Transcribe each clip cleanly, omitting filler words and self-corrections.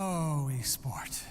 Oh, esport.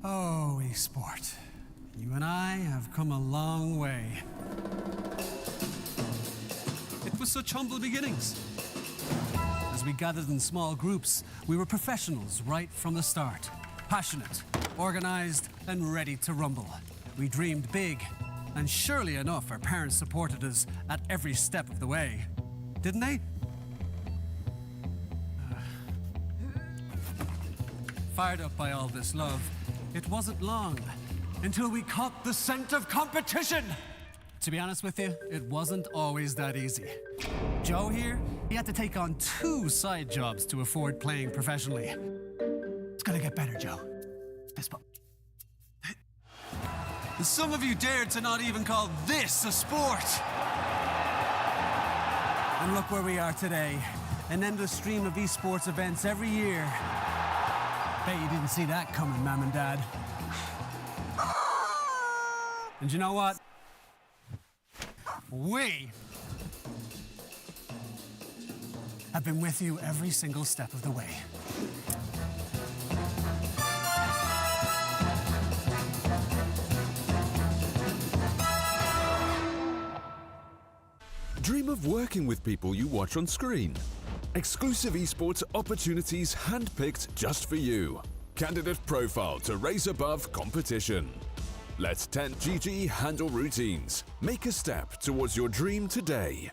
Oh, esport. You and I have come a long way. It was such humble beginnings. As we gathered in small groups, we were professionals right from the start. Passionate, organized, and ready to rumble. We dreamed big, and surely enough, our parents supported us at every step of the way. Didn't they? Fired up by all this love, it wasn't long until we caught the scent of competition. To be honest with you, it wasn't always that easy. Joe here, he had to take on 2 side jobs to afford playing professionally. It's gonna get better, Joe. Fist bump. And some of you dared to not even call this a sport. And look where we are today. An endless stream of esports events every year. Bet you didn't see that coming, Mom and Dad. And you know what? We have been with you every single step of the way. Dream of working with people you watch on screen. Exclusive esports opportunities handpicked just for you. Candidate profile to raise above competition. Let 10GG handle routines. Make a step towards your dream today.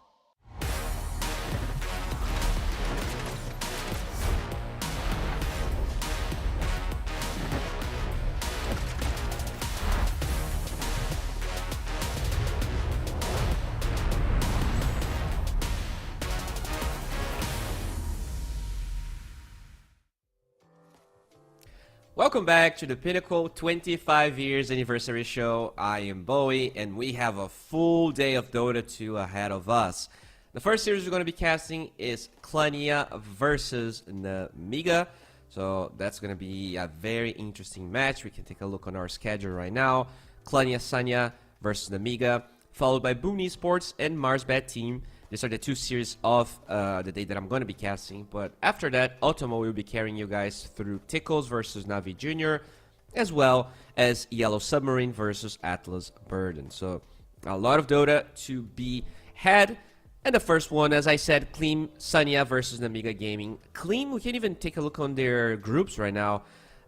Welcome back to the Pinnacle 25 years anniversary show. I am Bowie, and we have a full day of Dota 2 ahead of us. The first series we're going to be casting is Klania versus Namiga. So that's going to be a very interesting match. We can take a look on our schedule right now. Klania Sanya versus Namiga, followed by Boon Esports and Mars Bad Team. These are the 2 series of the day that I'm going to be casting. But after that, Ultimo will be carrying you guys through Tickles versus Navi Jr., as well as Yellow Submarine versus Atlas Burden. So a lot of Dota to be had. And the first one, as I said, Clean Sanya versus Namiga Gaming. Clean, we can even take a look on their groups right now.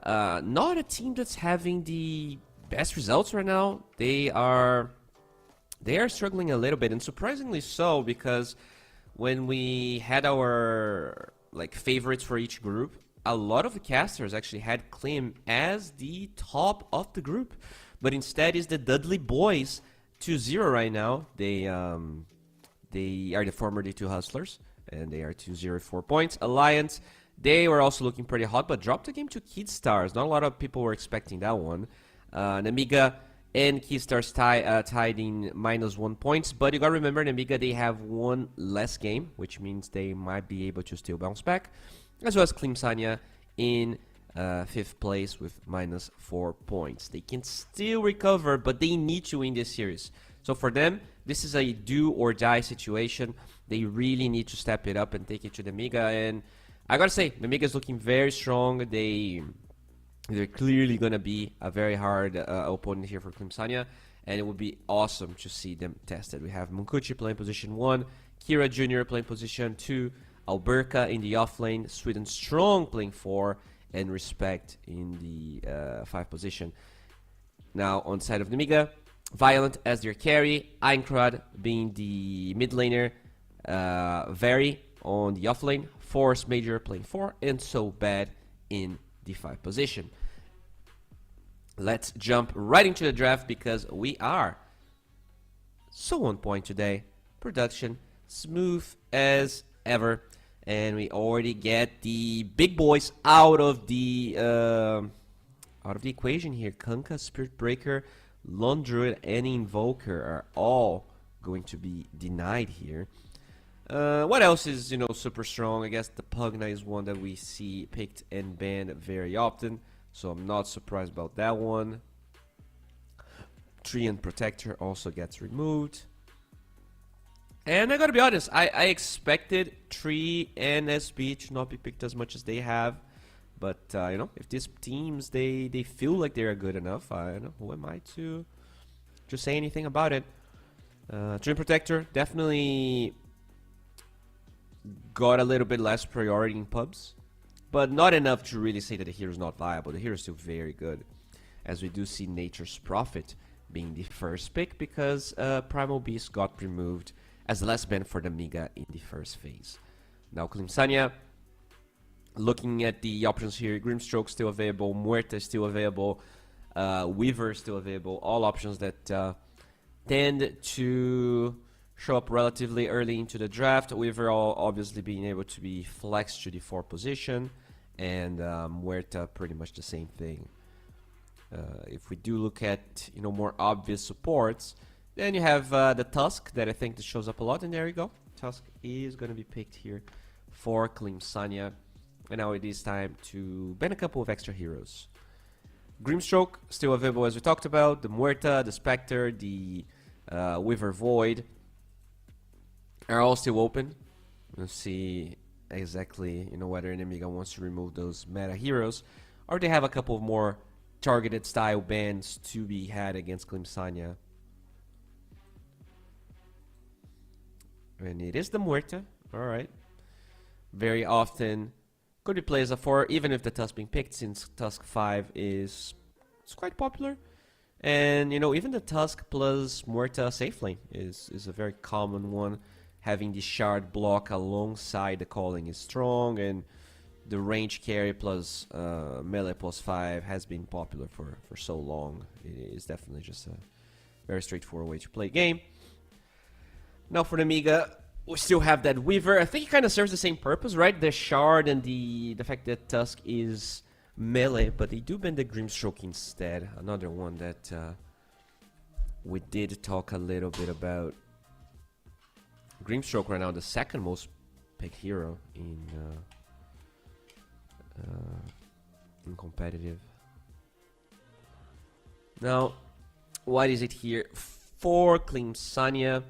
Not a team that's having the best results right now. They are they are struggling a little bit, and surprisingly so, because when we had our like favorites for each group, a lot of the casters actually had Klim as the top of the group, but instead is the Dudley boys 2-0 right now. They are the former D2 Hustlers, and they are 2-0 4 points. Alliance, they were also looking pretty hot, but dropped the game to Kid Stars. Not a lot of people were expecting that one. Namiga and Kid Stars tied in -1 points, but you gotta remember, Namiga, they have one less game, which means they might be able to still bounce back, as well as Klimsania in 5th place with -4 points. They can still recover, but they need to win this series. So for them, this is a do or die situation. They really need to step it up and take it to the Namiga, and I gotta say, Namiga is looking very strong. They're clearly going to be a very hard opponent here for Klimsania, and it would be awesome to see them tested. We have Munkuchi playing position 1, Kira Jr. playing position 2, Alberca in the offlane, Sweden Strong playing 4, and Respect in the 5 position. Now, on the side of Namiga, Violent as their carry, Einkrad being the mid laner, Very on the offlane, Force Major playing 4, and So Bad in the 5 position. Let's jump right into the draft because we are so on point today. Production smooth as ever, and we already get the big boys out of the equation here. Kunkka, Spirit Breaker, Lone Druid, and Invoker are all going to be denied here. What else is, super strong? I guess the Pugna is one that we see picked and banned very often, so I'm not surprised about that one. Tree and Protector also gets removed. And I gotta be honest, I expected Tree and SB to not be picked as much as they have. But, if these teams, they feel like they're good enough, I don't know, who am I to say anything about it? Tree and Protector definitely got a little bit less priority in pubs, but not enough to really say that the hero is not viable. The hero is still very good, as we do see Nature's Prophet being the first pick because Primal Beast got removed as the last ban for the Namiga in the first phase. Now Klimsania, looking at the options here, Grimstroke still available, Muerta still available, Weaver still available, all options that tend to show up relatively early into the draft. Weaver obviously being able to be flexed to the 4 position, and Muerta pretty much the same thing. If we do look at more obvious supports, then you have the Tusk that I think that shows up a lot, and there you go. Tusk is going to be picked here for Klimsania, and now it is time to ban a couple of extra heroes. Grimstroke still available as we talked about, the Muerta, the Spectre, the Weaver Void are all still open. We'll see exactly whether Namiga wants to remove those meta heroes, or they have a couple of more targeted style bans to be had against Klimsania. And it is the Muerta. Alright. Very often could be played as a 4, even if the Tusk being picked, since Tusk 5 is quite popular. And even the Tusk plus Muerta safe lane is a very common one. Having the shard block alongside the calling is strong, and the range carry plus melee plus 5 has been popular for so long. It is definitely just a very straightforward way to play game. Now for the Namiga, we still have that Weaver. I think it kind of serves the same purpose, right? The shard and the fact that Tusk is melee, but they do ban the Grimstroke instead. Another one that we did talk a little bit about. Grimstroke right now the second most picked hero in competitive. Now, what is it here for Klimsania?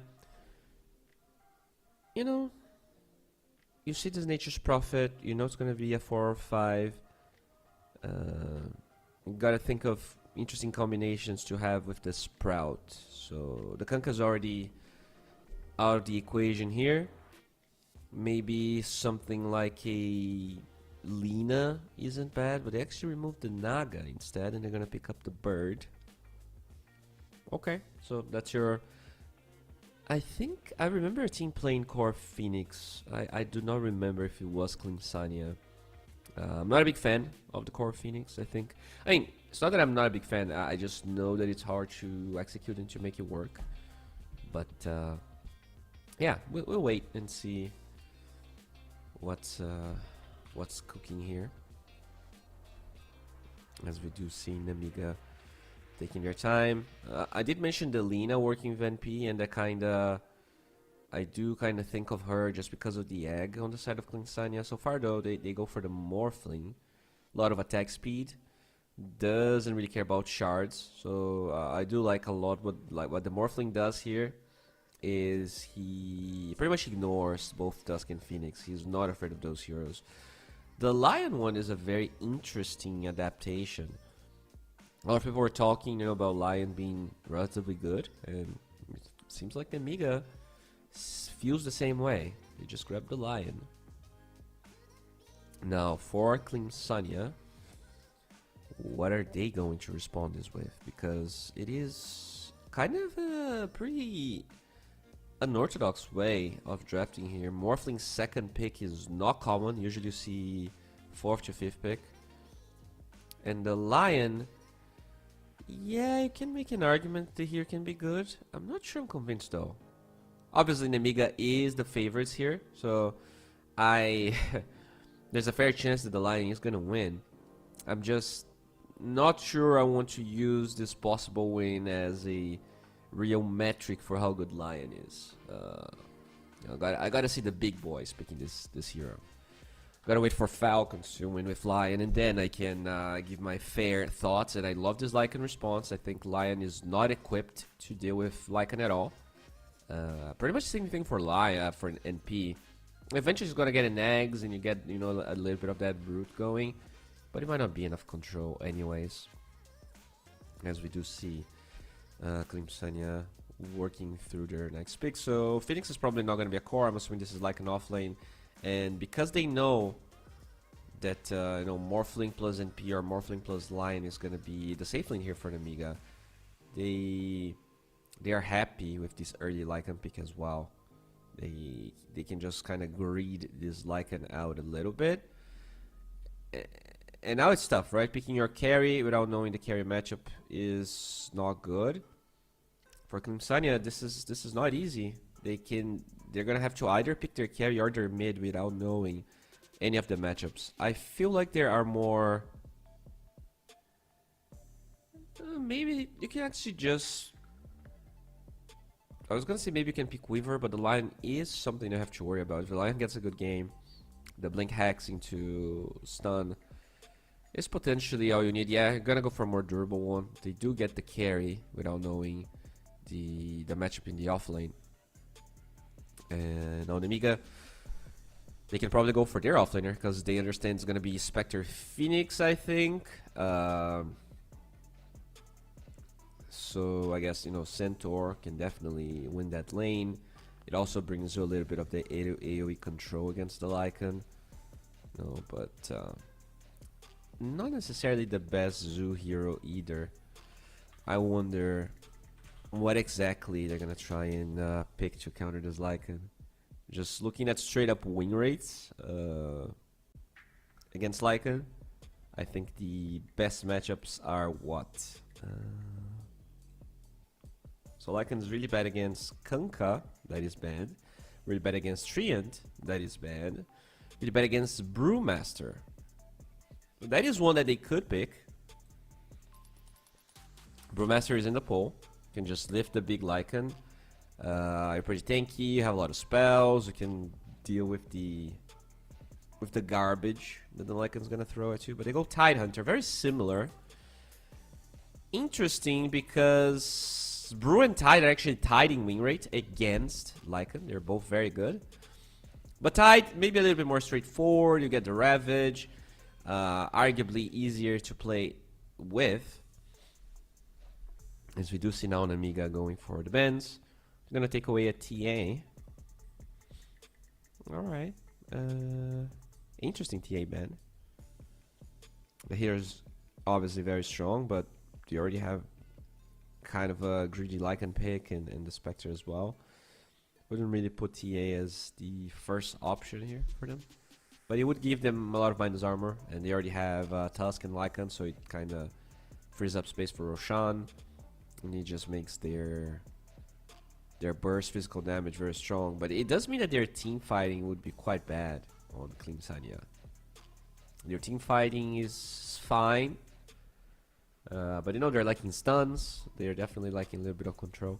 You see this Nature's Prophet, it's going to be a 4 or 5. You got to think of interesting combinations to have with the Sprout. So the Kunkka's already out of the equation here. Maybe something like a Lina isn't bad, but they actually removed the Naga instead, and they're going to pick up the Bird. Okay, so that's your I think I remember a team playing Core Phoenix. I do not remember if it was Klinsania. I'm not a big fan of the Core Phoenix, I think. I mean, it's not that I'm not a big fan. I just know that it's hard to execute and to make it work. But, yeah, we'll wait and see what's cooking here. As we do see Namiga taking their time. I did mention the Lina working with NP, and that I do kind of think of her just because of the egg on the side of Klinsania. So far though, they go for the Morphling. A lot of attack speed. Doesn't really care about shards. So I do like a lot what the Morphling does here is he pretty much ignores both Dusk and Phoenix. He's not afraid of those heroes. The Lion one is a very interesting adaptation. A lot of people were talking, about Lion being relatively good, and it seems like the Amiga feels the same way. They just grabbed the Lion. Now, for Klinsania, what are they going to respond this with? Because it is kind of a pretty unorthodox way of drafting here. Morphling's second pick is not common. Usually you see 4th to 5th pick. And the Lion, yeah, you can make an argument that here can be good. I'm not sure I'm convinced though. Obviously Namiga is the favorites here, so there's a fair chance that the Lion is gonna win. I'm just not sure I want to use this possible win as a real metric for how good Lion is. I gotta see the big boys picking this hero. Gotta wait for Falcons to win with Lion, and then I can give my fair thoughts. And I love this Lycan response. I think Lion is not equipped to deal with Lycan at all. Pretty much the same thing for Lion, for an NP. Eventually he's gonna get an eggs, and you get a little bit of that root going, but it might not be enough control anyways. As we do see Klinsania working through their next pick. So Phoenix is probably not gonna be a core. I'm assuming this is like an offlane. And because they know that Morphling plus NP or Morphling plus Lion is gonna be the safe lane here for the Amiga, they are happy with this early Lycan pick as well. They can just kind of greed this Lycan out a little bit. And now it's tough, right? Picking your carry without knowing the carry matchup is not good. For Klinsania, this is not easy. They're gonna have to either pick their carry or their mid without knowing any of the matchups. I feel like there are more. Maybe you can actually just. I was gonna say maybe you can pick Weaver, but the Lion is something you have to worry about. If the Lion gets a good game, the blink hacks into stun is potentially all you need. Yeah, you're gonna go for a more durable one. They do get the carry without knowing the matchup in the offlane. And on Amiga, they can probably go for their offlaner because they understand it's gonna be Spectre Phoenix, I think. So I guess Centaur can definitely win that lane. It also brings you a little bit of the AoE control against the Lycan. But not necessarily the best Zoo hero either. I wonder what exactly they're gonna try and pick to counter this Lycan. Just looking at straight up win rates against Lycan, I think the best matchups are what? So Lycan's really bad against Kunkka, that is bad. Really bad against Treant, that is bad. Really bad against Brewmaster. That is one that they could pick. Brewmaster is in the poll. You can just lift the big Lycan. You're pretty tanky, you have a lot of spells, you can deal with the garbage that the Lycan's gonna throw at you. But they go Tidehunter, very similar. Interesting because Brew and Tide are actually tied in win rate against Lycan. They're both very good. But Tide, maybe a little bit more straightforward. You get the Ravage. Arguably easier to play with. As we do see now an Amiga going for the bends. We're going to take away a TA. Alright. Interesting TA band. The hero's obviously very strong, but you already have kind of a greedy Lycan pick and the Spectre as well. Wouldn't really put TA as the first option here for them. But it would give them a lot of minus armor, and they already have Tusk and Lycan, so it kind of frees up space for Roshan, and it just makes their burst physical damage very strong. But it does mean that their team fighting would be quite bad on Clean Sanya. Their team fighting is fine, but you know they're lacking stuns. They're definitely lacking a little bit of control.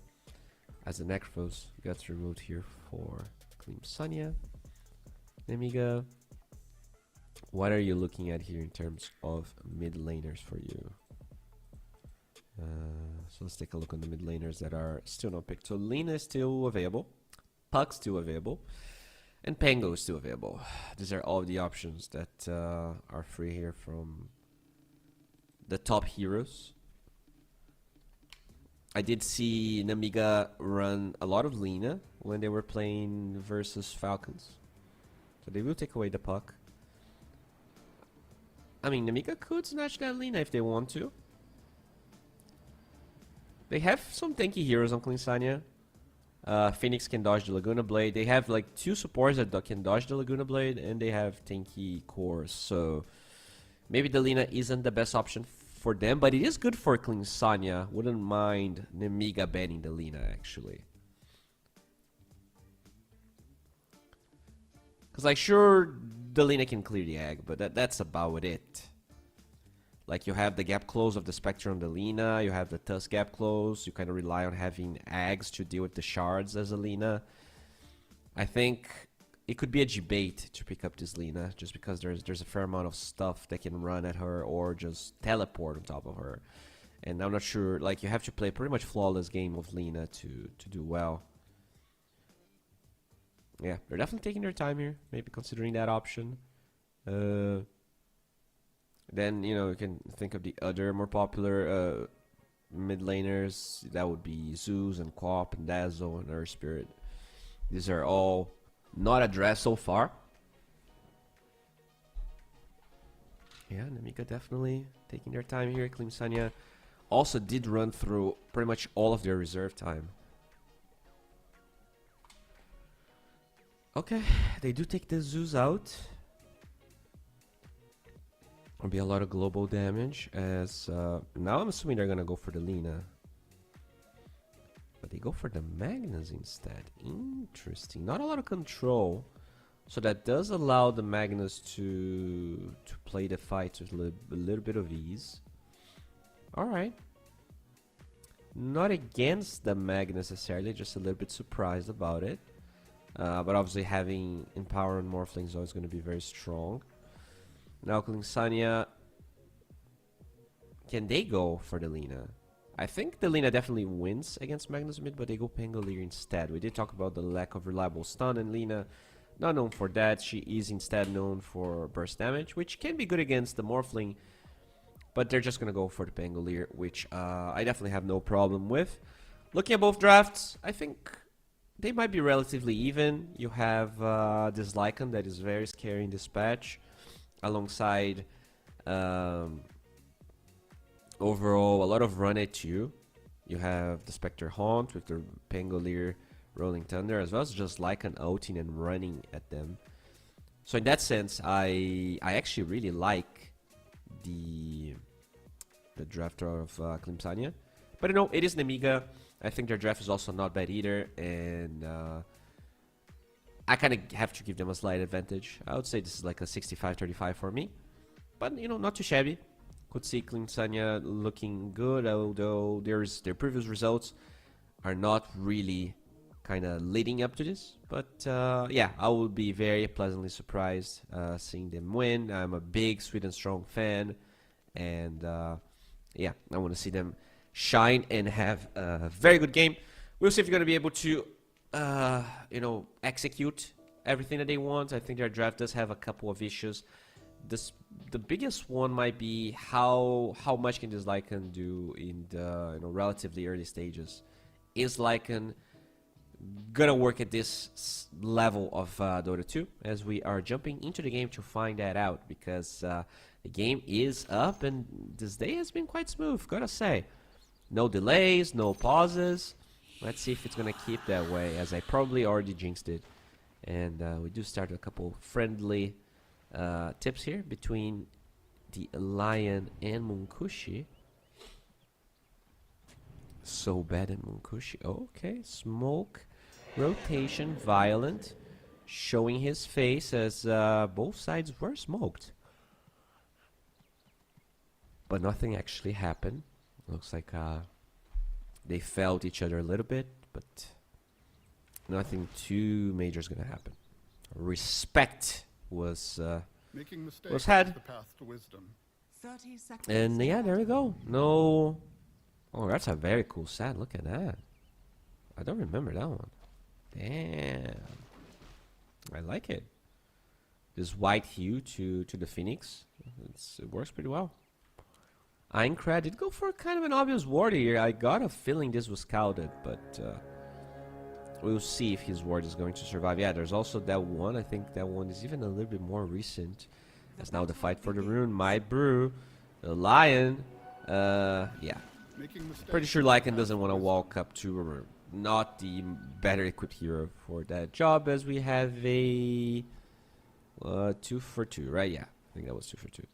As the Necros gets removed here for Clean Sanya. Nemiga, what are you looking at here in terms of mid laners for you? So let's take a look on the mid laners that are still not picked. So Lina is still available, Puck's still available, and Pango is still available. These are all the options that are free here from the top heroes. I did see Nemiga run a lot of Lina when they were playing versus Falcons. So they will take away the Puck. I mean, Nemiga could snatch that Lina if they want to. They have some tanky heroes on Clean Sanya. Phoenix can dodge the Laguna Blade. They have like 2 supports that can dodge the Laguna Blade, and they have tanky cores. So maybe the Lina isn't the best option for them, but it is good for Clean Sanya. Wouldn't mind Nemiga banning the Lina, actually. Because like, sure, the Lina can clear the egg, but that's about it. Like, you have the gap close of the Spectre on the Lina, you have the Tusk gap close, you kind of rely on having Eggs to deal with the shards as a Lina. I think it could be a debate to pick up this Lina, just because there's a fair amount of stuff that can run at her or just teleport on top of her. And I'm not sure, like, you have to play a pretty much flawless game of Lina to do well. Yeah, they're definitely taking their time here, maybe considering that option. Then, you know, you can think of the other more popular mid laners. That would be Zeus and Quap and Dazzle and Earth Spirit. These are all not addressed so far. Yeah, Nemiga definitely taking their time here. Clean Sanya also did run through pretty much all of their reserve time. Okay, they do take the Zeus out. There'll be a lot of global damage, as now I'm assuming they're gonna go for the Lina, but they go for the Magnus instead. Interesting. Not a lot of control, so that does allow the Magnus to play the fight with a little bit of ease. All right. Not against the Magnus necessarily, just a little bit surprised about it. But obviously having Empower and Morphling is always going to be very strong. Now Clean Sanya, can they go for the Lina? I think the Lina definitely wins against Magnus mid, but they go Pangolier instead. We did talk about the lack of reliable stun, and Lina, not known for that. She is instead known for burst damage, which can be good against the Morphling, but they're just going to go for the Pangolier, which I definitely have no problem with. Looking at both drafts, I think they might be relatively even. You have this Lycan that is very scary in this patch, alongside overall a lot of run at you. You have the Spectre Haunt with the Pangolier Rolling Thunder, as well as just Lycan ulting and running at them. So in that sense, I actually really like the draft of Clean Sanya. But you know, it is Nemiga. I think their draft is also not bad either, and I kind of have to give them a slight advantage. I would say this is like a 65-35 for me, but you know, not too shabby. Could see Clean Sanya looking good, although their previous results are not really kind of leading up to this. But yeah, I will be very pleasantly surprised seeing them win. I'm a big Sweet and Strong fan, and yeah, I want to see them shine and have a very good game. We'll see if you're going to be able to you know, execute everything that they want. I think their draft does have a couple of issues. The biggest one might be how much can this Lycan do in the, you know, relatively early stages. Is Lycan gonna work at this level of Dota 2? As we are jumping into the game to find that out, because the game is up and this day has been quite smooth, gotta say. No delays, no pauses. Let's see if it's gonna keep that way, as I probably already jinxed it. And we do start a couple friendly tips here between the Lion and Munkushi. So bad at Munkushi. Okay, smoke, rotation, violent, showing his face as both sides were smoked. But nothing actually happened. Looks like they felt each other a little bit, but nothing too major is gonna happen. Respect was had, the path to wisdom. 30 seconds. and yeah, there we go. No, oh, that's a very cool set. Look at that. I don't remember that one. Damn, I like it. This white hue to the Phoenix, it works pretty well. Aincrad did go for kind of an obvious ward here. I got a feeling this was scouted, but we'll see if his ward is going to survive. Yeah, there's also that one. I think that one is even a little bit more recent. That's now the fight for the rune. My brew, the Lion. Yeah, pretty sure Lycan doesn't want to walk up to a rune. Not the better equipped hero for that job, as we have a 2 for 2, right? Yeah, I think that was 2 for 2.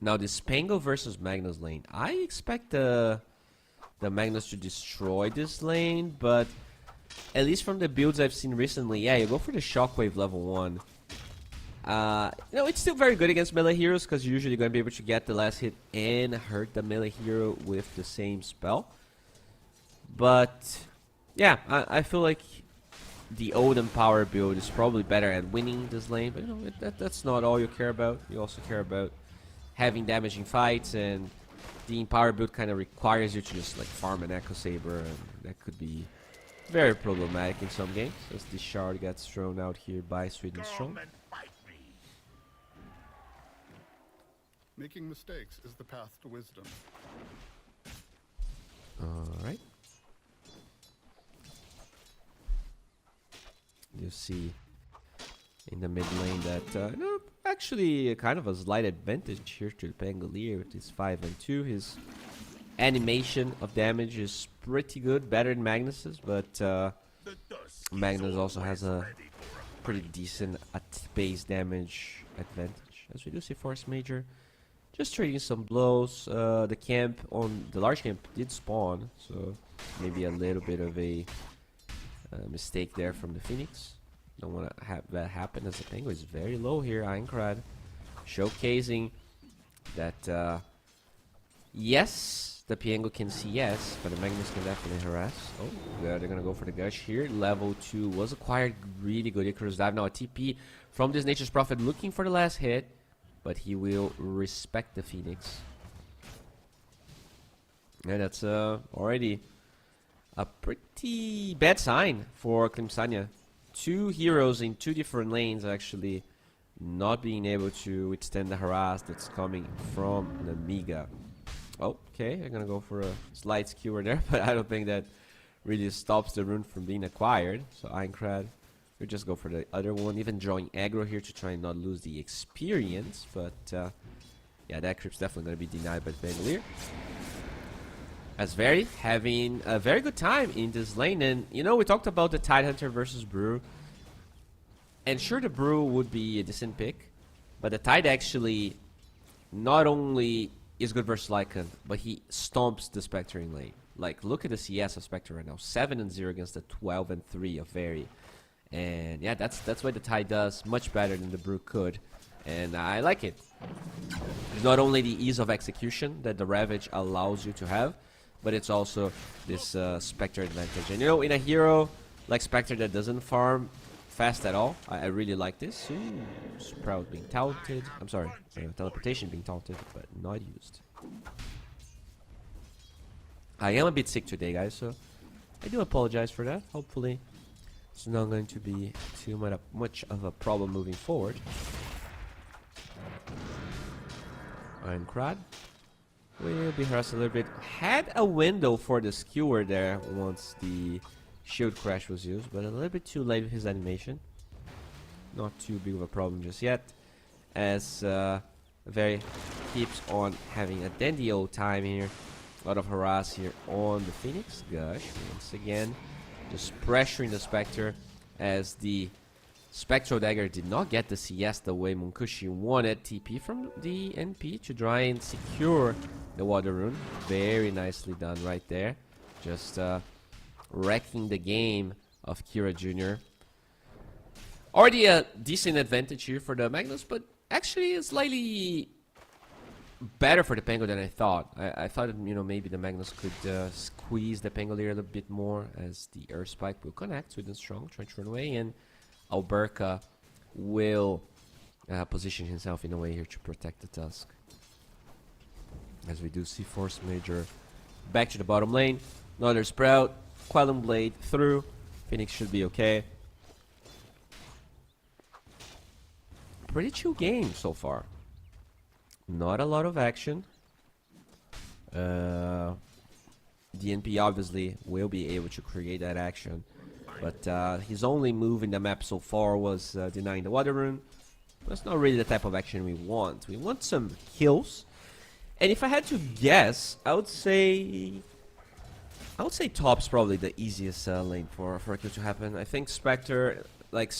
Now this Pango versus Magnus lane. I expect the Magnus to destroy this lane, but at least from the builds I've seen recently, yeah, you go for the Shockwave level 1. You know, it's still very good against melee heroes, because you're usually going to be able to get the last hit and hurt the melee hero with the same spell. But yeah, I feel like the Odin power build is probably better at winning this lane, but you know, that's not all you care about. You also care about having damaging fights, and the power build kind of requires you to just like farm an Echo Saber, and that could be very problematic in some games, as the shard gets thrown out here by Sweden Strong. Making mistakes is the path to wisdom. Alright. You see in the mid lane that no, actually kind of a slight advantage here to the Pangolier with his 5 and 2. His animation of damage is pretty good, better than Magnus's, but Magnus also has a pretty decent base damage advantage. As we do see Force Major just trading some blows. The camp on the large camp did spawn, so maybe a little bit of a mistake there from the Phoenix. Don't want to have that happen, as the Penguin is very low here. Aincrad showcasing that yes, the Piengo can see yes, but the Magnus can definitely harass. Oh, yeah, they're gonna go for the Gush here. Level 2 was acquired, really good Icarus dive. Now a TP from this Nature's Prophet looking for the last hit, but he will respect the Phoenix. And that's already a pretty bad sign for Klimsania. 2 heroes in 2 different lanes actually not being able to withstand the harass that's coming from the Miga. Okay, they're gonna go for a slight skewer there, but I don't think that really stops the rune from being acquired. So Aincrad will just go for the other one, even drawing aggro here to try and not lose the experience. But yeah, that creep's definitely gonna be denied by the Bandolier. As Very having a very good time in this lane. And you know, we talked about the Tidehunter versus Brew, and sure, the Brew would be a decent pick, but the Tide actually not only is good versus Lycan, but he stomps the Spectre in lane. Like, look at the CS of Spectre right now, 7-0 against the 12-3 of Very. And yeah, that's what the Tide does much better than the Brew could, and I like it. It's not only the ease of execution that the Ravage allows you to have, but it's also this Spectre advantage. And you know, in a hero like Spectre that doesn't farm fast at all, I really like this. Ooh, Sprout being taunted. I'm sorry, teleportation being taunted, but not used. I am a bit sick today, guys, so I do apologize for that. Hopefully it's not going to be too much of a problem moving forward. Aincrad will be harassed a little bit. Had a window for the skewer there once the shield crash was used, but a little bit too late with his animation. Not too big of a problem just yet, as Very keeps on having a dandy old time here. A lot of harass here on the Phoenix. Gush, once again, just pressuring the Spectre as the Spectral Dagger did not get the CS the way Munkushi wanted. TP from the NP to try and secure the Water Rune. Very nicely done right there. Just wrecking the game of Kira Jr. Already a decent advantage here for the Magnus, but actually it's slightly better for the Pangolier than I thought. I thought, you know, maybe the Magnus could squeeze the Pangolier a little bit more as the Earth Spike will connect with the Strong, trying to run away, and Alberca will position himself in a way here to protect the Tusk. As we do see Force Major back to the bottom lane. Another Sprout, Quelling Blade through. Phoenix should be okay. Pretty chill game so far. Not a lot of action. The NP obviously will be able to create that action. But his only move in the map so far was denying the Water Rune. That's not really the type of action we want. We want some kills. And if I had to guess, I would say top's probably the easiest lane for a kill to happen. I think Spectre, like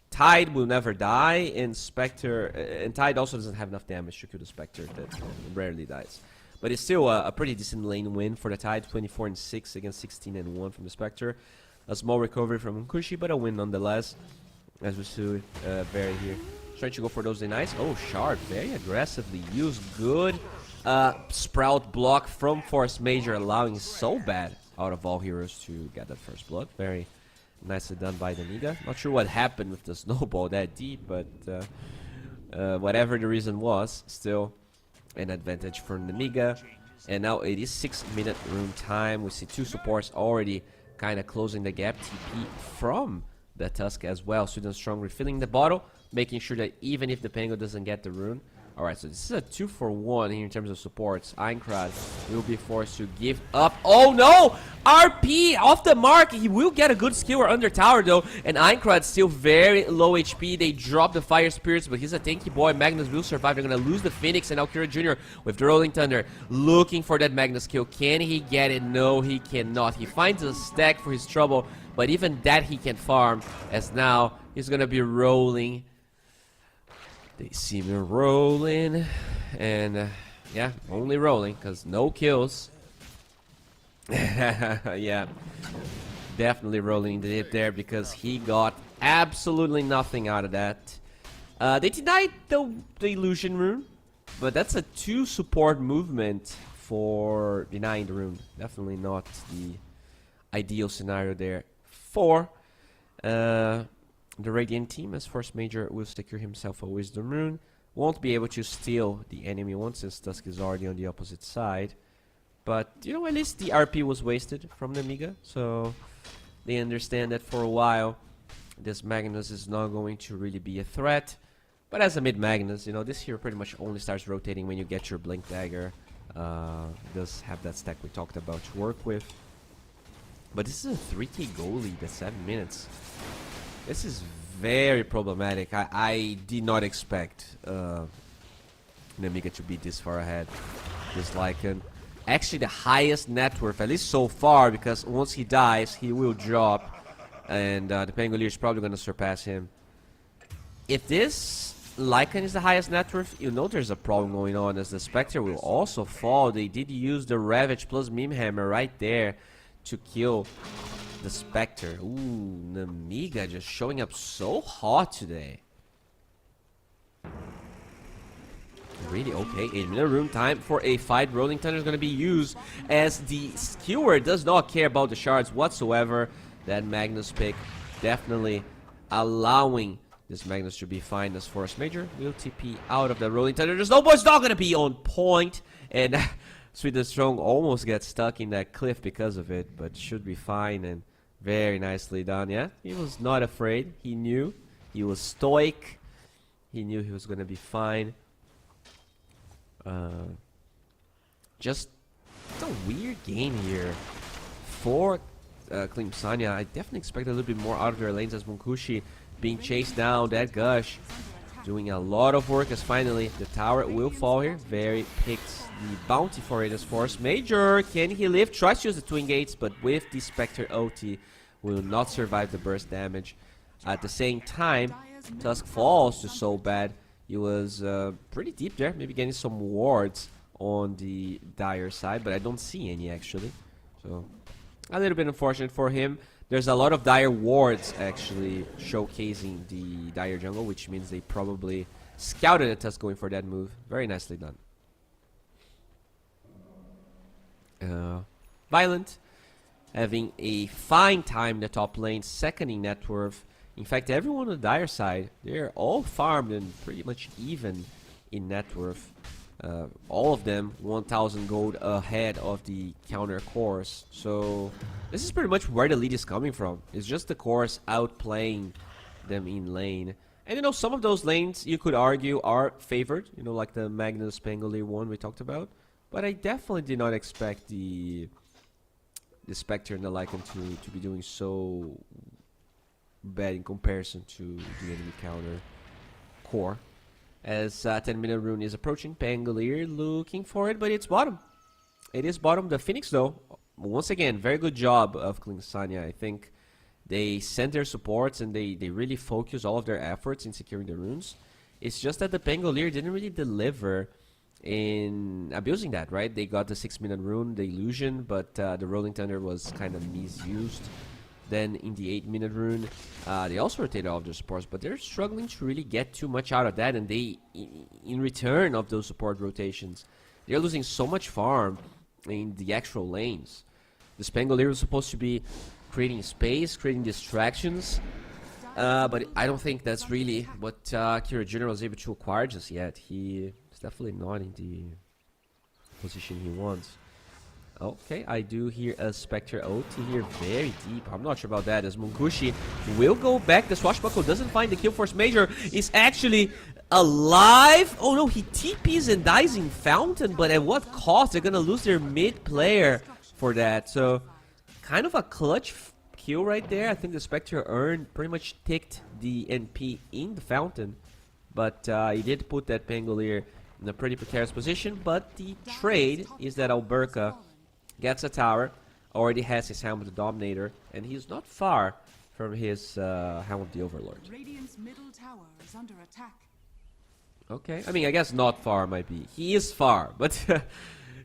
Tide will never die, and Spectre, and Tide also doesn't have enough damage to kill the Spectre that rarely dies. But it's still a pretty decent lane win for the Tide, 24-6 against 16-1 from the Spectre. A small recovery from Nkushi, but a win nonetheless. As we see Barry here, trying to go for those denies. Oh, Sharp, very aggressively used. Good Sprout block from Force Major, allowing so bad out of all heroes to get that first blood. Very nicely done by the Niga. Not sure what happened with the snowball that deep, but whatever the reason was, still an advantage for the Niga. And now it is 6-minute room time. We see two supports already kind of closing the gap. TP from the Tusk as well. Student Strong refilling the bottle, making sure that even if the Pango doesn't get the rune. Alright, so this is a 2-for-1 here in terms of supports. Einkrad will be forced to give up. Oh no! RP off the mark. He will get a good skill under tower though. And Einkrad still very low HP. They drop the Fire Spirits, but he's a tanky boy. Magnus will survive. They're going to lose the Phoenix, and now Kira Jr. with the Rolling Thunder looking for that Magnus kill. Can he get it? No, he cannot. He finds a stack for his trouble, but even that he can farm, as now he's going to be rolling. They see me rolling, and yeah, only rolling because no kills. Yeah, definitely rolling the dip there because he got absolutely nothing out of that. They denied the illusion rune, but that's a 2 support movement for denying the rune. Definitely not the ideal scenario there for the Radiant team, as Force Major will secure himself a Wisdom Rune. Won't be able to steal the enemy one since Tusk is already on the opposite side. But, you know, at least the RP was wasted from the Amiga. So they understand that for a while this Magnus is not going to really be a threat. But as a mid-Magnus, you know, this hero pretty much only starts rotating when you get your Blink Dagger. Does have that stack we talked about to work with. But this is a 3k goal lead at 7 minutes. This is very problematic. I did not expect Namiga to be this far ahead. Just like actually the highest net worth, at least so far, because once he dies, he will drop. And the Pangolier is probably going to surpass him. If this Lycan is the highest net worth, you know there's a problem going on, as the Spectre will also fall. They did use the Ravage plus Meme Hammer right there to kill the Spectre. Ooh, Namiga just showing up so hot today. Really okay. 8-minute room time for a fight. Rolling Thunder is going to be used as the Skewer does not care about the shards whatsoever. That Magnus pick definitely allowing this Magnus to be fine as Force Major. Will TP out of the Rolling Thunder. The Snowball's not going to be on point. And Sweet and Strong almost gets stuck in that cliff because of it, but should be fine. And very nicely done, yeah? He was not afraid. He knew. He was stoic. He knew he was going to be fine. Just it's a weird game here for Clean Sanya. I definitely expect a little bit more out of their lanes as Munkushi being chased down. That Gush doing a lot of work, as finally the tower will fall here. Very picks the bounty for it as Force Major. Can he live? Tries to use the Twin Gates, but with the Spectre OT will not survive the burst damage. At the same time, Tusk falls to so bad. He was pretty deep there, maybe getting some wards on the Dire side, but I don't see any actually. So a little bit unfortunate for him. There's a lot of Dire wards actually showcasing the Dire jungle, which means they probably scouted a Tusk going for that move. Very nicely done. Violent having a fine time in the top lane, second in net worth. In fact, everyone on the Dire side, they're all farmed and pretty much even in net worth. All of them 1,000 gold ahead of the counter course. So this is pretty much where the lead is coming from. It's just the course outplaying them in lane. And you know, some of those lanes you could argue are favored, you know, like the Magnus Pangolier one we talked about. But I definitely did not expect the Spectre and the Lycan to be doing so bad in comparison to the enemy counter core. As 10-minute rune is approaching, Pangolier looking for it, but it's bottom. It is bottom. The Phoenix, though, once again, very good job of Klingsania. I think they sent their supports and they really focused all of their efforts in securing the runes. It's just that the Pangolier didn't really deliver in abusing that, right? They got the 6-minute rune, the illusion, but the Rolling Thunder was kind of misused. Then in the 8-minute rune, they also rotated all of their supports, but they're struggling to really get too much out of that, and they, in return of those support rotations, they're losing so much farm in the actual lanes. The Pangolier was supposed to be creating space, creating distractions, but I don't think that's really what Kira Jr. was able to acquire just yet. He is definitely not in the position he wants. Okay, I do hear a Spectre OT here, very deep. I'm not sure about that, as Munkushi will go back. The Swashbuckle doesn't find the kill. Force Major is actually alive. Oh no, he TPs and dies in Fountain, but at what cost? They're gonna lose their mid player for that. So, kind of a clutch kill right there. I think the Spectre pretty much ticked the NP in the Fountain, but he did put that Pangolier in a pretty precarious position. But the trade is that Alberca gets a tower, already has his Helm of the Dominator, and he's not far from his Helm of the Overlord. Radiant's middle tower is under attack. Okay, I mean, I guess not far might be. He is far, but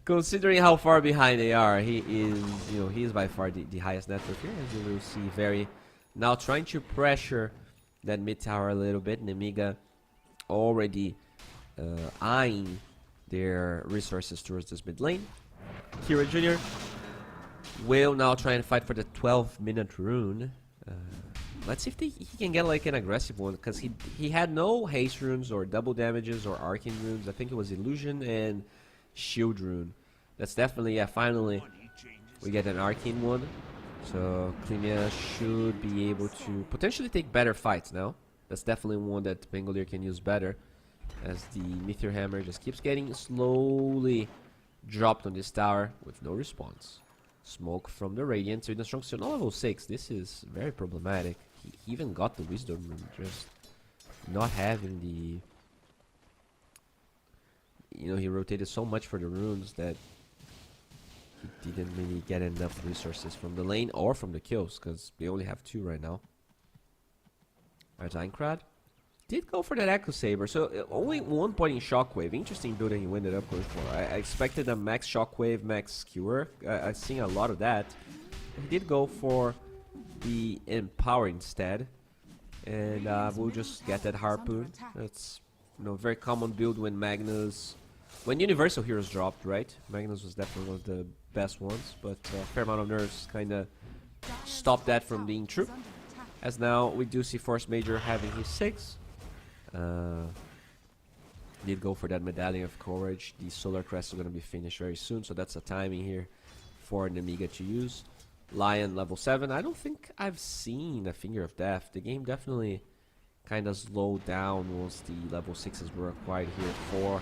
considering how far behind they are, he is, you know, he is by far the highest network here, as you will see. Very now trying to pressure that mid tower a little bit. Nemiga already eyeing their resources towards this mid lane. Kira Jr. will now try and fight for the 12-minute rune. Let's see if he can get like an aggressive one, because he had no haste runes or double damages or arcane runes. I think it was illusion and shield rune. That's definitely, yeah, finally we get an arcane one. So Klimia should be able to potentially take better fights now. That's definitely one that Pangolier can use better, as the Meteor Hammer just keeps getting slowly dropped on this tower with no response. Smoke from the Radiant, so in the strong still not level 6. This is very problematic. He even got the Wisdom Rune, just not having the... You know, he rotated so much for the runes that he didn't really get enough resources from the lane or from the kills, because they only have 2 right now. Alright, Aincrad did go for that Echo Saber, so only 1 point in Shockwave. Interesting build that he ended up going for. I expected a max Shockwave, max Skewer. I've seen a lot of that. He did go for the Empower instead, and we'll just get that Harpoon. That's, you know, very common build when Universal Heroes dropped, right? Magnus was definitely one of the best ones, but a fair amount of nerfs kind of stopped that from being true. As now we do see Force Major having his 6. Did go for that Medallion of Courage. The Solar Crest is going to be finished very soon, so that's a timing here for Nemiga to use. Lion level 7. I don't think I've seen a Finger of Death. The game definitely kind of slowed down once the level 6s were acquired here for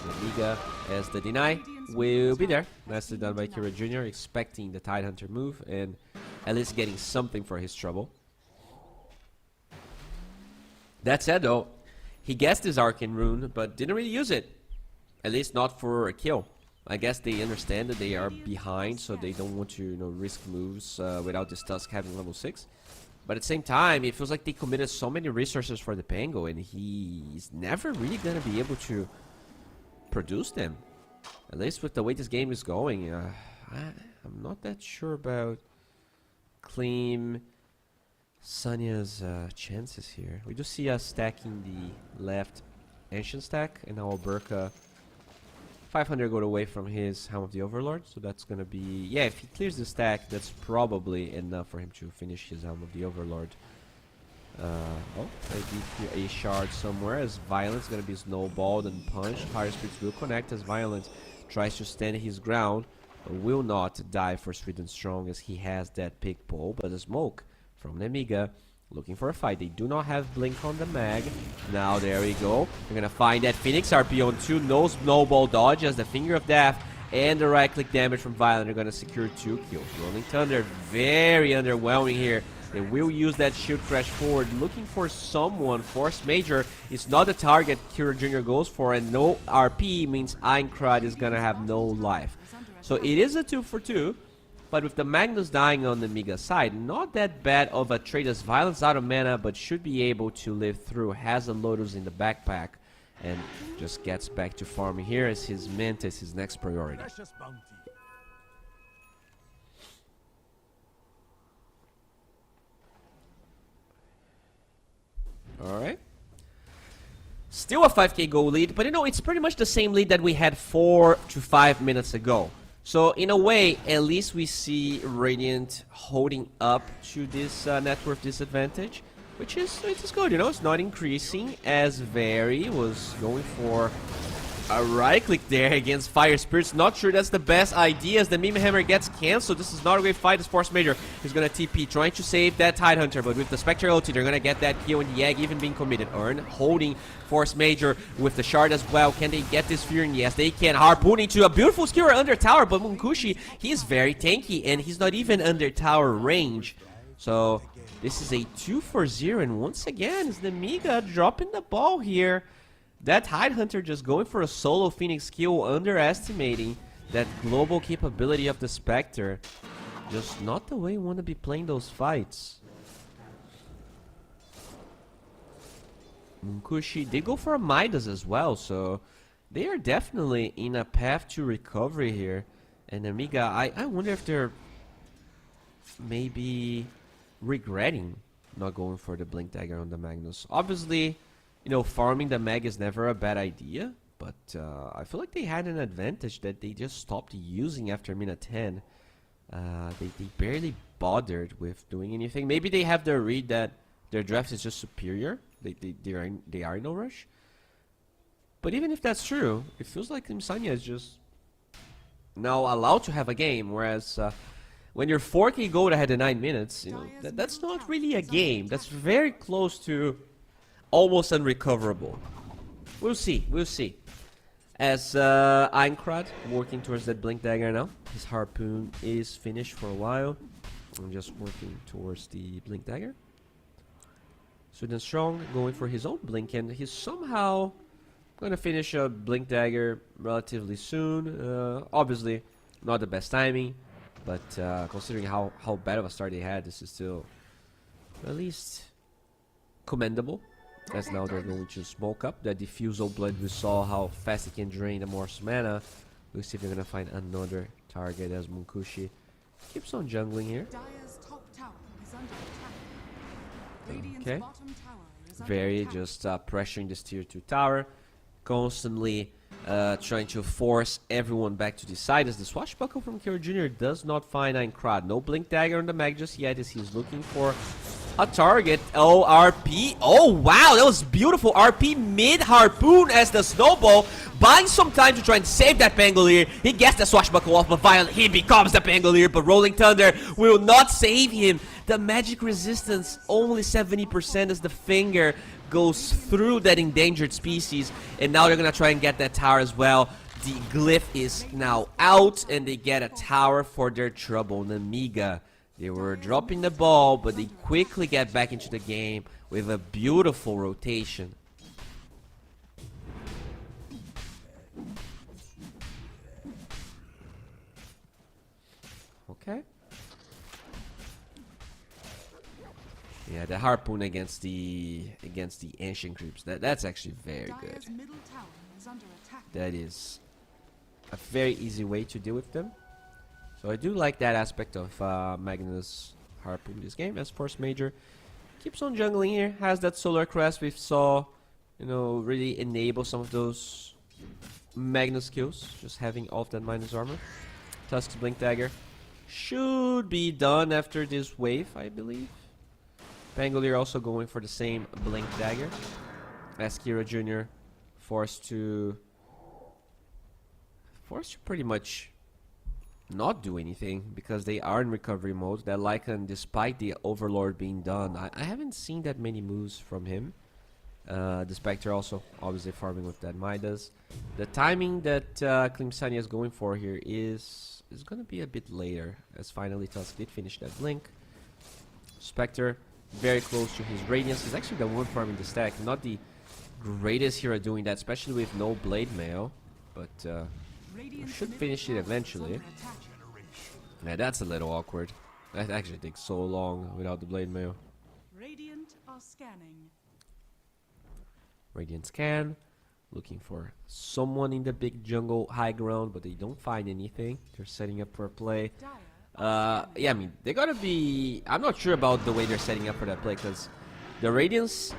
Nemiga, as the Deny will be there. Nicely done by Kira Jr., expecting the Tidehunter move and at least getting something for his trouble. That said, though, he guessed his Arcane Rune, but didn't really use it. At least not for a kill. I guess they understand that they are behind, so they don't want to, you know, risk moves without this Tusk having level 6. But at the same time, it feels like they committed so many resources for the Pango, and he's never really gonna be able to produce them. At least with the way this game is going, I'm not that sure about Claim Sonya's chances here. We do see us stacking the left Ancient stack, and now Alberca 500 gold away from his Helm of the Overlord, so that's gonna be... Yeah, if he clears the stack, that's probably enough for him to finish his Helm of the Overlord. Oh, I did hear a shard somewhere, as Violence gonna be snowballed and punched. Higher Spirits will connect as Violence tries to stand his ground, but will not die for Sweden Strong, as he has that pick pole, but a smoke from Nemiga. Looking for a fight. They do not have Blink on the mag. Now there we go. They're gonna find that Phoenix RP on 2. No snowball dodge as the Finger of Death and the right click damage from Violent are gonna secure 2 kills. Rolling Thunder very underwhelming here. They will use that shield crash forward, looking for someone. Force Major is not the target Kira Jr. goes for, and no RP means Aincrad is gonna have no life. So it is a 2 for 2. But with the Magnus dying on the Nemiga side, not that bad of a trade as Violence out of mana, but should be able to live through. Has a Lotus in the backpack and just gets back to farming here as his Mint is his next priority. Alright. Still a 5k goal lead, but you know, it's pretty much the same lead that we had 4 to 5 minutes ago. So in a way, at least we see Radiant holding up to this net worth disadvantage, which is good, you know. It's not increasing as Very was going for a right click there against Fire Spirits. Not sure that's the best idea as the Meme Hammer gets cancelled. This is not a great fight as Force Major is going to TP, trying to save that Tidehunter, but with the Spectre ulti, they're going to get that kill and the Egg even being committed. Earn holding Force Major with the Shard as well. Can they get this Fear? And yes, they can. Harpooning to a beautiful skewer under tower, but Munkushi, he's very tanky and he's not even under tower range. So this is a 2 for 0, and once again, is the Nemiga dropping the ball here. That Tidehunter just going for a solo Phoenix kill, underestimating that global capability of the Spectre. Just not the way you want to be playing those fights. Munkushi did go for a Midas as well, so they are definitely in a path to recovery here. And Amiga, I wonder if they're maybe regretting not going for the Blink Dagger on the Magnus. Obviously, you know, farming the mag is never a bad idea, but I feel like they had an advantage that they just stopped using after minute 10. They barely bothered with doing anything. Maybe they have their read that their draft is just superior. They are in no rush. But even if that's true, it feels like Sonya is just now allowed to have a game, whereas when you're 4k gold ahead in 9 minutes, you know, that's not really a game. That's very close to almost unrecoverable. We'll see. We'll see. As Aincrad working towards that Blink Dagger now. His Harpoon is finished for a while. I'm just working towards the Blink Dagger. Sweden Strong going for his own Blink, and he's somehow going to finish a Blink Dagger relatively soon. Obviously, not the best timing, but considering how bad of a start they had, this is still at least commendable. As now they're going to smoke up that Diffusal Blood. We saw how fast it can drain the Morse mana. We'll see if they're going to find another target as Munkushi keeps on jungling here. Dire's top tower is under attack. Radiant's Okay. bottom tower is under Very attack. just pressuring this tier 2 tower. Constantly trying to force everyone back to the side as the Swashbuckle from Kira Jr. does not find Aincrad. No Blink Dagger on the mag just yet as he's looking for a target. Oh, RP. Oh, wow. That was beautiful. RP mid Harpoon as the Snowball buying some time to try and save that Pangolier. He gets the Swashbuckle off, but Violent, he becomes the Pangolier, but Rolling Thunder will not save him. The magic resistance only 70% as the Finger goes through that endangered species, and now they're gonna try and get that tower as well. The Glyph is now out, and they get a tower for their trouble. Nemiga, they were dropping the ball, but they quickly get back into the game with a beautiful rotation. Okay. Yeah, the harpoon against the ancient creeps. That's actually very good. Dire's middle tower is under attack. That is a very easy way to deal with them. So I do like that aspect of Magnus harpoon this game as force major. Keeps on jungling here. Has that solar crest we saw, you know, really enable some of those Magnus skills. Just having all of that minus armor. Tusk's blink dagger should be done after this wave, I believe. Pangolier also going for the same blink dagger. As Kira Jr. forced to pretty much not do anything because they are in recovery mode. That Lycan, despite the Overlord being done, I haven't seen that many moves from him. The Spectre also obviously farming with that Midas. The timing that Klimsania is going for here is going to be a bit later, as finally Tusk did finish that blink. Spectre very close to his Radiance. He's actually the one farming the stack. Not the greatest hero doing that, especially with no Blade Mail. But we should finish it eventually. Yeah, that's a little awkward. That actually takes so long without the Blade Mail. Radiant are scanning. Radiant scan. Looking for someone in the big jungle high ground, but they don't find anything. They're setting up for a play. Yeah, I mean, they gotta be... I'm not sure about the way they're setting up for that play, because the Radiance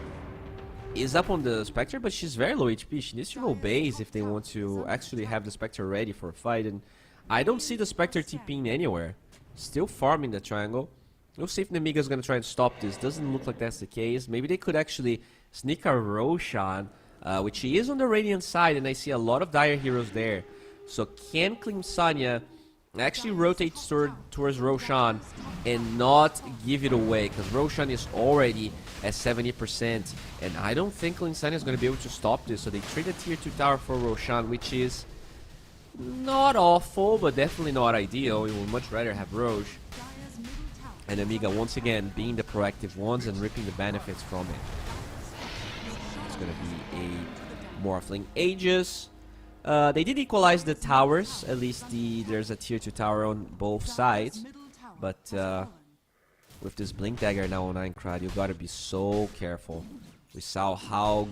is up on the Spectre, but she's very low HP. She needs to go base if they want to actually have the Spectre ready for a fight, and I don't see the Spectre TPing anywhere. Still farming the triangle. We'll see if Nemiga's gonna try and stop this. Doesn't look like that's the case. Maybe they could actually sneak a Roshan, which he is on the Radiant side, and I see a lot of Dire heroes there. So can Klimsania actually rotate towards Roshan and not give it away? Because Roshan is already at 70%, and I don't think Klimsania is going to be able to stop this. So they trade a tier 2 tower for Roshan, which is not awful, but definitely not ideal. We would much rather have Roche. And Amiga once again being the proactive ones and reaping the benefits from it. It's going to be a Morphling Aegis. They did equalize the towers. At least there's a tier 2 tower on both sides. But with this Blink Dagger now on Aincrad, you gotta be so careful. We saw how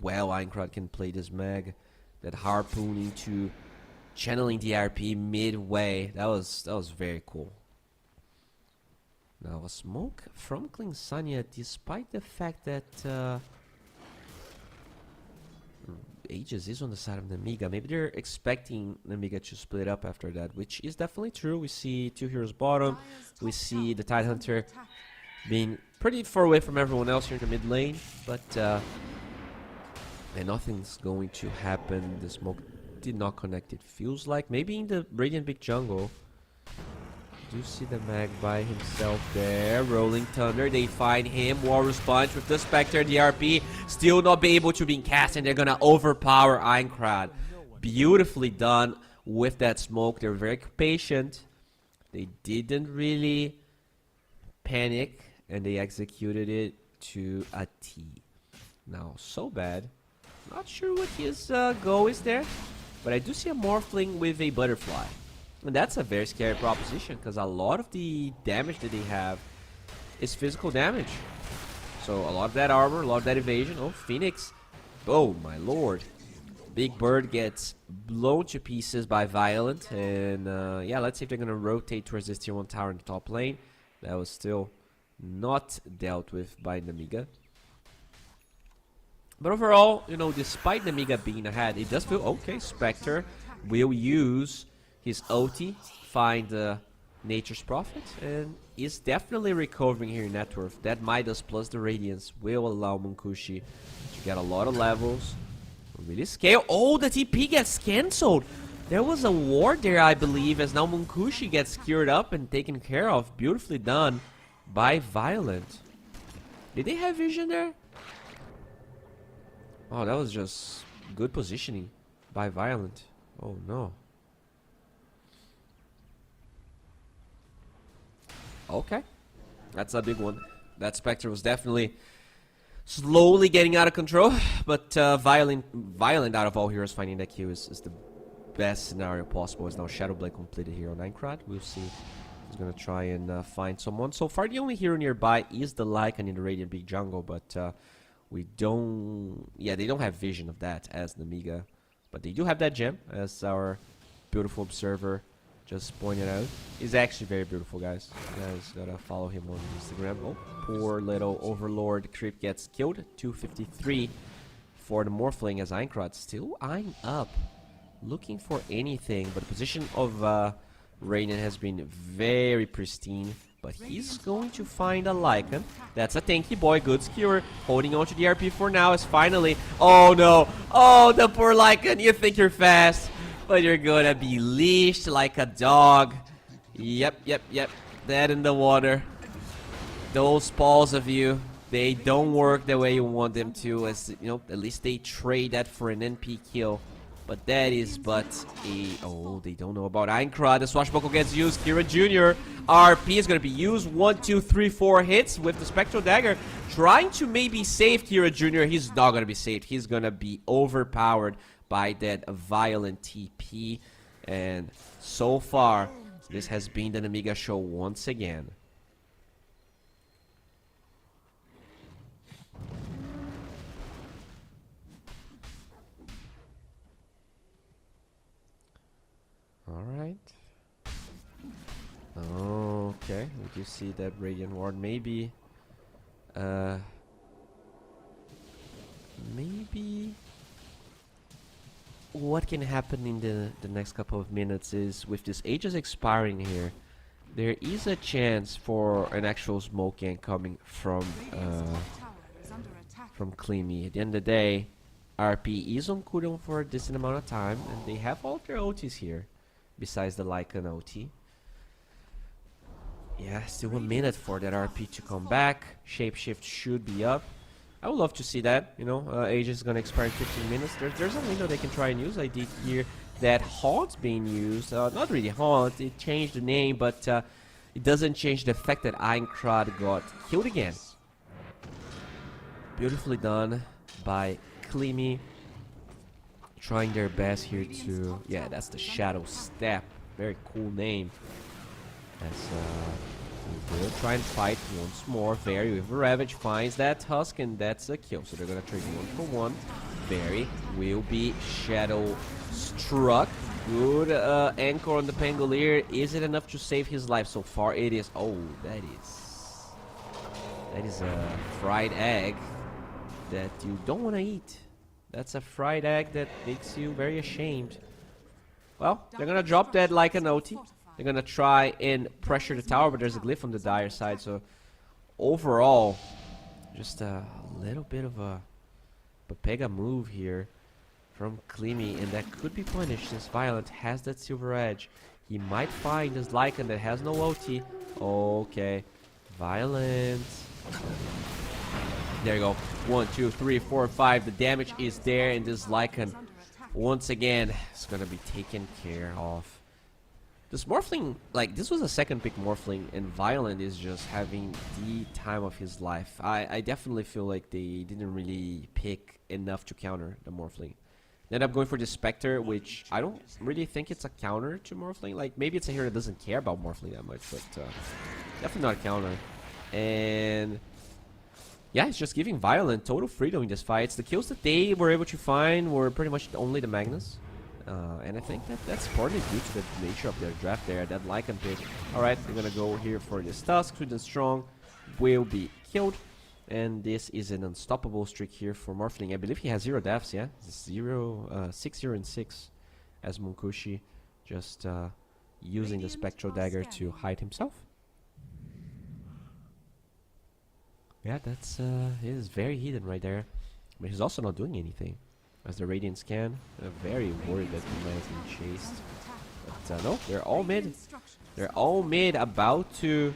well Aincrad can play this mag. That harpoon into channeling the RP midway. That was very cool. Now a smoke from Klimsania, despite the fact that Aegis is on the side of Nemiga. Maybe they're expecting Nemiga to split up after that, which is definitely true. We see 2 heroes bottom. We see the Tidehunter being pretty far away from everyone else here in the mid lane. But and nothing's going to happen. The smoke did not connect, it feels like. Maybe in the Radiant Big Jungle. Do see the mag by himself there. Rolling Thunder, they find him. Walrus Punch with the Spectre, the RP. Still not be able to be cast, and they're gonna overpower Aincrad. Beautifully done with that smoke. They're very patient. They didn't really panic, and they executed it to a T. Now, so bad. Not sure what his goal is there, but I do see a Morphling with a Butterfly. And that's a very scary proposition, because a lot of the damage that they have is physical damage. So a lot of that armor, a lot of that evasion. Oh, Phoenix. Oh, my lord. Big Bird gets blown to pieces by Violent. And yeah, let's see if they're going to rotate towards this tier 1 tower in the top lane. That was still not dealt with by Nemiga. But overall, you know, despite Nemiga being ahead, it does feel okay. Spectre will use his ulti, find Nature's Prophet, and is definitely recovering here in net worth. That Midas plus the Radiance will allow Munkushi to get a lot of levels. Really scale. Oh, the TP gets cancelled. There was a ward there, I believe, as now Munkushi gets cured up and taken care of. Beautifully done by Violent. Did they have vision there? Oh, that was just good positioning by Violent. Oh no. Okay, that's a big one. That Spectre was definitely slowly getting out of control, but Violent out of all heroes finding that Q is the best scenario possible. Is now Shadowblade completed here on Aincrad. We'll see He's gonna try and find someone. So far, the only hero nearby is the Lycan in the Radiant Big Jungle, but we don't... Yeah, they don't have vision of that as the Amiga. But they do have that gem, as our beautiful observer just pointed out. He's actually very beautiful, guys. You guys gotta follow him on Instagram. Oh, poor little Overlord Creep gets killed. 253 for the Morphling as Aincrad still eyeing up, looking for anything. But the position of Raiden has been very pristine. But he's going to find a Lycan. That's a tanky boy. Good skewer. Holding on to the RP for now is finally... Oh no! Oh, the poor Lycan. You think you're fast, but you're gonna be leashed like a dog. Yep. Dead in the water. Those paws of you, they don't work the way you want them to. As you know, at least they trade that for an NP kill. But that is but a... Oh, they don't know about Aincrad. The Swashbuckle gets used. Kira Jr. RP is going to be used. 1, 2, 3, 4 hits with the Spectral Dagger. Trying to maybe save Kira Jr. He's not going to be saved. He's going to be overpowered by that violent TP. And so far, this has been the Amiga show once again. Alright. Okay, we do see that Radiant Ward. Maybe what can happen in the next couple of minutes is, with this Aegis expiring here, there is a chance for an actual smoke gank coming from Cleamy. At the end of the day, RP is on cooldown for a decent amount of time, and they have all their OTs here. Besides the Lycan OT. Yeah, still a minute for that RP to come back. Shapeshift should be up. I would love to see that. You know, Aegis is gonna expire in 15 minutes. There's a window they can try and use. I did hear that Haunt's being used. Not really Haunt. It changed the name, but it doesn't change the fact that Aincrad got killed again. Beautifully done by Cleamy. Trying their best here to... Yeah, that's the Shadow Step. Very cool name. That's we will try and fight once more. Very with Ravage finds that Husk, and that's a kill. So they're gonna trade 1 for 1. Very will be Shadow struck. Good anchor on the Pangolier. Is it enough to save his life? So far it is. Oh, that is a fried egg that you don't want to eat. That's a fried egg that makes you very ashamed. Well, they're gonna drop that like an OT. They're gonna try and pressure the tower, but there's a glyph on the dire side, so overall, just a little bit of a Pepega move here from Cleamy, and that could be punished since Violent has that silver edge. He might find this Lycan that has no OT. Okay, Violent. There you go. 1, 2, 3, 4, 5. The damage is there, and this Lycan, once again, is gonna be taken care of. This Morphling, like, this was a second pick Morphling, and Violent is just having the time of his life. I definitely feel like they didn't really pick enough to counter the Morphling. They ended up going for the Spectre, which I don't really think it's a counter to Morphling. Like, maybe it's a hero that doesn't care about Morphling that much, but definitely not a counter. And yeah, it's just giving Violent total freedom in this fight. The kills that they were able to find were pretty much only the Magnus. And I think that's partly due to the nature of their draft there, that Lycan pick. Alright, we're gonna go here for this Tusk. Sweet and Strong will be killed. And this is an unstoppable streak here for Morphling. I believe he has 0 deaths, yeah? 0, 6, 0, and 6 as Munkushi, just using the Spectral Dagger to hide himself. Yeah, that's he is very hidden right there, but he's also not doing anything. As the Radiant scan, very worried that he might have been chased. But no, they're all mid. They're all mid, about to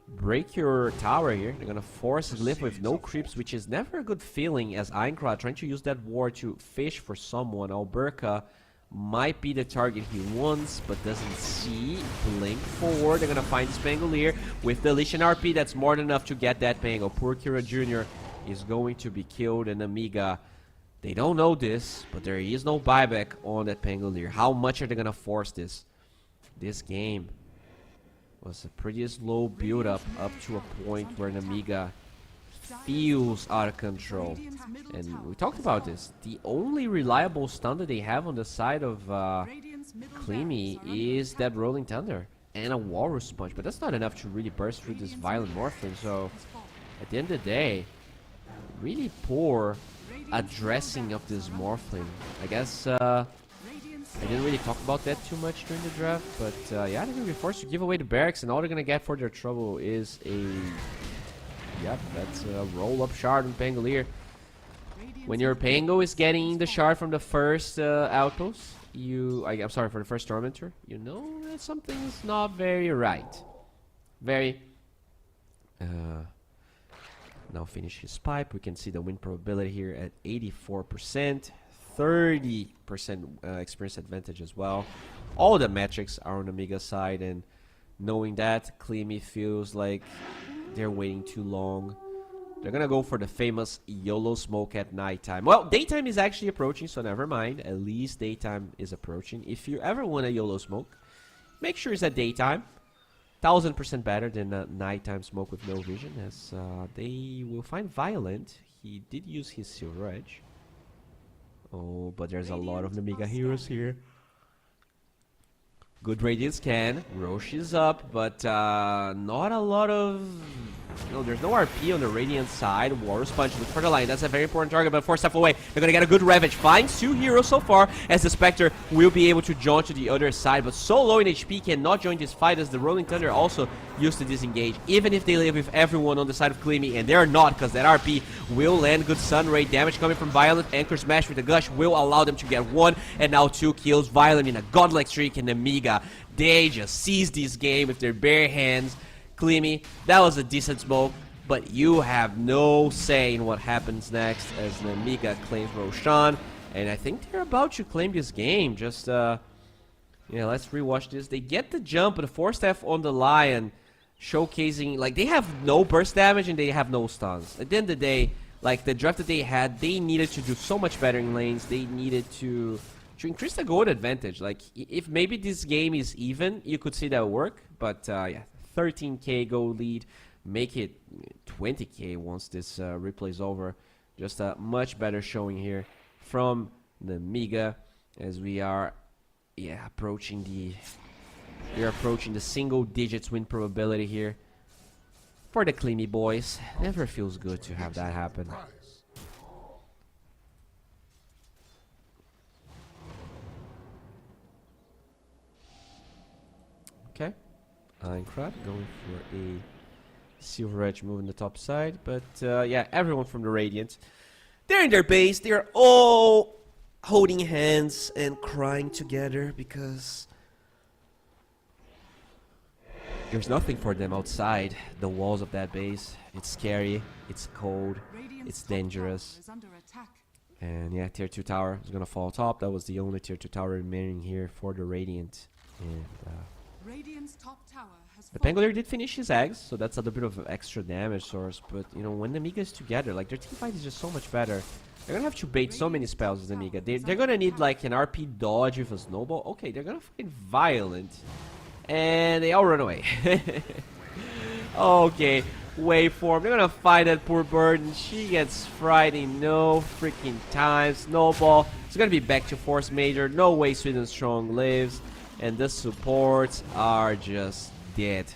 break your tower here. They're gonna force a glyph with no creeps, which is never a good feeling, as Aincrad trying to use that ward to fish for someone. Alberca might be the target he wants, but doesn't see. Blink forward. They're gonna find Spangolier with the Lichen RP. That's more than enough to get that Pango. Poor Kira Jr. is going to be killed, and Amiga, they don't know this, but there is no buyback on that Pangolier. How much are they gonna force this game? was a pretty slow build-up up to a point where Namiga feels out of control. And we talked about this. The only reliable stun that they have on the side of Cleamy is that Rolling Thunder and a Walrus Punch, but that's not enough to really burst through this Violent Morphling. So at the end of the day, really poor addressing of this Morphling. I guess I didn't really talk about that too much during the draft, but yeah, they're gonna be forced to give away the barracks, and all they're gonna get for their trouble is a that's a roll-up shard on Pangolier. When your Pango is getting the shard from the first outpost, I'm sorry, for the first Tormentor, you know that something's not very right. Very. Now finish his pipe. We can see the win probability here at 84%. 30% experience advantage as well. All the metrics are on the Amiga side, and knowing that, Cleamy feels like they're waiting too long. They're gonna go for the famous YOLO smoke at nighttime. Well, daytime is actually approaching, so never mind. At least daytime is approaching. If you ever want a YOLO smoke, make sure it's at daytime. 1000% better than a nighttime smoke with no vision, as they will find Violent. He did use his Silver Edge. Oh, but there's a lot of Namiga heroes here. Good Radiant scan. Roche is up, but not a lot of... No, there's no RP on the Radiant side. Walrus Punch, look for the line. That's a very important target, but 4 steps away. They're going to get a good Ravage. Finds 2 heroes so far, as the Spectre will be able to jaunt to the other side, but so low in HP, cannot join this fight, as the Rolling Thunder also used to disengage, even if they live with everyone on the side of Cleamy, and they're not, because that RP will land good Sun Ray damage coming from Violent. Anchor Smash with the Gush will allow them to get 1, and now 2 kills. Violent in a godlike streak, and Amiga, they just seize this game with their bare hands. Cleamy, that was a decent smoke, but you have no say in what happens next, as Namiga claims Roshan, and I think they're about to claim this game. Just yeah, let's rewatch this. They get the jump, but a 4-step on the Lion, showcasing like they have no burst damage and they have no stuns. At the end of the day, like the draft that they had, they needed to do so much better in lanes. They needed to increase the gold advantage. Like if maybe this game is even, you could see that work, but yeah, 13k gold lead, make it 20k once this replay is over. Just a much better showing here from the Amiga, as we are approaching the single digits win probability here for the Cleamy boys. Never feels good to have that happen. Okay, Einkrad going for a Silver Edge move in the top side, but yeah, everyone from the Radiant, they're in their base. They're all holding hands and crying together because there's nothing for them outside the walls of that base. It's scary, it's cold, it's dangerous. And yeah, tier 2 tower is gonna fall top. That was the only tier 2 tower remaining here for the Radiant. And the Pangolier did finish his eggs, so that's a little bit of extra damage source. But you know, when the Amiga is together, like their team fight is just so much better. They're gonna have to bait so many spells as Amiga. They're gonna need like an RP dodge with a snowball. Okay, they're gonna fight Violent, and they all run away. Okay, waveform. They're gonna fight that poor bird, and she gets fried in no freaking time. Snowball. It's gonna be back to Force Major. No way Sweden Strong lives. And the supports are just dead.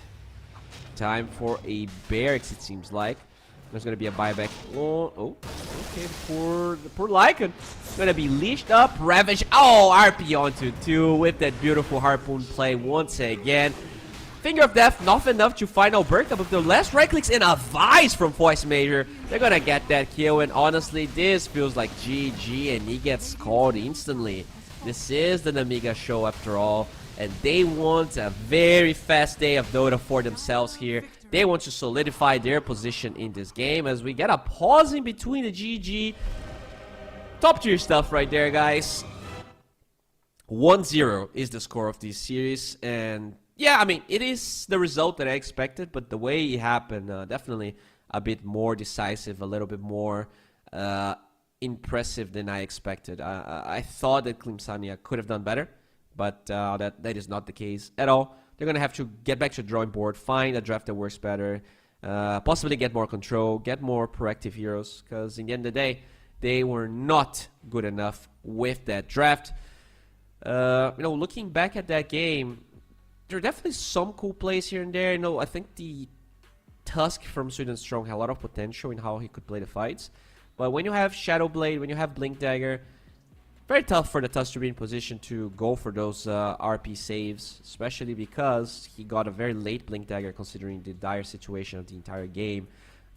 Time for a barracks, it seems like. There's gonna be a buyback. Oh, okay, the poor Lycan. Gonna be leashed up. Ravage. Oh, RP onto 2 with that beautiful harpoon play once again. Finger of Death, not enough to find Alberta, but the last right clicks and a Vice from Force Major. They're gonna get that kill, and honestly, this feels like GG, and he gets called instantly. This is the Namiga show after all, and they want a very fast day of Dota for themselves here. They want to solidify their position in this game, as we get a pause in between the GG. Top tier stuff right there, guys. 1-0 is the score of this series, and yeah, I mean, it is the result that I expected, but the way it happened, definitely a bit more decisive, a little bit more impressive than I expected. I thought that Clemsania could have done better, but that is not the case at all. they're going to have to get back to the drawing board, find a draft that works better, possibly get more control, get more proactive heroes, because in the end of the day, they were not good enough with that draft. Looking back at that game, there are definitely some cool plays here and there. I think the Tusk from Sweden Strong had a lot of potential in how he could play the fights. But when you have Shadow Blade, when you have Blink Dagger, very tough for the Tusk to be in position to go for those RP saves, especially because he got a very late Blink Dagger considering the dire situation of the entire game.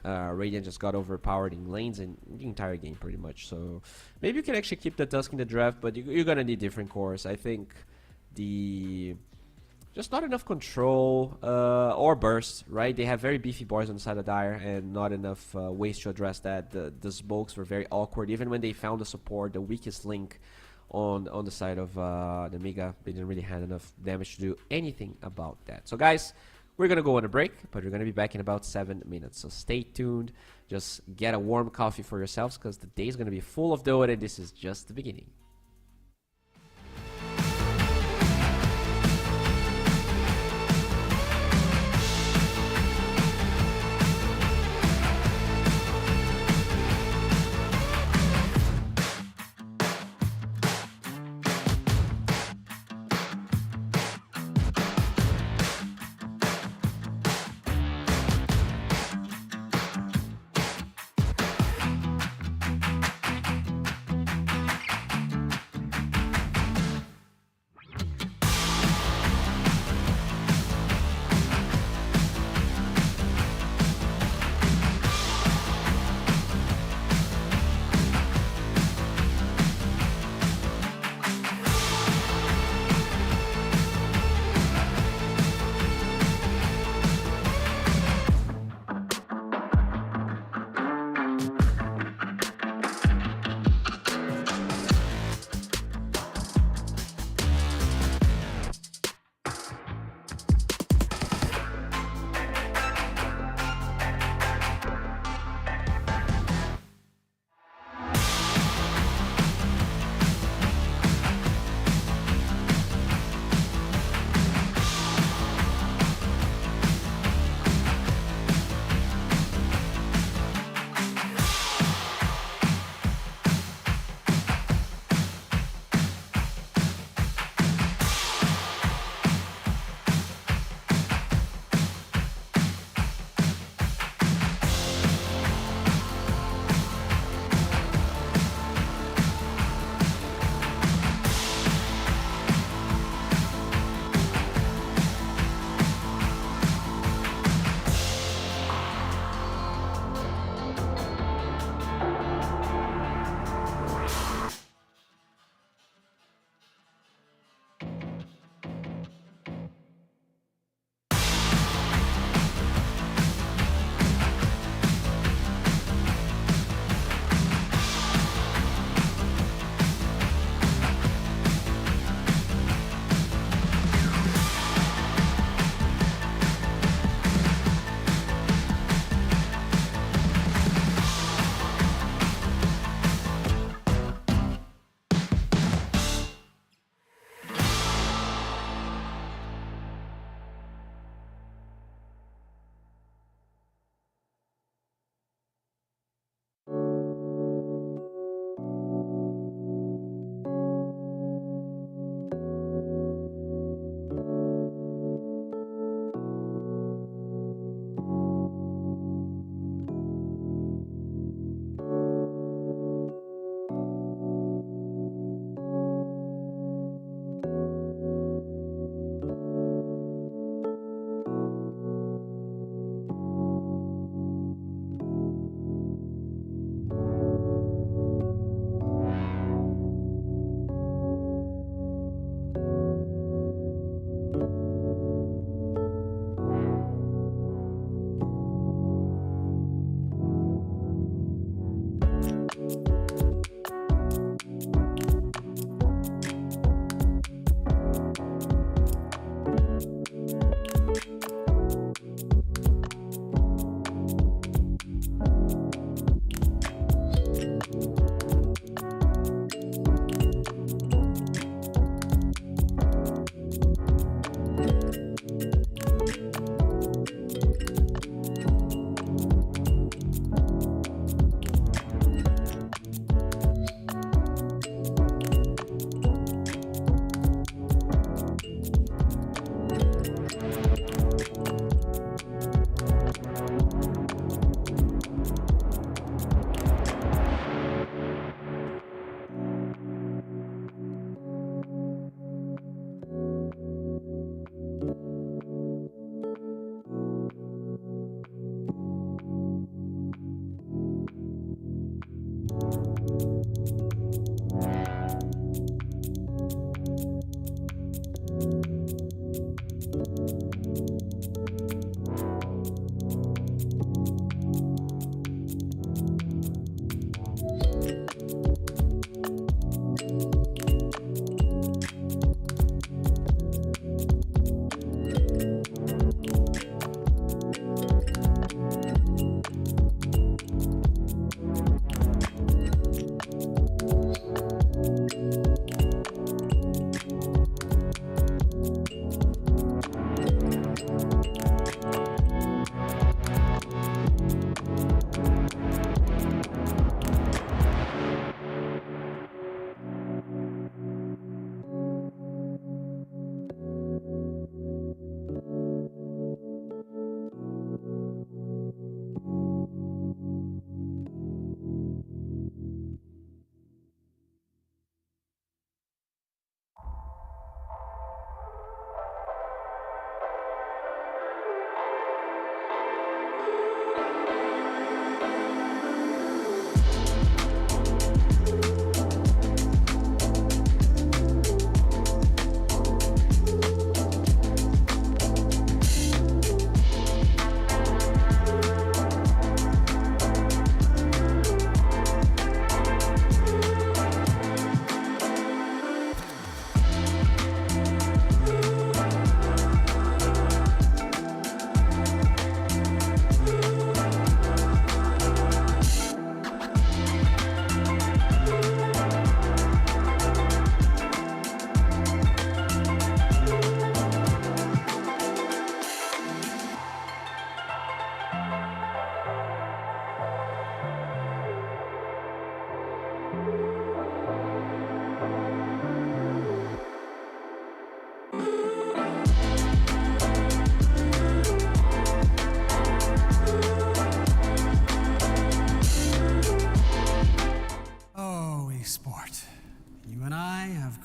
Radiant just got overpowered in lanes and the entire game pretty much. So maybe you can actually keep the Tusk in the draft, but you're going to need different cores. I think just not enough control or burst, right? They have very beefy boys on the side of Dire and not enough ways to address that. The smokes were very awkward. Even when they found the support, the weakest link on the side of the Mega, they didn't really have enough damage to do anything about that. So guys, we're going to go on a break, but we're going to be back in about 7 minutes. So stay tuned. Just get a warm coffee for yourselves because the day is going to be full of Dota and this is just the beginning.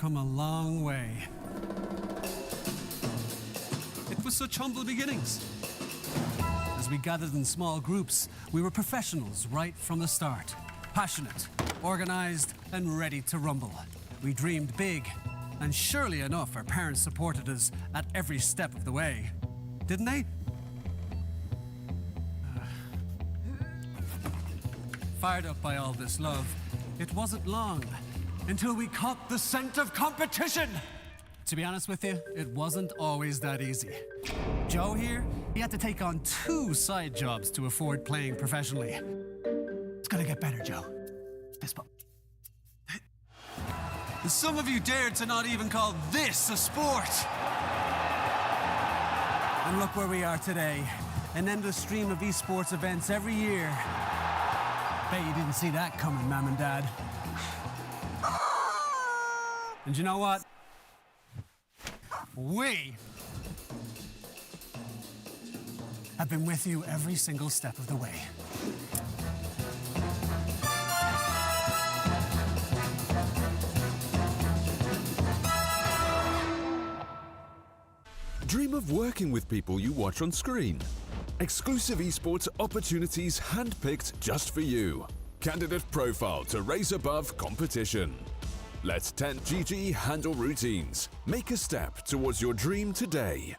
come a long way. It was such humble beginnings. As we gathered in small groups, we were professionals right from the start. Passionate, organized, and ready to rumble. We dreamed big, and surely enough, our parents supported us at every step of the way. Didn't they? Fired up by all this love, it wasn't long until we caught the scent of competition. To be honest with you, it wasn't always that easy. Joe here, he had to take on 2 side jobs to afford playing professionally. It's gonna get better, Joe. Fist bump. Some of you dared to not even call this a sport. And look where we are today. An endless stream of esports events every year. Bet you didn't see that coming, Mom and Dad. And you know what? We have been with you every single step of the way. Dream of working with people you watch on screen. Exclusive esports opportunities handpicked just for you. Candidate profile to raise above competition. Let 10GG handle routines. Make a step towards your dream today.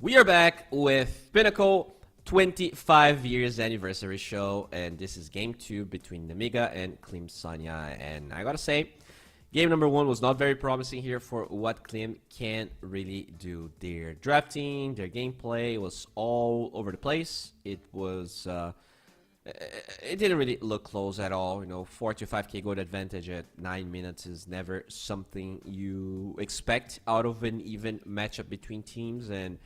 We are back with Pinnacle 25 years anniversary show, and this is game 2 between Nemiga and Klim Sanya. And I gotta say, game number 1 was not very promising here for what Klim can really do. Their drafting, their gameplay was all over the place. It was it didn't really look close at all. You know, 4 to 5k gold advantage at 9 minutes is never something you expect out of an even matchup between teams, and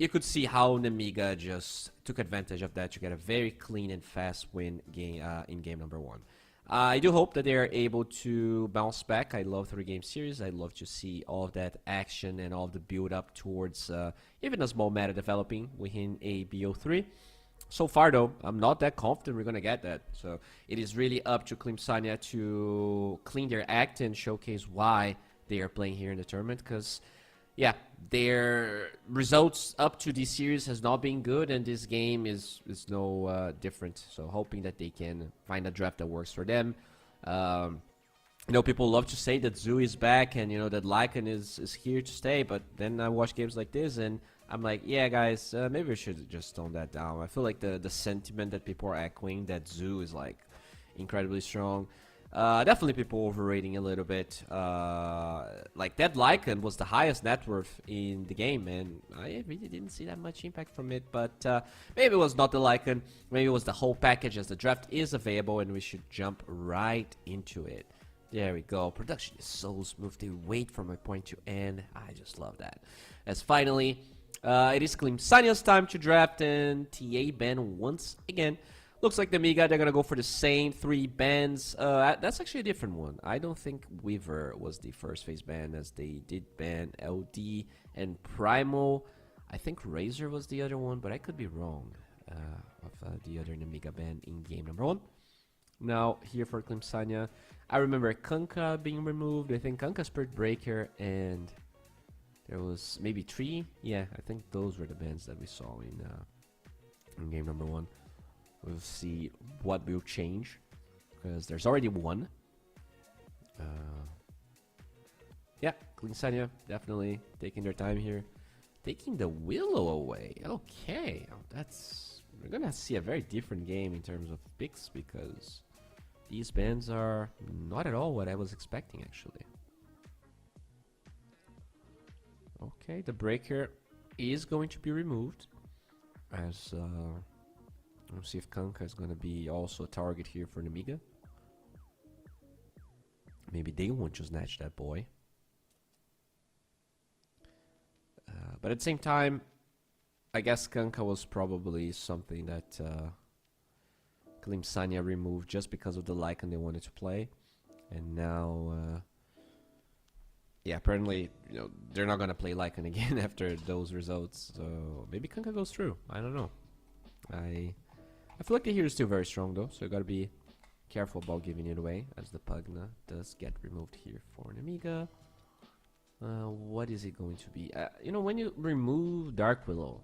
you could see how Nemiga just took advantage of that to get a very clean and fast win game in game number 1. I do hope that they are able to bounce back. I love 3-game series. I love to see all of that action and all of the build up towards even a small meta developing within a bo3. So far though, I'm not that confident we're gonna get that. So it is really up to Klim Sanya to clean their act and showcase why they are playing here in the tournament, because yeah, their results up to this series has not been good, and this game is no different. So hoping that they can find a draft that works for them. You know, people love to say that Zoo is back and, you know, that Lycan is here to stay, but then I watch games like this and I'm like, yeah, guys, maybe we should just tone that down. I feel like the sentiment that people are echoing, that Zoo is like incredibly strong. Definitely people overrating a little bit. Like that Lycan was the highest net worth in the game, and I really didn't see that much impact from it. But maybe it was not the Lycan, maybe it was the whole package, as the draft is available and we should jump right into it. There we go. Production is so smooth. They wait for my point to end. I just love that. As finally, it is Klim Sanya's time to draft, and TA ban once again. Looks like the Nemiga, they're gonna go for the same 3 bans. That's actually a different one. I don't think Weaver was the first phase ban, as they did ban LD and Primal. I think Razor was the other one, but I could be wrong of the other Nemiga ban in game number 1. Now, here for Klim Sanya, I remember Kanka being removed. I think Kanka Spirit Breaker, and there was maybe 3. Yeah, I think those were the bans that we saw in game number 1. We'll see what will change, because there's already 1. Yeah, Klim Sanya definitely taking their time here. Taking the Willow away. Okay, we're gonna see a very different game in terms of picks, because these bans are not at all what I was expecting, actually. Okay, the Breaker is going to be removed, as let's see if Kanka is going to be also a target here for Nemiga. Maybe they want to snatch that boy. But at the same time, I guess Kanka was probably something that Klimsania removed just because of the Lycan they wanted to play. And now, yeah, apparently, you know, they're not going to play Lycan again after those results. So maybe Kanka goes through. I don't know. I feel like the hero is still very strong though, so you got to be careful about giving it away, as the Pugna does get removed here for an Amiga. What is it going to be? You know, when you remove Dark Willow,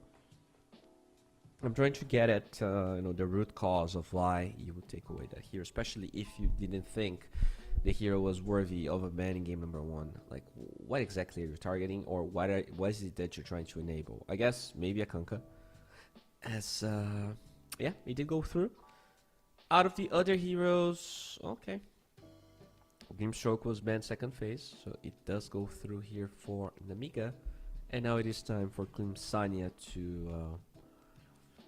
I'm trying to get at you know, the root cause of why you would take away that hero, especially if you didn't think the hero was worthy of a ban in game number 1. Like, what exactly are you targeting, or what is it that you're trying to enable? I guess maybe a Kanka, as yeah, it did go through. Out of the other heroes, okay, Grimstroke was banned second phase, so it does go through here for Namiga. And now it is time for Klimsania to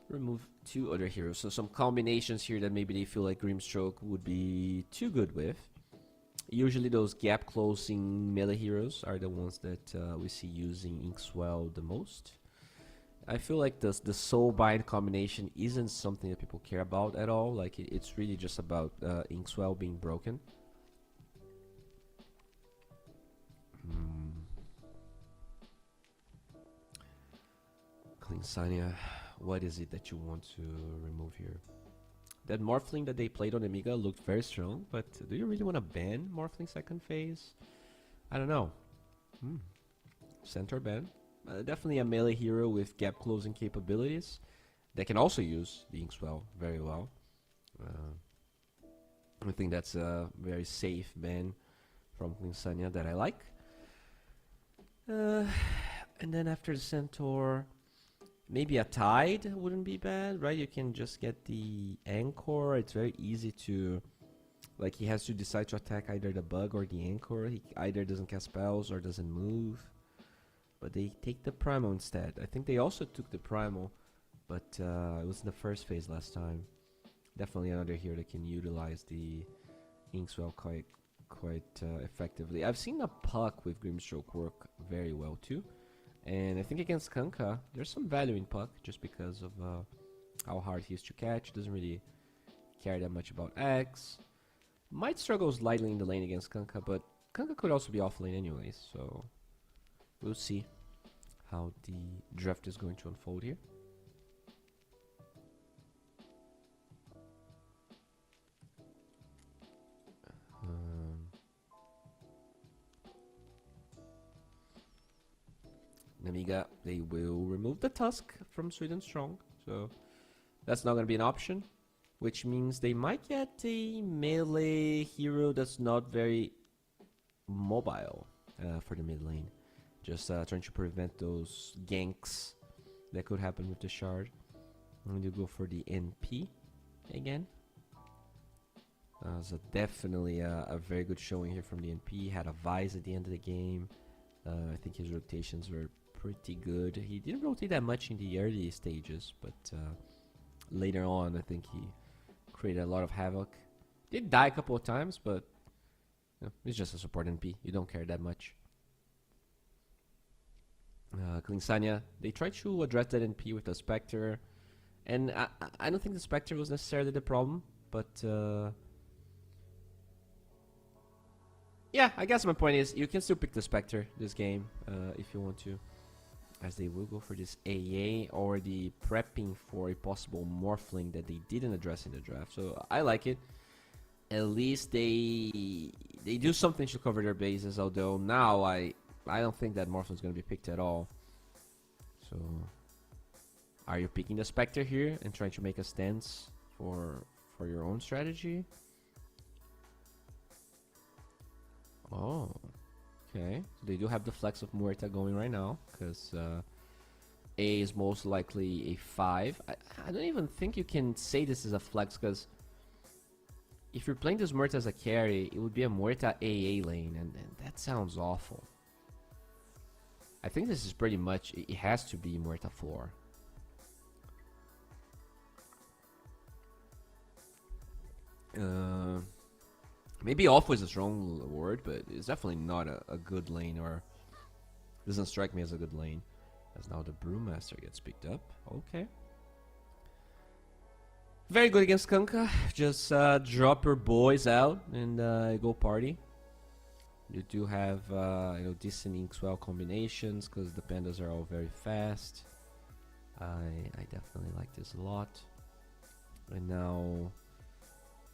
remove 2 other heroes. So some combinations here that maybe they feel like Grimstroke would be too good with. Usually those gap closing melee heroes are the ones that we see using Inkswell the most. I feel like the Soulbind combination isn't something that people care about at all. Like, it's really just about Inkswell being broken. Klimsania, what is it that you want to remove here? That Morphling that they played on Amiga looked very strong, but do you really want to ban Morphling second phase? I don't know. Centaur ban. Definitely a melee hero with gap closing capabilities that can also use the Inkswell very well. I think that's a very safe ban from Klimsania that I like. And then after the Centaur, maybe a Tide wouldn't be bad, right? You can just get the Anchor. It's very easy to, like, he has to decide to attack either the Bug or the Anchor. He either doesn't cast spells or doesn't move. But they take the Primal instead. I think they also took the Primal, but it was in the first phase last time. Definitely another hero that can utilize the Inkswell quite effectively. I've seen the Puck with Grimstroke work very well too. And I think against Kanka, there's some value in Puck just because of how hard he is to catch. Doesn't really care that much about X. Might struggle slightly in the lane against Kanka, but Kanka could also be off lane anyways, so we'll see how the draft is going to unfold here. Namiga, they will remove the Tusk from Sweden Strong, so that's not going to be an option, which means they might get a melee hero that's not very mobile for the mid lane. Just trying to prevent those ganks that could happen with the shard. I'm going to go for the NP again. So definitely a very good showing here from the NP. He had a Vise at the end of the game. I think his rotations were pretty good. He didn't rotate that much in the early stages, but later on I think he created a lot of havoc. Did die a couple of times, but you know, he's just a support NP. You don't care that much. Klimsania, they tried to address that NP with the Spectre, and I don't think the Spectre was necessarily the problem, but yeah, I guess my point is you can still pick the Spectre this game if you want to, as they will go for this AA or the prepping for a possible Morphling that they didn't address in the draft. So I like it. At least they do something to cover their bases, although now I don't think that Morphling's going to be picked at all. So are you picking the Spectre here and trying to make a stance for your own strategy? Oh, okay. So they do have the flex of Muerta going right now, because A is most likely a 5. I don't even think you can say this is a flex, because if you're playing this Muerta as a carry, it would be a Muerta AA lane, and that sounds awful. I think this is pretty much, it has to be Muerta 4. Maybe awful is a strong word, but it's definitely not a good lane, or doesn't strike me as a good lane. As now the Brewmaster gets picked up. Okay. Very good against Kanka. Just drop your boys out and go party. You do have decent Inkswell combinations because the pandas are all very fast. I definitely like this a lot. And now,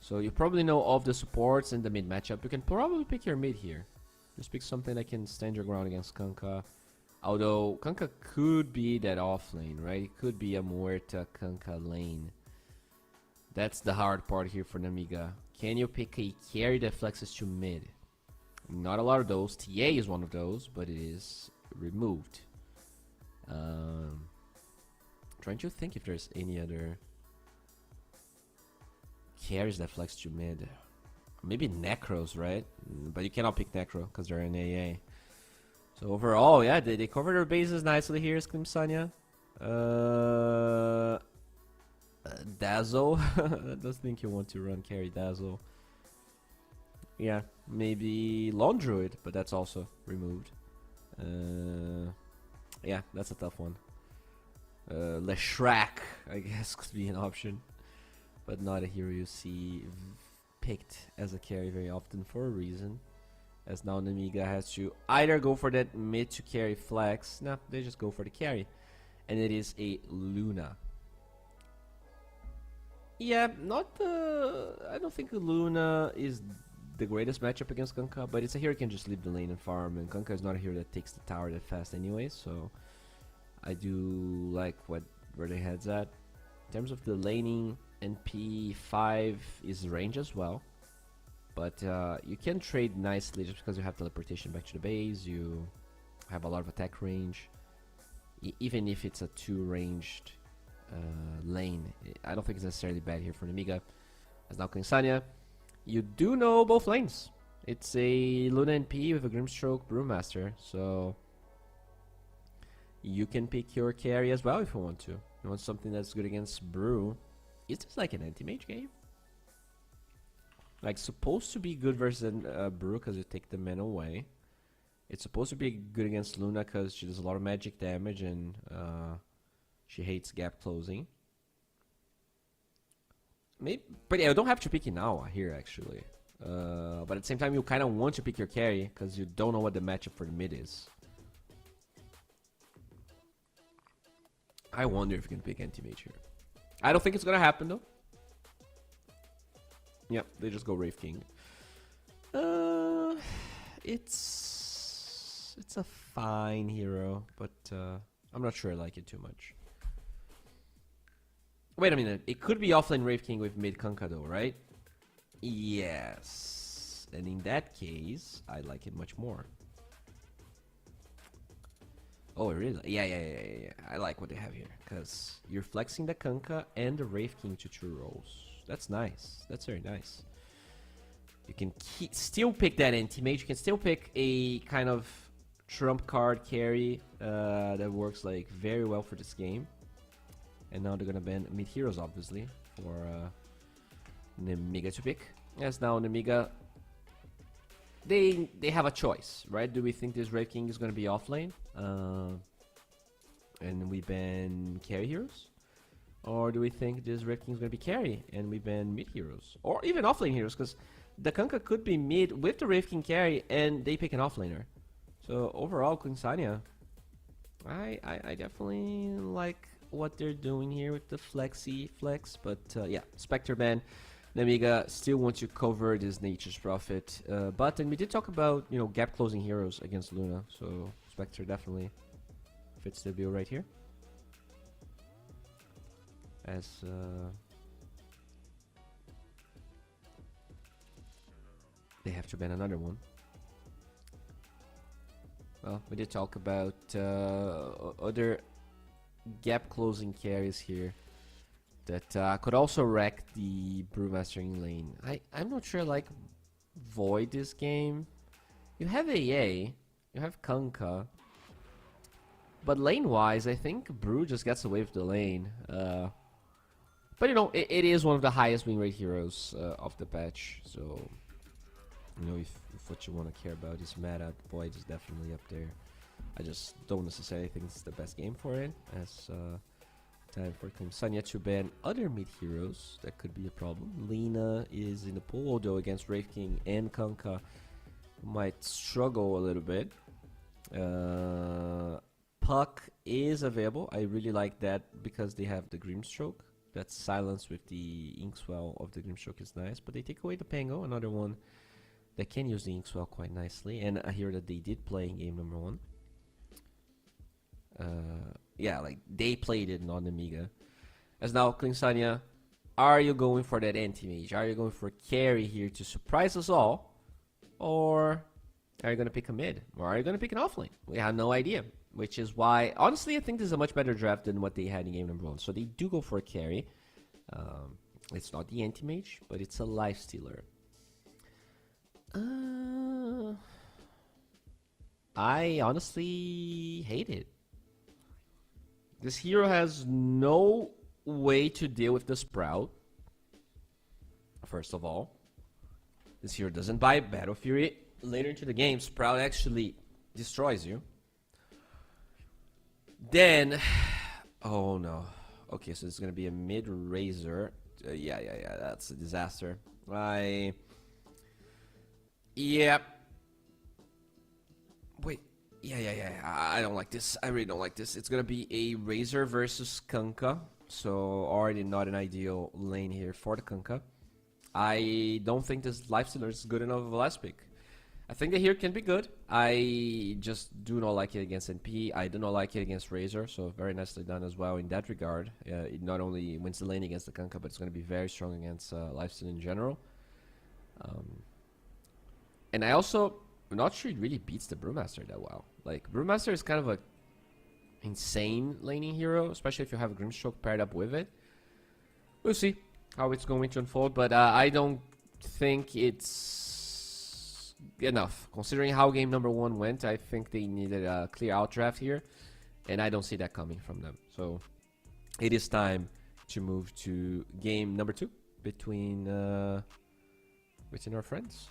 so you probably know all of the supports in the mid matchup. You can probably pick your mid here. Just pick something that can stand your ground against Kanka. Although Kanka could be that off lane, right? It could be a Muerta Kanka lane. That's the hard part here for Namiga. Can you pick a carry that flexes to mid? Not a lot of those. TA is one of those, but it is removed. Trying to think if there's any other carries that flex to mid. Maybe Necros, right? But you cannot pick Necro because they're in AA. So overall, yeah, they cover their bases nicely here, Scream Sanya. Dazzle. I don't think you want to run carry Dazzle. Yeah, maybe Lone Druid, but that's also removed. Yeah, that's a tough one. Leshrac, I guess, could be an option. But not a hero you see picked as a carry very often for a reason. As now Namiga has to either go for that mid to carry flex. No, they just go for the carry. And it is a Luna. Yeah, I don't think Luna is the greatest matchup against Kanka, but it's a hero who can just leave the lane and farm, and Kanka is not a hero that takes the tower that fast anyway, so I do like where their head's at. In terms of the laning, NP5 is range as well, but you can trade nicely just because you have teleportation back to the base, you have a lot of attack range, even if it's a 2-ranged lane. I don't think it's necessarily bad here for Namiga. As now Kingsanya, you do know both lanes. It's a Luna NP with a Grimstroke Brewmaster, so you can pick your carry as well if you want to. You want something that's good against Brew. Is this like an anti-mage game? Like, supposed to be good versus Brew because you take the mana away. It's supposed to be good against Luna because she does a lot of magic damage and she hates gap closing. Maybe, but yeah, you don't have to pick Inawa here actually. But at the same time, you kind of want to pick your carry because you don't know what the matchup for the mid is. I wonder if you can pick anti-mage here. I don't think it's gonna happen though. Yep, they just go Wraith King. It's a fine hero, but I'm not sure I like it too much. Wait a minute, it could be offlane Wraith King with mid Kanka though, right? Yes. And in that case, I like it much more. Oh, really? Yeah. I like what they have here. Because you're flexing the Kanka and the Wraith King to 2 rolls. That's nice. That's very nice. You can still pick that anti-mage. You can still pick a kind of trump card carry that works like very well for this game. And now they're gonna ban mid heroes, obviously, for Namiga to pick. As now Namiga, they have a choice, right? Do we think this Wraith King is gonna be offlane, and we ban carry heroes, or do we think this Wraith King is gonna be carry and we ban mid heroes, or even offlane heroes? Because the Kanka could be mid with the Wraith King carry, and they pick an offlaner. So overall, Quinsania, I definitely like what they're doing here with the flexi flex, but yeah, Spectre ban. Namiga still wants to cover this Nature's Prophet button. We did talk about, you know, gap closing heroes against Luna, so Spectre definitely fits the bill right here. As they have to ban another one. Well, we did talk about other gap closing carries here that could also wreck the Brewmastering lane. I'm not sure I like Void this game. You have AA, you have Kanka, but lane wise I think Brew just gets away with the lane. But you know, it is one of the highest win rate heroes of the patch, so you know, if what you want to care about is meta, Void is definitely up there. I just don't necessarily think it's the best game for it. As time for Sanya to ban other mid heroes, that could be a problem. Lina is in the pool, although against Wraith King and Kanka might struggle a little bit. Puck is available. I really like that because they have the Grimstroke. That silence with the Inkswell of the Grimstroke is nice, but they take away the Pango, another one that can use the Inkswell quite nicely. And I hear that they did play in game number 1. Yeah, like they played it on Amiga. As now, Klingsanya, are you going for that anti-mage? Are you going for carry here to surprise us all? Or are you going to pick a mid? Or are you going to pick an offlane? We have no idea. Which is why, honestly, I think this is a much better draft than what they had in game number 1. So they do go for a carry. It's not the anti-mage, but it's a life stealer. I honestly hate it. This hero has no way to deal with the Sprout. First of all, this hero doesn't buy Battle Fury. Later into the game, Sprout actually destroys you. Then, oh no. Okay, so it's gonna be a mid Razor. Yeah, that's a disaster. Yeah. Wait. Yeah. I don't like this. I really don't like this. It's gonna be a Razor versus Kanka. So already not an ideal lane here for the Kanka. I don't think this Lifestealer is good enough of a last pick. I think the hero can be good. I just do not like it against NP. I do not like it against Razor. So very nicely done as well in that regard. It not only wins the lane against the Kanka, but it's going to be very strong against Lifesteal in general. And I also I'm not sure it really beats the Brewmaster that well. Like, Brewmaster is kind of a insane laning hero, especially if you have a Grimstroke paired up with it. We'll see how it's going to unfold, but I don't think it's enough. Considering how game number 1 went, I think they needed a clear out draft here, and I don't see that coming from them. So it is time to move to game number 2 between our friends.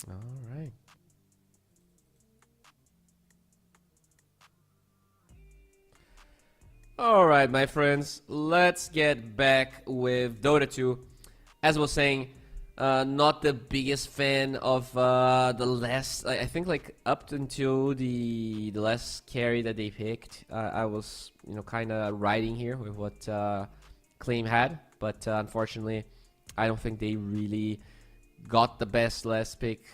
All right. All right, my friends, let's get back with Dota 2. As I was saying, not the biggest fan of the last. I think like up until the last carry that they picked, I was kind of riding here with what Claim had, but unfortunately, I don't think they really got the best last pick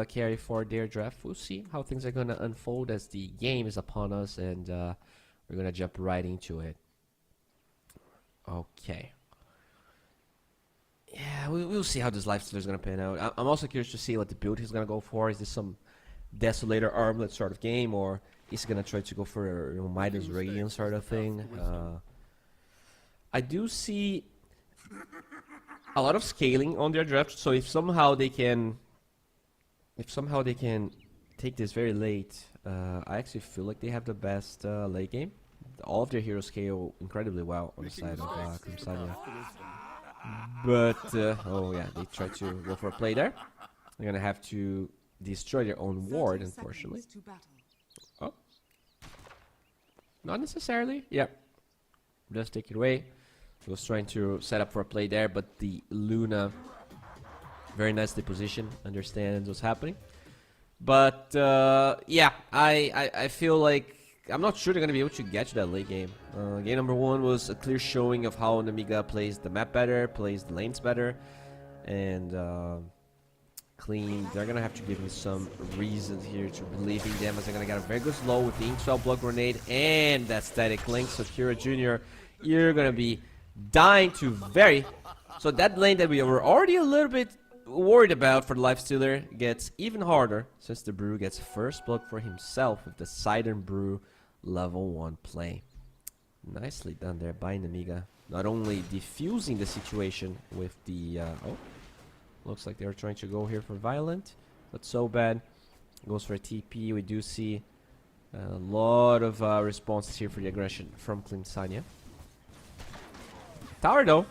carry for their draft. We'll see how things are gonna unfold as the game is upon us, and we're gonna jump right into it. Okay. Yeah, we'll see how this Lifestealer is gonna pan out. I'm also curious to see what the build he's gonna go for. Is this some Desolator Armlet sort of game, or is he gonna try to go for a Midas Radiant sort of thing? I do see a lot of scaling on their draft, so if somehow they can take this very late, I actually feel like they have the best late game. All of their heroes scale incredibly well on the side of Crimsania. But oh yeah, they try to go for a play there. They're gonna have to destroy their own ward, unfortunately. Oh, not necessarily. Yep, just take it away. He was trying to set up for a play there, but the Luna very nicely positioned, understands what's happening. But yeah, I feel like I'm not sure they're gonna be able to get to that late game. Game number 1 was a clear showing of how Namiga plays the map better, plays the lanes better, and Clean. They're gonna have to give me some reasons here to believe in them, as they're gonna get a very good slow with the Inkswell Blood Grenade and that static link. So Kira Jr., you're gonna be dying to very. So that lane that we were already a little bit worried about for the Lifestealer gets even harder since the Brew gets first blood for himself with the Sidern Brew level 1 play. Nicely done there by Namiga. Not only defusing the situation with the oh, looks like they were trying to go here for Violent, but so bad. Goes for a TP. We do see a lot of responses here for the aggression from Klinsania. Tower though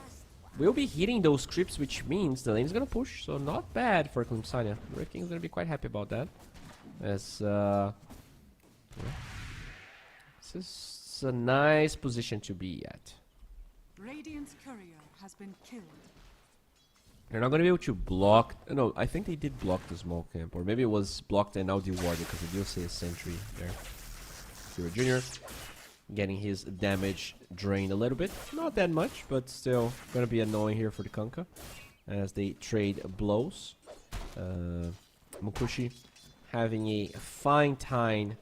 will be hitting those creeps, which means the lane is gonna push, so not bad for Klinsania. Brave King is gonna be quite happy about that. As yeah. This is a nice position to be at. Radiant's courier has been killed. They're not gonna be able to block. No, I think they did block the small camp, or maybe it was blocked and now dewarded because they do see a sentry there. Hero Junior getting his damage drained a little bit, not that much, but still gonna be annoying here for the Kunkka as they trade blows. Mukushi having a fine time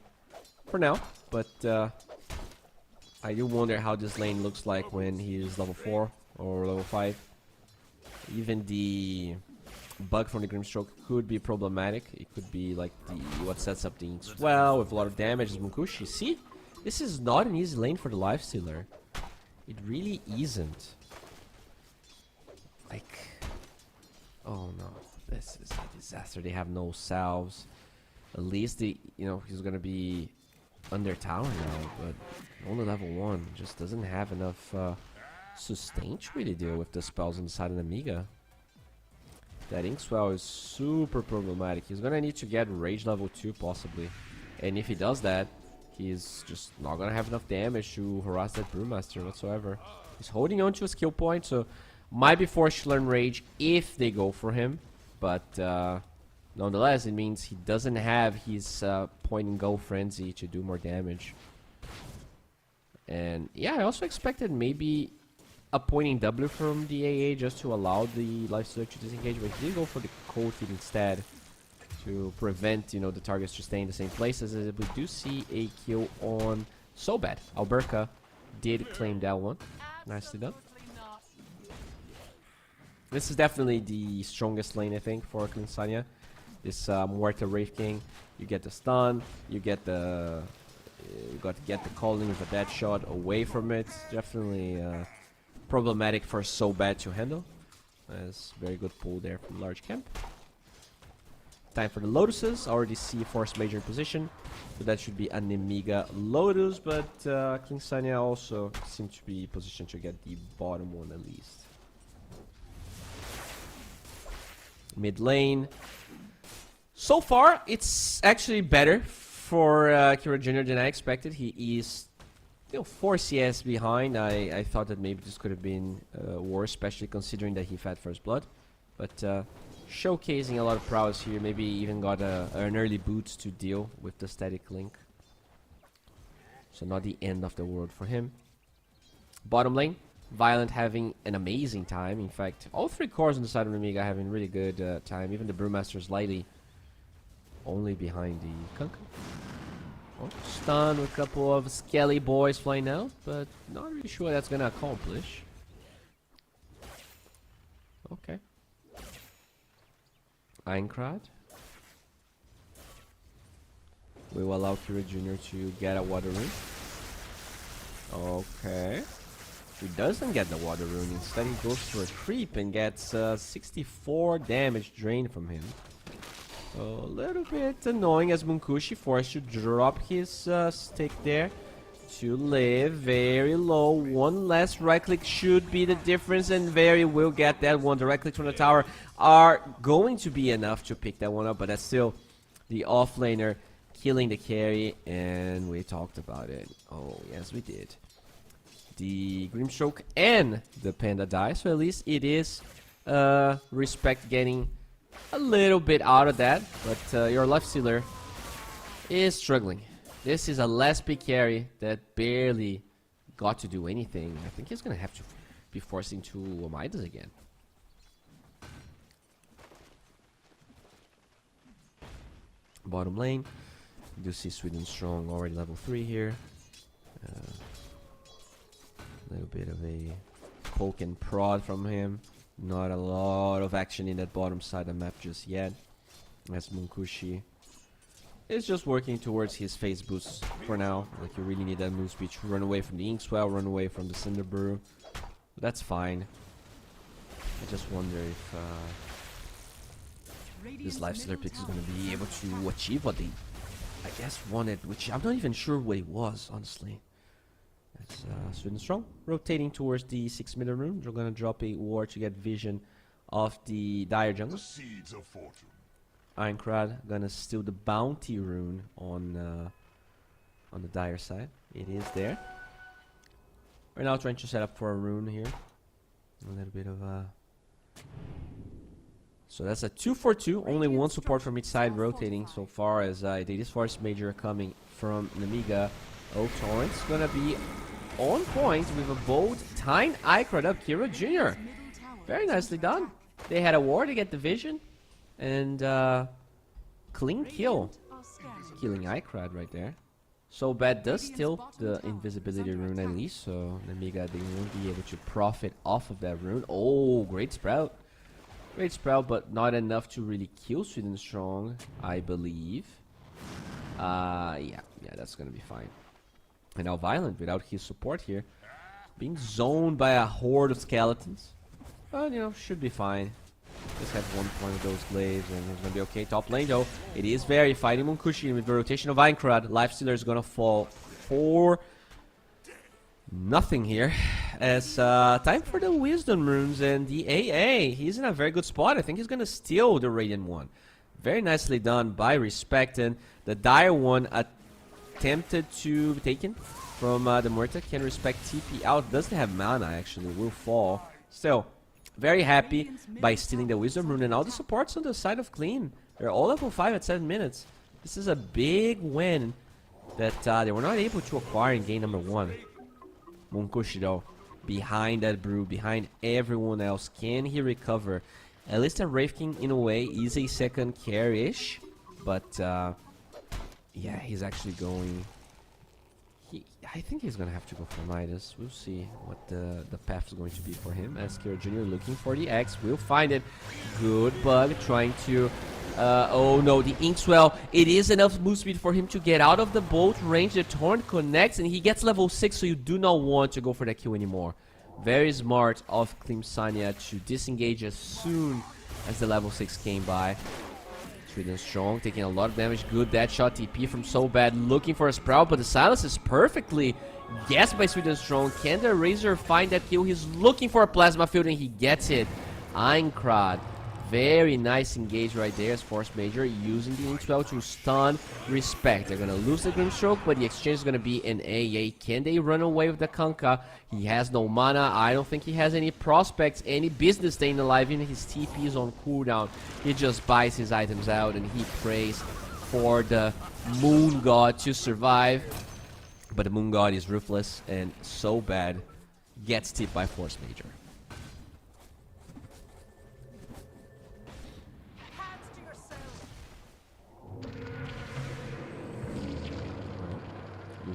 for now, but I do wonder how this lane looks like when he is level 4 or level 5. Even the bug from the Grimstroke could be problematic. It could be like what sets up the Inkswell with a lot of damage as Mukushi. See? This is not an easy lane for the Lifestealer. It really isn't. Like, oh no, this is a disaster. They have no salves. At least he's gonna be under tower now, but only level 1 just doesn't have enough sustain to really deal with the spells inside an Amiga. That Inkswell is super problematic. He's gonna need to get Rage level 2 possibly, and if he does that, he's just not gonna have enough damage to harass that Brewmaster whatsoever. He's holding on to a skill point, so might be forced to learn Rage if they go for him, but nonetheless, it means he doesn't have his point and go frenzy to do more damage. And yeah, I also expected maybe a pointing W from the AA just to allow the Lifestealer to disengage, but he did go for the cold feed instead to prevent, the targets to stay in the same places. As we do see a kill on So Bad. Alberca did claim that one. Nicely done. This is definitely the strongest lane, I think, for Klinsania. This Muerta Wraith King, you get the stun, you got to get the calling with a dead shot away from it. Definitely problematic for So Bad to handle. That's very good pull there from large camp. Time for the Lotuses. Already see Force Major in position, so that should be an Amiga Lotus, but Klinsania also seem to be positioned to get the bottom one at least. Mid lane. So far, it's actually better for Kira Jr. than I expected. He is 4 CS behind. I thought that maybe this could have been worse, especially considering that he had First Blood. But showcasing a lot of prowess here. Maybe even got an early boot to deal with the static link. So not the end of the world for him. Bottom lane, Violent having an amazing time. In fact, all 3 cores on the side of Amiga having really good time. Even the Brewmaster slightly only behind the Kunkka. Oh, stun with a couple of Skelly boys flying out, but not really sure what that's gonna accomplish. Okay. Aincrad. We will allow Kira Jr. to get a water rune. Okay. He doesn't get the water rune. Instead, he goes for a creep and gets 64 damage drained from him. So a little bit annoying as Munkushi forced to drop his stick there to live very low. One less right click should be the difference, and Very will get that one. The right clicks from the tower are going to be enough to pick that one up, but that's still the offlaner killing the carry, and we talked about it. Oh, yes, we did. The Grimstroke and the Panda die, so at least it is Respect getting a little bit out of that, but your Lifestealer is struggling. This is a last big carry that barely got to do anything. I think he's gonna have to be forced into Midas again. Bottom lane, you do see Sweden Strong already level 3 here. A little bit of a poke and prod from him. Not a lot of action in that bottom side of the map just yet. As Munkushi is just working towards his phase boost for now. Like, you really need that move speed to run away from the Inkswell, run away from the Cinder Brew. But that's fine. I just wonder if this lifestealer pick is going to be able to achieve what they, I guess, wanted, which I'm not even sure what it was, honestly. It's Sweden Strong rotating towards the 6 meter rune. They're going to drop a ward to get vision of the Dire jungle. Ironcrad gonna steal the bounty rune on the Dire side. It is there. We're now trying to set up for a rune here. A little bit of so that's a 2-for-2. Only one support from each side rotating so far as it is Force Major coming from Namiga. Oh, Torrent's gonna be on point with a bold timed Icarus up Kira Jr. Very nicely done. They had a ward to get the vision. And clean kill. Killing Icarus right there. So bad does steal the invisibility rune at least. So Namiga, they won't be able to profit off of that rune. Oh, great sprout. Great sprout, but not enough to really kill Sweden Strong, I believe. Yeah, that's gonna be fine. And now Violent, without his support here, being zoned by a horde of skeletons. But, you know, should be fine. Just have one point of those glaives and it's gonna be okay. Top lane though, it is very fighting Munkushi with the rotation of Aincrad. Lifestealer is gonna fall for nothing here. As time for the Wisdom runes and the AA. He's in a very good spot. I think he's gonna steal the Radiant one. Very nicely done by Respect, and the Dire one attempted to be taken from the Muerta. Can Respect TP out. Doesn't have mana actually. Will fall. Still. Very happy by stealing the Wisdom rune, and all the supports on the side of Clean. They're all level 5 at 7 minutes. This is a big win that they were not able to acquire in game number 1. Munkushi though, behind that brew, behind everyone else. Can he recover? At least that Wraith King in a way is a second carry-ish, but yeah, he's actually going. I think he's gonna have to go for Midas. We'll see what the path is going to be for him. As Kira Jr. looking for the X, we'll find it. Good bug trying to. Oh no, the Inkswell. It is enough move speed for him to get out of the bolt range. The Torrent connects and he gets level 6, so you do not want to go for that kill anymore. Very smart of Klimsania to disengage as soon as the level 6 came by. Sweden Strong taking a lot of damage. Good dead shot TP from So Bad, looking for a Sprout, but the silence is perfectly guessed by Sweden Strong. Can the Razor find that kill? He's looking for a Plasma Field and he gets it. Aincrad, very nice engage right there as Force Major using the Inkswell to stun Respect. They're gonna lose the Grimstroke, but the exchange is gonna be an AA. Can they run away with the Kanka? He has no mana. I don't think he has any prospects, any business staying alive. Even his TP is on cooldown. He just buys his items out and he prays for the Moon God to survive. But the Moon God is ruthless and So Bad gets tipped by Force Major.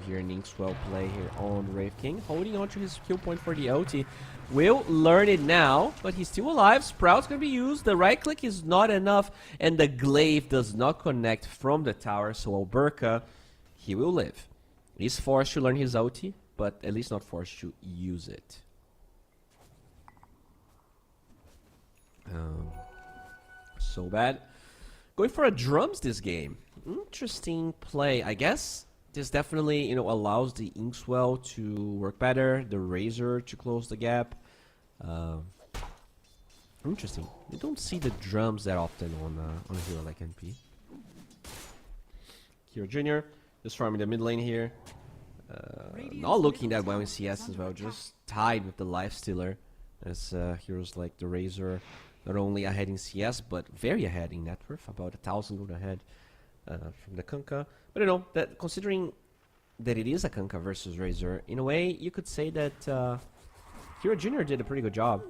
Here an Inkswell play here on Wraith King, holding on to his kill point for the OT. Will learn it now, but he's still alive. Sprout's gonna be used. The right click is not enough, and the glaive does not connect from the tower. So Alberca, he will live. He's forced to learn his OT, but at least not forced to use it. So bad. Going for a drums this game. Interesting play, I guess. This definitely, you know, allows the Inkswell to work better, the Razor to close the gap. Interesting. You don't see the drums that often on a hero like NP. Kira Jr. just farming the mid lane here. Not looking that well in CS as well, just tied with the Lifestealer. As heroes like the Razor, not only ahead in CS, but very ahead in net worth, about 1,000 gold ahead from the Kunkka. But you know, that considering that it is a Kunkka versus Razor, in a way, you could say that Kira Jr. did a pretty good job.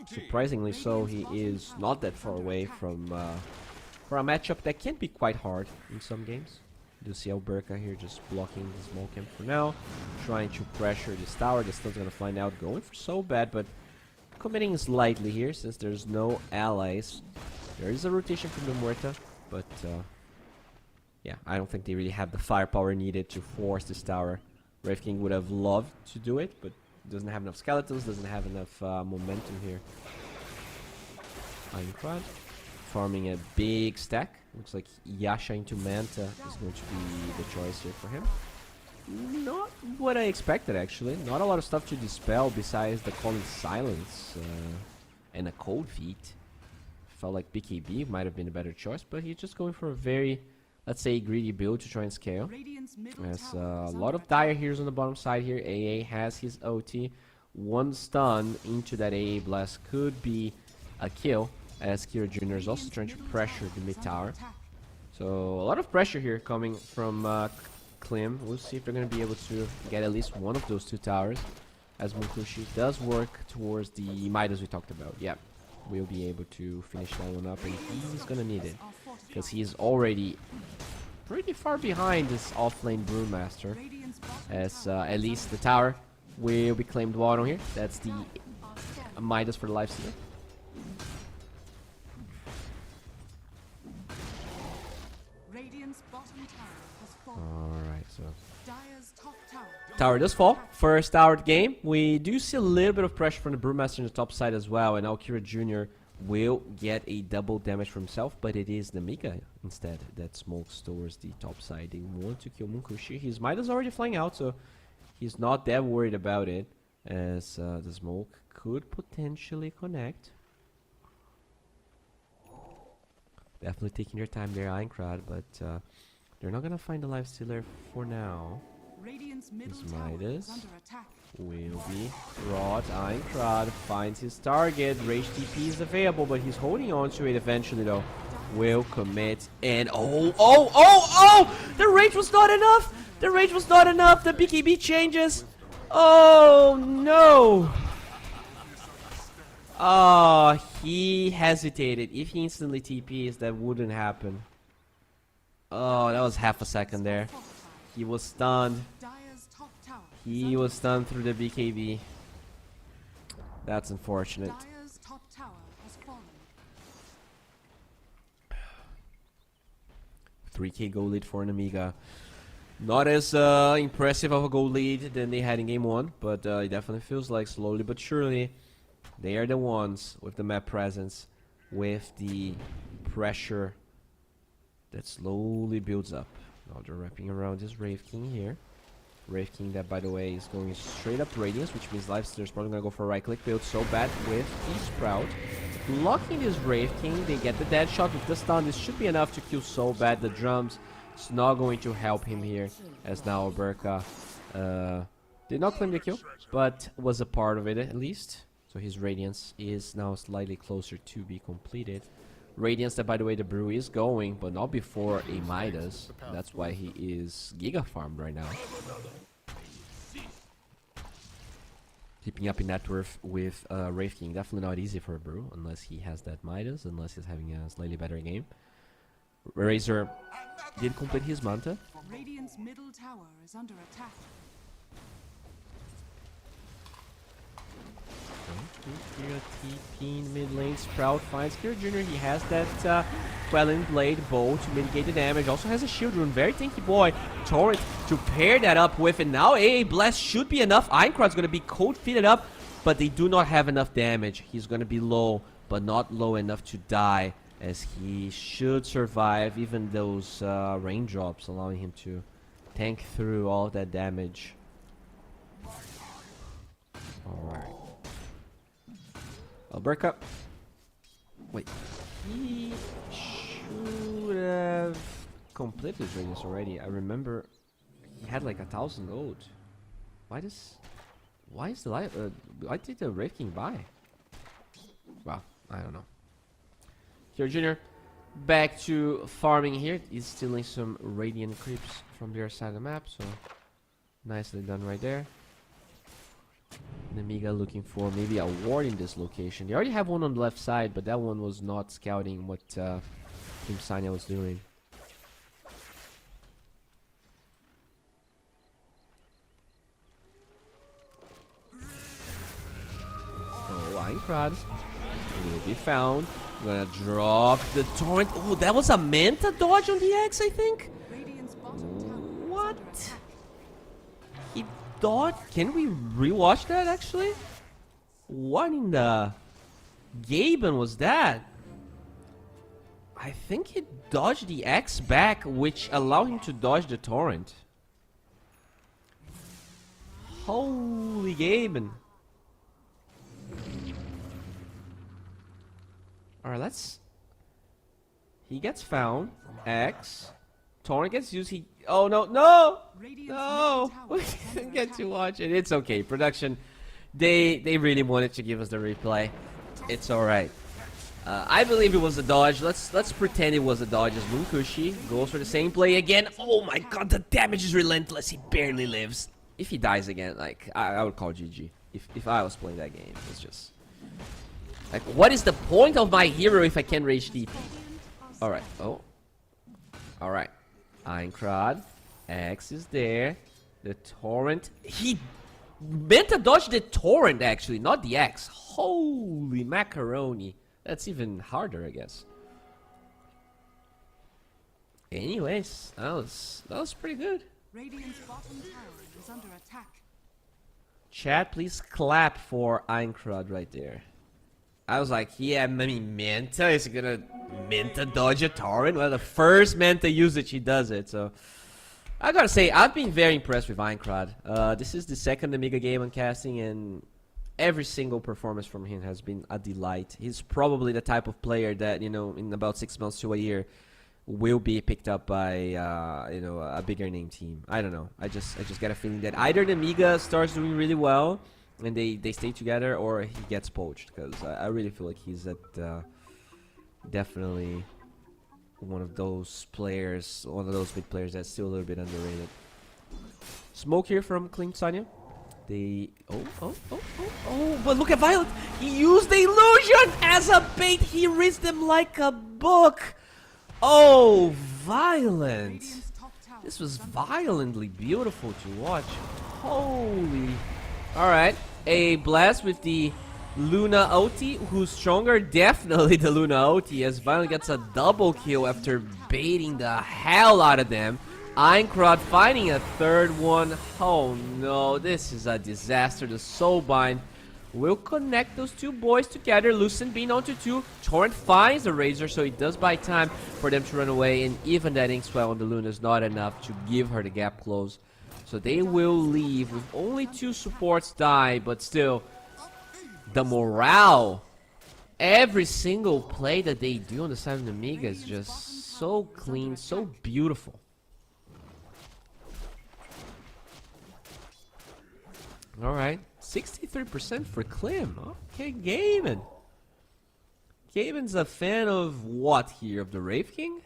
Surprisingly so, he is not that far away from for a matchup that can be quite hard in some games. You see Alberca here just blocking the small camp for now, trying to pressure this tower. The stun's gonna find out, going for So Bad, but committing slightly here since there's no allies. There is a rotation from the Muerta, but yeah, I don't think they really have the firepower needed to force this tower. Wraith King would have loved to do it, but doesn't have enough skeletons, doesn't have enough momentum here. Aincrad farming a big stack. Looks like Yasha into Manta is going to be the choice here for him. Not what I expected, actually. Not a lot of stuff to dispel besides the Calling Silence and a Cold Feet. Felt like BKB might have been a better choice, but he's just going for a very, let's say, greedy build to try and scale. There's a lot of dire heroes on the bottom side here. AA has his OT. One stun into that AA blast could be a kill, as Kira Jr. is also trying to pressure the mid tower. So a lot of pressure here coming from Klim. We'll see if they're going to be able to get at least one of those two towers, as Munkushi does work towards the Midas we talked about. Yeah, we'll be able to finish that one up, and he's going to need it, because he's already pretty far behind this offlane Brewmaster, as at least the tower will be claimed bottom here. That's the Midas for the lifesteal. Alright, so tower does fall. First tower of the game. We do see a little bit of pressure from the Brewmaster on the top side as well, and now Kira Jr. will get a double damage for himself, but it is the Mika instead that smokes towards the top side. They want to kill Munkushi. His Midas already flying out, so he's not that worried about it, as the smoke could potentially connect. Definitely taking their time there, Aincrad, but they're not gonna find the lifestealer for now. His Midas will be brought. Aincrad finds his target. Rage TP is available, but he's holding on to it eventually, though. Will commit, and oh! The rage was not enough! The rage was not enough! The BKB changes! Oh, no! Oh, he hesitated. If he instantly TPs, that wouldn't happen. Oh, that was half a second there. He was stunned. He was stunned through the BKB. That's unfortunate. 3k gold lead for an Amiga. Not as impressive of a gold lead than they had in game 1, but it definitely feels like slowly but surely they are the ones with the map presence, with the pressure that slowly builds up. Now they're wrapping around this Wraith King here. Wraith King that, by the way, is going straight up Radiance, which means Lifestealer's probably going to go for a right-click build. So bad with the Sprout. Blocking this Wraith King, they get the dead shot with the stun. This should be enough to kill so bad. The drums, it's not going to help him here, as now Berka did not claim the kill, but was a part of it at least. So his Radiance is now slightly closer to be completed. Radiance that, by the way, the Brew is going, but not before a Midas. That's why he is Giga farmed right now. Keeping up in net worth with Wraith King. Definitely not easy for a Brew, unless he has that Midas, unless he's having a slightly better game. Razor did complete his Manta. Radiant's middle tower is under attack. Kira TP in mid lane. Sprout finds Kira Jr. He has that Quelling Blade bow to mitigate the damage. Also has a shield rune. Very tanky boy. Torrent to pair that up with. And now AA Blast should be enough. Aincrad's going to be cold feeded up, but they do not have enough damage. He's going to be low, but not low enough to die, as he should survive even those raindrops, allowing him to tank through all that damage. Alright. Berka. Wait. He should have completed his Radiance already. I remember he had like 1,000 gold. Why is the life? Why did the Wraith King buy? Well, I don't know. Kira Jr. back to farming here. He's stealing some Radiant creeps from the other side of the map, so nicely done right there. Nemiga looking for maybe a ward in this location. They already have one on the left side, but that one was not scouting what Team Sanya was doing. Oh, Aincrad will be found. Gonna drop the torrent. Oh, that was a Manta dodge on the X, I think. What? He dodged? Can we rewatch that actually? What in the Gaben was that? I think he dodged the X back, which allowed him to dodge the torrent. Holy Gaben. Alright, let's... He gets found. X. Torrent gets used. He... Oh, no. No! No! We didn't get to watch it. It's okay. Production, they really wanted to give us the replay. It's alright. I believe it was a dodge. Let's pretend it was a dodge as Munkushi goes for the same play again. Oh my god, the damage is relentless. He barely lives. If he dies again, like, I would call GG. If I was playing that game. It's just... Like, what is the point of my hero if I can't rage TP? Alright, oh. Alright. Aincrad. X is there. The torrent. He meant to dodge the torrent, actually, not the X. Holy macaroni. That's even harder, I guess. Anyways, that was pretty good. Radiant's bottom tower is under attack. Chat, please clap for Aincrad right there. I was like, yeah, I mean, Manta is gonna Manta dodge a torrent. Well, the first Manta usage he does it, so I gotta say, I've been very impressed with Aincrad. This is the second Amiga game I'm casting, and every single performance from him has been a delight. He's probably the type of player that, you know, in about 6 months to a year will be picked up by, you know, a bigger name team. I don't know. I just get a feeling that either the Amiga starts doing really well and they stay together, or he gets poached, because I really feel like he's at definitely one of those players, one of those mid players that's still a little bit underrated. Smoke here from Clean Sanya. They but look at Violet. He used the illusion as a bait. He reads them like a book. Oh, violent. This was violently beautiful to watch. Holy. Alright, a blast with the Luna Oti, who's stronger. Definitely the Luna Oti, as Violet gets a double kill after baiting the hell out of them. Aincrad finding a third one. Oh no, this is a disaster. The Soulbind will connect those two boys together. Lucent being onto two. Torrent finds the Razor, so it does buy time for them to run away. And even that Inkswell on the Luna is not enough to give her the gap close. So they will leave with only 2 supports die, but still, the morale. Every single play that they do on the side of the Amiga is just so clean, so beautiful. Alright, 63% for Klim. Okay, Gaben. Gaben's a fan of what here? Of the Wraith King?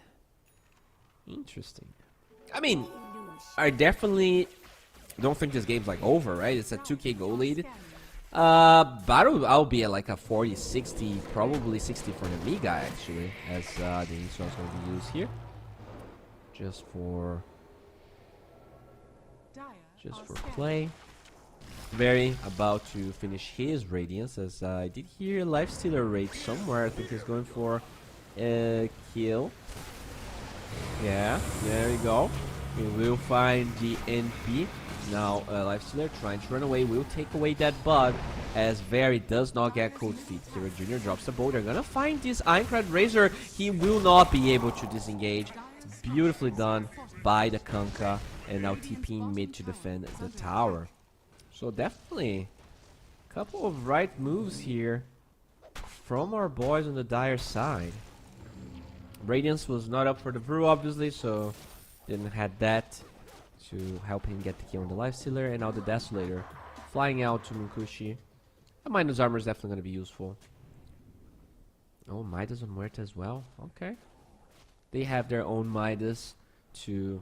Interesting. I mean, I definitely don't think this game's like over, right? It's a 2k goal lead. But I'll be at like a 40, 60, probably 60 for the Amiga actually, as the Inkswell is going to be used here. Just for play. Very about to finish his Radiance, as I did hear Lifestealer raid somewhere. I think he's going for a kill. Yeah, there you go. We will find the NP. Now, Lifestealer trying to run away will take away that bug, as Very does not get cold feet. Kira Jr. drops the bow. They're gonna find this Aincrad Razor. He will not be able to disengage. Beautifully done by the Kunkka, and now TPing mid to defend the tower. So definitely a couple of right moves here from our boys on the Dire side. Radiance was not up for the brew, obviously, so didn't have that to help him get the kill on the Lifestealer. And now the Desolator flying out to Munkushi. The Midas Armor is definitely going to be useful. Oh, Midas on Muerta as well. Okay. They have their own Midas to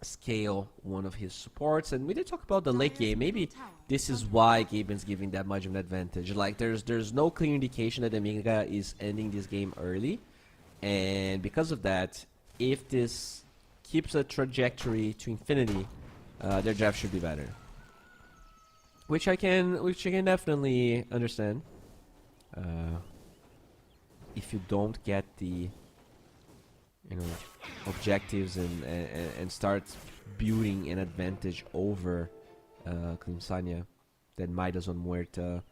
scale one of his supports. And we did talk about the late game. Maybe this is why Gaben's giving that much of an advantage. Like, there's no clear indication that Amiga is ending this game early. And because of that, if this keeps a trajectory to infinity, their draft should be better. Which I can definitely understand. If you don't get the, you know, objectives and start building an advantage over Klimsanya, then Midas on Muerta,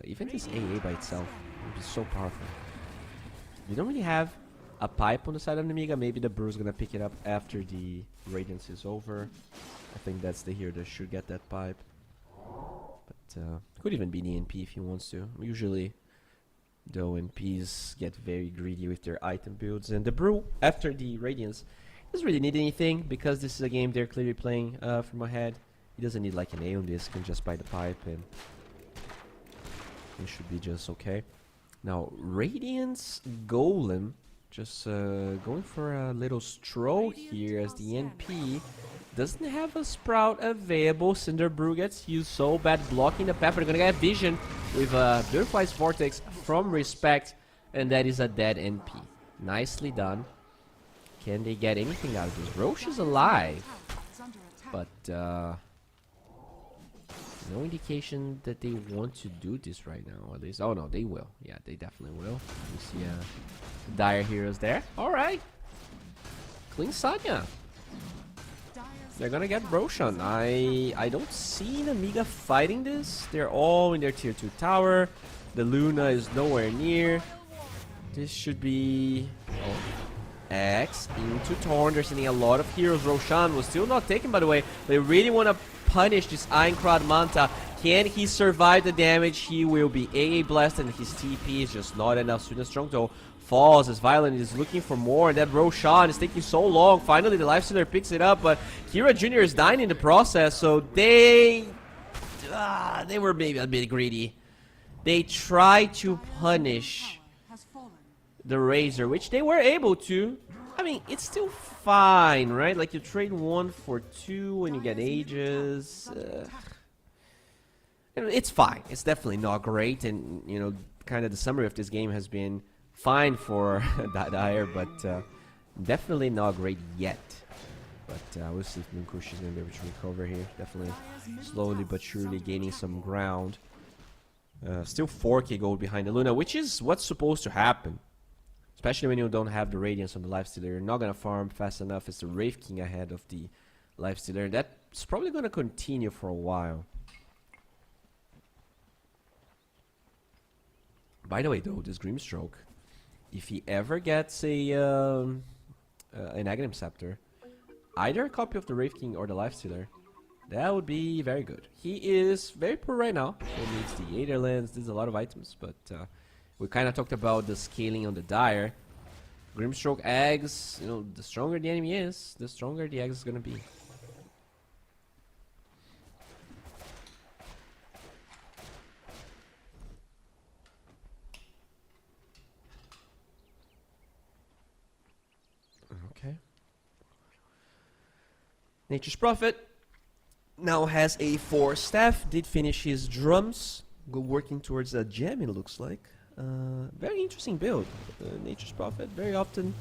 even this AA by itself would be so powerful. You don't really have a pipe on the side of the Amiga. Maybe the Brew's gonna pick it up after the Radiance is over. I think that's the hero that should get that pipe. But could even be the NP if he wants to. Usually, though, NPs get very greedy with their item builds. And the Brew, after the Radiance, doesn't really need anything because this is a game they're clearly playing from ahead. He doesn't need like an A on this. He can just buy the pipe and it should be just okay. Now, Radiance Golem just going for a little stroll here as the NP doesn't have a Sprout available. Cinder Brew gets used so bad blocking the path. They're gonna get Vision with a Butterfly's Vortex from Respect, and that is a dead NP. Nicely done. Can they get anything out of this? Roche is alive, but no indication that they want to do this right now. At least, oh no, they will. Yeah, they definitely will. You see Dire Heroes there. All right, Clean Sanya. They're gonna get Roshan. I don't see an Amiga fighting this. They're all in their tier 2 tower. The Luna is nowhere near. This should be X into Torn. They're sending a lot of heroes. Roshan was still not taken, by the way. They really want to punish this Aincrad Manta. Can he survive the damage? He will be AA blasted, and his TP is just not enough. Student Strongtoe falls as Violent is looking for more, and that Roshan is taking so long. Finally, the Lifestealer picks it up, but Kira Jr. is dying in the process, so they were maybe a bit greedy. They tried to punish the Razor, which they were able to. I mean, it's still fine, right? Like, you trade 1 for 2 and you get Aegis. It's fine. It's definitely not great, and, you know, kind of the summary of this game has been fine for Dire, but definitely not great yet. But we'll see if Munkushi is going to be able to recover here. Definitely slowly but surely gaining some ground. Still 4k gold behind the Luna, which is what's supposed to happen. Especially when you don't have the Radiance on the Lifestealer. You're not going to farm fast enough. It's the Wraith King ahead of the Lifestealer. That's probably going to continue for a while. By the way, though, this Grimstroke, if he ever gets an Aghanim Scepter, either a copy of the Wraith King or the Lifestealer, that would be very good. He is very poor right now. He needs the Aetherlands. There's a lot of items, but we kind of talked about the scaling on the Dire. Grimstroke eggs, you know, the stronger the enemy is, the stronger the eggs is gonna be. Okay. Nature's Prophet now has a 4 staff. Did finish his drums. Go working towards a gem, it looks like. Very interesting build. Nature's Prophet very often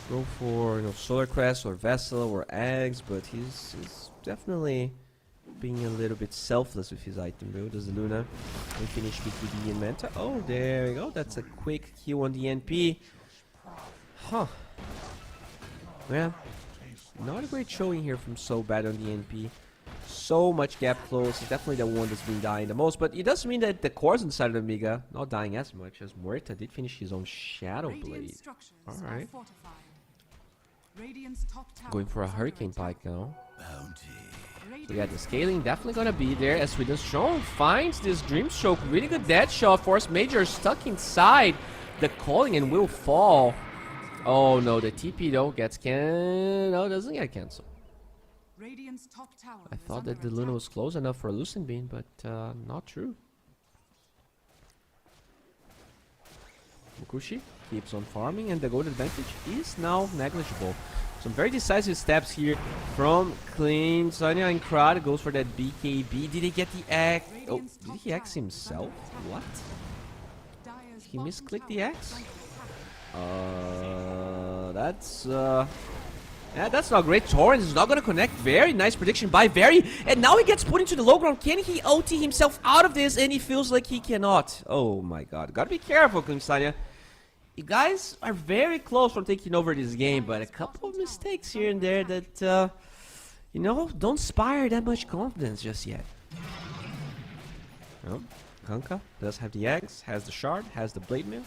go for, you know, Solar Crest or Vessel or Eggs, but he's definitely being a little bit selfless with his item build. As Luna and finish PTD and Manta. Oh, there we go. That's a quick kill on the NP. Huh. Well, not a great showing here from So Bad on the NP. So much gap close. He's definitely the one that's been dying the most, but it does mean that the cores inside of the Amiga not dying as much, as Muerta did finish his own Shadow Blade. Alright. Going for a Hurricane Pike now. So yeah, the scaling definitely gonna be there as Sweden Strong finds this Dreamstroke. Really good dead shot. Force Major stuck inside the Calling and will fall. Oh no, the TP though gets no, doesn't get cancelled. I thought that the Luna was close enough for a Lucent Beam, but not true. Mukushi keeps on farming, and the gold advantage is now negligible. Some very decisive steps here from Clean. Sanya and Krad goes for that BKB. Did he get the X? Oh, did he X himself? What? He misclicked the X? That's not great. Torrens is not going to connect. Very nice prediction by Very. And now he gets put into the low ground. Can he OT himself out of this? And he feels like he cannot. Oh my god. Gotta be careful, Klimstania. You guys are very close from taking over this game, but a couple of mistakes here and there that, you know, don't inspire that much confidence just yet. Oh, Kanka does have the eggs, has the shard, has the blade mill.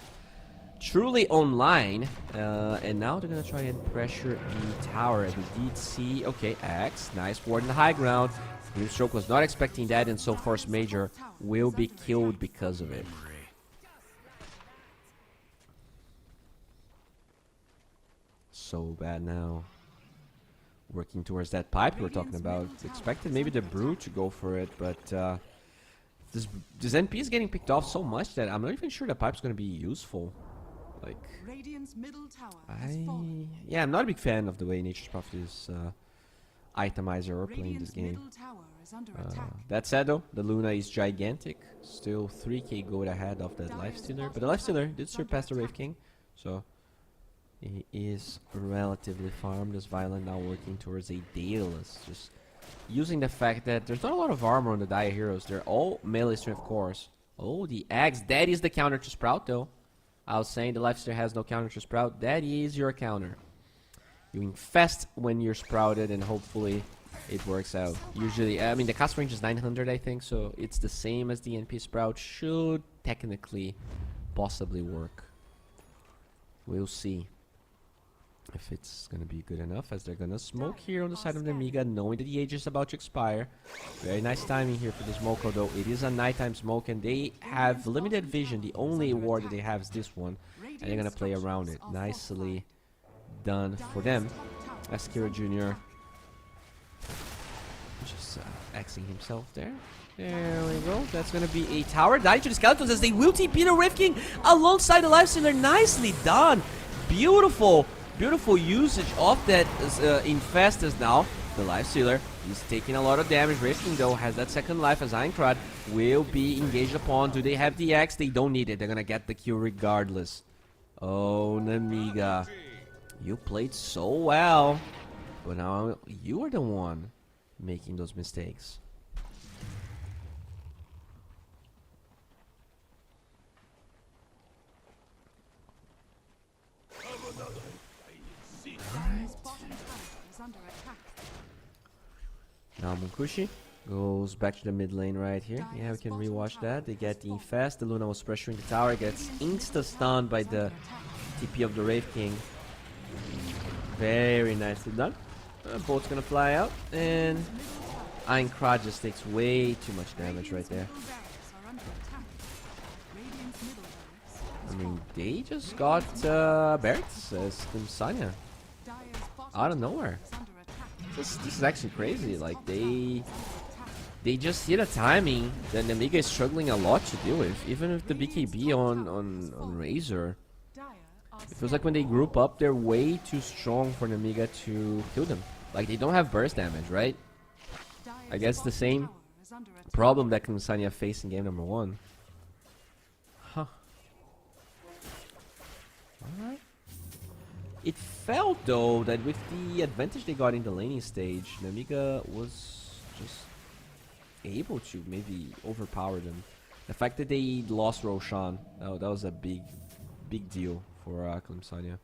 truly online. And now they're gonna try and pressure the tower. We did see, okay, X, nice ward in the high ground. Grimstroke was not expecting that, and so Force Major will be killed because of it. So bad now. Working towards that pipe we were talking about. Expected maybe the Brew to go for it, but this NP is getting picked off so much that I'm not even sure the pipe's going to be useful. Like, yeah, I'm not a big fan of the way Nature's Prophet is itemizer or playing this game. That said though, the Luna is gigantic. Still 3k gold ahead of that Lifestealer, but the Lifestealer did surpass the Wraith King, so he is relatively farmed. As Violent now working towards a Daedalus, just using the fact that there's not a lot of armor on the Dire heroes. They're all melee strength cores. Oh, the Axe. That is the counter to Sprout though. I was saying the Lifestealer has no counter to Sprout. That is your counter. You infest when you're sprouted and hopefully it works out. Usually, I mean, the cast range is 900 I think, so it's the same as the NP Sprout. Should technically possibly work. We'll see if it's gonna be good enough, as they're gonna smoke here on the side of the Amiga, knowing that the age is about to expire. Very nice timing here for the smoke, although it is a nighttime smoke and they have limited vision. The only ward that they have is this one, and they're gonna play around it. Nicely done for them. Askira Jr. just Xing himself there. There we go. That's gonna be a tower. Dying to the Skeletons as they will TP the Wraith King alongside the Lifestealer. Nicely done. Beautiful. Beautiful usage of that infest, as now the Lifestealer is taking a lot of damage. Wraith King though has that second life, as Aincrad will be engaged upon. Do they have the X? They don't need it. They're gonna get the kill regardless. Oh, Namiga, you played so well, but now you are the one making those mistakes. Now Munkushi goes back to the mid lane right here. Yeah, we can rewatch that. They get the infest. The Luna was pressuring the tower. Gets insta-stunned by the TP of the Wraith King. Very nicely done. Boat's gonna fly out. And Aincrad just takes way too much damage right there. I mean, they just got Barret's as Sanya out of nowhere. This is actually crazy. Like, they just hit a timing that Namiga is struggling a lot to deal with. Even with the BKB on Razor, it feels like when they group up, they're way too strong for Namiga to kill them. Like, they don't have burst damage, right? I guess the same problem that Sanya faced in game number 1. Huh. Alright. It felt though that with the advantage they got in the laning stage, Namiga was just able to maybe overpower them. The fact that they lost Roshan, oh, that was a big deal for Clemsonia.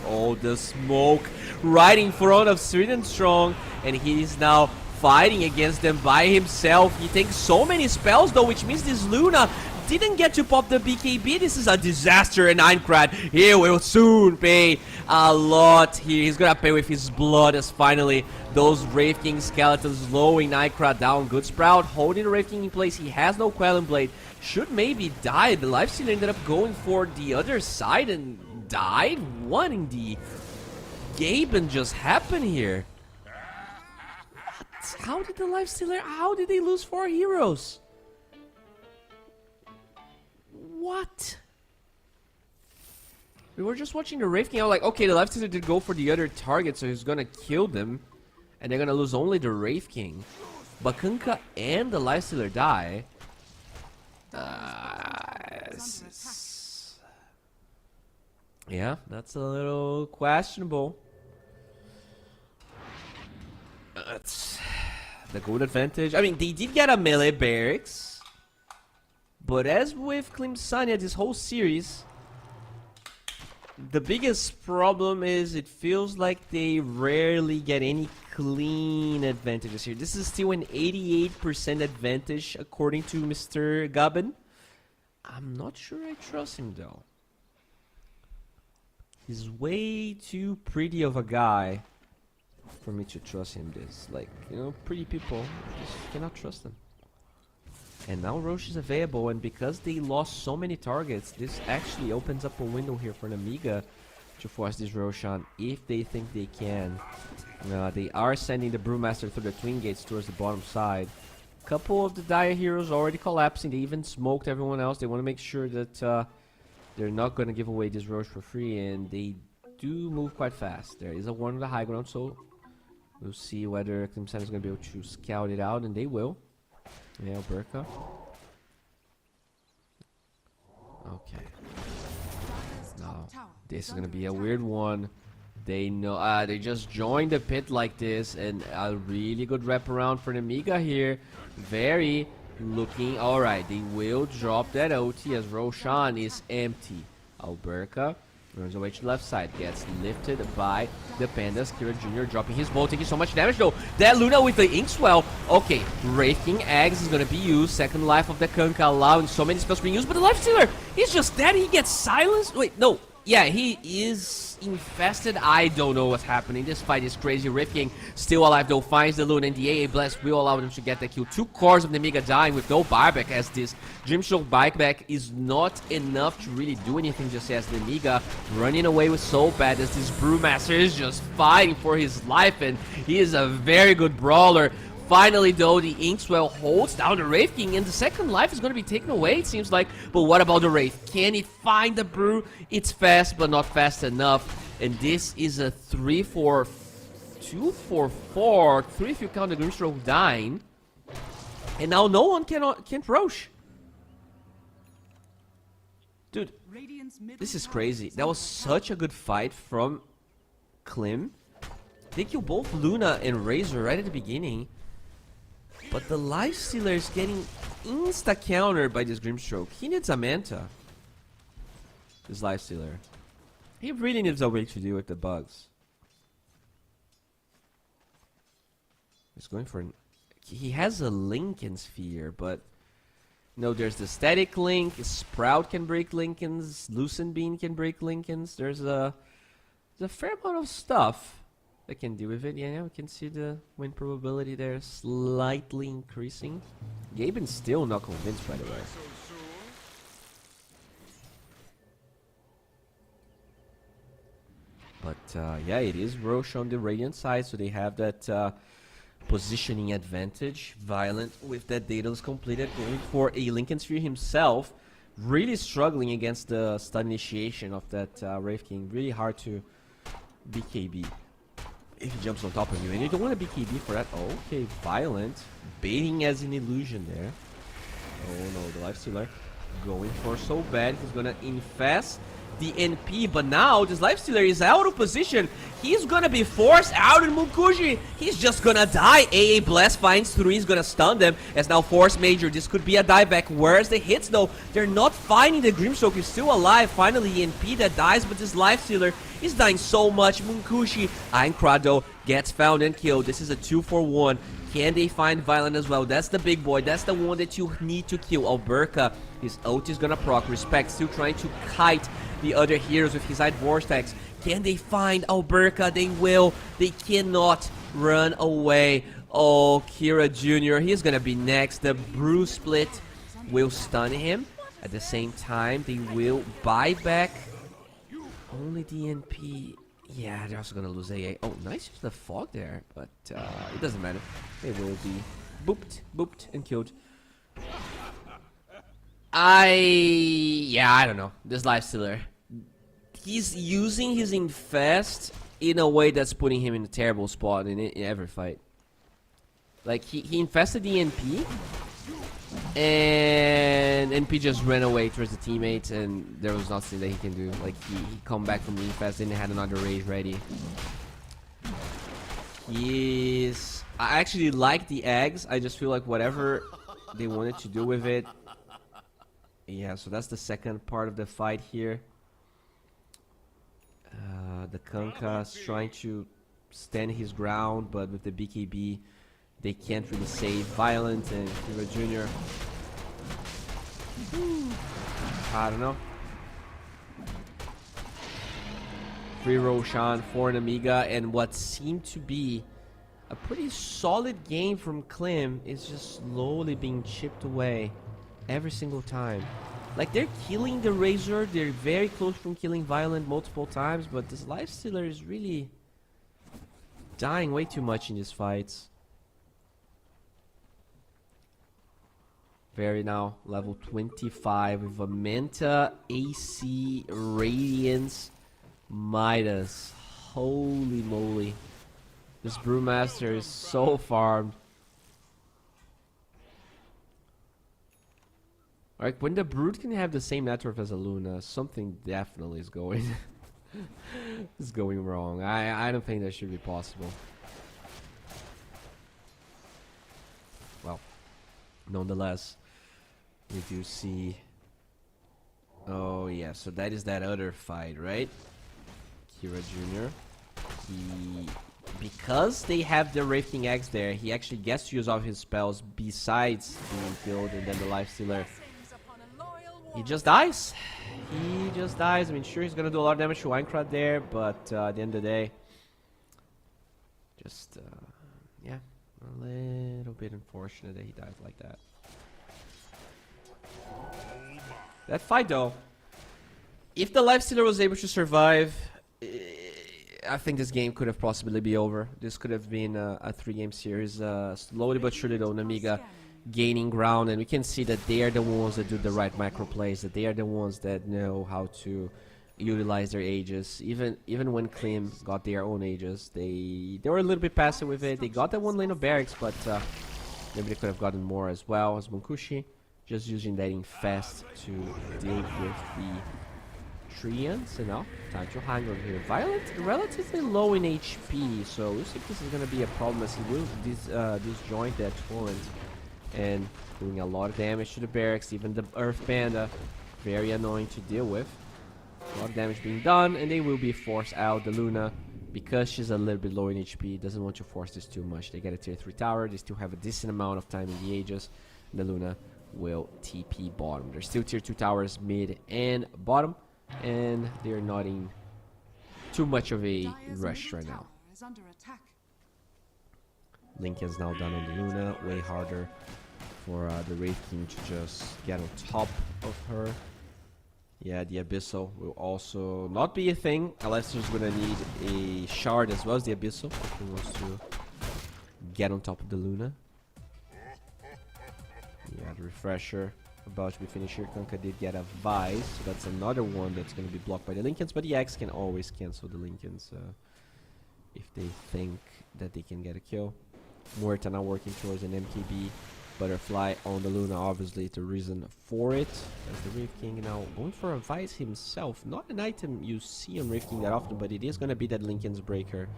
Oh, the smoke right in front of Sweden Strong, and he is now fighting against them by himself. He takes so many spells though, which means this Luna didn't get to pop the BKB. This is a disaster, and Aincrad here will soon pay a lot here. He's gonna pay with his blood, as finally those Wraith King skeletons slowing Aincrad down. Good Sprout holding the Wraith King in place. He has no Quelling Blade. Should maybe die. The Lifestealer ended up going for the other side and died. What in the Gaben just happened here? What? How did the Lifestealer, how did they lose 4 heroes? What? We were just watching the Wraith King. I was like, okay, the Lifestealer did go for the other target, so he's gonna kill them, and they're gonna lose only the Wraith King. But Kunkka and the Lifestealer die. Yeah, that's a little questionable. That's the gold advantage. I mean, they did get a melee barracks. But as with Clemsonia this whole series, the biggest problem is it feels like they rarely get any clean advantages here. This is still an 88% advantage according to Mr. Gaben. I'm not sure I trust him though. He's way too pretty of a guy for me to trust him. This, like, you know, pretty people, just cannot trust them. And now Roche is available, and because they lost so many targets, this actually opens up a window here for an Amiga to force this Roche on if they think they can. They are sending the Brewmaster through the Twin Gates towards the bottom side. Couple of the Dire Heroes already collapsing. They even smoked everyone else. They want to make sure that they're not going to give away this Roche for free, and they do move quite fast. There is a one on the high ground, so we'll see whether Clemson is going to be able to scout it out, and they will. Yeah, Burka. Okay. Now, this is going to be a weird one. They know, they just joined the pit like this, and a really good wraparound for the Amiga here. Very looking alright. They will drop that OT as Roshan is empty. Alberca runs away to the left side, gets lifted by the Pandas. Kira Jr. dropping his bow, taking so much damage though. That Luna with the Inkswell. Okay, Wraith King Eggs is gonna be used. Second life of the Kanka, allowing so many spells being used, but the Lifestealer, he's just dead. He gets silenced. Wait, no. Yeah, he is infested. I don't know what's happening. This fight is crazy. Wraith King still alive though, finds the Luna, and the AA Blast will allow them to get the kill. 2 cores of the Amiga dying with no buyback, as this Dreamstroke buyback is not enough to really do anything, just as the Amiga running away with so bad, as this Brewmaster is just fighting for his life, and he is a very good brawler. Finally, though, the Inkswell holds down the Wraith King, and the second life is going to be taken away, it seems like. But what about the Wraith? Can it find the Brew? It's fast, but not fast enough. And this is a 3-4... 2-4-4. 3 if you count the Grimstroke dying. And now no one can't Roche. Dude, this is crazy. That was such a good fight from Klim. They killed both Luna and Razor right at the beginning. But the Lifestealer is getting insta-countered by this Grimstroke. He needs a Manta. This Lifestealer. He really needs a way to deal with the bugs. He's going for an... He has a Lincoln Sphere, but... No, there's the Static Link. Sprout can break Lincolns. Lucent Bean can break Lincolns. There's a fair amount of stuff that can deal with it. Yeah, we can see the win probability there slightly increasing. Gaben's still not convinced, by the way. But yeah, it is Roche on the Radiant side, so they have that positioning advantage. Violent with that Daedalus completed, going for a Lincoln Sphere himself. Really struggling against the stun initiation of that Wraith King. Really hard to BKB if he jumps on top of you, and you don't want to BKB for that. Oh, okay, Violent baiting as an illusion there. Oh no, the Lifestealer going for so bad. He's gonna infest the NP, but now this Lifestealer is out of position. He's gonna be forced out in Munkuji. He's just gonna die. AA Blast finds 3, he's gonna stun them as now Force Major. This could be a dieback. Where's the hits though? They're not finding the Grimstroke. He's still alive. Finally, NP that dies, but this Lifestealer is dying so much. Munkushi Aincrado gets found and killed. This is a 2-for-1. Can they find Violent as well? That's the big boy. That's the one that you need to kill. Alberca, his ult is gonna proc. Respect still trying to kite the other heroes with his side Vortex. Can they find Alberca? They will. They cannot run away. Oh, Kira Jr., he's gonna be next. The Brew Split will stun him. At the same time, they will buy back only DNP. Yeah, they're also gonna lose AA. Oh, nice use the fog there, but it doesn't matter. They will be booped, and killed. I don't know. This Lifestealer. He's using his infest in a way that's putting him in a terrible spot in every fight. Like, he infested the NP, and NP just ran away towards the teammates, and there was nothing that he can do. Like, he come back from the infest and he had another rage ready. I actually like the eggs. I just feel like whatever they wanted to do with it. Yeah, so that's the second part of the fight here. The Kanka's trying to stand his ground, but with the BKB, they can't really save Violent and Kira Jr. I don't know. Free Roshan for an Amiga, and what seemed to be a pretty solid game from Klim is just slowly being chipped away every single time. Like, they're killing the Razor, they're very close from killing Violent multiple times, but this Lifestealer is really dying way too much in these fights. Very now, level 25 with a Manta, AC, Radiance, Midas. Holy moly. This Brewmaster is so farmed. Like, when the Brood can have the same net worth as a Luna, something definitely is going is going wrong. I don't think that should be possible. Well, nonetheless, we do see... Oh yeah, so that is that other fight, right? Kira Jr. Because they have the Wraith King X there, he actually gets to use all of his spells besides being killed, and then the Lifestealer, he just dies. He just dies. I mean, sure, he's gonna do a lot of damage to Minecraft there, but at the end of the day, just, yeah, a little bit unfortunate that he died like that. That fight, though, if the Lifestealer was able to survive, I think this game could have possibly be over. This could have been a 3-game series. Slowly but surely, though, Namiga gaining ground, and we can see that they are the ones that do the right micro plays, that they are the ones that know how to utilize their ages. Even when Klim got their own ages, they were a little bit passive with it. They got that one lane of barracks, but maybe they could have gotten more as well. As Munkushi, just using that infest to deal with the Treants, you know. Time to hang on here. Violet relatively low in HP, so we'll see if this is gonna be a problem, as he will disjoint that torrent and doing a lot of damage to the barracks. Even the Earth Panda, very annoying to deal with. A lot of damage being done, and they will be forced out. The Luna, because she's a little bit low in HP, doesn't want to force this too much. They get a tier 3 tower, they still have a decent amount of time in the Aegis. The Luna will TP bottom. There's still tier 2 towers mid and bottom, and they're not in too much of a rush right now. Lincoln's now done on the Luna, way harder for the Wraith King to just get on top of her. Yeah, the Abyssal will also not be a thing, unless he's gonna need a shard as well as the Abyssal if he wants to get on top of the Luna. Yeah, the Refresher about to be finished here. Kanka did get a Vice, so that's another one that's going to be blocked by the Lincolns, but the X can always cancel the Lincolns if they think that they can get a kill. Muerta now working towards an MKB. Butterfly on the Luna, obviously the reason for it. As the Wraith King now going for a Vice himself. Not an item you see on Wraith King that often, but it is going to be that Lincoln's Breaker.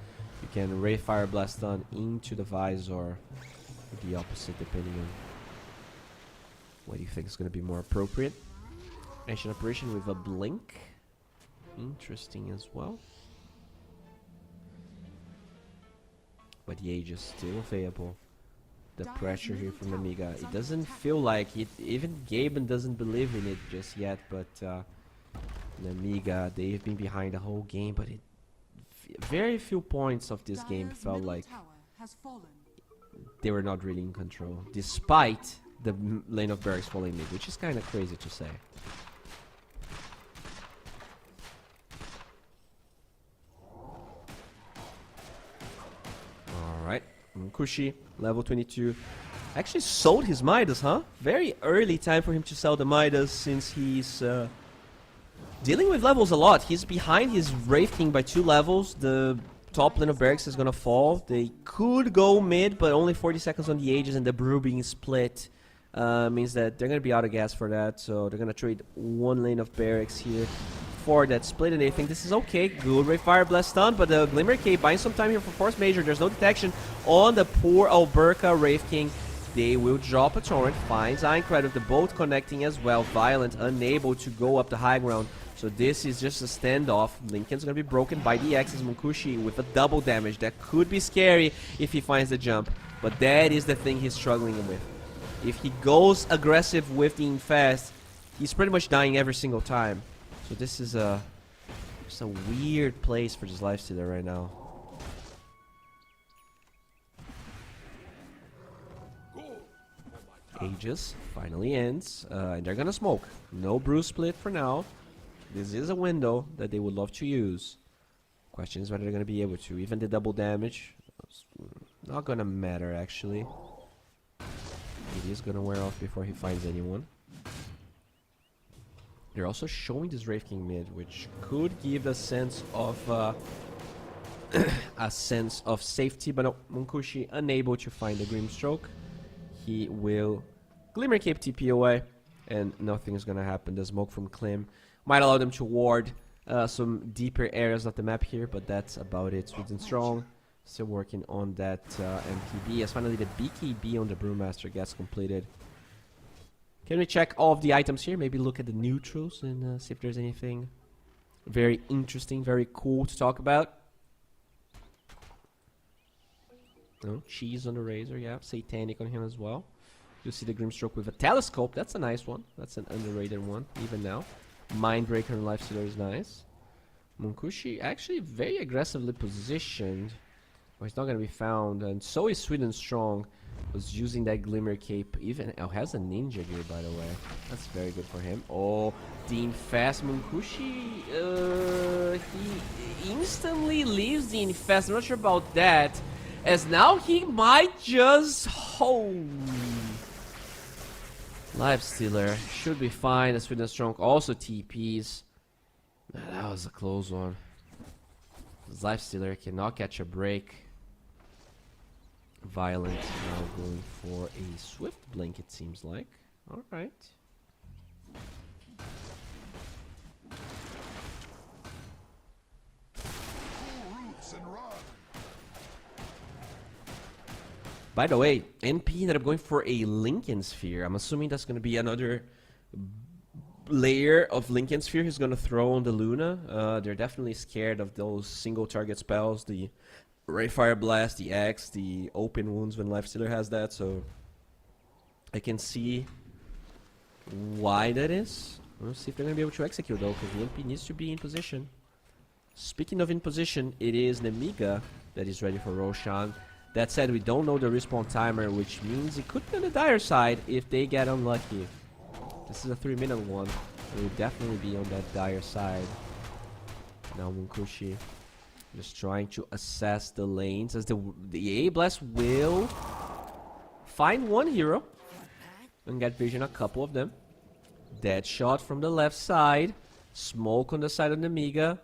You can Ray Fire Blast on into the Vice, or the opposite, depending on what do you think is going to be more appropriate. Ancient Operation with a Blink. Interesting as well. But the Age is still available. The pressure here from Amiga. It doesn't feel like it. Even Gaben doesn't believe in it just yet. But Amiga, they've been behind the whole game. But very few points of this game felt like they were not really in control. Despite the lane of barracks falling mid, which is kind of crazy to say. Alright, Kushi, level 22. Actually sold his Midas, huh? Very early time for him to sell the Midas, since he's dealing with levels a lot. He's behind his Wraith King by 2 levels. The top lane of barracks is gonna fall. They could go mid, but only 40 seconds on the Aegis, and the Brew being split means that they're going to be out of gas for that, so they're going to trade 1 lane of barracks here for that split, and they think this is okay. Good Ray Fire Blast stun, but the Glimmer Cape buying some time here for Force Major. There's no detection on the poor Alberca Wraith King. They will drop a torrent, finds Aincrad with the boat connecting as well. Violent unable to go up the high ground, so this is just a standoff. Lincoln's going to be broken by the X's. Munkushi with a double damage. That could be scary if he finds the jump, but that is the thing he's struggling with. If he goes aggressive with the infest, he's pretty much dying every single time. So this is just a weird place for this lifestealer right now. Aegis finally ends, and they're gonna smoke. No brew split for now. This is a window that they would love to use. Question is whether they're gonna be able to. Even the double damage, not gonna matter actually. It is gonna wear off before he finds anyone. They're also showing this Wraith King mid, which could give a sense of a sense of safety, but no, Munkushi unable to find the Grimstroke. He will Glimmer Cape TP away, and nothing is gonna happen. The smoke from Klim might allow them to ward some deeper areas of the map here, but that's about it. Sweden Strong still working on that MPB, as finally the BKB on the Brewmaster gets completed. Can we check all of the items here? Maybe look at the neutrals and see if there's anything very interesting, very cool to talk about. No, cheese on the razor, yeah. Satanic on him as well. You see the Grimstroke with a telescope. That's a nice one. That's an underrated one, even now. Mindbreaker and Lifestealer is nice. Munkushi actually very aggressively positioned. Well, he's not going to be found. And so is Sweden Strong. Was using that Glimmer Cape. Even has a ninja gear, by the way. That's very good for him. Oh, the Infest Munkushi. He instantly leaves the Infest. I'm not sure about that. As now he might just... Holy... Lifestealer should be fine. The Sweden Strong also TPs. That was a close one. Lifestealer cannot catch a break. Violent now going for a Swift Blink, it seems like. Alright. By the way, NP ended up going for a Lincoln Sphere. I'm assuming that's going to be another layer of Lincoln Sphere he's going to throw on the Luna. They're definitely scared of those single target spells. The Ray Fire Blast, the X, the Open Wounds when Lifestealer has that. So I can see why that is. We'll see if they're going to be able to execute though, because the NP needs to be in position. Speaking of in position, it is Nemiga that is ready for Roshan. That said, we don't know the respawn timer, which means it could be on the dire side if they get unlucky. This is a 3-minute one. It will definitely be on that dire side. Now Munkushi just trying to assess the lanes as the A-Blast will find one hero and get vision a couple of them. Dead shot from the left side. Smoke on the side of Nemiga.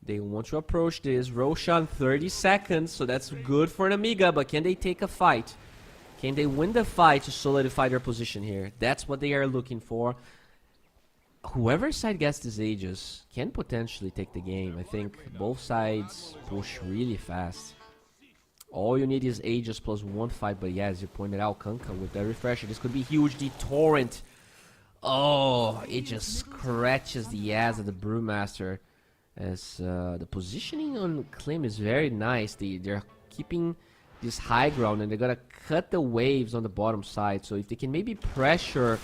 They want to approach this. Roshan 30 seconds, so that's good for an Amiga, but can they take a fight? Can they win the fight to solidify their position here? That's what they are looking for. Whoever side gets this Aegis can potentially take the game. I think both sides push really fast. All you need is Aegis plus 1 fight, but yeah, as you pointed out, Kanka with that refresher, this could be huge. The Torrent. Oh, it just scratches the ass of the Brewmaster. As the positioning on Klim is very nice. They're keeping this high ground and they're gonna cut the waves on the bottom side. So if they can maybe pressure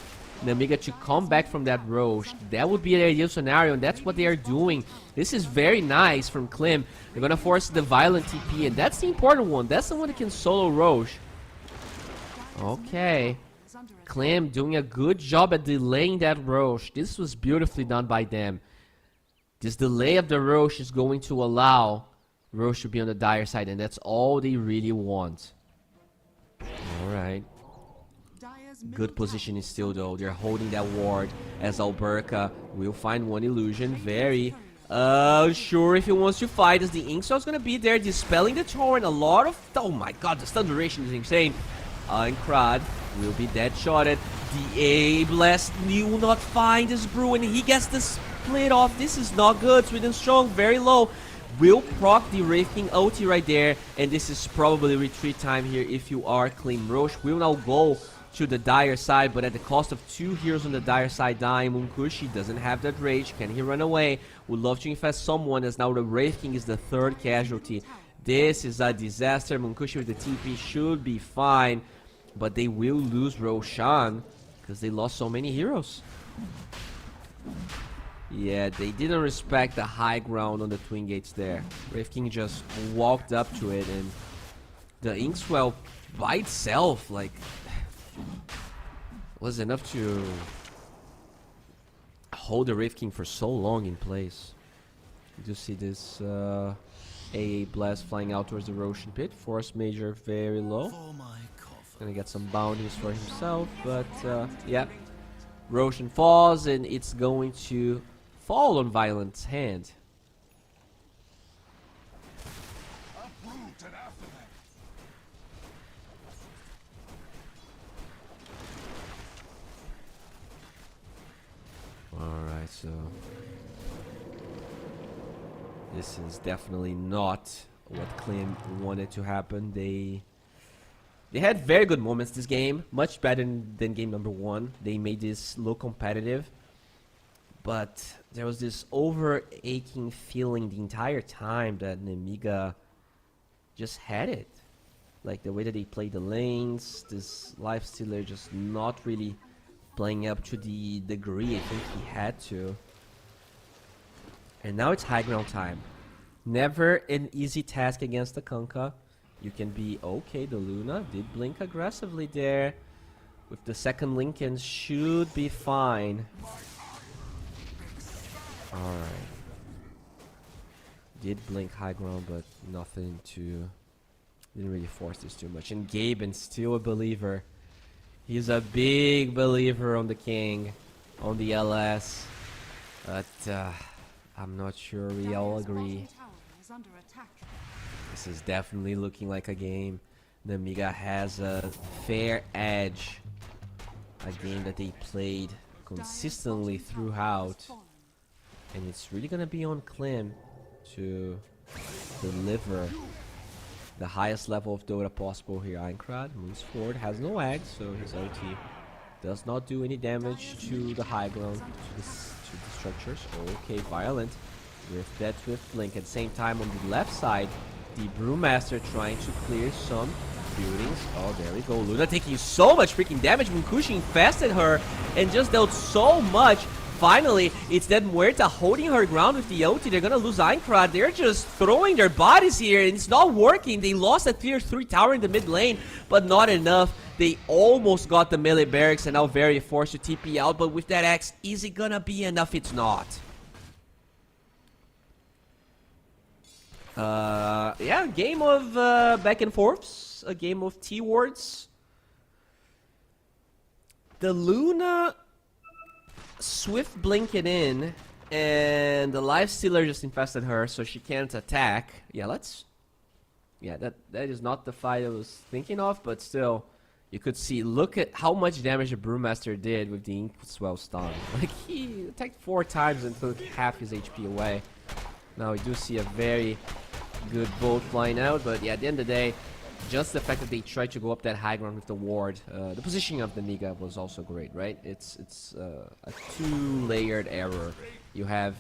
Nemiga to come back from that Roche, that would be an ideal scenario, and that's what they are doing. This is very nice from Klim. They're gonna force the violent TP, and that's the important one. That's the one that can solo Roche. Okay. Klim doing a good job at delaying that Roche. This was beautifully done by them. This delay of the Roche is going to allow Roche to be on the dire side, and that's all they really want. Alright. Good positioning still though. They're holding that ward as Alberca will find one illusion. Very sure if he wants to fight, as the Inkshot's gonna be there dispelling the torrent. A lot of... Oh my god, the stun duration is insane. And Krad will be dead shotted. The A-Blast will not find this brew, and he gets the split off. This is not good. Sweden Strong very low. Will proc the Wraith King ulti right there, and this is probably retreat time here if you are Clean. Roche will now go to the dire side, but at the cost of 2 heroes on the dire side dying. Munkushi doesn't have that rage. Can he run away? Would love to infest someone, as now the Wraith King is the 3rd casualty. This is a disaster. Munkushi with the TP should be fine, but they will lose Roshan because they lost so many heroes. Yeah, they didn't respect the high ground on the twin gates there. Wraith King just walked up to it, and the Inkswell by itself, like, was enough to hold the Wraith King for so long in place. You do see this AA Blast flying out towards the Roshan Pit. Force Major very low. Gonna get some bounties for himself, but yeah. Roshan falls, and it's going to fall on Violent's hand. Alright, so this is definitely not what Klim wanted to happen. They had very good moments this game, much better than game number 1. They made this look competitive, but there was this over-aching feeling the entire time that Nemiga just had it. Like the way that they played the lanes, this Lifestealer just not really playing up to the degree I think he had to. And now it's high ground time. Never an easy task against the Kunkka. You can be okay. The Luna did blink aggressively there. With the second Lincoln, should be fine. Alright. Did blink high ground, but nothing to... Didn't really force this too much. And Gaben's still a believer. He's a big believer on the King, on the LS. But I'm not sure we all agree. This is definitely looking like a game Nemiga has a fair edge. A game that they played consistently throughout. And it's really gonna be on Klim to deliver the highest level of Dota possible here. Aincrad moves forward, has no egg, so his ulti does not do any damage to the high ground, to the structures. Okay, Violent with that Swift Blink. At the same time, on the left side, the Brewmaster trying to clear some buildings. Oh, there we go. Luna taking so much freaking damage when Kushi infested her and just dealt so much. Finally, it's that Muerta holding her ground with the ulti. They're gonna lose Aincrad. They're just throwing their bodies here, and it's not working. They lost a tier 3 tower in the mid lane, but not enough. They almost got the melee barracks, and now very forced to TP out, but with that X, is it gonna be enough? It's not. Yeah, game of back and forths, a game of T-words. The Luna Swift blink it in, and the Lifestealer just infested her, so she can't attack. Yeah, that is not the fight I was thinking of, but still, you could see, look at how much damage the Brewmaster did with the Inkswell stun. Like, he attacked 4 times and took half his HP away. Now we do see a very good bolt flying out, but yeah, at the end of the day, just the fact that they tried to go up that high ground with the ward. The positioning of the Niga was also great, right? It's a 2-layered error. You have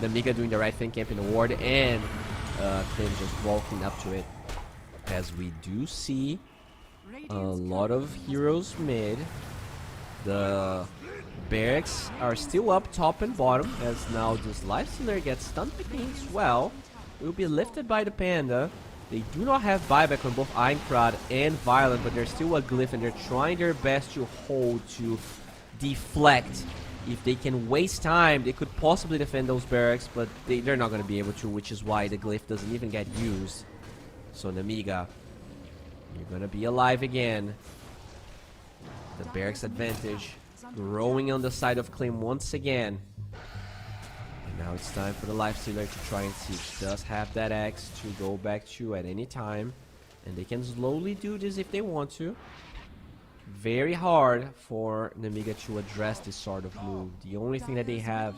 the Niga doing the right thing, camping the ward, and Klim just walking up to it. As we do see a lot of heroes mid. The barracks are still up top and bottom, as now this Lifestealer gets stunned by the Inkswell. Will be lifted by the Panda. They do not have buyback on both Aincrad and Violent, but they're still a glyph, and they're trying their best to hold, to deflect. If they can waste time, they could possibly defend those barracks, but they're not going to be able to, which is why the glyph doesn't even get used. So Nemiga, you're going to be alive again. The barracks advantage growing on the side of Klim once again. Now it's time for the Lifestealer to try and see if he does have that X to go back to at any time. And they can slowly do this if they want to. Very hard for Nemiga to address this sort of move. The only thing that they have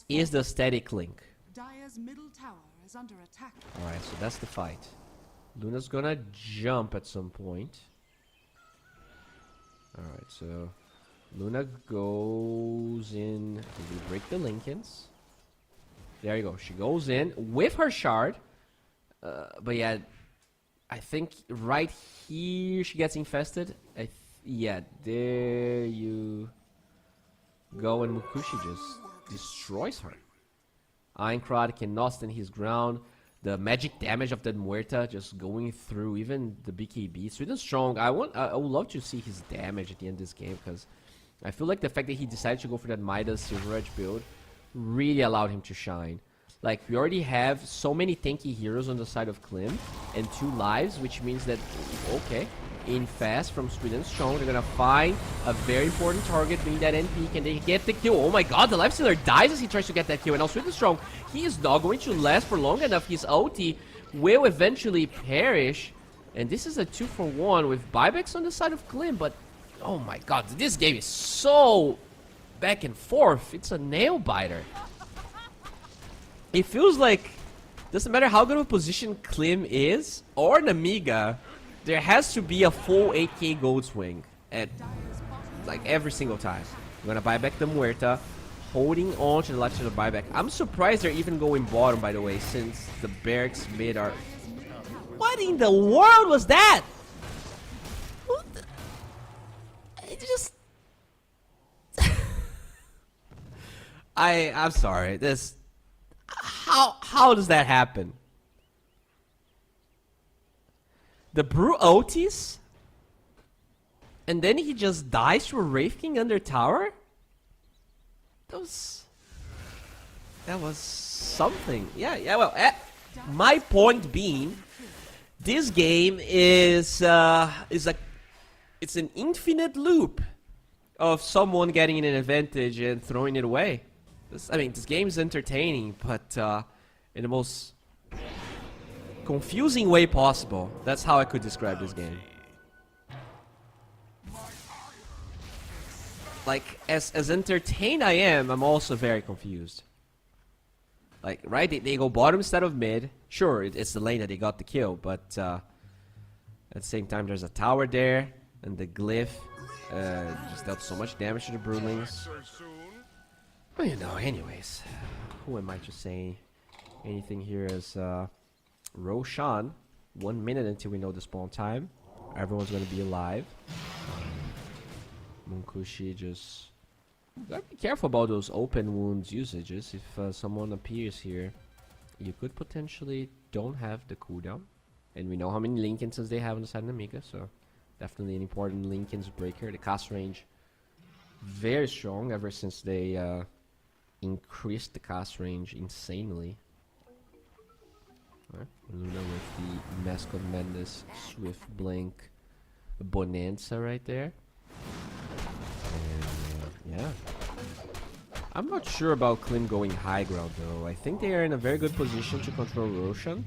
is the static link. Alright, so that's the fight. Luna's gonna jump at some point. Alright, so Luna goes in. Did we break the Lincolns? There you go. She goes in with her shard. But yeah, I think right here she gets infested. Yeah, there you... go and Mukushi just destroys her. Aincrad cannot stand his ground. The magic damage of that Muerta just going through even the BKB. Sweden Strong, I would love to see his damage at the end of this game, because I feel like the fact that he decided to go for that Midas Silver Edge build really allowed him to shine. Like, we already have so many tanky heroes on the side of Klim and 2 lives, which means that, okay, in fast from Sweden Strong, they're gonna find a very important target, being that NP. Can they get the kill? Oh my god, the Lifestealer dies as he tries to get that kill, and now Sweden Strong, he is not going to last for long enough. His ulti will eventually perish, and this is a 2-for-1 with buybacks on the side of Klim, but oh my god, this game is so back and forth. It's a nail biter. It feels like, doesn't matter how good of a position Klim is, or an Amiga, there has to be a full 8k gold swing at, like, every single time. I'm gonna buy back the Muerta, holding on to the left side of the buyback. I'm surprised they're even going bottom, by the way, since the barracks mid are... What in the world was that? What the... It just... I'm sorry, this... How does that happen? The Brew Otis? And then he just dies to a Wraith King under tower? That was something. Yeah, well, my point being, this game is it's an infinite loop of someone getting an advantage and throwing it away. This game is entertaining, but in the most confusing way possible. That's how I could describe this game. Like, as entertained I am, I'm also very confused. Like, right, they go bottom instead of mid. Sure, it's the lane that they got the kill, but at the same time there's a tower there, and the glyph just dealt so much damage to the Broodlings. Well, you know, anyways, who am I to say anything here? As Roshan, 1 minute until we know the spawn time. Everyone's gonna be alive. Munkushi just... Gotta be careful about those open wounds usages. If someone appears here, you could potentially don't have the cooldown. And we know how many link instances they have on the side of Amiga, so definitely an important link ins breaker. The cast range, very strong ever since they increased the cast range insanely. Luna with the Mask of Madness, Swift Blink, Bonanza right there. And yeah. I'm not sure about Klim going high ground though. I think they are in a very good position to control Roshan.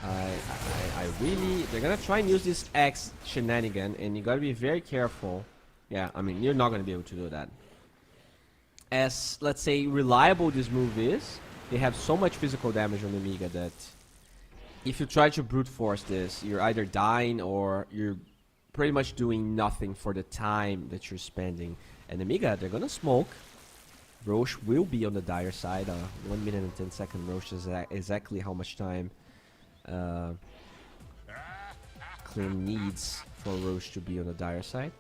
I really... They're gonna try and use this X shenanigan, and you gotta be very careful. Yeah, I mean, you're not gonna be able to do that. As, let's say, reliable this move is, they have so much physical damage on the Amiga that if you try to brute force this, you're either dying or you're pretty much doing nothing for the time that you're spending. And Amiga, they're gonna smoke. Roche will be on the dire side. 1 minute and 10 seconds. Roche is exactly how much time Klim needs for Roche to be on the dire side.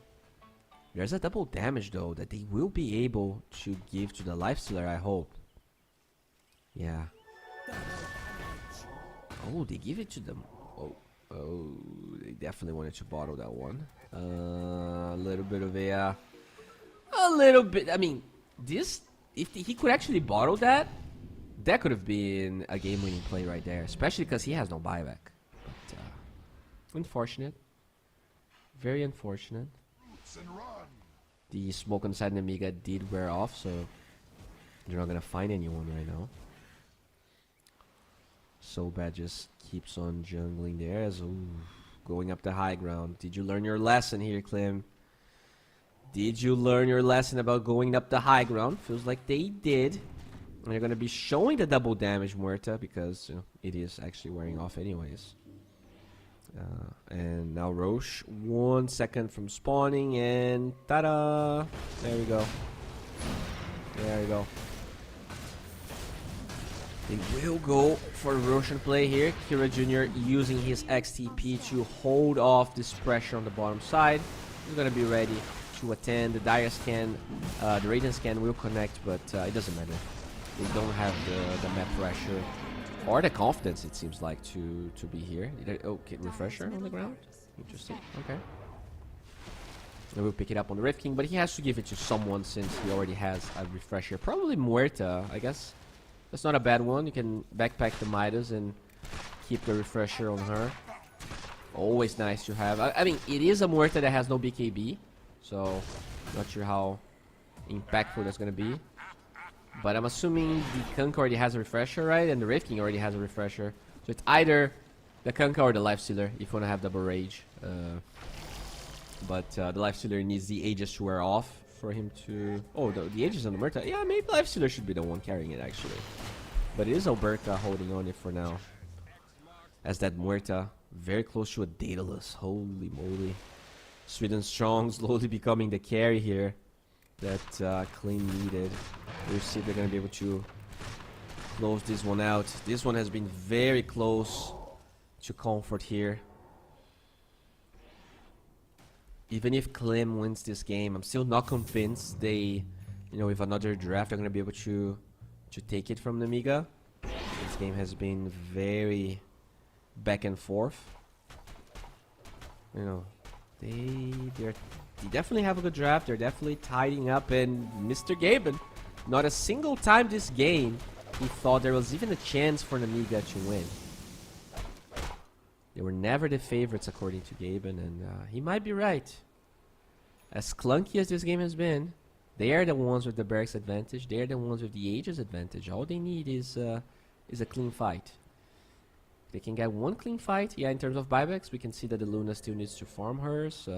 There's a double damage though that they will be able to give to the Lifestealer, I hope. Yeah. Oh, they give it to them. Oh, they definitely wanted to bottle that one. A little bit of a little bit. I mean, this, if he could actually bottle that, that could have been a game-winning play right there. Especially because he has no buyback. But unfortunate, very unfortunate. The smoke on the side of the Amiga did wear off, so they're not gonna find anyone right now. So bad just keeps on jungling there as going up the high ground. Did you learn your lesson here, Klim? Did you learn your lesson about going up the high ground? Feels like they did. And they're gonna be showing the double damage Muerta because you know, it is actually wearing off anyways. And now Roche, 1 second from spawning, and ta-da! There we go. There we go. They will go for Roshan play here. Kira Jr. using his XTP to hold off this pressure on the bottom side. He's gonna be ready to attend. The Dire scan, the Radiant scan will connect, but it doesn't matter. They don't have the map pressure or the confidence, it seems like, to be here. Okay, refresher on the ground. Interesting. Okay. And we'll pick it up on the Rift King, but he has to give it to someone since he already has a refresher. Probably Muerta, I guess. That's not a bad one. You can backpack the Midas and keep the refresher on her. Always nice to have. I mean, it is a Muerta that has no BKB, so not sure how impactful that's gonna be. But I'm assuming the Kunkka already has a refresher, right? And the Rift King already has a refresher. So it's either the Kunkka or the Lifestealer if you want to have double rage. But the Lifestealer needs the Aegis to wear off for him to... Oh, the Aegis on the Muerta. Yeah, maybe Lifestealer should be the one carrying it, actually. But it is Alberta holding on it for now. As that Muerta very close to a Daedalus. Holy moly. Sweden Strong slowly becoming the carry here that Clean needed. We'll see if they're going to be able to close this one out. This one has been very close to comfort here. Even if Clem wins this game, I'm still not convinced they, you know, with another draft, they're going to be able to take it from Nemiga. This game has been very back and forth. You know, they definitely have a good draft. They're definitely tidying up, and Mr. Gaben, not a single time this game he thought there was even a chance for Nemiga to win. They were never the favorites according to Gaben, and he might be right. As clunky as this game has been, they are the ones with the barracks advantage. They are the ones with the Aegis advantage. All they need is a clean fight. They can get one clean fight. Yeah, in terms of buybacks, we can see that the Luna still needs to farm hers.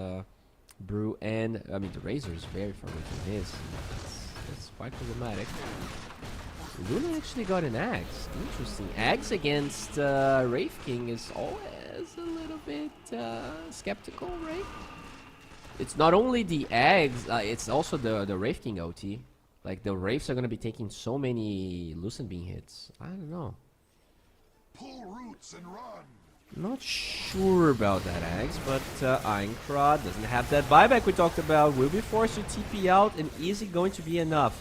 Brew and... I mean, the Razor is very far away from his. That's quite problematic. Luna actually got an Axe. Interesting. Axe against Wraith King is always a little bit skeptical, right? It's not only the Axe, it's also the Wraith King OT. Like, the Wraiths are going to be taking so many Lucent Beam hits. I don't know. Pull roots and run. Not sure about that, Axe, but Aincrad doesn't have that buyback we talked about. Will be forced to TP out, and is it going to be enough?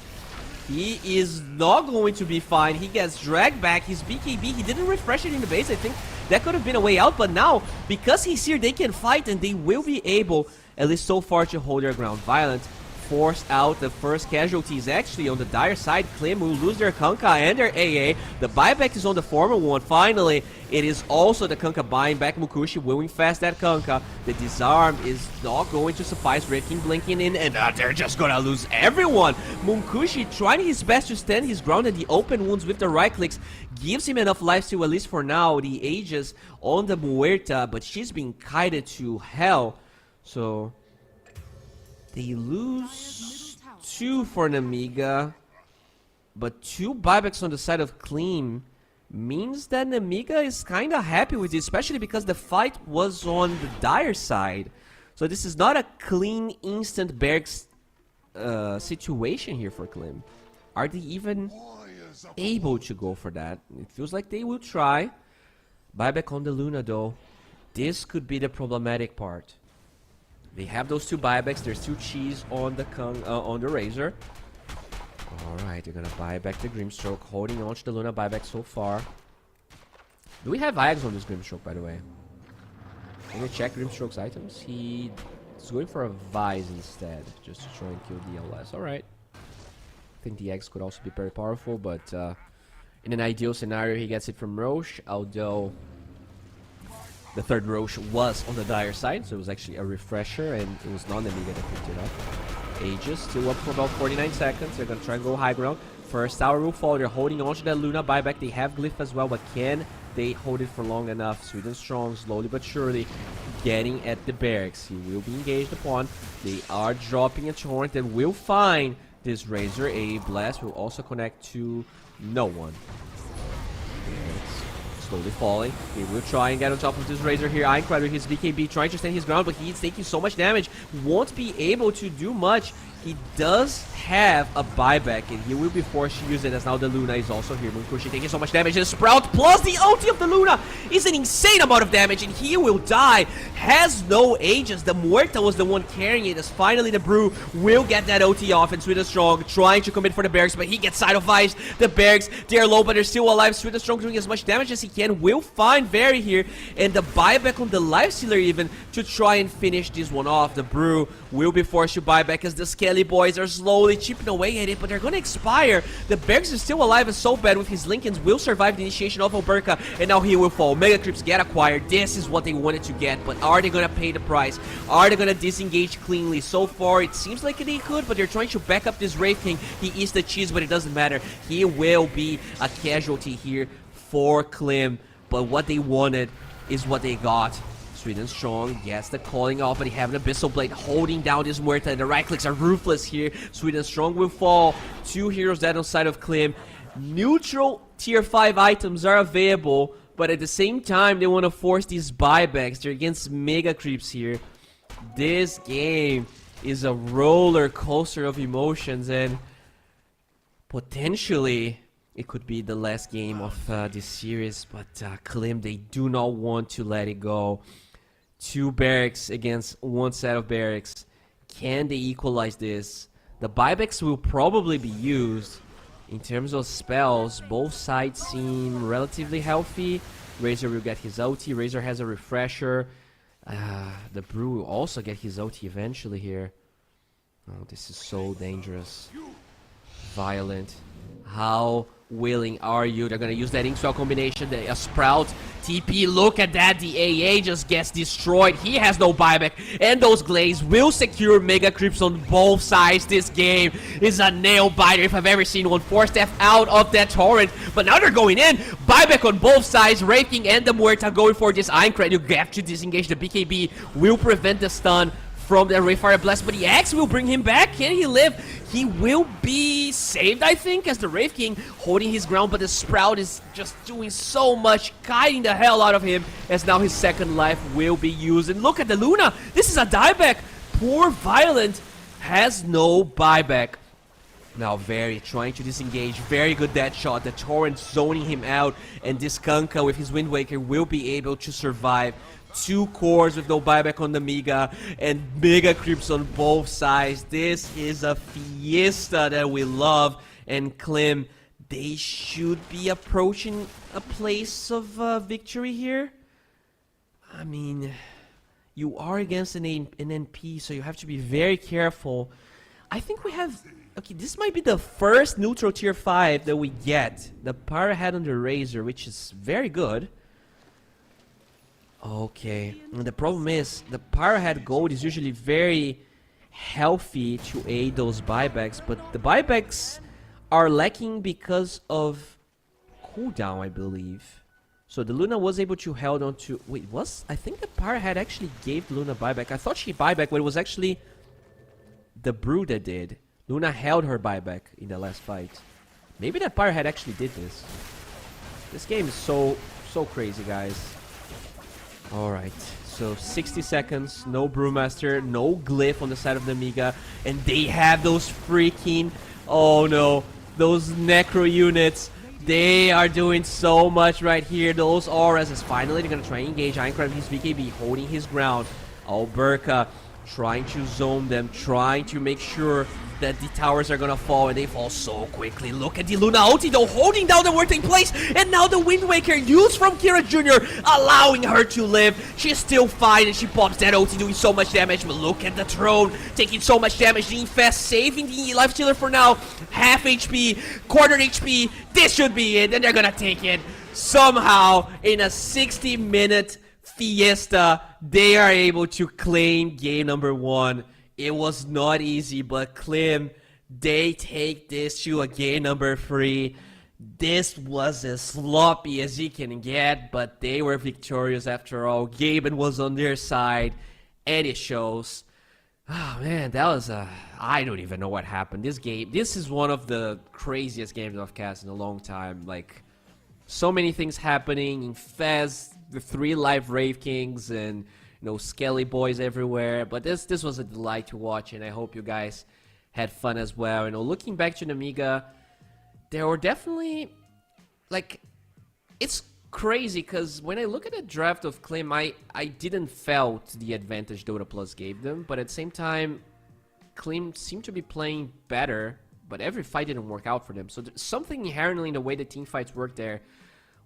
He is not going to be fine. He gets dragged back. His BKB, he didn't refresh it in the base. I think that could have been a way out, but now, because he's here, they can fight, and they will be able, at least so far, to hold their ground. Violent force out the first casualties. Actually, on the Dire side, Klim will lose their Kunkka and their AA. The buyback is on the former one. Finally, it is also the Kunkka buying back Mukushi, will infest that Kunkka. The disarm is not going to suffice. Red King blinking in, and they're just gonna lose everyone. Mukushi trying his best to stand his ground, and the open wounds with the right clicks gives him enough lives to, at least for now, the Aegis on the Muerta, but she's been kited to hell. So they lose 2 for Nemiga, but 2 buybacks on the side of Clean means that Nemiga is kind of happy with it, especially because the fight was on the Dire side. So this is not a clean instant barracks situation here for Clean. Are they even able to go for that? It feels like they will try. Buyback on the Luna though. This could be the problematic part. They have those 2 buybacks. There's 2 cheese on the on the Razor. Alright, they're gonna buy back the Grimstroke, holding on to the Luna buyback so far. Do we have Ags on this Grimstroke, by the way? Can we check Grimstroke's items? He's going for a Vise instead, just to try and kill the LS. Alright. I think the Ags could also be very powerful, but in an ideal scenario, he gets it from Roche, although the third Roche was on the Dire side, so it was actually a refresher, and it was not Nemiga that picked it up. Aegis still up for about 49 seconds. They're going to try and go high ground. First tower will fall. They're holding on to that Luna buyback. They have Glyph as well, but can they hold it for long enough? Sweden Strong, slowly but surely, getting at the barracks. He will be engaged upon. They are dropping a torrent that will find this Razor. A blast will also connect to no one. Slowly falling. He will try and get on top of this Razor here. Aincrad with his BKB trying to stand his ground, but he's taking so much damage. Won't be able to do much. He does have a buyback, and he will be forced to use it as now the Luna is also here. Moonkushi taking so much damage. The Sprout plus the ulti of the Luna is an insane amount of damage, and he will die. Has no ages. The Muerta was the one carrying it, as finally the Brew will get that ulti off, and Sweden Strong trying to commit for the Bergs, but he gets side of ice. The Bergs, they are low, but they're still alive. Sweden Strong doing as much damage as he can. Will find Very here, and the buyback on the Lifestealer even to try and finish this one off. The Brew will be forced to buyback as the Skelly boys are slowly chipping away at it, but they're gonna expire. The Bergs is still alive and so bad with his Lincolns, will survive the initiation of Oberka, and now he will fall. Mega Creeps get acquired. This is what they wanted to get, but are they gonna pay the price? Are they gonna disengage cleanly? So far, it seems like they could, but they're trying to back up this Wraith King. He eats the cheese, but it doesn't matter. He will be a casualty here for Klim, but what they wanted is what they got. Sweden Strong gets the calling off, but he have an Abyssal Blade holding down this Muerta, and the right clicks are ruthless here. Sweden Strong will fall. 2 heroes dead on side of Klim. Neutral tier 5 items are available, but at the same time, they want to force these buybacks. They're against Mega Creeps here. This game is a roller coaster of emotions, and potentially it could be the last game of this series, but Klim, they do not want to let it go. 2 barracks against 1 set of barracks. Can they equalize this? The buybacks will probably be used. In terms of spells, both sides seem relatively healthy. Razor will get his ulti. Razor has a refresher. The Brew will also get his ulti eventually here. Oh, this is so dangerous. Violent. How willing are you? They're gonna use that Inkswell combination, a Sprout, TP, look at that, the AA just gets destroyed, he has no buyback, and those Glaze will secure Mega Creeps on both sides. This game is a nail biter if I've ever seen one. 4-step out of that Torrent, but now they're going in, buyback on both sides, Raking and the Muerta going for this Aincrad. You have to disengage, the BKB will prevent the stun from the Rayfire Blast, but the Axe will bring him back. Can he live? He will be saved, I think, as the Wraith King holding his ground, but the Sprout is just doing so much, kiting the hell out of him, as now his second life will be used. And look at the Luna, this is a dieback. Poor Violent has no buyback. Now Very trying to disengage, very good dead shot, the Torrent zoning him out, and this Kanka with his Wind Waker will be able to survive. 2 cores with no buyback on the Mega, and Mega Creeps on both sides. This is a fiesta that we love, and Klim, they should be approaching a place of victory here. I mean, you are against an NP, so you have to be very careful. I think we have... Okay, this might be the first neutral tier 5 that we get. The Pyro Head on the Razor, which is very good. Okay, and the problem is, the Pyro Head gold is usually very healthy to aid those buybacks, but the buybacks are lacking because of cooldown, I believe. So the Luna was able to hold on to... Wait, I think the Pyro Head actually gave Luna buyback. I thought she buyback, but it was actually the Brew that did. Luna held her buyback in the last fight. Maybe that Pyro Head actually did this. This game is so crazy, guys. Alright, so 60 seconds, no Brewmaster, no Glyph on the side of the Mega, and they have those freaking, oh no, those Necro units. They are doing so much right here. Those auras is finally gonna try and engage Aincrad with his BKB, holding his ground. Alberka trying to zone them, trying to make sure that the towers are gonna fall, and they fall so quickly. Look at the Luna ulti though, holding down the working place, and now the Wind Waker used from Kira Jr., allowing her to live. She's still fine, and she pops that ulti, doing so much damage, but look at the Throne, taking so much damage. The Infest saving the Lifestealer for now. Half HP, quarter HP, this should be it, and they're gonna take it. Somehow, in a 60-minute fiesta, they are able to claim game number 1. It was not easy, but Klim, they take this to a game number 3. This was as sloppy as you can get, but they were victorious after all. Gaben was on their side, and it shows. Oh man, that was I don't even know what happened. This is one of the craziest games I've cast in a long time. Like, so many things happening in Fez, the 3 live Wraith Kings, and Skelly boys everywhere. But this was a delight to watch, and I hope you guys had fun as well. You know, looking back to Namiga, there were definitely, like, it's crazy because when I look at the draft of Klim, I didn't felt the advantage Dota Plus gave them, but at the same time, Klim seemed to be playing better, but every fight didn't work out for them. So something inherently in the way the team fights work there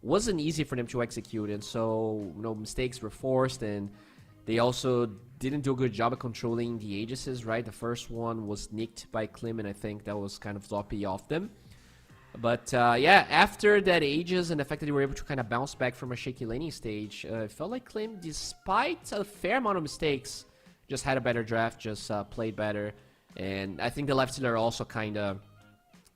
wasn't easy for them to execute, and so, you know, mistakes were forced, and they also didn't do a good job of controlling the Aegises, right? The first one was nicked by Klim, and I think that was kind of sloppy off them. But yeah, after that Aegis and the fact that they were able to kind of bounce back from a shaky laning stage, it felt like Klim, despite a fair amount of mistakes, just had a better draft, just played better. And I think the left stealer also kind of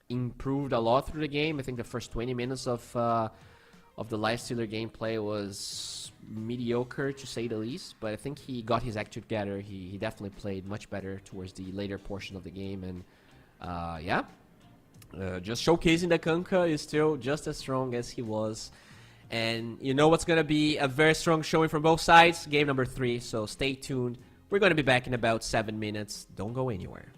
improved a lot through the game. I think the first 20 minutes of the life stealer gameplay was mediocre, to say the least. But I think he got his act together. He definitely played much better towards the later portion of the game. And yeah. Just showcasing that Kanka is still just as strong as he was. And you know what's going to be a very strong showing from both sides? Game number 3, so stay tuned. We're going to be back in about 7 minutes. Don't go anywhere.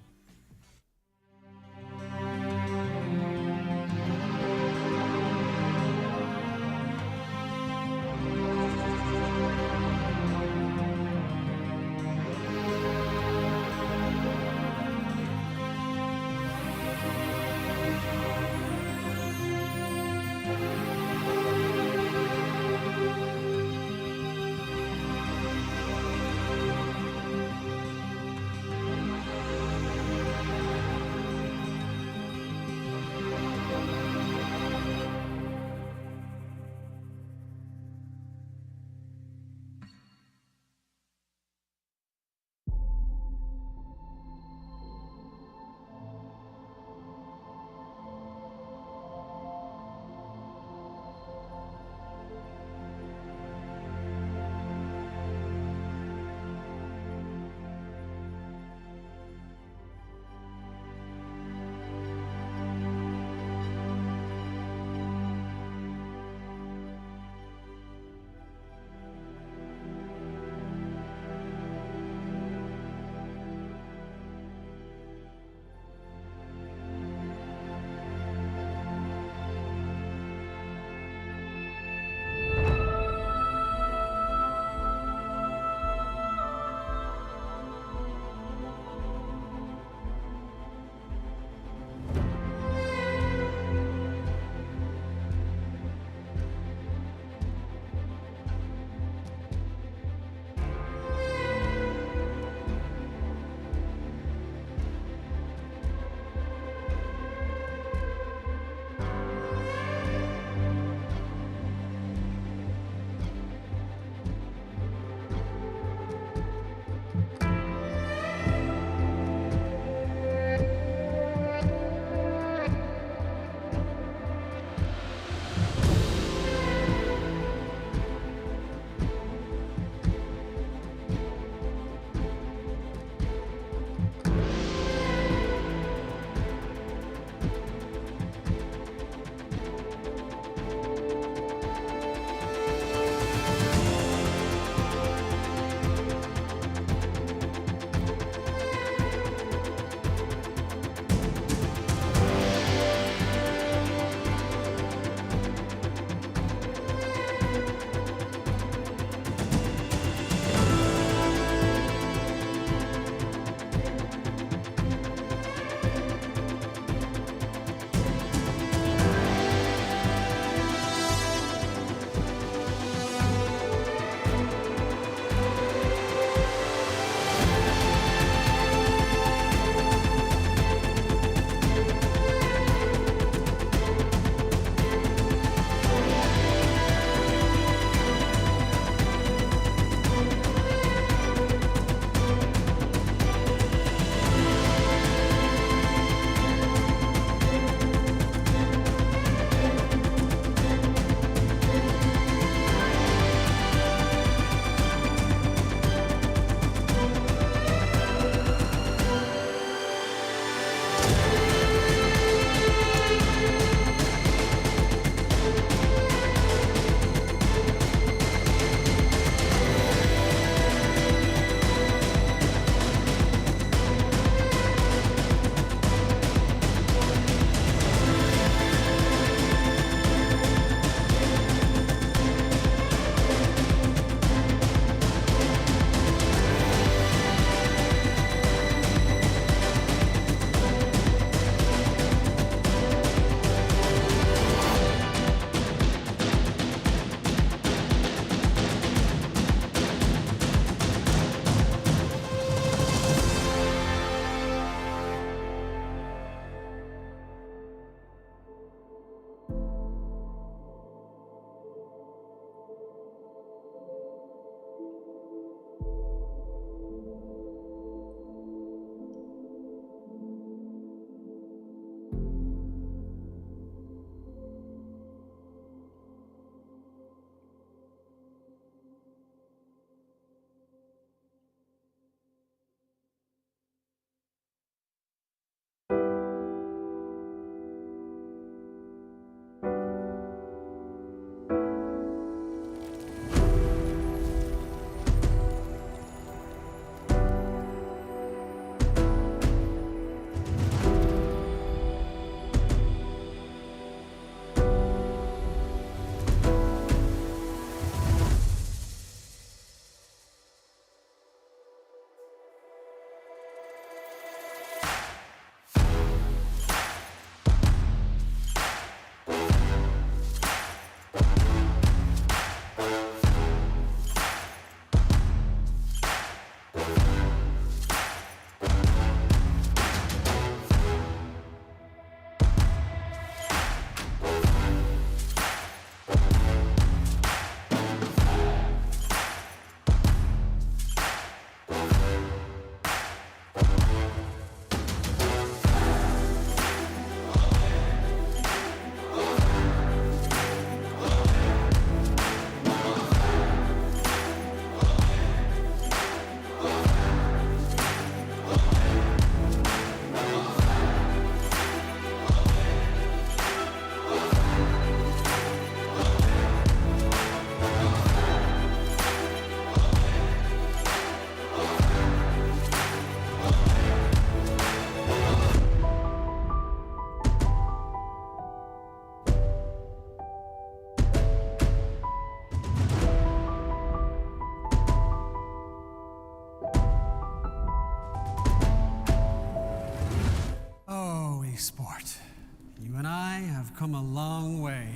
We've come a long way.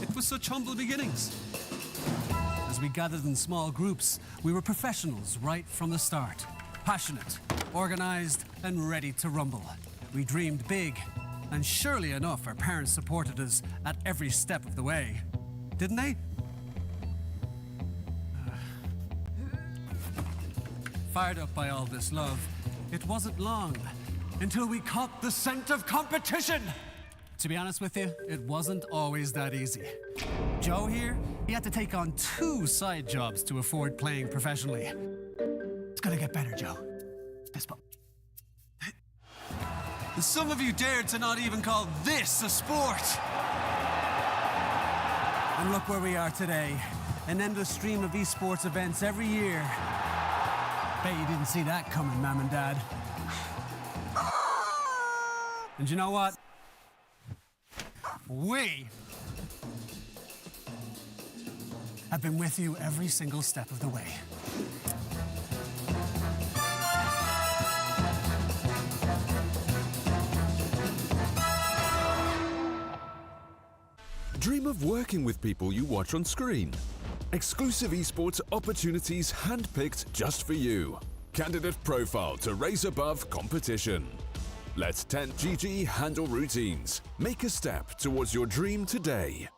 It was such humble beginnings. As we gathered in small groups, we were professionals right from the start. Passionate, organized, and ready to rumble. We dreamed big, and surely enough, our parents supported us at every step of the way. Didn't they? Fired up by all this love, it wasn't long until we caught the scent of competition. To be honest with you, it wasn't always that easy. Joe here, he had to take on 2 side jobs to afford playing professionally. It's gonna get better, Joe. Fist bump. Some of you dared to not even call this a sport. And look where we are today. An endless stream of esports events every year. Bet you didn't see that coming, Mom and Dad. And you know what? We have been with you every single step of the way. Dream of working with people you watch on screen. Exclusive esports opportunities handpicked just for you. Candidate profile to raise above competition. Let 10GG handle routines. Make a step towards your dream today.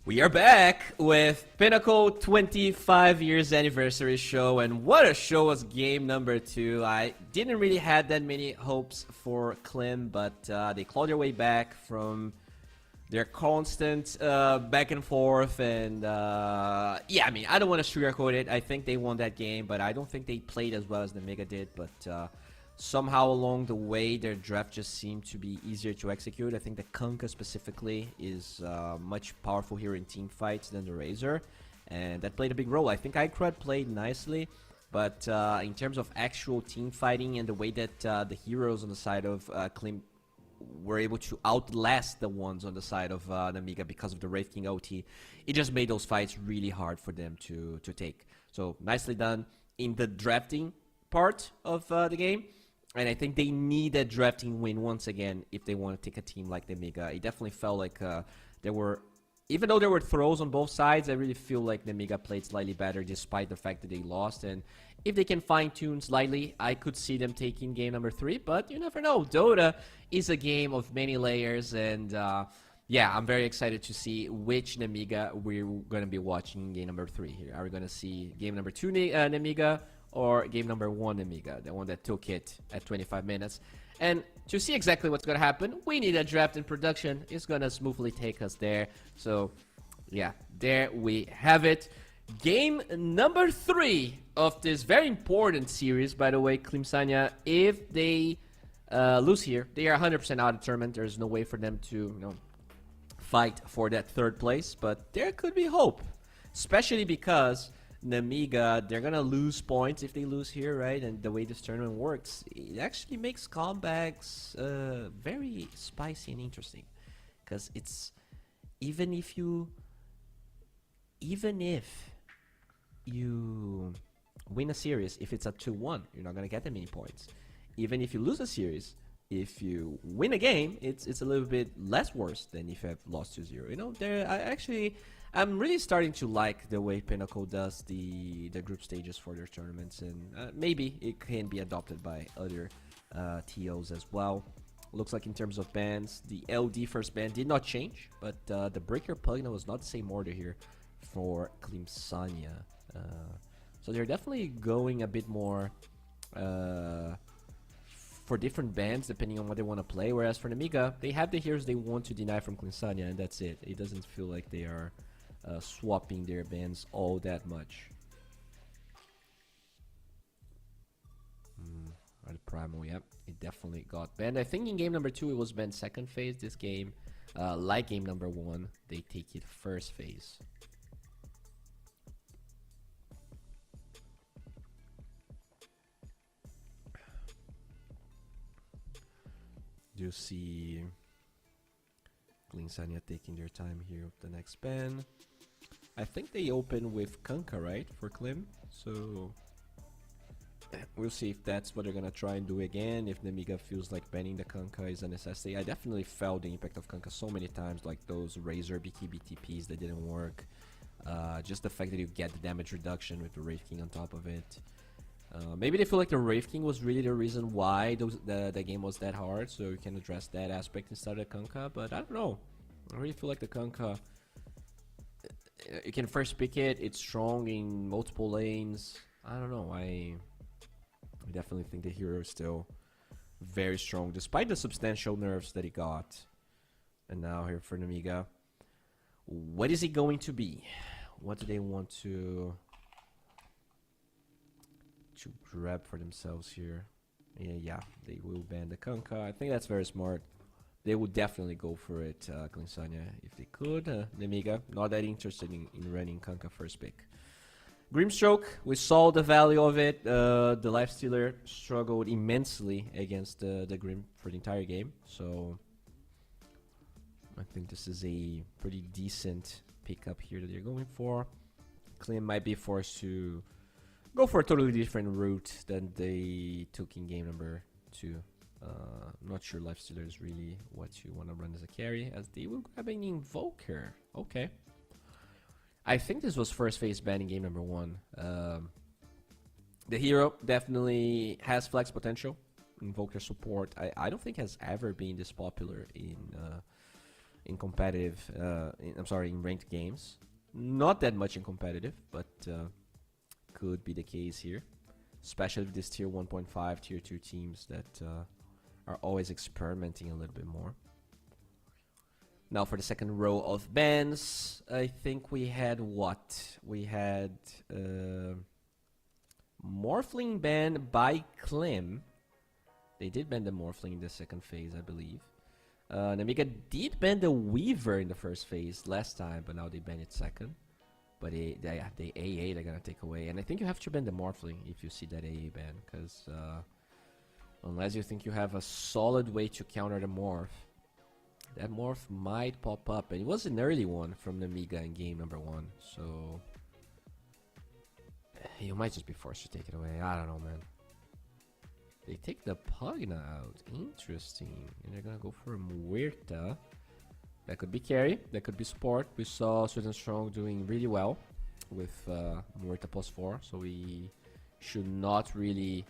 We are back with Pinnacle 25 years anniversary show, and what a show was game number 2. I didn't really have that many hopes for Klim, but they clawed their way back from their constant back and forth, and yeah, I mean, I don't want to sugarcoat it. I think they won that game, but I don't think they played as well as the Mega did, but somehow along the way, their draft just seemed to be easier to execute. I think the Kunkka specifically is much powerful here in team fights than the Razor, and that played a big role. I think iCrud played nicely, but in terms of actual team fighting and the way that the heroes on the side of Klim were able to outlast the ones on the side of the Mega because of the Wraith King OT, it just made those fights really hard for them to take. So nicely done in the drafting part of the game. And I think they need a drafting win once again if they want to take a team like the Mega. It definitely felt like there were, even though there were throws on both sides, I really feel like the Mega played slightly better despite the fact that they lost. And if they can fine-tune slightly, I could see them taking game number 3. But you never know. Dota is a game of many layers. And yeah, I'm very excited to see which Nemiga we're going to be watching in game number 3 here. Are we going to see game number 2 Nemiga? Or game number 1 Amiga, the one that took it at 25 minutes. And to see exactly what's going to happen, we need a draft in production. It's going to smoothly take us there. So, yeah, there we have it. Game number 3 of this very important series, by the way, Klimsania. If they lose here, they are 100% out of the tournament. There's no way for them to, fight for that 3rd place. But there could be hope, especially because Nemiga, they're gonna lose points if they lose here, right? And the way this tournament works, it actually makes comebacks very spicy and interesting, because it's even if you win a series, if it's a 2-1, you're not gonna get that many points. Even if you lose a series, if you win a game, it's a little bit less worse than if you have lost 2-0. I'm really starting to like the way Pinnacle does the group stages for their tournaments, and maybe it can be adopted by other TOs as well. Looks like in terms of bans, the LD first ban did not change, but the Breaker Pugna was not the same order here for Klimsania. So they're definitely going a bit more for different bans depending on what they want to play, whereas for Nemiga, they have the heroes they want to deny from Klimsania, and that's it. It doesn't feel like they are swapping their bans all that much. The Primal, yep, it definitely got banned. I think in game number 2 it was banned 2nd phase. This game, like game number 1, they take it 1st phase. Do see Glinsania taking their time here with the next ban. I think they open with Kanka, right, for Klim. So we'll see if that's what they're gonna try and do again. If Nemiga feels like banning the Kanka is a necessity. I definitely felt the impact of Kanka so many times, like those Razor BKB TPs that didn't work. Just the fact that you get the damage reduction with the Wraith King on top of it. Maybe they feel like the Wraith King was really the reason why the game was that hard, so you can address that aspect instead of the Kanka, but I don't know. I really feel like the Kanka, you can first pick it, it's strong in multiple lanes. I don't know, I definitely think the hero is still very strong, despite the substantial nerfs that he got. And now here for Nemiga. What is he going to be? What do they want to grab for themselves here? Yeah, they will ban the Kanka. I think that's very smart. They would definitely go for it, Glinsania, if they could. Nemiga, not that interested in running Kanka first pick. Grimstroke, we saw the value of it. The Lifestealer struggled immensely against the Grim for the entire game, so I think this is a pretty decent pickup here that they're going for. Klim might be forced to go for a totally different route than they took in game number 2. I'm not sure Lifestealer is really what you want to run as a carry, as they will grab an Invoker. Okay. I think this was first phase ban in game number 1. The hero definitely has flex potential. Invoker support, I don't think has ever been this popular in competitive, in ranked games. Not that much in competitive, but could be the case here. Especially with these tier 1.5, tier 2 teams that are always experimenting a little bit more. Now for the second row of bans, I think we had what? We had Morphling ban by Klim. They did ban the Morphling in the second phase, I believe. Nemiga did ban the Weaver in the first phase last time, but now they ban it second. But the AA they're gonna take away, and I think you have to ban the Morphling if you see that AA ban, because unless you think you have a solid way to counter the Morph, that Morph might pop up, and it was an early one from Nemiga in game number 1, so you might just be forced to take it away. I don't know, man. They take the Pugna out. Interesting. And they're gonna go for a Muerta. That could be carry. That could be support. We saw Sweet and Strong doing really well with Muerta +4. So we should not really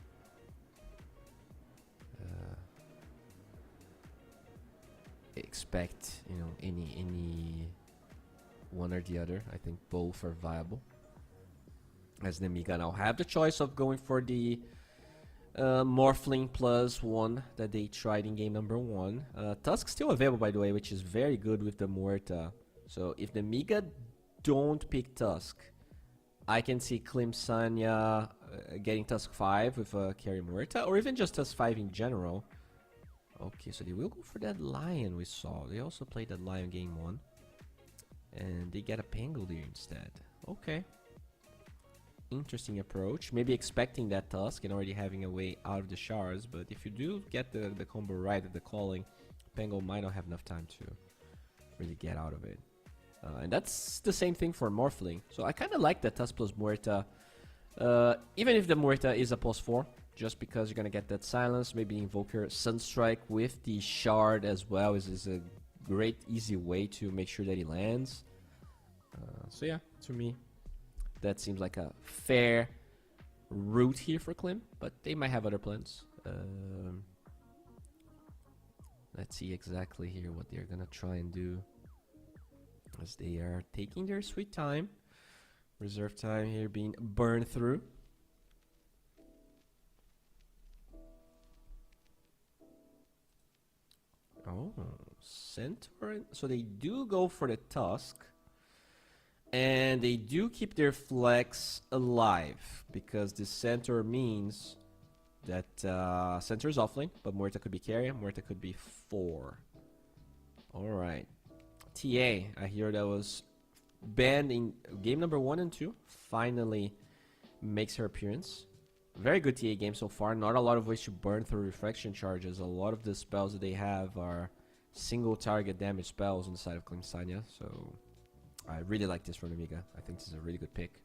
expect, you know, any one or the other. I think both are viable. As Nemiga now have the choice of going for the Morphling +1 that they tried in game number 1. Tusk still available, by the way, which is very good with the Muerta. So if the Nemiga don't pick Tusk, I can see Glinsania getting Tusk 5 with a carry Muerta, or even just Tusk 5 in general. Okay, so they will go for that Lion we saw. They also played that Lion game 1. And they get a Pangolier instead. Okay. Interesting approach. Maybe expecting that Tusk and already having a way out of the shards, but if you do get the combo right at the calling, Pango might not have enough time to really get out of it. And that's the same thing for Morphling. So I kind of like that Tusk plus Muerta, even if the Muerta is a +4, just because you're going to get that silence. Maybe Invoker Sunstrike with the shard as well is a great easy way to make sure that he lands. So yeah, to me, that seems like a fair route here for Klim, but they might have other plans. Let's see exactly here what they're gonna try and do, as they are taking their sweet time. Reserve time here being burned through. Oh, Centaur. So they do go for the Tusk. And they do keep their flex alive, because the Centaur means that Centaur is offlane, but Muerta could be carry, Muerta could be 4. Alright. TA, I hear that was banned in game number 1 and 2, finally makes her appearance. Very good TA game so far. Not a lot of ways to burn through reflection charges. A lot of the spells that they have are single target damage spells on the side of Clemsania. So I really like this from Namiga. I think this is a really good pick.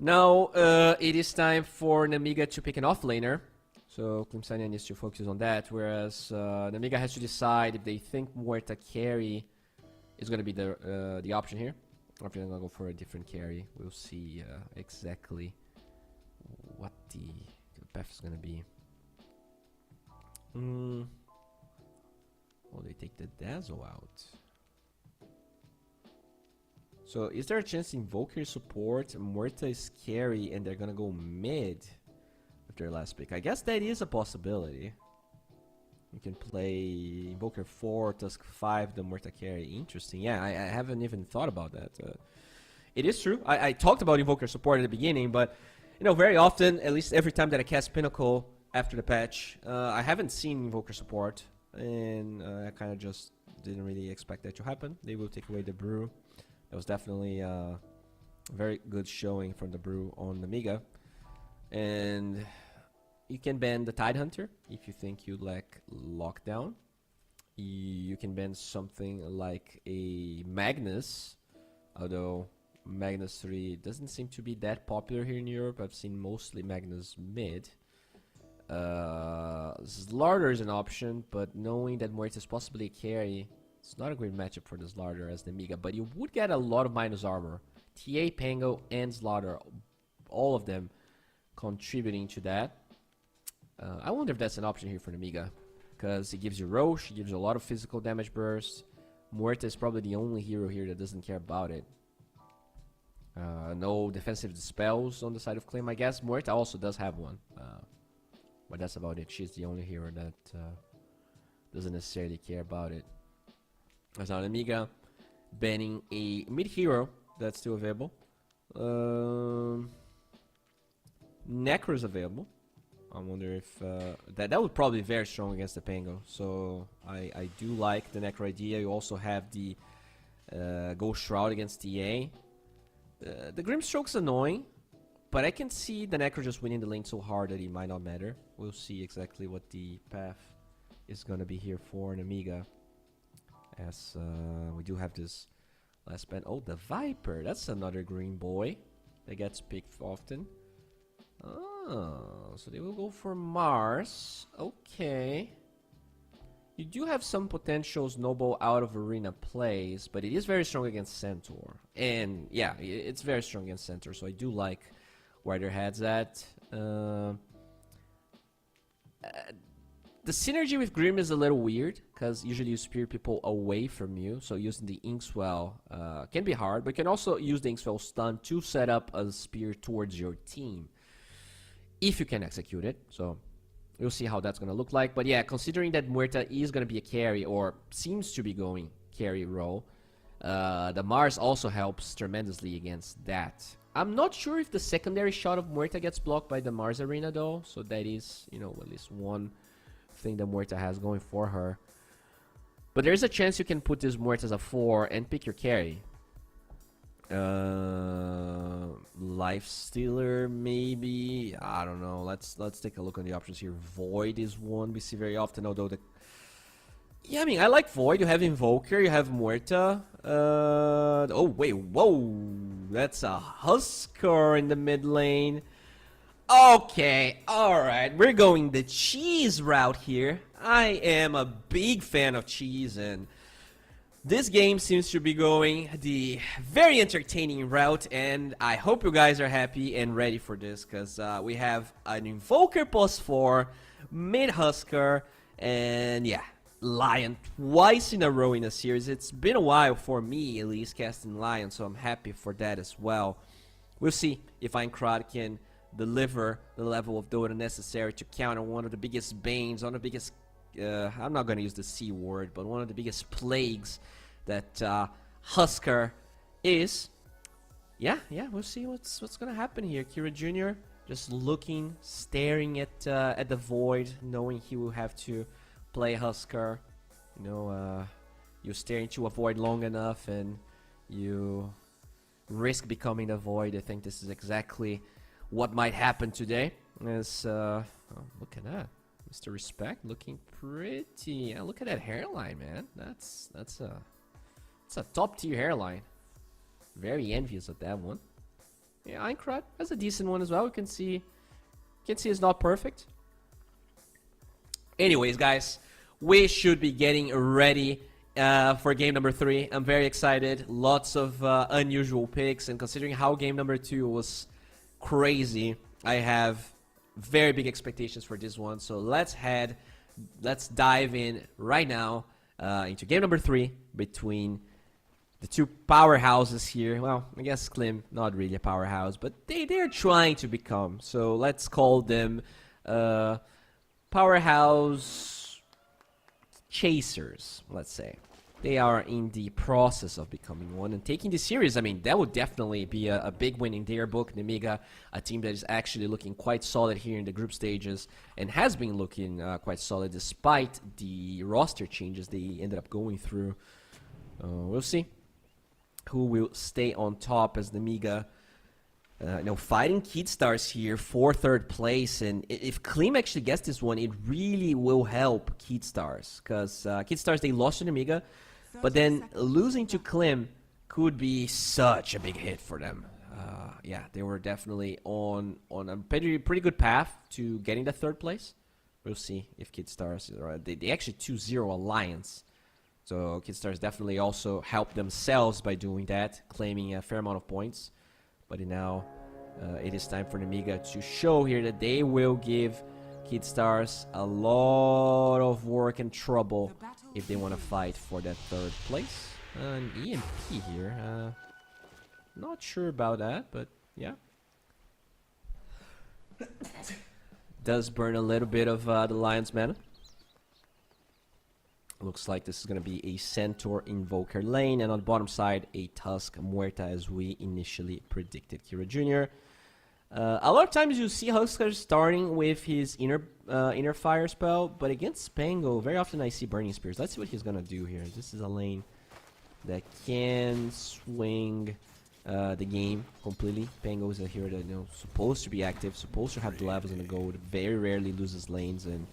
Now it is time for Namiga to pick an offlaner. So Clemsania needs to focus on that. Whereas Namiga has to decide if they think Muerta carry is going to be the option here. Or if they're going to go for a different carry. We'll see exactly what the path is gonna be. Oh, they take the Dazzle out. So is there a chance Invoker support, Muerta is carry, and they're gonna go mid with their last pick? I guess that is a possibility. You can play Invoker 4, Tusk 5, the Muerta carry. Interesting. Yeah, I haven't even thought about that. It is true. I talked about Invoker support at the beginning, but you know, very often, at least every time that I cast Pinnacle after the patch, I haven't seen Invoker support, and I kind of just didn't really expect that to happen. They will take away the Brew. That was definitely a very good showing from the Brew on the Namiga. And you can ban the Tidehunter if you think you lack Lockdown. You can ban something like a Magnus, although Magnus 3 doesn't seem to be that popular here in Europe. I've seen mostly Magnus mid. Slardar is an option, but knowing that Muerta is possibly a carry, it's not a great matchup for the Slardar as the Namiga, but you would get a lot of minus armor. TA, Pango, and Slardar, all of them contributing to that. I wonder if that's an option here for the Namiga, because it gives you Roche, it gives you a lot of physical damage burst. Muerta is probably the only hero here that doesn't care about it. No defensive dispels on the side of Claim. I guess Muerta also does have one, but that's about it. She's the only hero that doesn't necessarily care about it. As now Namiga banning a mid hero that's still available. Necro is available. I wonder if that would probably be very strong against the Pango. So I do like the Necro idea. You also have the Ghost Shroud against TA. The Grimstroke's annoying, but I can see the Necro just winning the lane so hard that it might not matter. We'll see exactly what the path is going to be here for an Amiga. As we do have this last ban. Oh, the Viper. That's another green boy that gets picked often. Oh, so they will go for Mars. Okay. You do have some potential Snowball out of arena plays, but it is very strong against Centaur. And yeah, it's very strong against Centaur, so I do like where their head's at. The synergy with Grim is a little weird, because usually you spear people away from you, so using the Inkswell can be hard, but you can also use the Inkswell stun to set up a spear towards your team, if you can execute it. So we'll see how that's going to look like. But yeah, considering that Muerta is going to be a carry, or seems to be going carry role, the Mars also helps tremendously against that. I'm not sure if the secondary shot of Muerta gets blocked by the Mars arena though, so that is, you know, at least one thing that Muerta has going for her. But there's a chance you can put this Muerta as a 4 and pick your carry. Lifestealer maybe, I don't know. Let's take a look on the options here. Void is one we see very often, although the I mean, I like Void. You have Invoker, you have Muerta. Oh wait, whoa, that's a Husker in the mid lane. Okay, alright, we're going the cheese route here. I am a big fan of cheese, and this game seems to be going the very entertaining route, and I hope you guys are happy and ready for this, because we have an Invoker +4, mid-Husker, and yeah, Lion twice in a row in a series. It's been a while for me, at least, casting Lion, so I'm happy for that as well. We'll see if Aincrad can deliver the level of Dota necessary to counter one of the biggest banes, one of the biggest, I'm not going to use the C word, but one of the biggest plagues that Husker is. Yeah, we'll see what's going to happen here. Kira Jr. just looking, staring at the Void, knowing he will have to play Husker. You know, you stare into a Void long enough and you risk becoming the Void. I think this is exactly what might happen today. As oh, look at that, Mr. Respect looking pretty. Yeah, look at that hairline, man. That's a top tier hairline. Very envious of that one. Yeah, Einkrad has a decent one as well. You can see it's not perfect. Anyways, guys, we should be getting ready for game number 3. I'm very excited. Lots of unusual picks, and considering how game number 2 was crazy, I have very big expectations for this one. So let's dive in right now into game number 3 between the two powerhouses here. Well, I guess Klim, not really a powerhouse, but they're trying to become. So let's call them powerhouse chasers, let's say. They are in the process of becoming one and taking this series. I mean, that would definitely be a big win in their book. Nemiga, a team that is actually looking quite solid here in the group stages and has been looking quite solid despite the roster changes they ended up going through. We'll see who will stay on top as Nemiga fighting Keedstars here for 3rd place. And if Klim actually gets this one, it really will help Keedstars, because Keedstars, they lost to Nemiga, but then losing to Klim could be such a big hit for them. Yeah, they were definitely on a pretty good path to getting the 3rd place. We'll see if Keedstars, they actually 2-0 alliance. So Keedstars definitely also helped themselves by doing that, claiming a fair amount of points. But now it is time for Nemiga to show here that they will give Keedstars a lot of work and trouble if they want to fight for that 3rd place. An EMP here. Not sure about that, but yeah. Does burn a little bit of the Lion's mana. Looks like this is going to be a Centaur Invoker lane, and on the bottom side, a Tusk Muerta as we initially predicted. Kira Jr. A lot of times you see Huskar starting with his inner fire spell, but against Spango, very often I see Burning Spears. Let's see what he's going to do here. This is a lane that can swing the game completely. Pango is a hero that supposed to be active, supposed to have the levels in the gold, very rarely loses lanes, and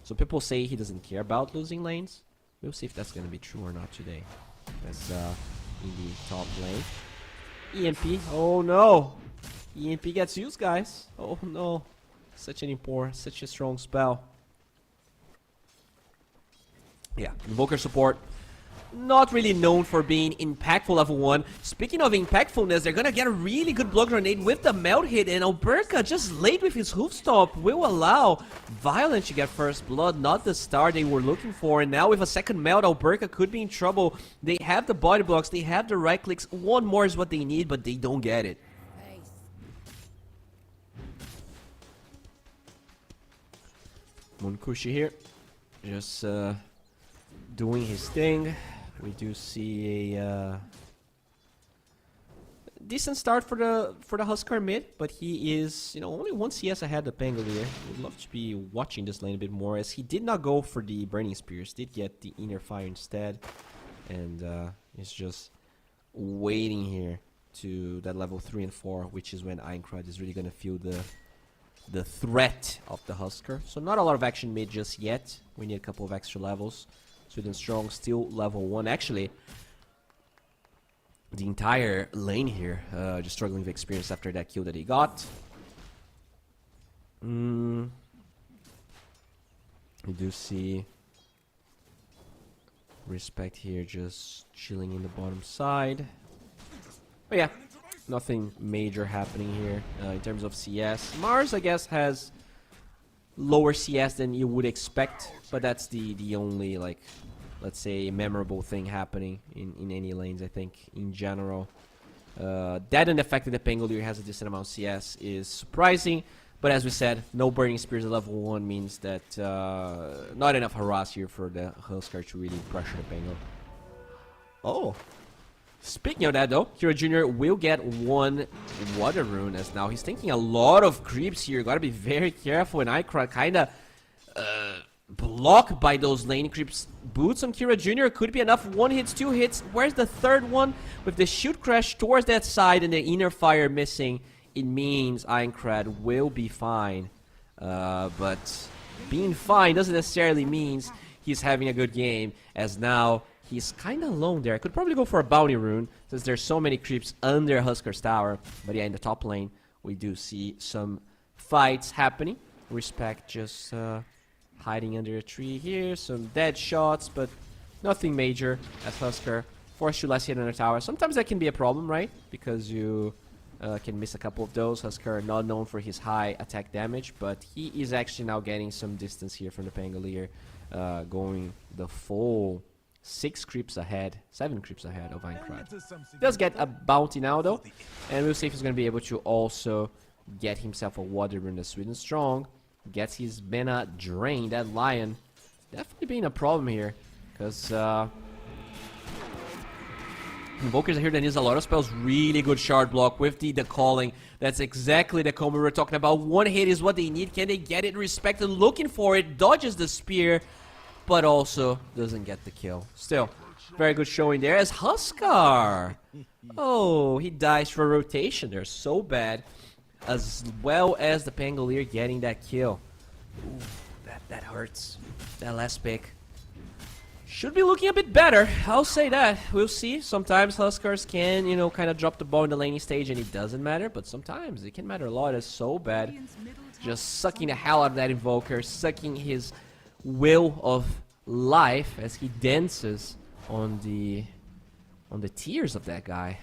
so people say he doesn't care about losing lanes. We'll see if that's going to be true or not today. That's in the top lane. EMP. Oh no! EMP gets used, guys. Oh no. Such a strong spell. Yeah, Invoker support. Not really known for being impactful level 1. Speaking of impactfulness, they're gonna get a really good block grenade with the melt hit, and Alberca just late with his hoof stop will allow Violent to get first blood, not the star they were looking for. And now with a second melt, Alberca could be in trouble. They have the body blocks, they have the right clicks, one more is what they need, but they don't get it. Munkushi here, just doing his thing. We do see a decent start for the Huskar mid, but he is only 1 CS ahead of Pangolier. Would love to be watching this lane a bit more, as he did not go for the Burning Spears, did get the Inner Fire instead, and he's just waiting here to that level 3 and 4, which is when Einkrad is really gonna feel the threat of the Huskar. So not a lot of action mid just yet. We need a couple of extra levels. Sweden Strong still level 1. Actually, the entire lane here just struggling with experience after that kill that he got. We do see Respect here just chilling in the bottom side. But yeah, nothing major happening here in terms of CS. Mars, I guess, has lower CS than you would expect, but that's the only, like, let's say, memorable thing happening in any lanes, I think, in general. That and the fact that the Pangolier has a decent amount of CS is surprising, but as we said, no Burning Spears at level 1 means that not enough harass here for the Huskar to really pressure the Pango. Oh! Speaking of that though, Kira Jr. will get 1 Water Rune, as now he's taking a lot of creeps here. Gotta be very careful, and Ikra kinda blocked by those lane creeps. Boots on Kira Jr. could be enough. 1 hits, 2 hits. Where's the third one? With the shoot crash towards that side and the Inner Fire missing. it means Aincrad will be fine. But being fine doesn't necessarily mean he's having a good game, as now he's kind of alone there. I could probably go for a bounty rune, since there's so many creeps under Huskar's tower. But yeah, in the top lane, we do see some fights happening. Respect just hiding under a tree here. Some dead shots, but nothing major, as Huskar forced to less hit on the tower. Sometimes that can be a problem, right? Because you can miss a couple of those. Huskar not known for his high attack damage, but he is actually now getting some distance here from the Pangolier, going the full 7 creeps ahead of Aincrad. Does get a bounty now though, and we'll see if he's going to be able to also get himself a water rune as Sweden Strong. Gets his mana drained. That Lion definitely being a problem here, because Invokers are here that needs a lot of spells. Really good shard block with the calling. That's exactly the combo we were talking about. One hit is what they need. Can they get it? Respect and looking for it. Dodges the spear, but also doesn't get the kill. Still, very good showing there as Huskar. Oh, he dies for rotation. They're so bad. As well as the Pangolier getting that kill. Ooh, that hurts. That last pick should be looking a bit better. I'll say that. We'll see. Sometimes Huskars can, you know, kind of drop the ball in the laning stage and it doesn't matter. But sometimes it can matter a lot. It's so bad. Just sucking the hell out of that Invoker. Sucking his will of life as he dances on the tears of that guy.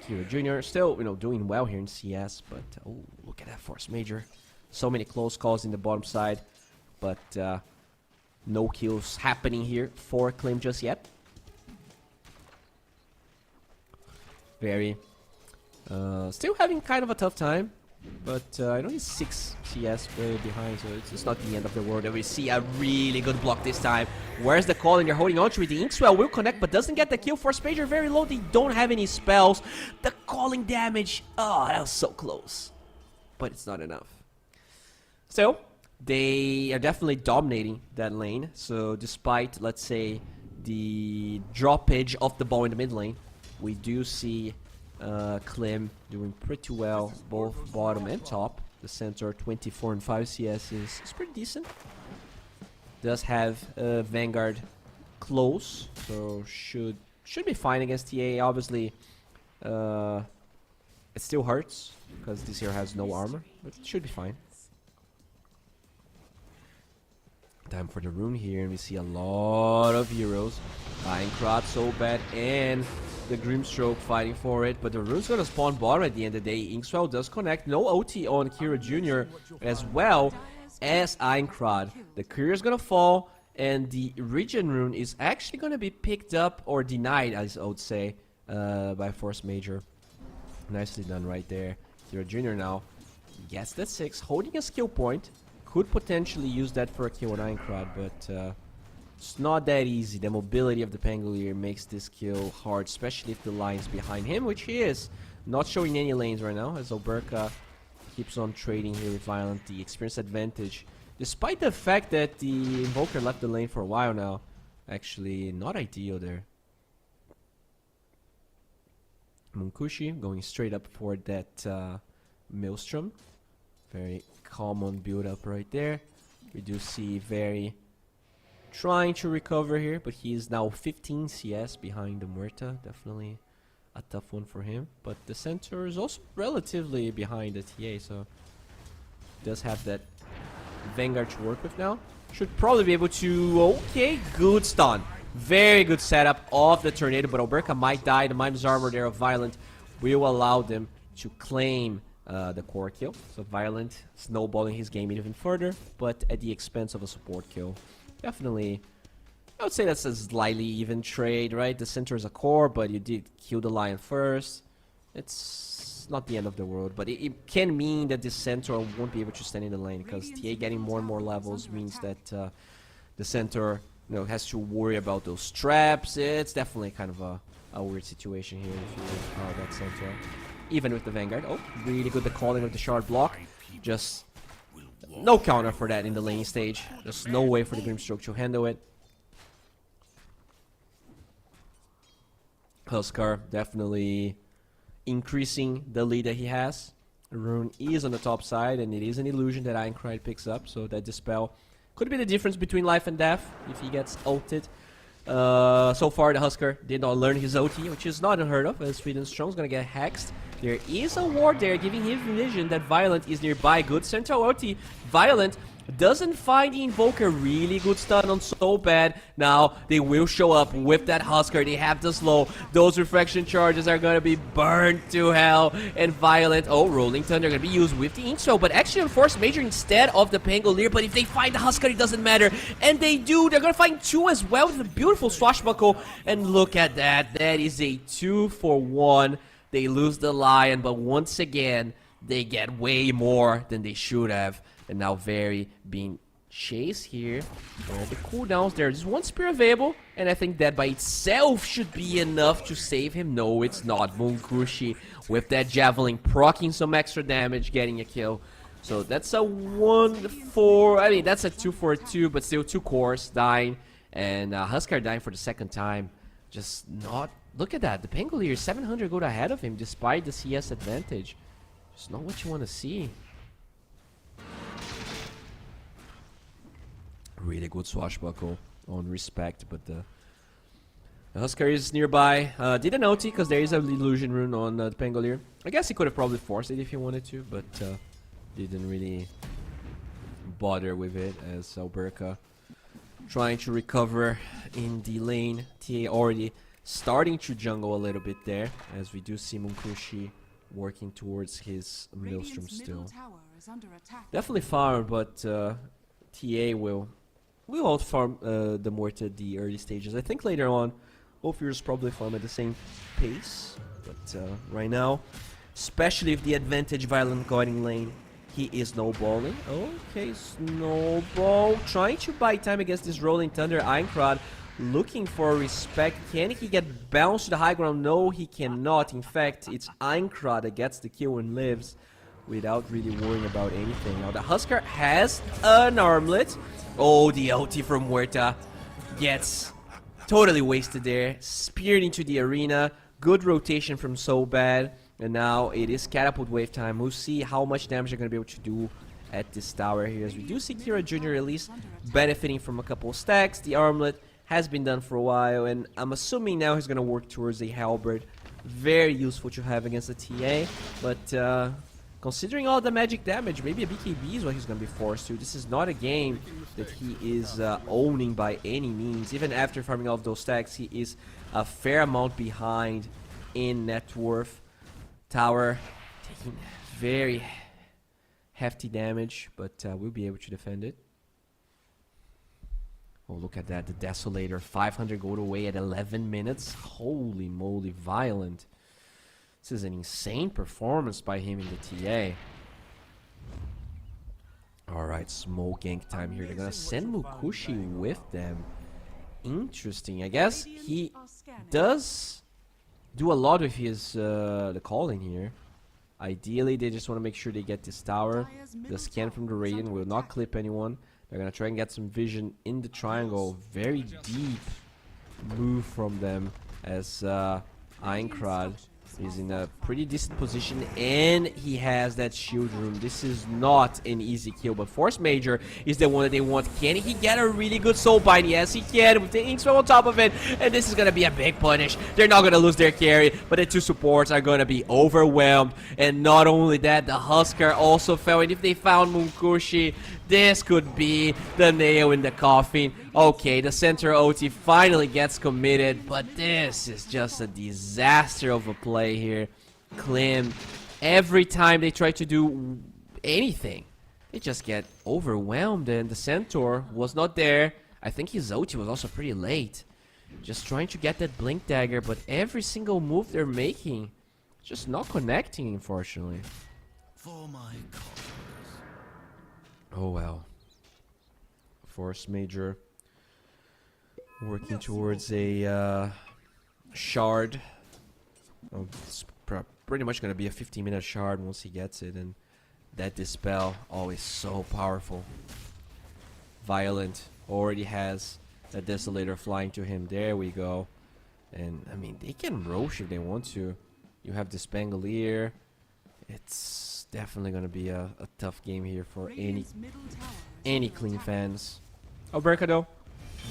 Hero Jr. still, you know, doing well here in CS, but oh, look at that Force Major. So many close calls in the bottom side, but no kills happening here for Klim just yet. Very, still having kind of a tough time, but I know he's 6 CS way behind, so it's not the end of the world. And we see a really good block this time. Where's the call? And they're holding on to it. The Inkswell will connect, but doesn't get the kill. Force Major very low. They don't have any spells. The calling damage. Oh, that was so close. But it's not enough. Still, they are definitely dominating that lane. So despite, let's say, the droppage of the ball in the mid lane, we do see Klim doing pretty well, both bottom and top. The center 24 and 5 CS is pretty decent. Does have Vanguard close, so should be fine against TA. Obviously, it still hurts because this hero has no armor, but it should be fine. Time for the rune here, and we see a lot of heroes. Aincrad so bad, and the Grimstroke fighting for it, but the rune's gonna spawn bottom at the end of the day. Inkswell does connect. No OT on Kira Jr. as well as Aincrad. The Courier's gonna fall, and the Regen rune is actually gonna be picked up, or denied, as I would say, by Force Major. Nicely done right there. Kira Jr. now gets that 6, holding a skill point. Could potentially use that for a kill on Aincrad, but it's not that easy. The mobility of the Pangolier makes this kill hard, especially if the line's behind him, which he is. Not showing any lanes right now, as Oberka keeps on trading here with Violent. The experience advantage, despite the fact that the Invoker left the lane for a while now. Actually, not ideal there. Munkushi going straight up for that Maelstrom. Very common build up right there. We do see Very trying to recover here, but he is now 15 CS behind the Muerta. Definitely a tough one for him. But the center is also relatively behind the TA, so does have that Vanguard to work with now. Should probably be able to... Okay, good stun. Very good setup of the Tornado, but Oberka might die. The Mime's Armor there of Violent will allow them to claim the core kill. So Violent snowballing his game even further, but at the expense of a support kill. Definitely, I would say that's a slightly even trade, right? The center is a core, but you did kill the Lion first. It's not the end of the world, but it can mean that this center won't be able to stand in the lane, because TA getting more and more levels means that the center, you know, has to worry about those traps. It's definitely kind of a weird situation here if you that center. Even with the Vanguard. Oh, really good the calling of the shard block. Just no counter for that in the laning stage. There's no way for the Grimstroke to handle it. Huskar definitely increasing the lead that he has. Rune is on the top side, and it is an illusion that Aincrad picks up, so that Dispel could be the difference between life and death if he gets ulted. So far, the Husker did not learn his OT, which is not unheard of, as Sweden Strong's gonna get hexed. There is a ward there, giving him vision that Violent is nearby. Good central OT. Violent doesn't find the Invoker. Really good stun on So Bad. Now, they will show up with that Husker. They have the slow. Those reflection charges are gonna be burned to hell. And Violent, oh, Rolling Thunder gonna be used with the intro, but actually on Force Major instead of the Pangolier. But if they find the Husker, it doesn't matter. And they do. They're gonna find 2 as well with a beautiful swashbuckle. And look at that. That is a 2-for-1. They lose the Lion, but once again, they get way more than they should have. And now Very being chased here. The cooldowns there. There's 1 spear available, and I think that by itself should be enough to save him. No, it's not. Munkushi with that Javelin proccing some extra damage, getting a kill. So that's a 1-4. I mean, that's a 2-for-2, but still 2 cores dying. And Husker dying for the 2nd time. Just not... Look at that. The Pangolier 700 gold ahead of him despite the CS advantage. Just not what you want to see. Really good swashbuckle on Respect, but the Husker is nearby. Did an OT because there is an illusion rune on the Pangolier. I guess he could have probably forced it if he wanted to, but didn't really bother with it, as Alberca trying to recover in the lane. TA already starting to jungle a little bit there, as we do see Munkushi working towards his Maelstrom still. Definitely farm, but TA will out-farm the Morta at the early stages. I think later on, both heroes probably farm at the same pace, but right now, especially if the advantage Violent guarding lane, he is snowballing. Okay, Snowball trying to buy time against this Rolling Thunder. Aincrad looking for Respect. Can he get bounced to the high ground? No, he cannot. In fact, it's Aincrad that gets the kill and lives without really worrying about anything. Now the Husker has an armlet. Oh, the ulti from Huerta gets totally wasted there. Speared into the arena. Good rotation from So Bad. And now it is catapult wave time. We'll see how much damage they're going to be able to do at this tower here. As we do see Kira Jr. at least benefiting from a couple of stacks. The armlet has been done for a while, and I'm assuming now he's going to work towards a halberd. Very useful to have against a TA, but considering all the magic damage, maybe a BKB is what he's going to be forced to. This is not a game that he is owning by any means. Even after farming all of those stacks, he is a fair amount behind in net worth. Tower taking very hefty damage, but we'll be able to defend it. Oh, look at that. The Desolator, 500 gold away at 11 minutes. Holy moly, Violent. This is an insane performance by him in the TA. Alright, smoke gank time here. They're gonna send Munkushi with them. Interesting. I guess he does do a lot with his the calling here. Ideally, they just want to make sure they get this tower. The scan from the Radiant will not clip anyone. They're going to try and get some vision in the triangle. Very deep move from them, as Aincrad is in a pretty decent position, and he has that shield room. This is not an easy kill, but Force Major is the one that they want. Can he get a really good soul bind? Yes, he can, with the Inkspell on top of it, and this is going to be a big punish. They're not going to lose their carry, but the 2 supports are going to be overwhelmed, and not only that, the Husker also fell, and if they found Munkushi, this could be the nail in the coffin. Okay, the center OT finally gets committed, but this is just a disaster of a play here. Klim, every time they try to do anything, they just get overwhelmed, and the Centaur was not there. I think his OT was also pretty late. Just trying to get that Blink Dagger, but every single move they're making, just not connecting, unfortunately. For my cause. Oh well. Force Major working towards a shard. Oh, it's pretty much going to be a 15-minute shard once he gets it, and that Dispel always so powerful. Violent already has that Desolator flying to him. There we go. And I mean, they can Roche if they want to. You have this Pangolier. It's definitely gonna be a tough game here for any clean fans. Alberca though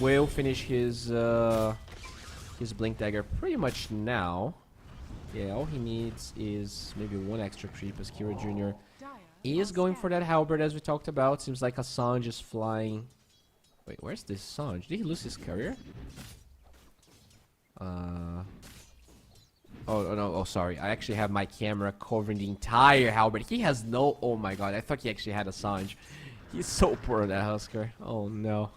will finish his Blink Dagger pretty much now. Yeah, all he needs is maybe one extra creep as Kira Jr. is going for that Halberd as we talked about. Seems like Assange is flying. Wait, where's this Assange? Did he lose his courier? Oh no, oh sorry. I actually have my camera covering the entire Halberd. He has no, oh my god, I thought he actually had Assange. He's so poor, that Husker. Oh no.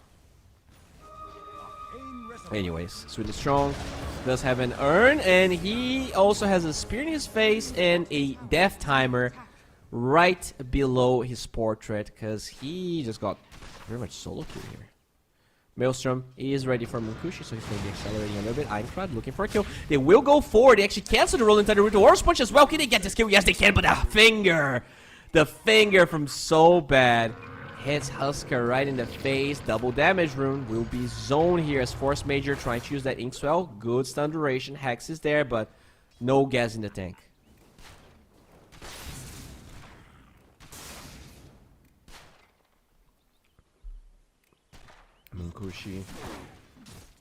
Anyways, Sweet and Strong does have an urn, and he also has a spear in his face and a death timer right below his portrait, because he just got very much solo kill here. Maelstrom is ready for Munkushi, so he's going to be accelerating a little bit. Einkrad looking for a kill. They will go forward. They actually cancel the roll into the root. Horse Punch as well. Can they get this kill? Yes, they can, but the finger from so bad hits Husker right in the face. Double damage rune will be zoned here as Force Major trying to use that Inkswell. Good stun duration. Hex is there, but no gas in the tank. Munkushi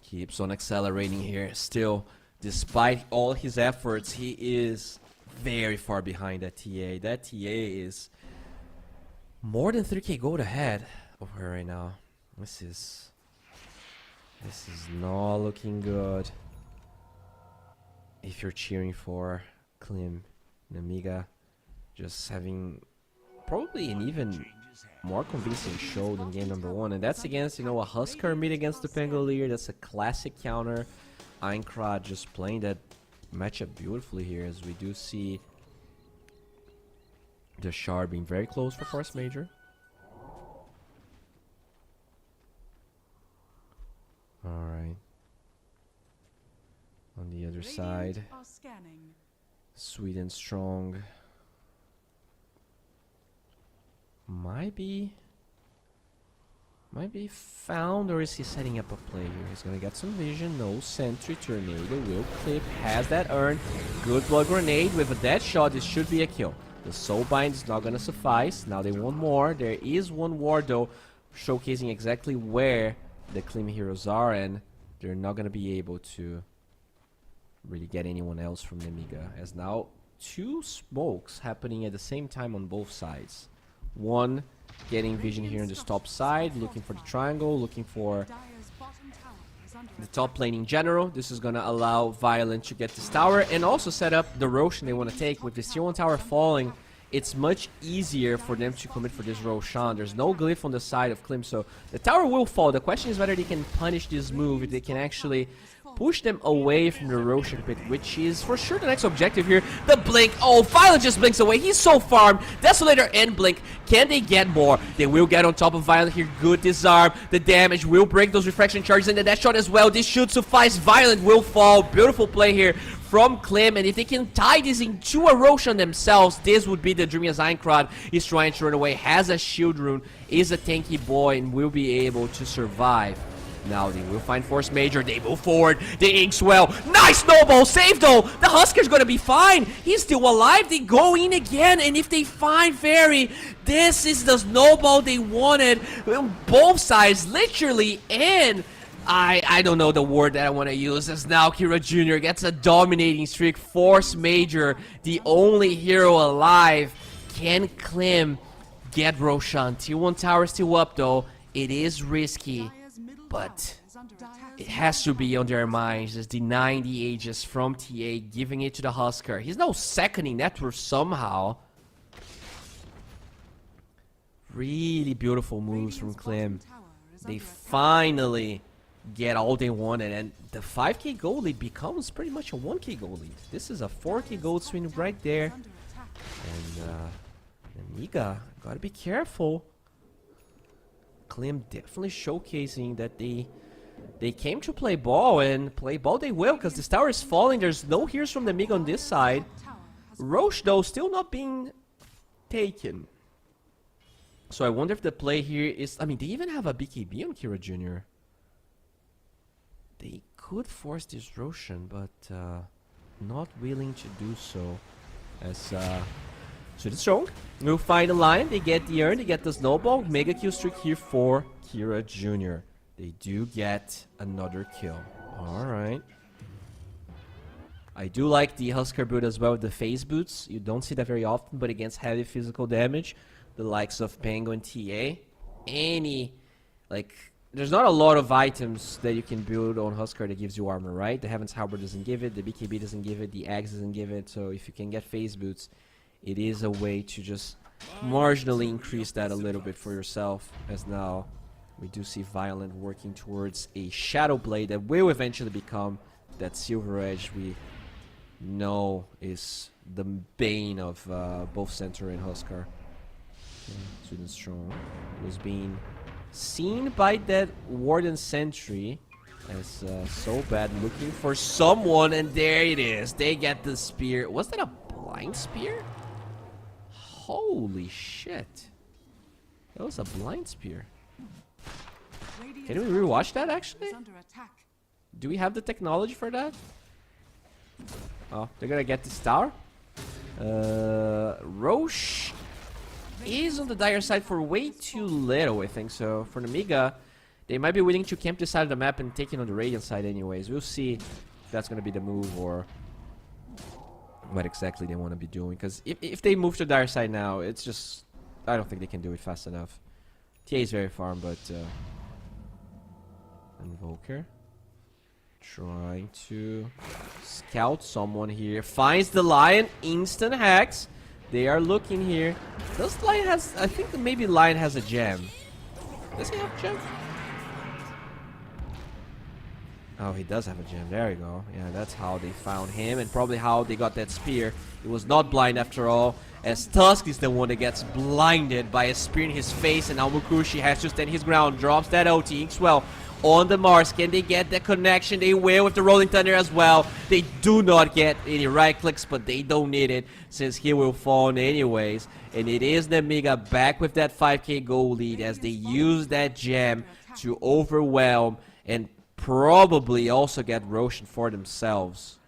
keeps on accelerating here. Still, despite all his efforts, he is very far behind that TA. That TA is more than 3k gold ahead of her right now. This is not looking good if you're cheering for Klim and Amiga. Just having probably an even more convincing show than game number 1, and that's against, you know, a Husker mid against the Pangolier. That's a classic counter. Einkrad just playing that matchup beautifully here, as we do see the Shard being very close for Force Major. Alright. On the other side, Sweet and Strong might be found, or is he setting up a play here? He's gonna get some vision. No sentry. Tornado will clip. Has that urn. Good blood grenade with a dead shot. This should be a kill. The Soulbind is not gonna suffice. Now they want more. There is one ward though, showcasing exactly where the Klim heroes are, and they're not gonna be able to really get anyone else from the Amiga, as now two smokes happening at the same time on both sides. One getting vision here on the top side, looking for the triangle, looking for the top lane in general. This is gonna allow Violent to get this tower and also set up the Roshan they want to take. With the Tier 1 tower falling, it's much easier for them to commit for this Roshan. There's no glyph on the side of Klim, so the tower will fall. The question is whether they can punish this move, if they can actually push them away from the Roshan pit, which is for sure the next objective here. The Blink, oh, Violent just blinks away. He's so farmed. Desolator and Blink, can they get more? They will get on top of Violent here. Good disarm. The damage will break those refraction charges, and the dash shot as well. This should suffice. Violent will fall. Beautiful play here from Klim, and if they can tie this into a Roshan themselves, this would be the dream, as Einkrad is trying to run away. Has a shield rune, is a tanky boy, and will be able to survive. Now they will find Force Major. They move forward. The Inkswell. Nice snowball save though. The Husker's gonna be fine. He's still alive. They go in again, and if they find Fairy, this is the snowball they wanted. Both sides, literally, and I don't know the word that I want to use, as now Kira Jr. gets a dominating streak. Force Major, the only hero alive. Can Klim get Roshan? Tier 1 tower still up though. It is risky, but it has to be on their minds, as denying the Aegis from TA, giving it to the Husker. He's now seconding that worth somehow. Really beautiful moves from Klim. They finally get all they wanted, and the 5k gold lead becomes pretty much a 1k gold lead. This is a 4k gold swing right there. And Amiga, gotta be careful. Klim definitely showcasing that they came to play ball, and play ball they will, because this tower is falling. There's no heals from the Amiga on this side. Roche though still not being taken. So I wonder if the play here is, I mean, they even have a BKB on Kira Jr. They could force this Roshan, but not willing to do so. As Sweet Strong will find the Lion. They get the urn, they get the snowball. Mega kill streak here for Kira Jr. They do get another kill. Alright. I do like the Husker build as well with the phase boots. You don't see that very often, but against heavy physical damage, the likes of Pango and TA, there's not a lot of items that you can build on Husker that gives you armor, right? The Heaven's Harbor doesn't give it, the BKB doesn't give it, the Axe doesn't give it, so if you can get phase boots, it is a way to just marginally increase that a little bit for yourself, as now we do see Violent working towards a Shadow Blade that will eventually become that Silver Edge we know is the bane of both Center and Huskar. Okay, Sweden Strong was being seen by that Warden Sentry as so bad looking for someone, and there it is. They get the spear. Was that a blind spear? Holy shit. That was a blind spear. Can we rewatch that actually? Do we have the technology for that? Oh, they're gonna get this tower. Roche is on the dire side for way too little, I think. So for Namiga, they might be willing to camp this side of the map and take it on the Radiant side anyways. We'll see if that's gonna be the move or what exactly they want to be doing. Because if they move to the dire side now, it's just... I don't think they can do it fast enough. TA is very farm, but... Invoker trying to scout someone here. Finds the Lion. Instant hacks. They are looking here. Does Lion has... I think maybe Lion has a gem. Does he have a gem? Oh, he does have a gem. There you go. Yeah, that's how they found him, and probably how they got that spear. It was not blind after all, as Tusk is the one that gets blinded by a spear in his face, and now Mukushi has to stand his ground. Drops that OT. Inks well on the Mars. Can they get that connection? They will with the Rolling Thunder as well. They do not get any right clicks, but they don't need it since he will fall anyways. And it is Namiga back with that 5k gold lead as they use that gem to overwhelm and probably also get Roshan for themselves.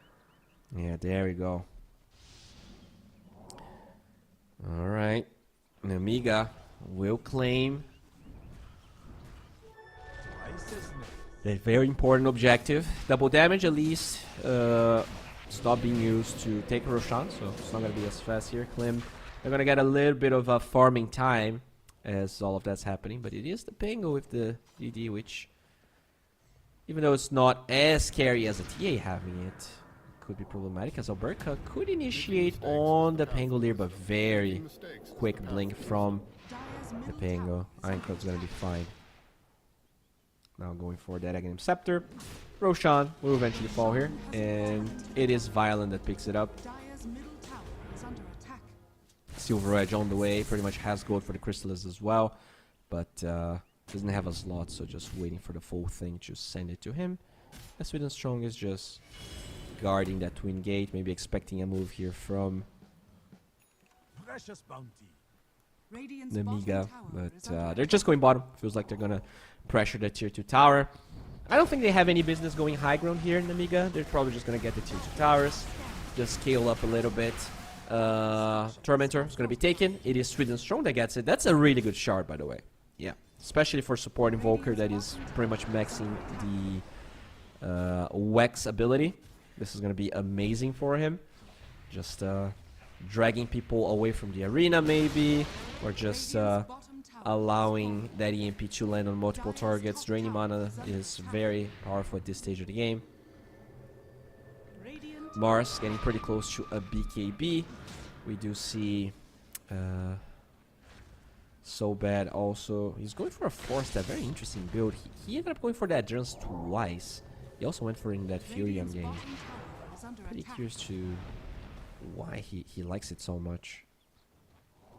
Yeah, there we go. Alright. Namiga will claim that very important objective. Double damage at least. It's not being used to take Roshan, so it's not going to be as fast here. Klim, they're going to get a little bit of farming time as all of that's happening. But it is the Pingo with the DD, which... even though it's not as scary as a TA having it, could be problematic, as Alberca could initiate on the Pangolier, but very quick blink from the Pango. Ironclad's gonna be fine. Now going for that Aghanim Scepter. Roshan will eventually fall here, and it is Violent that picks it up. Silver Edge on the way, pretty much has gold for the Chrysalis as well, but doesn't have a slot, so just waiting for the full thing to send it to him. As Sweden Strong is just guarding that twin gate, maybe expecting a move here from Namiga, but they're just going bottom. Feels like they're gonna pressure the tier 2 tower. I don't think they have any business going high ground here in Namiga. They're probably just gonna get the tier 2 towers, just scale up a little bit. Tormentor is gonna be taken. It is Sweden Strong that gets it. That's a really good shard, by the way. Yeah. Especially for support Invoker that is pretty much maxing the Wex ability. This is going to be amazing for him. Just dragging people away from the arena maybe. Or just allowing that EMP to land on multiple targets. Draining mana is very powerful at this stage of the game. Mars getting pretty close to a BKB. We do see... so bad also. He's going for a 4-step, very interesting build. He ended up going for that Jones twice. He also went for it in that Furion game. Pretty curious to why he likes it so much.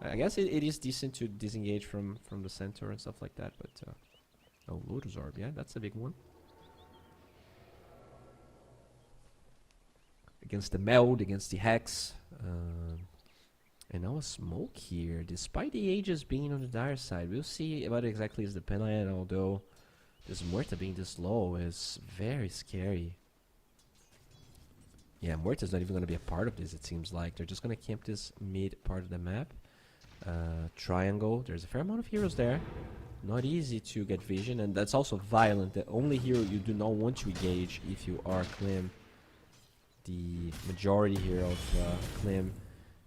I guess it is decent to disengage from the center and stuff like that, but oh, Lotus Orb, yeah, that's a big one. Against the Meld, against the Hex. And now a smoke here, despite the Aegis being on the dire side. We'll see what exactly is the penalty, although this Muerta being this low is very scary. Yeah, Muerta's not even going to be a part of this, it seems like. They're just going to camp this mid part of the map. Triangle. There's a fair amount of heroes there. Not easy to get vision, and that's also violent. The only hero you do not want to engage if you are Klim. The majority here of Klim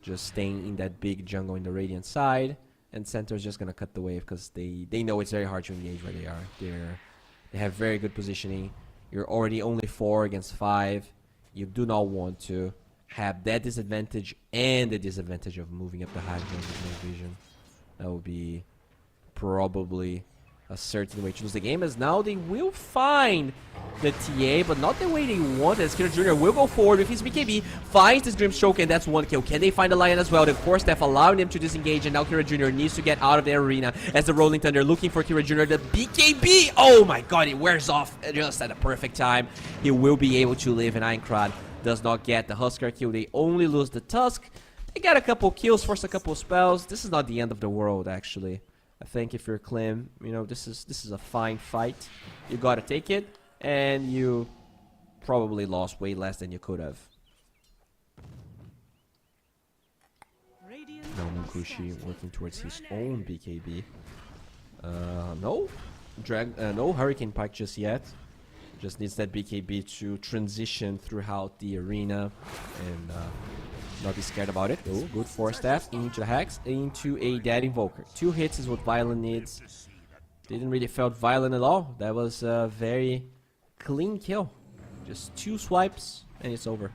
just staying in that big jungle in the Radiant side, and center is just gonna cut the wave because they know it's very hard to engage where they are. They have very good positioning. You're already only 4 against 5. You do not want to have that disadvantage and the disadvantage of moving up the high ground with no vision. That would be probably a certain way to lose the game, as now they will find the TA, but not the way they want, as Kira Jr. will go forward with his BKB, finds this Grimstroke, and that's 1 kill. Can they find the Lion as well? The Core Staff allowing them to disengage, and now Kira Jr. needs to get out of the arena as the Rolling Thunder looking for Kira Jr. The BKB! Oh my god, it wears off just at the perfect time. He will be able to live, and Aincrad does not get the Huskar kill. They only lose the Tusk. They got a couple kills, force a couple spells. This is not the end of the world, actually. I think if you're Klim, you know, this is a fine fight. You gotta take it, and you probably lost way less than you could have. No Munkushi working towards his own BKB. No Hurricane Pike just yet. Just needs that BKB to transition throughout the arena and not be scared about it. Oh, good Force Staff into the Hex, into a Dead Invoker. 2 hits is what Violent needs. Didn't really felt violent at all. That was a very clean kill. Just 2 swipes and it's over.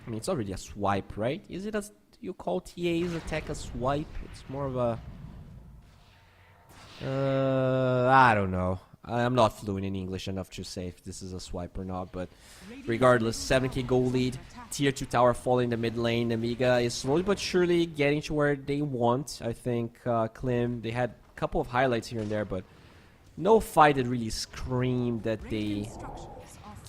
I mean, it's not really a swipe, right? Is it as you call TA's attack a swipe? It's more of a... I don't know. I'm not fluent in English enough to say if this is a swipe or not, but regardless, 7k gold lead, tier 2 tower falling in the mid lane. Amiga is slowly but surely getting to where they want. I think Klim, they had a couple of highlights here and there, but no fight that really screamed that they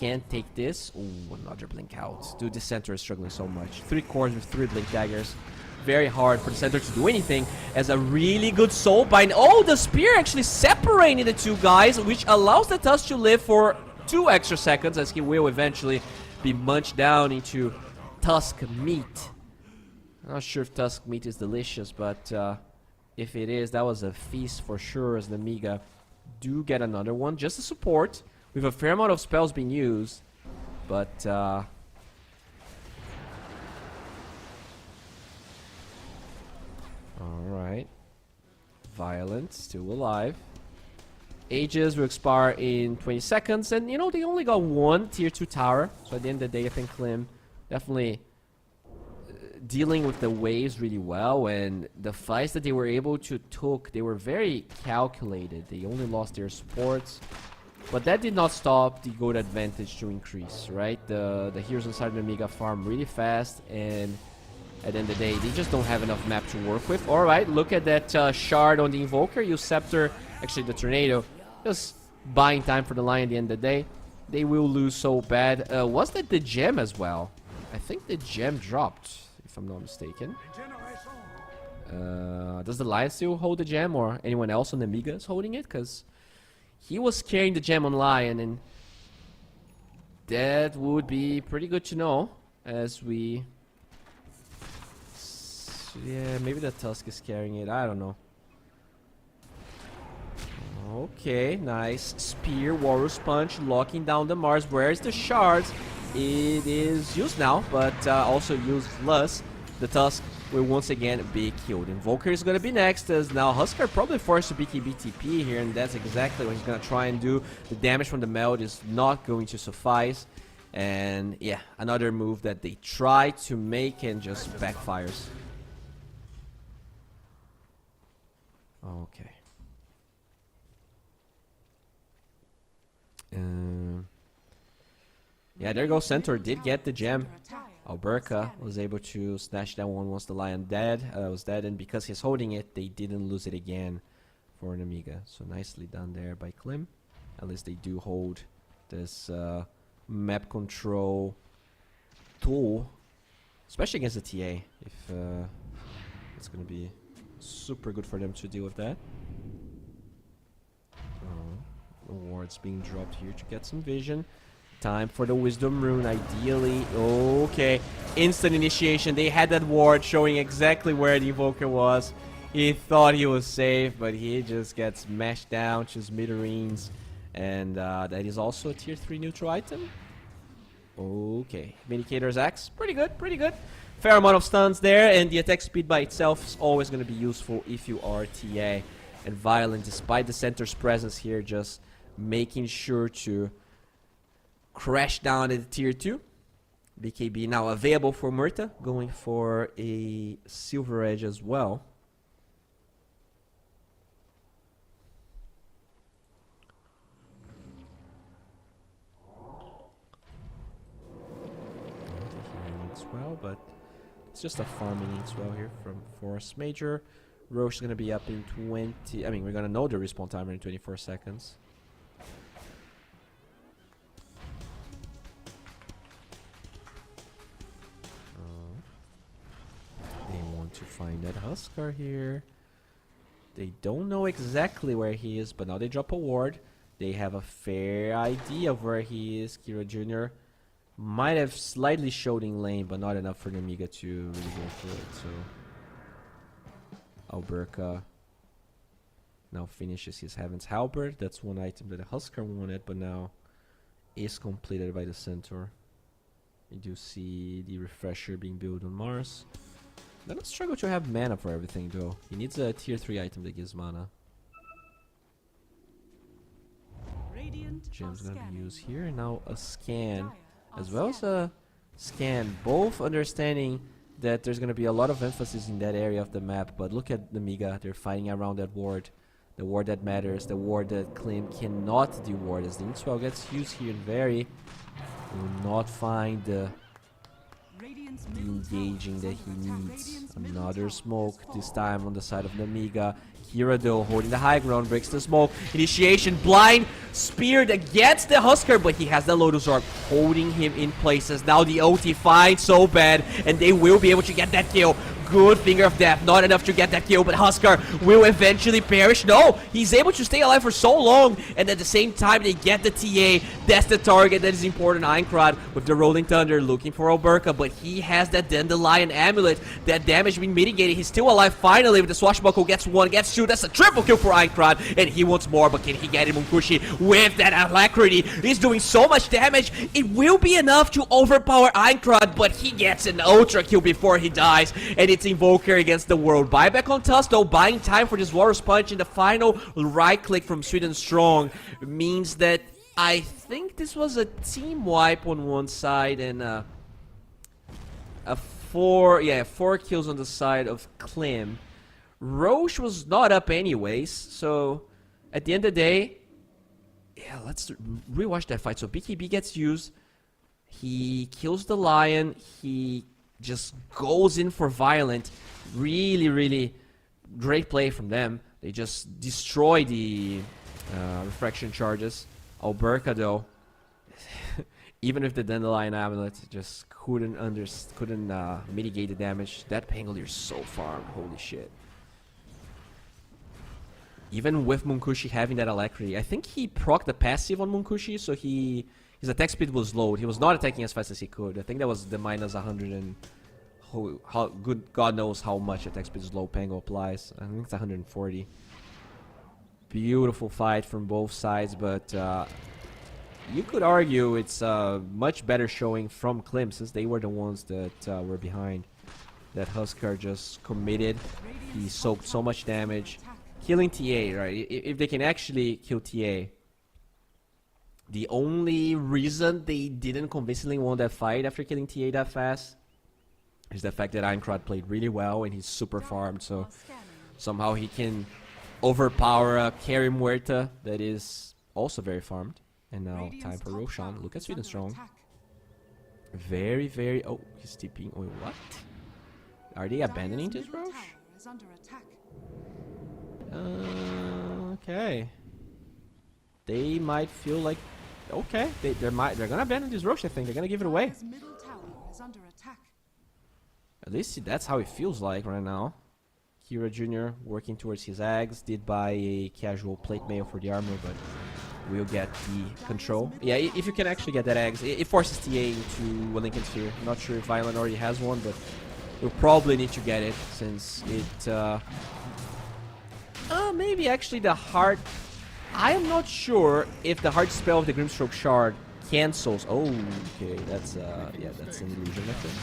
can't take this. Ooh, another blink out. Dude, this center is struggling so much. 3 cores with 3 blink daggers. Very hard for the center to do anything, as a really good soul bind. Oh, the spear actually separating the 2 guys, which allows the Tusk to live for 2 extra seconds, as he will eventually be munched down into Tusk meat. I'm not sure if Tusk meat is delicious, but if it is, that was a feast for sure, as the Amiga do get another one. Just a support, with a fair amount of spells being used, but alright. Violent, still alive. Ages will expire in 20 seconds. And, you know, they only got 1 tier 2 tower. So at the end of the day, I think Klim definitely dealing with the waves really well. And the fights that they were able to took, they were very calculated. They only lost their supports. But that did not stop the gold advantage to increase, right? The heroes inside the Amiga farm really fast, and at the end of the day, they just don't have enough map to work with. Alright, look at that shard on the Invoker. Use Scepter, actually the Tornado. Just buying time for the Lion at the end of the day. They will lose so bad. Was that the gem as well? I think the gem dropped, if I'm not mistaken. Does the Lion still hold the gem, or anyone else on the Amiga is holding it? Because he was carrying the gem on Lion, and that would be pretty good to know, as we... Yeah, maybe the Tusk is carrying it. I don't know. Okay, nice. Spear, Walrus Punch, locking down the Mars. Where's the shards? It is used now, but also useless. The Tusk will once again be killed. Invoker is going to be next, as now Huskar probably forced to BKB TP here, and that's exactly what he's going to try and do. The damage from the meld is not going to suffice. And yeah, another move that they try to make and just backfires. Okay. Yeah, there goes Centaur. Did get the gem. Alberca was able to snatch that one once the Lion was dead, and because he's holding it, they didn't lose it again for an Amiga. So nicely done there by Klim. At least they do hold this map control tool, especially against the TA. If it's gonna be super good for them to deal with that. Wards being dropped here to get some vision. Time for the Wisdom Rune, ideally. Okay. Instant initiation. They had that ward showing exactly where the Invoker was. He thought he was safe, but he just gets mashed down to smithereens. And that is also a tier 3 neutral item. Okay. Minicator's Axe. Pretty good, pretty good. Fair amount of stuns there, and the attack speed by itself is always going to be useful if you are TA. And Violent, despite the center's presence here, just making sure to crash down at tier 2. BKB now available for Murta, going for a Silver Edge as well. Well, but it's just a farming swell here from Force Major. Roche is going to be up in 20. I mean, we're going to know the respawn timer in 24 seconds. They want to find that Huskar here. They don't know exactly where he is, but now they drop a ward. They have a fair idea of where he is. Kira Jr. might have slightly showed in lane, but not enough for Nemiga to really go for it. So Alberca now finishes his Heaven's Halberd. That's one item that the Huskar wanted, but now is completed by the Centaur. You do see the Refresher being built on Mars. Gonna struggle to have mana for everything though. He needs a tier 3 item that gives mana. Gem's gonna be used here. Now a scan, as well as a scan. Both understanding that there's gonna be a lot of emphasis in that area of the map. But look at the Miga. They're fighting around that ward. The ward that matters. The ward that Klim cannot deward. As the Inkswell gets used here in Very, will not find the engaging that he needs. Another smoke, this time on the side of Nemiga. Kira though holding the high ground, breaks the smoke. Initiation, blind, speared against the Huskar, but he has the Lotus Orb holding him in places. Now the OT finds so bad, and they will be able to get that kill. Good Finger of Death, not enough to get that kill, but Huskar will eventually perish. No, he's able to stay alive for so long, and at the same time they get the TA. That's the target that is important. Aincrad with the Rolling Thunder looking for Alberca, but he has that Dandelion Amulet. That damage being mitigated. He's still alive finally with the Swashbuckle. Gets one, gets two. That's a triple kill for Aincrad, and he wants more, but can he get him? Munkushi with that Alacrity. He's doing so much damage. It will be enough to overpower Aincrad, but he gets an Ultra kill before he dies, and it's Invoker against the world. Buyback on Tusk though, buying time for this Walrus Punch, and the final right click from Sweden Strong means that I think this was a team wipe on one side and four kills on the side of Klim. Roche was not up anyways, so at the end of the day, yeah, let's rewatch that fight. So BKB gets used, he kills the Lion, he just goes in for Violent. Really, really great play from them. They just destroy the refraction charges. Alberca though, even with the Dandelion Amulet, just couldn't mitigate the damage. That Pangolier is so farmed, holy shit. Even with Munkushi having that Alacrity, I think he procced the passive on Munkushi, so his attack speed was low. He was not attacking as fast as he could. I think that was the minus 100 and how good God knows how much attack speed slow Pango applies. I think it's 140. Beautiful fight from both sides, but you could argue it's a much better showing from Klim, since they were the ones that were behind. That Huskar just committed. He soaked so much damage. Killing TA, right? If they can actually kill TA, the only reason they didn't convincingly win that fight after killing TA that fast is the fact that Aincrad played really well and he's super farmed, so somehow he can overpower a Carry Muerta that is also very farmed. And now time for Roshan. Look at Sweden Strong. Very, very... Oh, he's TPing. Wait, what? Are they abandoning this Roche? Okay. They might feel like... Okay, they're gonna abandon this Roche, I think. They're gonna give it away. At least that's how it feels like right now. Kira Jr. working towards his Ags. Did buy a casual plate mail for the armor, but will get the control. Yeah, if you can actually get that eggs, it forces TA into a Lincoln Sphere. I'm not sure if Violent already has one, but you'll probably need to get it since it. Maybe actually the hard. I am not sure if the hard spell of the Grimstroke Shard cancels. Oh, okay, that's yeah, that's an illusion, I think.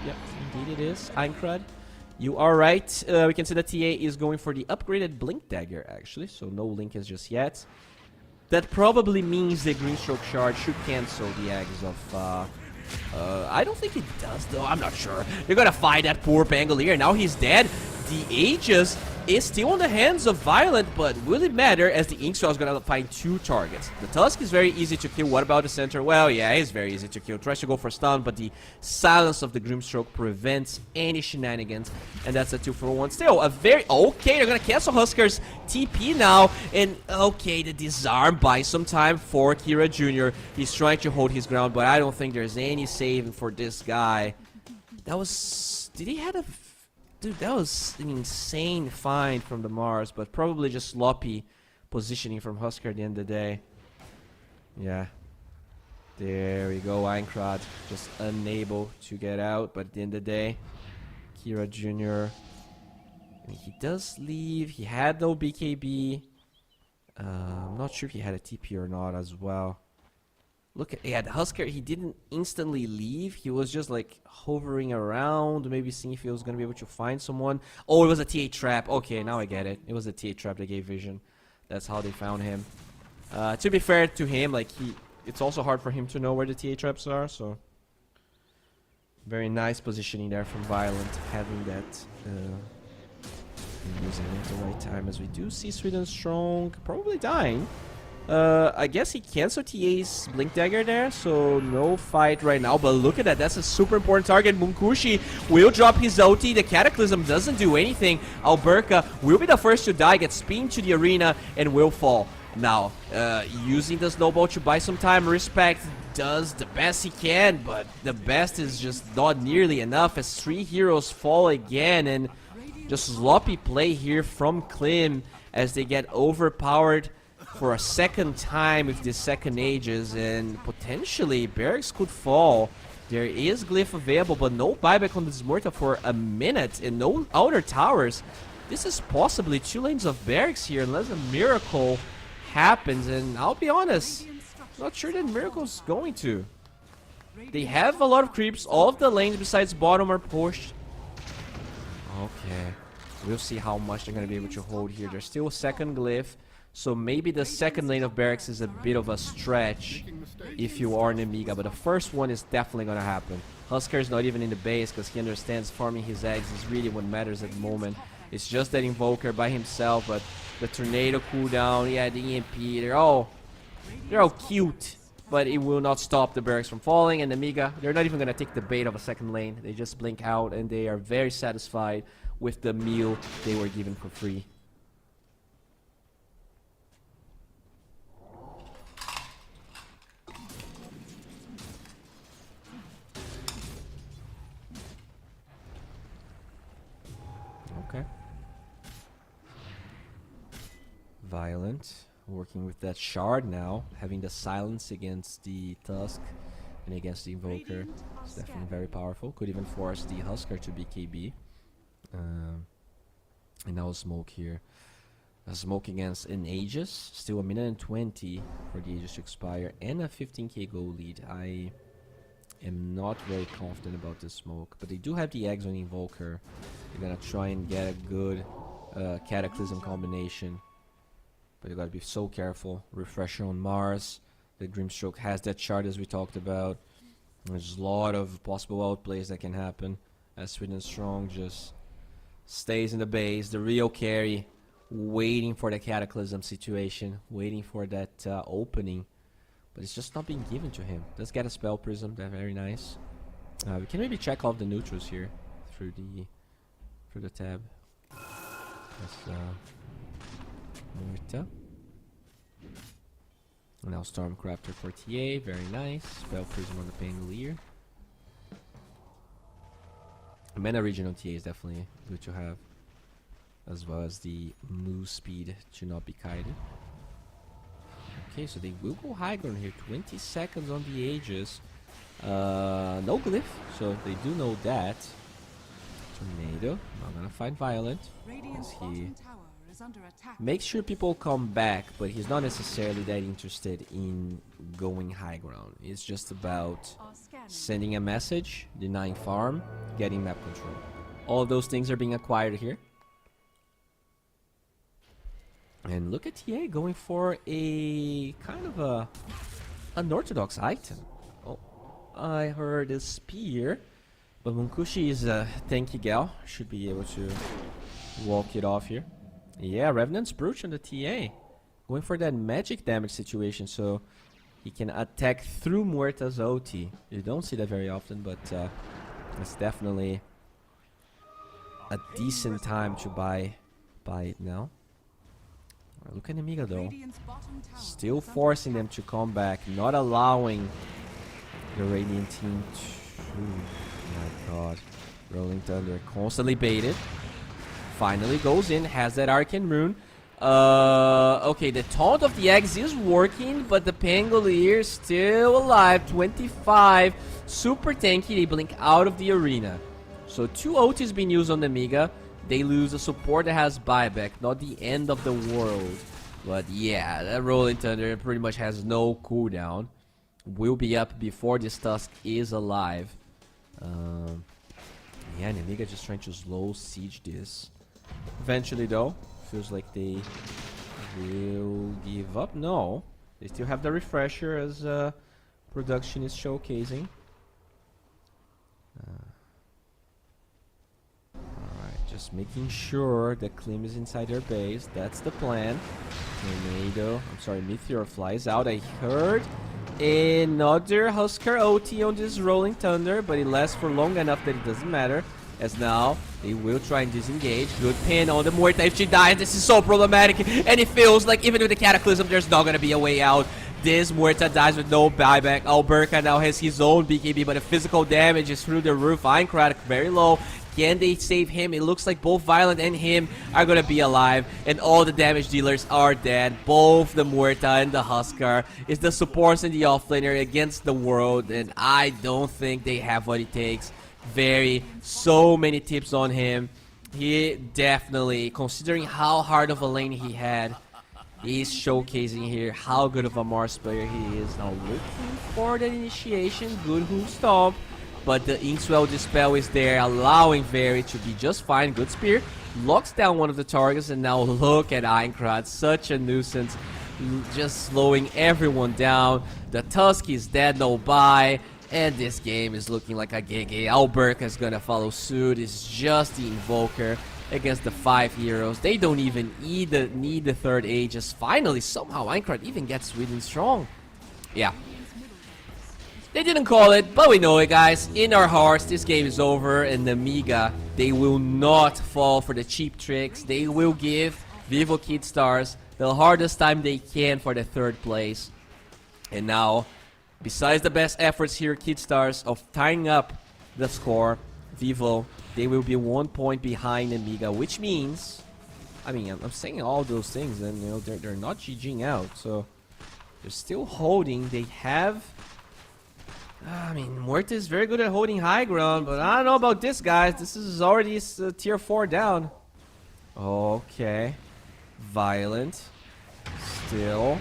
Yep, indeed it is. Eincrad, you are right. We can see that TA is going for the upgraded Blink Dagger, actually, so no Linkage just yet. That probably means the Grimstroke Shard should cancel the eggs of. I don't think it does, though. I'm not sure. They're gonna fight that poor Pangolier. Now he's dead. The Aegis is still in the hands of Violent, but will it matter as the Inkswell is gonna find 2 targets? The Tusk is very easy to kill. What about the center? Well, yeah, it's very easy to kill. Tries to go for stun, but the silence of the Grimstroke prevents any shenanigans, and that's a 2-for-1. Still, a very... Okay, they're gonna cancel Huskar's TP now, and okay, the disarm buys some time for Kira Jr. He's trying to hold his ground, but I don't think there's any saving for this guy. That was... Did he have a... Dude, that was an insane find from the Mars, but probably just sloppy positioning from Husker at the end of the day. Yeah. There we go, Eincrad just unable to get out, but at the end of the day, Kira Jr. I mean, he does leave. He had no BKB. I'm not sure if he had a TP or not as well. Look at, yeah, the Husker, he didn't instantly leave. He was just like hovering around, maybe seeing if he was going to be able to find someone. Oh, it was a TA trap. Okay, now I get it. It was a TA trap that gave vision. That's how they found him. To be fair to him, like it's also hard for him to know where the TA traps are, so. Very nice positioning there from Violent, having that, using it at the right time, as we do see Sweden Strong probably dying. I guess he canceled TA's Blink Dagger there, so no fight right now. But look at that, that's a super important target. Munkushi will drop his ulti. The Cataclysm doesn't do anything. Alberca will be the first to die, gets pinned to the arena, and will fall. Now, using the snowball to buy some time. Respect does the best he can, but the best is just not nearly enough as 3 heroes fall again. And just sloppy play here from Klim as they get overpowered for a second time with the second Aegis, and potentially Barracks could fall. There is Glyph available, but no buyback on this Morta for a minute and no outer towers. This is possibly 2 lanes of Barracks here unless a miracle happens, and I'll be honest, not sure that Miracle's going to. They have a lot of creeps. All of the lanes besides bottom are pushed. Okay, we'll see how much they're going to be able to hold here. There's still a second Glyph. So maybe the second lane of Barracks is a bit of a stretch if you are an Amiga, but the first one is definitely going to happen. Husker is not even in the base because he understands farming his eggs is really what matters at the moment. It's just that Invoker by himself, but the Tornado cooldown, yeah, the EMP, they're all cute, but it will not stop the Barracks from falling. And Amiga, they're not even going to take the bait of a second lane. They just blink out and they are very satisfied with the meal they were given for free. Okay. Violent, working with that shard now, having the silence against the Tusk and against the Invoker. It's definitely very powerful. Could even force the Husker to BKB. And now a smoke here. A smoke against an Aegis. Still a minute and 20 for the Aegis to expire. And a 15k goal lead. I am not very confident about this smoke. But they do have the eggs on Invoker. They're gonna try and get a good Cataclysm combination. But you gotta be so careful. Refresher on Mars. The Grimstroke has that shard as we talked about. There's a lot of possible outplays that can happen. As Sweden Strong just stays in the base. The real carry, waiting for the Cataclysm situation. Waiting for that opening. But it's just not being given to him. Does get a Spell Prism. That's very nice. We can maybe check all the neutrals here through the tab. That's Morta. Now Stormcrafter for TA, very nice. Spell Prism on the Pangolier. Mana Region on TA is definitely good to have. As well as the move speed to not be kited. Okay, so they will go high ground here. 20 seconds on the Aegis. No glyph, so they do know that. Tornado, not gonna find Violent. Radiant's He bottom tower is under attack. makes sure people come back, but he's not necessarily that interested in going high ground. It's just about Our scanning. sending a message, denying farm, getting map control. All of those things are being acquired here. And look at TA going for a kind of a unorthodox item. Oh, I heard a spear, but Munkushi is a tanky gal. Should be able to walk it off here. Yeah, Revenant's Brooch on the TA. Going for that magic damage situation so he can attack through Muerta's OT. You don't see that very often, but it's definitely a decent time to buy it now. Alright, look at Amiga though. Radiant's bottom tower Still is under forcing attack. them to come back, not allowing the Radiant team to... Oh my god. Rolling Thunder constantly baited. Finally goes in, has that Arcane Rune. Okay, the taunt of the eggs is working, but the Pangolier still alive. 25, super tanky. They blink out of the arena. So 2 OTs being used on the Amiga. They lose a support that has buyback, not the end of the world. But yeah, that Rolling Thunder pretty much has no cooldown. Will be up before this Tusk is alive. Yeah, and Amiga just trying to slow siege this. Eventually though, feels like they will give up. No, they still have the refresher as production is showcasing. Alright, just making sure that Klim is inside their base. That's the plan. Tornado, I'm sorry, Meteor flies out. I heard another Husker OT on this Rolling Thunder, but it lasts for long enough that it doesn't matter. As now, they will try and disengage. Good pin on the Muerta. If she dies, this is so problematic. And it feels like even with the Cataclysm, there's not going to be a way out. This Muerta dies with no buyback. Alberca now has his own BKB, but the physical damage is through the roof. Aincrad very low. Can they save him? It looks like both Violent and him are going to be alive. And all the damage dealers are dead. Both the Muerta and the Huskar. It's the supports and the offlaner against the world. And I don't think they have what it takes. So many tips on him. He definitely, considering how hard of a lane he had, he's showcasing here how good of a Mars player he is. Now looking for that initiation. Good hoof stomp. But the Inkswell Dispel is there, allowing Very to be just fine. Good spear. Locks down one of the targets, and now look at Aincrad. Such a nuisance. Just slowing everyone down. The Tusk is dead, no buy. And this game is looking like a GG. Alberca is gonna follow suit. It's just the Invoker against the 5 heroes. They don't even need the third Aegis. Finally, somehow Aincrad even gets really strong. Yeah. They didn't call it, but we know it, guys. In our hearts, this game is over. And the Amiga, they will not fall for the cheap tricks. They will give Vivo Kid Stars the hardest time they can for the 3rd place. And now, besides the best efforts here, Kid Stars, of tying up the score, Vivo, they will be 1 point behind Amiga, which means, I mean, I'm saying all those things, and you know they're not GGing out, so they're still holding. They have, I mean, Muerta is very good at holding high ground, but I don't know about this, guys. This is already tier 4 down. Okay, Violent, still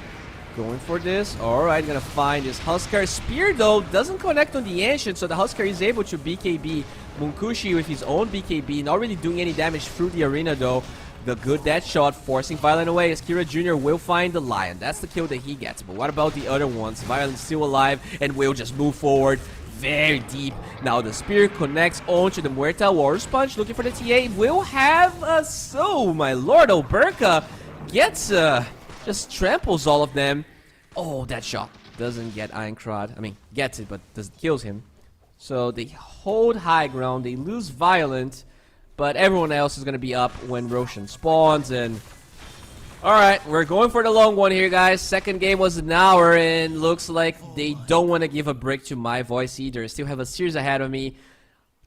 going for this. Alright, gonna find this Huskar. Spear though doesn't connect on the Ancient, so the Huskar is able to BKB Munkushi with his own BKB, not really doing any damage through the arena though. The good dead shot forcing Violent away as Kira Jr. will find the Lion. That's the kill that he gets. But what about the other ones? Violent still alive and will just move forward very deep. Now the spear connects onto the Muerta. Warrior's Punch looking for the TA. Will have so my lord, Alberca gets just tramples all of them. Oh, that shot doesn't get Aincrad. I mean, gets it, but kills him. So they hold high ground. They lose Violent, but everyone else is going to be up when Roshan spawns. And alright, we're going for the long one here, guys. Second game was an hour, and looks like they don't want to give a break to my voice either. Still have a series ahead of me.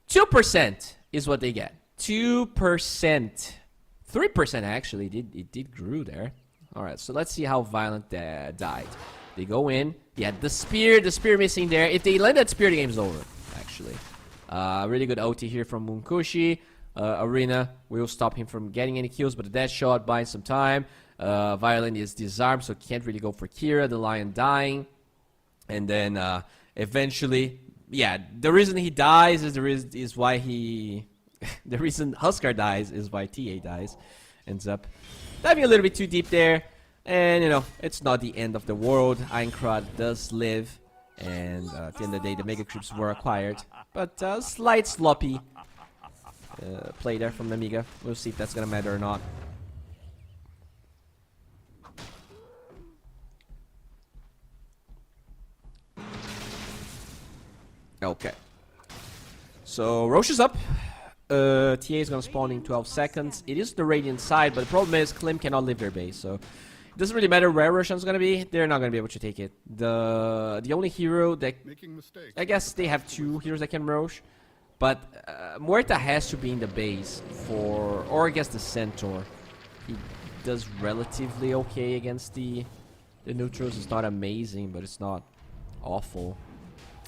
2% is what they get. 2%. 3% actually. It did grew there. Alright, so let's see how Violent died. They go in. Yeah, the spear missing there. If they land that spear, the game's over, actually. Really good OT here from Munkushi. Arena will stop him from getting any kills, but the death shot buys some time. Violent is disarmed, so can't really go for Kira. The Lion dying. And then eventually, yeah, the reason he dies is why he... the reason Huskar dies is why TA dies. Ends up diving a little bit too deep there. And, you know, it's not the end of the world. Aincrad does live. And at the end of the day, the Mega Creeps were acquired. But slight sloppy play there from the Amiga. We'll see if that's going to matter or not. Okay. So, Roche is up. TA is going to spawn in 12 seconds. It is the Radiant side, but the problem is Klim cannot leave their base. So, it doesn't really matter where Roshan's going to be. They're not going to be able to take it. The only hero that... Making mistakes. I guess they have two heroes that can Roche. But Muerta has to be in the base for... Or against the Centaur. He does relatively okay against the neutrals. It's not amazing, but it's not awful.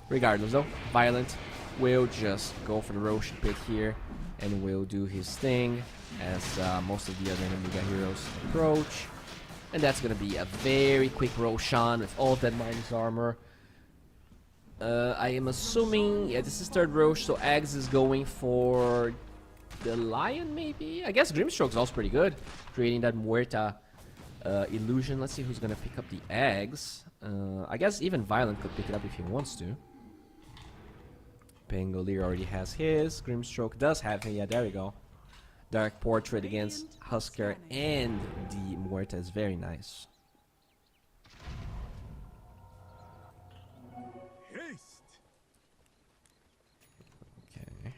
Regardless though, Violent will just go for the Roche pit here and will do his thing as most of the other Amiga heroes approach. And that's gonna be a very quick Roshan with all of that minus armor. I am assuming, yeah, this is third Roche, so Eggs is going for the Lion maybe? I guess Grimstroke's also pretty good, creating that Muerta illusion. Let's see who's gonna pick up the Eggs. I guess even Violent could pick it up if he wants to. Pangolier already has his. Grimstroke does have him. Yeah, there we go. Dark Portrait against Huskar and the Muerta is very nice. Okay.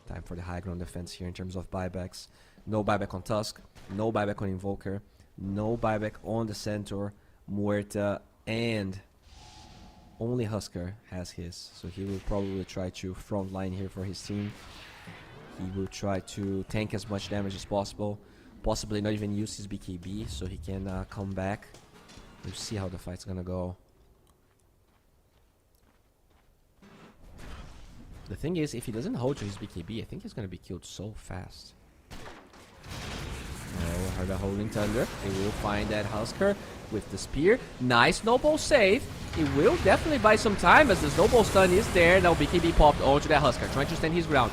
Time for the high ground defense here in terms of buybacks. No buyback on Tusk. No buyback on Invoker. No buyback on the Centaur, Muerta, and... only Huskar has his, so he will probably try to front line here for his team. He will try to tank as much damage as possible, possibly not even use his BKB so he can come back. We'll see how the fight's gonna go. The thing is, if he doesn't hold to his BKB, I think he's gonna be killed so fast. Oh, heard a Holding Thunder. They will find that Huskar with the spear. Nice snowball save. It will definitely buy some time as the snowball stun is there. Now BKB popped onto that Huskar, trying to stand his ground.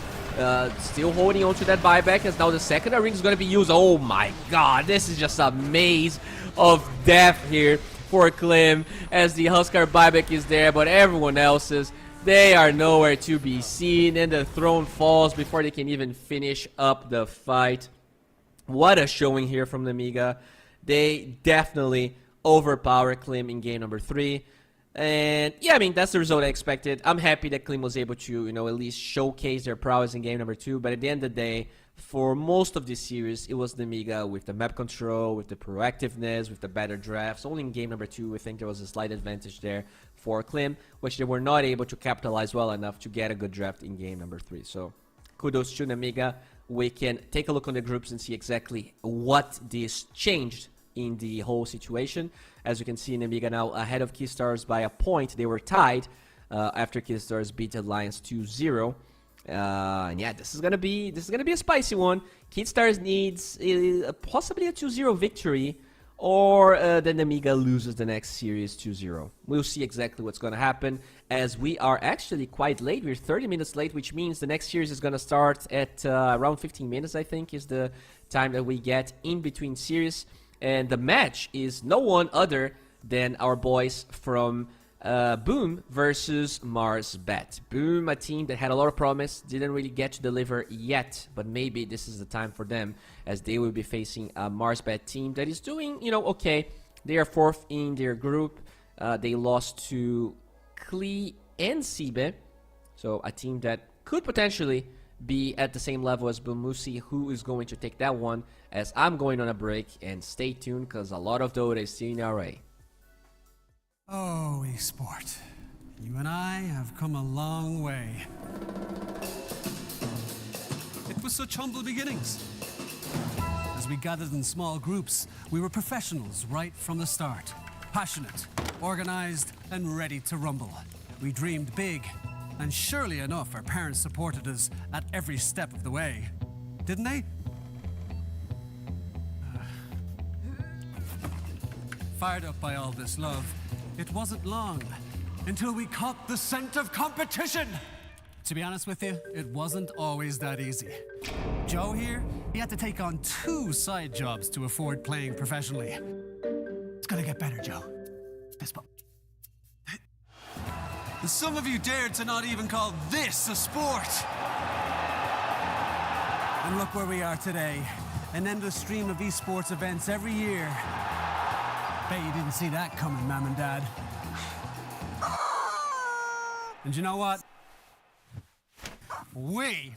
Still holding onto that buyback as now the second ring is going to be used. Oh my god, this is just a maze of death here for Klim as the Huskar buyback is there, but everyone else's, they are nowhere to be seen, and the throne falls before they can even finish up the fight. What a showing here from the Amiga. They definitely overpower Klim in game number 3. And yeah, I mean, that's the result I expected. I'm happy that Klim was able to, you know, at least showcase their prowess in game number 2. But at the end of the day, for most of this series, it was the Amiga with the map control, with the proactiveness, with the better drafts. Only in game number 2, I think there was a slight advantage there for Klim, which they were not able to capitalize well enough to get a good draft in game number 3. So kudos to the Amiga. We can take a look on the groups and see exactly what this changed in the whole situation. As you can see, Amiga now ahead of Keystars by a point. They were tied after Keystars beat Alliance 2-0. And yeah, this is gonna be a spicy one. Keystars needs possibly a 2-0 victory, or then Amiga loses the next series 2-0. We'll see exactly what's gonna happen, as we are actually quite late. We're 30 minutes late, which means the next series is gonna start at around 15 minutes, I think, is the time that we get in between series. And the match is no one other than our boys from Boom versus Mars Bet. Boom, a team that had a lot of promise, didn't really get to deliver yet, but maybe this is the time for them, as they will be facing a Mars Bet team that is doing, you know, okay. They are 4th in their group. They lost to Klee and Sibe, so a team that could potentially be at the same level as Boom. We'll see who is going to take that one, as I'm going on a break, and stay tuned because a lot of Dota is still in RA. Oh, esport. You and I have come a long way. It was such humble beginnings. As we We gathered in small groups. We were professionals right from the start. Passionate, organized, and ready to rumble. We dreamed big, and surely enough, our parents supported us at every step of the way. Didn't they? Fired up by all this love, it wasn't long until we caught the scent of competition. To be honest with you, it wasn't always that easy. Joe here, he had to take on 2 side jobs to afford playing professionally. It's gonna get better, Joe. Some of you dared to not even call this a sport. And look where we are today. An endless stream of esports events every year. Bet you didn't see that coming, Mom and Dad. And you know what? We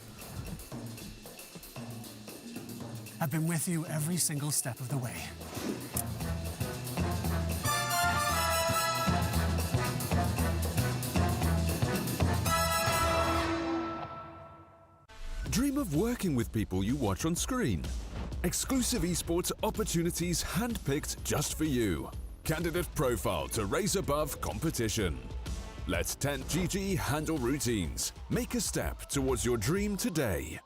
have been with you every single step of the way. Dream of working with people you watch on screen. Exclusive esports opportunities handpicked just for you. Candidate profile to raise above competition. Let 10GG handle routines. Make a step towards your dream today.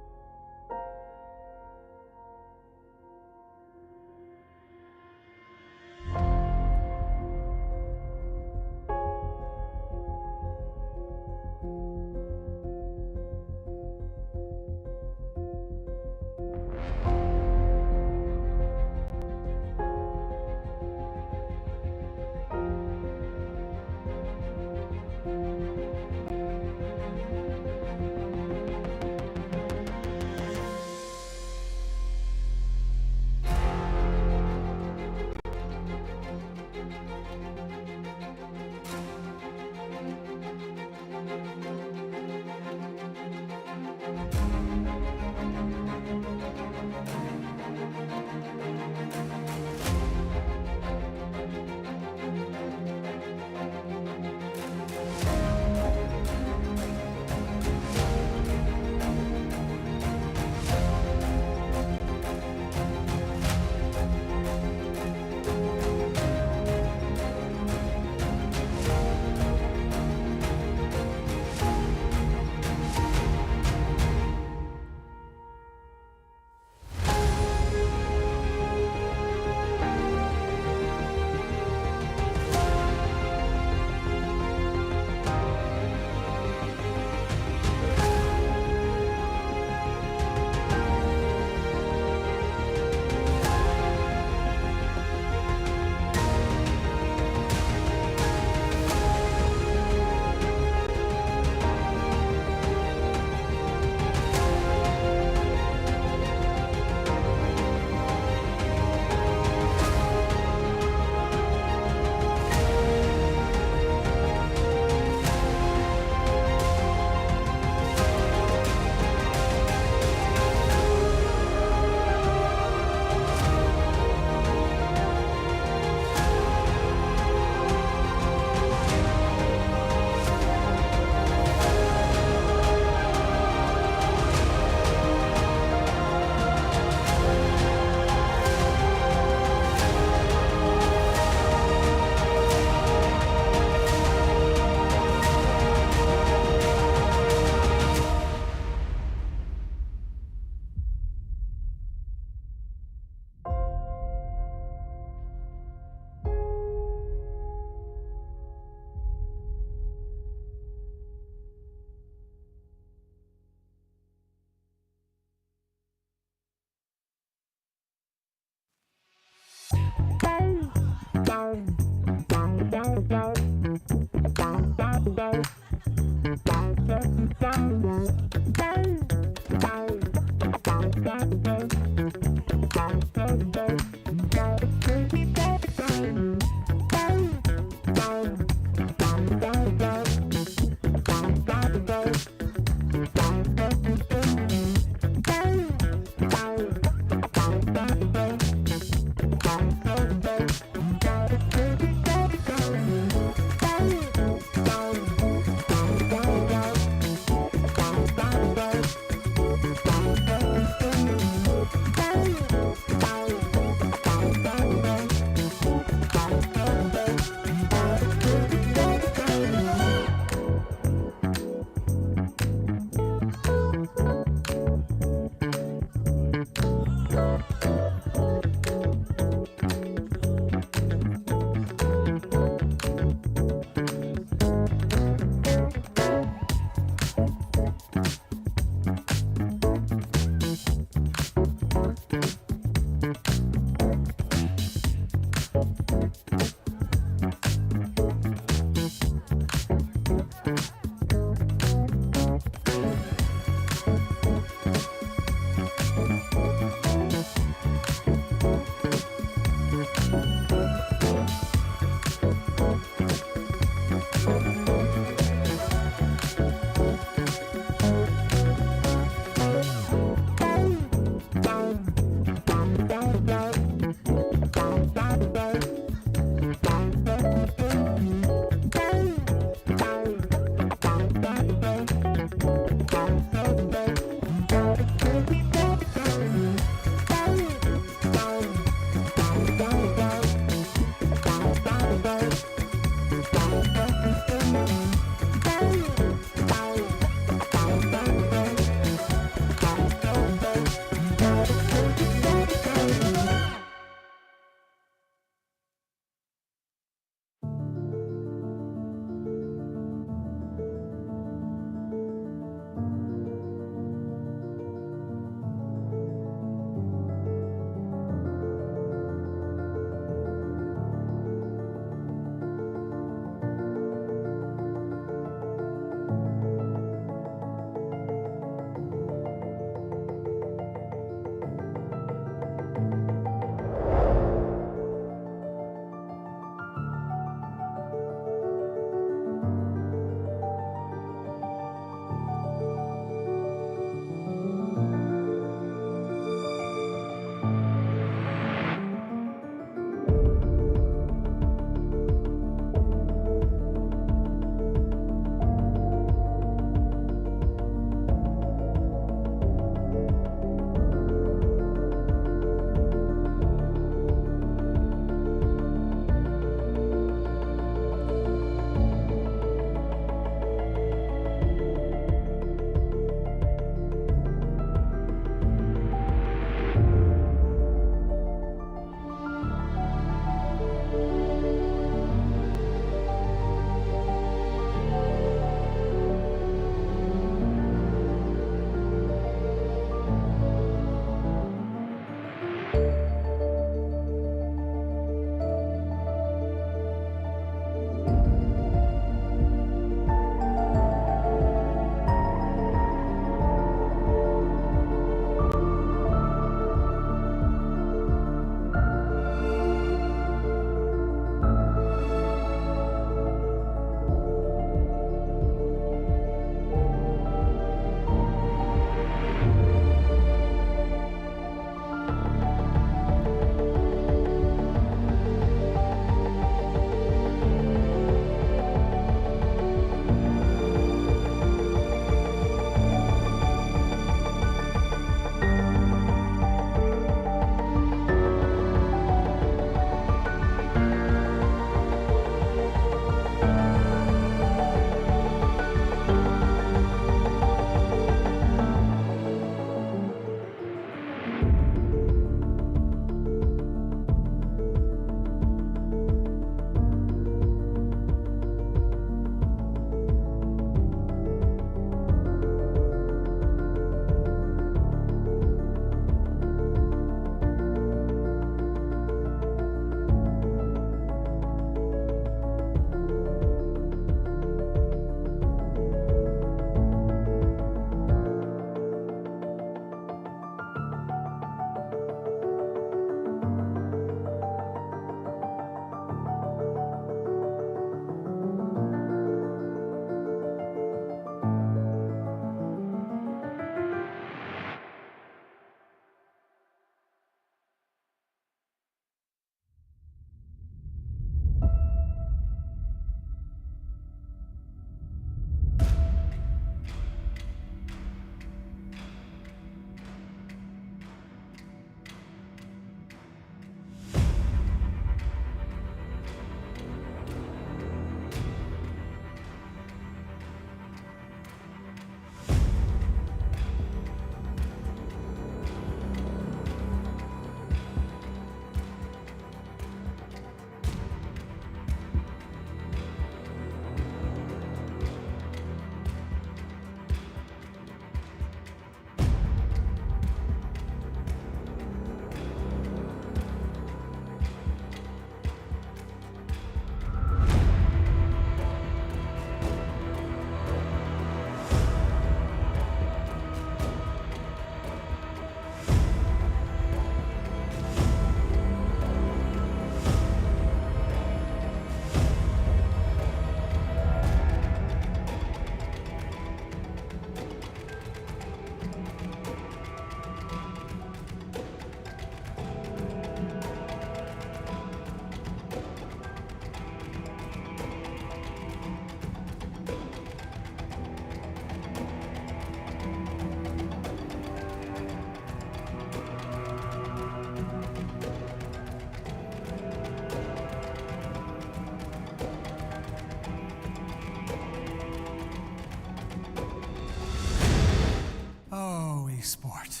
sport.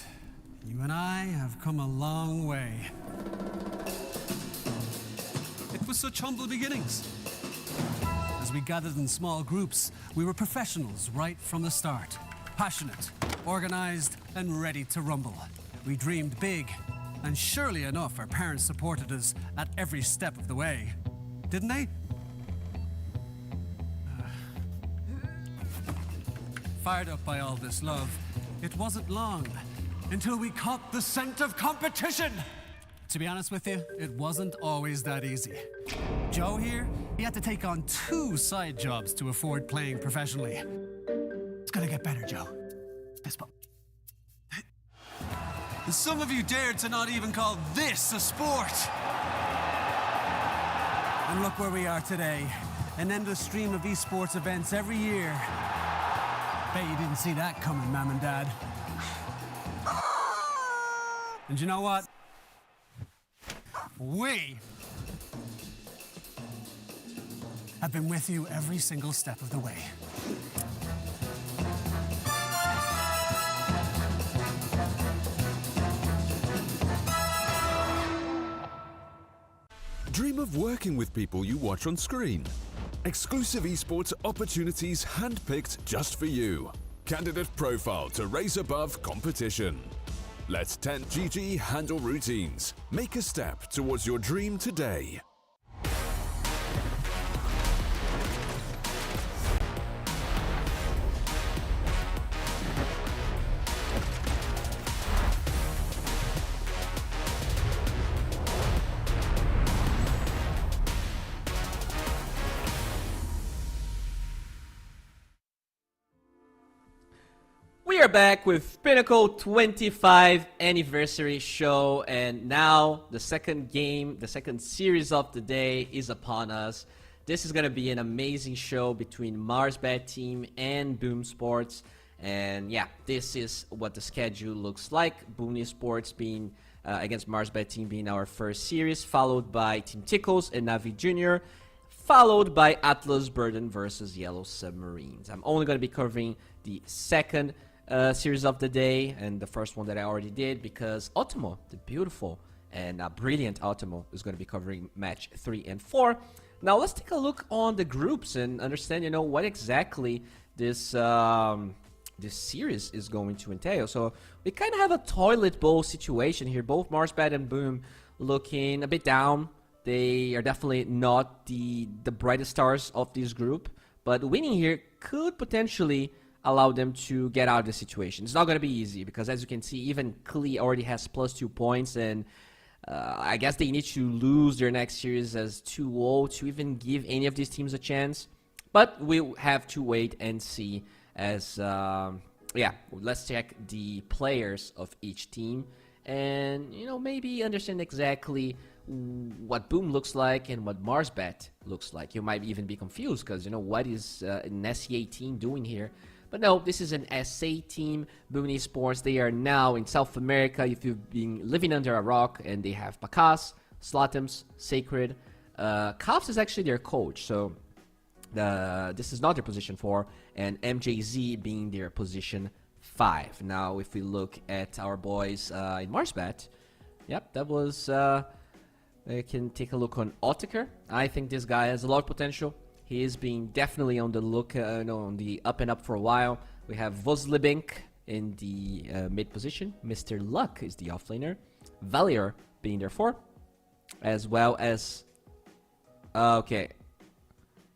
You and I have come a long way. It was such humble beginnings. As we gathered in small groups, we were professionals right from the start. Passionate, organized, and ready to rumble. We dreamed big, and surely enough, our parents supported us at every step of the way. Didn't they? Fired up by all this love, it wasn't long until we caught the scent of competition. To be honest with you, it wasn't always that easy. Joe here, he had to take on 2 side jobs to afford playing professionally. It's gonna get better, Joe. Fist bump. Some of you dared to not even call this a sport. And look where we are today. An endless stream of esports events every year. Bet you didn't see that coming, Mom and Dad. And you know what? We have been with you every single step of the way. Dream of working with people you watch on screen. Exclusive esports opportunities handpicked just for you. Candidate profile to raise above competition. Let 10GG handle routines. Make a step towards your dream today. We are back with Pinnacle 25 anniversary show, and now the second game, the second series of the day is upon us. This is going to be an amazing show between Marsbet team and Boom Sports, and yeah, this is what the schedule looks like. Boom Esports being against Marsbet team being our first series, followed by Team Tickles and Navi Jr., followed by Atlas Burden versus Yellow Submarines. I'm only going to be covering the second series of the day and the first one that I already did, because Ultimo, the beautiful and brilliant Ultimo, is going to be covering match 3 and 4. Now let's take a look on the groups and understand, what exactly this this series is going to entail. So we kind of have a toilet bowl situation here. Both Marsbet and Boom looking a bit down. They are definitely not the brightest stars of this group, but winning here could potentially allow them to get out of the situation. It's not going to be easy because, as you can see, even Klee already has +2 points, and I guess they need to lose their next series as 2-0 to even give any of these teams a chance. But we'll have to wait and see as, let's check the players of each team and, maybe understand exactly what Boom looks like and what Marsbet looks like. You might even be confused because, what is an SEA team doing here? But no, this is an SA team, Boom Esports. They are now in South America, if you've been living under a rock, and they have Pacas, Slatoms, Sacred. Kafs is actually their coach, so this is not their position 4, and MJZ being their position 5. Now, if we look at our boys in Marsbet, yep, that was... we can take a look on Ottaker. I think this guy has a lot of potential. He is being definitely on the look, on the up and up for a while. We have Vozlibink in the mid position. Mr. Luck is the offlaner. Valier being there 4. As well as... okay.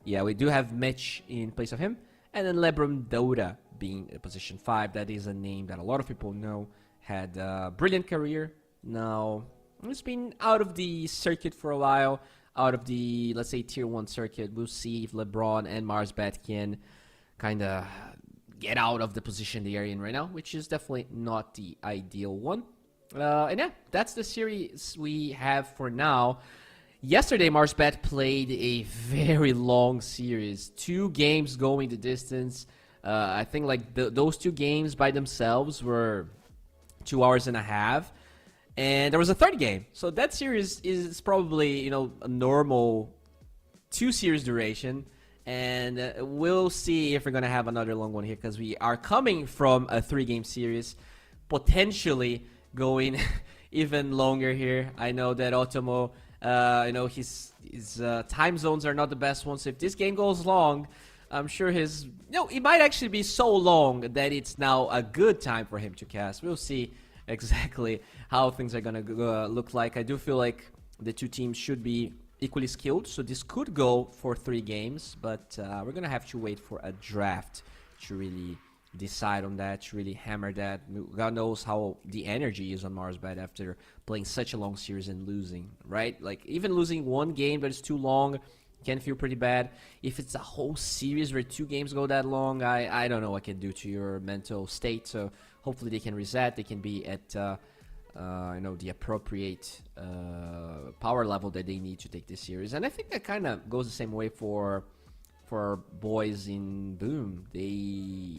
Yeah, we do have Mitch in place of him. And then Lebron Douda being position 5. That is a name that a lot of people know. Had a brilliant career. Now, he's been out of the circuit for a while. Out of the, let's say, Tier 1 circuit. We'll see if LeBron and Marsbet can kind of get out of the position they are in right now, which is definitely not the ideal one. And yeah, that's the series we have for now. Yesterday, Marsbet played a very long series. 2 games going the distance. I think like those 2 games by themselves were 2 hours and a half. And there was a third game. So that series is probably, a normal 2 series duration. And we'll see if we're going to have another long one here, because we are coming from a 3-game series. potentially going even longer here. I know that Otomo, his time zones are not the best ones. So if this game goes long, I'm sure it might actually be so long that it's now a good time for him to cast. We'll see exactly how things are gonna look like. I do feel like the two teams should be equally skilled, so this could go for 3 games, but we're gonna have to wait for a draft to really decide on that, to really hammer that. God knows how the energy is on Marsbed after playing such a long series and losing, right? Like, even losing 1 game that is too long can feel pretty bad. If it's a whole series where 2 games go that long, I don't know what can do to your mental state. So hopefully they can reset. They can be at the appropriate power level that they need to take this series. And I think that kind of goes the same way for boys in Boom.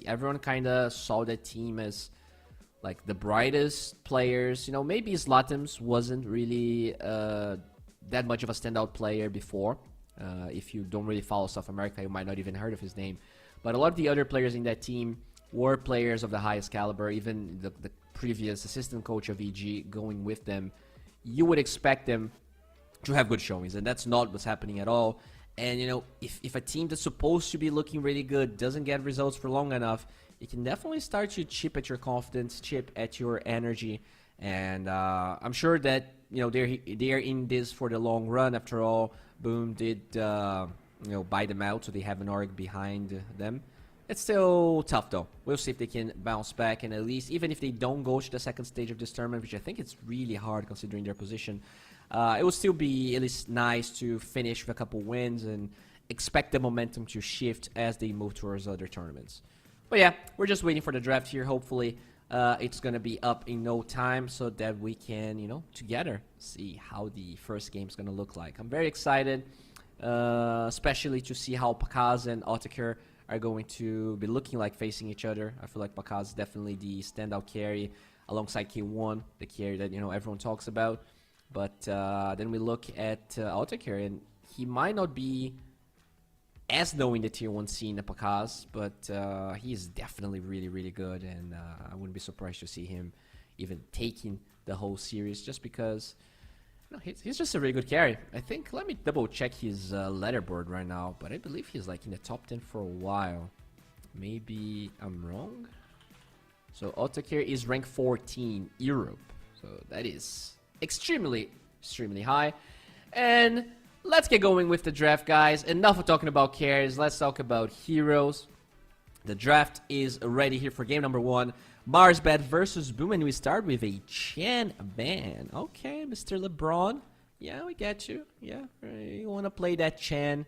Everyone kind of saw that team as like the brightest players. Maybe Zlatom's wasn't really that much of a standout player before. If you don't really follow South America, you might not even heard of his name. But a lot of the other players in that team were players of the highest caliber. Even the previous assistant coach of EG going with them, you would expect them to have good showings, and that's not what's happening at all. And if a team that's supposed to be looking really good doesn't get results for long enough, it can definitely start to chip at your confidence, chip at your energy. And I'm sure that they're in this for the long run. After all, Boom did buy them out, so they have an org behind them. It's still tough though. We'll see if they can bounce back, and at least even if they don't go to the second stage of this tournament, which I think it's really hard considering their position, it will still be at least nice to finish with a couple wins and expect the momentum to shift as they move towards other tournaments. But yeah, we're just waiting for the draft here. Hopefully it's gonna be up in no time so that we can, together see how the first game's gonna look like. I'm very excited, especially to see how Pakaz and Otakar are going to be looking like facing each other. I feel like Pakaz is definitely the standout carry alongside K1, the carry that everyone talks about. But then we look at Otakar, and he might not be as known in the tier 1 scene as Pakaz, but he is definitely really, really good, and I wouldn't be surprised to see him even taking the whole series just because he's just a really good carry. I think, let me double check his leaderboard right now, but I believe he's like in the top 10 for a while. Maybe I'm wrong. So Otakar is ranked 14 Europe, so that is extremely high. And let's get going with the draft, guys. Enough of talking about carries. Let's talk about heroes. The draft is ready here for game number 1. Marsbed versus Boom, and we start with a Chen ban. Okay, Mr. LeBron. Yeah, we get you. Yeah, you want to play that Chen.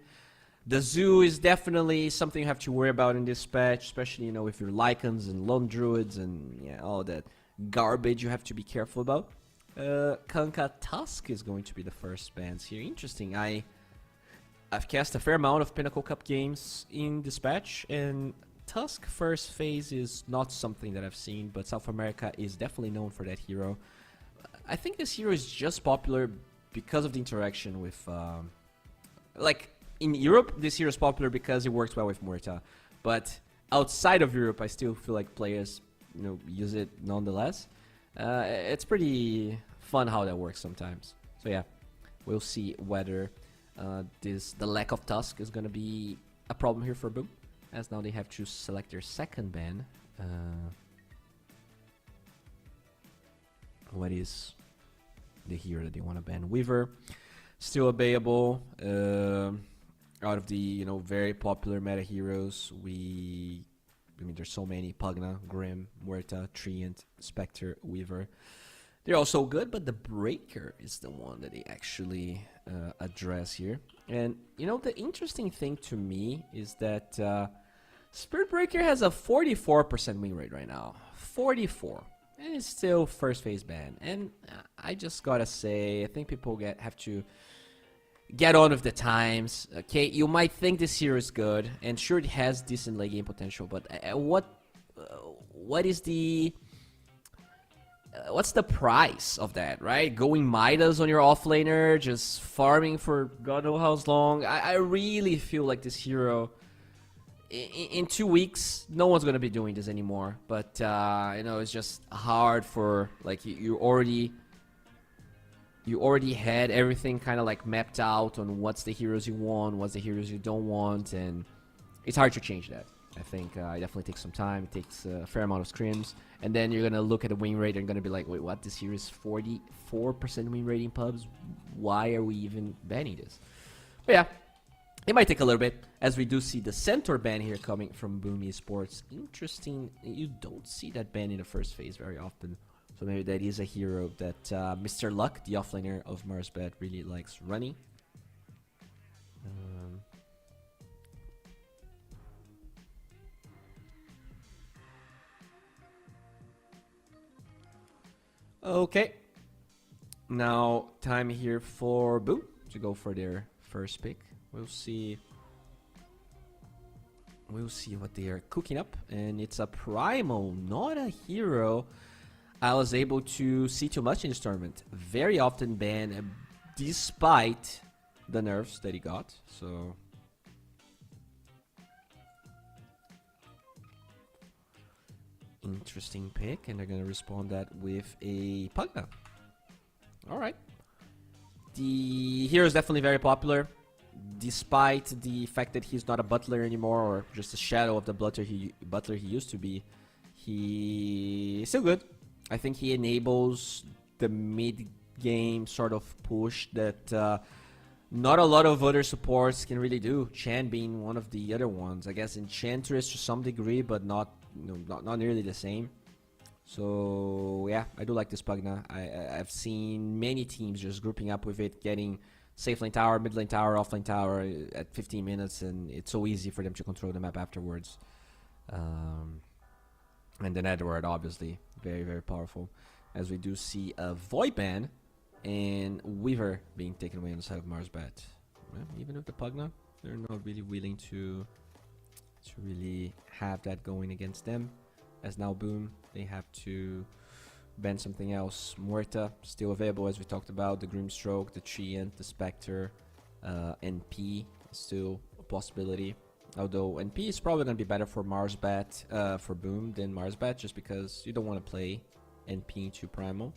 The zoo is definitely something you have to worry about in this patch, especially, with your Lycans and Lone Druids and all that garbage you have to be careful about. Kanka Tusk is going to be the first bans here. Interesting. I've cast a fair amount of Pinnacle Cup games in this patch, and Tusk first phase is not something that I've seen, but South America is definitely known for that hero. I think this hero is just popular because of the interaction with... in Europe, this hero is popular because it works well with Muerta, but outside of Europe, I still feel like players use it nonetheless. It's pretty fun how that works sometimes. So yeah, we'll see whether the lack of Tusk is going to be a problem here for Boom, as now they have to select their second ban. What is the hero that they want to ban? Weaver, still available. Out of the very popular meta heroes, there's so many: Pugna, Grim, Muerta, Treant, Spectre, Weaver. They're all so good, but the Breaker is the one that they actually address here. And the interesting thing to me is that Spirit Breaker has a 44% win rate right now. 44. And it's still first phase ban. And I just gotta say, I think people have to get on with the times. Okay, you might think this hero is good, and sure, it has decent late game potential, but what is the what's the price of that, right? Going Midas on your offlaner, just farming for God knows how long. I really feel like this hero in 2 weeks, no one's gonna be doing this anymore. But you know, it's just hard for like you already had everything kind of like mapped out on what's the heroes you want, what's the heroes you don't want, and it's hard to change that. I think it definitely takes some time. It takes a fair amount of scrims, and then you're gonna look at the win rate and gonna be like, wait, what? This hero is 44% win rate in pubs. Why are we even banning this? But yeah, it might take a little bit, as we do see the Centaur ban here coming from Boom Esports. Interesting, you don't see that ban in the first phase very often. So maybe that is a hero that Mr. Luck, the offlaner of Marsbet, really likes running. Okay. Now, time here for Boom to go for their first pick. We'll see what they are cooking up. And it's a Primal, not a hero I was able to see too much in this tournament. Very often banned despite the nerfs that he got. So interesting pick, and they're gonna respond that with a Pugna. Alright. The hero is definitely very popular, despite the fact that he's not a butler anymore, or just a shadow of the butler he used to be. He's still good. I think he enables the mid-game sort of push that not a lot of other supports can really do. Chan being one of the other ones. I guess Enchantress to some degree, but not nearly the same. So yeah, I do like this Pugna. I've seen many teams just grouping up with it, getting safe lane tower, mid lane tower, off lane tower at 15 minutes, and it's so easy for them to control the map afterwards. And then Edward, obviously, very, very powerful. As we do see a Void ban and Weaver being taken away on the side of Marsbat. Well, even with the Pugna, they're not really willing to really have that going against them. As now Boom, they have to ban something else. Muerta, still available as we talked about. The Grimstroke, the Treant, the Spectre, NP, still a possibility. Although NP is probably going to be better for Marsbat, for Boom than Marsbat, just because you don't want to play NP into Primal.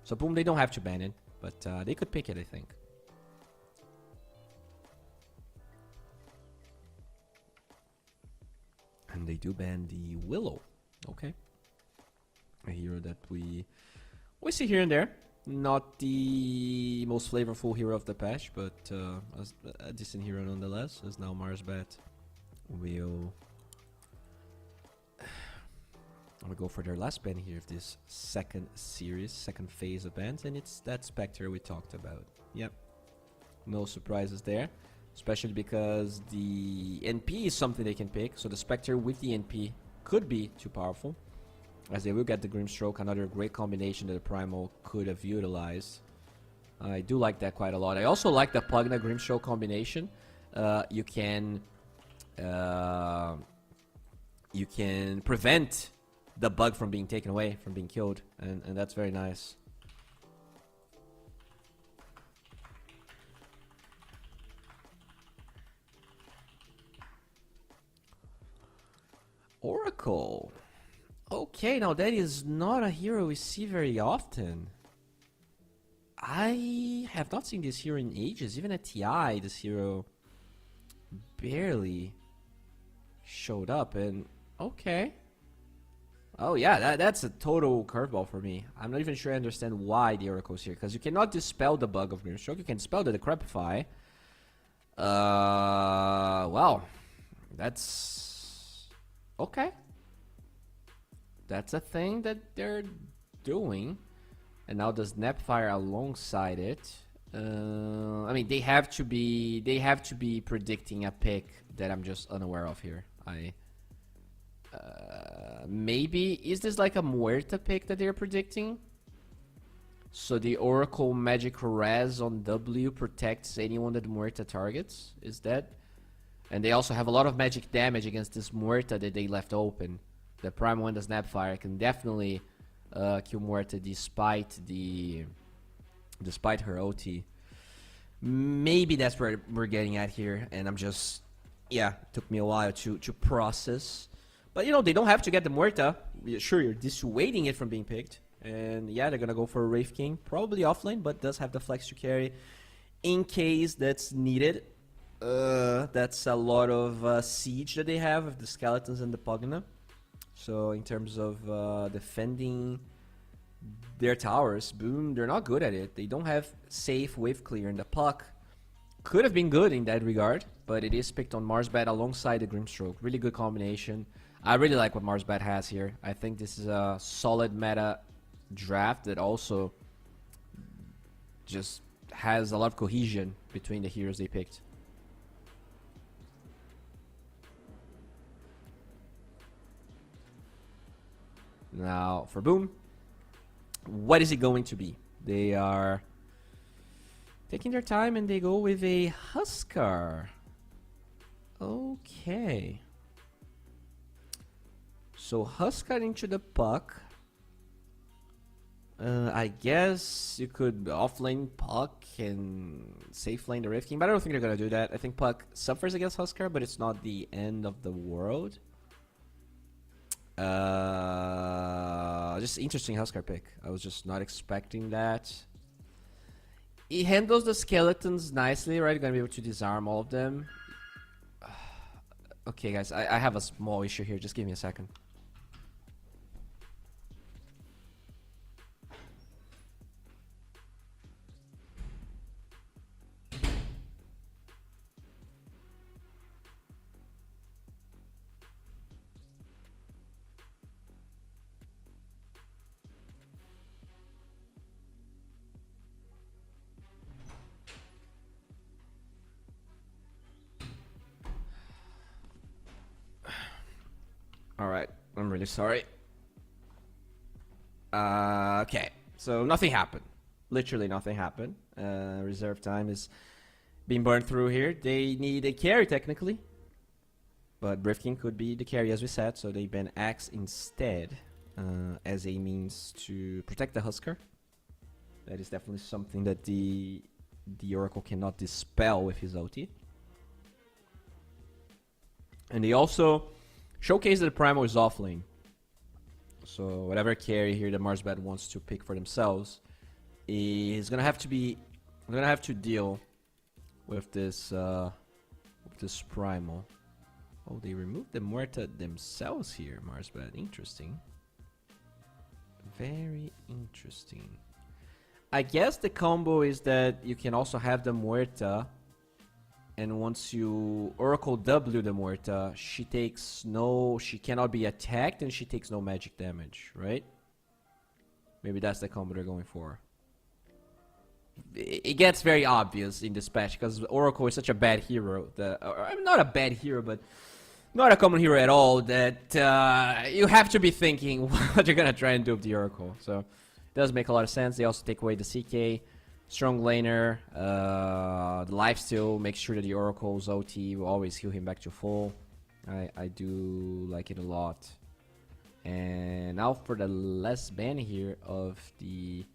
So Boom, they don't have to ban it, but they could pick it, I think. And they do ban the Willow. Okay. A hero that we see here and there. Not the most flavorful hero of the patch, but a decent hero nonetheless. As now Marsbat will go for their last ban here of this second phase of bans, and it's that Spectre we talked about. Yep, no surprises there, especially because the NP is something they can pick, so the Spectre with the NP could be too powerful, as they will get the Grimstroke, another great combination that the Primal could have utilized. I do like that quite a lot. I also like the Pugna Grimstroke combination. You can prevent the bug from being taken away, from being killed, and that's very nice. Oracle. Okay, now that is not a hero we see very often. I have not seen this hero in ages. Even at TI, this hero barely showed up, and okay. Oh yeah, that's a total curveball for me. I'm not even sure I understand why the Oracle's here, because you cannot dispel the bug of Grimstroke. You can spell the Decrepify. Well, that's okay. That's a thing that they're doing, and now the Snapfire alongside it. I mean, they have to be predicting a pick that I'm just unaware of here. Maybe is this like a Muerta pick that they're predicting? So the Oracle Magic Res on W protects anyone that Muerta targets. Is that? And they also have a lot of magic damage against this Muerta that they left open. The Primal and the Snapfire can definitely kill Muerta despite her OT. Maybe that's where we're getting at here, and I'm just Yeah, it took me a while to process. But, you know, they don't have to get the Muerta. Sure, you're dissuading it from being picked. And, yeah, they're going to go for a Wraith King. Probably offlane, but does have the flex to carry in case that's needed. That's a lot of siege that they have with the Skeletons and the Pugna. So, in terms of defending their towers, boom, they're not good at it. They don't have safe wave clear, and the Puck could have been good in that regard, but it is picked on Marsbat alongside the Grimstroke. Really good combination. I really like what Marsbat has here. I think this is a solid meta draft that also just has a lot of cohesion between the heroes they picked. Now, for Boom, what is it going to be? They are taking their time and they go with a Huskar. Okay. So Huskar into the Puck. I guess you could offlane Puck and safe lane the Wraith King, but I don't think they're gonna do that. I think Puck suffers against Huskar, but it's not the end of the world. Just interesting Huskar pick. I was just not expecting that. He handles the skeletons nicely, right? Gonna be able to disarm all of them. Okay, guys, I have a small issue here. Just give me a second. Alright, I'm really sorry. Okay, so nothing happened. Literally nothing happened. Reserve time is being burned through here. They need a carry technically. But Wraith King could be the carry as we said, so they ban Axe instead as a means to protect the Huskar. That is definitely something that the Oracle cannot dispel with his ulti. And they also showcase that the Primal is offlane. So whatever carry here that Marsbat wants to pick for themselves is gonna have to deal with this Primal. Oh, they removed the Muerta themselves here, Marsbat. Interesting. Very interesting. I guess the combo is that you can also have the Muerta, and once you Oracle W the Muerta, she cannot be attacked and she takes no magic damage, right? Maybe that's the combo they're going for. It gets very obvious in this patch because Oracle is such a bad hero. Not a bad hero, but not a common hero at all, that you have to be thinking what you're gonna try and do with the Oracle. So it does make a lot of sense. They also take away the CK. Strong laner, the lifesteal makes sure that the Oracle's OT will always heal him back to full. I do like it a lot. And now for the last ban here of the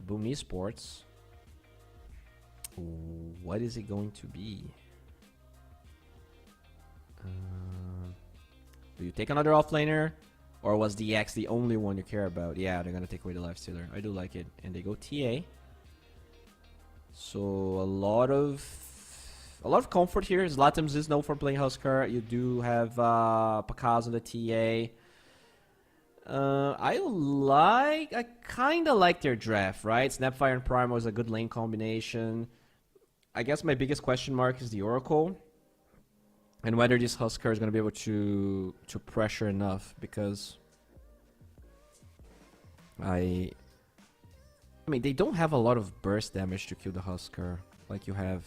Boom Esports. What is it going to be? Do you take another offlaner? Or was the X the only one you care about? Yeah, they're gonna take away the lifestealer. I do like it. And they go TA. So a lot of comfort here. Zlatims is known for playing Huskar. You do have Pakaz on the TA. I kinda like their draft, right? Snapfire and Primal is a good lane combination. I guess my biggest question mark is the Oracle. And whether this Huskar is gonna be able to pressure enough, because I mean, they don't have a lot of burst damage to kill the Huskar. Like you have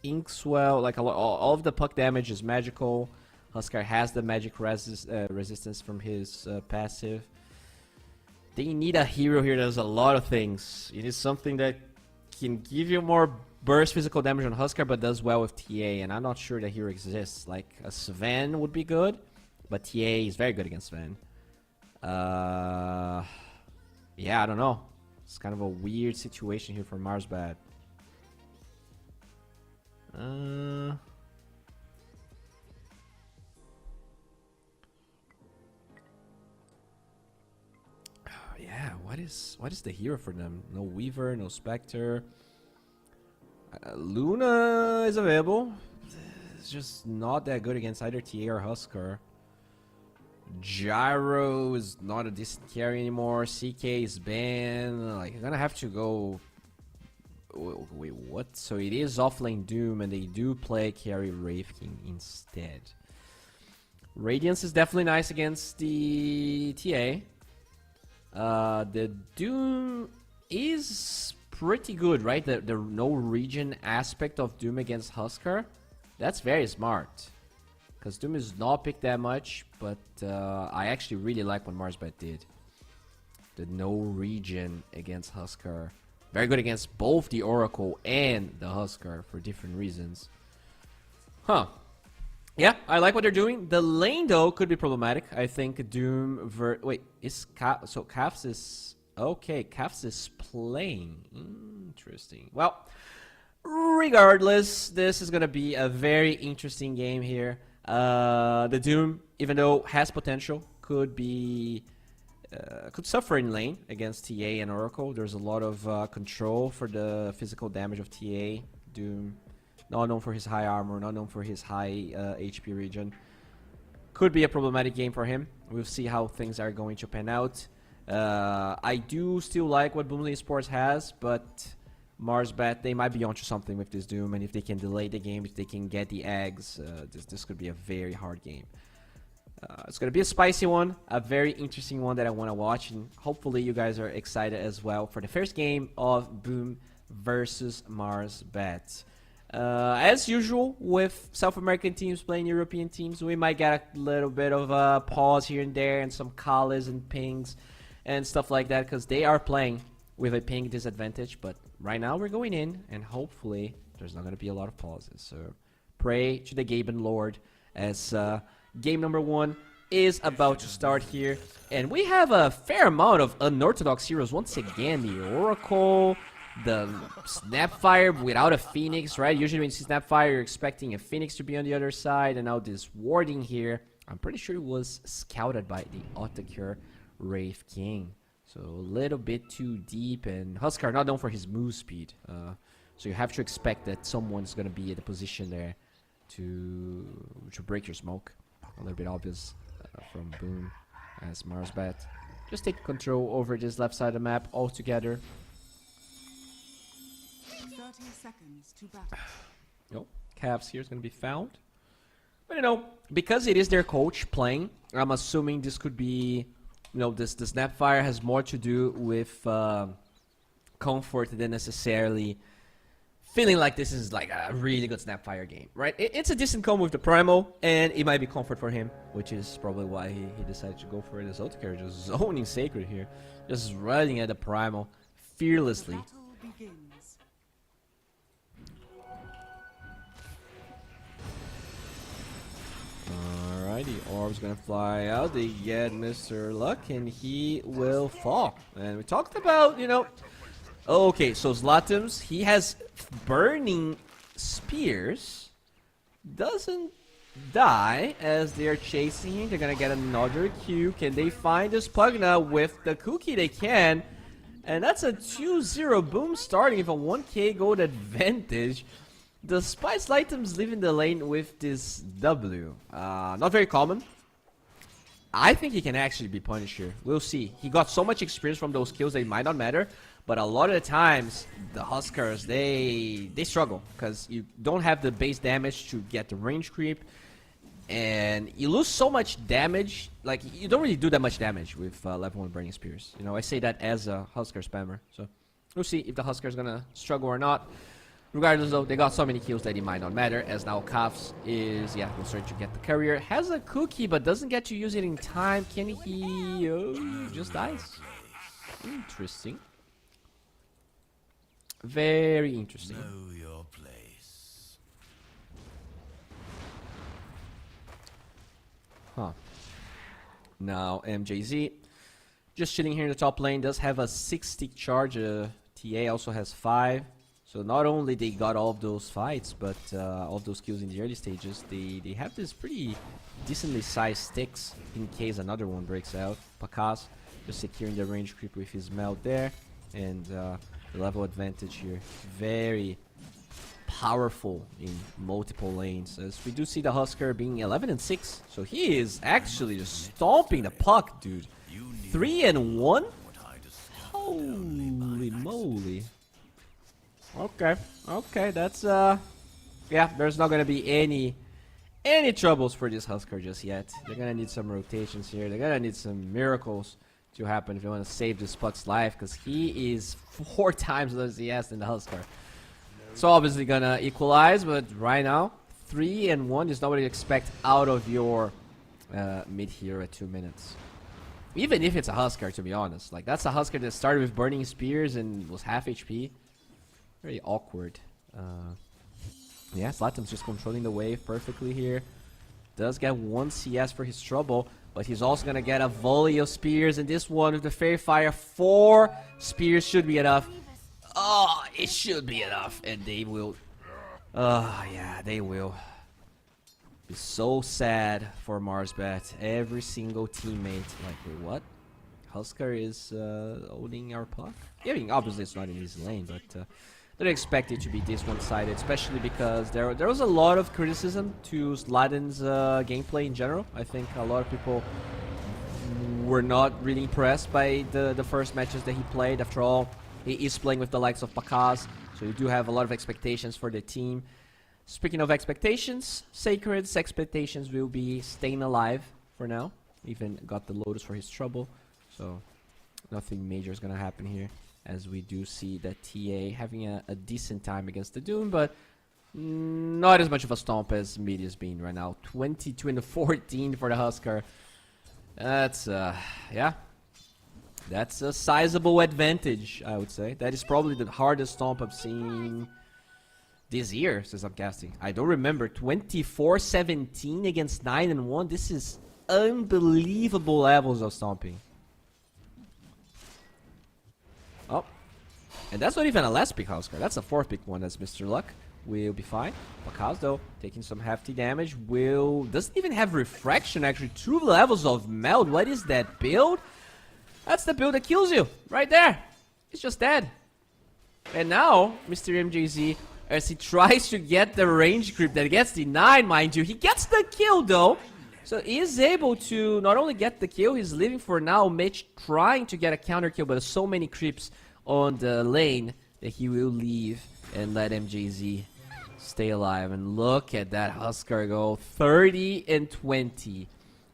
Inkswell, like all of the Puck damage is magical. Huskar has the magic resistance from his passive. They need a hero here that does a lot of things. It is something that can give you more burst physical damage on Huskar, but does well with TA. And I'm not sure that hero exists. Like a Sven would be good, but TA is very good against Sven. Yeah, I don't know. It's kind of a weird situation here for Marsbat. yeah, what is the hero for them? No Weaver, no Spectre. Luna is available. It's just not that good against either TA or Huskar. Gyro is not a decent carry anymore. CK is banned. Like, you're gonna have to go. Wait, what? So it is offlane Doom, and they do play carry Wraith King instead. Radiance is definitely nice against the TA. The Doom is pretty good, right? The no region aspect of Doom against Huskar, that's very smart. Because Doom is not picked that much, but I actually really like what Marsbat did. The no region against Huskar. Very good against both the Oracle and the Huskar for different reasons. Huh. Yeah, I like what they're doing. The lane, though, could be problematic. I think Doom wait, is so Kafs is... Okay, Kafs is playing. Interesting. Well, regardless, this is going to be a very interesting game here. The Doom, even though has potential, could be... could suffer in lane against TA and Oracle. There's a lot of control for the physical damage of TA. Doom, not known for his high armor, not known for his high HP region. Could be a problematic game for him. We'll see how things are going to pan out. I do still like what bo3 Sports has, but Marsbat, they might be onto something with this Doom, and if they can delay the game, if they can get the eggs, this could be a very hard game. It's going to be a spicy one, a very interesting one that I want to watch, and hopefully you guys are excited as well for the first game of Boom versus Marsbat. As usual with South American teams playing European teams, we might get a little bit of a pause here and there and some calls and pings and stuff like that because they are playing with a ping disadvantage, but right now we're going in and hopefully there's not going to be a lot of pauses. So pray to the Gaben Lord as game number 1 is about to start here, and we have a fair amount of unorthodox heroes once again. The Oracle, the Snapfire without a Phoenix, right? Usually when you see Snapfire, you're expecting a Phoenix to be on the other side, and now this warding here, I'm pretty sure it was scouted by the Autocure Wraith King. So a little bit too deep, and Huskar not known for his move speed. So you have to expect that someone's going to be in the position there to break your smoke. A little bit obvious from Boom as Marsbat just take control over this left side of the map altogether. 30 seconds to battle. Nope, Cavs here is going to be found. But you know, because it is their coach playing, I'm assuming this could be, you know, the Snapfire has more to do with comfort than necessarily feeling like this is like a really good Snapfire game, right? It's a decent combo with the Primal, and it might be comfort for him, which is probably why he decided to go for this Autocare, just zoning Sacred here, just running at the Primal fearlessly. The battle begins. Alright, the orb's gonna fly out. They get Mr. Luck, and he will fall. And we talked about, you know... Okay, so Zlatims, he has burning spears. Doesn't die as they're chasing him. They're gonna get another Q. Can they find this Pugna with the cookie? They can. And that's a 2-0 Boom starting with a 1k gold advantage. Despite Zlatims leaving the lane with this W. Not very common. I think he can actually be punished here. We'll see. He got so much experience from those kills that it might not matter. But a lot of the times, the Huskars, they struggle. Because you don't have the base damage to get the range creep. And you lose so much damage. Like, you don't really do that much damage with level 1 Burning Spears. You know, I say that as a Huskar spammer. So, we'll see if the Huskars gonna struggle or not. Regardless, though, they got so many kills that it might not matter. As now Kafs is, yeah, we're starting to get the courier. Has a cookie, but doesn't get to use it in time. Can he... Oh, just dies. Interesting. Very interesting. Know your place. Huh. Now MJZ just chilling here in the top lane. Does have a 6-stick charge. TA also has 5. So not only they got all of those fights, but all of those kills in the early stages, they have this pretty decently sized sticks in case another one breaks out. Pakas just securing the range creep with his meld there, and the level advantage here. Very powerful in multiple lanes, as we do see the Husker being 11-6, so he is actually just stomping the puck, dude. 3-1? Holy moly. Okay, that's yeah, there's not gonna be any troubles for this Husker just yet. They're gonna need some rotations here. They're gonna need some miracles to happen if you want to save this puck's life, because he is 4 times less CS than the Husker. So obviously gonna equalize, but right now 3-1 is not what you expect out of your mid here at 2 minutes. Even if it's a Husker, to be honest. Like, that's a Husker that started with burning spears and was half HP. Very awkward. Yeah, Zlatan's just controlling the wave perfectly here. Does get 1 CS for his trouble, but he's also gonna get a volley of spears, and this one with the Fairy Fire, 4 spears should be enough. Oh, it should be enough, and they will. Yeah, they will. Be so sad for Marsbet. Every single teammate, like, wait, what? Husker is owning our puck? Yeah, I mean, obviously it's not an easy lane, but didn't expect it to be this one-sided, especially because there was a lot of criticism to Zlatan's gameplay in general. I think a lot of people were not really impressed by the first matches that he played. After all, he is playing with the likes of Pakaz, so you do have a lot of expectations for the team. Speaking of expectations, Sacred's expectations will be staying alive for now. Even got the Lotus for his trouble, so nothing major is going to happen here, as we do see that TA having a decent time against the Doom, but not as much of a stomp as Mid is being right now. 22-14 for the Husker. That's, yeah. That's a sizable advantage, I would say. That is probably the hardest stomp I've seen this year since I'm casting. I don't remember. 24-17 against 9-1. This is unbelievable levels of stomping. Oh. And that's not even a last pick Husker. That's a 4th pick one. That's Mr. Luck. Will be fine. Pakaz, though, taking some hefty damage. Doesn't even have refraction, actually. 2 levels of meld. What is that build? That's the build that kills you. Right there. He's just dead. And now, Mr. MJZ, as he tries to get the range creep that gets denied, mind you, he gets the kill, though. So he is able to not only get the kill, he's leaving for now. Mitch trying to get a counter kill, but there's so many creeps on the lane that he will leave and let MJZ stay alive. And look at that Husker go, 30-20.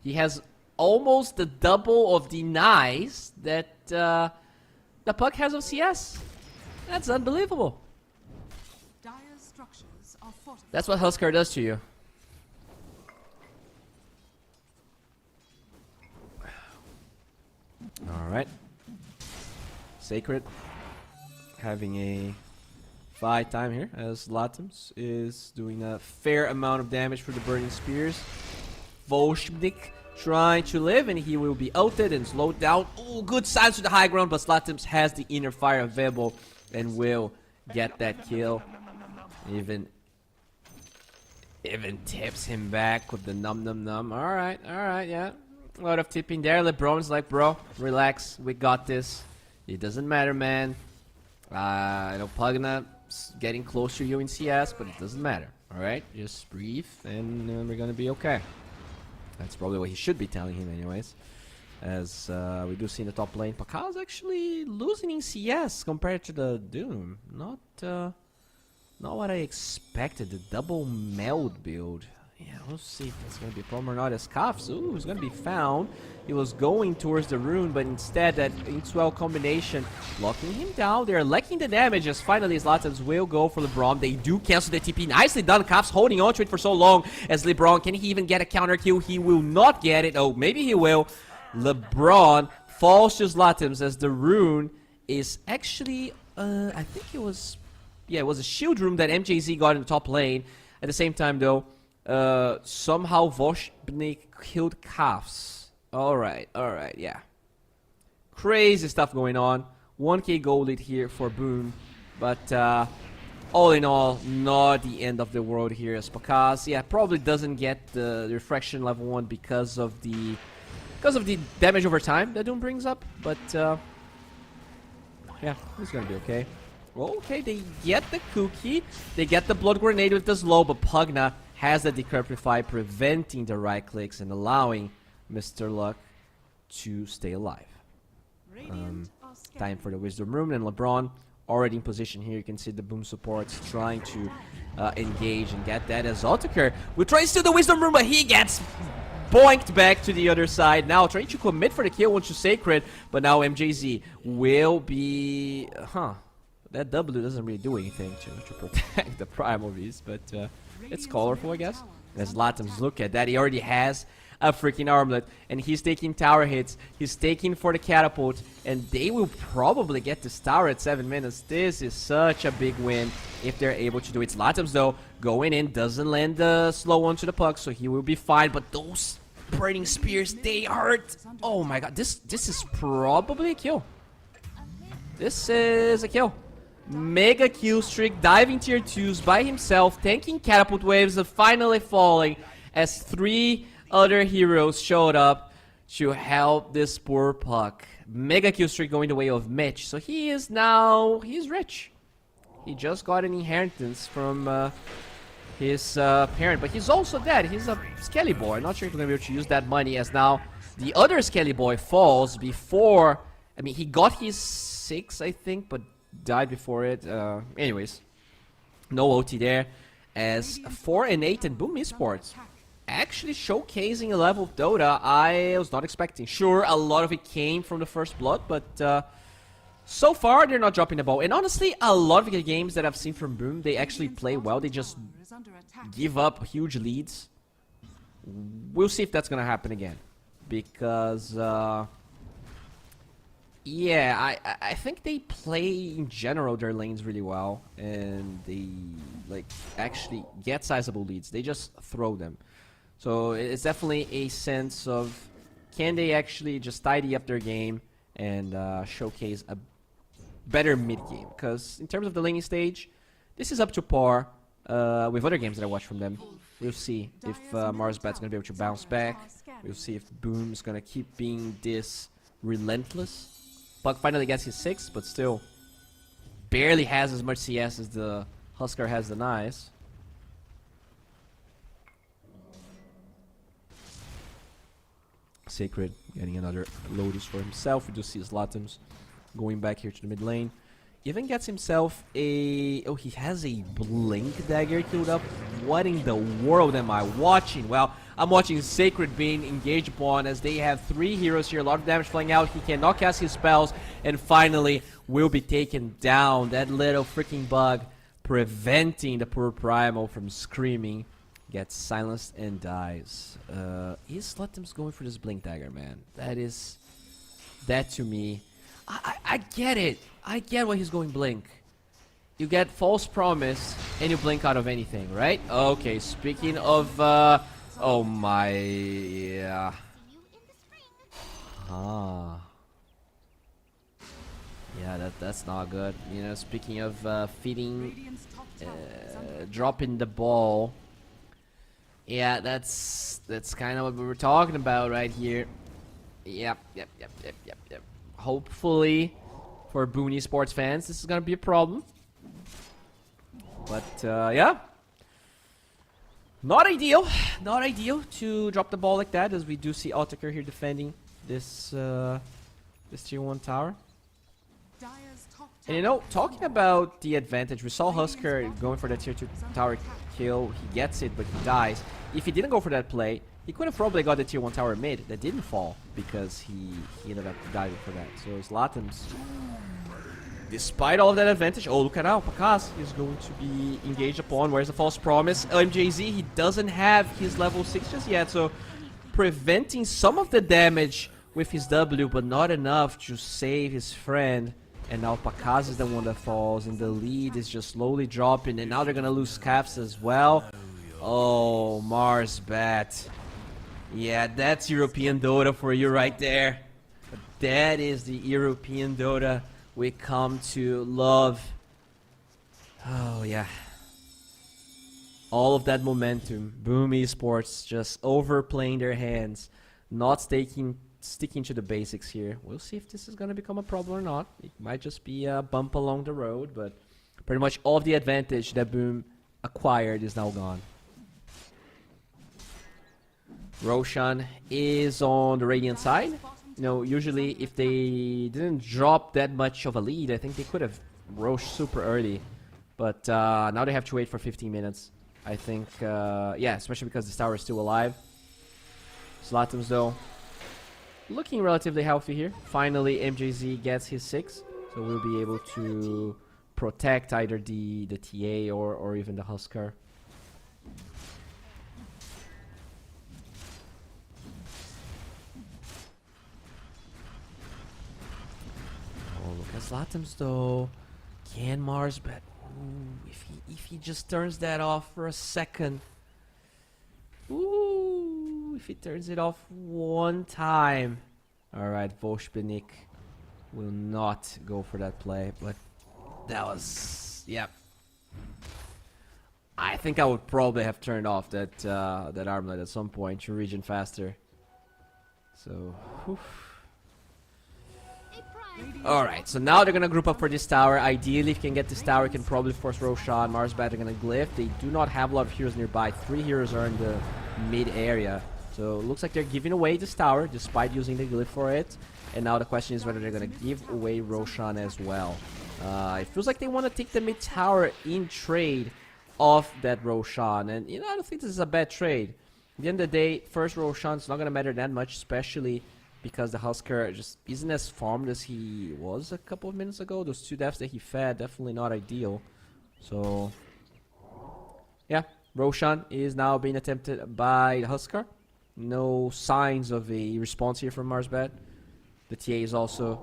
He has almost the double of denies that the puck has of CS. That's unbelievable. Dire's structures are fortified. That's what Husker does to you. Alright. Sacred having a fight time here, as Latums is doing a fair amount of damage for the burning spears. Volshnik trying to live, and he will be ulted and slowed down. Oh, good signs to the high ground, but Latums has the inner fire available and will get that kill. Even tips him back with the num. Alright, yeah. A lot of tipping there. LeBron's like, bro, relax, we got this. It doesn't matter, man. I know Pugna getting closer to you in CS, but it doesn't matter. Alright, just breathe, and we're gonna be okay. That's probably what he should be telling him anyways. As we do see in the top lane, Pakaz actually losing in CS compared to the Doom. Not what I expected. The double meld build. Yeah, we'll see if that's going to be a problem or not. As Kafs, ooh, is going to be found. He was going towards the rune, but instead that into combination locking him down. They're lacking the damage, as finally Zlatans will go for LeBron. They do cancel the TP. Nicely done. Kafs holding on to it for so long as LeBron. Can he even get a counter kill? He will not get it. Oh, maybe he will. LeBron falls to Zlatans as the rune is actually, I think it was, yeah, it was a shield rune that MJZ got in the top lane. At the same time, though, somehow Voshnik killed Kafs. Alright, yeah. Crazy stuff going on. 1k gold lead here for Boom. But all in all, not the end of the world here as Pakaz. Yeah, probably doesn't get the refraction level 1 because of the because of the damage over time that Doom brings up. But yeah, it's gonna be okay. Well, okay, they get the cookie, they get the blood grenade with the slow, but Pugna has the decryptify, preventing the right clicks and allowing Mr. Luck to stay alive. Time for the Wisdom Room, and LeBron already in position here. You can see the Boom supports trying to engage and get that as Altaker will try to steal the Wisdom Room, but he gets boinked back to the other side. Now trying to commit for the kill onto Sacred, but now MJZ will be... That W doesn't really do anything to protect the Primal Beast, but it's colorful, I guess. As Latums look at that, he already has a freaking armlet, and he's taking tower hits, he's taking for the catapult, and they will probably get this tower at 7 minutes. This is such a big win if they're able to do it. Latums, though, going in, doesn't land the slow onto the puck, so he will be fine, but those burning spears, they hurt. Oh my god, this is probably a kill. This is a kill. Mega kill streak, diving tier 2s by himself, tanking catapult waves, and finally falling as 3 other heroes showed up to help this poor puck. Mega kill streak going the way of Mitch, so he's rich. He just got an inheritance from his parent, but he's also dead. He's a Skelly boy. Not sure if he's gonna be able to use that money, as now the other Skelly boy falls before. I mean, he got his 6, I think, but died before it. Anyways, no OT there. As 4 and 8 and Boom Esports actually showcasing a level of Dota I was not expecting. Sure, a lot of it came from the first blood, but so far they're not dropping the ball. And honestly, a lot of the games that I've seen from Boom, they actually play well. They just give up huge leads. We'll see if that's gonna happen again, because yeah, I think they play in general their lanes really well, and they like actually get sizable leads. They just throw them. So it's definitely a sense of, can they actually just tidy up their game and showcase a better mid game? Because in terms of the laning stage, this is up to par with other games that I watch from them. We'll see if Marsbat's gonna be able to bounce back. We'll see if Boom's gonna keep being this relentless. Puck finally gets his 6, but still barely has as much CS as the Husker has the Nice. Sacred getting another Lotus for himself. We do see his Latums going back here to the mid lane. Even gets himself a... Oh, he has a Blink Dagger queued up. What in the world am I watching? Well, I'm watching Sacred being engaged upon, as they have 3 heroes here. A lot of damage flying out. He cannot cast his spells. And finally will be taken down. That little freaking bug preventing the poor Primal from screaming. Gets silenced and dies. Is Latums going for this Blink Dagger, man? That to me... I get it. I get why he's going Blink. You get False Promise and you blink out of anything, right? Okay, speaking of... oh my... Yeah. Yeah, that's not good. You know, speaking of feeding... dropping the ball... Yeah, that's kind of what we were talking about right here. Yep. Hopefully, for Boom Esports fans, this is gonna be a problem. But yeah, not ideal to drop the ball like that, as we do see Altaker here defending this this tier 1 tower. And you know, talking about the advantage, we saw Husker going for that tier 2 tower kill. He gets it, but he dies. If he didn't go for that play, he could have probably got the tier 1 tower mid that didn't fall, because he ended up diving for that. So Latums, despite all of that advantage, oh, look at how Pakaz is going to be engaged upon. Where's the False Promise? MJZ, he doesn't have his level 6 just yet, so preventing some of the damage with his W, but not enough to save his friend. And now Pakaz is the one that falls, and the lead is just slowly dropping, and now they're gonna lose Caps as well. Oh, Marsbat. Yeah, that's European Dota for you right there. That is the European Dota we come to love. Oh, yeah. All of that momentum. Boom Esports just overplaying their hands, not taking sticking to the basics here. We'll see if this is gonna become a problem or not. It might just be a bump along the road, but pretty much all of the advantage that Boom acquired is now gone. Roshan is on the Radiant side. You know, usually if they didn't drop that much of a lead, I think they could have Rosh super early. But now they have to wait for 15 minutes. I think, yeah, especially because this tower is still alive. Zlatums, though, looking relatively healthy here. Finally, MJZ gets his 6. So we'll be able to protect either the TA or even the Huskar. Oh, look at Zlatums, though. Can Mars bet? Ooh, if he just turns that off for a second. Ooh, if he turns it off one time. Alright, Voshbenik will not go for that play, but that was, yep. I think I would probably have turned off that that armlet at some point to regen faster. So, whew. Alright, so now they're gonna group up for this tower. Ideally, if you can get this tower, you can probably force Roshan. Marsbat are gonna glyph. They do not have a lot of heroes nearby. 3 heroes are in the mid area. So it looks like they're giving away this tower despite using the glyph for it. And now the question is whether they're gonna give away Roshan as well. It feels like they want to take the mid tower in trade of that Roshan. And you know, I don't think this is a bad trade. At the end of the day, first Roshan's not gonna matter that much, especially because the Huskar just isn't as farmed as he was a couple of minutes ago. Those 2 deaths that he fed, definitely not ideal. So, yeah, Roshan is now being attempted by the Huskar. No signs of a response here from Marsbat. The TA is also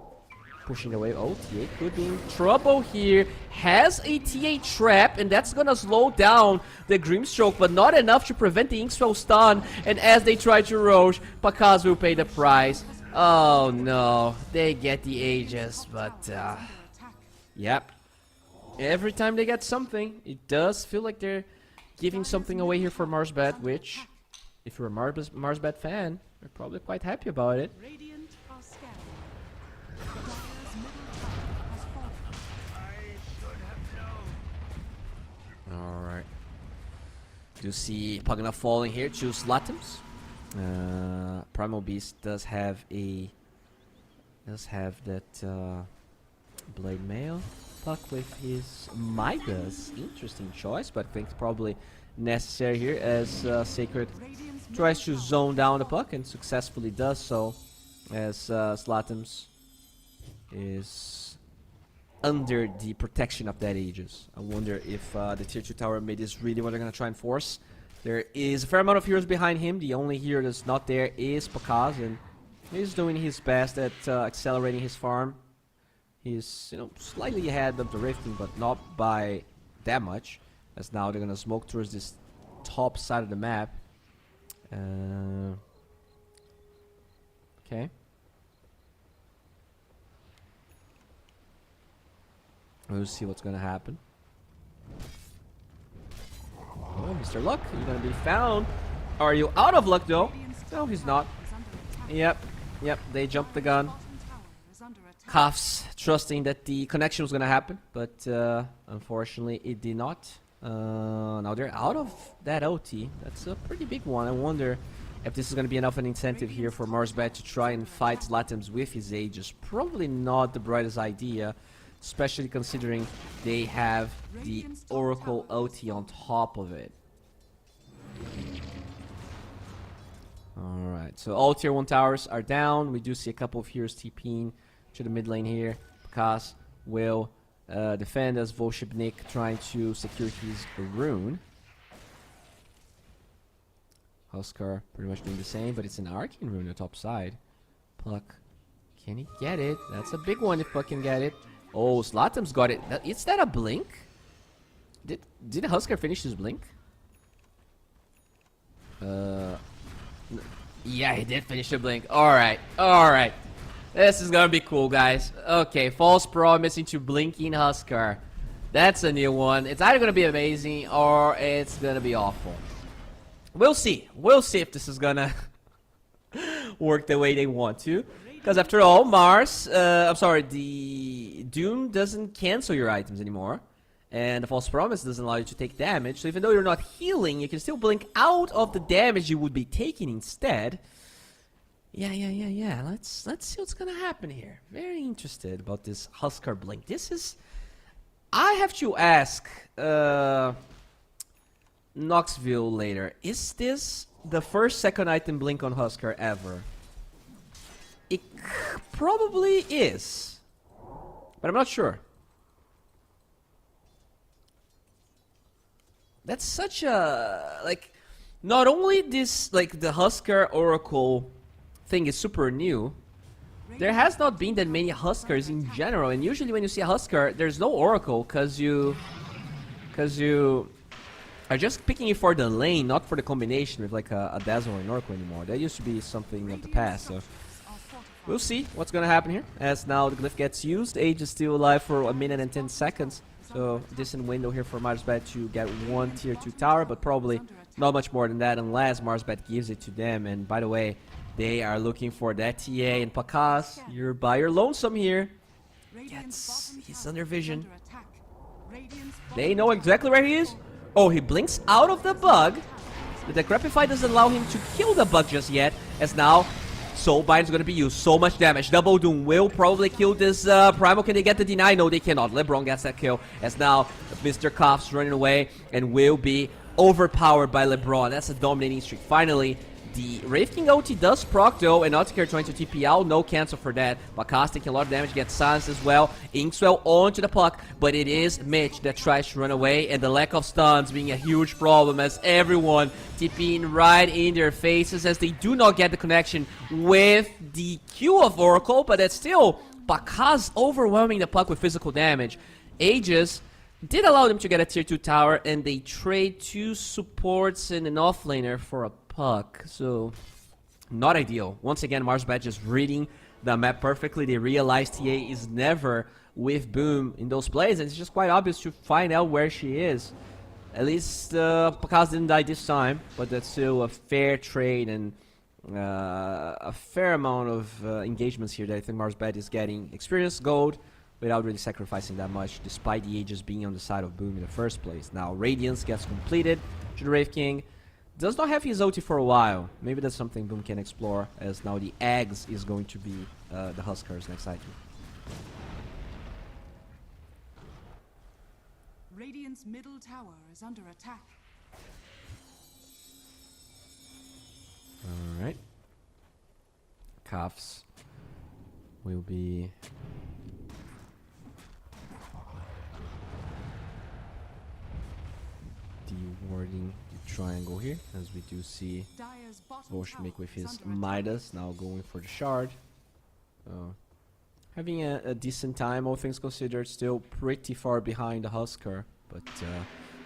pushing away. Oh, TA could be in trouble here. Has a TA trap, and that's gonna slow down the Grimstroke, but not enough to prevent the Inkswell stun. And as they try to Roche, Pakaz will pay the price. Oh no, they get the Aegis, but yep. Every time they get something, it does feel like they're giving something away here for Marsbat, which, if you're a Marsbat fan, you're probably quite happy about it. Radiant are scared. Dyer's middle tower has fallen. Alright. Do see Pugna falling here, choose Latums. Primal Beast does have that Blade Mail. Puck with his Midas. Interesting choice, but I think it's probably necessary here as Sacred tries to zone down the puck and successfully does so, as Slatums is under the protection of that Aegis. I wonder if the tier 2 tower mid is really what they're going to try and force. There is a fair amount of heroes behind him. The only hero that's not there is Pakaz, and he's doing his best at accelerating his farm. He's, you know, slightly ahead of the Rifting, but not by that much, as now they're going to smoke towards this top side of the map. Okay. We'll see what's going to happen. Oh, Mr. Luck, you're going to be found. Are you out of luck, though? No, he's not. Yep, they jumped the gun. Cuffs, trusting that the connection was going to happen, but unfortunately it did not. Now they're out of that OT. That's a pretty big one. I wonder if this is going to be enough an incentive here for Marsbat to try and fight Latums with his Aegis. Probably not the brightest idea, especially considering they have the Oracle OT on top of it. Alright, so all tier 1 towers are down. We do see a couple of heroes TPing to the mid lane here. Pakaz will defend as Volshibnik trying to secure his rune. Huskar pretty much doing the same, but it's an Arcane rune on the top side. Pluck, can he get it? That's a big one if Pluck can get it. Oh, Zlatum's got it. Is that a blink? Did Huskar finish his blink? Yeah, he did finish the blink. Alright. This is gonna be cool, guys. Okay, false promise into blinking Huskar. That's a new one. It's either gonna be amazing or it's gonna be awful. We'll see. We'll see if this is gonna work the way they want to. Because after all, the Doom doesn't cancel your items anymore. And the False Promise doesn't allow you to take damage. So even though you're not healing, you can still blink out of the damage you would be taking instead. Yeah. Let's see what's gonna happen here. Very interested about this Huskar blink. This is... I have to ask Knoxville later. Is this the first second item blink on Huskar ever? It probably is. But I'm not sure. That's such a... like... Not only this, like, the Huskar Oracle thing is super new, there has not been that many Huskars in general, and usually when you see a Huskar, there's no Oracle, cause you are just picking it for the lane, not for the combination with like a Dazzle or an Oracle anymore. That used to be something of the past, so we'll see what's gonna happen here, as now the glyph gets used. Age is still alive for 1 minute and 10 seconds, so decent window here for Marsbat to get one tier 2 tower, but probably not much more than that unless Marsbat gives it to them. And by the way, they are looking for that TA, and Pakaz, you're by your lonesome here. He's under vision. They know exactly where he is. Oh, he blinks out of the bug. The Decrepify doesn't allow him to kill the bug just yet, as now Soulbind is going to be used. So much damage. Double Doom will probably kill this Primal. Can they get the deny? No, they cannot. LeBron gets that kill, as now Mr. Cough's running away and will be overpowered by LeBron. That's a dominating streak. Finally, the Wraith King ulti does proc though, and Nauticare trying to TP out, no cancel for that. Bakaz taking a lot of damage, gets silenced as well. Inkswell onto the puck, but it is Mitch that tries to run away, and the lack of stuns being a huge problem as everyone TPing right in their faces, as they do not get the connection with the Q of Oracle, but that's still Bakaz overwhelming the puck with physical damage. Aegis did allow them to get a tier 2 tower, and they trade 2 supports and an offlaner for a puck, so not ideal. Once again, Marsbat just reading the map perfectly. They realize TA is never with Boom in those plays, and it's just quite obvious to find out where she is. At least Pakaz didn't die this time, but that's still a fair trade and a fair amount of engagements here that I think Marsbat is getting experience gold without really sacrificing that much, despite the Aegis being on the side of Boom in the first place. Now Radiance gets completed to the Wraith King. Does not have his ulti for a while. Maybe that's something Boom can explore, as now the Eggs is going to be the Huskar's next item. Radiant's middle tower is under attack. Alright. Cuffs will be... dewarding the triangle here, as we do see Volshmik with his Midas now going for the shard. Having a decent time, all things considered, still pretty far behind the Huskar, but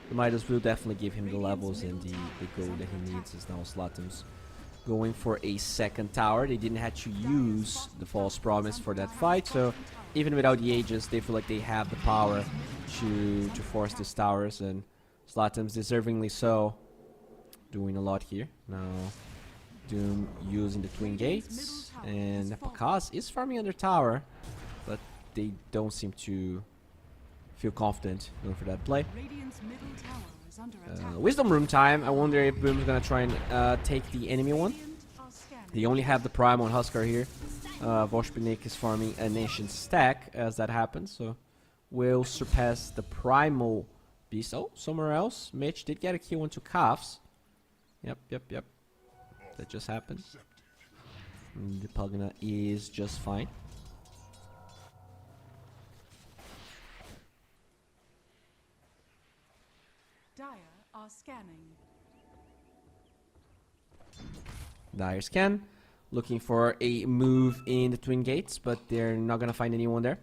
the Midas will definitely give him the levels and the gold that he needs, as now Slatum's going for a second tower. They didn't have to use the False Promise for that fight, so even without the Aegis, they feel like they have the power to force these towers, and Slatum's deservingly so, doing a lot here. Now Doom using the Twin Gates, and Pakaz is farming under tower, but they don't seem to feel confident going for that play. Wisdom Room time. I wonder if Boom's gonna try and take the enemy one. They only have the Primal and Huskar here. Voshpinik is farming an ancient stack as that happens, so will surpass the Primal Beast. Oh, somewhere else. Mitch did get a kill into Calves. Yep. That just happened. And the Pugna is just fine. Dire are scanning. Dire scan. Looking for a move in the Twin Gates, but they're not gonna find anyone there.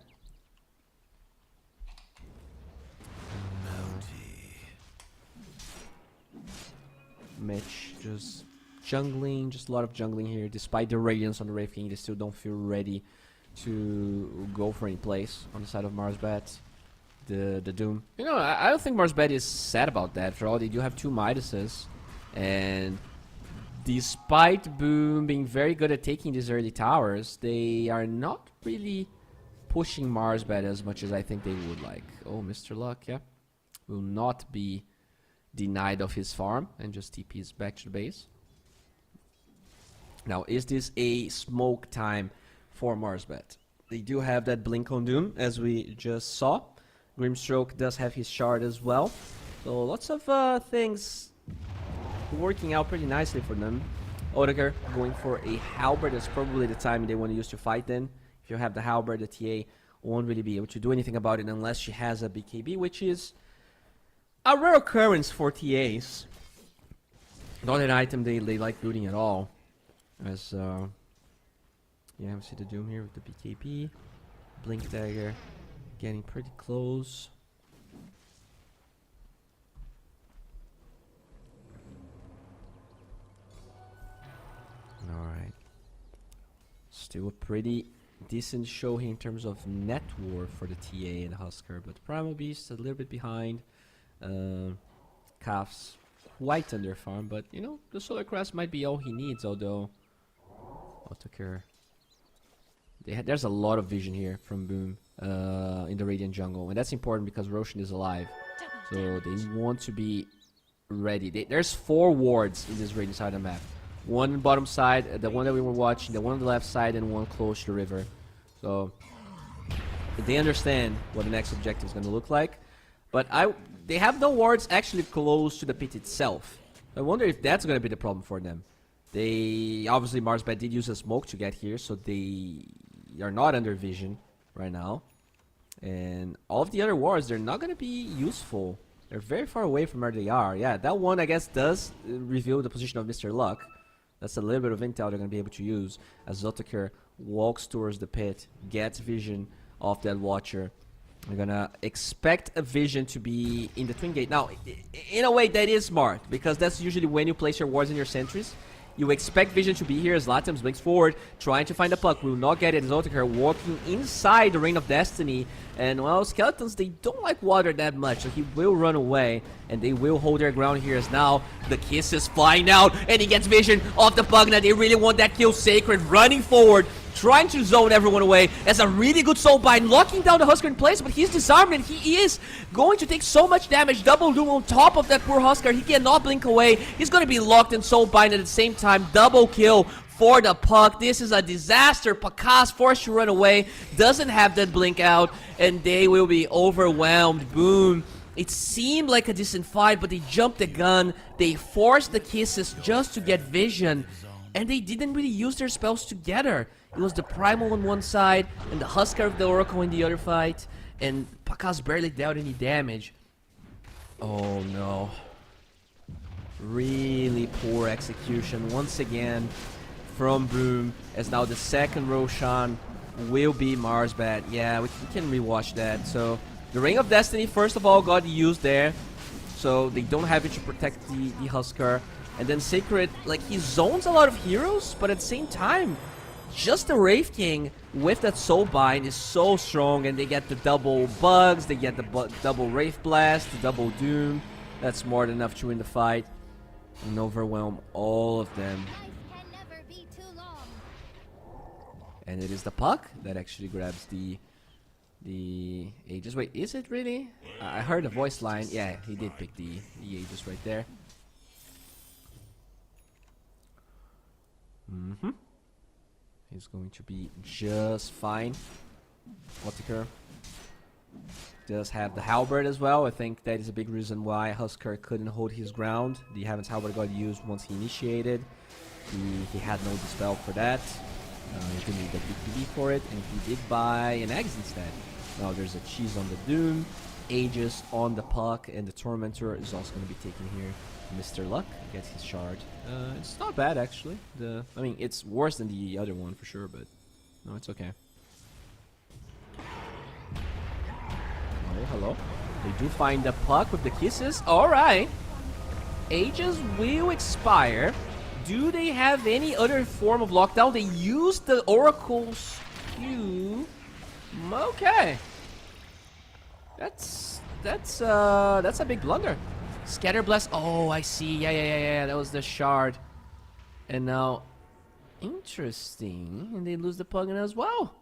Mitch just jungling, just a lot of jungling here. Despite the Radiance on the Wraith King, they still don't feel ready to go for any place on the side of Marsbat. The Doom. You know, I don't think Marsbat is sad about that. For all, they do have 2 Midases, and despite Boom being very good at taking these early towers, they are not really pushing Marsbed as much as I think they would like. Oh, Mr. Luck, yeah. Will not be denied of his farm and just TPs back to the base. Now, is this a smoke time for Marsbed? They do have that Blink on Doom, as we just saw. Grimstroke does have his shard as well. So lots of things working out pretty nicely for them. Odegaard going for a halberd. That's probably the time they want to use to fight then. If you have the halberd, the TA won't really be able to do anything about it unless she has a BKB, which is a rare occurrence for TAs. Not an item they like looting at all. As yeah, we see the Doom here with the BKB. Blink Dagger getting pretty close. Alright. Still a pretty decent show here in terms of net worth for the TA and Husker, but Primal Beast a little bit behind. Calf's quite under farm, but you know, the Solar Crest might be all he needs, although Autocare. There's a lot of vision here from Boom in the Radiant Jungle, and that's important because Roshan is alive. So they want to be ready. There's 4 wards in this Radiant side of the map. One on the bottom side, the one that we were watching, the one on the left side, and one close to the river. So they understand what the next objective is going to look like. But they have no wards actually close to the pit itself. I wonder if that's going to be the problem for them. They obviously Marsbed did use a smoke to get here, so they are not under vision right now. And all of the other wards, they're not going to be useful. They're very far away from where they are. Yeah, that one I guess does reveal the position of Mr. Luck. That's a little bit of intel they're going to be able to use as Zotaker walks towards the pit, gets vision of that Watcher. We're going to expect a vision to be in the Twin Gate. Now, in a way, that is smart, because that's usually when you place your wards and your sentries. You expect vision to be here as Latims blinks forward, trying to find the puck. Will not get it. Zotaker walking inside the Ring of Destiny. And, well, Skeletons, they don't like water that much, so he will run away. And they will hold their ground here as now the kiss is flying out. And he gets vision of the Pugna. They really want that kill. Sacred running forward, trying to zone everyone away. As a really good soul bind, locking down the Husker in place, but he's disarmed and he is going to take so much damage. Double doom on top of that poor Husker. He cannot blink away. He's going to be locked in soul bind at the same time. Double kill for the Puck. This is a disaster. Pakas forced to run away. Doesn't have that blink out, and they will be overwhelmed. Boom. It seemed like a decent fight, but they jumped the gun. They forced the kisses just to get vision, and they didn't really use their spells together. It was the Primal on one side, and the Husker of the Oracle in the other fight, and Pakas barely dealt any damage. Oh no. Really poor execution once again from Boom, as now the second Roshan will be Marsbed. Yeah, we can rewatch that. So the Ring of Destiny, first of all, got used there, so they don't have it to protect the Husker. And then Sacred, like, he zones a lot of heroes, but at the same time, just the Wraith King with that Soul Bind is so strong, and they get the double bugs, they get the double Wraith Blast, the double Doom. That's more than enough to win the fight and overwhelm all of them. And it is the Puck that actually grabs the Aegis. Wait, is it really? I heard a voice line. Yeah, he did pick the Aegis right there. He's going to be just fine. Autocare does have the Halberd as well. I think that is a big reason why Husker couldn't hold his ground. The Heaven's Halberd got used once he initiated. He had no dispel for that. He didn't need the BTB for it, and he did buy an Aegis instead. Now there's a cheese on the Doom, Aegis on the Puck, and the Tormentor is also going to be taken here. Mr. Luck gets his shard. It's not bad actually. I mean, it's worse than the other one for sure, but no, it's okay. Oh, hello. They do find the Puck with the kisses. Alright. Aegis will expire. Do they have any other form of lockdown? They use the Oracle's Q. Okay. That's a big blunder. Scatter Blast. Oh, I see. Yeah. That was the shard. And now, interesting, and they lose the plugin as well.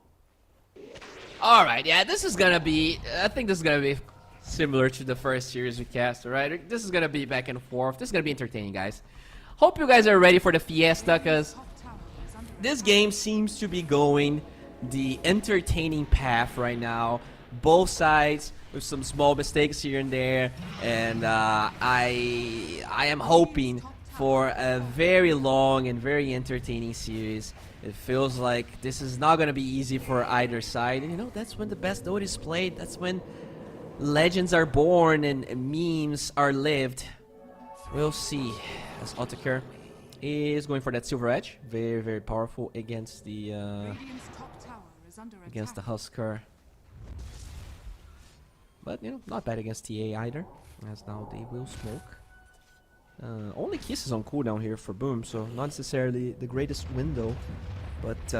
Alright, yeah, this is gonna be, I think this is gonna be similar to the first series we cast, alright? This is gonna be back and forth. This is gonna be entertaining, guys. Hope you guys are ready for the fiesta, because this game seems to be going the entertaining path right now. Both sides with some small mistakes here and there, and I am hoping for a very long and very entertaining series. It feels like this is not going to be easy for either side, and you know, that's when the best Dota is played. That's when legends are born and memes are lived. We'll see. As Otakar is going for that Silver Edge, very, very powerful against the Husker. But you know, not bad against TA either, as now they will smoke. Only Kisses on cooldown here for Boom, so not necessarily the greatest window, but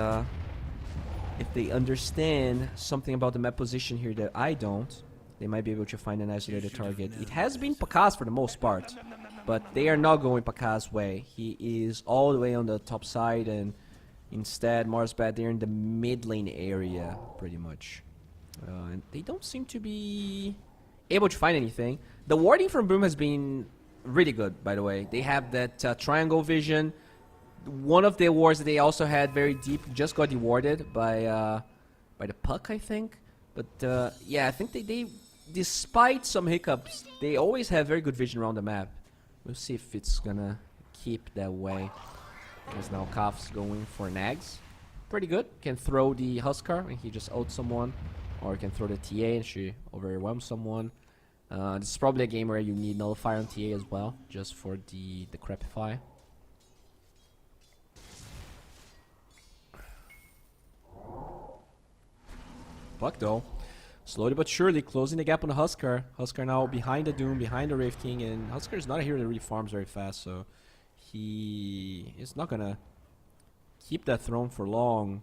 if they understand something about the map position here that I don't, they might be able to find an isolated target. It has been Pakaz for the most part, but they are not going Pakaz's way. He is all the way on the top side, and instead Marsbat, they're in the mid lane area pretty much. And they don't seem to be able to find anything. The warding from Boom has been really good, by the way. They have that triangle vision. One of the wards that they also had very deep just got dewarded by the puck, I think. But yeah, I think they despite some hiccups, they always have very good vision around the map. We'll see if it's gonna keep that way. There's now Kaf's going for Nags. Pretty good. Can throw the Huskar and he just ults someone. Or can throw the TA and she overwhelms someone. This is probably a game where you need Nullifier on TA as well, just for the Crepify. Fuck though. Slowly but surely closing the gap on the Huskar. Huskar now behind the Doom, behind the Wraith King, and Huskar is not a hero that reforms very fast, so he is not gonna keep that throne for long.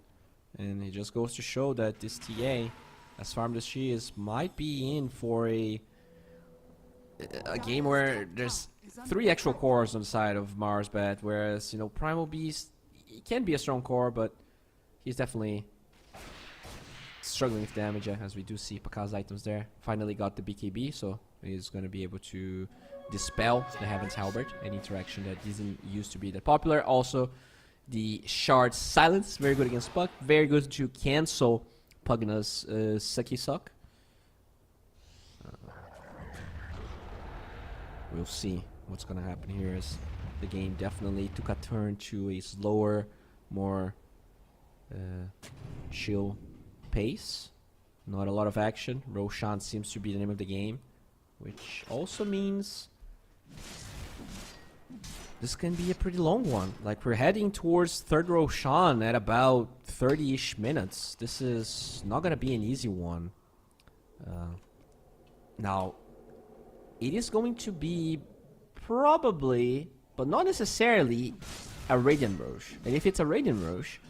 And it just goes to show that this TA, as farmed as she is, might be in for a game where there's 3 actual cores on the side of Marsbat, whereas, you know, Primal Beast, he can be a strong core, but he's definitely struggling with damage, as we do see Pakaz items there. Finally got the BKB, so he's going to be able to dispel the Heaven's Halberd, an interaction that isn't used to be that popular. Also, the Shard Silence, very good against Puck, very good to cancel Pugna's Sucky Suck. We'll see what's going to happen here, as the game definitely took a turn to a slower, more chill pace. Not a lot of action. Roshan seems to be the name of the game, which also means this can be a pretty long one. Like, we're heading towards third Roshan at about 30-ish minutes. This is not gonna be an easy one. Now, it is going to be probably, but not necessarily, a Radiant Roche. And if it's a Radiant Roche,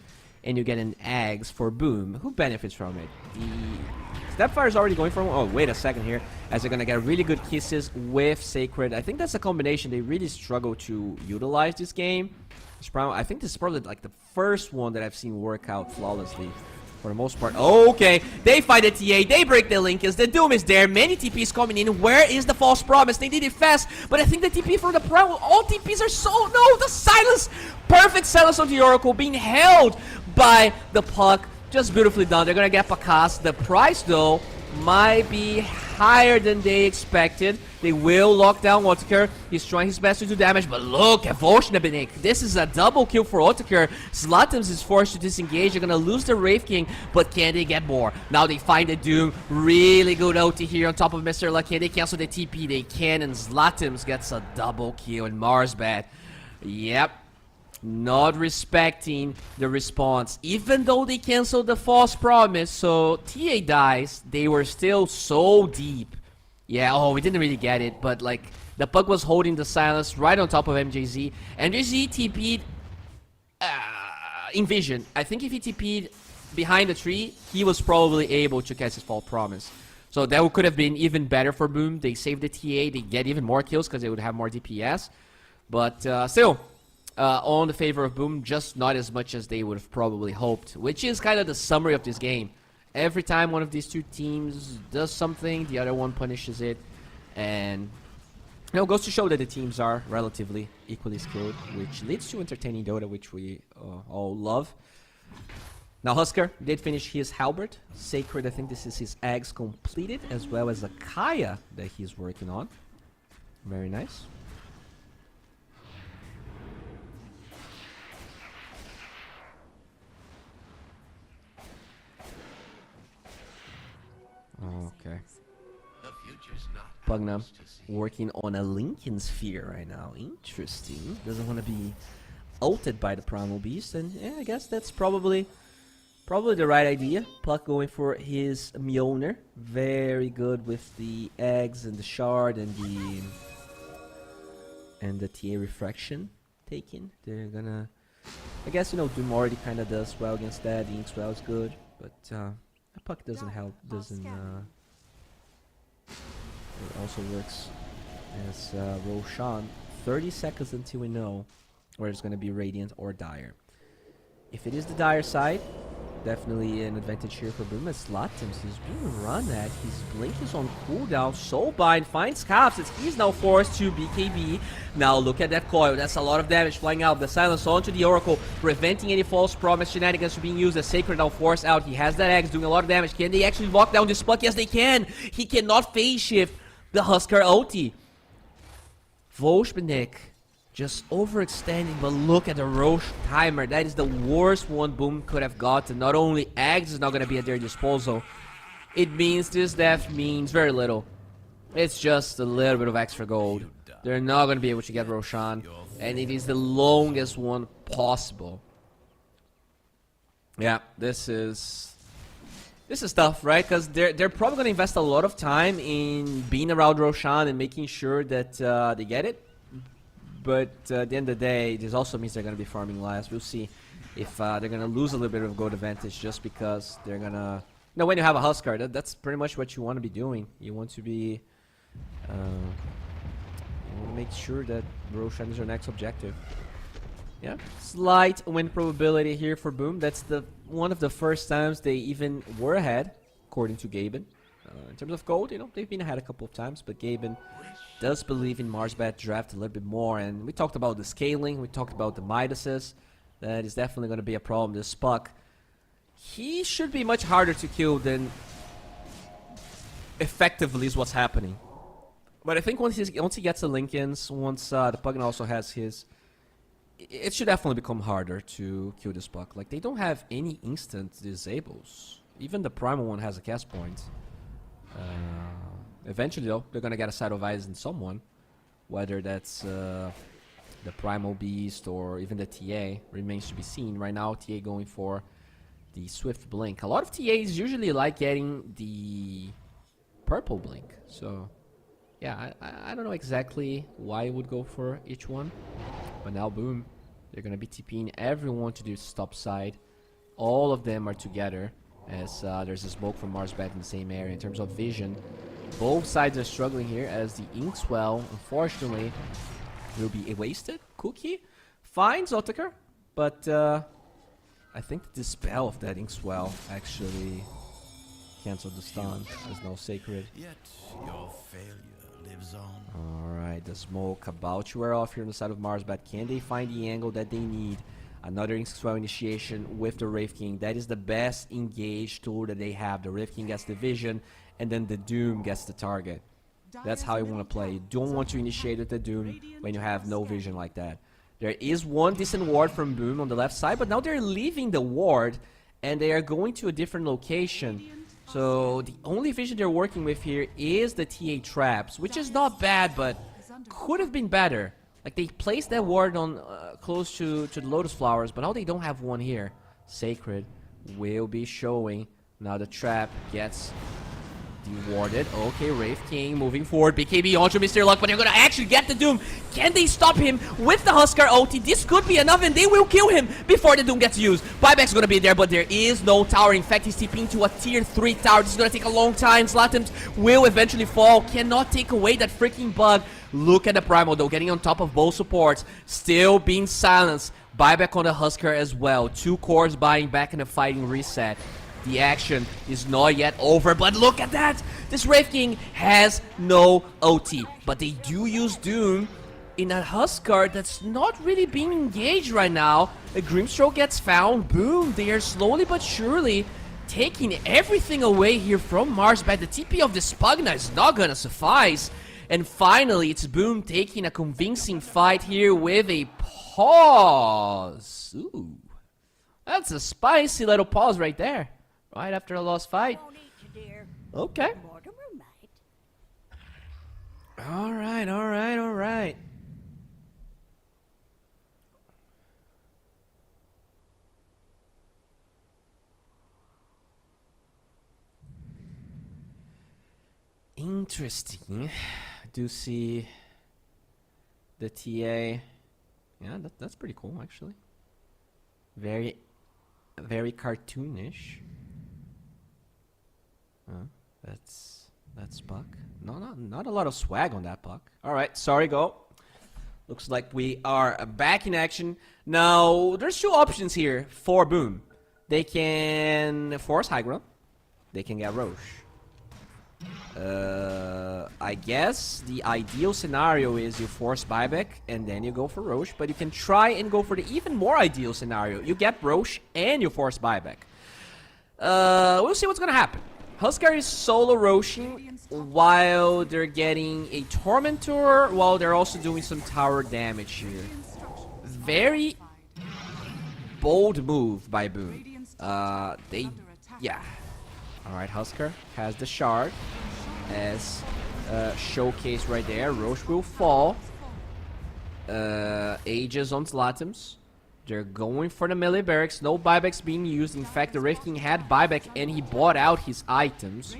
and you get an Ags for Boom, who benefits from it? The Stepfire is already going for one. Oh, wait a second here, as they're gonna get really good kisses with Sacred. I think that's a combination they really struggle to utilize this game. I think this is probably like the first one that I've seen work out flawlessly for the most part. Okay, they fight the TA, they break the Linkers, the Doom is there, many TPs coming in. Where is the False Promise? They did it fast, but I think the TP from the Primal, all TPs are so, no, the silence! Perfect silence on the Oracle being held by the Puck. Just beautifully done. They're gonna get Pakaz. The price, though, might be higher than they expected. They will lock down Otakar. He's trying his best to do damage, but look at Volshnebenik. This is a double kill for Otakar. Zlatims is forced to disengage. They're gonna lose the Wraith King, but can they get more? Now they find the Doom. Really good ulti here on top of Mr. Lucky. They cancel the TP. They can, and Zlatims gets a double kill in Marsbat. Yep. Not respecting the response, even though they canceled the False Promise. So TA dies. They were still so deep. Yeah, oh, we didn't really get it, but like the Puck was holding the silence right on top of MJZ. MJZ TP'd in vision. I think if he TP'd behind the tree, he was probably able to catch his False Promise. So that could have been even better for Boom. They saved the TA. They get even more kills because they would have more DPS. But still. on the favor of Boom, just not as much as they would have probably hoped, which is kind of the summary of this game. Every time one of these two teams does something, the other one punishes it, and goes to show that the teams are relatively equally skilled, which leads to entertaining Dota, which we all love. Now Husker did finish his Halberd. Sacred, I think this is his eggs completed, as well as a Kaya that he's working on. Very nice. Okay. Pugna working on a Lincoln Sphere right now. Interesting. Doesn't want to be ulted by the Primal Beast, and yeah, I guess that's probably the right idea. Puck going for his Mjolnir. Very good with the eggs and the shard and the TA refraction taken. They're gonna, I guess, Doom already kind of does well against that. The Inkswell is good, but the Puck doesn't help. Doesn't. It also works as Roshan. 30 seconds until we know where it's going to be Radiant or Dire. If it is the Dire side, definitely an advantage here for Boom. As Lattims, he's being run at. His Blink is on cooldown. Soulbind finds Caps. He's now forced to BKB. Now look at that coil. That's a lot of damage flying out. The silence onto the Oracle, preventing any false promise shenanigans from being used. As Sacred now forced out. He has that X doing a lot of damage. Can they actually lock down this Puck? Yes, they can. He cannot phase shift the Husker ulti. Volshbenek just overextending, but look at the Roche timer. That is the worst one Boom could have gotten. Not only Eggs is not going to be at their disposal, it means this death means very little. It's just a little bit of extra gold. They're not going to be able to get Roshan, and it is the longest one possible. Yeah, this is tough, right? Because they're probably going to invest a lot of time in being around Roshan and making sure that they get it. But at the end of the day, this also means they're going to be farming last. We'll see if they're going to lose a little bit of gold advantage just because they're going to... when you have a Husker, that's pretty much what you want to be doing. You want to be... you want to make sure that Roshan is your next objective. Yeah, slight win probability here for Boom. That's one of the first times they even were ahead, according to Gaben. In terms of gold, they've been ahead a couple of times, but Gaben does believe in Marsbat draft a little bit more. And we talked about the scaling, we talked about the Midases. That is definitely going to be a problem. This Puck, he should be much harder to kill than effectively is what's happening. But I think once he gets the Lincolns, once the Pugna also has his, it should definitely become harder to kill this Puck. Like, they don't have any instant disables. Even the Primal one has a cast point. Eventually, though, they're going to get a side of eyes in someone. Whether that's the Primal Beast or even the TA remains to be seen. Right now, TA going for the Swift Blink. A lot of TAs usually like getting the purple Blink. So, yeah, I don't know exactly why it would go for each one. But now, Boom, they're going to be TPing everyone to the top side. All of them are together. As there's a smoke from Marsbat in the same area. In terms of vision, both sides are struggling here as the Inkswell, unfortunately, will be wasted. Cookie finds Otakar, but I think the dispel of that Inkswell actually canceled the stun. There's no Sacred. Yet your failure lives on. Alright, the smoke about to wear off here on the side of Marsbat. Can they find the angle that they need? Another Inkswell initiation with the Wraith King. That is the best engaged tool that they have. The Wraith King gets the vision, and then the Doom gets the target. That's how you want to play. You don't want to initiate with the Doom when you have no vision like that. There is one decent ward from Boom on the left side, but now they're leaving the ward, and they are going to a different location. So the only vision they're working with here is the TA traps, which is not bad, but could have been better. Like, they placed that ward on close to the Lotus Flowers, but now they don't have one here. Sacred will be showing. Now the trap gets Dewarded. Okay, Wraith King moving forward. BKB onto Mr. Luck, but they're gonna actually get the Doom. Can they stop him with the Huskar ulti? This could be enough, and they will kill him before the Doom gets used. Buyback's gonna be there, but there is no tower. In fact, he's TPing to a tier 3 tower. This is gonna take a long time. Zlatims will eventually fall. Cannot take away that freaking bug. Look at the Primal, though, getting on top of both supports. Still being silenced. Buyback on the Huskar as well. 2 cores buying back in the fighting reset. The action is not yet over, but look at that! This Wraith King has no OT, but they do use Doom in a Huskar that's not really being engaged right now. A Grimstroke gets found, boom, they are slowly but surely taking everything away here from Marsbat. The TP of this Pugna is not gonna suffice. And finally, it's Boom taking a convincing fight here with a pause. Ooh, that's a spicy little pause right there. Right after a lost fight. Okay. Alright, alright, alright. Interesting. I do see the TA. Yeah, that's pretty cool, actually. Very cartoonish. That's Buck. No, not a lot of swag on that Buck. All right, sorry, go. Looks like we are back in action. Now, there's 2 options here for Boom. They can force high ground. They can get Roche. I guess the ideal scenario is you force buyback and then you go for Roche, but you can try and go for the even more ideal scenario. You get Roche and you force buyback. We'll see what's gonna happen. Huskar is solo Roshing while they're getting a Tormentor, while they're also doing some tower damage here. Very bold move by Boom. Yeah. Alright, Huskar has the shard as showcase right there. Roche will fall. Aegis on Zlatims. They're going for the melee barracks. No buybacks being used. In fact, the Wraith King had buyback and he bought out his items.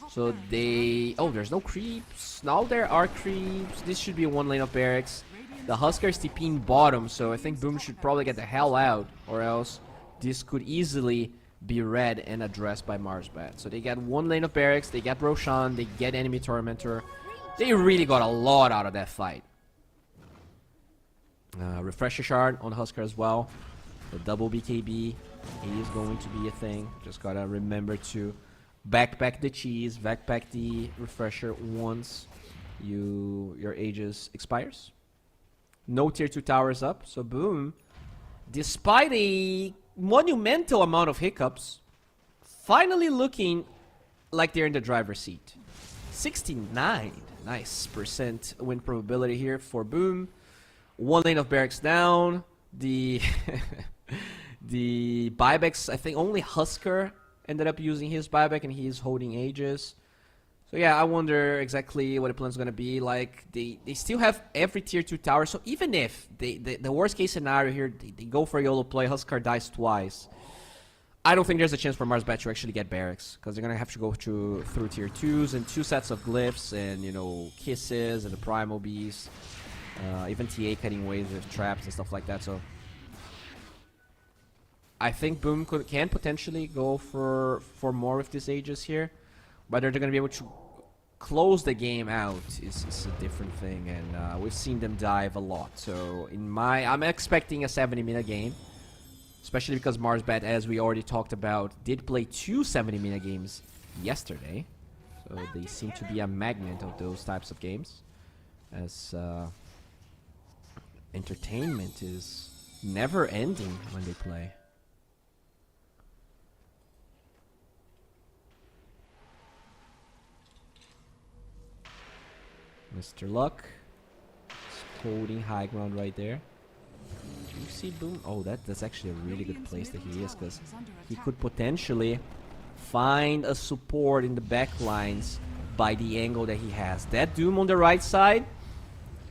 So they... Oh, there's no creeps. Now there are creeps. This should be 1 lane of barracks. The Huskar is TPing bottom, so I think Boom should probably get the hell out, or else this could easily be read and addressed by Marsbat. So they get 1 lane of barracks, they get Roshan, they get enemy Tormentor. They really got a lot out of that fight. Refresher shard on Huskar as well. The double BKB is going to be a thing. Just gotta remember to backpack the cheese, backpack the refresher once your Aegis expires. No tier 2 towers up, so Boom, despite a monumental amount of hiccups, finally looking like they're in the driver's seat. 69 nice percent win probability here for Boom. 1 lane of barracks down. The the buybacks, I think only Huskar ended up using his buyback and he's holding Aegis. So yeah, I wonder exactly what the plan's gonna be. Like, they still have every tier 2 tower, so even if the worst case scenario here, they go for a YOLO play, Huskar dies twice, I don't think there's a chance for Marsbat to actually get barracks, because they're gonna have to go through tier 2s and 2 sets of glyphs and, you know, kisses and the primal beast. Even TA cutting waves with traps and stuff like that, so I think Boom can potentially go for more with this Aegis here. Whether they're going to be able to close the game out is a different thing, and we've seen them dive a lot. So I'm expecting a 70-minute game, especially because Marsbat, as we already talked about, did play 2 70-minute games yesterday. So they seem to be a magnet of those types of games, as entertainment is never ending when they play. Mr. Luck is holding high ground right there. Do you see Boom? Oh, that's actually a really good place that he is, because he could potentially find a support in the back lines by the angle that he has. That Doom on the right side,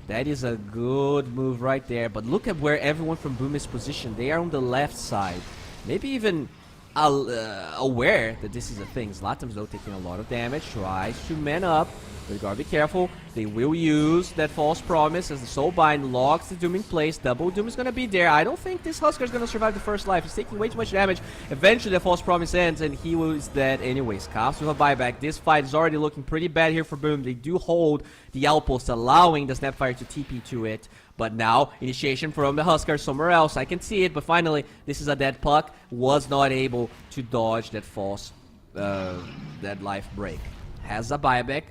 that is a good move right there. But look at where everyone from Boom is positioned. They are on the left side. Maybe even aware that this is a thing. Zlatan's though taking a lot of damage, tries to man up, but you gotta be careful. They will use that false promise as the soul bind locks the doom in place. Double doom is gonna be there. I don't think this Husker is gonna survive the first life. He's taking way too much damage. Eventually the false promise ends and he is dead anyways. Caps with a buyback. This fight is already looking pretty bad here for Boom. They do hold the outpost, allowing the Snapfire to TP to it. But now, initiation from the Husker somewhere else. I can see it, but finally, this is a dead puck. Was not able to dodge that false, that life break. Has a buyback.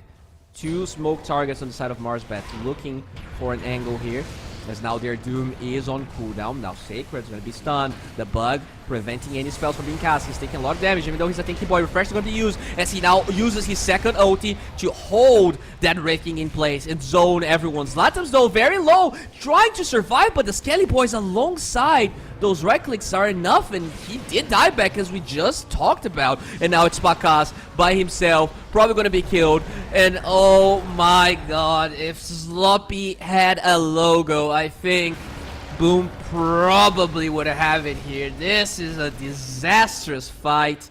2 smoke targets on the side of Marsbat, looking for an angle here. As now their Doom is on cooldown. Now Sacred's gonna be stunned. The Bug preventing any spells from being cast. He's taking a lot of damage, even though he's a tanky boy. Refresh is gonna be used as he now uses his second ulti to hold that Rifting in place and zone everyone. Zlatan's though very low, trying to survive, but the Skelly boys alongside those right clicks are enough, and he did die back as we just talked about. And now it's Bakas by himself, probably gonna be killed. And oh my god, if Sloppy had a logo, I think Boom probably would have it here. This is a disastrous fight.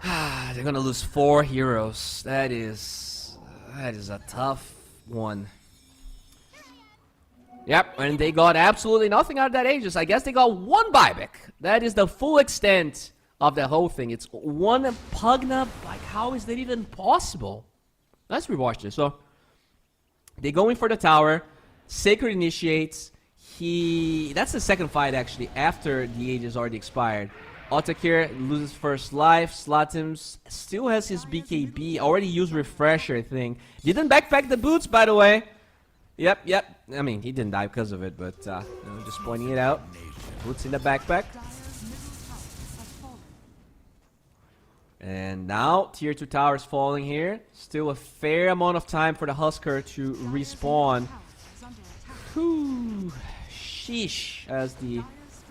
They're gonna lose 4 heroes. That is a tough one. Yep, and they got absolutely nothing out of that Aegis. I guess they got 1 buyback. That is the full extent of the whole thing. It's 1 Pugna. Like, how is that even possible? Let's rewatch this. So, they go in for the tower. Sacred initiates. That's the second fight, actually, after the Aegis already expired. Otakir loses first life. Slatims still has his BKB. Already used Refresher, I think. Didn't backpack the boots, by the way. Yep. I mean, he didn't die because of it, but just pointing it out. Boots in the backpack. And now, tier 2 towers falling here. Still a fair amount of time for the Husker to respawn. Whew. Sheesh, as the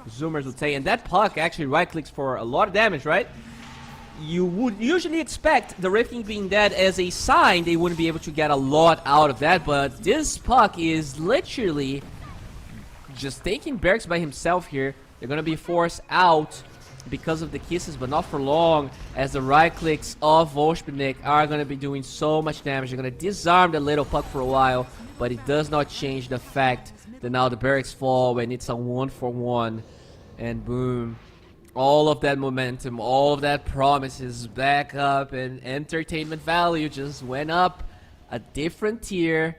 Zoomers would say. And that puck actually right-clicks for a lot of damage, right? You would usually expect the Rifting being dead as a sign they wouldn't be able to get a lot out of that, but this puck is literally just taking Berks by himself here. They're going to be forced out because of the kisses, but not for long, as the right-clicks of Volshbenik are going to be doing so much damage. They're going to disarm the little puck for a while, but it does not change the fact that now the barracks fall when it's a 1-for-1, and boom. All of that momentum, all of that promises back up, and entertainment value just went up a different tier.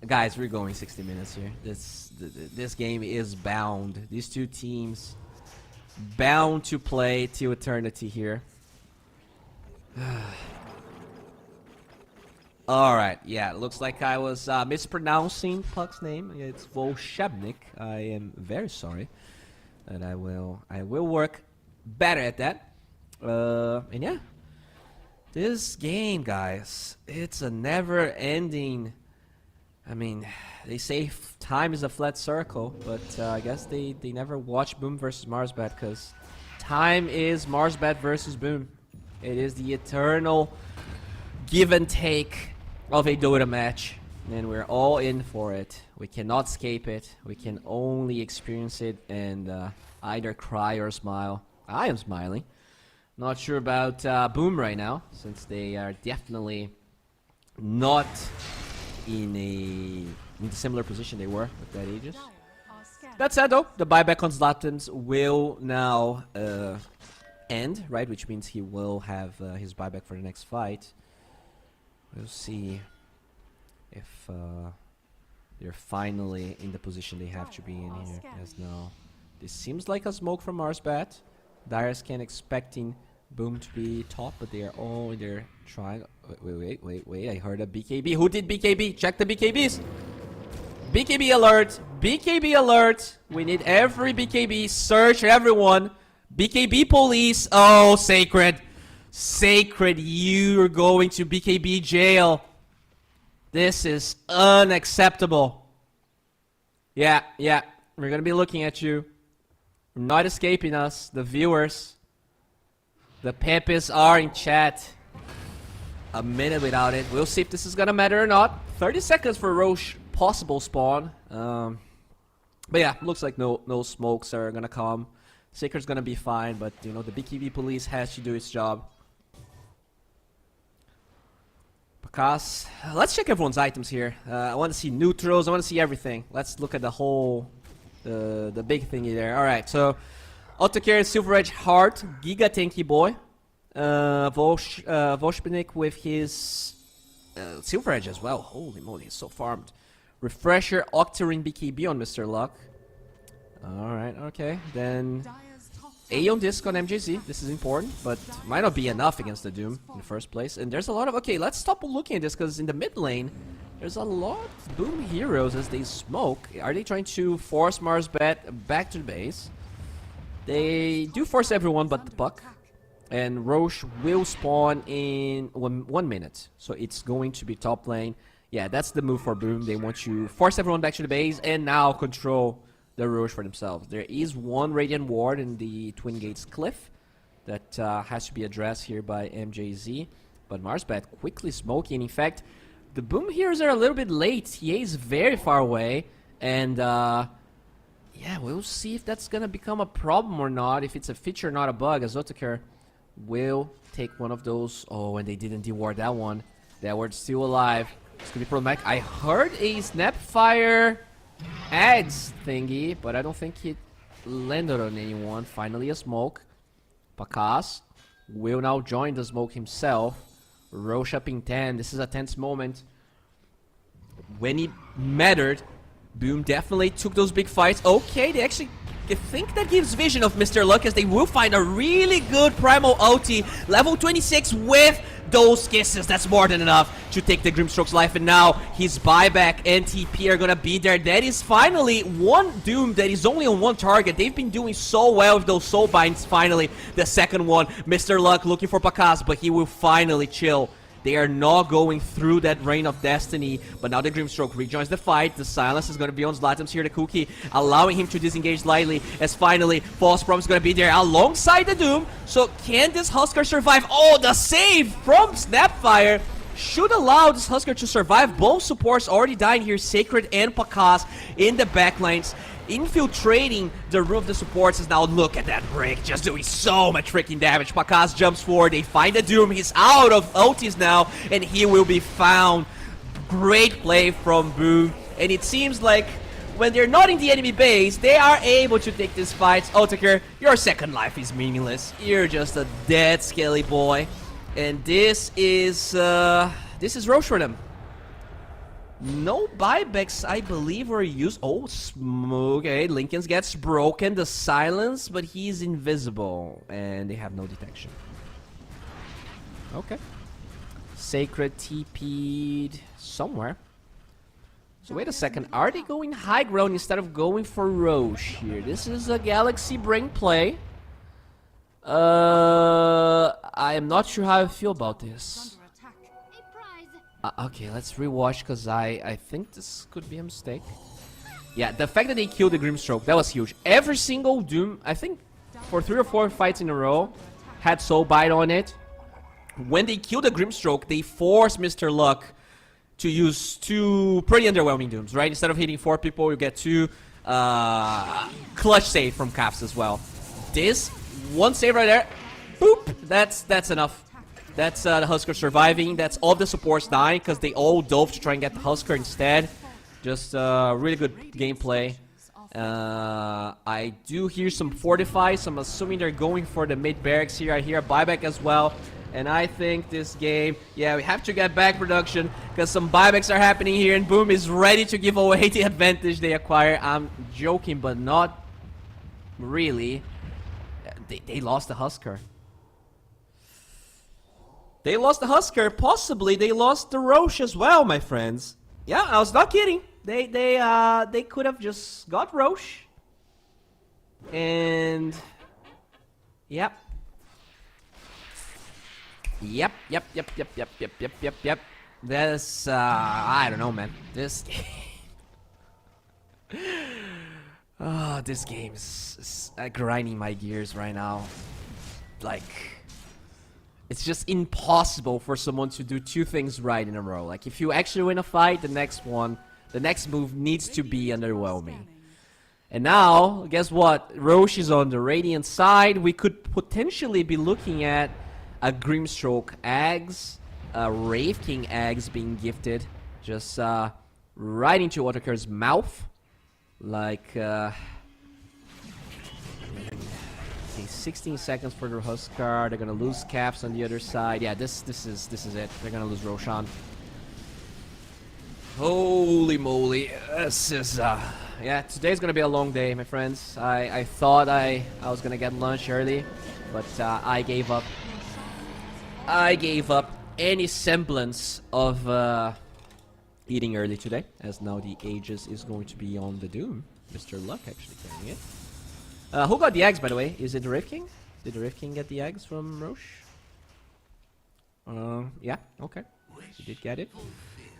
Guys, we're going 60 minutes here. This game is bound. These two teams bound to play till eternity here. Alright, yeah, it looks like I was mispronouncing Puck's name. It's Volshebnik. I am very sorry. And I will work better at that. And yeah. This game, guys, it's a never-ending... I mean, they say time is a flat circle, but I guess they never watch Boom versus Marsbat, because time is Marsbat versus Boom. It is the eternal give and take of a Dota match, and we're all in for it. We cannot escape it. We can only experience it and either cry or smile. I am smiling. Not sure about Boom right now, since they are definitely not in a similar position they were with that Aegis. That said, though, the buyback on Zlatan's will now end, right? Which means he will have his buyback for the next fight. We'll see if they're finally in the position they have to be in here. As now, this seems like a smoke from Marsbat. Direscan expecting Boom to be top, but they are all in their triangle. Wait, I heard a BKB. Who did BKB? Check the BKBs. BKB alert. BKB alert. We need every BKB. Search everyone. BKB police. Oh, Sacred. Sacred, you're going to BKB jail. This is unacceptable. Yeah. We're going to be looking at you. You're not escaping us. The viewers. The Pepis are in chat. A minute without it. We'll see if this is gonna matter or not. 30 seconds for Roche possible spawn. But yeah, looks like no smokes are gonna come. Sacred's gonna be fine, but you know the BKB police has to do its job. Because let's check everyone's items here. I want to see neutrals. I want to see everything. Let's look at the whole, the big thingy there. All right, so Autocare, Silver Edge, Heart, Giga Tanky Boy, Voshpinik with his Silver Edge as well. Holy moly, he's so farmed. Refresher, Octarine BKB on Mr. Luck. All right, okay. Then Aeon Disc on MJZ. This is important, but might not be enough against the Doom in the first place. And there's a lot of... Okay, let's stop looking at this, because in the mid lane, there's a lot of Boom heroes as they smoke. Are they trying to force Mars Bet back to the base? They do force everyone but the Puck. And Roche will spawn in 1 minute. So it's going to be top lane. Yeah, that's the move for Boom. They want to force everyone back to the base and now control the Roche for themselves. There is one Radiant Ward in the Twin Gates Cliff that has to be addressed here by MJZ. But Marsbat quickly smoking. In fact, the Boom heroes are a little bit late. TA is very far away. And yeah, we'll see if that's going to become a problem or not. If it's a feature, not a bug. Azotaker will take one of those. Oh, and they didn't deward that one. That ward's still alive. It's going to be problematic. I heard a Snapfire ads thingy, but I don't think it landed on anyone. Finally a smoke. Pakas will now join the smoke himself. Roche up in 10. This is a tense moment. When it mattered, Boom definitely took those big fights. Okay, they actually... I think that gives vision of Mr. Luck, as they will find a really good primal ulti. Level 26 with those kisses. That's more than enough to take the Grimstroke's life. And now his buyback and TP are gonna be there. That is finally one Doom that is only on one target. They've been doing so well with those soul binds. Finally, the second one. Mr. Luck looking for Pakas, but he will finally chill. They are not going through that Reign of Destiny, but now the Grimstroke rejoins the fight. The silence is going to be on Zlatom's here, the Cookie, allowing him to disengage lightly, as finally False Promise is going to be there alongside the Doom. So can this Husker survive? Oh, the save from Snapfire should allow this Husker to survive. Both supports already dying here, Sacred and Pakas in the backlines. Infiltrating the room of the supports is now, look at that break, just doing so much freaking damage. Pakas jumps forward, they find the Doom, he's out of ultis now, and he will be found. Great play from Boom, and it seems like when they're not in the enemy base, they are able to take these fights. Otaker, your second life is meaningless. You're just a dead skelly boy. And this is Roche for them. No buybacks, I believe, were used. Oh, okay. Lincoln's gets broken. The silence, but he's invisible. And they have no detection. Okay. Sacred TP'd somewhere. So wait a second. Are they going high ground instead of going for Roche here? This is a Galaxy Brain play. I am not sure how I feel about this. Okay, let's rewatch, because I think this could be a mistake. Yeah, the fact that they killed the Grimstroke, that was huge. Every single Doom, I think for 3 or 4 fights in a row, had Soul Bite on it. When they killed the Grimstroke, they forced Mr. Luck to use 2 pretty underwhelming Dooms, right? Instead of hitting 4 people, you get 2 clutch save from Caps as well. This, one save right there, boop, that's enough. That's the Husker surviving. That's all the supports dying because they all dove to try and get the Husker instead. Just really good gameplay. I do hear some fortify, so I'm assuming they're going for the mid barracks here. I hear a buyback as well. And I think this game, yeah, we have to get back production because some buybacks are happening here, and Boom is ready to give away the advantage they acquire. I'm joking, but not really. They lost the Husker. They lost the Husker. Possibly they lost the Roche as well, my friends. Yeah, I was not kidding. They could have just got Roche. And yep. Yep. This I don't know, man. This oh, this game is grinding my gears right now. Like, it's just impossible for someone to do 2 things right in a row. Like, if you actually win a fight, the next move needs to be underwhelming. And now, guess what? Roche is on the Radiant side. We could potentially be looking at a Grimstroke eggs, a Wraith King eggs being gifted just right into Otaker's mouth. Like, okay, 16 seconds for the Huskar. They're gonna lose Caps on the other side. Yeah, this is it. They're gonna lose Roshan. Holy moly, this is yeah, today's gonna be a long day, my friends. I thought I was gonna get lunch early, but I gave up. I gave up any semblance of eating early today, as now the Aegis is going to be on the Doom. Mr. Luck actually carrying it. Who got the eggs, by the way? Is it the Rift King? Did the Rift King get the eggs from Roche? Yeah, okay. He did get it.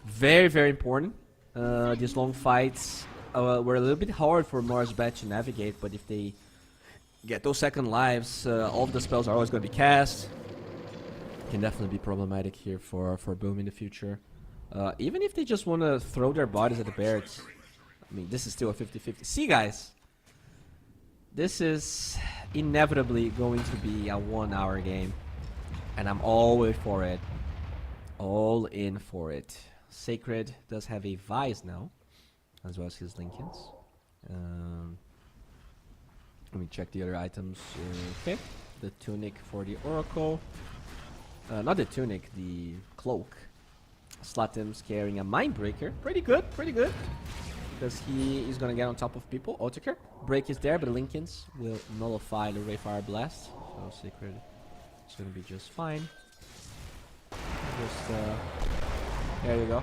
Very, very important. These long fights were a little bit hard for Mars Bat to navigate, but if they get those second lives, all of the spells are always going to be cast. Can definitely be problematic here for Boom in the future. Even if they just want to throw their bodies at the barracks. I mean, this is still a 50-50. See, guys, this is inevitably going to be a 1-hour game, and I'm all in for it. All in for it. Sacred does have a Vise now, as well as his Lincolns. Let me check the other items. Okay, the tunic for the Oracle. Not the tunic, the cloak. Slatim's carrying a Mindbreaker. Pretty good, pretty good. Because he is going to get on top of people. Otaker. Break is there, but the Lincolns will nullify the Rayfire Blast. So Sacred is going to be just fine. Just, there you go.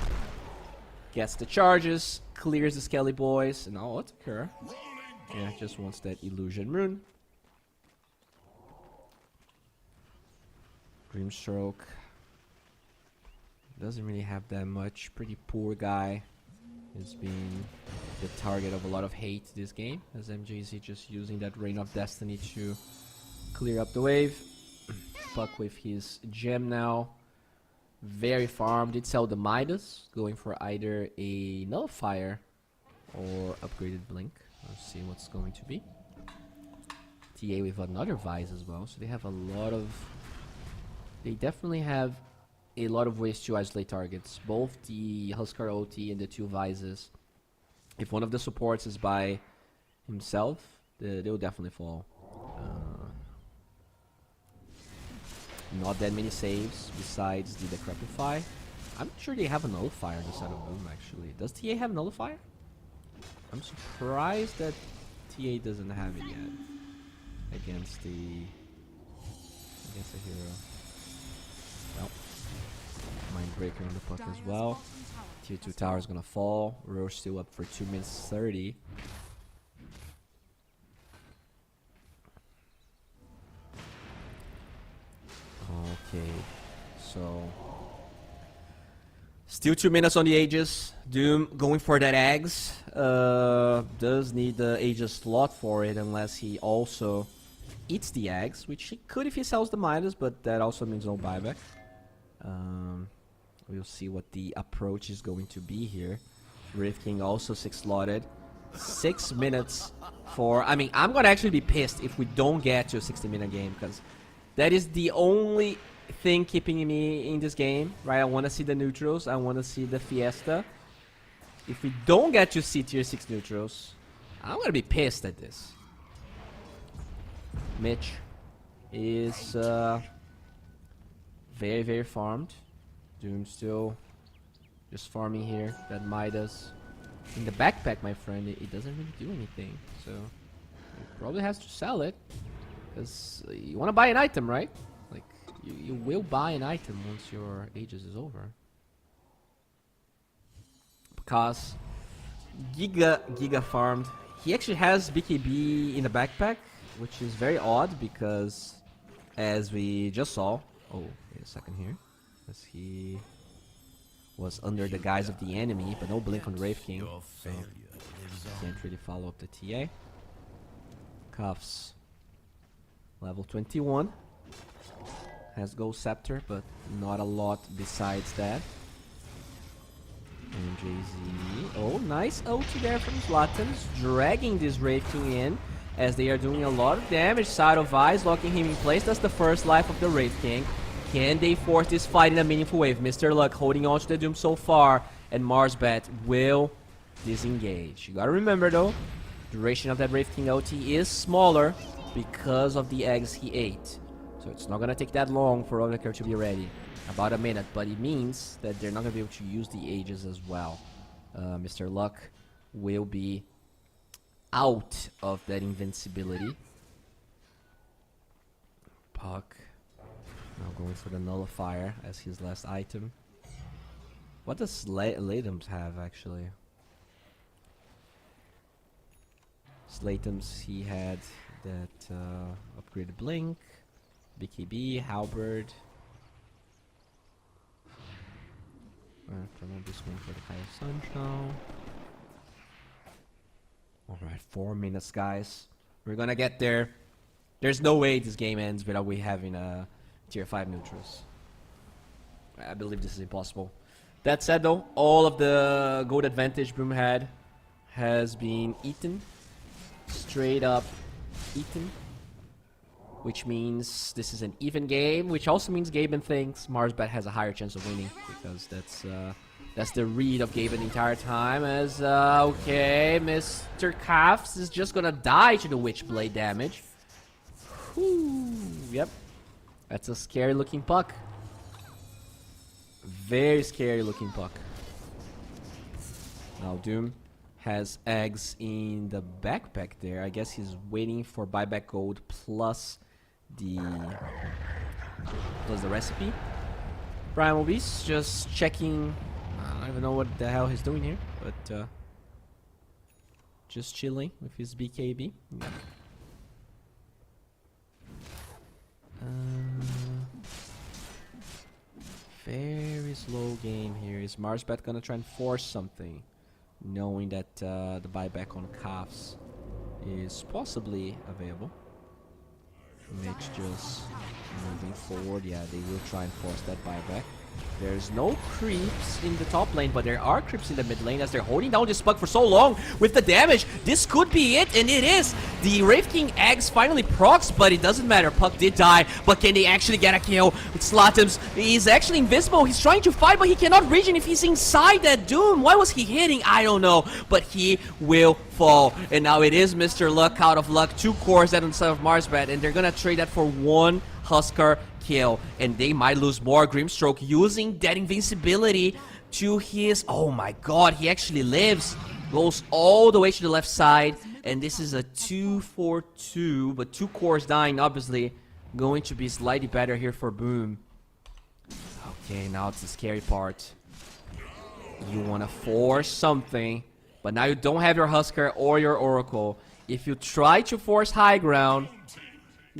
Gets the charges, clears the Skelly Boys, and now Otaker. Yeah, just wants that Illusion Rune. Grimstroke doesn't really have that much. Pretty poor guy. Has been the target of a lot of hate this game, as MJZ just using that Reign of Destiny to clear up the wave. Puck with his gem now. Very farmed. Did sell the Midas, going for either a Nullifier or upgraded Blink. Let's see what's going to be. TA with another Vise as well, so they have a lot of... They definitely have a lot of ways to isolate targets. Both the Huskar OT and the two Vises. If one of the supports is by himself, they will definitely fall. Not that many saves besides the Decrepify. I'm sure they have a Nullifier on the side of Boom, actually. Does TA have Nullifier? I'm surprised that TA doesn't have it yet. Against the hero. Well, Mindbreaker on the puck as well. Tier 2 tower is gonna fall. Roche still up for 2 minutes 30. Okay, so still 2 minutes on the Aegis. Doom going for that eggs. Does need the Aegis slot for it unless he also eats the eggs, which he could if he sells the Midas, but that also means no buyback. We'll see what the approach is going to be here. Rift King also 6 slotted. 6 minutes for... I mean, I'm gonna actually be pissed if we don't get to a 60-minute game, because that is the only thing keeping me in this game, right? I want to see the neutrals. I want to see the Fiesta. If we don't get to see tier 6 neutrals, I'm going to be pissed at this. Mitch is very, very farmed. Doom still just farming here. That Midas. In the backpack, my friend, it doesn't really do anything. So, he probably has to sell it. Because you want to buy an item, right? Like, you will buy an item once your Aegis is over. Because Giga farmed. He actually has BKB in the backpack, which is very odd because, as we just saw... Oh, wait a second here. Because he was under the guise of the enemy, but no blink on Wraith King. So can't really follow up the TA. Cuffs. Level 21. Has Gold Scepter, but not a lot besides that. And JZ. Oh, nice ulti there from Zlatans, dragging this Wraith King in as they are doing a lot of damage. Side of Eyes locking him in place. That's the first life of the Wraith King. Can they force this fight in a meaningful way? Mr. Luck holding on to the Doom so far, and Marsbat will disengage. You gotta remember though, duration of that Wraith King ulti is smaller because of the eggs he ate. So it's not gonna take that long for Odeker to be ready. About a minute, but it means that they're not gonna be able to use the Aegis as well. Mr. Luck will be out of that invincibility. Puck now going for the Nullifier as his last item. What does Latums have actually? Slatums, he had that upgraded Blink, BKB, Halberd. Promote this one for the Kai of Sunshine. Alright, 4 minutes, guys. We're gonna get there. There's no way this game ends without we having a tier 5 neutrals. I believe this is impossible. That said though, all of the gold advantage Boom had has been eaten. Straight up eaten. Which means this is an even game, which also means Gaben thinks Marsbat has a higher chance of winning, because that's the read of Gaben the entire time. As okay, Mr. Kafs is just gonna die to the Witchblade damage. Whew, yep, that's a scary looking puck. Very scary looking puck. Now Doom has eggs in the backpack there. I guess he's waiting for buyback gold plus the recipe. Primal Beast just checking. I don't even know what the hell he's doing here, but just chilling with his BKB. Yeah. Very slow game here. Is Marsbat gonna try and force something, knowing that the buyback on Calves is possibly available? Mitch just moving forward. Yeah, they will try and force that buyback. There's no creeps in the top lane, but there are creeps in the mid lane as they're holding down this puck for so long with the damage. This could be it, and it is. The Wraith King eggs finally procs, but it doesn't matter. Puck did die, but can they actually get a kill? With Slatims, he's actually invisible. He's trying to fight, but he cannot reach, and if he's inside that Doom, why was he hitting? I don't know, but he will fall. And now it is Mr. Luck out of luck. 2 cores that instead of Marsbat, and they're gonna trade that for 1 Husker kill, and they might lose more. Grimstroke using that invincibility to his... Oh my god, he actually lives. Goes all the way to the left side, and this is a 2-4-2, but 2 cores dying, obviously going to be slightly better here for Boom. Okay, now it's the scary part. You want to force something, but now you don't have your Husker or your Oracle. If you try to force high ground,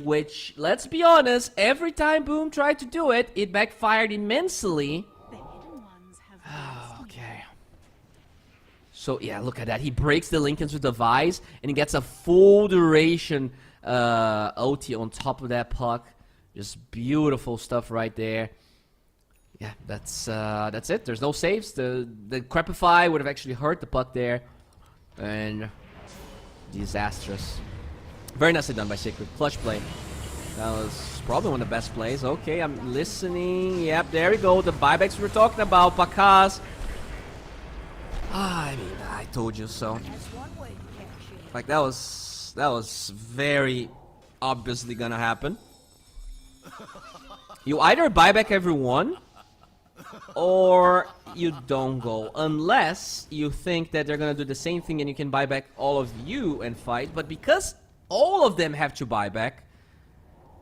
which, let's be honest, every time Boom tried to do it, it backfired immensely. The hidden ones have Okay. So, yeah, look at that. He breaks the Lincolns with the Vise, and he gets a full duration OT on top of that puck. Just beautiful stuff right there. Yeah, that's it. There's no saves. The Crepify would have actually hurt the puck there. And disastrous. Very nicely done by Secret. Clutch play. That was probably one of the best plays. Okay, I'm listening. Yep, there we go. The buybacks we were talking about. Pakas. I mean, I told you so. Like, that was very obviously gonna happen. You either buyback everyone, or you don't go, unless you think that they're gonna do the same thing and you can buy back all of you and fight. But because all of them have to buy back,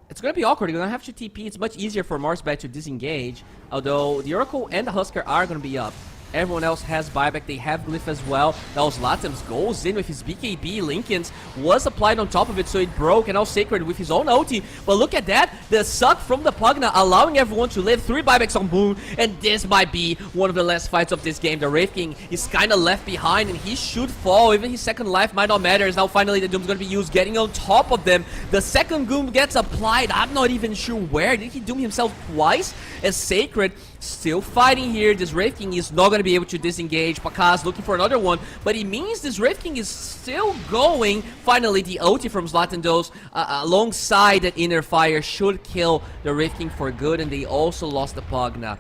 it's gonna be awkward. You're gonna have to TP. It's much easier for Marsbat to disengage, although the Oracle and the Husker are gonna be up. Everyone else has buyback. They have Glyph as well. Now Zlatims goes in with his BKB. Lincoln's was applied on top of it, so it broke. And now Sacred with his own ulti. But look at that. The suck from the Pugna, allowing everyone to live. 3 buybacks on Boom. And this might be one of the last fights of this game. The Wraith King is kind of left behind, and he should fall. Even his second life might not matter. As now finally the Doom's going to be used, getting on top of them. The second Doom gets applied. I'm not even sure where. Did he Doom himself twice? As Sacred still fighting here. This Wraith King is not going going to be able to disengage. Pakaz looking for another one, but it means this Wraith King is still going. Finally, the ulti from Zlatandos alongside that inner fire should kill the Wraith King for good, and they also lost the Pugna.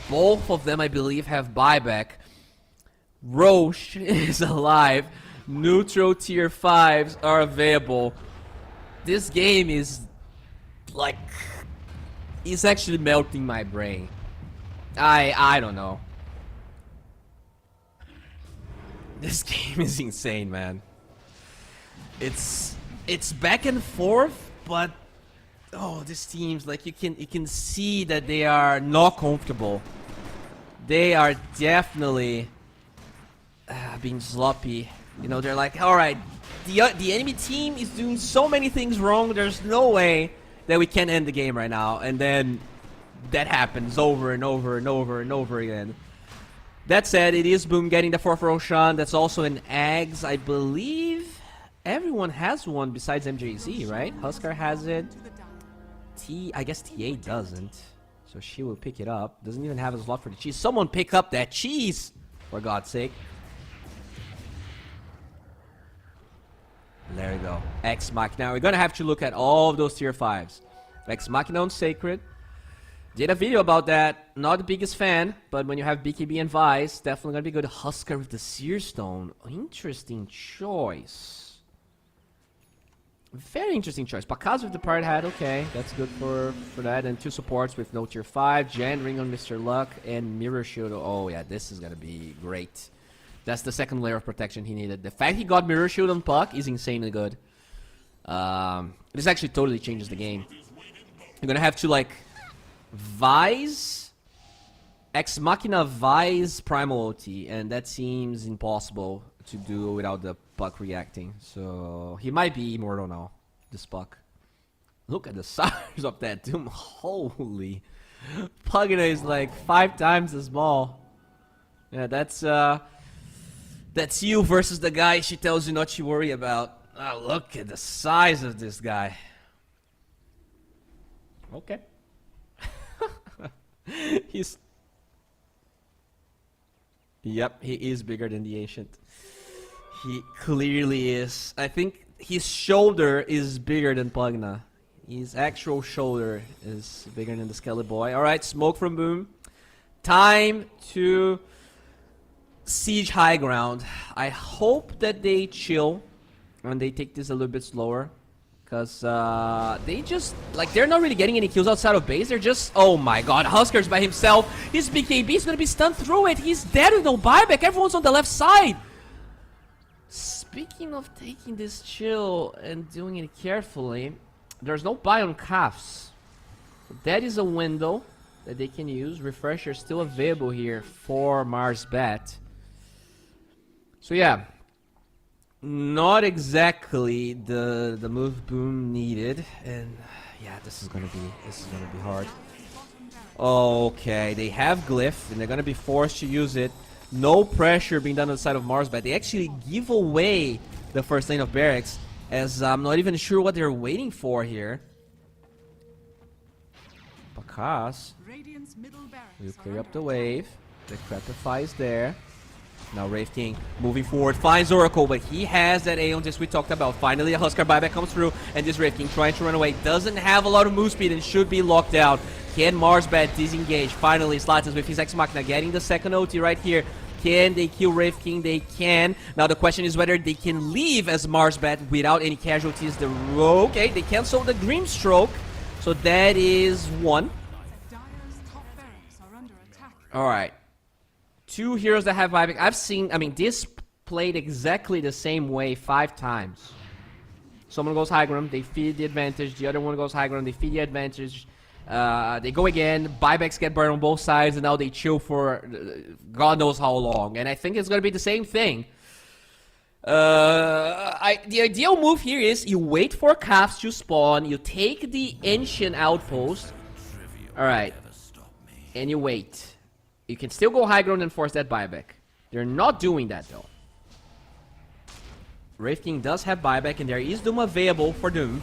Both of them, I believe, have buyback. Roche is alive. Neutral tier 5s are available. This game is like, it's actually melting my brain. I don't know. This game is insane, man. It's back and forth, but oh, these teams, like, you can see that they are not comfortable. They are definitely being sloppy. You know, they're like, all right, the enemy team is doing so many things wrong. There's no way that we can end the game right now, and then that happens over and over and over and over again. That said, it is Boom getting the 4th Roshan. That's also an Ags. I believe everyone has one besides MJZ, right? Huskar has it. I guess TA doesn't. So she will pick it up. Doesn't even have a slot for the cheese. Someone pick up that cheese, for God's sake. There we go. Ex Machina. We're gonna have to look at all of those tier 5s. Ex Machina on Sacred. Did a video about that. Not the biggest fan, but when you have BKB and Vice, definitely gonna be good. Huskar with the Seer Stone. Interesting choice. Very interesting choice. Pakaz with the Pirate Hat, okay. That's good for that. And 2 supports with no tier 5. Jan Ring on Mr. Luck and Mirror Shield. Oh yeah, this is gonna be great. That's the second layer of protection he needed. The fact he got Mirror Shield on Puck is insanely good. This actually totally changes the game. You're gonna have to, like, Vise, Ex Machina Vise Primal OT, and that seems impossible to do without the Puck reacting. So he might be immortal now, this Puck. Look at the size of that Doom. Holy. Pugna is like 5 times as small. Yeah, that's you versus the guy she tells you not to worry about. Oh, look at the size of this guy. Okay. Yep, he is bigger than the Ancient. He clearly is. I think his shoulder is bigger than Pugna. His actual shoulder is bigger than the Skelly Boy. Alright, smoke from Boom. Time to siege high ground. I hope that they chill and they take this a little bit slower. Because they just, like, they're not really getting any kills outside of base. They're just, oh my god, Huskar's by himself. His BKB is going to be stunned through it. He's dead with no buyback. Everyone's on the left side. Speaking of taking this chill and doing it carefully, there's no buy on Calves. So that is a window that they can use. Refresher still available here for Mars Bet. So yeah. Not exactly the move Boom needed, and yeah, this is gonna be hard. Okay, they have Glyph, and they're gonna be forced to use it. No pressure being done on the side of Mars, but they actually give away the first lane of Barracks, as I'm not even sure what they're waiting for here. Pakaz will clear up the wave. The Crapify is there. Now Wraith King moving forward, finds Oracle, but he has that Aeon Disc we talked about. Finally, a Huskar buyback comes through, and this Wraith King trying to run away. Doesn't have a lot of move speed and should be locked out. Can Marsbat disengage? Finally, Slatas with his Ex Machina getting the second OT right here. Can they kill Wraith King? They can. Now the question is whether they can leave as Marsbat without any casualties. Okay, they cancel the Grim Stroke, so that is 1. Alright. 2 heroes that have buyback. I've seen, I mean, this played exactly the same way 5 times. Someone goes high ground, they feed the advantage. The other one goes high ground, they feed the advantage. They go again, buybacks get burned on both sides, and now they chill for God knows how long. And I think it's going to be the same thing. The ideal move here is you wait for Calves to spawn, you take the Ancient outpost. Alright. And you wait. You can still go high ground and force that buyback. They're not doing that though. Wraith King does have buyback, and there is Doom available for Doom.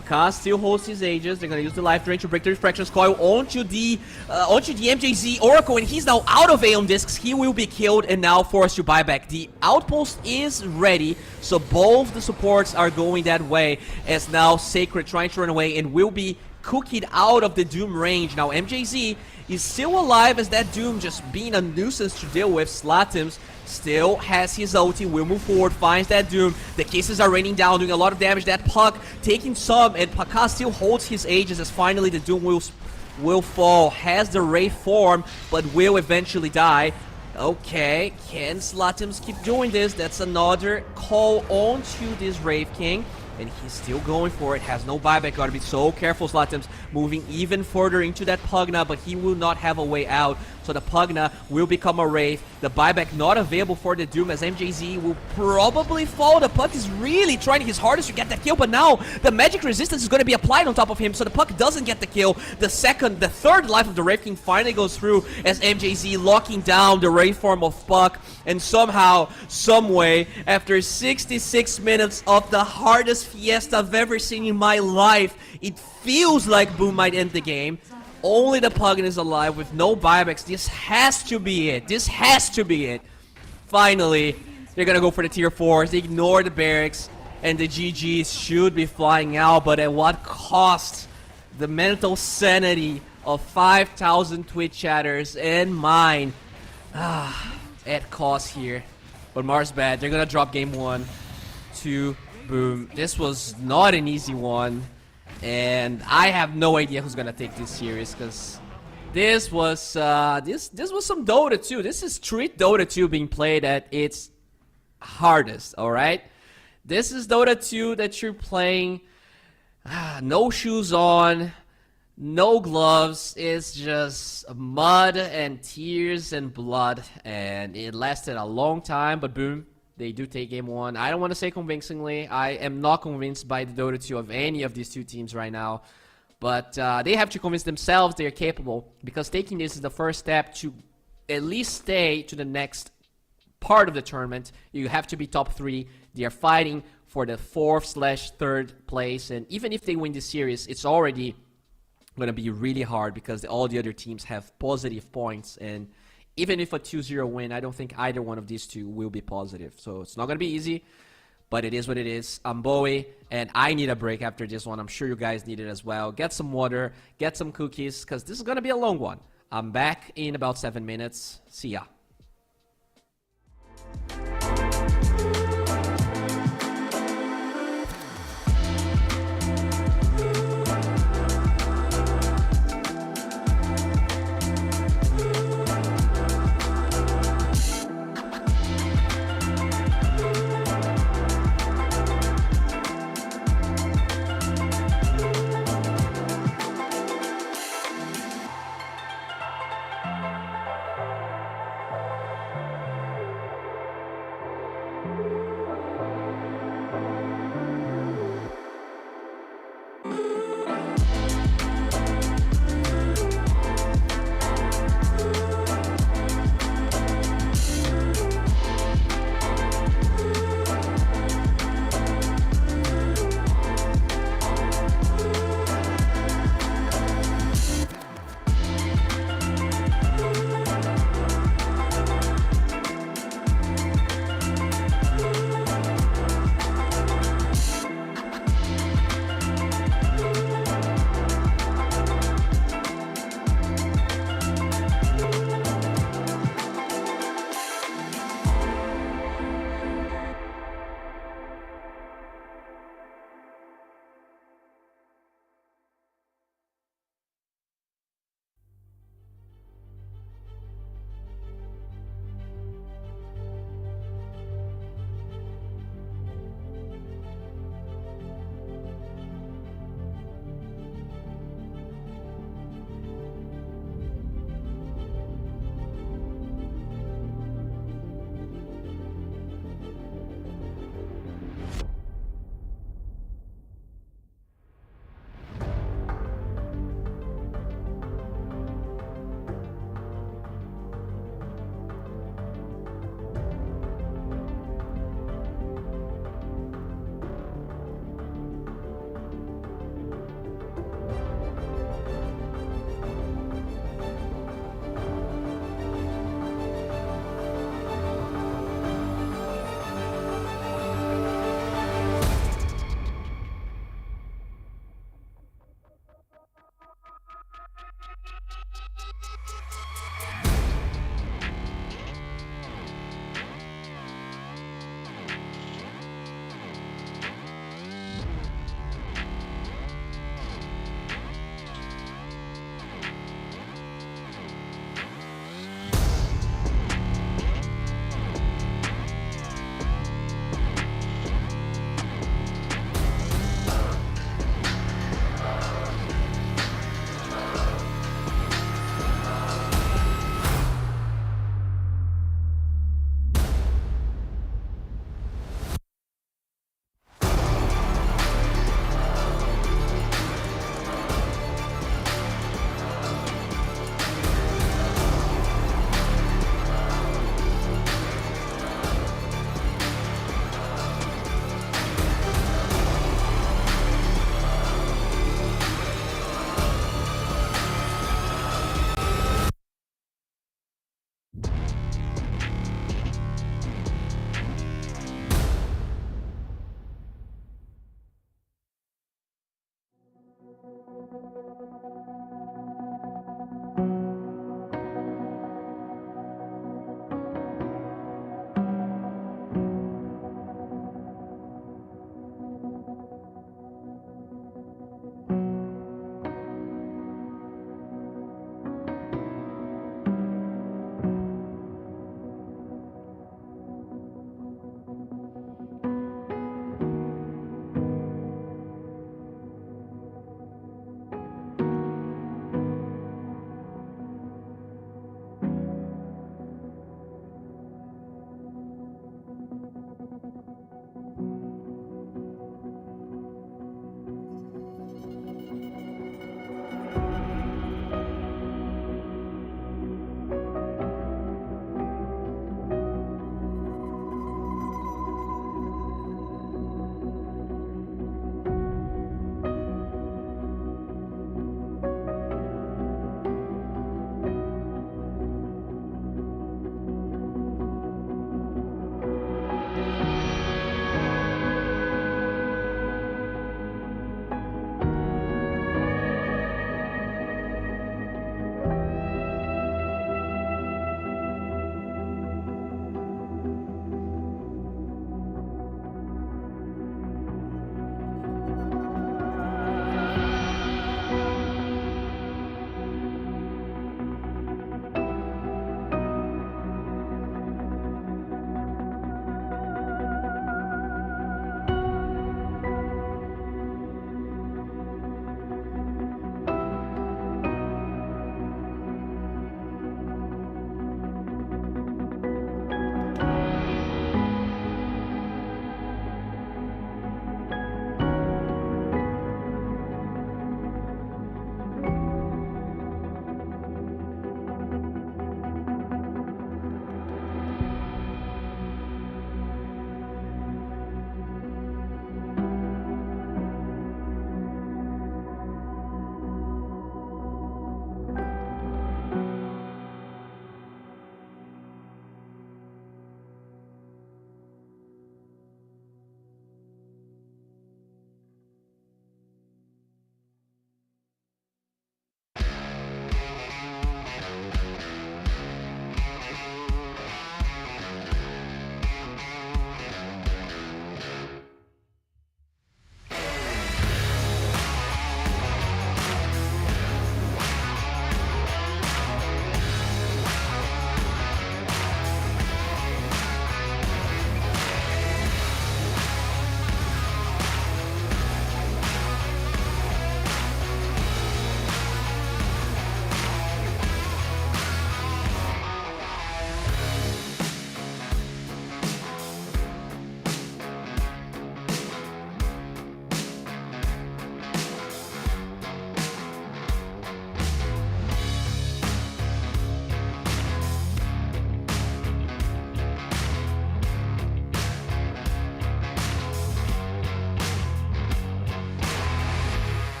Paka still holds his Aegis. They're gonna use the Life Drain to break the Refractions Coil onto the MJZ Oracle, and he's now out of Aeon Discs. He will be killed and now forced to buy back. The Outpost is ready, so both the supports are going that way, as now Sacred trying to run away and will be cookied out of the Doom range. Now MJZ is still alive, as that Doom just being a nuisance to deal with. Slatims still has his ulti, will move forward, finds that Doom. The kisses are raining down, doing a lot of damage. That Puck taking some, and Paka still holds his Aegis, as finally the Doom will fall. Has the Wraith form, but will eventually die. Okay, can Slatims keep doing this? That's another call onto this Wraith King. And he's still going for it, has no buyback, gotta be so careful. Slatims moving even further into that Pugna, but he will not have a way out, so the Pugna will become a Wraith. The buyback not available for the Doom, as MJZ will probably fall. The Puck is really trying his hardest to get that kill, but now the magic resistance is going to be applied on top of him, so the Puck doesn't get the kill. The third life of the Wraith King finally goes through, as MJZ locking down the Wraith form of Puck, and somehow, someway, after 66 minutes of the hardest fiesta I've ever seen in my life, it feels like Boom might end the game. Only the Pugna is alive with no buybacks. This has to be it. This has to be it. Finally, they're gonna go for the tier 4s. They ignore the barracks, and the GGs should be flying out, but at what cost? The mental sanity of 5,000 Twitch chatters and mine. At cost here. But Mars bad. They're gonna drop game 1 to Boom. This was not an easy one, and I have no idea who's gonna take this series, because this was this was some Dota 2. This is street Dota 2 being played at its hardest. All right, this is Dota 2 that you're playing. No shoes on, no gloves. It's just mud and tears and blood, and it lasted a long time. But Boom, they do take game 1. I don't want to say convincingly. I am not convinced by the Dota 2 of any of these two teams right now. But they have to convince themselves they are capable, because taking this is the first step to at least stay to the next part of the tournament. You have to be top 3. They are fighting for the 4th/3rd place. And even if they win this series, it's already going to be really hard, because all the other teams have positive points. And even if a 2-0 win, I don't think either one of these two will be positive. So it's not going to be easy, but it is what it is. I'm Bowie, and I need a break after this one. I'm sure you guys need it as well. Get some water, get some cookies, because this is going to be a long one. I'm back in about 7 minutes. See ya.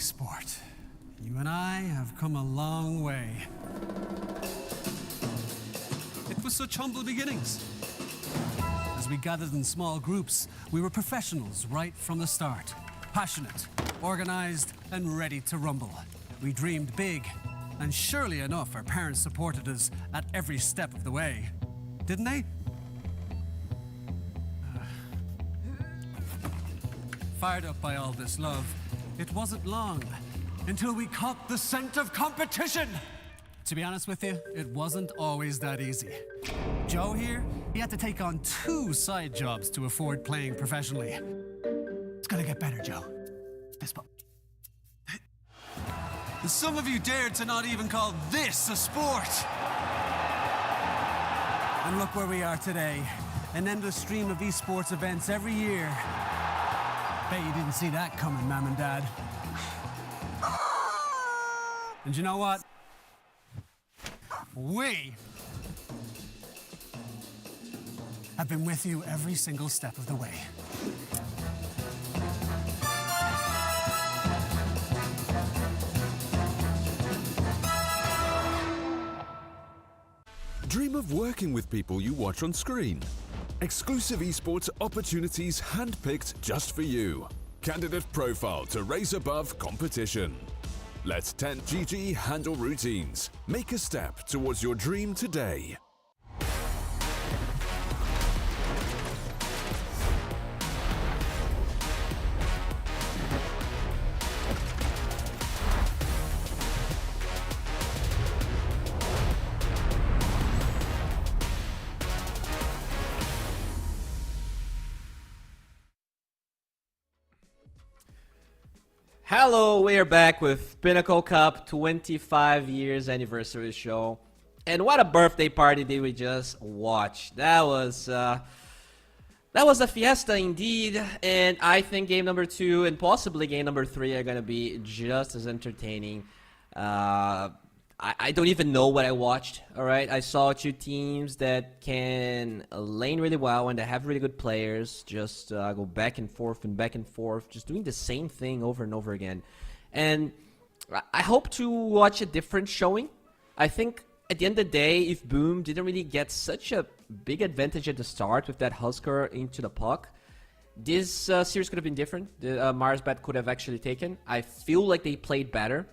sport. You and I have come a long way. It was such humble beginnings. As we gathered in small groups, we were professionals right from the start. Passionate, organized, and ready to rumble. We dreamed big, and surely enough, our parents supported us at every step of the way. Didn't they? Fired up by all this love, it wasn't long until we caught the scent of competition. To be honest with you, it wasn't always that easy. Joe here, he had to take on 2 side jobs to afford playing professionally. It's gonna get better, Joe. Fist bump. Some of you dared to not even call this a sport. And look where we are today. An endless stream of esports events every year. Bet you didn't see that coming, Mom and Dad. And you know what? We have been with you every single step of the way. Dream of working with people you watch on screen. Exclusive esports opportunities handpicked just for you. Candidate profile to raise above competition. Let 10GG handle routines. Make a step towards your dream today. Hello, we are back with Pinnacle Cup 25 years anniversary show. And what a birthday party did we just watch. That was a fiesta indeed, and I think game number 2 and possibly game number 3 are gonna be just as entertaining. I don't even know what I watched, alright? I saw 2 teams that can lane really well and they have really good players, just go back and forth, just doing the same thing over and over again. And I hope to watch a different showing. I think at the end of the day, if Boom didn't really get such a big advantage at the start with that Husker into the puck, this series could have been different. The Marsbat could have actually taken. I feel like they played better.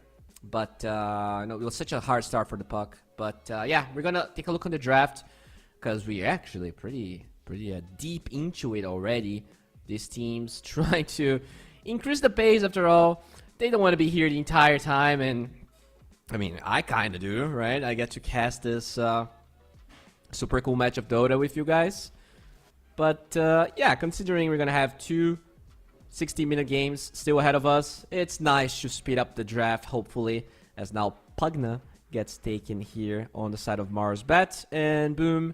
But no, it was such a hard start for the puck. But yeah, we're gonna take a look on the draft because we're actually pretty deep into it already. These teams trying to increase the pace. After all, they don't want to be here the entire time, and I mean, I kind of do, right? I get to cast this super cool match of Dota with you guys. But yeah, considering we're gonna have 2 60-minute games still ahead of us, it's nice to speed up the draft, hopefully, as now Pugna gets taken here on the side of Marsbat. And Boom,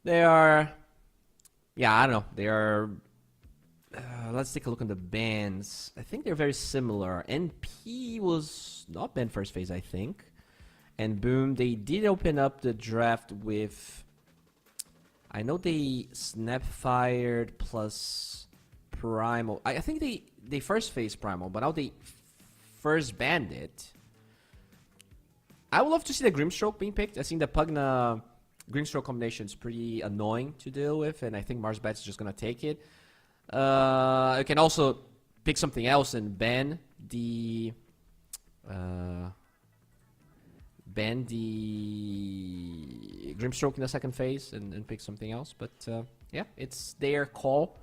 they are, yeah, I don't know, they are, let's take a look on the bans. I think they're very similar. NP was not banned first phase, I think. And Boom, they did open up the draft with, I know they snap-fired plus Primal. I think they first faced Primal, but now they first banned it. I would love to see the Grimstroke being picked. I think the Pugna Grimstroke combination is pretty annoying to deal with, and I think Marsbat is just gonna take it. You can also pick something else and ban the Grimstroke in the second phase and pick something else. But yeah, it's their call.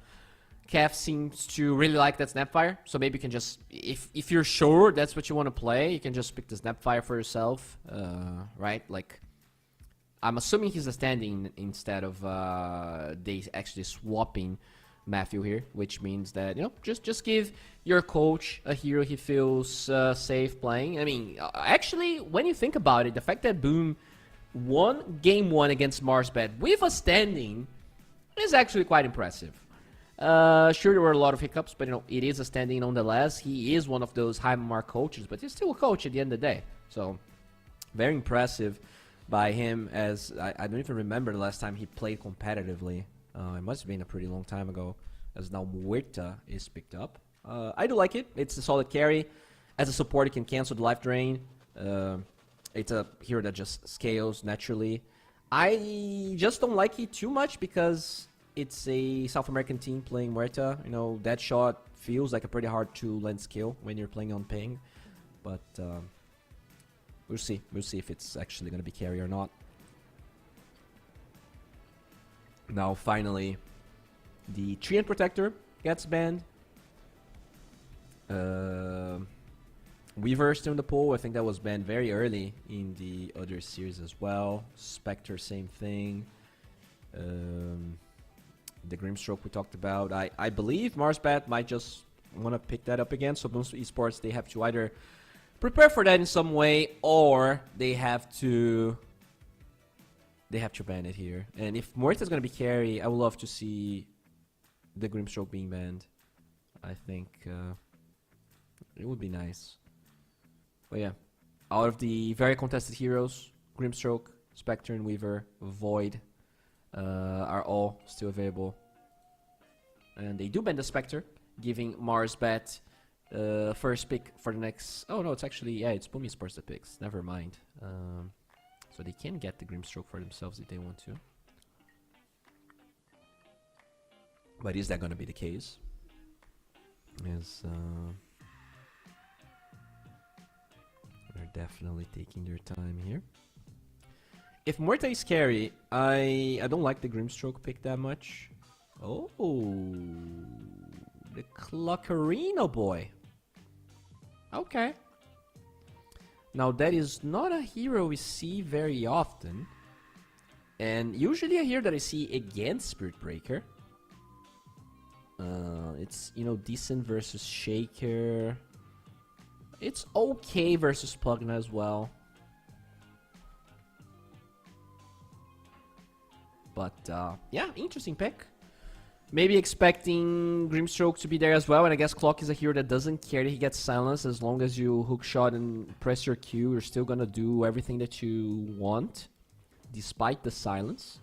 Cav seems to really like that Snapfire, so maybe you can just, if you're sure that's what you want to play, you can just pick the Snapfire for yourself, right? Like, I'm assuming he's a standing instead of they actually swapping Matthew here, which means that, you know, just give your coach a hero he feels safe playing. I mean, actually, when you think about it, the fact that Boom won game 1 against Marsbat with a standing is actually quite impressive. Sure, there were a lot of hiccups, but you know, it is a standing nonetheless. He is one of those high mark coaches, but he's still a coach at the end of the day. So, very impressive by him, as I don't even remember the last time he played competitively. It must have been a pretty long time ago, as now Muerta is picked up. I do like it. It's a solid carry. As a support, it can cancel the life drain. It's a hero that just scales naturally. I just don't like it too much because it's a South American team playing Muerta. You know, that shot feels like a pretty hard to land skill when you're playing on ping. But we'll see. We'll see if it's actually going to be carry or not. Now, finally, the Treant Protector gets banned. Weaver still in the pool. I think that was banned very early in the other series as well. Spectre, same thing. The Grimstroke we talked about. I believe Marsbat might just want to pick that up again. So Boom Esports, they have to either prepare for that in some way, or they have to ban it here. And if Muerta is going to be carry, I would love to see the Grimstroke being banned. I think it would be nice. But yeah, out of the very contested heroes, Grimstroke, Spectre, and Weaver, Void are all still available. And they do ban the Spectre, giving Marsbat first pick for the next... Oh no, it's actually... Yeah, it's Boom Esports that picks. Never mind. So they can get the Grimstroke for themselves if they want to. But is that going to be the case? Is... They're definitely taking their time here. If Muerta is scary, I don't like the Grimstroke pick that much. Oh, the Clockerino boy. Okay. Now that is not a hero we see very often. And usually a hero that I see against Spirit Breaker. It's, you know, decent versus Shaker. It's okay versus Plugna as well. But, yeah, interesting pick. Maybe expecting Grimstroke to be there as well. And I guess Clock is a hero that doesn't care that he gets silenced. As long as you hookshot and press your Q, you're still gonna do everything that you want, despite the silence.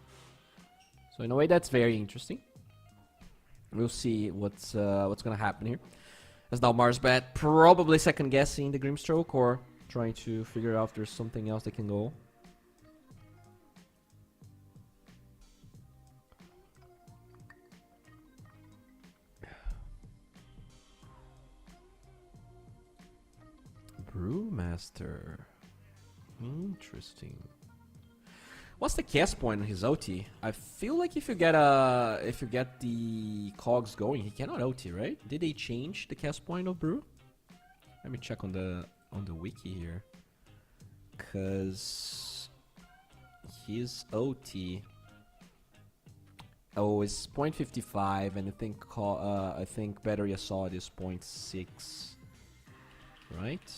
So in a way, that's very interesting. We'll see what's gonna happen here. As now Marsbat probably second guessing the Grimstroke or trying to figure out if there's something else that can go. Brewmaster. Interesting. What's the cast point on his OT? I feel like if you get the cogs going, he cannot OT, right? Did they change the cast point of Brew? Let me check on the wiki here. Cause his OT is 0.55, and I think battery assault is 0.6, right?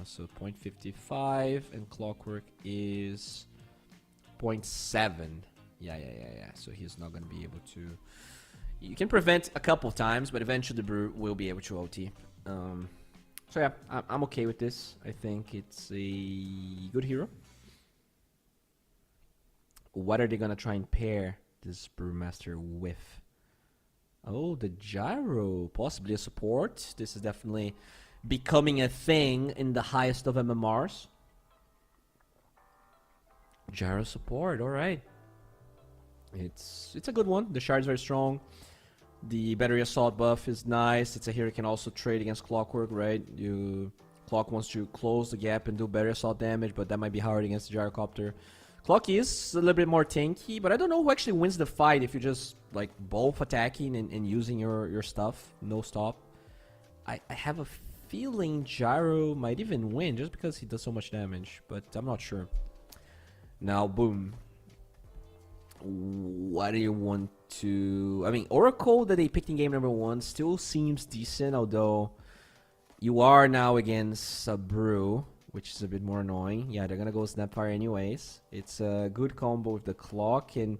So 0.55 and Clockwork is 0.7. Yeah. So he's not gonna be able to. You can prevent a couple of times, but eventually the Brew will be able to OT. So yeah, I'm okay with this. I think it's a good hero. What are they gonna try and pair this Brewmaster with? Oh, the Gyro, possibly a support. This is definitely becoming a thing in the highest of MMRs. Gyro support, alright. It's a good one. The shard is very strong. The battery assault buff is nice. It's a hero you can also trade against Clockwork, right? Clock wants to close the gap and do battery assault damage, but that might be hard against the Gyrocopter. Clock is a little bit more tanky, but I don't know who actually wins the fight if you're just like both attacking and using your stuff, no stop. I have a feeling Gyro might even win just because he does so much damage, but I'm not sure. Now, Boom. What do you want to... I mean, Oracle that they picked in game number 1 still seems decent, although you are now against a Brew, which is a bit more annoying. Yeah, they're gonna go Snapfire anyways. It's a good combo with the Clock, and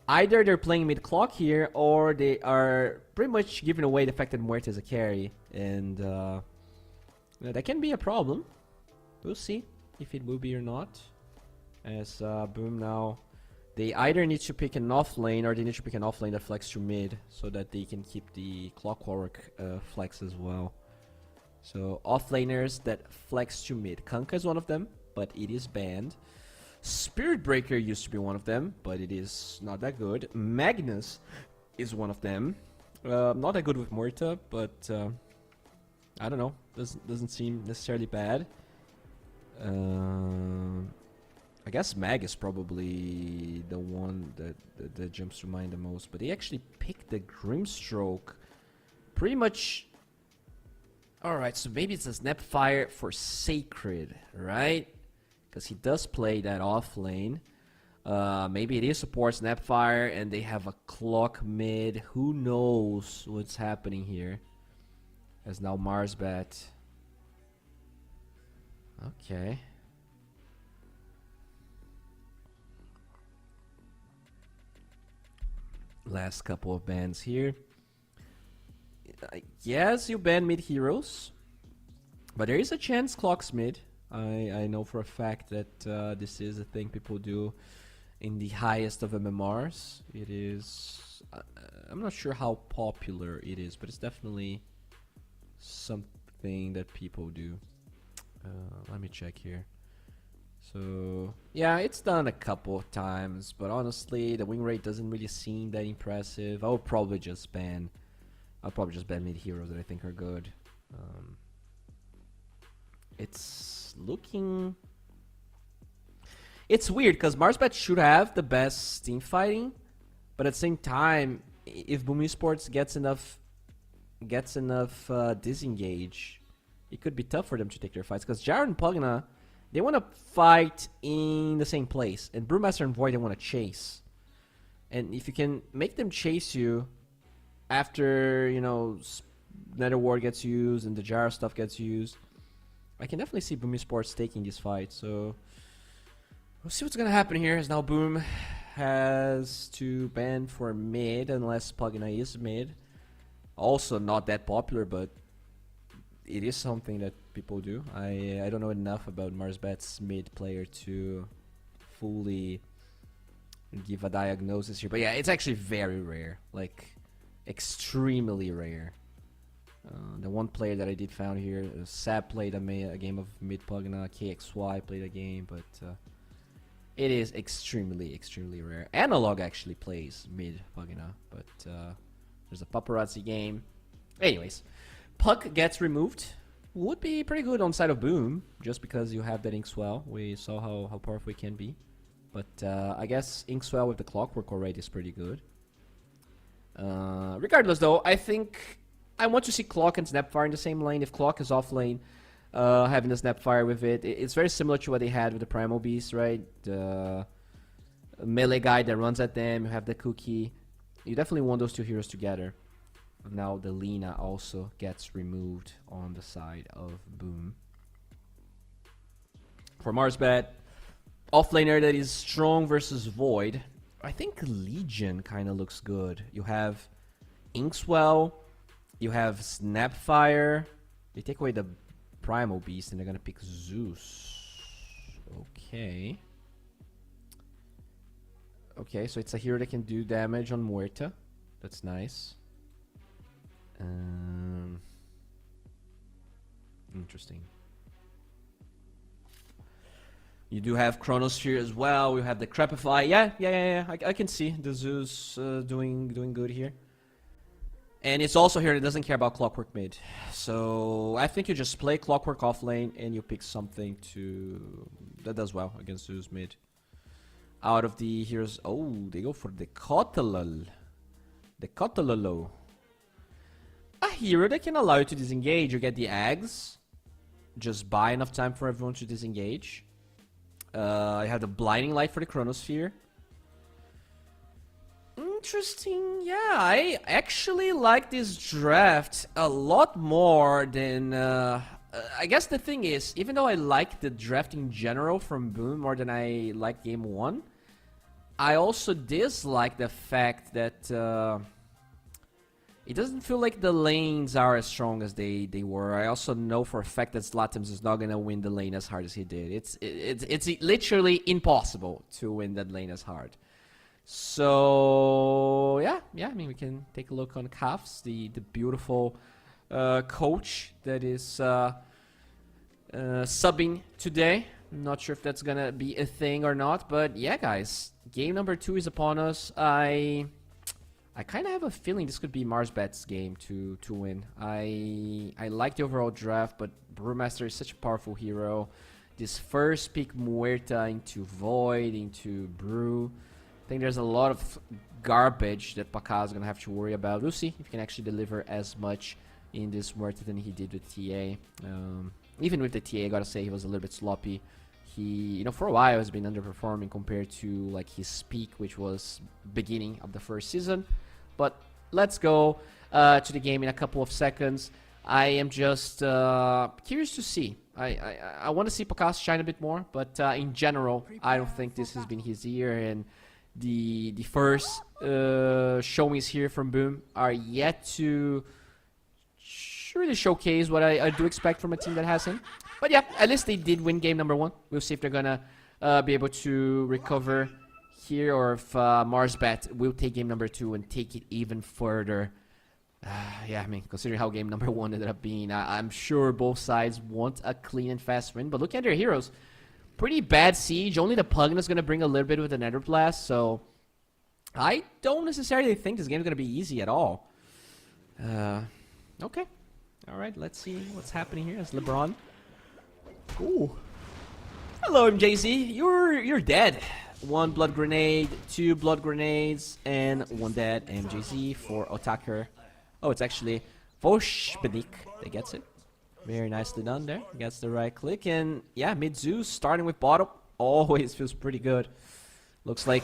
either they're playing mid-clock here, or they are pretty much giving away the fact that Muerta is a carry, and that can be a problem. We'll see if it will be or not. As Boom now, they either need to pick an off lane, or they need to pick an off lane that flex to mid, so that they can keep the Clockwork flex as well. So offlaners that flex to mid. Kanka is one of them, but it is banned. Spirit Breaker used to be one of them, but it is not that good. Magnus is one of them. Not that good with Morta, but I don't know. Doesn't seem necessarily bad. I guess Mag is probably the one that jumps to mind the most. But he actually picked the Grimstroke. Pretty much. Alright, so maybe it's a Snapfire for Sacred, right? Because he does play that off lane. Maybe it is support Snapfire and they have a clock mid. Who knows what's happening here? As now Marsbat. Okay. Last couple of bans here. Yes, you ban mid heroes, but there is a chance clocks mid. I know for a fact that this is a thing people do in the highest of MMRs. It is. I'm not sure how popular it is, but it's definitely something that people do. Let me check here. So yeah, it's done a couple of times, but honestly, the win rate doesn't really seem that impressive. I'll probably just ban mid heroes that I think are good. It's looking. It's weird because Marsbat should have the best team fighting, but at the same time, if Boom Esports gets enough disengage, it could be tough for them to take their fights. Because Jared and Pugna, they want to fight in the same place, and Brewmaster and Void they want to chase. And if you can make them chase you after Nether Ward gets used and the Jara stuff gets used, I can definitely see Boom Esports taking this fight. So we'll see what's gonna happen here. As now Boom has to ban for mid unless Pugna is mid. Also not that popular, but it is something that people do. I don't know enough about Marsbat's mid player to fully give a diagnosis here, but yeah, it's actually very rare, like extremely rare. The one player that I did found here, Sab played a game of mid Pugna, KXY played a game, but it is extremely rare. Analog actually plays mid Pugna, but there's a paparazzi game. Anyways, Puck gets removed. Would be pretty good on side of Boom, just because you have that Inkswell. We saw how powerful it can be. But I guess Inkswell with the Clockwork already is pretty good. Regardless though, I think I want to see Clock and Snapfire in the same lane. If Clock is off lane, having the Snapfire with it, it's very similar to what they had with the Primal Beast, right? The melee guy that runs at them, you have the Cookie. You definitely want those two heroes together. Now the Lina also gets removed on the side of Boom. For Marsbat, offlaner that is strong versus Void. I think Legion kind of looks good. You have Inkswell, you have Snapfire. They take away the Primal Beast and they're gonna pick Zeus. Okay. Okay, so it's a hero that can do damage on Muerta. That's nice. Interesting. You do have Chronosphere as well. We have the Crepify. Yeah. I can see the Zeus doing good here. And it's also here that doesn't care about Clockwork mid. So I think you just play Clockwork off lane and you pick something that does well against Zeus mid. Out of the heroes, oh, they go for the Kotalal. The Kotalolo. A hero that can allow you to disengage. You get the Eggs. Just buy enough time for everyone to disengage. I have the Blinding Light for the Chronosphere. Interesting. Yeah, I actually like this draft a lot more than... I guess the thing is, even though I like the draft in general from Boom more than I like Game 1, I also dislike the fact that... it doesn't feel like the lanes are as strong as they were. I also know for a fact that Zlatims is not gonna win the lane as hard as he did. It's literally impossible to win that lane as hard. So yeah. I mean, we can take a look on Kafs, the beautiful coach that is subbing today. I'm not sure if that's gonna be a thing or not, but yeah, guys, game number 2 is upon us. I kind of have a feeling this could be Marsbet's game to win. I like the overall draft, but Brewmaster is such a powerful hero. This first pick Muerta into Void, into Brew. I think there's a lot of garbage that Paka is going to have to worry about. We'll see if he can actually deliver as much in this Muerta than he did with TA. Even with the TA, I gotta say, he was a little bit sloppy. He, you know, for a while has been underperforming compared to like his peak, which was beginning of the first season. But let's go to the game in a couple of seconds. I am just curious to see. I want to see Pakas shine a bit more, but in general, I don't think this has been his year. And the first showings here from Boom are yet to really showcase what I do expect from a team that has him. But yeah, at least they did win game number 1. We'll see if they're gonna be able to recover here, or if Marsbet will take game number 2 and take it even further. Yeah, I mean, considering how game number 1 ended up being, I'm sure both sides want a clean and fast win. But look at their heroes. Pretty bad siege. Only the Pugna is going to bring a little bit with the Nether Blast. So I don't necessarily think this game is going to be easy at all. Okay. All right, let's see what's happening here as LeBron. Ooh. Hello, MJZ. You're dead. 1 blood grenade, 2 blood grenades, and 1 dead. MJZ for Otaker. Oh, it's actually Voshbenik that gets it. Very nicely done there. Gets the right click. And yeah, Midzu starting with bottom always feels pretty good. Looks like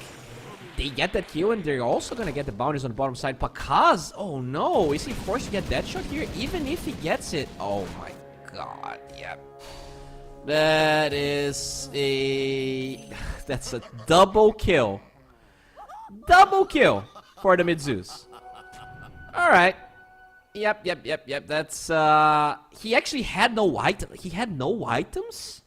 they get that kill, and they're also going to get the bounties on the bottom side. Pakaz, oh no, is he forced to get that shot here? Even if he gets it, oh my god, yeah. That is that's a double kill. Double kill for the Midzus. Alright. Yep. That's he actually had no item. He had no items?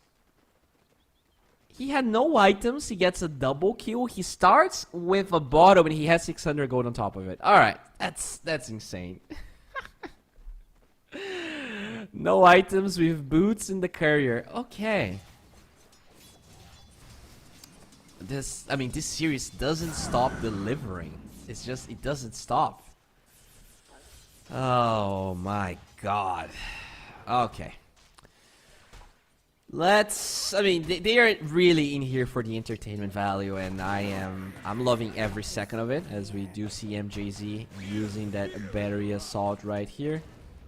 He had no items. He gets a double kill. He starts with a bottom and he has 600 gold on top of it. Alright. That's insane. No items with boots in the courier. Okay. This series doesn't stop delivering. It's just, it doesn't stop. Oh my god. Okay. They are really in here for the entertainment value, and I'm loving every second of it, as we do see MJZ using that battery assault right here.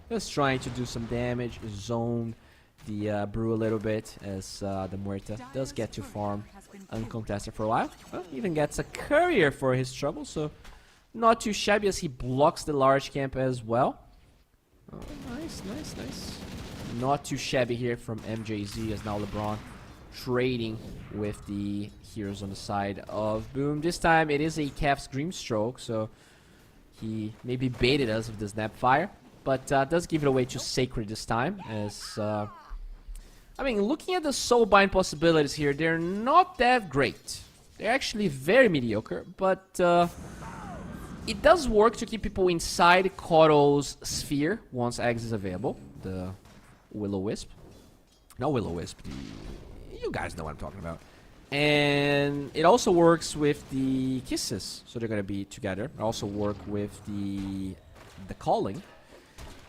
Just trying to do some damage, zone the Brew a little bit, as the Muerta does get to farm uncontested for a while. Well, even gets a courier for his trouble, so not too shabby, as he blocks the large camp as well. Oh, nice. Not too shabby here from MJZ, as now LeBron trading with the heroes on the side of Boom. This time it is a Calf's Grimstroke, so he maybe baited us with the Snapfire, but does give it away to Sacred this time, as looking at the Soulbind possibilities here, they're not that great. They're actually very mediocre, but it does work to keep people inside Koro's sphere once Eggs is available. The Will-O-Wisp. Not Will-O-Wisp. You guys know what I'm talking about. And it also works with the Kisses, so they're going to be together. It also work with the Calling.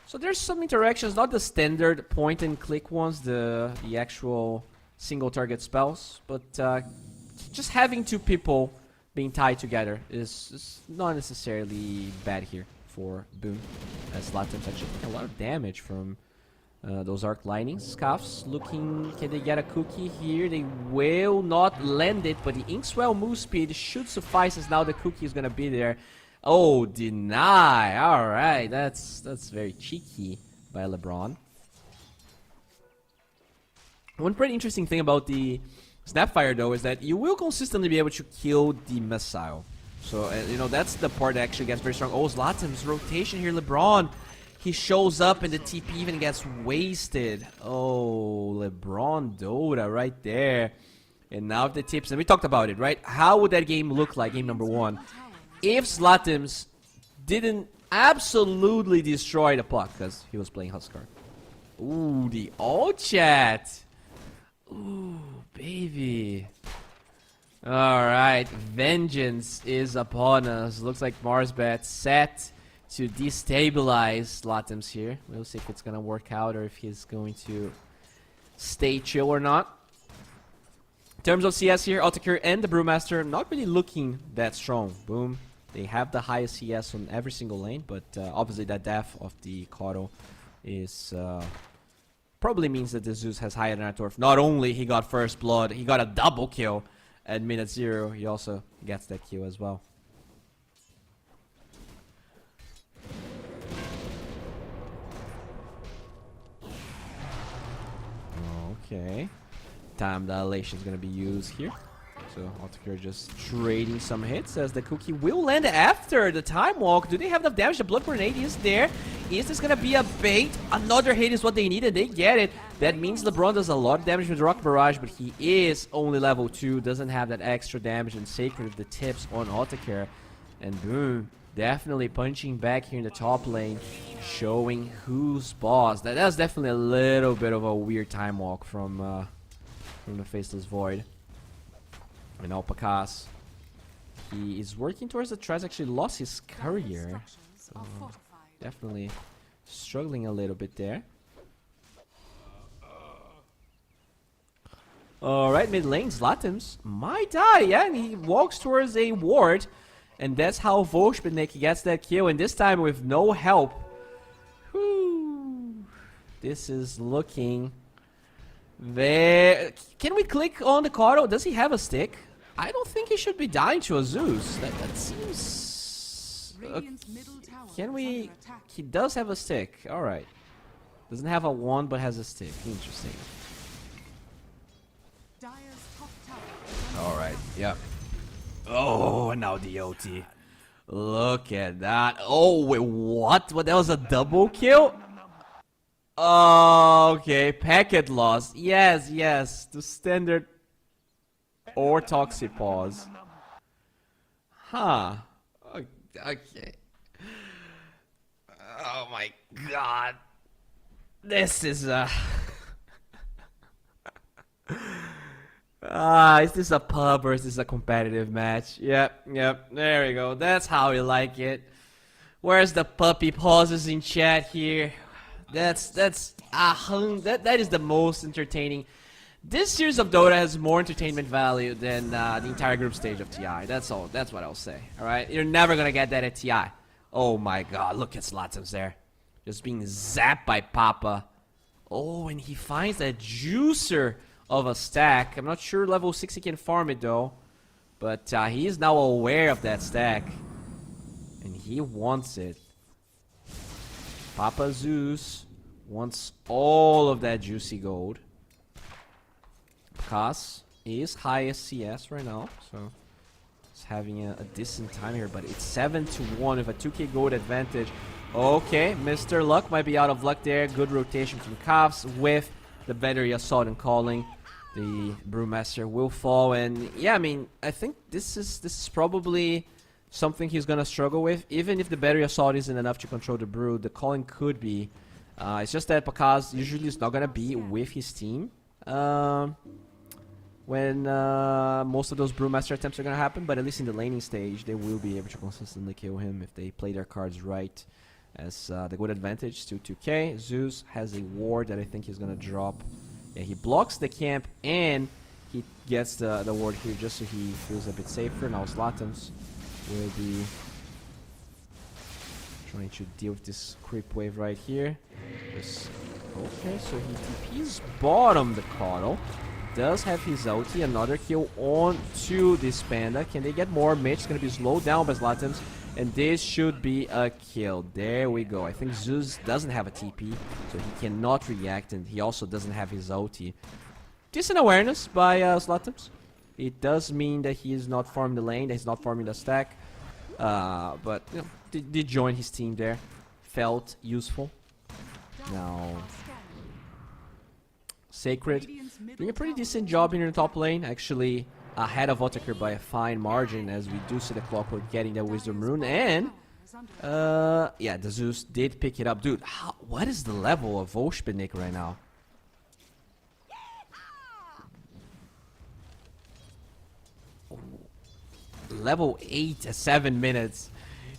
So there's some interactions, not the standard point and click ones, the actual single target spells, but just having 2 people being tied together is not necessarily bad here for Boom, as Latem's actually taking a lot of damage from those arc lightnings. Scuffs looking, can they get a cookie here? They will not land it, but the Inkswell move speed should suffice, as now the cookie is gonna be there. Oh, deny. Alright, that's very cheeky by LeBron. One pretty interesting thing about the Snapfire, though, is that you will consistently be able to kill the missile. So, that's the part that actually gets very strong. Oh, Zlatan's rotation here, LeBron. He shows up and the TP even gets wasted. Oh, LeBron Dota right there. And now the tips, and we talked about it, right? How would that game look like, game number 1? If Zlatims didn't absolutely destroy the puck because he was playing Huskar. Ooh, the old chat. Ooh, baby. Alright, vengeance is upon us. Looks like Marsbat set to destabilize Latums here. We'll see if it's gonna work out or if he's going to stay chill or not. In terms of CS here, Autocure and the Brewmaster not really looking that strong. Boom. They have the highest CS on every single lane, but obviously that death of the Kotl is probably means that the Zeus has higher than Artorf. Not only he got first blood, he got a double kill at minute 0. He also gets that kill as well. Okay. Time dilation is going to be used here. So Autocure just trading some hits as the cookie will land after the time walk. Do they have enough damage? The blood grenade is there. Is this gonna be a bait? Another hit is what they need and they get it. That means LeBron does a lot of damage with the Rock Barrage, but he is only level 2. Doesn't have that extra damage, and Sacred with the tips on Autocure. And boom, definitely punching back here in the top lane, showing who's boss. That's definitely a little bit of a weird time walk from the Faceless Void. And Alpacas, he is working towards the tries. Actually lost his courier, so definitely struggling a little bit there. Alright, mid lane, Zlatums might die, yeah, and he walks towards a ward, and that's how Volshbenek gets that kill, and this time with no help. Whew. This is looking very... Can we click on the Kotl? Does he have a stick? I don't think he should be dying to a Zeus. That seems... can we... He does have a stick. Alright. Doesn't have a wand, but has a stick. Interesting. Alright, yeah. Oh, and now the OT. Look at that. Oh, wait, what? What? That was a double kill? Okay, packet loss. Yes, yes. The standard or toxic pause. Huh. Okay. Oh my god. This is a... is this a pub or is this a competitive match? Yep, there we go. That's how we like it. Where's the puppy pauses in chat here? That is the most entertaining. This series of Dota has more entertainment value than the entire group stage of TI. That's all. That's what I'll say. All right, you're never gonna get that at TI. Oh my God, look at Zlatums there, just being zapped by Papa. Oh, and he finds that juicer of a stack. I'm not sure level 6 he can farm it though, but he is now aware of that stack, and he wants it. Papa Zeus wants all of that juicy gold. Kas is highest CS right now, so it's having a decent time here, but it's 7-1 with a 2k gold advantage. Okay, Mr. Luck might be out of luck there. Good rotation from Kafs with the Battery Assault and Calling. The Brewmaster will fall, and yeah, I mean, I think this is probably something he's gonna struggle with. Even if the Battery Assault isn't enough to control the Brew, the Calling could be. It's just that Pakaz usually is not gonna be with his team when most of those Brewmaster attempts are gonna happen, but at least in the laning stage, they will be able to consistently kill him if they play their cards right. As the good advantage, still 2k. Zeus has a ward that I think he's gonna drop. Yeah, he blocks the camp and he gets the ward here just so he feels a bit safer. Now Zlatums will be trying to deal with this creep wave right here. Okay, so he TP's bottom the Kotl. Does have his ulti. Another kill on to this Panda. Can they get more? Mitch is going to be slowed down by Zlatums. And this should be a kill. There we go. I think Zeus doesn't have a TP, so he cannot react, and he also doesn't have his ulti. Decent awareness by Zlatums. It does mean that he is not farming the lane, that he's not farming the stack. But you know, did join his team there. Felt useful. Now, Sacred doing a pretty decent job here in the top lane. Actually, ahead of Autocure by a fine margin, as we do see the Clockwork getting that Wisdom Rune, and Yeah, the Zeus did pick it up. Dude, what is the level of Voshpinik right now? Level 8 at 7 minutes.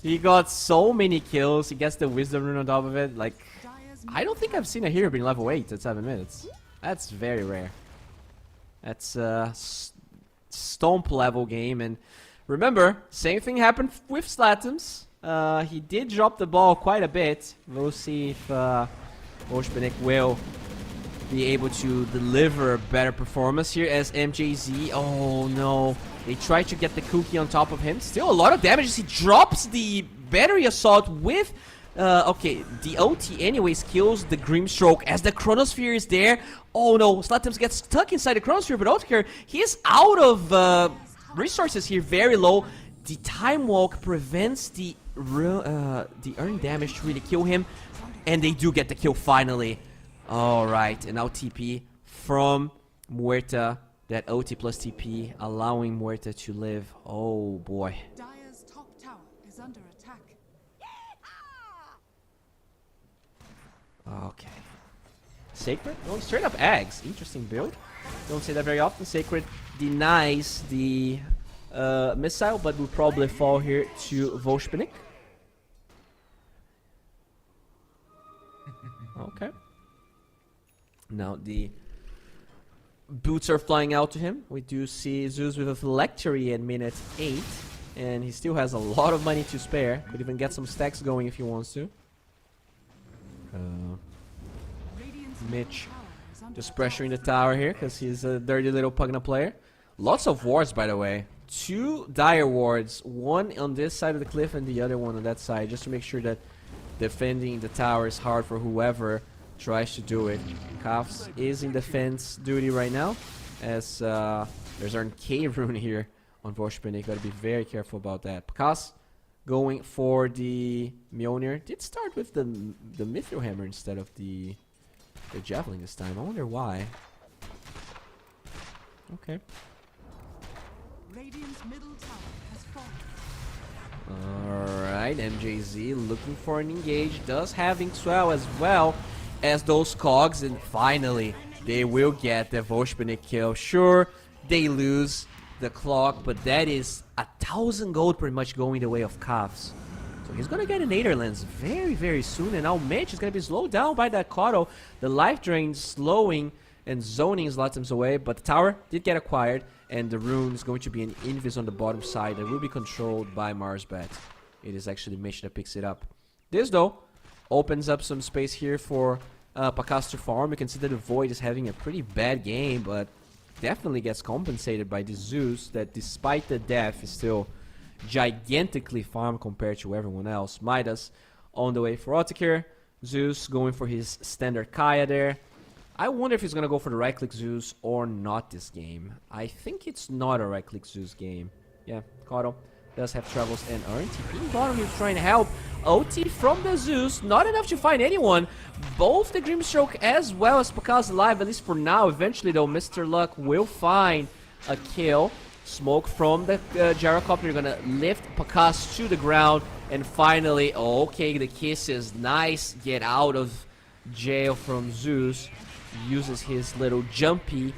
He got so many kills. He gets the wisdom rune on top of it. Like, I don't think I've seen a hero being level 8 at 7 minutes. That's very rare. That's a stomp level game. And remember, same thing happened with Slatums. He did drop the ball quite a bit. We'll see if Voshpinik will be able to deliver better performance here as MJZ. Oh no. They try to get the cookie on top of him. Still a lot of damage as he drops the battery assault with... okay, the OT anyways kills the Grimstroke as the Chronosphere is there. Oh no, Slatums gets stuck inside the Chronosphere, but Otakar, he is out of resources here, very low. The Time Walk prevents the earned damage to really kill him. And they do get the kill finally. Alright, and now TP from Muerta. That OT plus TP, allowing Muerta to live. Oh boy. Dire's top tower is under attack. Okay. Sacred? Going straight up eggs. Interesting build. Don't say that very often. Sacred denies the missile, but will probably fall here to Voshpinik. Okay. Now the boots are flying out to him. We do see Zeus with a Phylactery at minute 8. And he still has a lot of money to spare. Could even get some stacks going if he wants to. Mitch just pressuring the tower here because he's a dirty little Pugna player. Lots of wards, by the way. 2 dire wards. One on this side of the cliff and the other one on that side. Just to make sure that defending the tower is hard for whoever tries to do it. Kafs is in defense duty right now, as there's an K rune here on Voshpinik. Gotta be very careful about that. Pakas going for the Mjolnir. Did start with the Mithril Hammer instead of the Javelin this time. I wonder why. Okay. Radiant's middle tower has fallen. Alright, MJZ looking for an engage. Does have Inkswell as well as those cogs, and finally they will get the Voshpinik kill. Sure, they lose the clock, but that is 1,000 gold pretty much going the way of Kafs. So he's gonna get an Aetherlands very, very soon, and now Mitch is gonna be slowed down by that Kato. The life drain slowing and zoning Zlatums away, but the tower did get acquired, and the rune is going to be an invis on the bottom side that will be controlled by Marsbat. It is actually Mitch that picks it up. This though opens up some space here for Pakas to farm. You can see that the Void is having a pretty bad game, but definitely gets compensated by the Zeus that, despite the death, is still gigantically farmed compared to everyone else. Midas on the way for Otakar. Zeus going for his standard Kaya there. I wonder if he's going to go for the right-click Zeus or not this game. I think it's not a right-click Zeus game. Yeah, Kato does have travels and earn. TP bottom is trying to help. OT from the Zeus, not enough to find anyone. Both the Grimstroke as well as Pakas alive, at least for now. Eventually though, Mr. Luck will find a kill. Smoke from the gyrocopter, gonna lift Pakas to the ground. And finally, okay, the kisses, nice get out of jail from Zeus. Uses his little jumpy.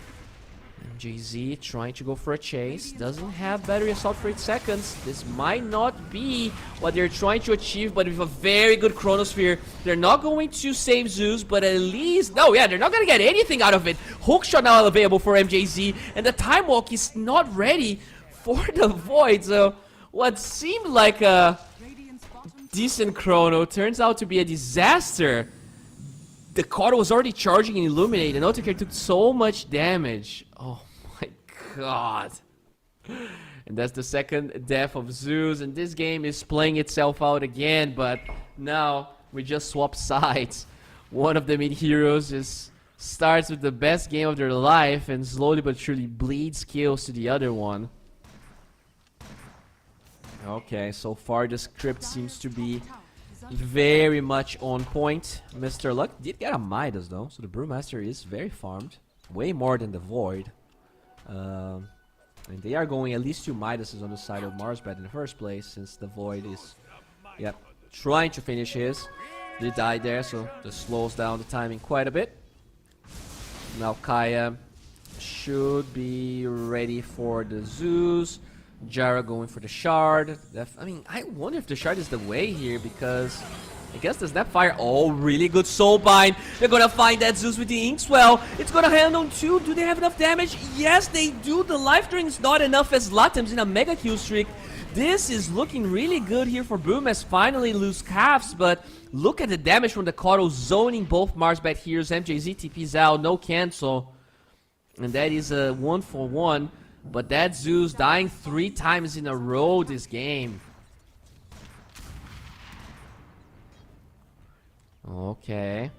MJZ trying to go for a chase. Doesn't have battery assault for 8 seconds. This might not be what they're trying to achieve, but with a very good Chronosphere, they're not going to save Zeus, but at least... No, yeah, they're not going to get anything out of it. Hookshot now available for MJZ, and the Time Walk is not ready for the Void. So what seemed like a decent chrono turns out to be a disaster. The card was already charging and Illuminate, and Otakar took so much damage. Oh my god. And that's the second death of Zeus, and this game is playing itself out again, but now we just swap sides. One of the mid-heroes just starts with the best game of their life and slowly but surely bleeds kills to the other one. Okay, so far the script seems to be very much on point. Mr. Luck did get a Midas though, so the Brewmaster is very farmed. Way more than the Void. And they are going at least 2 Midases on the side of Marsbat in the first place, since the Void is... Yep, trying to finish his. They died there, so this slows down the timing quite a bit. Now Kaya should be ready for the Zeus. Jara going for the shard. I mean, I wonder if the shard is the way here, because I guess the Snapfire. Oh, really good Soulbind. They're gonna find that Zeus with the Inkswell. It's gonna handle 2. Do they have enough damage? Yes, they do. The life drain is not enough as Latem's in a mega kill streak. This is looking really good here for Boom as finally lose calves, but look at the damage from the Kotl zoning both Marsbat heroes. MJZ TP's out, no cancel. And that is a 1-for-1. But that Zeus dying 3 times in a row this game. Okay.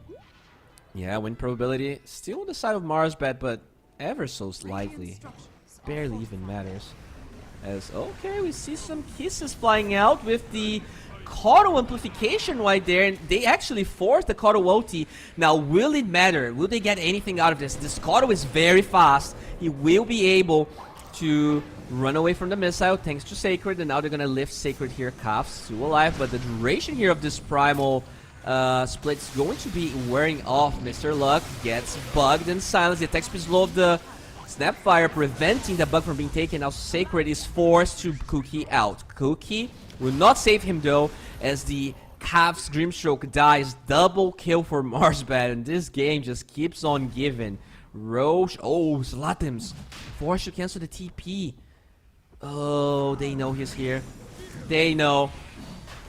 Yeah, win probability still on the side of Marsbat, but ever so slightly. Barely even matters. As okay, we see some kisses flying out with the Kotl amplification right there, and they actually forced the Kotl ulti. Now, will it matter? Will they get anything out of this? This Kotl is very fast. He will be able to run away from the missile thanks to Sacred, and now they're gonna lift Sacred here. Calf still alive, but the duration here of this primal split is going to be wearing off. Mr. Luck gets bugged and silenced. The attack speed is low of the Snapfire, preventing the bug from being taken. Now Sacred is forced to Cookie out. Cookie will not save him though, as the Calf's Grimstroke dies. Double kill for Marsbat, and this game just keeps on giving. Roche, oh, Zlatim's forced to cancel the TP. Oh, they know he's here. They know.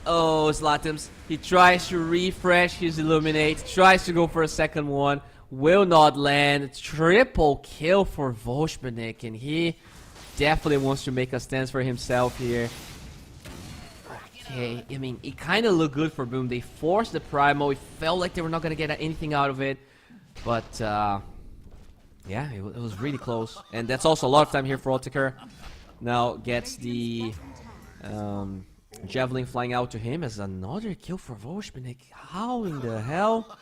Oh, Zlatim's. He tries to refresh his Illuminate, tries to go for a second one, will not land. Triple kill for Voshmanik, and he definitely wants to make a stance for himself here. Okay, I mean, it kind of looked good for Boom. They forced the Primal. It felt like they were not going to get anything out of it, but yeah, it was really close. And that's also a lot of time here for Ultiker. Now gets the Javelin flying out to him as another kill for Voshmanik. How in the hell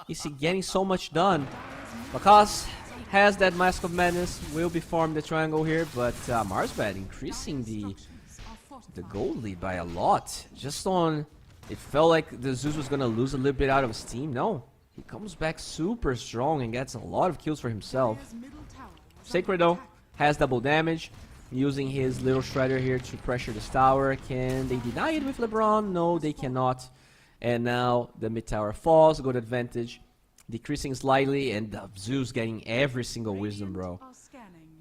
is he getting so much done? Bakas has that Mask of Madness, will be farmed the triangle here, but Marsbat increasing the gold lead by a lot. Just on, it felt like the Zeus was gonna lose a little bit out of steam. No, he comes back super strong and gets a lot of kills for himself. Sacred though has double damage, using his little shredder here to pressure this tower. Can they deny it with LeBron? No, they cannot. And now the mid tower falls, good advantage, decreasing slightly, and the Zeus getting every single wisdom, bro.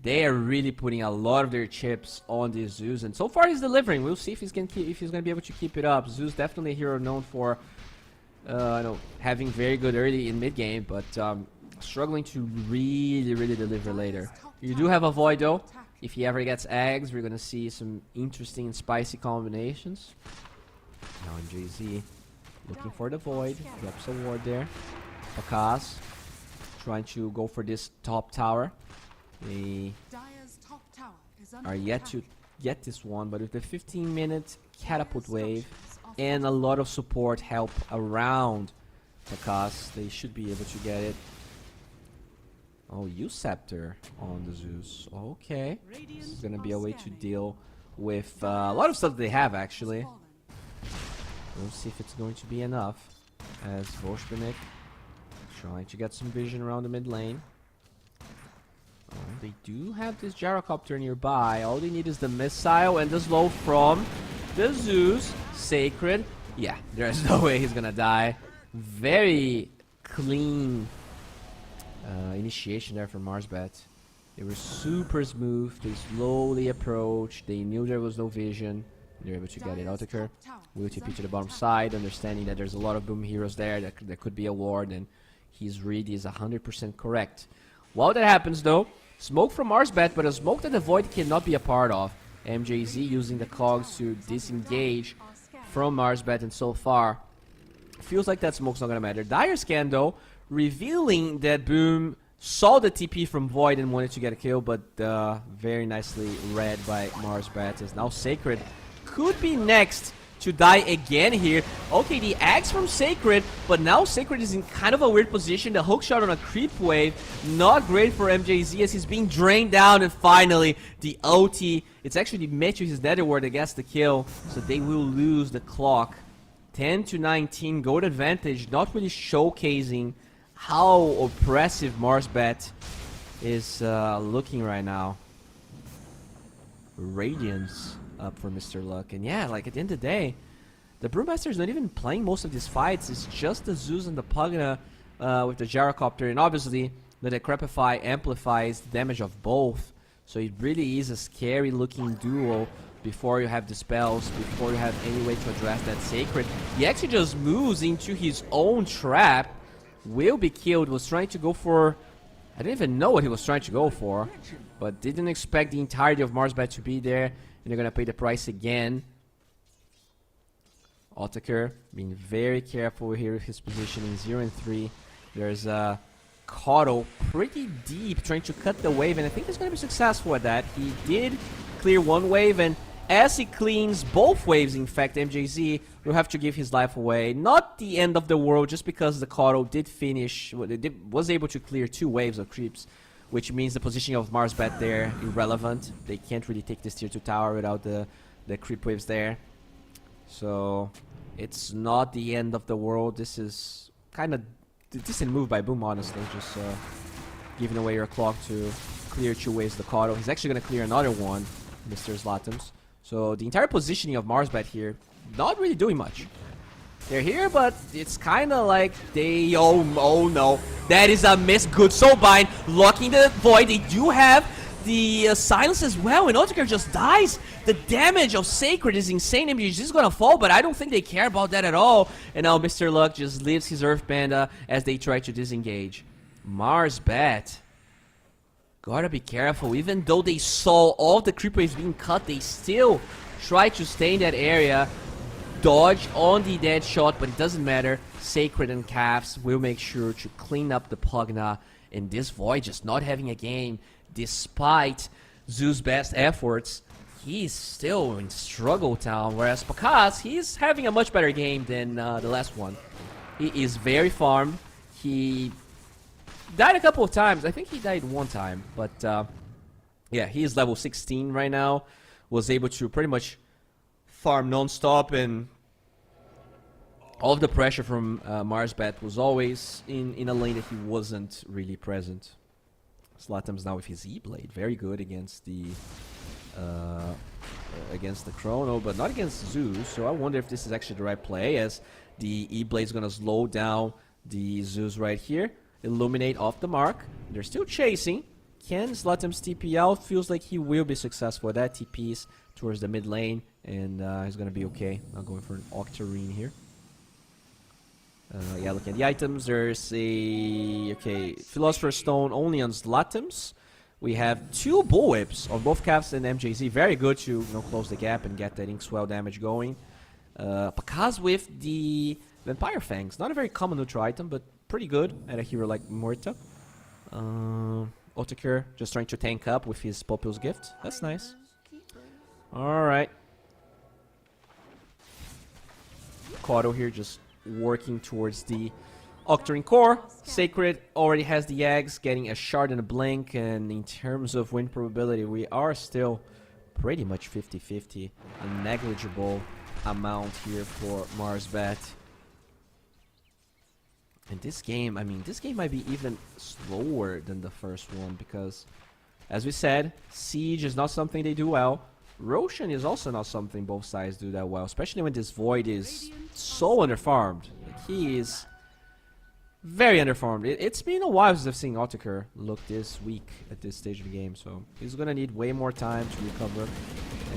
They are really putting a lot of their chips on this Zeus, and so far he's delivering. We'll see if he's gonna be able to keep it up. Zeus definitely a hero known for having very good early in mid game, but struggling to really deliver later. You do have a Void though. If he ever gets eggs, we're gonna see some interesting and spicy combinations. Now MJZ looking for the Void, drops a ward there. Bakas trying to go for this top tower. They are yet to get this one, but with the 15-minute catapult wave and a lot of support help around Bakas, they should be able to get it. Oh, Scepter on the Zeus. Okay. This is going to be a way to deal with a lot of stuff they have, actually. We'll see if it's going to be enough. As Voshmanik trying to get some vision around the mid lane. Oh, they do have this Gyrocopter nearby. All they need is the missile and the slow from the Zeus. Sacred. Yeah, there's no way he's going to die. Very clean initiation there from Marsbat. They were super smooth. They slowly approached. They knew there was no vision. They were able to get it. Ultiker will TP to the bottom side, understanding that there's a lot of Boom heroes there. That there could be a ward, and his read is 100% correct. While that happens, though, smoke from Marsbat, but a smoke that the Void cannot be a part of. MJZ using the cogs to disengage from Marsbat, and so far, feels like that smoke's not gonna matter. Dire Scan, though, revealing that Boom saw the TP from Void and wanted to get a kill, but very nicely read by Marsbat, as now Sacred could be next to die again here. Okay, the axe from Sacred, but now Sacred is in kind of a weird position. The hook shot on a creep wave, not great for MJZ as he's being drained down, and finally the OT. It's actually met to his nether ward that gets the kill, so they will lose the clock 10 to 19 gold advantage, not really showcasing how oppressive Marsbet is looking right now. Radiance up for Mr. Luck. And yeah, like at the end of the day, the Brewmaster is not even playing most of these fights. It's just the Zeus and the Pugna with the Gyrocopter. And obviously, the Decrepify amplifies the damage of both. So it really is a scary looking duo before you have the spells, before you have any way to address that Sacred. He actually just moves into his own trap. Will be killed. Was trying to go for... I didn't even know what he was trying to go for. But didn't expect the entirety of Marsbet to be there. And they're going to pay the price again. Otakar being very careful here with his position in 0 and 3. There's a Cotto pretty deep trying to cut the wave, and I think he's going to be successful at that. He did clear one wave, and as he cleans both waves, in fact, MJZ will have to give his life away. Not the end of the world, just because the Cotto did finish, was able to clear 2 waves of creeps, which means the positioning of Marsbet there irrelevant. They can't really take this tier 2 tower without the creep waves there. So it's not the end of the world. This is kind of a decent move by Boom, honestly. Just giving away your clock to clear 2 waves the Cotto. He's actually going to clear another one, Mr. Zlatums. So the entire positioning of Marsbet here, not really doing much. They're here, but it's kind of like they... Oh no. That is a miss. Good Soulbind locking the Void. They do have the silence as well, and Otakar just dies. The damage of Sacred is insane. I mean, he's just gonna fall, but I don't think they care about that at all. And now Mr. Luck just leaves his Earth Panda as they try to disengage. Marsbet, gotta be careful. Even though they saw all the creep waves being cut, they still try to stay in that area. Dodge on the dead shot, but it doesn't matter. Sacred and Calves will make sure to clean up the Pugna. And this Void just not having a game, despite Zeus' best efforts, he's still in struggle town. Whereas Pakas, he's having a much better game than the last one. He is very farmed. He died a couple of times. I think he died one time. But yeah, he is level 16 right now. Was able to pretty much farm non-stop, and all of the pressure from Marsbet was always in a lane that he wasn't really present. Zlatums now with his E-Blade, very good against the Chrono, but not against Zeus. So I wonder if this is actually the right play, as the E-Blade is gonna slow down the Zeus right here, illuminate off the mark. They're still chasing. Can Zlatums TP out? Feels like he will be successful at that. TPs towards the mid lane, and he's gonna be okay. Not going for an Octarine here. Yeah, looking at the items, there's a... Okay, Philosopher's Stone only on Zlatums. We have 2 Bullwhips on both Calves and MJZ. Very good to close the gap and get that Ink Swell damage going. Pakas with the Vampire Fangs. Not a very common neutral item, but pretty good at a hero like Morta. Otakar just trying to tank up with his Popul's Gift. That's nice. Alright. Cotto here just working towards the Octarine core. Sacred already has the eggs, getting a shard and a blink, and in terms of win probability, we are still pretty much 50-50. A negligible amount here for Marsbet. And this game, I mean, this game might be even slower than the first one, because, as we said, Siege is not something they do well. Roshan is also not something both sides do that well, especially when this Void is so underfarmed. Like, he is very underfarmed. It's been a while since I've seen Otakar look this weak at this stage of the game, so he's gonna need way more time to recover.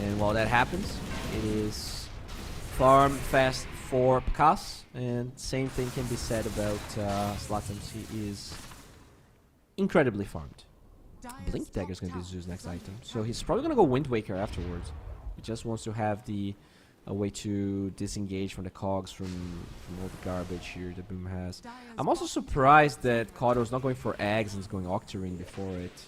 And while that happens, it is farm fast for Pakas, and same thing can be said about Zlatums. He is incredibly farmed. Blink Dagger is going to be Zeus' next item, so he's probably going to go Wind Waker afterwards. He just wants to have a way to disengage from the cogs from all the garbage here that Boom has. I'm also surprised that Cotto's not going for eggs and is going Octarine before it.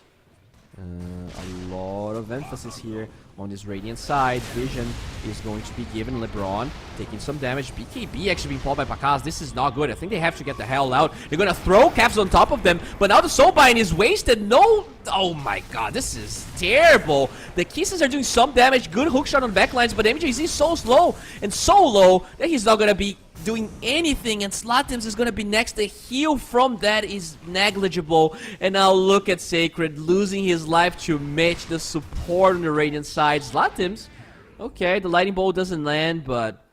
A lot of emphasis here on this Radiant side. Vision is going to be given. LeBron taking some damage. BKB actually being pulled by Pakaz. This is not good. I think they have to get the hell out. They're going to throw caps on top of them, but now the Soulbind is wasted. No. Oh my god, this is terrible. The Kisses are doing some damage. Good hookshot on backlines, but MJZ is so slow and so low that he's not going to be doing anything, and Slatims is going to be next. The heal from that is negligible, and now look at Sacred losing his life to Mitch, the support on the Radiant side. Slatims, okay, the Lightning Bolt doesn't land, but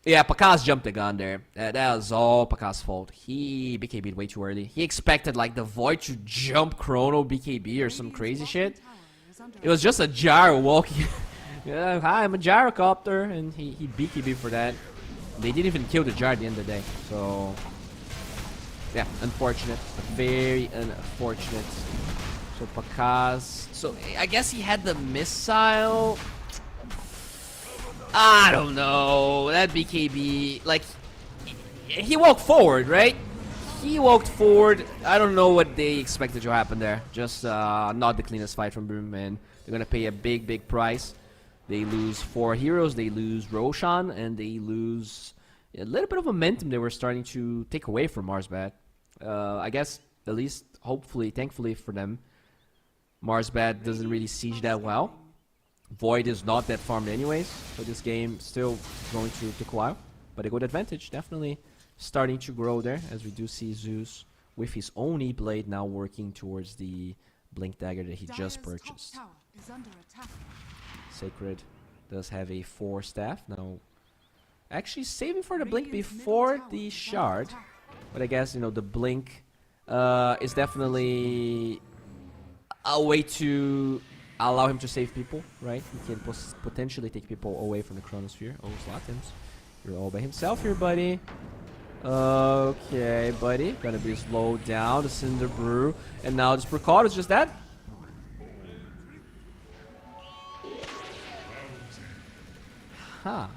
yeah, Pakaz jumped the gun there. That was all Pakaz's fault. He BKB'd way too early. He expected like the Void to jump Chrono BKB or some crazy shit. It was just a gyro walking. Yeah, hi, I'm a gyrocopter, and he BKB for that. They didn't even kill the jar at the end of the day, so yeah, unfortunate, very unfortunate. So Pakaz, so I guess he had the missile. I don't know, that BKB, like, he walked forward, right? He walked forward. I don't know what they expected to happen there. Just not the cleanest fight from Broom, and they're gonna pay a big price. They lose 4 heroes, they lose Roshan, and they lose a little bit of momentum they were starting to take away from Marsbat. I guess, at least, hopefully, thankfully for them, Marsbat doesn't really siege that well. Void is not that farmed anyways, so this game still going to take a while. But a good advantage, definitely starting to grow there, as we do see Zeus with his own E-Blade now working towards the Blink Dagger that he just purchased. Sacred does have a 4 staff now, actually saving for the blink before the shard, but I guess, you know, the blink is definitely a way to allow him to save people, right? He can potentially take people away from the Chronosphere. Oh, Slatims, you're all by himself here, buddy. Okay, buddy, gonna be slowed down. The Cinder Brew, and now this Precaught is just that. Huh.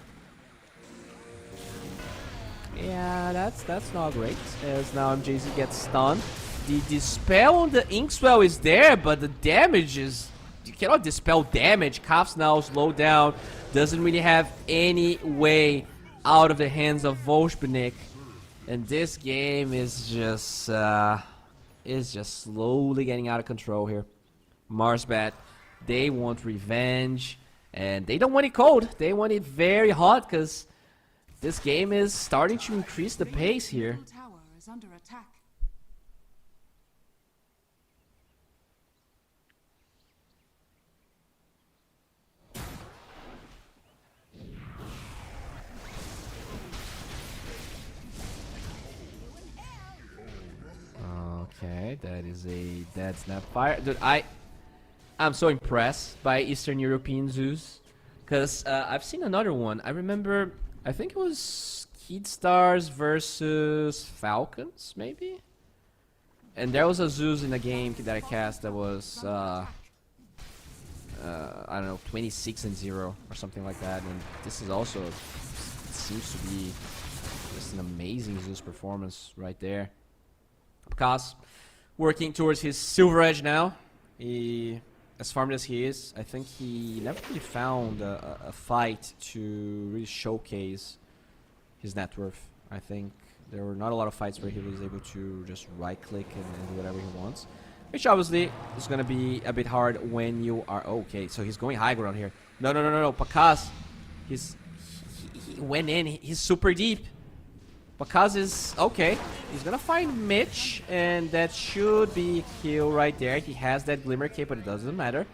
Yeah, that's not great, as now MJZ gets stunned. The dispel on the Inkswell is there, but the damage is... You cannot dispel damage. Kaf's now slowed down. Doesn't really have any way out of the hands of Volshbenik. And this game is just slowly getting out of control here. Marsbat, they want revenge. And they don't want it cold. They want it very hot, because this game is starting to increase the pace here. Tower is under attack. Okay, that is a dead Snapfire. Dude, I'm so impressed by Eastern European Zeus, because I've seen another one. I remember, I think it was Kid Stars versus Falcons, maybe? And there was a Zeus in a game that I cast that was, I don't know, 26-0 or something like that. And this is also, it seems to be just an amazing Zeus performance right there. Because working towards his Silver Edge now. He, as farmed as he is, I think he never really found a fight to really showcase his net worth. I think there were not a lot of fights where he was able to just right click and do whatever he wants, which obviously is going to be a bit hard when you are... Okay, so he's going high ground here. No, Pakaz, he went in, he's super deep. Pakaz is... Okay, he's gonna find Mitch, and that should be a kill right there. He has that Glimmer Cape, but it doesn't matter.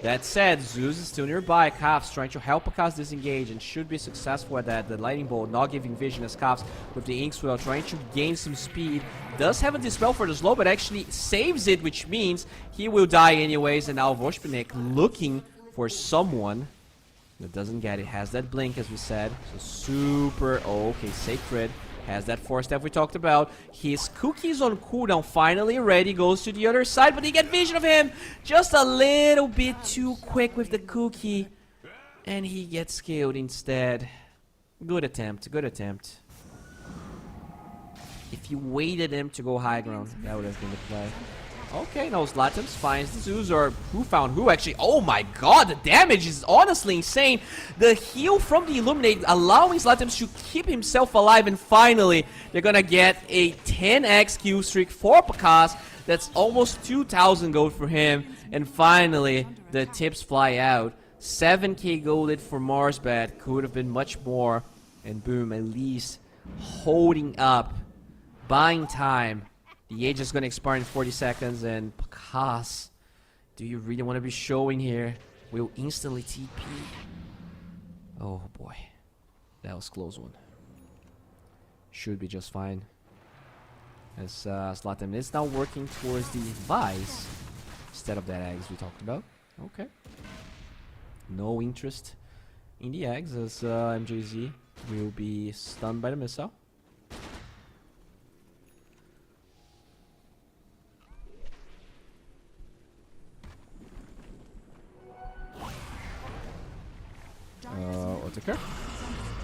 That said, Zeus is still nearby. Kaf's trying to help Pakaz disengage and should be successful at that. The Lightning Bolt not giving vision as Kaf's with the Inkswell trying to gain some speed. Does have a Dispel for the slow, but actually saves it, which means he will die anyways. And now Voshbenik looking for someone that doesn't get it. Has that blink, as we said. So super... Oh, okay, Sacred has that 4-step we talked about. His Cookie's on cooldown, finally ready, goes to the other side, but they get vision of him just a little bit too quick with the Cookie, and he gets killed instead. Good attempt, good attempt. If you waited him to go high ground, that would have been the play. Okay, no, Zlatan's finds the Zeus, or who found who actually. Oh my god, the damage is honestly insane. The heal from the Illuminate allowing Zlatan to keep himself alive, and finally they're gonna get a 10x kill streak for Pakas. That's almost 2,000 gold for him, and finally the tips fly out. 7k golded for Marsbat, could have been much more, and boom, at least holding up, buying time. The age is going to expire in 40 seconds, and Pakas, do you really want to be showing here? Will instantly TP. Oh boy, that was a close one. Should be just fine. As Zlatan is now working towards the Vice instead of that eggs we talked about. Okay. No interest in the eggs, as MJZ will be stunned by the missile. Otakar.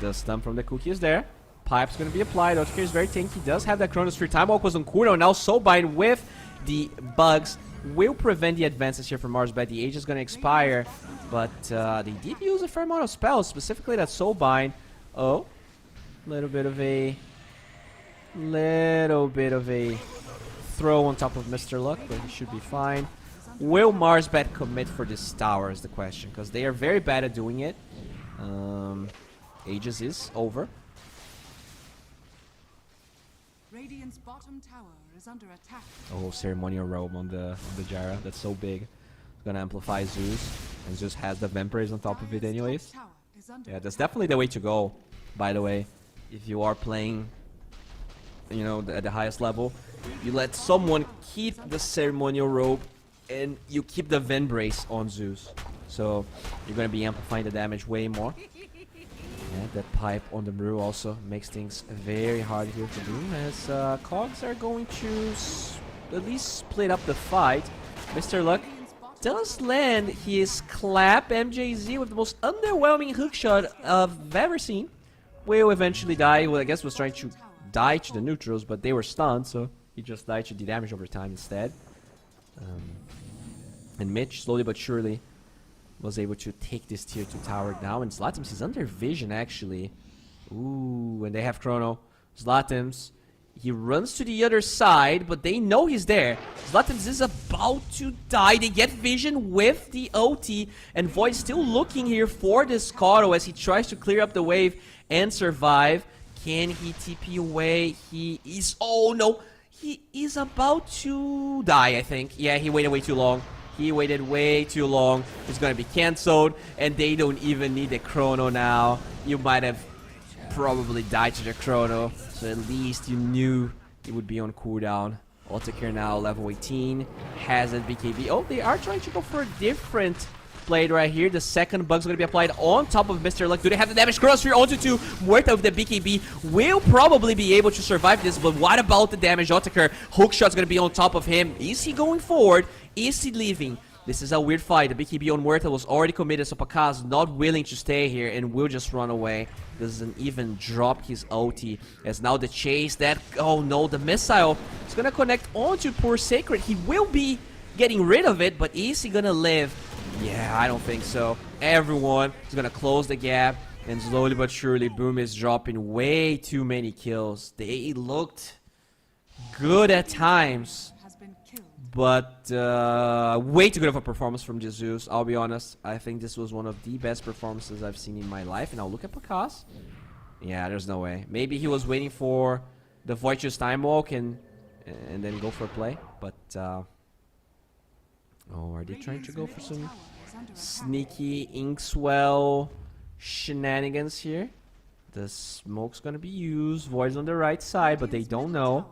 The stun from the cookie is there. Pipe's going to be applied. Otakar is very tanky. Does have that Chronosphere. Time Walk was on cooldown. Now Soulbind with the bugs will prevent the advances here from Marsbat. The age is going to expire, but they did use a fair amount of spells, specifically that Soulbind. Oh, little bit of a throw on top of Mr. Luck, but he should be fine. Will Marsbat commit for this tower is the question, because they are very bad at doing it. Aegis is over. Radiant's bottom tower is under attack. Oh, ceremonial robe on the Jara. That's so big. It's gonna amplify Zeus, and Zeus has the vampires on top of it anyways. Yeah, that's definitely the way to go, by the way. If you are playing, you know, at the highest level, you let someone keep the ceremonial robe and you keep the Vembrace on Zeus. So you're gonna be amplifying the damage way more. Yeah, that pipe on the Mru also makes things very hard here to do, as Cogs are going to at least split up the fight. Mr. Luck does land his clap. MJZ with the most underwhelming hookshot I've ever seen. Will eventually die. Well, I guess was trying to die to the neutrals, but they were stunned, so he just died to the damage over time instead. And Mitch, slowly but surely, was able to take this tier 2 tower down. And Zlatims is under vision, actually. Ooh, and they have Chrono. Zlatims, he runs to the other side, but they know he's there. Zlatims is about to die. They get vision with the OT, and Void still looking here for this Kato as he tries to clear up the wave and survive. Can he TP away? He is... Oh, no. He is about to die, I think. Yeah, he waited way too long. He waited way too long. It's going to be cancelled, and they don't even need the Chrono now. You might have probably died to the Chrono, so at least you knew it would be on cooldown. Altair now level 18, has a BKB. Oh, they are trying to go for a different blade right here. The second bug's going to be applied on top of Mr. Luck. Do they have the damage? Crossfire onto 2. Muerta with the BKB will probably be able to survive this, but what about the damage? Altair, hookshot's going to be on top of him. Is he going forward? Is he leaving? This is a weird fight. The BKB on Muerta was already committed, so Pakas not willing to stay here and will just run away. Doesn't even drop his ulti. As now the chase that... Oh no, the missile is going to connect onto poor Sacred. He will be getting rid of it, but is he going to live? Yeah, I don't think so. Everyone is going to close the gap, and slowly but surely Boom is dropping way too many kills. They looked good at times, but way too good of a performance from Jesus. I'll be honest. I think this was one of the best performances I've seen in my life. And now look at Pakas. Yeah, there's no way. Maybe he was waiting for the Void's time walk and then go for a play. But oh, are they trying to go for some sneaky Inkswell shenanigans here? The smoke's gonna be used. Void's on the right side, but they don't know.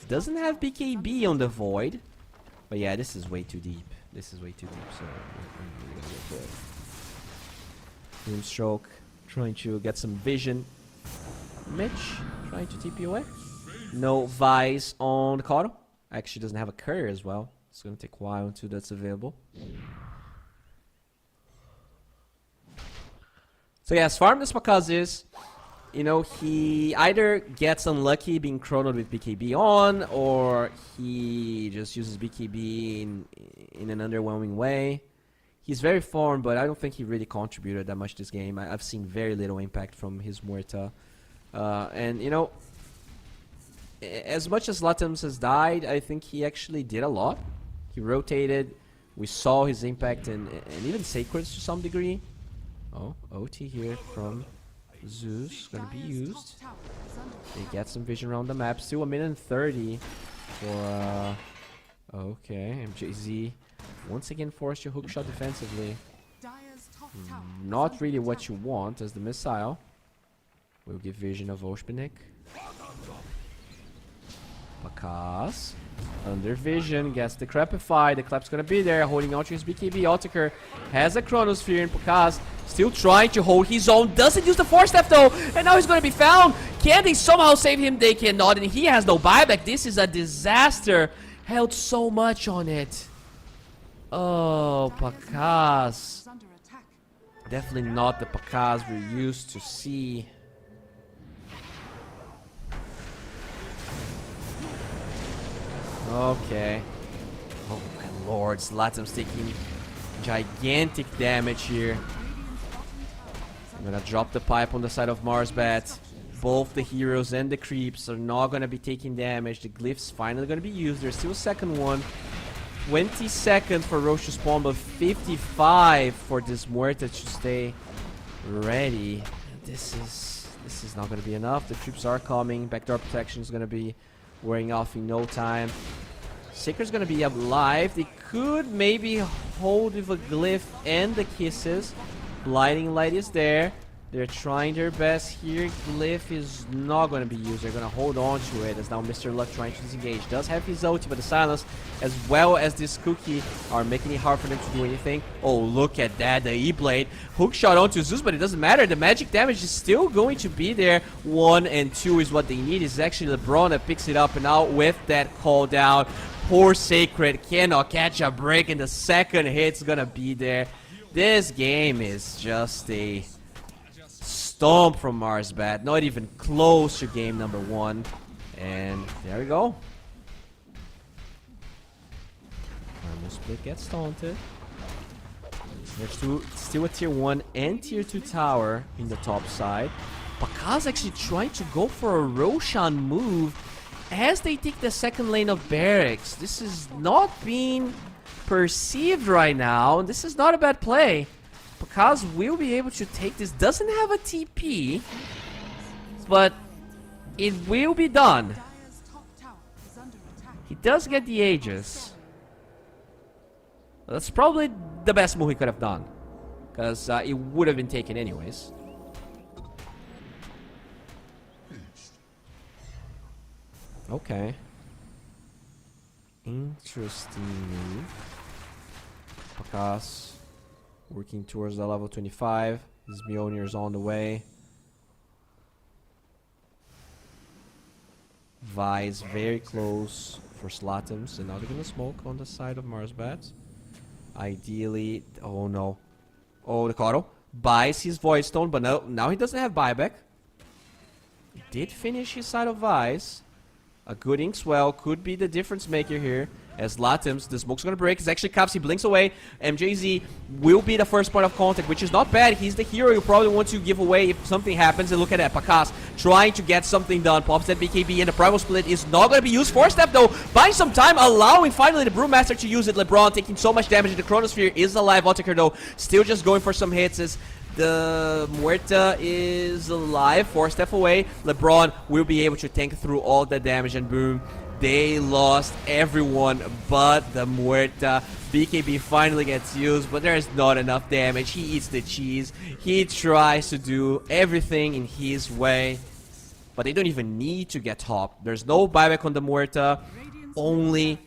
Doesn't have BKB on the Void. But yeah, this is way too deep. This is way too deep, so I'm really gonna go for it. Doomstroke trying to get some vision. Mitch trying to TP away. No Vice on the Kato. Actually doesn't have a courier as well. It's gonna take a while until that's available. So yeah, as farm this Pakas is, you know, he either gets unlucky being chronoed with BKB on, or he just uses BKB in an underwhelming way. He's very formed, but I don't think he really contributed that much this game. I've seen very little impact from his Muerta. And, you know, as much as Latums has died, I think he actually did a lot. He rotated. We saw his impact and even Sacreds to some degree. Oh, OT here from Zeus. Gonna be used. They get some vision around the map. Still a minute and 30 for... okay, MJZ. Once again forced your hookshot defensively. Not really what you want as the missile. We'll give vision of Oshpinik. Bakas. Under vision, gets the Crepify. The Klep's gonna be there, holding on to his BKB. Otaker has a Chronosphere in Bakas. Still trying to hold his own. Doesn't use the Force Step though. And now he's gonna be found. Can they somehow save him? They cannot. And he has no buyback. This is a disaster. Held so much on it. Oh, Bakas. Definitely not the Bakas we're used to see. Okay. Oh my lord, Zlatom's taking gigantic damage here. I'm gonna drop the pipe on the side of Marsbat. Both the heroes and the creeps are not gonna be taking damage. The glyph's finally gonna be used. There's still a second one. 20 seconds for Roche to spawn, but 55 for this Muerta to stay ready. This is not gonna be enough. The troops are coming. Backdoor protection is gonna be wearing off in no time. Seeker's gonna be alive. They could maybe hold with a glyph and the kisses. Blinding light is there. They're trying their best here. Glyph is not going to be used. They're going to hold on to it as now Mr. Luck trying to disengage. Does have his ulti, but the silence as well as this cookie are making it hard for them to do anything. Oh, look at that. The E-Blade. Hook shot onto Zeus, but it doesn't matter. The magic damage is still going to be there. 1 and 2 is what they need. It's actually LeBron that picks it up, and now with that call down, poor Sacred cannot catch a break, and the second hit's going to be there. This game is just a stomp from Marsbat, not even close to game number 1. And there we go. Normal split gets taunted. There's still a tier 1 and tier 2 tower in the top side. Bakas actually trying to go for a Roshan move as they take the second lane of barracks. This is not being perceived right now. This is not a bad play. Bakas will be able to take this. Doesn't have a TP, but it will be done. He does get the Aegis. That's probably the best move he could have done, because it would have been taken anyways. Okay. Interesting move. Bakas working towards the level 25. His Mjolnir's on the way. Vi's very close for Slatums, and now they're gonna smoke on the side of Marsbat. Ideally, oh no. Oh, the Cotto buys his Void Stone, but no, now he doesn't have buyback. He did finish his side of Vi's. A good Inkswell could be the difference maker here. As Latums, the smoke's gonna break. It's actually Caps, he blinks away. MJZ will be the first point of contact, which is not bad. He's the hero you probably want to give away if something happens. And look at that, Bakas trying to get something done. Pops that BKB, and the Primal Split is not gonna be used. Force Step though, buying some time, allowing finally the Brewmaster to use it. LeBron taking so much damage. The Chronosphere is alive. Otaker though, still just going for some hits as the Muerta is alive. 4 step away. LeBron will be able to tank through all the damage, and boom. They lost everyone but the Muerta. BKB finally gets used, but there's not enough damage. He eats the cheese. He tries to do everything in his way, but they don't even need to get top. There's no buyback on the Muerta, only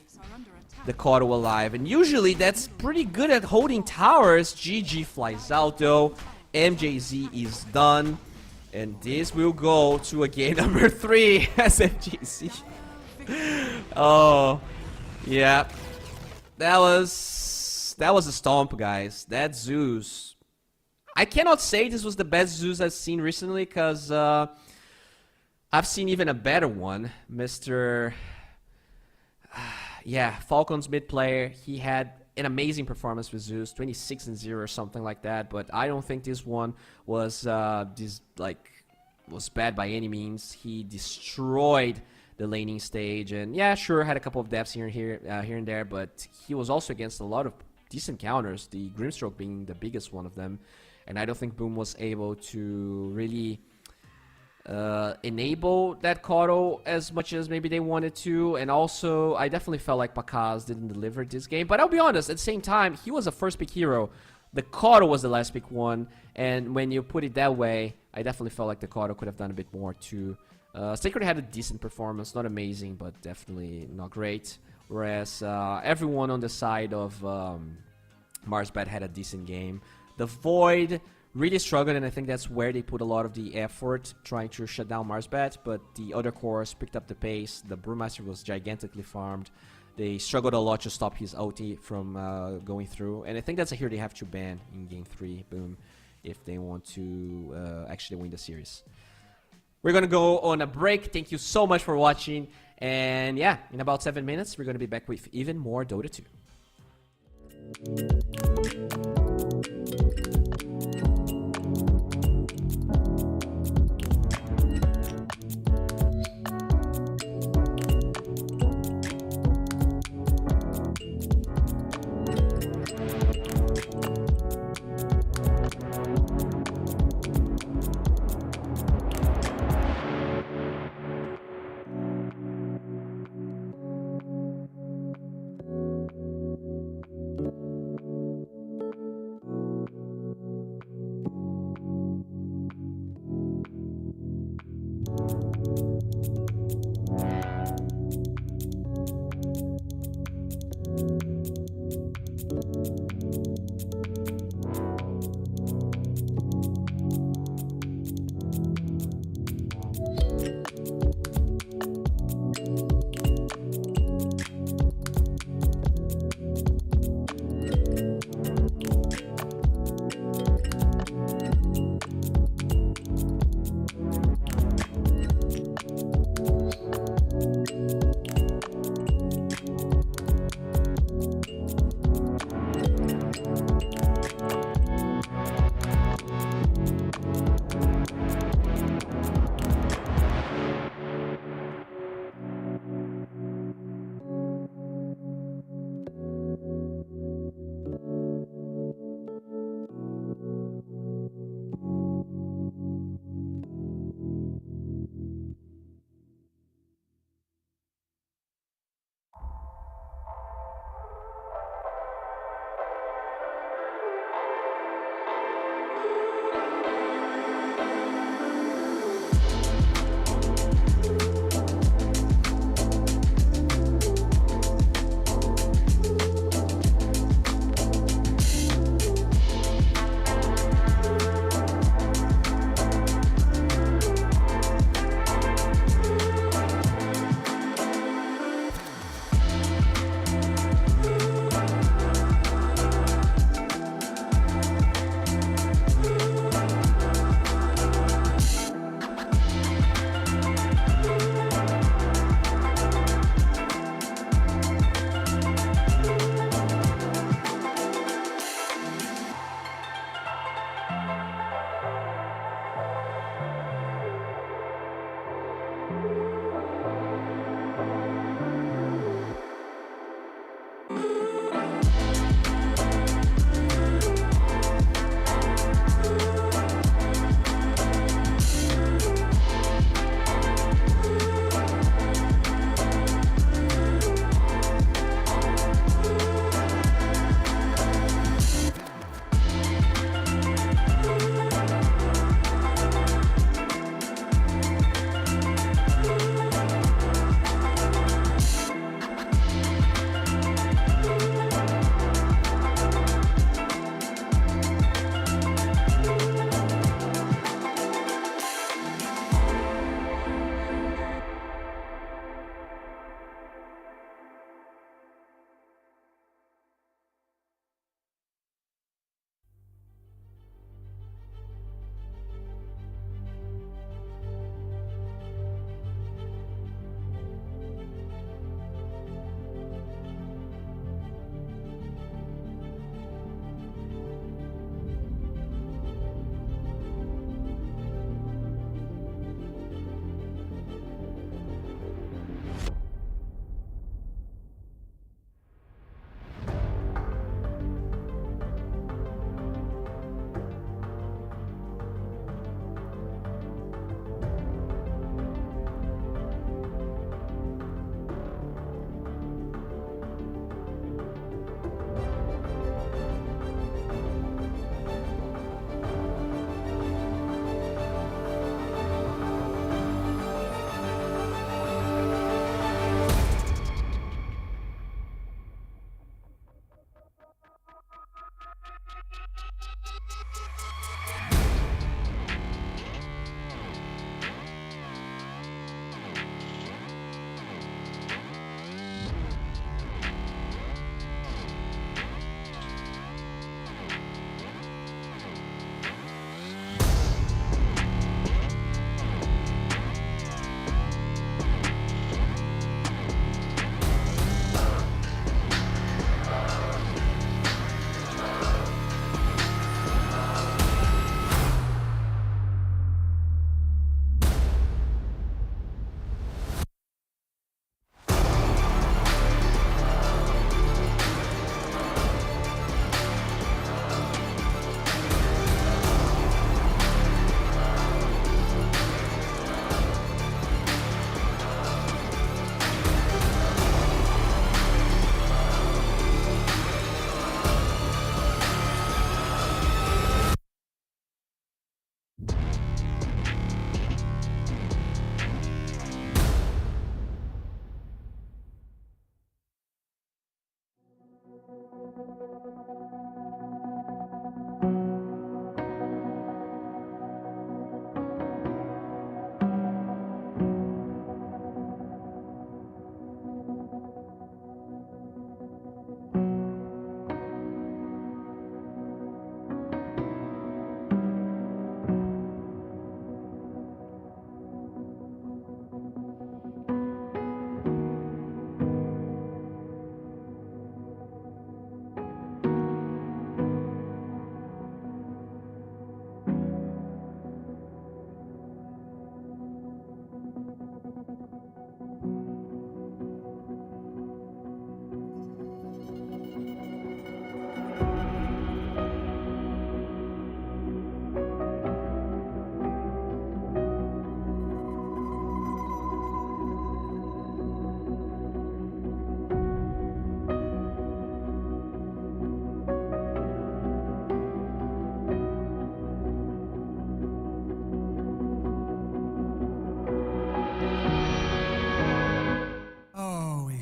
the Cotto alive. And usually that's pretty good at holding towers. GG flies out though. MJZ is done. And this will go to a game number 3 as MJZ. Oh, yeah. That was a stomp, guys. That Zeus. I cannot say this was the best Zeus I've seen recently, because I've seen even a better one. Mr. Falcon's mid player. He had an amazing performance with Zeus, 26-0 or something like that. But I don't think this one was was bad by any means. He destroyed the laning stage, and yeah, sure, had a couple of deaths here and there, but he was also against a lot of decent counters, the Grimstroke being the biggest one of them. And I don't think Boom was able to really enable that Kotl as much as maybe they wanted to. And also, I definitely felt like Pakaz didn't deliver this game. But I'll be honest, at the same time, he was a first pick hero. The Kotl was the last pick one. And when you put it that way, I definitely felt like the Kotl could have done a bit more too. Sacred had a decent performance, not amazing, but definitely not great. Whereas everyone on the side of Marsbat had a decent game. The Void really struggled, and I think that's where they put a lot of the effort, trying to shut down Marsbat, but the other cores picked up the pace. The Brewmaster was gigantically farmed. They struggled a lot to stop his ulti from going through, and I think that's a hero they have to ban in Game 3, Boom, if they want to actually win the series. We're going to go on a break. Thank you so much for watching, and yeah, in about 7 minutes, we're going to be back with even more Dota 2.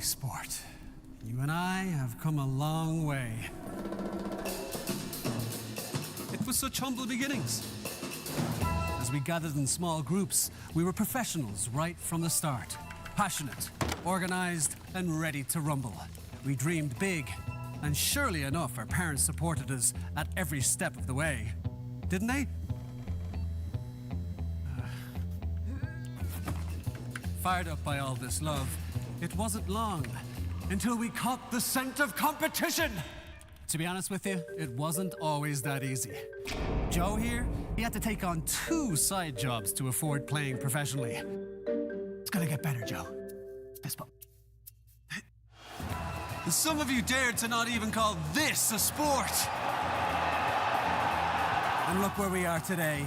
sport. You and I have come a long way. It was such humble beginnings. As we gathered in small groups, we were professionals right from the start. Passionate, organized, and ready to rumble. We dreamed big, and surely enough, our parents supported us at every step of the way. Didn't they? Fired up by all this love, it wasn't long until we caught the scent of competition. To be honest with you, it wasn't always that easy. Joe here, he had to take on 2 side jobs to afford playing professionally. It's gonna get better, Joe. Fist bump. Some of you dared to not even call this a sport. And look where we are today.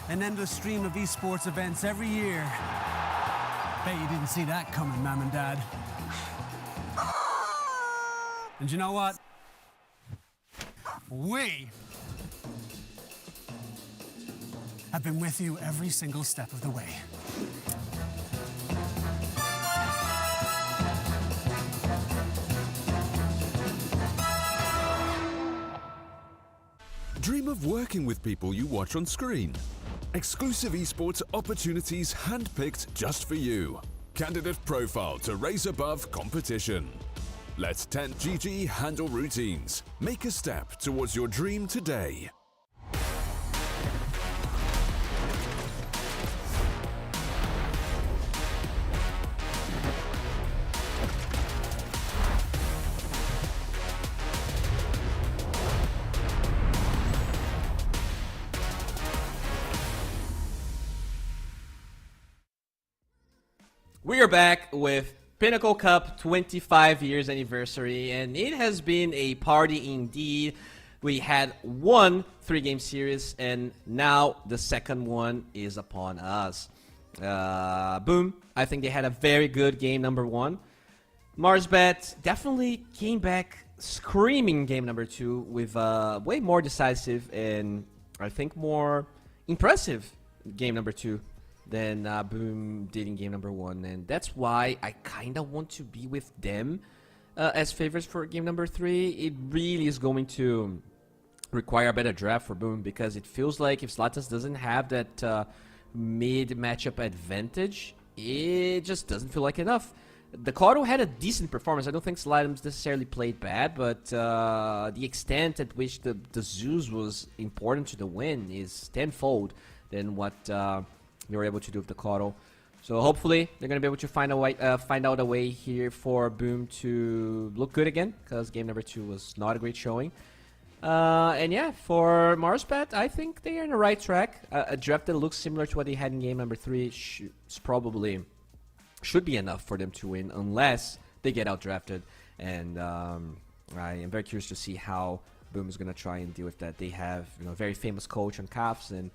An endless stream of esports events every year. Bet you didn't see that coming, Mom and Dad. And you know what? We have been with you every single step of the way. Dream of working with people you watch on screen. Exclusive esports opportunities handpicked just for you. Candidate profile to raise above competition. Let 10GG handle routines. Make a step towards your dream today. We are back with Pinnacle Cup 25 years anniversary, and it has been a party indeed. We had one 3-game series, and now the second one is upon us. Boom, I think they had a very good game number 1. Marsbet definitely came back screaming game number 2 with way more decisive and I think more impressive game number 2 than Boom did in game number 1, and that's why I kind of want to be with them as favorites for game number 3. It really is going to require a better draft for Boom, because it feels like if Zlatas doesn't have that mid matchup advantage, it just doesn't feel like enough. The Cotto had a decent performance. I don't think Slidems necessarily played bad, but the extent at which the Zeus was important to the win is tenfold than what they were able to do with the Cotto. So hopefully they're gonna be able to find out a way here for Boom to look good again, because game number 2 was not a great showing. And yeah, for Marsbet, I think they are on the right track. A draft that looks similar to what they had in game number 3 should be enough for them to win, unless they get out drafted. And I am very curious to see how Boom is gonna try and deal with that. They have a very famous coach on CAFs, and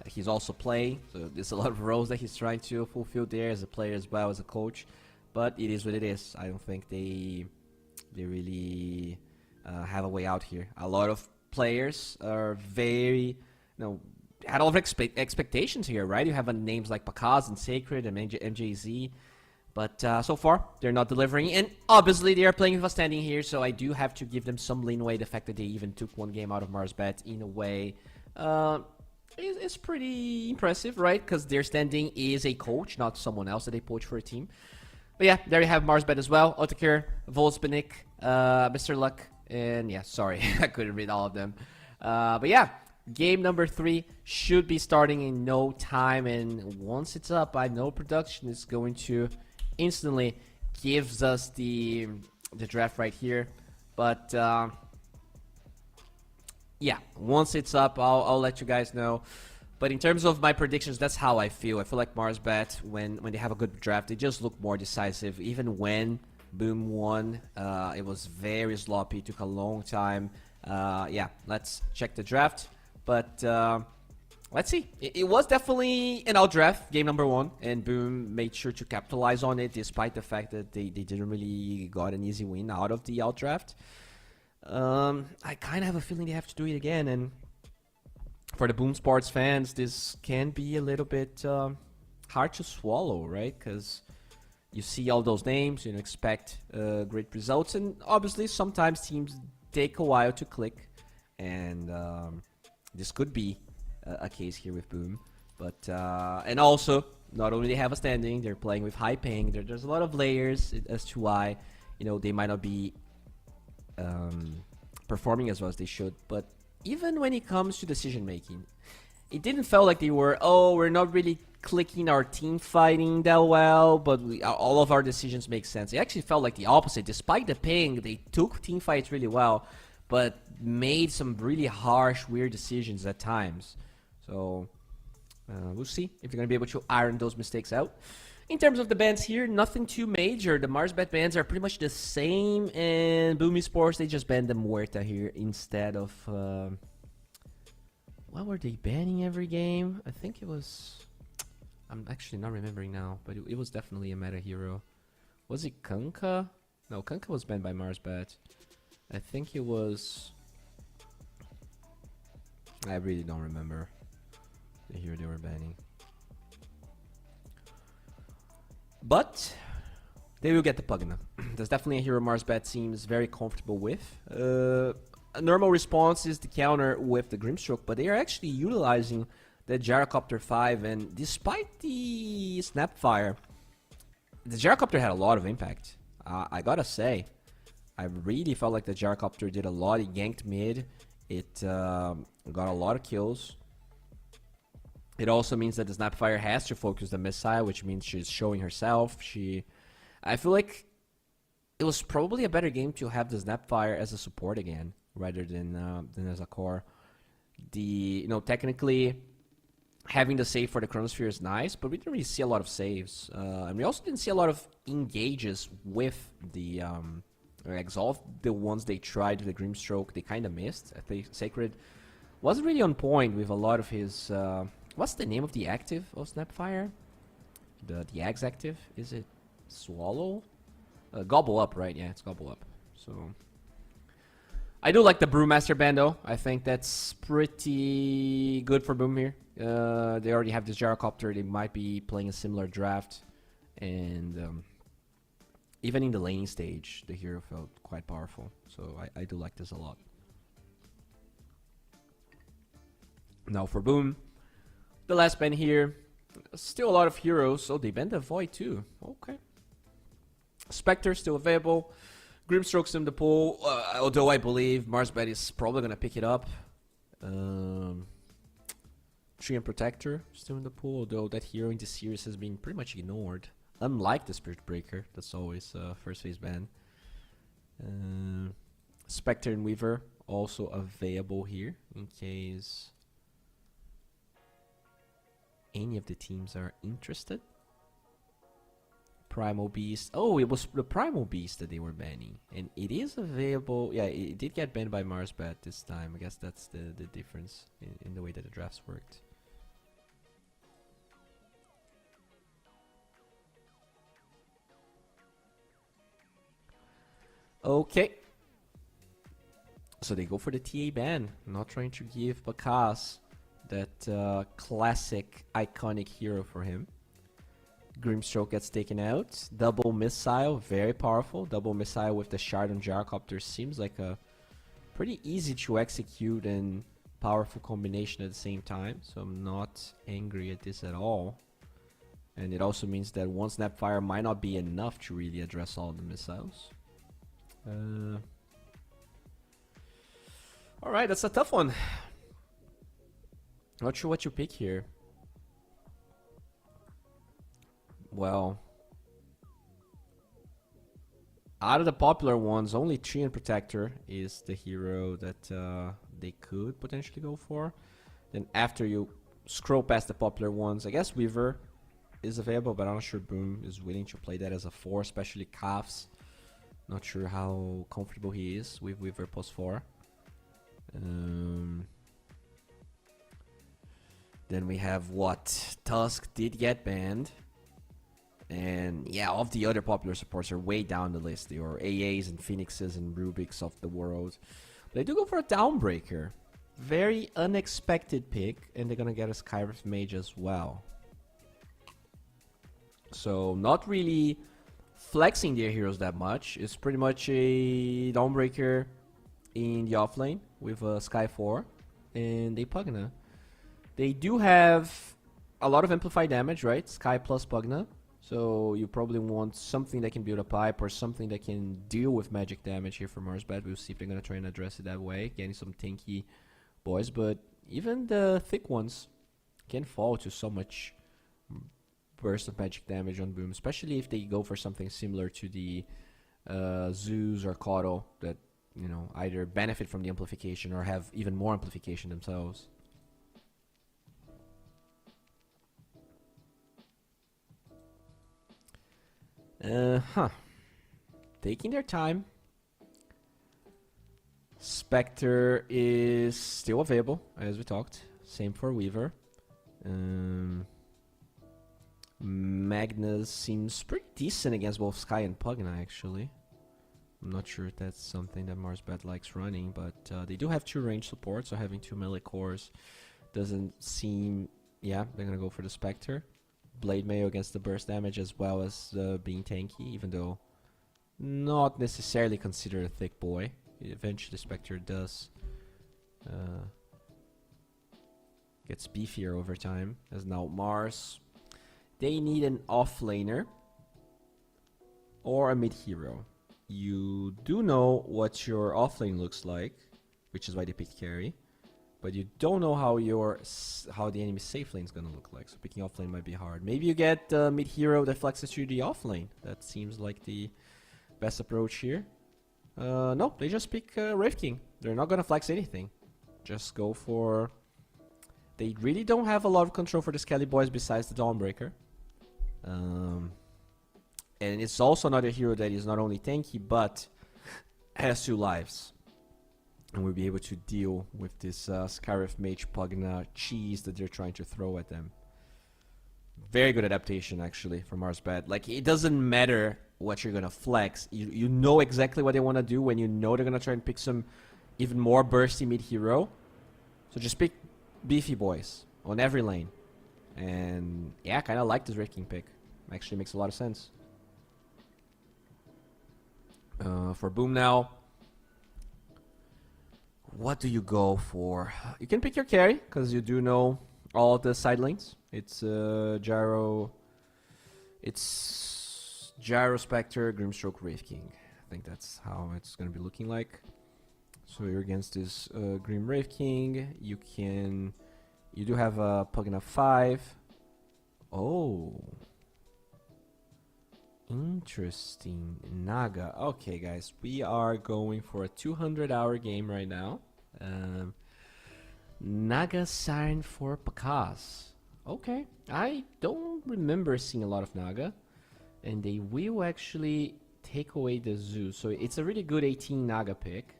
he's also playing, so there's a lot of roles that he's trying to fulfill there as a player as well as a coach. But it is what it is. I don't think they really have a way out here. A lot of players are very, had a lot of expectations here, right? You have names like Pakaz and Sacred and MJZ, but so far they're not delivering. And obviously they are playing with a standing here, so I do have to give them some leeway. The fact that they even took one game out of Marsbet in a way is pretty impressive, right? Because their standing is a coach, not someone else that they poach for a team. But yeah, there you have Marsbet as well. Otakir, Volsbenik, Mr. Luck, and yeah, sorry, I couldn't read all of them. But yeah, game number 3 should be starting in no time, and once it's up, I know production is going to instantly gives us the draft right here. But yeah, once it's up, I'll let you guys know. But in terms of my predictions, that's how I feel. I feel like Marsbet, when they have a good draft, they just look more decisive. Even when Boom won, it was very sloppy, took a long time. Yeah, let's check the draft. But let's see. It was definitely an out draft, game number 1, and Boom made sure to capitalize on it, despite the fact that they didn't really got an easy win out of the out draft. I kind of have a feeling they have to do it again, and for the Boom Sports fans, this can be a little bit hard to swallow, right? Because you see all those names, you expect great results, and obviously sometimes teams take a while to click, and this could be a case here with Boom. But and also, not only they have a standing, they're playing with high ping. There's a lot of layers as to why they might not be performing as well as they should. But even when it comes to decision making, it didn't feel like they were, we're not really clicking our team fighting that well, but all of our decisions make sense. It actually felt like the opposite. Despite the ping, they took team fights really well, but made some really harsh, weird decisions at times. So we'll see if you're going to be able to iron those mistakes out. In terms of the bans here, nothing too major. The Marsbet bans are pretty much the same, and Boom Esports, they just banned the Muerta here instead of... what were they banning every game? I think it was... I'm actually not remembering now, but it was definitely a meta hero. Was it Kunkka? No, Kunkka was banned by Marsbet. I think it was... I really don't remember the hero they were banning. But they will get the Pugna. There's definitely a hero Marsbet seems very comfortable with. A normal response is the counter with the Grimstroke, but they are actually utilizing the Gyrocopter 5, and despite the Snapfire, the Gyrocopter had a lot of impact. I gotta say, I really felt like the Gyrocopter did a lot. It ganked mid, it got a lot of kills. It also means that the Snapfire has to focus the missile, which means she's showing herself. I feel like it was probably a better game to have the Snapfire as a support again, rather than as a core. Technically, having the save for the Chronosphere is nice, but we didn't really see a lot of saves. And we also didn't see a lot of engages with the Exalt. The ones they tried with the Grimstroke, they kind of missed. I think Sacred wasn't really on point with a lot of his... what's the name of the active of Snapfire? The Axe active? Is it Swallow? Gobble Up, right? Yeah, it's Gobble Up. So... I do like the Brewmaster ban though. I think that's pretty good for Boom here. They already have this Gyrocopter. They might be playing a similar draft. And even in the laning stage, the hero felt quite powerful. So I do like this a lot. Now for Boom, the last ban here. Still a lot of heroes. Oh, they banned the Void too. Okay. Spectre still available. Grimstroke's in the pool, although I believe Marsbet is probably going to pick it up. Tree and Protector still in the pool, although that hero in this series has been pretty much ignored. Unlike the Spirit Breaker, that's always first phase ban. Spectre and Weaver also available here in case any of the teams are interested. Primal Beast. Oh, it was the Primal Beast that they were banning. And it is available. Yeah, it did get banned by Marsbet this time. I guess that's the difference in the way that the drafts worked. Okay. So they go for the TA ban. Not trying to give Bakas that classic, iconic hero for him. Grimstroke gets taken out. Double missile, very powerful. Double missile with the shard on Gyrocopter seems like a pretty easy to execute and powerful combination at the same time. So I'm not angry at this at all. And it also means that one Snapfire might not be enough to really address all the missiles. Alright, that's a tough one. Not sure what you pick here. Well, out of the popular ones, only Tree and Protector is the hero that they could potentially go for. Then after you scroll past the popular ones, I guess Weaver is available, but I'm not sure Boom is willing to play that as a 4, especially Calves. Not sure how comfortable he is with Weaver post 4. Then we have what? Tusk did get banned. And yeah, all of the other popular supports are way down the list. They are AAs and Phoenixes and Rubiks of the world. But they do go for a Downbreaker. Very unexpected pick. And they're going to get a Skywrath Mage as well. So not really flexing their heroes that much. It's pretty much a Dawnbreaker in the offlane with a Sky 4 and a Pugna. They do have a lot of amplified damage, right? Sky plus Pugna. So you probably want something that can build a pipe or something that can deal with magic damage here for Marsbad. We'll see if they're going to try and address it that way, getting some tanky boys. But even the thick ones can fall to so much burst of magic damage on Boom, especially if they go for something similar to the Zeus or Caudle that, you know, either benefit from the amplification or have even more amplification themselves. Taking their time. Spectre is still available, as we talked. Same for Weaver. Magnus seems pretty decent against both Sky and Pugna, actually. I'm not sure if that's something that Marsbad likes running, but they do have 2 range support, so having 2 melee cores doesn't seem... Yeah, they're gonna go for the Spectre. Blade Mail against the burst damage as well as being tanky, even though not necessarily considered a thick boy. Eventually Spectre does gets beefier over time, as now Mars. They need an offlaner or a mid hero. You do know what your offlane looks like, which is why they picked carry, but you don't know how the enemy safe lane is gonna look like. So picking offlane might be hard. Maybe you get mid hero that flexes to the offlane. That seems like the best approach here. No, they just pick Wraith King. They're not gonna flex anything. Just go for... They really don't have a lot of control for the Skelly boys besides the Dawnbreaker. And it's also another hero that is not only tanky, but has 2 lives. And will be able to deal with this Scarif Mage Pugna cheese that they're trying to throw at them. Very good adaptation, actually, from Marsbad. Like, it doesn't matter what you're gonna flex. You know exactly what they want to do when you know they're gonna try and pick some even more bursty mid-hero. So just pick beefy boys on every lane. And yeah, I kind of like this Wraith King pick. Actually makes a lot of sense. For Boom now, what do you go for? You can pick your carry, because you do know all the side lanes. It's Gyro... It's Gyro Spectre, Grimstroke, Wraith King. I think that's how it's going to be looking like. So you're against this Grim Wraith King. You do have a Pugna 5. Oh. Interesting. Naga. Okay, guys. We are going for a 200-hour game right now. Naga Siren for Pakas. Okay. I don't remember seeing a lot of Naga. And they will actually take away the Zoo. So it's a really good 18 Naga pick.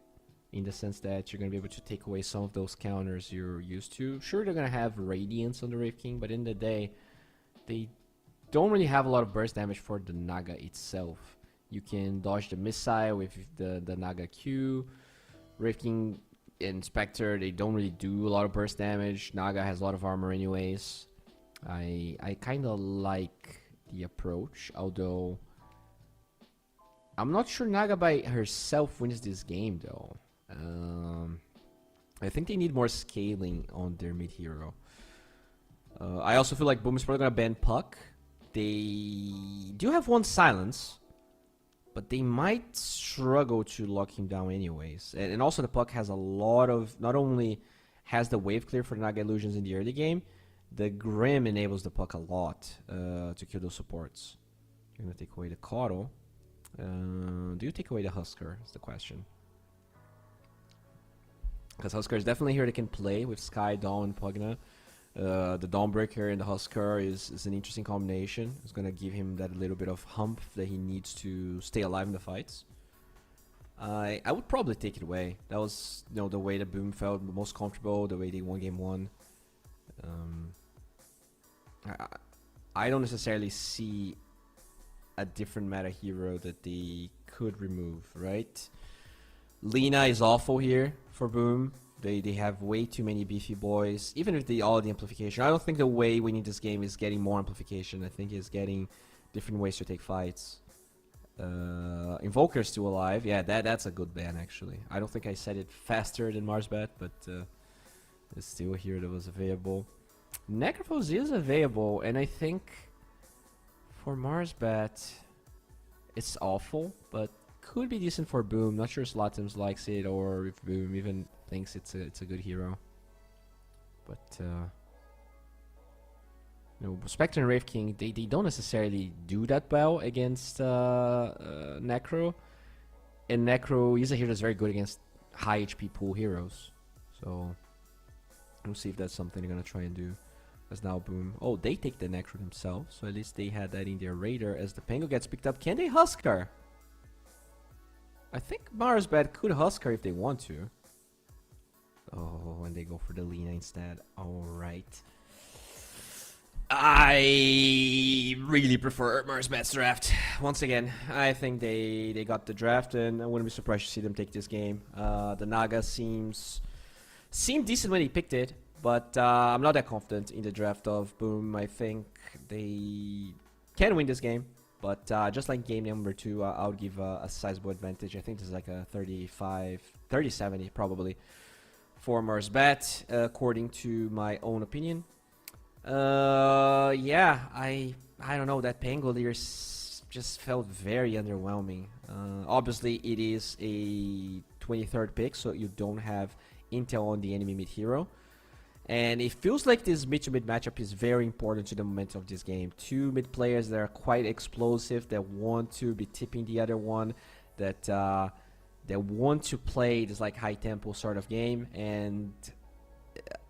In the sense that you're going to be able to take away some of those counters you're used to. Sure, they're going to have Radiance on the Wraith King, but in the day, they don't really have a lot of burst damage for the Naga itself. You can dodge the missile with the Naga Q. Wraith King and Spectre, they don't really do a lot of burst damage. Naga has a lot of armor anyways. I kind of like the approach, although I'm not sure Naga by herself wins this game though. I think they need more scaling on their mid-hero. I also feel like Boom is probably going to ban Puck. They do have 1 silence, but they might struggle to lock him down anyways. And also the Puck has a lot of... Not only has the wave clear for the Naga Illusions in the early game, the Grim enables the Puck a lot to kill those supports. You're going to take away the Caudle. Do you take away the Husker? Is the question. Because Husker is definitely here that can play with Sky, Dawn, and Pugna. The Dawnbreaker and the Husker is an interesting combination. It's going to give him that little bit of hump that he needs to stay alive in the fights. I would probably take it away. That was, you know, the way that Boom felt most comfortable, the way they won game 1. I don't necessarily see a different meta hero that they could remove, right? Lina is awful here for Boom. They have way too many beefy boys. Even if all the amplification, I don't think the way winning this game is getting more amplification. I think it's getting different ways to take fights. Invoker's still alive. Yeah, that's a good ban actually. I don't think I said it faster than Marsbat, but it's still a hero that was available. Necrophos is available, and I think for Marsbat, it's awful, but could be decent for Boom. Not sure Slatims likes it, or if Boom even thinks it's a good hero. But no, Spectre and Wraith King, they don't necessarily do that well against Necro. And Necro is a hero that's very good against high HP pool heroes. So we'll see if that's something they're gonna try and do. As now Boom. Oh, they take the Necro themselves, so at least they had that in their radar. As the Penguin gets picked up, can they Huskar? I think Marsbat could Huskar if they want to. Oh, and they go for the Lina instead. Alright. I really prefer Marsbat's draft. Once again, I think they got the draft, and I wouldn't be surprised to see them take this game. The Naga seemed decent when he picked it, but I'm not that confident in the draft of Boom. I think they can win this game, but just like game number 2, I would give a sizable advantage. I think this is like a 30-70 probably for Marsbat, according to my own opinion. Yeah, I don't know, that Pangolier just felt very underwhelming. Obviously it is a 23rd pick, so you don't have intel on the enemy mid hero, and it feels like this mid to mid matchup is very important to the momentum of this game. Two mid players that are quite explosive, that want to be tipping the other one, that want to play this like high tempo sort of game, and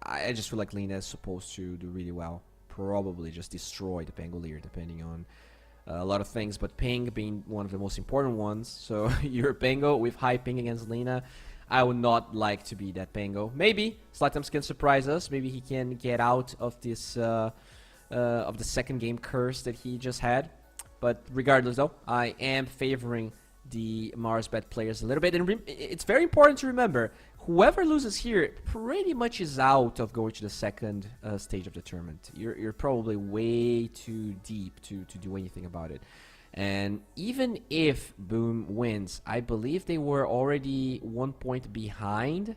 I just feel like Lina is supposed to do really well. Probably just destroy the Pangolier depending on a lot of things, but ping being one of the most important ones. So you're a Pango with high ping against Lina. I would not like to be that Pango. Maybe Slatims can surprise us. Maybe he can get out of this of the second game curse that he just had. But regardless though, I am favoring the Marsbat players a little bit, and it's very important to remember, whoever loses here pretty much is out of going to the second stage of the tournament. You're probably way too deep to do anything about it. And even if Boom wins, I believe they were already 1 point behind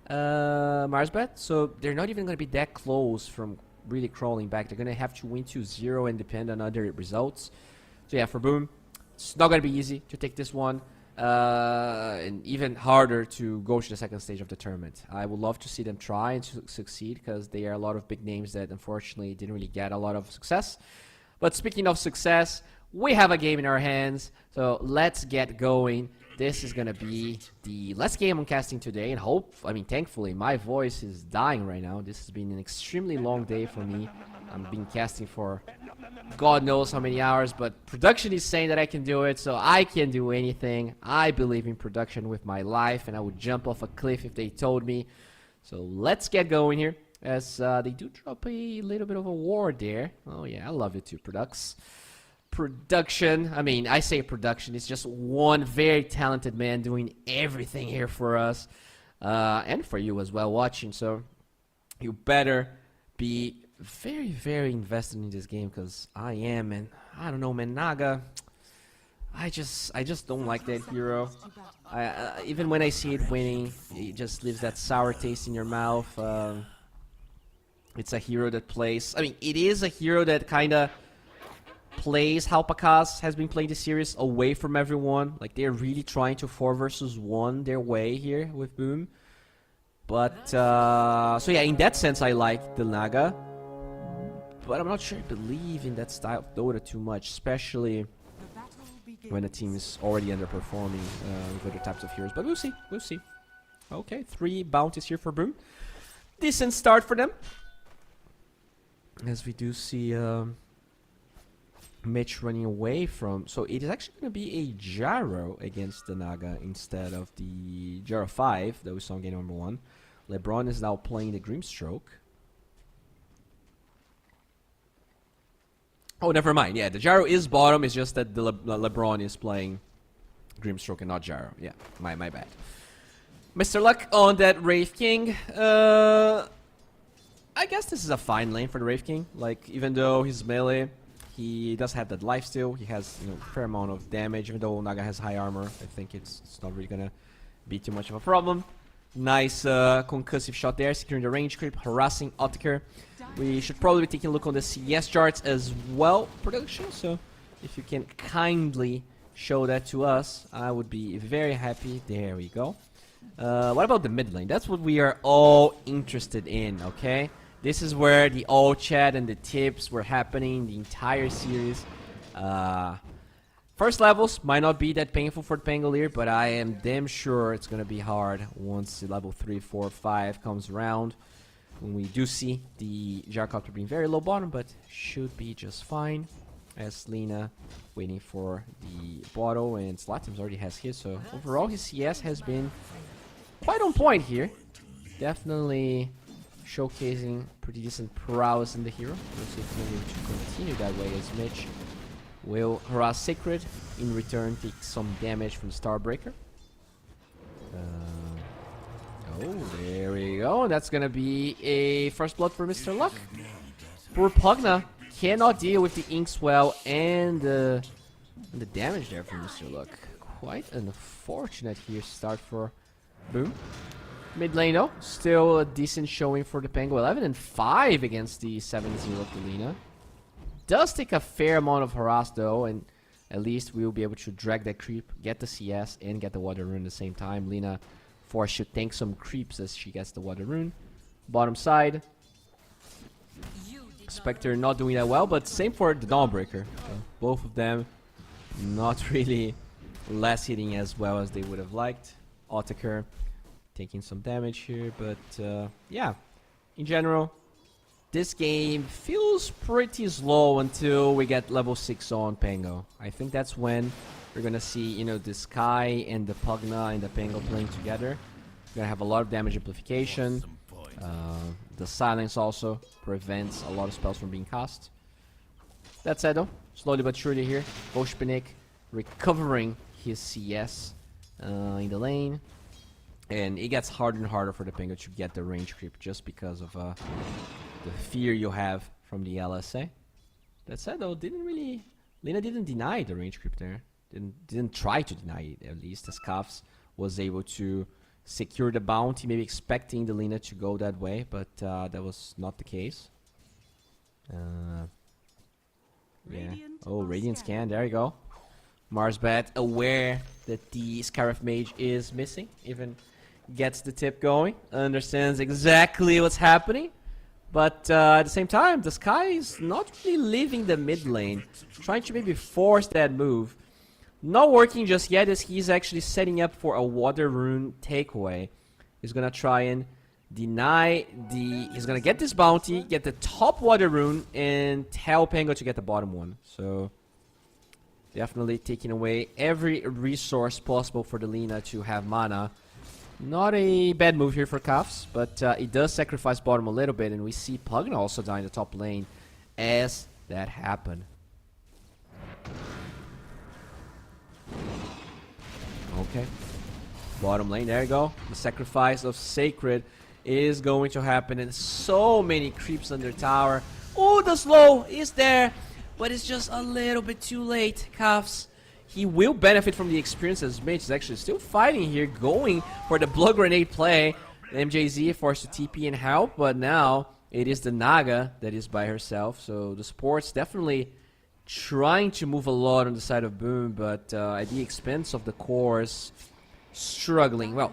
Marsbat, so they're not even going to be that close from really crawling back. They're going to have to win 2-0 and depend on other results. So yeah, for Boom, it's not going to be easy to take this one, and even harder to go to the second stage of the tournament. I would love to see them try and succeed, because they are a lot of big names that unfortunately didn't really get a lot of success. But speaking of success, we have a game in our hands, so let's get going. This is going to be the last game I'm casting today, and thankfully, my voice is dying right now. This has been an extremely long day for me. I've been casting for God knows how many hours, but production is saying that I can do it, so I can do anything. I believe in production with my life, and I would jump off a cliff if they told me. So let's get going here, as they do drop a little bit of a ward there. Oh yeah, I love it too, production. I say production, it's just one very talented man doing everything here for us, and for you as well watching. So you better be very, very invested in this game, because I am, and I don't know, man. Naga, I just don't like that hero. Even when I see it winning, it just leaves that sour taste in your mouth. It's a hero that plays, it is a hero that kind of plays how Pakas has been playing the series, away from everyone. Like, they're really trying to 4 versus 1 their way here with Boom. But so yeah, in that sense I like the Naga, but I'm not sure I believe in that style of Dota too much, especially when a team is already underperforming with other types of heroes. But we'll see, we'll see. Okay, 3 bounties here for Boom. Decent start for them, as we do see Mitch running away from. So it is actually going to be a Gyro against the Naga instead of the Gyro 5 that we saw in game number 1. LeBron is now playing the Grimstroke. Oh, never mind. Yeah, the Gyro is bottom. It's just that the LeBron is playing Grimstroke and not Gyro. Yeah, my bad. Mr. Luck on that Wraith King. I guess this is a fine lane for the Wraith King. Like, even though he's melee, He does have that life steal. He has, you know, a fair amount of damage. Even though Naga has high armor, I think it's not really gonna be too much of a problem. Nice concussive shot there, securing the range creep, harassing Ottaker. We should probably be taking a look on the CS charts as well, production. So if you can kindly show that to us, I would be very happy. There we go. What about the mid lane? That's what we are all interested in, okay? This is where the all chat and the tips were happening the entire series. First levels might not be that painful for the Pangolier, but I am damn sure it's going to be hard once the level 3, 4, 5 comes around. When we do see the Gyrocopter being very low bottom, but should be just fine. As Lina waiting for the bottle, and Zlatims already has his, so overall his CS has been quite on point here. Definitely showcasing pretty decent prowess in the hero. We'll see if we're going to continue that way, as Mitch will harass Sacred, in return take some damage from Starbreaker. Oh, there we go. That's gonna be a first blood for Mr. Luck. Poor Pugna cannot deal with the Inkswell and the damage there from Mr. Luck. Quite an unfortunate here start for Boom. Mid lane though, still a decent showing for the Pango. 11 and 5 against the 7-0 of Delina. Does take a fair amount of harass though, and at least we will be able to drag that creep, get the CS, and get the water rune at the same time. Lina forced to tank some creeps as she gets the water rune. Bottom side, Spectre not doing that well, but same for the Dawnbreaker. Both of them not really less hitting as well as they would have liked. Ottaker taking some damage here, but yeah, in general, this game feels pretty slow until we get level 6 on Pango. I think that's when we're gonna see, you know, the Sky and the Pugna and the Pango playing together. We're gonna have a lot of damage amplification. The silence also prevents a lot of spells from being cast. That said though, slowly but surely here, Voshpinik recovering his CS in the lane. And it gets harder and harder for the Pango to get the range creep just because of the fear you have from the LSA. That said though, Lina didn't deny the range creep there. Didn't try to deny it, at least, as Kafs was able to secure the bounty, maybe expecting the Lina to go that way, but that was not the case. Yeah. Oh, Radiant Scan, there you go. Marsbat aware that the Scarif Mage is missing, even gets the tip going, understands exactly what's happening, but at the same time, the Sky is not really leaving the mid lane, trying to maybe force that move. Not working just yet, as he's actually setting up for a water rune takeaway. He's gonna try and deny the... He's gonna get this bounty, get the top water rune, and tell Pango to get the bottom one. So definitely taking away every resource possible for the Lina to have mana. Not a bad move here for Kafs, but it does sacrifice bottom a little bit, and we see Pugna also die in the top lane as that happened. Okay, bottom lane, there you go. The sacrifice of Sacred is going to happen, and so many creeps under tower. Oh, the slow is there, but it's just a little bit too late. Kafs, he will benefit from the experience, as Mage is actually still fighting here, going for the blood grenade play. MJZ forced to TP and help, but now it is the Naga that is by herself, so the support's definitely trying to move a lot on the side of Boom, but at the expense of the cores, struggling. Well,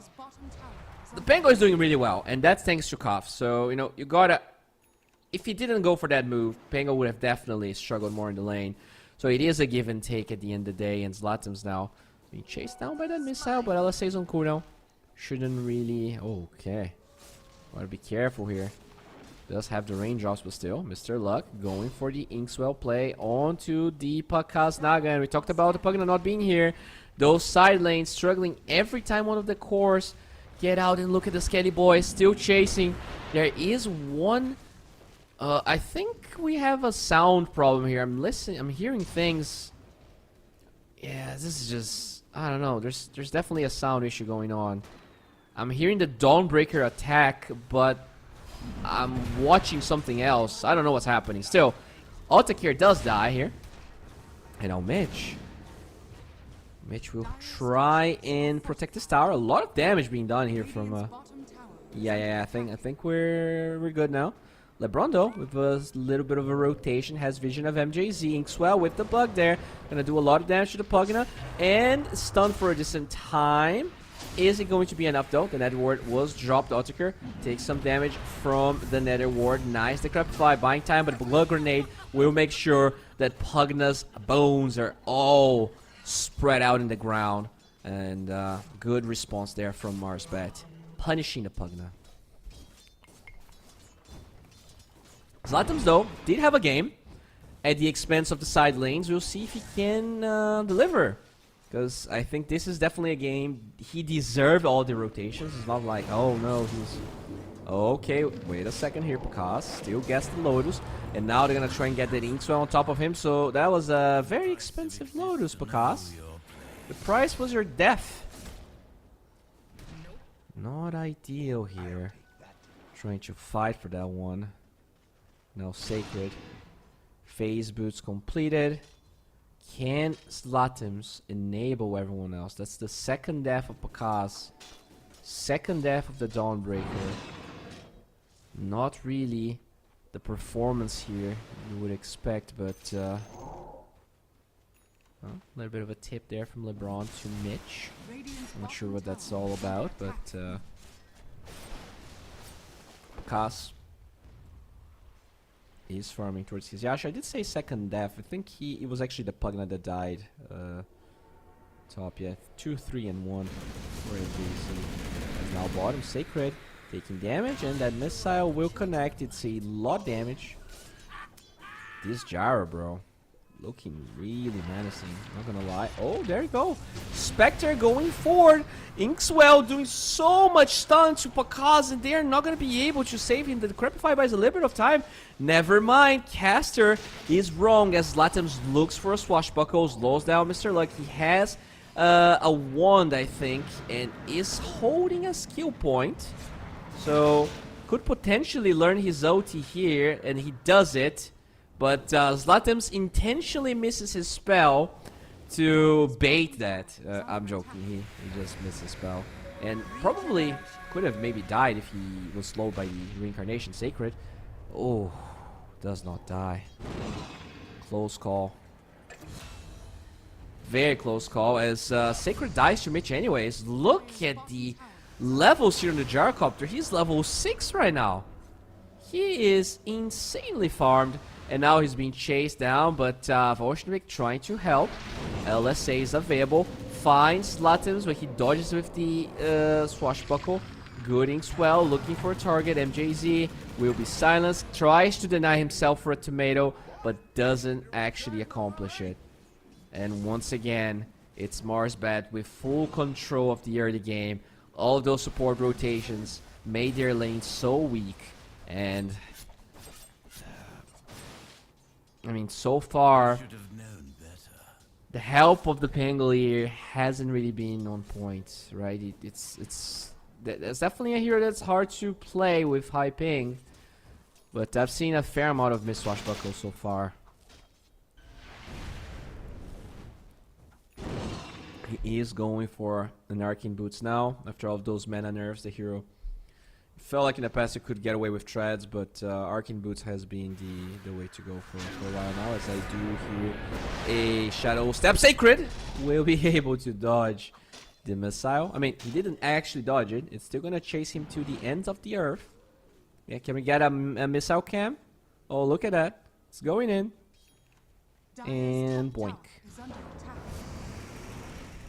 the Pango is doing really well, and that's thanks to Kaf. So, you know, you gotta... If he didn't go for that move, Pango would have definitely struggled more in the lane. So it is a give and take at the end of the day, and Zlatim's now being chased down by that missile, but LSA's on cooldown. Shouldn't really... Okay. Gotta be careful here. Does have the range drops, but still, Mr. Luck going for the Inkswell play onto the Pakas Naga. And we talked about the Pugna not being here. Those side lanes struggling every time one of the cores get out, and look at the Skelly boys still chasing. There is one... I think we have a sound problem here. I'm listening, I'm hearing things. Yeah, this is just... I don't know, there's definitely a sound issue going on. I'm hearing the Dawnbreaker attack, but I'm watching something else. I don't know what's happening. Still, Altakir does die here. And now Mitch will try and protect this tower. A lot of damage being done here from yeah, I think we're good now. LeBron though, with a little bit of a rotation, has vision of MJZ. Inkswell with the bug there, gonna do a lot of damage to the Pugna, and stun for a decent time. Is it going to be enough though? The Nether Ward was dropped. Otaker takes some damage from the Nether Ward. Nice, the Crepify buying time, but Blood Grenade will make sure that Pugna's bones are all spread out in the ground. And good response there from Marsbet, punishing the Pugna. Zlatums though did have a game at the expense of the side lanes. We'll see if he can deliver, because I think this is definitely a game he deserved all the rotations. It's not like, oh no, he's okay. Wait a second here, Picasso still gets the Lotus, and now they're gonna try and get that Inkswell on top of him. So that was a very expensive Lotus, Picasso. The price was your death. Not ideal here. Trying to fight for that one. Now Sacred. Phase boots completed. Can Zlatums enable everyone else? That's the second death of Pakaz. Second death of the Dawnbreaker. Not really the performance here you would expect, but a little bit of a tip there from LeBron to Mitch. I'm not sure what that's all about, but Pakaz is farming towards his Yasha. I did say second death. I think it was actually the Pugna that died. Top, yeah. 2, 3, and 1 for AJC. And now bottom, Sacred taking damage, and that missile will connect. It's a lot damage. This Gyro, bro, looking really menacing, not gonna lie. Oh, there you go. Spectre going forward. Inkswell doing so much stun to Pakaz, and they're not gonna be able to save him. The Crepify buys a little bit of time. Never mind. Caster is wrong as Zlatums looks for a swashbuckle, slows down Mr. Luck. He has a wand, I think, and is holding a skill point. So could potentially learn his ulti here, and he does it. But Zlatums intentionally misses his spell to bait that. I'm joking, he just missed his spell. And probably could have maybe died if he was slowed by the Reincarnation Sacred. Oh, does not die. Close call. Very close call, as Sacred dies to Mitch anyways. Look at the levels here on the Gyrocopter. He's level 6 right now. He is insanely farmed. And now he's being chased down, but Volshevik trying to help. LSA is available. Finds Zlatums, but he dodges with the swashbuckle. Good Inkswell looking for a target. MJZ will be silenced. Tries to deny himself for a tomato, but doesn't actually accomplish it. And once again, it's Marsbat with full control of the early game. All of those support rotations made their lane so weak. And I mean, so far, the help of the Pangolier hasn't really been on point, right? It's definitely a hero that's hard to play with high ping, but I've seen a fair amount of missed swashbuckles so far. He is going for an Arcane Boots now. After all of those mana nerfs, the hero felt like in the past it could get away with treads, but Arcane Boots has been the way to go for a while now, as I do hear a Shadow Step. Sacred will be able to dodge the missile. I mean, he didn't actually dodge it. It's still going to chase him to the ends of the earth. Yeah, can we get a missile cam? Oh, look at that. It's going in. And boink.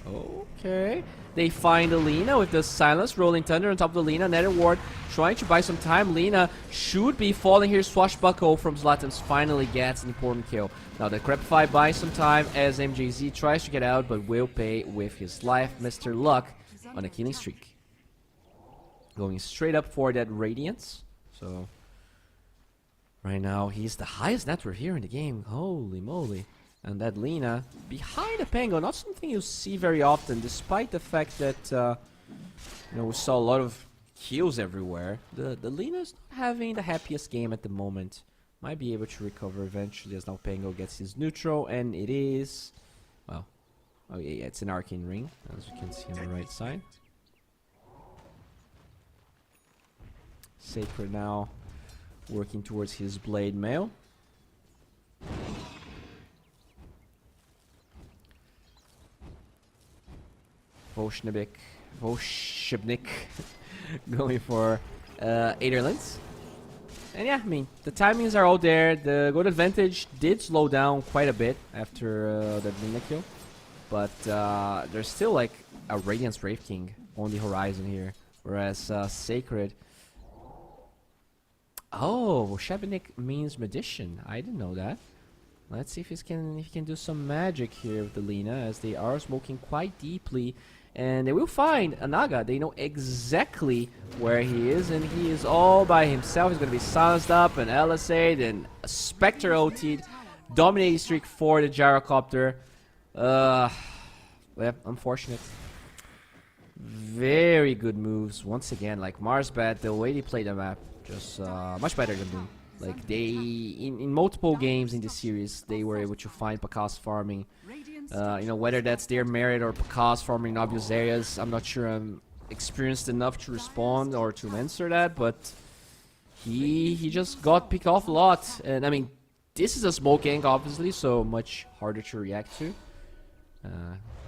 Okay. They find Alina with the silence, rolling thunder on top of the Lina. Nether Ward trying to buy some time. Lina should be falling here. Swashbuckle from Zlatums finally gets an important kill. Now the Crepify buys some time as MJZ tries to get out, but will pay with his life. Mr. Luck on a killing streak. Going straight up for that Radiance. So right now he's the highest net worth here in the game. Holy moly. And that Lina behind the Pango, not something you see very often, despite the fact that we saw a lot of kills everywhere. The Lina's not having the happiest game at the moment. Might be able to recover eventually as now Pango gets his neutral, and it is... Well, oh yeah, it's an arcane ring, as you can see on the right side. Sacred now working towards his blade mail. Volshebnik going for Aderlands. And yeah, I mean, the timings are all there. The gold advantage did slow down quite a bit after that Lina kill. But there's still like a Radiance Wraith King on the horizon here. Whereas Sacred... Oh, Volshebnik means magician. I didn't know that. Let's see if he can do some magic here with the Lina, as they are smoking quite deeply. And they will find a Naga. They know exactly where he is, and he is all by himself. He's going to be silenced up, and LSA'd, and a Spectre OT'd. Dominating streak for the Gyrocopter. Yeah, unfortunate. Very good moves. Once again, like Marsbat, the way they play the map, just much better than Boom. Like they, in multiple games in this series, they were able to find Pakas farming. You know, whether that's their merit or Pakas farming in obvious areas, I'm not sure I'm experienced enough to respond or to answer that, but he just got picked off a lot. And I mean, this is a smoke gank, obviously, so much harder to react to.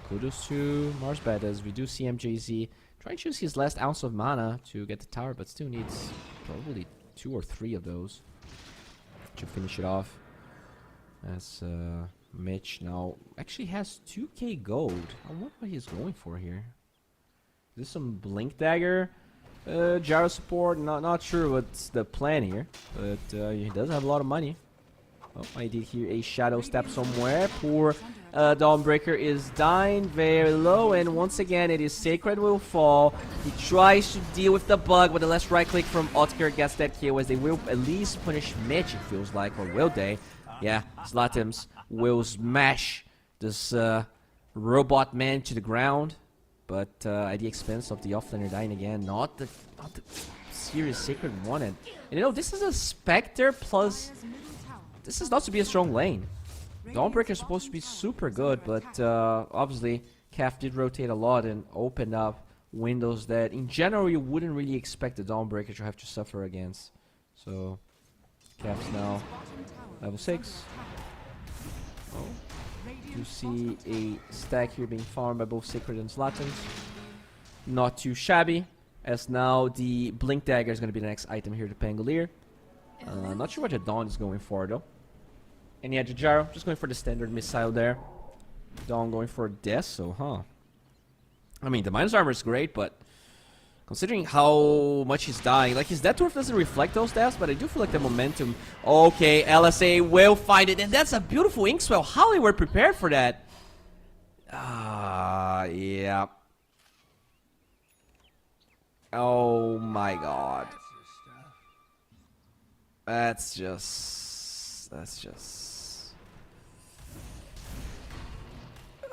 Kudos to Marsbat, as we do see MJZ trying to use his last ounce of mana to get the tower, but still needs probably 2 or 3 of those to finish it off. As Mitch now actually has 2k gold. I wonder what he's going for here. Is this some Blink Dagger? Gyro support? Not sure what's the plan here, but he does have a lot of money. Oh, I did hear a shadow step somewhere. Poor Dawnbreaker is dying very low, and once again it is Sacred will fall. He tries to deal with the bug, but the last right click from Otker gets that kill, as they will at least punish Mitch, it feels like, or will they? Yeah, Slatims will smash this robot man to the ground, but at the expense of the offlaner dying again. Not the serious Sacred wanted. And you know, this is a Spectre plus... This is not to be a strong lane. Dawnbreaker is supposed to be super good, but obviously Calf did rotate a lot and opened up windows that in general you wouldn't really expect the Dawnbreaker to have to suffer against. So Calf's now level 6. Oh, you see a stack here being farmed by both Sacred and Slatins. Not too shabby, as now the Blink Dagger is going to be the next item here to Pangolier. Not sure what the Dawn is going for though. And yeah, Jajaro just going for the standard missile there. Dawn going for death, so huh. I mean, the minus armor is great, but considering how much he's dying, like his death dwarf doesn't reflect those deaths, but I do feel like the momentum. Okay, LSA will find it, and that's a beautiful Inkswell. How they were prepared for that? Yeah. Oh my god. That's just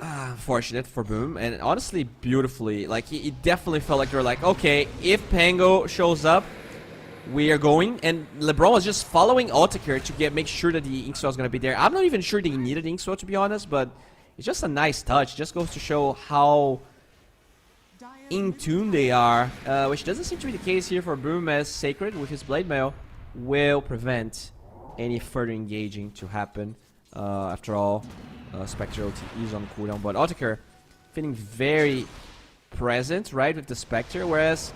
unfortunate for Boom, and honestly beautifully. Like it definitely felt like they were like, okay, if Pango shows up, we are going. And LeBron was just following Otakir to make sure that the Inkswell is gonna be there. I'm not even sure they needed Inkswell, to be honest, but it's just a nice touch. Just goes to show how in tune they are, which doesn't seem to be the case here for Boom, as Sacred with his Blade Mail will prevent any further engaging to happen. After all, Spectre OT is on cooldown, but Otakir feeling very present, right, with the Spectre, whereas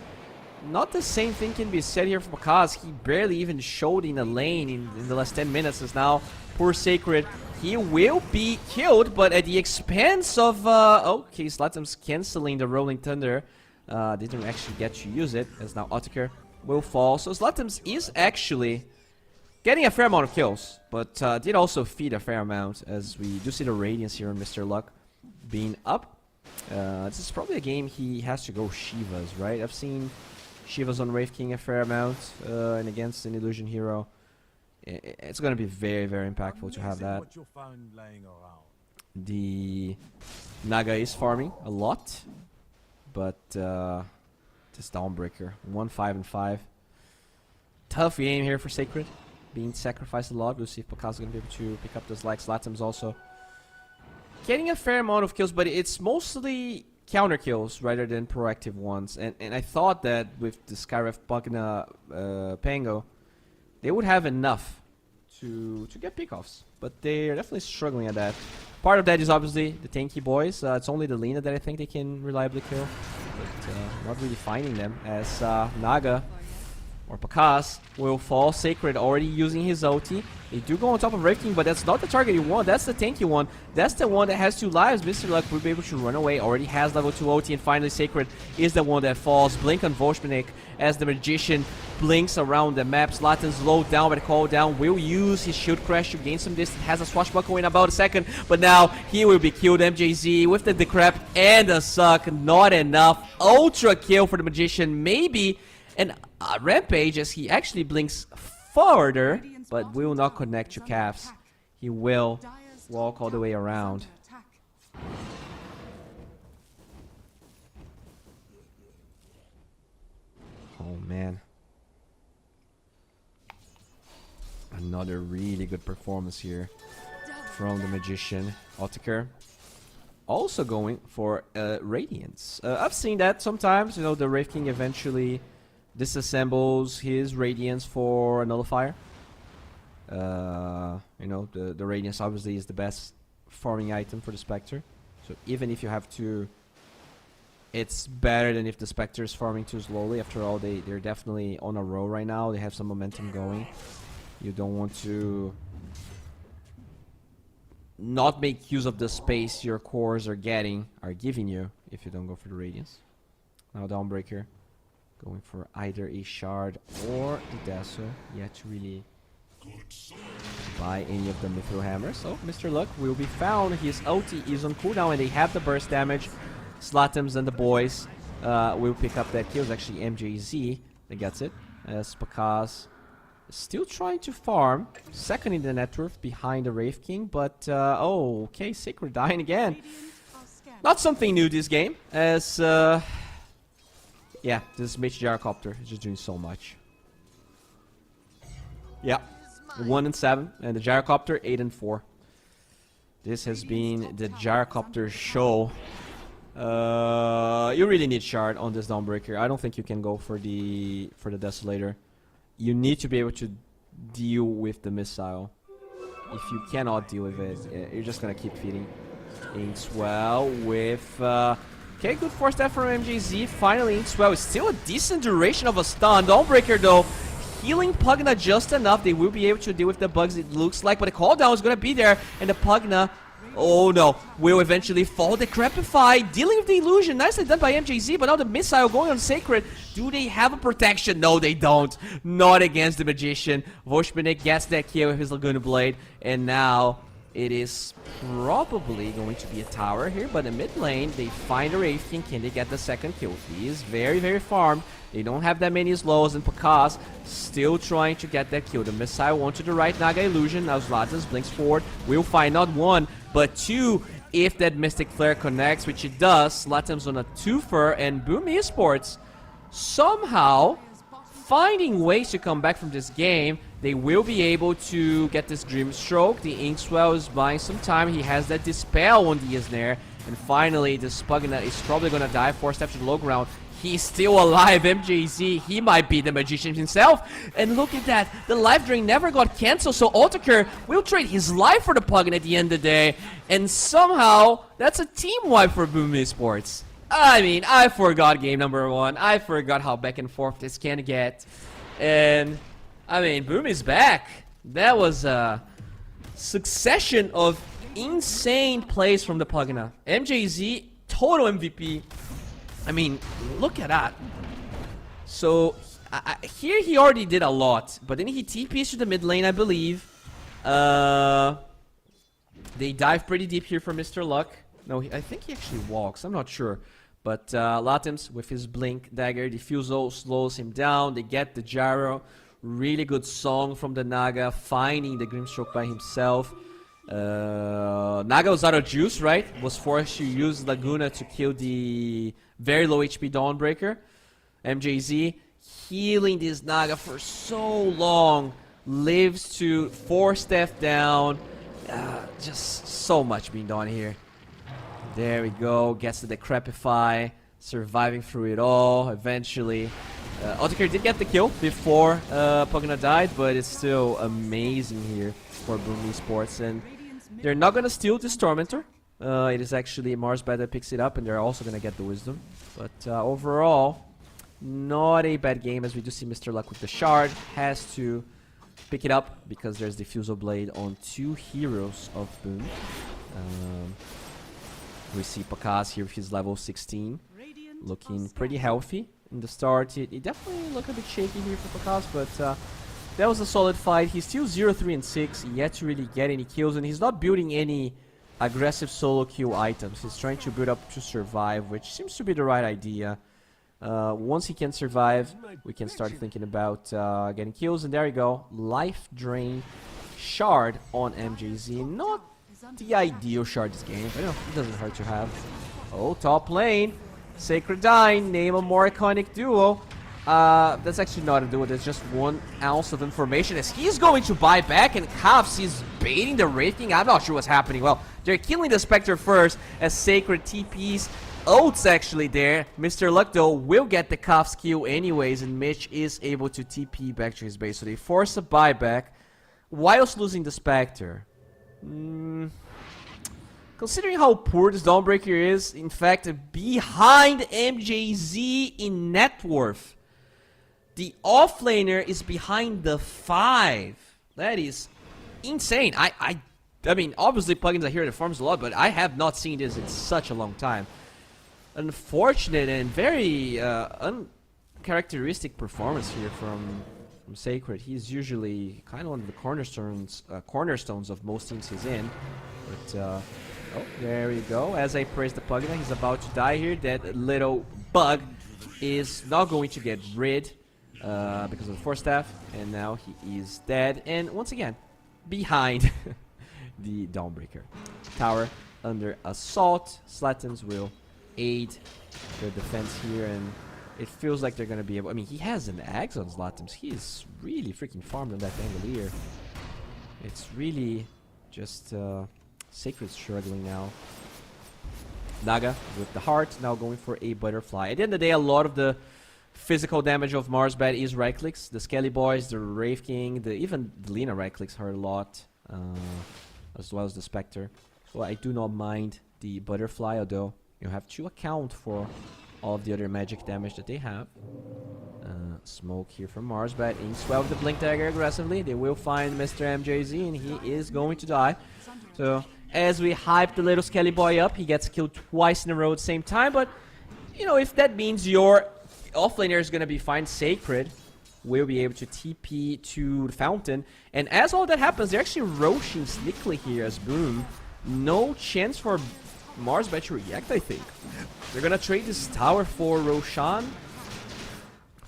not the same thing can be said here for Kaz. He barely even showed in the lane in the last 10 minutes, as now poor Sacred, he will be killed, but at the expense of okay, Slatim's canceling the Rolling Thunder. Didn't actually get to use it, as now Otakir will fall. So Slatims is actually getting a fair amount of kills, but did also feed a fair amount, as we do see the Radiance here on Mr. Luck being up. This is probably a game he has to go Shivas, right? I've seen Shivas on Wraith King a fair amount, and against an Illusion Hero. It's going to be very, very impactful to have that. The Naga is farming a lot, but this Dawnbreaker, 1-5-5. Tough game here for Sacred. being sacrificed a lot. We'll see if Paka's going to be able to pick up those legs. Latim's also getting a fair amount of kills, but it's mostly counter kills rather than proactive ones. And I thought that with the Skyref Pugna Pango, they would have enough to get pickoffs, but they're definitely struggling at that. Part of that is obviously the tanky boys. It's only the Lina that I think they can reliably kill, but not really finding them, as Naga or Pakas will fall. Sacred already using his ulti. They do go on top of Wraith King, but that's not the target you want. That's the tanky one. That's the one that has 2 lives. Mr. Luck will be able to run away. Already has level 2 ulti, and finally Sacred is the one that falls. Blink on Voshmanik as the Magician blinks around the map. Zlatan's low down, but call down will use his shield crash to gain some distance. Has a swashbuckle in about a second, but now he will be killed. MJZ with the decrep and a suck. Not enough. Ultra kill for the Magician. Maybe an rampage as he actually blinks further, but will not connect to Calves. He will walk all the way around. Oh man. Another really good performance here from the Magician. Otakar also going for Radiance. I've seen that sometimes, you know, the Wraith King eventually disassembles his Radiance for a Nullifier. You know, the Radiance obviously is the best farming item for the Spectre. So even if you have to, it's better than if the Spectre is farming too slowly. After all, they're definitely on a roll right now. They have some momentum going. You don't want to not make use of the space your cores are giving you if you don't go for the Radiance. Now Dawnbreaker going for either a shard or the Dazzle. Yet to really buy any of the Mithril Hammers. So Mr. Luck will be found. His ulti is on cooldown and they have the burst damage. Slatims and the boys will pick up that kill. It's actually MJZ that gets it. As Pakas still trying to farm. Second in the net worth behind the Wraith King. But, oh, okay, Sacred dying again. Not something new this game. As, yeah, this Mage Gyrocopter is just doing so much. Yeah, 1 and 7. And the Gyrocopter, 8 and 4. This has been the Gyrocopter show. You really need shard on this Dawnbreaker. I don't think you can go for the Desolator. You need to be able to deal with the missile. If you cannot deal with it, you're just gonna keep feeding. Inkswell with okay, good force there from MJZ. Finally, Inkswell is still a decent duration of a stun. Dawnbreaker though, healing Pugna just enough. They will be able to deal with the bugs, it looks like, but the cooldown is gonna be there, and the Pugna, oh no, will eventually fall. Decrepify, dealing with the illusion. Nicely done by MJZ, but now the missile going on Sacred. Do they have a protection? No, they don't. Not against the Magician. Voshmanik gets that kill with his Laguna Blade, and now it is probably going to be a tower here, but in mid lane, they find a Wraith King. Can they get the second kill? He is very, very farmed. They don't have that many slows, and Pakas still trying to get that kill. The missile one to the right, Naga Illusion. Now Zlatan blinks forward. We'll find not 1, but 2 if that Mystic Flare connects, which it does. Zlatan's on a 2-fer, and Boom Esports somehow finding ways to come back from this game. They will be able to get this Grimstroke. The Inkswell is buying some time. He has that Dispel on the Isnare. And finally, the Spugna is probably going to die. Forced after the low ground. He's still alive, MJZ. He might be the Magician himself. And look at that. The life drain never got cancelled. So Otakar will trade his life for the Pugna at the end of the day. And somehow, that's a team wipe for Boom Esports. I mean, I forgot game number 1. I forgot how back and forth this can get. And, I mean, Boom is back. That was a succession of insane plays from the Pugna. MJZ, total MVP. I mean, look at that. So, here he already did a lot. But then he TPs to the mid lane, I believe. They dive pretty deep here for Mr. Luck. No, I think he actually walks. I'm not sure. But Latims with his Blink Dagger, Diffusal slows him down. They get the Gyro. Really good song from the Naga, finding the Grimstroke by himself. Naga was out of juice, right? Was forced to use Laguna to kill the very low HP Dawnbreaker. MJZ healing this Naga for so long. lives to force death down. Just so much being done here. There we go. Gets the Decrepify. Surviving through it all. Eventually. Otakir did get the kill before Pugna died, but it's still amazing here for Boom Esports. And they're not going to steal this Tormentor. It is actually Marsbat that picks it up, and they're also going to get the Wisdom. But overall, not a bad game, as we do see Mr. Luck with the Shard. Has to pick it up because there's Diffusal Blade on 2 heroes of Boom. We see Pakaz here with his level 16, looking pretty healthy in the start. It definitely looked a bit shaky here for Pakaz, but that was a solid fight. He's still 0-3 and 6, yet to really get any kills, and he's not building any aggressive solo kill items. He's trying to build up to survive, which seems to be the right idea. Once he can survive, we can start thinking about getting kills, and there you go. Life Drain Shard on MJZ. Not the ideal shard this game, but you know, it doesn't hurt to have. Oh, top lane. Sacred Dyne, name a more iconic duo. That's actually not a duo, that's just 1 ounce of information as he's going to buy back, and Kafs is baiting the Wraith King. I'm not sure what's happening. Well, they're killing the Spectre first as Sacred TPs. Oats actually there. Mr. Luck though will get the Kafs kill anyways, and Mitch is able to TP back to his base. So they force a buyback whilst losing the Spectre. Considering how poor this Dawnbreaker is, in fact, behind MJZ in net worth. The offlaner is behind the 5. That is insane. I mean, obviously plugins I hear the farms a lot, but I have not seen this in such a long time. Unfortunate and very uncharacteristic performance here from Sacred. He's usually kind of one of the cornerstones of most teams he's in. But oh, there we go. As I praise the plugin, he's about to die here. That little bug is not going to get rid because of the Force Staff, and now he is dead. And once again, behind the Dawnbreaker. Tower under assault. Slatons will aid their defense here, and it feels like they're going to be able... I mean, he has an Axe on Slatons. He is really freaking farmed on that Angolier. It's really just Sacred struggling now. Naga with the heart, now going for a butterfly. At the end of the day, a lot of the physical damage of Marsbat is right clicks. The Skelly Boys, the Wraith King, even the Lina right clicks hurt a lot, as well as the Spectre. So I do not mind the butterfly, although you have to account for all of the other magic damage that they have. Smoke here from Marsbat. Inks well with the Blink Dagger aggressively. They will find Mr. MJZ, and he is going to die. So as we hype the little Skelly Boy up, he gets killed twice in a row at the same time. But, you know, if that means your offlaner is going to be fine, Sacred will be able to TP to the Fountain. And as all that happens, they're actually roaching sneakily here as Boom. No chance for Marsbat to react, I think. They're going to trade this tower for Roshan.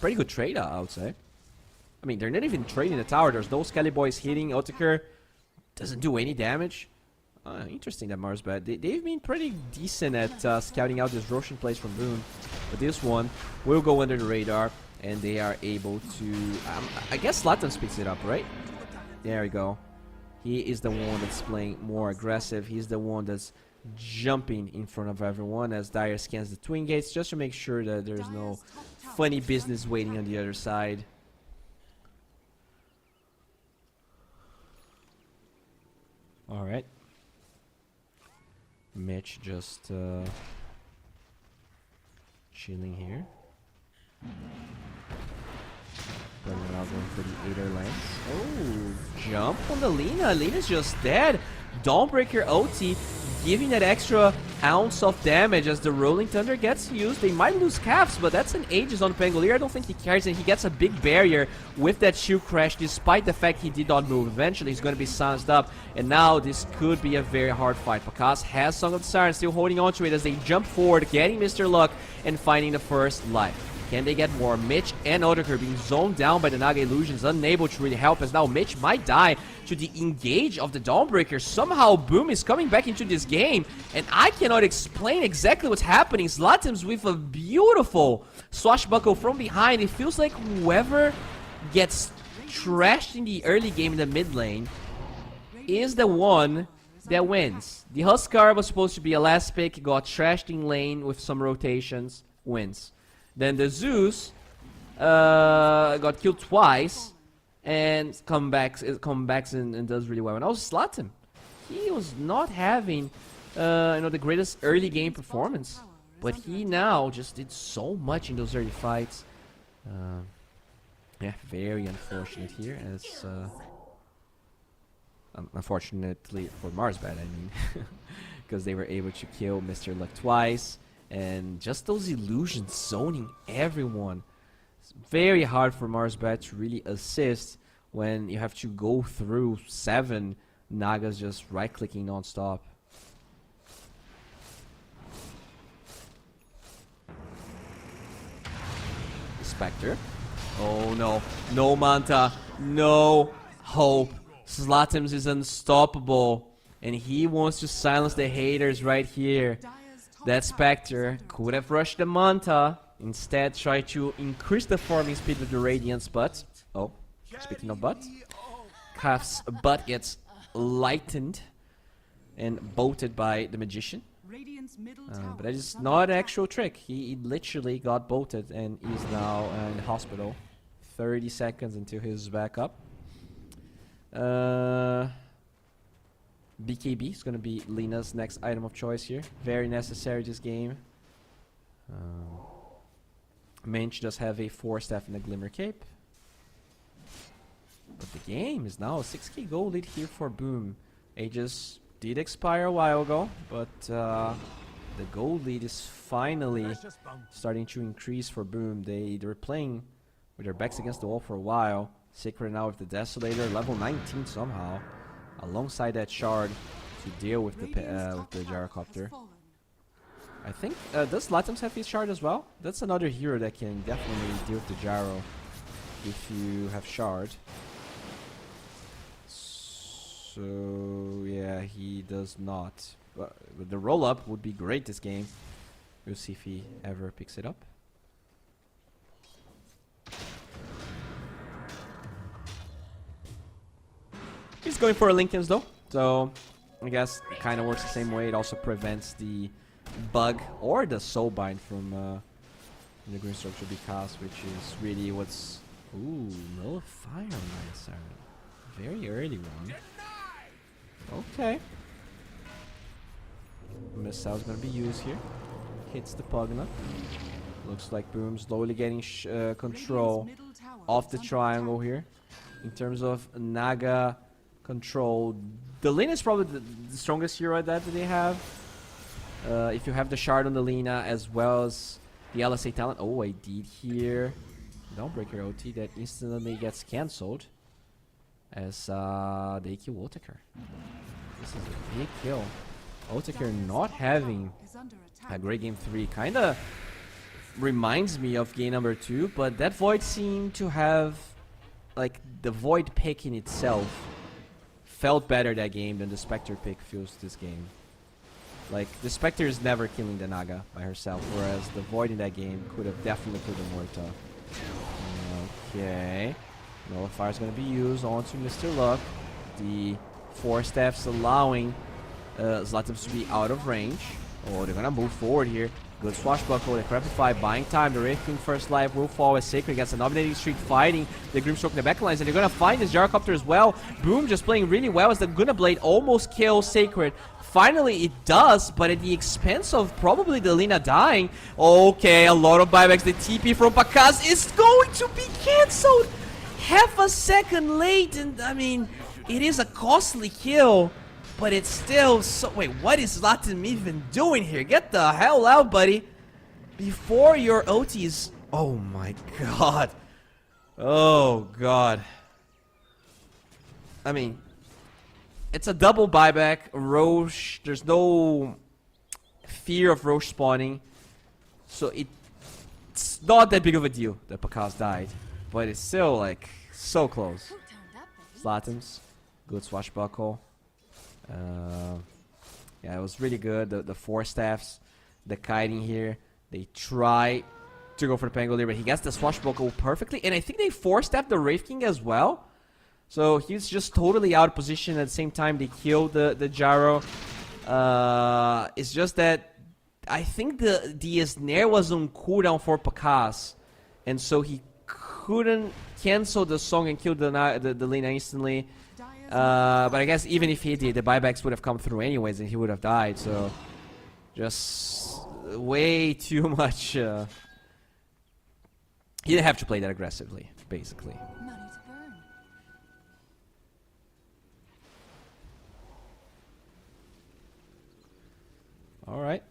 Pretty good trade, I would say. I mean, they're not even trading the tower. There's no Skelly Boys hitting. Otakir doesn't do any damage. Interesting that Marsbat. They've been pretty decent at scouting out this Roshan place from Boom. But this one will go under the radar, and they are able to... I guess Slatons picks it up, right? There we go. He is the one that's playing more aggressive. He's the one that's jumping in front of everyone as Dire scans the Twin Gates just to make sure that there's no funny business waiting on the other side. Alright. Mitch just chilling here. Going for the Aether Lance. Oh, jump on the Lina. Lina's just dead. Dawnbreaker OT giving that extra ounce of damage as the Rolling Thunder gets used. They might lose Caps, but that's an Aegis on Pangolier. I don't think he cares, and he gets a big barrier with that shield crash despite the fact he did not move. Eventually he's going to be silenced up, and now this could be a very hard fight. Pakaz has Song of the Siren, still holding on to it as they jump forward, getting Mr. Luck and finding the first life. Can they get more? Mitch and Otakir being zoned down by the Naga Illusions, unable to really help, as now Mitch might die to the engage of the Dawnbreaker. Somehow Boom is coming back into this game, and I cannot explain exactly what's happening. Slatons with a beautiful swashbuckle from behind. It feels like whoever gets trashed in the early game in the mid lane is the one that wins. The Huskar was supposed to be a last pick, got trashed in lane with some rotations, wins. Then the Zeus got killed twice and comes back and does really well. And also Zlatan, he was not having the greatest early game performance, but he now just did so much in those early fights. Yeah, very unfortunate here, as unfortunately for Marsbat, I mean, because they were able to kill Mr. Luck twice, and just those illusions zoning everyone. It's very hard for Marsbat to really assist when you have to go through 7 Nagas just right-clicking non-stop. Spectre. Oh no. No Manta. No hope. Zlatims is unstoppable. And he wants to silence the haters right here. That Spectre could have rushed the Manta. Instead, try to increase the farming speed with the Radiance, but... Oh, speaking of butt. Kaf's butt gets lightened and bolted by the Magician. But that is not an actual trick. He literally got bolted and is now in the hospital. 30 seconds until he's back up. BKB is going to be Lina's next item of choice here. Very necessary this game. Mensch does have a 4-staff and a Glimmer Cape. But the game is now a 6k goal lead here for Boom. Aegis did expire a while ago, but the goal lead is finally starting to increase for Boom. They were playing with their backs against the wall for a while. Sacred now with the Desolator, level 19 somehow, alongside that shard to deal with the Gyrocopter. I think, does Latims have his shard as well? That's another hero that can definitely deal with the Gyro if you have shard. So yeah, he does not. But the roll-up would be great this game. We'll see if he ever picks it up. He's going for a Linken's though, so I guess it kind of works the same way. It also prevents the bug or the soulbind from the green structure to be cast, which is really what's... Ooh, no fire on that siren. Very early one. Okay. Missile is going to be used here. Hits the Pugna. Looks like Boom slowly getting control of the triangle here. In terms of Naga control, the Lina is probably the strongest hero that they have. If you have the shard on the Lina as well as the LSA talent. Oh, I did here. Dawnbreaker OT that instantly gets cancelled as they kill Otakar. This is a big kill. Otakar not having a great game 3 kinda reminds me of game number 2, but that Void seemed to have, like, the Void pick in itself felt better that game than the Spectre pick feels this game. Like, the Spectre is never killing the Naga by herself, whereas the Void in that game could have definitely killed the Morta. Okay. Nullifier is going to be used onto Mr. Luck. The 4 staffs allowing Zlatims to be out of range. Oh, they're going to move forward here. Good swashbuckle, they Crepify, buying time. The Wraith King first life will fall as Sacred gets a dominating streak fighting the Grimstroke in the backlines, and they're going to find this Gyrocopter as well. Boom just playing really well as the Guna Blade almost kills Sacred. Finally it does, but at the expense of probably the Lina dying. Okay, a lot of buybacks. The TP from Pakaz is going to be cancelled half a second late, and I mean, it is a costly kill. But it's still so... Wait, what is Zlatan even doing here? Get the hell out, buddy. Before your OTs... Oh my god. Oh god. I mean... It's a double buyback. Roche... There's no fear of Roche spawning. So it's not that big of a deal that Pakaz died. But it's still, like, so close. Zlatans. Good swashbuckle. Yeah, it was really good. The 4 staffs, the kiting here, they try to go for the Pangolier, but he gets the swashbuckle perfectly. And I think they four-stepped the Wraith King as well. So he's just totally out of position. At the same time, they killed the Gyro. It's just that I think the snare was on cooldown for Pakas. And so he couldn't cancel the song and kill the Lina instantly. But I guess even if he did, the buybacks would have come through anyways and he would have died. So just way too much. He didn't have to play that aggressively, basically. Money to burn. Alright.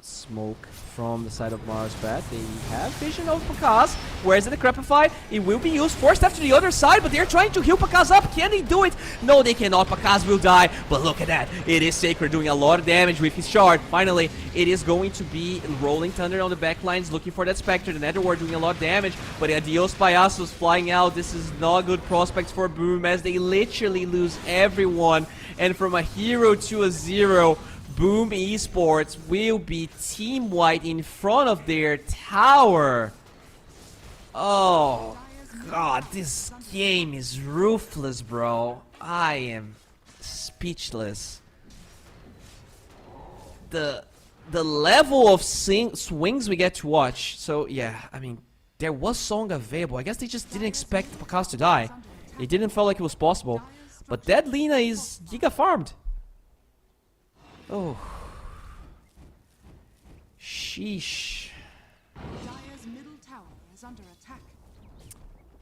Smoke from the side of Mars Bat. They have vision of Pakas. Where's the Decrepified? It will be used. Forced after the other side, but they're trying to heal Pakas up. Can they do it? No, they cannot. Pakas will die. But look at that. It is Sacred doing a lot of damage with his shard. Finally, it is going to be Rolling Thunder on the backlines, looking for that Spectre. The Netherward doing a lot of damage. But Adios Payasos flying out. This is not good prospects for Boom as they literally lose everyone. And from a hero to a zero, Boom Esports will be team white in front of their tower. Oh god, this game is ruthless, bro. I am speechless. The level of swings we get to watch. So yeah, I mean, there was song available. I guess they just didn't expect Pakas to die. It didn't feel like it was possible. But that Lina is giga farmed. Oh. Sheesh. Dire's middle tower is under attack.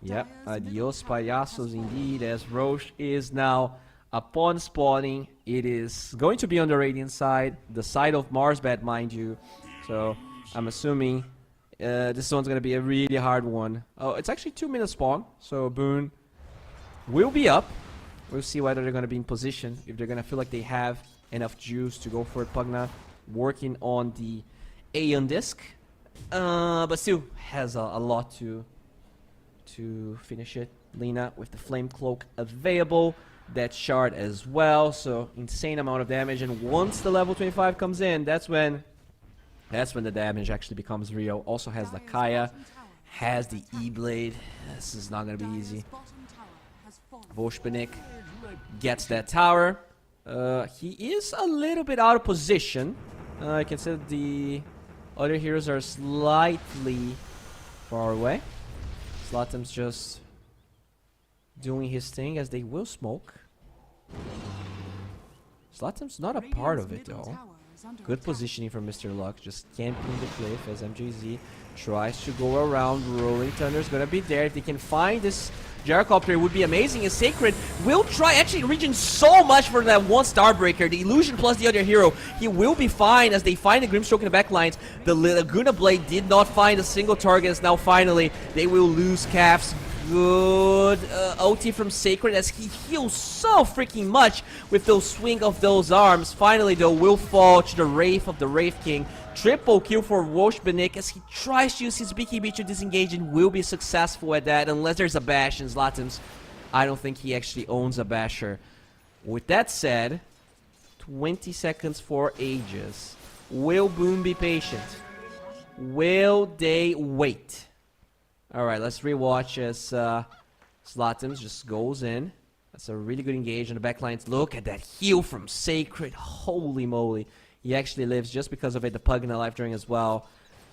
Yep, adios payasos indeed, as Roche is now upon spawning. It is going to be on the Radiant side, the side of Marsbat, mind you. So, I'm assuming this one's going to be a really hard one. Oh, it's actually 2-minute spawn, so Boone will be up. We'll see whether they're going to be in position, if they're going to feel like they have enough juice to go for it. Pugna working on the Aeon disc, but still has a lot to finish it. Lina with the Flame Cloak available, that shard as well, so insane amount of damage. And once the level 25 comes in, that's when the damage actually becomes real. Also has the Kaya, has the E-Blade. This is not gonna be easy. Voshpenik gets that tower. He is a little bit out of position. I can say that the other heroes are slightly far away. Slatum's just doing his thing as they will smoke. Slatum's not a part of it though. Good positioning from Mr. Luck, just camping the cliff as MJZ tries to go around. Rolling Thunder's gonna be there. If they can find this Gyrocopter, it would be amazing. And Sacred will try, actually reaching so much for that one Starbreaker. The Illusion plus the other hero. He will be fine as they find the Grimstroke in the back lines. The Laguna Blade did not find a single target, as now finally they will lose Calves. Good OT from Sacred as he heals so freaking much with those swing of those arms. Finally though, will fall to the Wraith of the Wraith King. Triple kill for Woshbenik as he tries to use his BKB to disengage and will be successful at that, unless there's a bash in Zlatan's. I don't think he actually owns a basher. With that said, 20 seconds for Aegis. Will Boom be patient? Will they wait? Alright, let's rewatch as Zlatans just goes in. That's a really good engage on the backlines. Look at that heal from Sacred. Holy moly. He actually lives just because of it. The Pugna life during as well.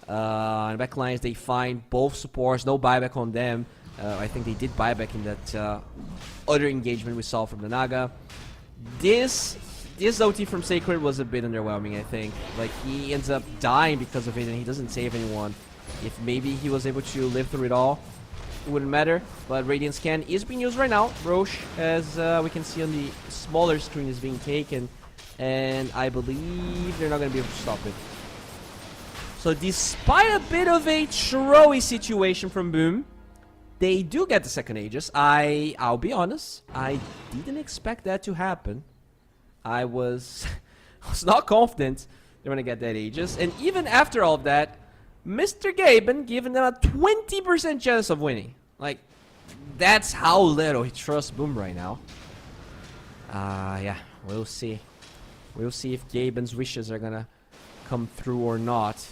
On the backlines, they find both supports. No buyback on them. I think they did buyback in that other engagement we saw from the Naga. This OT from Sacred was a bit underwhelming, I think. Like, he ends up dying because of it and he doesn't save anyone. If maybe he was able to live through it all, it wouldn't matter. But Radiant Scan is being used right now. Roche, as we can see on the smaller screen, is being taken. And I believe they're not going to be able to stop it. So despite a bit of a throwy situation from Boom, they do get the second Aegis. I'll be honest, I didn't expect that to happen. I was not confident they're going to get that Aegis. And even after all of that, Mr. Gaben giving them a 20% chance of winning. Like, that's how little he trusts Boom right now. Yeah, we'll see. We'll see if Gaben's wishes are gonna come through or not.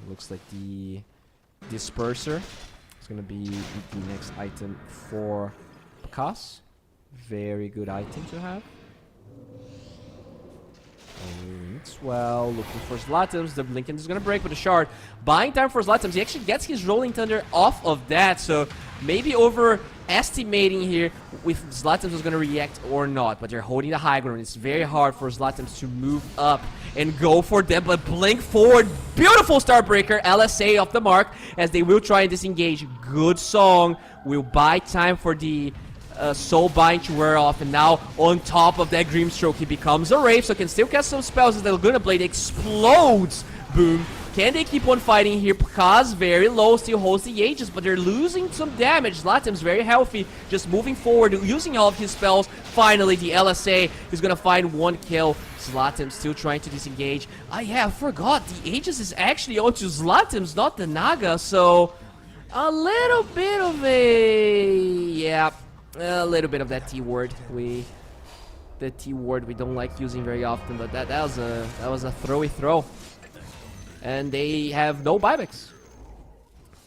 Looks like the disperser is gonna be the next item for Pakas. Very good item to have. Well, looking for Zlatums. The Lincoln is gonna break with a shard. Buying time for Zlatums. He actually gets his Rolling Thunder off of that, so maybe overestimating here if Zlatums is gonna react or not. But they're holding the high ground. It's very hard for Zlatums to move up and go for them, but blink forward. Beautiful Starbreaker. LSA off the mark as they will try and disengage. Good song. Will buy time for the Soul Bind to wear off, and now on top of that Grimstroke, he becomes a Wraith, so can still cast some spells as the Laguna Blade explodes. Boom. Can they keep on fighting here? Because very low, still holds the Aegis, but they're losing some damage. Zlatim's very healthy, just moving forward, using all of his spells. Finally, the LSA is gonna find one kill. Zlatim still trying to disengage. Yeah, I forgot, the Aegis is actually onto Zlatim's, not the Naga, so a little bit of a little bit of that T word. The T word we don't like using very often, but that was a throwy throw. And they have no buybacks.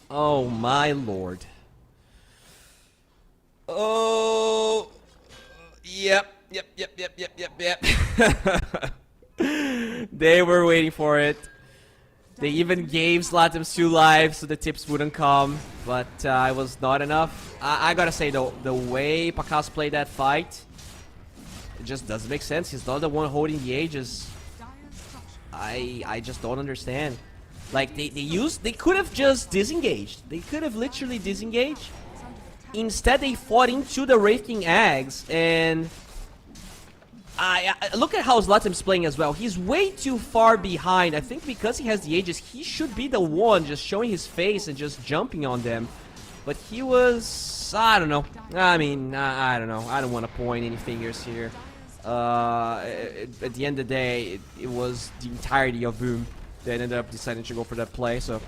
Oh my lord. Oh, yep. They were waiting for it. They even gave Zlatims 2 lives so the tips wouldn't come, but it was not enough. I gotta say though, the way Pakas played that fight, it just doesn't make sense. He's not the one holding the Aegis. I just don't understand. Like they could have just disengaged. They could have literally disengaged. Instead they fought into the Wraith King Eggs, and I look at how Zlatim's playing as well. He's way too far behind. I think because he has the Aegis, he should be the one just showing his face and just jumping on them. But he was, I don't know. I mean, I don't know. I don't want to point any fingers here. At the end of the day, it was the entirety of Boom that ended up deciding to go for that play. So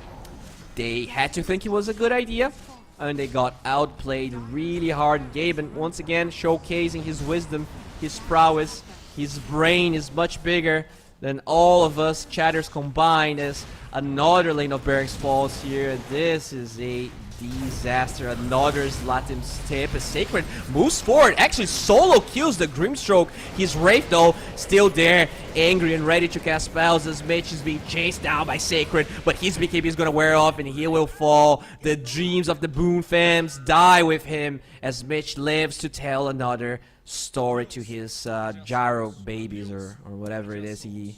they had to think it was a good idea, and they got outplayed really hard. Gaben once again showcasing his wisdom, his prowess. His brain is much bigger than all of us chatters combined. As another lane of Bearings falls here. This is a disaster. Another Zlatim's tip. As Sacred moves forward, actually solo kills the Grimstroke. His Wraith though still there, angry and ready to cast spells as Mitch is being chased down by Sacred, but his BKB is gonna wear off and he will fall. The dreams of the Boom fams die with him as Mitch lives to tell another story to his gyro babies or whatever it is he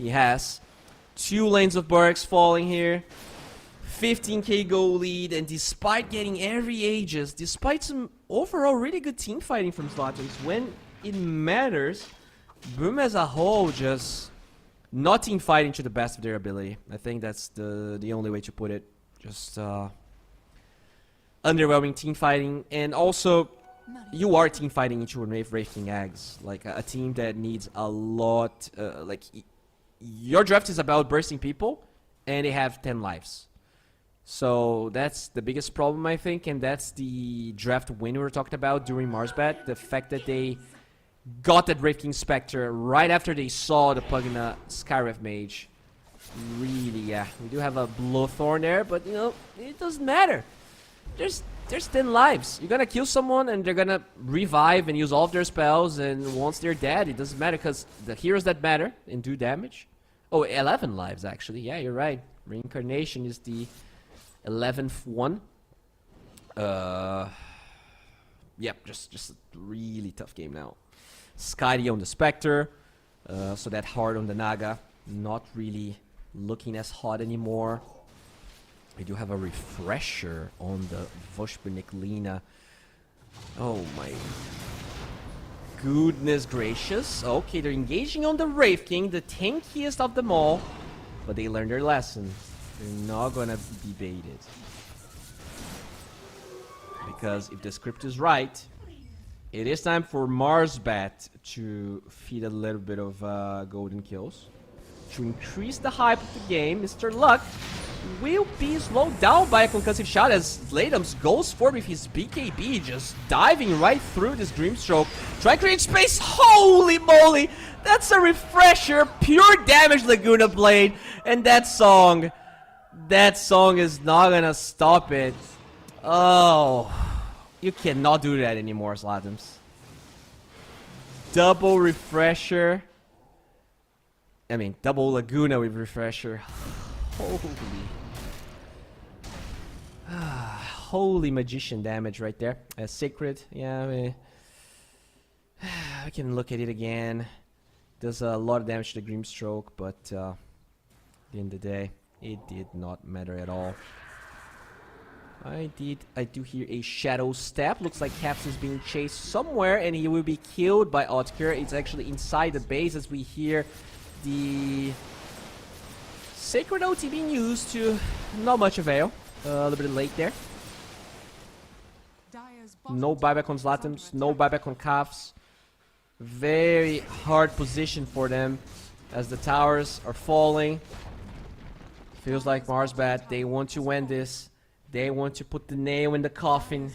has. 2 lanes of Burks falling here. 15k goal lead, and despite getting every Aegis, despite some overall really good team fighting from Zlatims, when it matters, Boom as a whole just not team fighting to the best of their ability. I think that's the only way to put it. Just underwhelming team fighting, and also you are team fighting into a Wraith King Eggs, like a team that needs a lot. Like your draft is about bursting people, and they have 10 lives. So that's the biggest problem, I think, and that's the draft win we were talking about during Marsbat. The fact that they got that Wraith King Spectre right after they saw the Pugna Skyrev Mage. Really, yeah. We do have a Blowthorn there, but, you know, it doesn't matter. There's 10 lives. You're gonna kill someone, and they're gonna revive and use all of their spells, and once they're dead, it doesn't matter, because the heroes that matter and do damage. Oh, 11 lives, actually. Yeah, you're right. Reincarnation is the 11th one. Yep, just a really tough game now. Skady on the Spectre, so that hard on the Naga, not really looking as hot anymore. We do have a refresher on the Voshpernik Lina. Oh my goodness gracious. Okay, they're engaging on the Wraith King, the tankiest of them all, but they learned their lesson. They're not gonna be baited. Because if the script is right, it is time for Marsbat to feed a little bit of golden kills. To increase the hype of the game, Mr. Luck will be slowed down by a concussive shot as Latums goes forward with his BKB, just diving right through this Grimstroke. Try to create space. Holy moly! That's a refresher, pure damage Laguna Blade, and that song is not gonna stop it. Oh, you cannot do that anymore, Slatims. Double refresher. I mean, double Laguna with refresher. Holy magician damage right there. Sacred, yeah, I can look at it again. Does a lot of damage to the Grimstroke, but at the end of the day, it did not matter at all. I do hear a shadow step. Looks like Caps is being chased somewhere, and he will be killed by Otker. It's actually inside the base as we hear the Sacred OT being used to not much avail. A little bit late there. No buyback on Slatims, no buyback on Calves. Very hard position for them as the towers are falling. Feels like Marsbat, they want to win this. They want to put the nail in the coffin.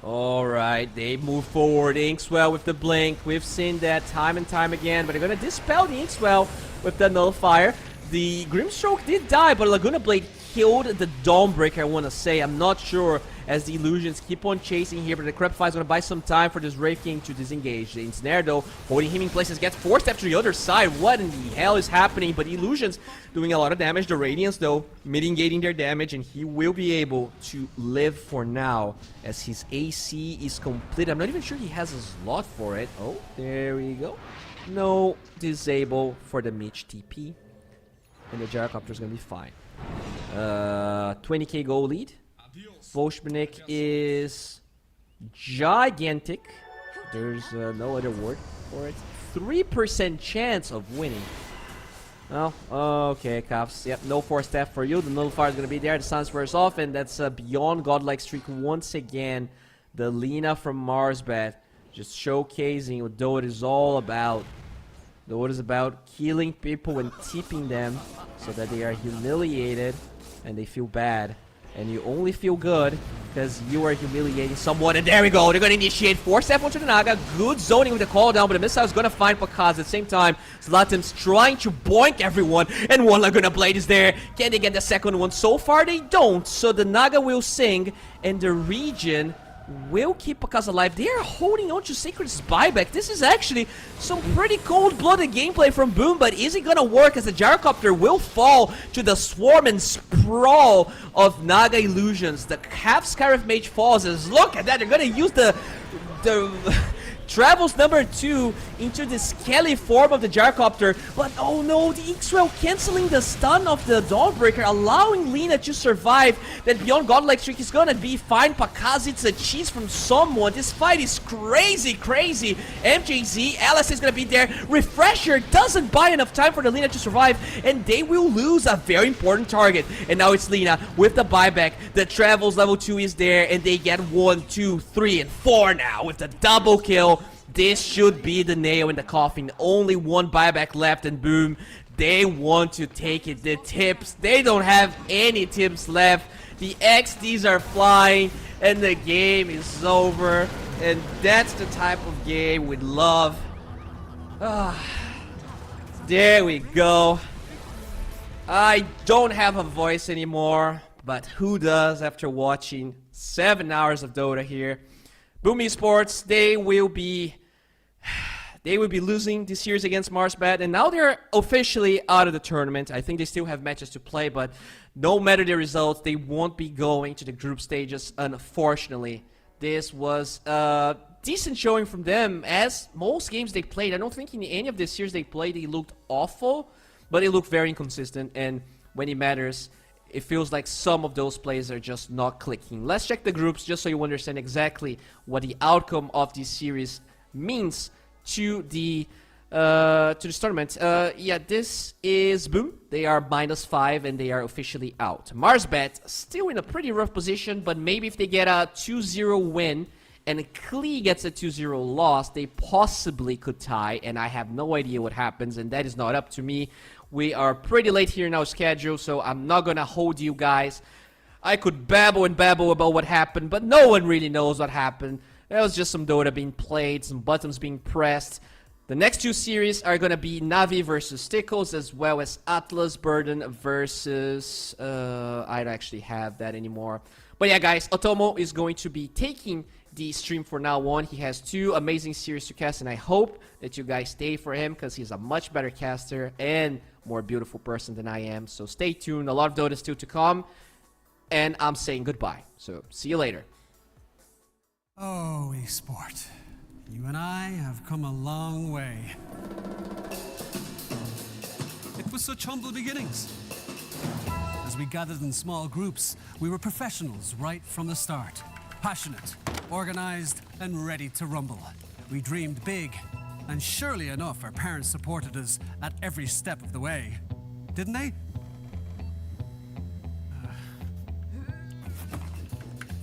Alright, they move forward. Inkswell with the blink. We've seen that time and time again, but they're going to dispel the Inkswell with the nullifier. The Grimstroke did die, but Laguna Blade killed the Dawnbreaker, I want to say. I'm not sure as the Illusions keep on chasing here, but the Crepify is going to buy some time for this Wraith King to disengage. The Ensnare, though, holding him in places, gets forced up to the other side. What in the hell is happening? But Illusions doing a lot of damage. The Radiance, though, mitigating their damage, and he will be able to live for now as his AC is complete. I'm not even sure he has a slot for it. Oh, there we go. No disable for the Mitch TP. And the Gyrocopter is going to be fine. 20k goal lead. Volshmanik is gigantic. There's no other word for it. 3% chance of winning. Oh, okay, Cuffs. Yep, no force step for you. The nullifier is going to be there. The Suns wears off, and that's beyond godlike streak once again. The Lina from Marsbat just showcasing what Dota is all about. Dota is about killing people and tipping them so that they are humiliated and they feel bad. And you only feel good because you are humiliating someone. And there we go. They're going to initiate 4-step onto the Naga. Good zoning with the call down, but the missile is going to find Pakaz at the same time. Zlatim's trying to boink everyone. And one Laguna Blade is there. Can they get the second one? So far, they don't. So the Naga will sing, and the region will keep Pakaz alive. They are holding on to Sacred's buyback. This is actually some pretty cold-blooded gameplay from Boom, but is it gonna work as the Gyrocopter will fall to the swarm and sprawl of Naga Illusions? The half Scarif Mage falls as, look at that, they're gonna use the Travels number 2 into the skelly form of the Gyrocopter, but oh no, the Inkswell canceling the stun of the Dawnbreaker, allowing Lina to survive. That beyond godlike streak is gonna be fine. Pakaz, it's a cheese from someone. This fight is crazy, crazy. MJZ, Alice is gonna be there. Refresher doesn't buy enough time for the Lina to survive, and they will lose a very important target. And now it's Lina with the buyback. The Travels level 2 is there, and they get 1, 2, 3, and 4 now with the double kill. This should be the nail in the coffin. Only one buyback left, and Boom, they want to take it. The tips, they don't have any tips left. The XDs are flying, and the game is over. And that's the type of game we love. There we go. I don't have a voice anymore, but who does after watching 7 hours of Dota here? Boom Esports, they will be losing this series against Marsbat, and now they're officially out of the tournament. I think they still have matches to play, but no matter the results, they won't be going to the group stages, unfortunately. This was a decent showing from them, as most games they played. I don't think in any of the series they played they looked awful, but they looked very inconsistent, and when it matters, it feels like some of those plays are just not clicking. Let's check the groups just so you understand exactly what the outcome of this series means to the tournament. Yeah, this is Boom. They are -5 and they are officially out. Marsbat still in a pretty rough position, but maybe if they get a 2-0 win and Klee gets a 2-0 loss, they possibly could tie, and I have no idea what happens, and that is not up to me. We are pretty late here in our schedule, so I'm not gonna hold you guys. I could babble and babble about what happened, but no one really knows what happened. That was just some Dota being played, some buttons being pressed. The next two series are going to be Navi versus Tickles, as well as Atlas Burden versus... I don't actually have that anymore. But yeah, guys, Otomo is going to be taking the stream for now on. He has two amazing series to cast, and I hope that you guys stay for him, because he's a much better caster and more beautiful person than I am. So stay tuned. A lot of Dota still to come. And I'm saying goodbye. So see you later. Oh, esport. You and I have come a long way. It was such humble beginnings. As we gathered in small groups, we were professionals right from the start. Passionate, organized, and ready to rumble. We dreamed big, and surely enough, our parents supported us at every step of the way. Didn't they?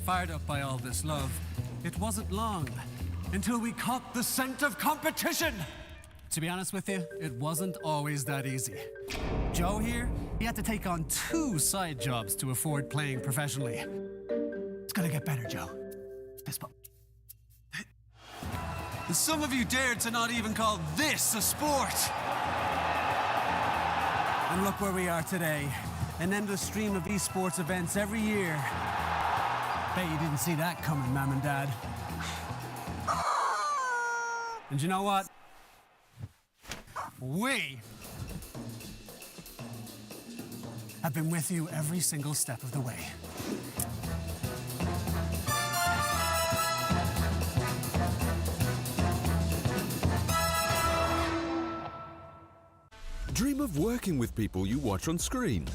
Fired up by all this love, it wasn't long until we caught the scent of competition. To be honest with you, it wasn't always that easy. Joe here, he had to take on 2 side jobs to afford playing professionally. It's gonna get better, Joe. Fist bump. Some of you dared to not even call this a sport. And look where we are today. An endless stream of esports events every year. Bet you didn't see that coming, Mom and Dad. And you know what? We have been with you every single step of the way. Dream of working with people you watch on screen.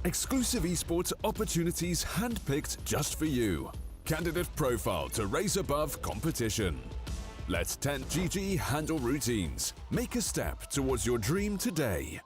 Exclusive esports opportunities handpicked just for you. Candidate profile to raise above competition. Let 10GG handle routines. Make a step towards your dream today.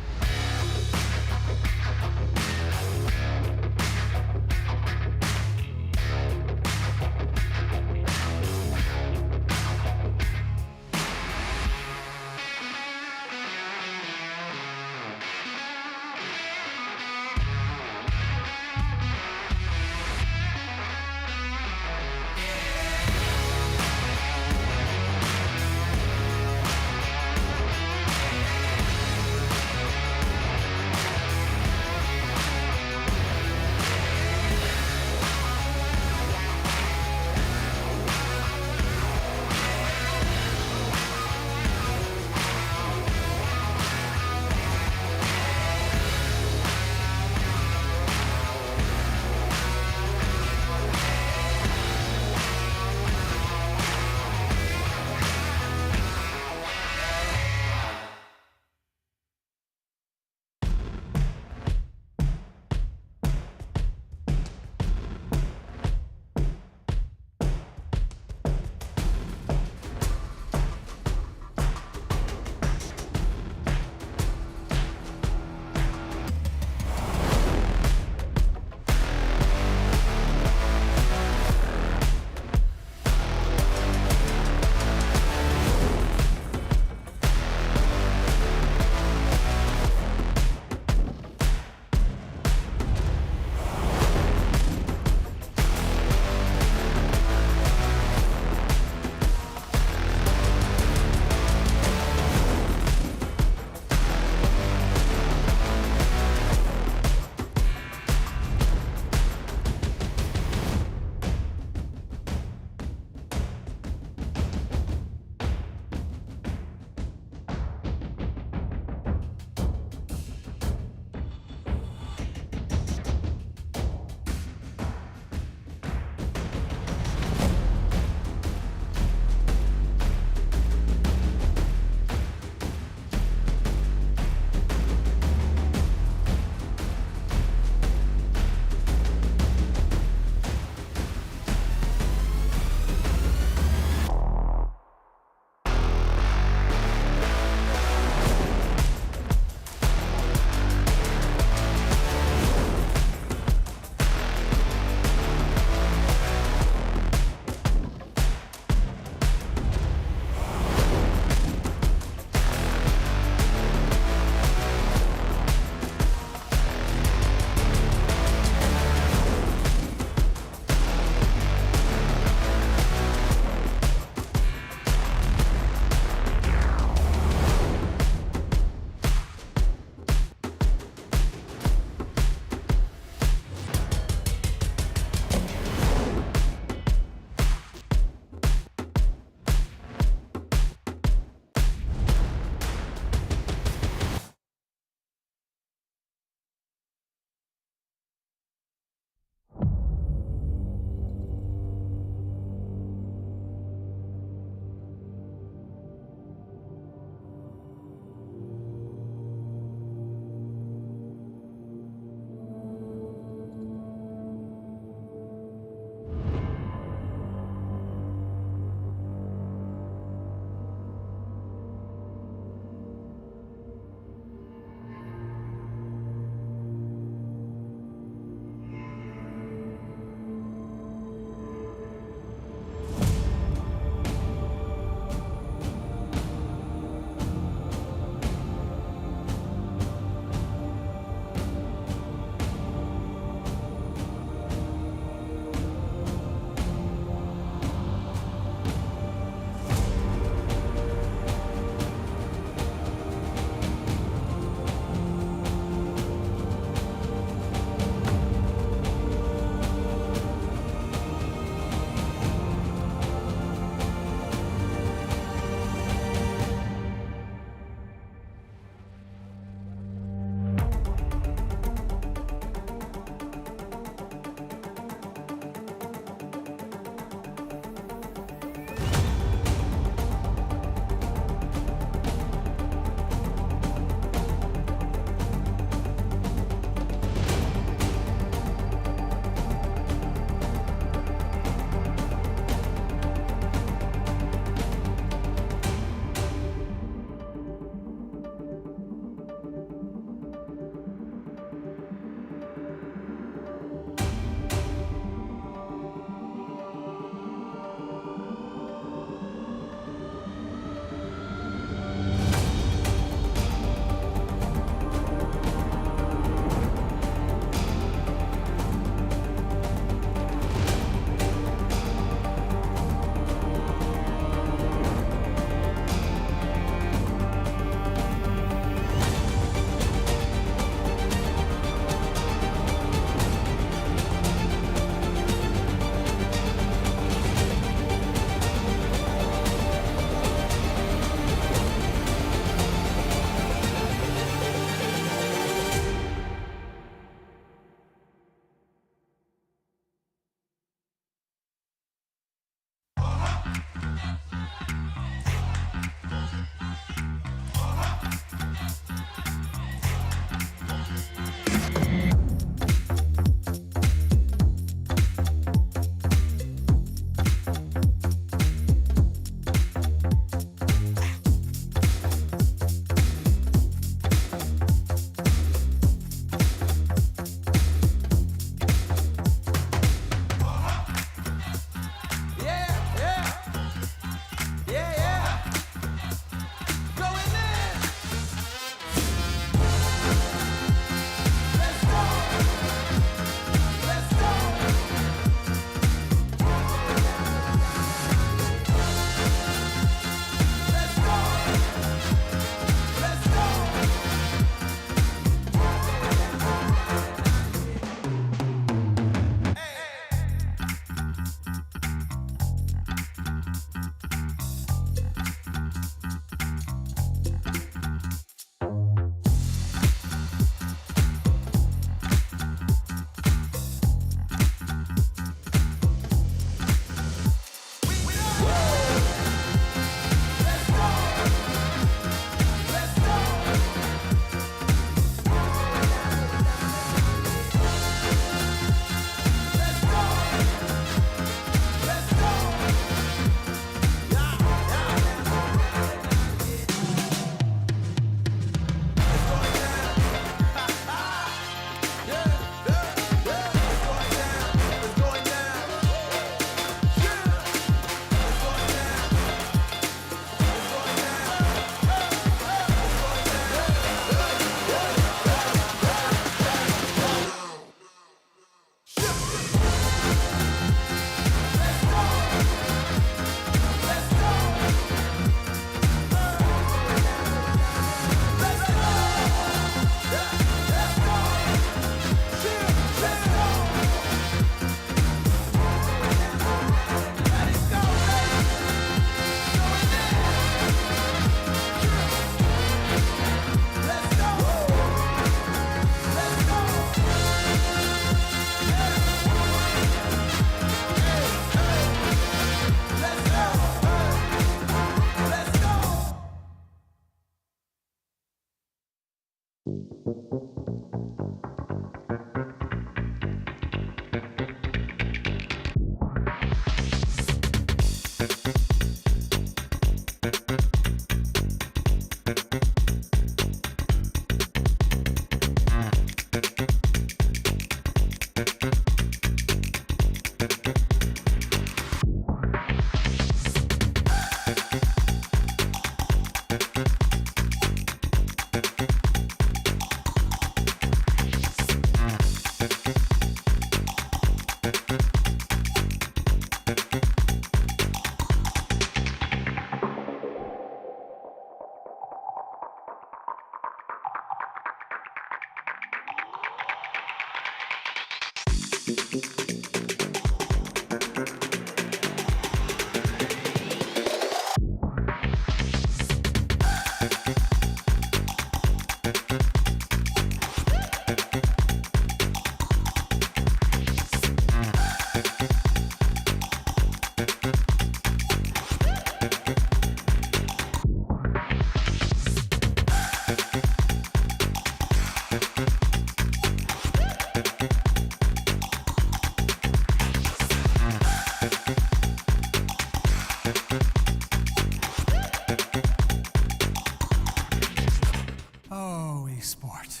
Oh, esport.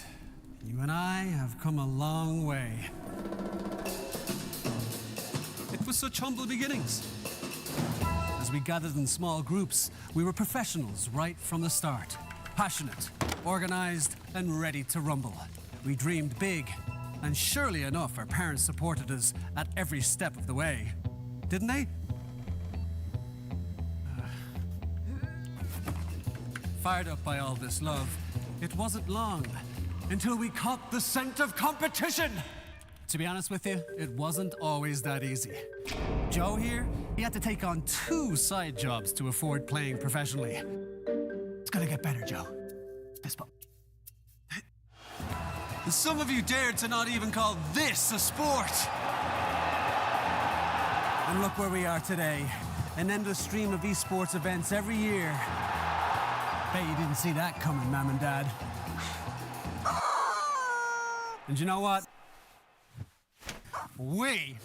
You and I have come a long way. It was such humble beginnings. As we gathered in small groups, we were professionals right from the start. Passionate, organized, and ready to rumble. We dreamed big, and surely enough, our parents supported us at every step of the way. Didn't they? Fired up by all this love, it wasn't long until we caught the scent of competition. To be honest with you, it wasn't always that easy. Joe here, he had to take on 2 side jobs to afford playing professionally. It's gonna get better, Joe. Fist bump. And some of you dared to not even call this a sport. And look where we are today. An endless stream of esports events every year. Bet you didn't see that coming, Mom and Dad. And you know what? We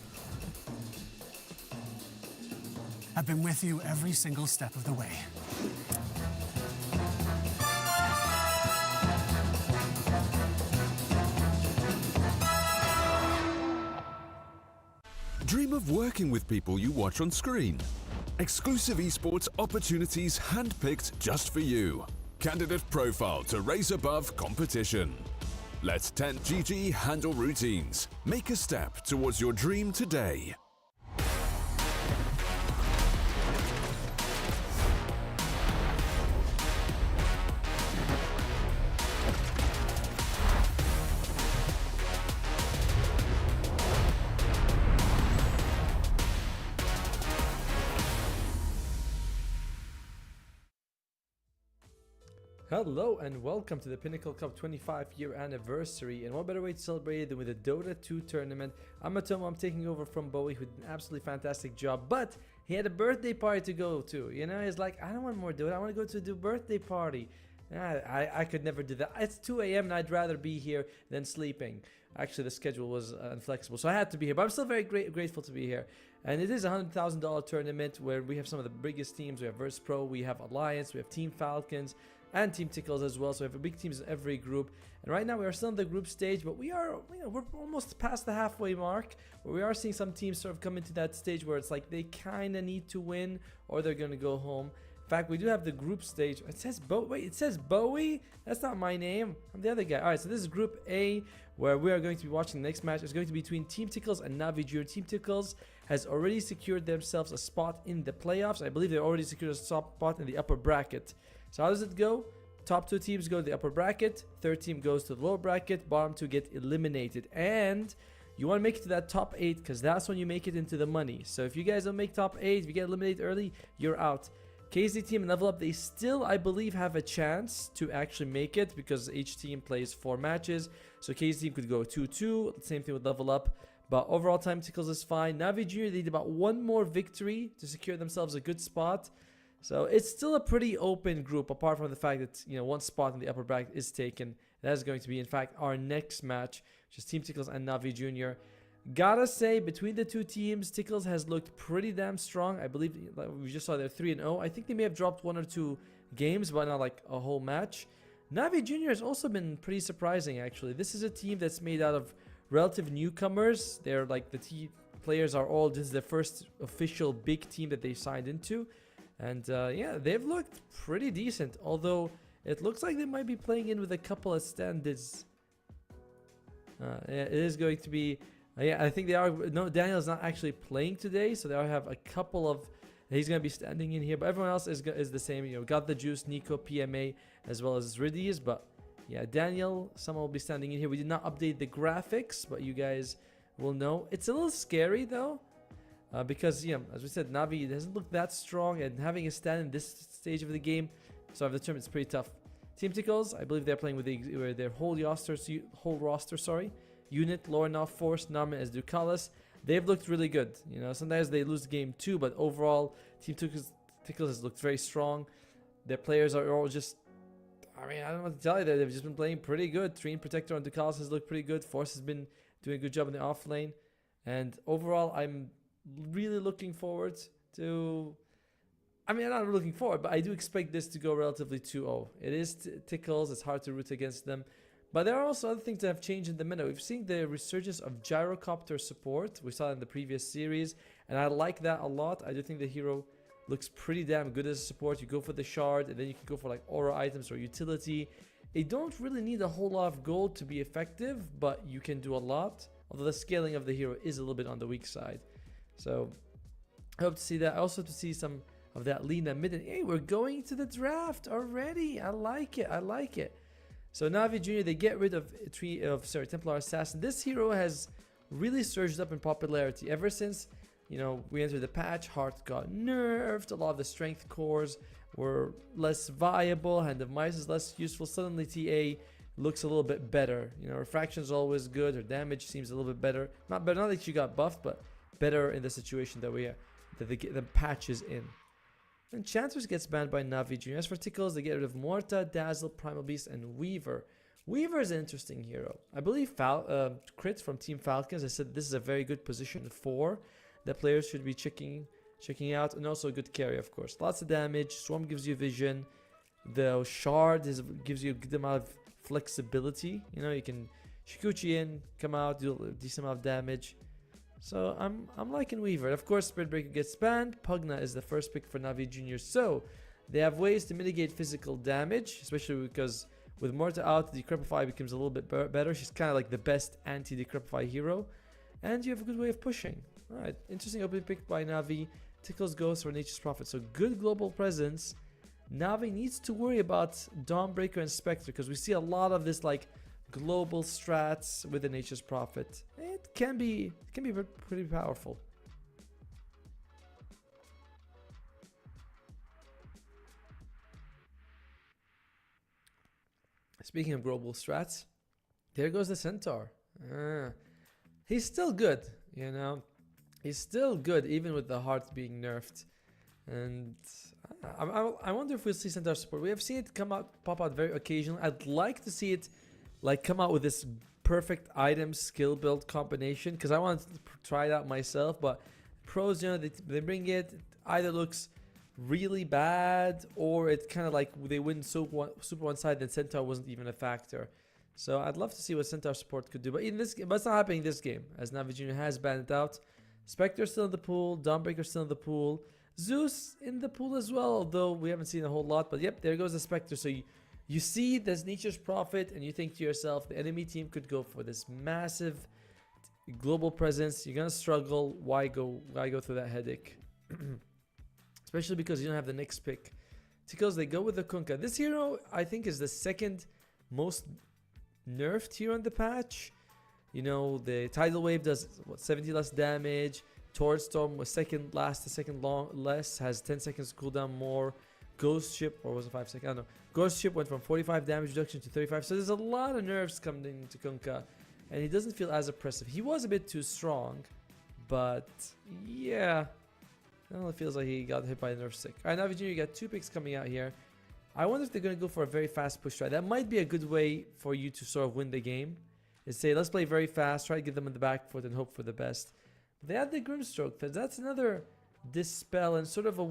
have been with you every single step of the way. Dream of working with people you watch on screen. Exclusive esports opportunities handpicked just for you. Candidate profile to raise above competition. Let 10GG handle routines. Make a step towards your dream today. Hello and welcome to the Pinnacle Cup 25-year anniversary, and what better way to celebrate it than with a Dota 2 tournament. I'm Matomo, I'm taking over from Bowie, who did an absolutely fantastic job, but he had a birthday party to go to, you know. He's like, I don't want more Dota, I want to go to the birthday party. I could never do that. It's 2 a.m. and I'd rather be here than sleeping. Actually, the schedule was inflexible, so I had to be here, but I'm still very grateful to be here. And it is a $100,000 tournament where we have some of the biggest teams. We have Verse Pro, we have Alliance, we have Team Falcons, and Team Tickles as well. So we have big teams in every group. And right now we are still in the group stage, but we are, we're almost past the halfway mark, where we are seeing some teams sort of come into that stage where it's like they kind of need to win or they're going to go home. In fact, we do have the group stage. It says Wait, it says Bowie? That's not my name. I'm the other guy. All right, so this is Group A, where we are going to be watching the next match. It's going to be between Team Tickles and Navi Junior. Team Tickles has already secured themselves a spot in the playoffs. I believe they already secured a spot in the upper bracket. So how does it go? Top 2 teams go to the upper bracket. Third team goes to the lower bracket. Bottom 2 get eliminated. And you want to make it to that top 8, because that's when you make it into the money. So if you guys don't make top 8, if you get eliminated early, you're out. KZ team and Level Up, they still, I believe, have a chance to actually make it, because each team plays 4 matches. So KZ team could go 2-2. Same thing with Level Up. But overall time Tickles is fine. Navi Junior, they need about 1 more victory to secure themselves a good spot. So it's still a pretty open group, apart from the fact that, you know, one spot in the upper bracket is taken. That is going to be, in fact, our next match, which is Team Tickles and Navi Jr. Gotta say, between the two teams, Tickles has looked pretty damn strong. I believe, like we just saw, they're 3-0. I think they may have dropped 1 or 2 games, but not like a whole match. Navi Jr. has also been pretty surprising, actually. This is a team that's made out of relative newcomers. They're like, the team players are all, this is their first official big team that they signed into. And yeah, they've looked pretty decent, although it looks like they might be playing in with a couple of standards. Yeah, it is going to be... yeah, I think they are... No, Daniel's not actually playing today, so they have a couple of... He's going to be standing in here, but everyone else is the same. You know, Got the Juice, Nico, PMA, as well as Ridies. But yeah, Daniel, someone will be standing in here. We did not update the graphics, but you guys will know. It's a little scary, though. Because, yeah, as we said, Navi doesn't look that strong, and having a stand in this stage of the game, so I've determined it's pretty tough. Team Tickles, I believe they're playing with their whole roster, sorry. Unit, Lorna, Force, Narman as Ducalis. They've looked really good. You know, sometimes they lose the game too, but overall, Team Tickles has looked very strong. Their players are all just, I mean, I don't know what to tell you. They've just been playing pretty good. Trine Protector on Ducalis has looked pretty good. Force has been doing a good job in the off lane. And overall, I'm really looking forward to... I mean, I'm not looking forward, but I do expect this to go relatively 2-0. It is Tickles. It's hard to root against them. But there are also other things that have changed in the meta. We've seen the resurgence of gyrocopter support. We saw it in the previous series, and I like that a lot. I do think the hero looks pretty damn good as a support. You go for the shard, and then you can go for like aura items or utility. You don't really need a whole lot of gold to be effective, but you can do a lot. Although the scaling of the hero is a little bit on the weak side. So I hope to see that. I also hope to see some of that Lina mid. And hey, we're going to the draft already. I like it. I like it. So Navi Jr., they get rid of Templar Assassin. This hero has really surged up in popularity ever since, you know, we entered the patch. Heart got nerfed. A lot of the strength cores were less viable. Hand of Mice is less useful. Suddenly TA looks a little bit better. You know, refraction is always good. Her damage seems a little bit better. Not that she got buffed, but better in the situation that the patch is in. Enchantress gets banned by Navi Jr. As for Tickles, they get rid of Morta, Dazzle, Primal Beast, and Weaver. Weaver is an interesting hero. I believe Crit from Team Falcons has said this is a very good position for that players should be checking out, and also a good carry, of course. Lots of damage. Swarm gives you vision. The Shard gives you a good amount of flexibility. You know, you can Shikuchi in, come out, do a decent amount of damage. So I'm liking Weaver. Of course, Spirit Breaker gets banned. Pugna is the first pick for Navi Jr. So they have ways to mitigate physical damage, especially because with Morta out, Decrepify becomes a little bit better. She's kind of like the best anti-Decrepify hero. And you have a good way of pushing. Alright, interesting opening pick by Navi. Tickles goes for Nature's Prophet. So good global presence. Navi needs to worry about Dawnbreaker and Spectre, because we see a lot of this like global strats with the Nature's Prophet. It can be pretty powerful. Speaking of global strats, there goes the Centaur. He's still good, you know. He's still good even with the heart being nerfed. And I wonder if we'll see Centaur support. We have seen it pop out very occasionally. I'd like to see it like come out with this perfect item skill build combination, because I want to try it out myself. But pros, you know, they bring it either looks really bad, or it's kind of like they win super one side, then Centaur wasn't even a factor. So I'd love to see what Centaur support could do, but in this game, but it's not happening in this game, as Navi Jr. has banned it out. Spectre still in the pool, Dawnbreaker still in the pool, Zeus in the pool as well, although we haven't seen a whole lot. But yep, there goes the Spectre. So you see there's Nature's Prophet, and you think to yourself, the enemy team could go for this massive global presence. You're gonna struggle. Why go through that headache? Especially because you don't have the next pick. Tickles, they go with the Kunkka. This hero, I think, is the second most nerfed hero in the patch. You know, the Tidal Wave does, 70 less damage. Torrid Storm was second less, has 10 seconds cooldown more. Ghost Ship, or was it 5 seconds? I don't know. Ghost Ship went from 45 damage reduction to 35. So there's a lot of nerfs coming into Kunkka. And he doesn't feel as oppressive. He was a bit too strong. But, yeah. Well, it feels like he got hit by a nerf stick. Alright, Navi Jr., you got 2 picks coming out here. I wonder if they're going to go for a very fast push try. That might be a good way for you to sort of win the game. Is say, let's play very fast, try to get them in the back foot and hope for the best. But they had the Grimstroke. That's another Dispel and sort of a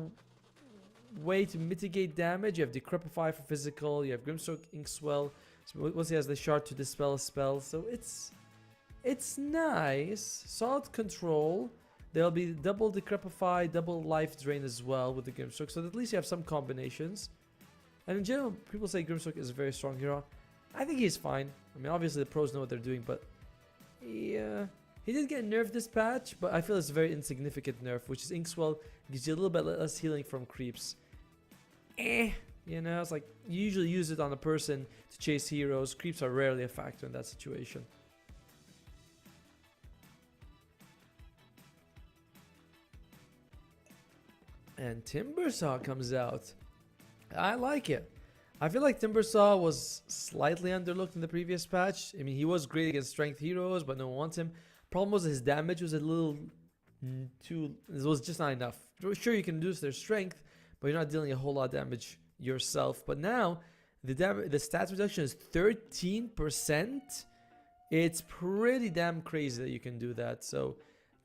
way to mitigate damage. You have Decrepify for physical, you have Grimstroke, Inkswell. So once he has the shard to dispel a spell. So it's nice. Solid control. There'll be double Decrepify, double life drain as well with the Grimstroke. So at least you have some combinations. And in general, people say Grimstroke is a very strong hero. I think he's fine. I mean, obviously the pros know what they're doing, but yeah, he did get nerfed this patch, but I feel it's a very insignificant nerf, which is Inkswell gives you a little bit less healing from creeps. You know, it's like you usually use it on a person to chase heroes. Creeps are rarely a factor in that situation. And Timbersaw comes out. I like it. I feel like Timbersaw was slightly underlooked in the previous patch. I mean, he was great against strength heroes, but no one wants him. Problem was his damage was a little too... It was just not enough. Sure, you can reduce their strength, but you're not dealing a whole lot of damage yourself. But now, the stats reduction is 13%. It's pretty damn crazy that you can do that. So,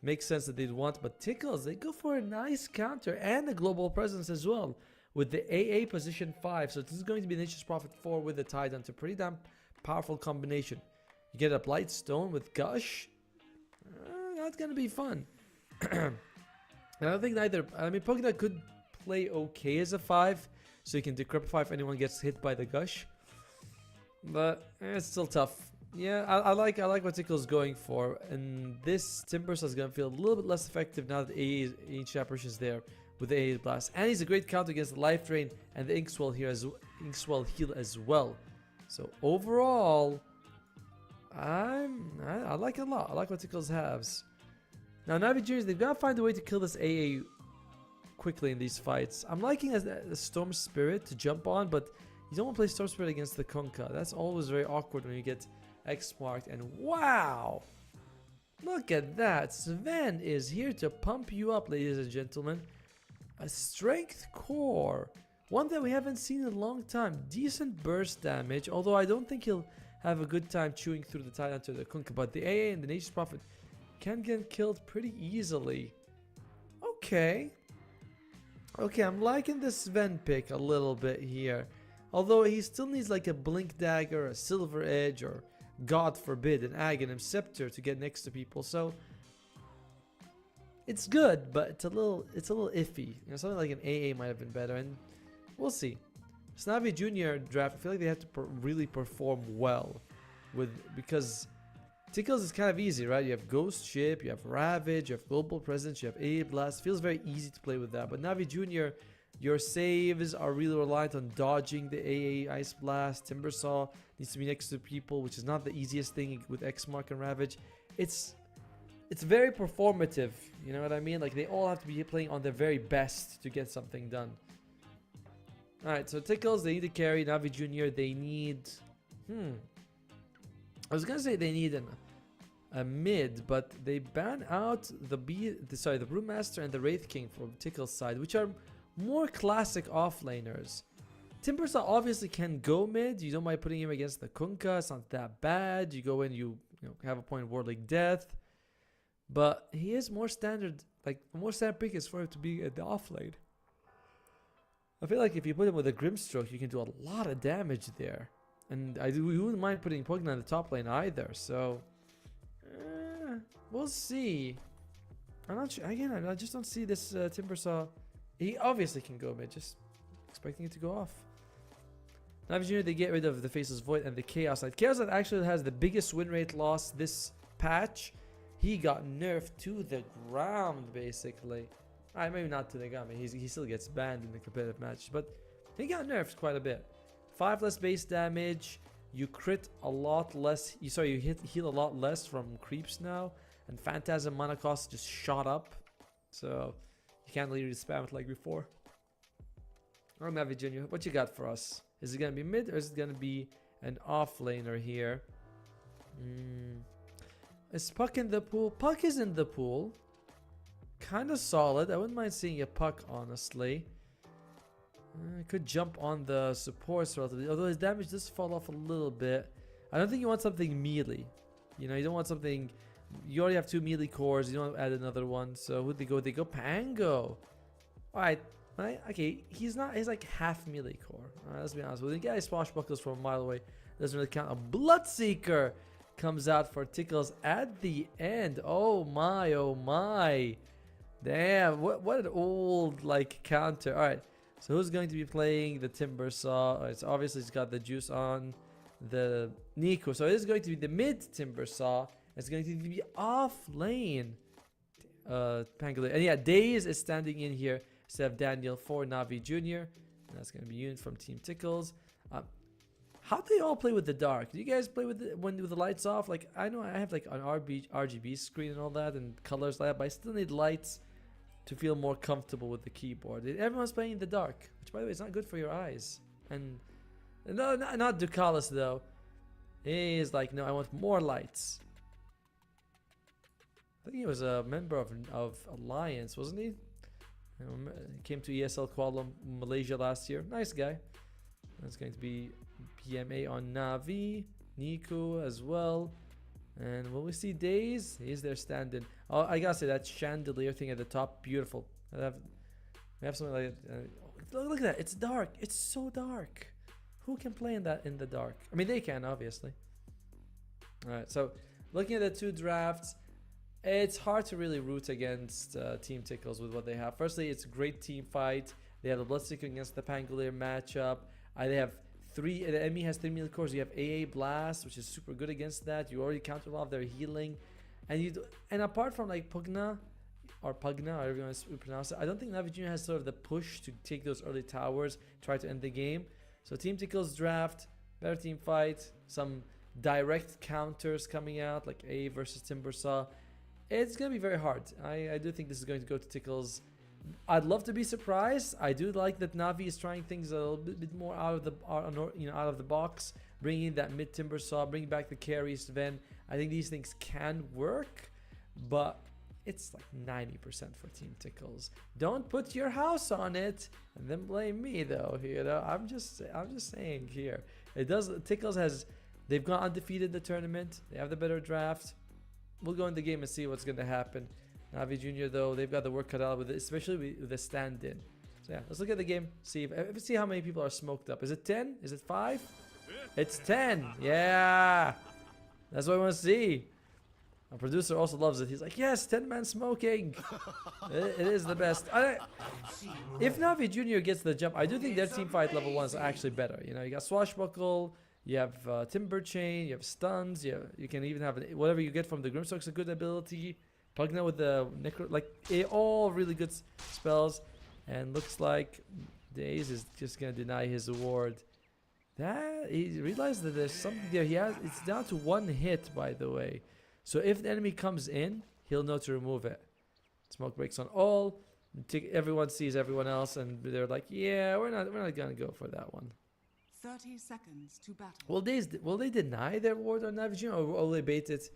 makes sense that they'd want. But Tickles, they go for a nice counter and a global presence as well. With the AA position 5. So this is going to be Nature's Prophet 4 with the Tidal. It's a pretty damn powerful combination. You get a Blight Stone with Gush. That's going to be fun. And I don't think neither... I mean, Pokemon could play okay as a 5. So you can Decrepify if anyone gets hit by the Gush. But it's still tough. Yeah, I like what Tickle's going for. And this Timbersaw is going to feel a little bit less effective now that AA Ancient Apparition is there. With the AA Blast, and he's a great counter against the Life Drain and the Inkswell here Inkswell heal as well. So overall, I like it a lot. I like what Tickles has. Now Navi Juniors, they've got to find a way to kill this AA quickly in these fights. I'm liking the Storm Spirit to jump on, but you don't want to play Storm Spirit against the Kunkka. That's always very awkward when you get X marked. And wow, look at that! Sven is here to pump you up, ladies and gentlemen. A strength core, one that we haven't seen in a long time. Decent burst damage, although I don't think he'll have a good time chewing through the Titan to the Kunkka. But the AA and the Nature's Prophet can get killed pretty easily. Okay, I'm liking this Sven pick a little bit here. Although he still needs like a Blink Dagger, a Silver Edge, or God forbid, an Aghanim Scepter to get next to people. So it's good, but it's a little iffy. You know, something like an AA might have been better, and we'll see. Snavi Junior draft, I feel like they have to really perform well because Tickles is kind of easy, right? You have Ghost Ship, you have Ravage, you have Global Presence, you have AA Blast. Feels very easy to play with that. But Navi Junior, your saves are really reliant on dodging the AA Ice Blast. Timbersaw needs to be next to people, which is not the easiest thing with X Mark and Ravage. It's very performative, you know what I mean? Like, they all have to be playing on their very best to get something done. Alright, so Tickles, they need to carry. Navi Junior, they need... I was gonna say they need a mid, but they ban out the Brewmaster and the Wraith King from Tickles' side, which are more classic offlaners. Timbersaw obviously can go mid. You don't mind putting him against the Kunkka. It's not that bad. You go in, you have a point Warlike Death. But he is more standard, like more standard pick is for him to be at the offlane. I feel like if you put him with a Grimstroke, you can do a lot of damage there. And we wouldn't mind putting Pokemon in the top lane either, so we'll see. I'm not sure. Again, I just don't see this Timbersaw. He obviously can go mid, just expecting it to go off. Navi Junior, they get rid of the Faceless Void and the Chaos Knight. Chaos Knight actually has the biggest win rate loss this patch. He got nerfed to the ground, basically. Alright, maybe not to the ground. He still gets banned in the competitive match, but he got nerfed quite a bit. 5 less base damage. You crit a lot less. You heal a lot less from creeps now, and Phantasm mana cost just shot up, so you can't really spam it like before. Alright, Navi Junior, what you got for us? Is it gonna be mid or is it gonna be an offlaner here? Is Puck in the pool? Puck is in the pool. kind of solid. I wouldn't mind seeing a puck, honestly. Could jump on the supports relatively, although his damage does fall off a little bit. I don't think you want something melee. You know, you don't want something. You already have 2 melee cores. You don't want to add another one. So who'd they go? They go Pango. All right. Okay, he's not. He's like half melee core. All right, let's be honest. Well, the guy swashbuckles from a mile away. Doesn't really count. A Bloodseeker comes out for Tickles at the end. Oh my, oh my. Damn, what an old like counter. All right. So who's going to be playing the Timber Saw? All right, so obviously he's got the juice on the Nico. So it is going to be the mid Timber Saw. It's going to be off lane. Pangolin. And yeah, Daze is standing in here instead of Daniel for Navi Jr. And that's going to be unit from Team Tickles. How do they all play with the dark? Do you guys play with with the lights off? Like, I know I have like an RGB screen and all that and colors like that, but I still need lights to feel more comfortable with the keyboard. Everyone's playing in the dark, which by the way is not good for your eyes. And no, not Ducalis though. He is like, no, I want more lights. I think he was a member of Alliance, wasn't he? He came to ESL Kuala Malaysia last year. Nice guy. That's going to be PMA on Navi, Nico as well. And will we see Daze? He's there standing. Oh, I gotta say that chandelier thing at the top, beautiful. We have something like look at that. It's dark. It's so dark. Who can play in that in the dark? I mean, they can obviously. All right. So looking at the 2 drafts, it's hard to really root against Team Tickles with what they have. Firstly, it's a great team fight. They have the Bloodseeker against the Pangolier matchup. They have 3. The enemy has 3 melee cores. You have AA Blast, which is super good against that. You already counter a lot of their healing, and apart from like Pugna, or however you want to pronounce it, I don't think Navi Jr. has sort of the push to take those early towers, try to end the game. So Team Tickles draft, better team fight, some direct counters coming out like A versus Timbersaw. It's gonna be very hard. I do think this is going to go to Tickles. I'd love to be surprised. I do like that Navi is trying things a little bit more out of the box, bringing that mid Timbersaw, bringing back the carry Sven. I think these things can work, but it's like 90% for Team Tickles. Don't put your house on it and then blame me though. You know, I'm just saying here. It does. Tickles they've gone undefeated in the tournament. They have the better draft. We'll go in the game and see what's gonna happen. Navi Jr. though, they've got the work cut out with it, especially with the stand-in. So yeah, let's look at the game. See how many people are smoked up. Is it 10? Is it 5? It's 10. Yeah, that's what I want to see. Our producer also loves it. He's like, yes, 10-man smoking. It is the best. If Navi Jr. gets the jump, I do think their team fight level 1 is actually better. You know, you got Swashbuckle, you have Timber Chain, you have stuns, you can even have whatever you get from the Grimstock's a good ability. Pugna with the Necro, like all really good spells, and looks like Daze is just gonna deny his award. That he realized that there's something there. It's down to 1 hit, by the way. So if the enemy comes in, he'll know to remove it. Smoke breaks on all. Everyone sees everyone else, and they're like, "Yeah, we're not gonna go for that one." 30 seconds to battle. Will they deny their award on Navi Jr. or will they bait it?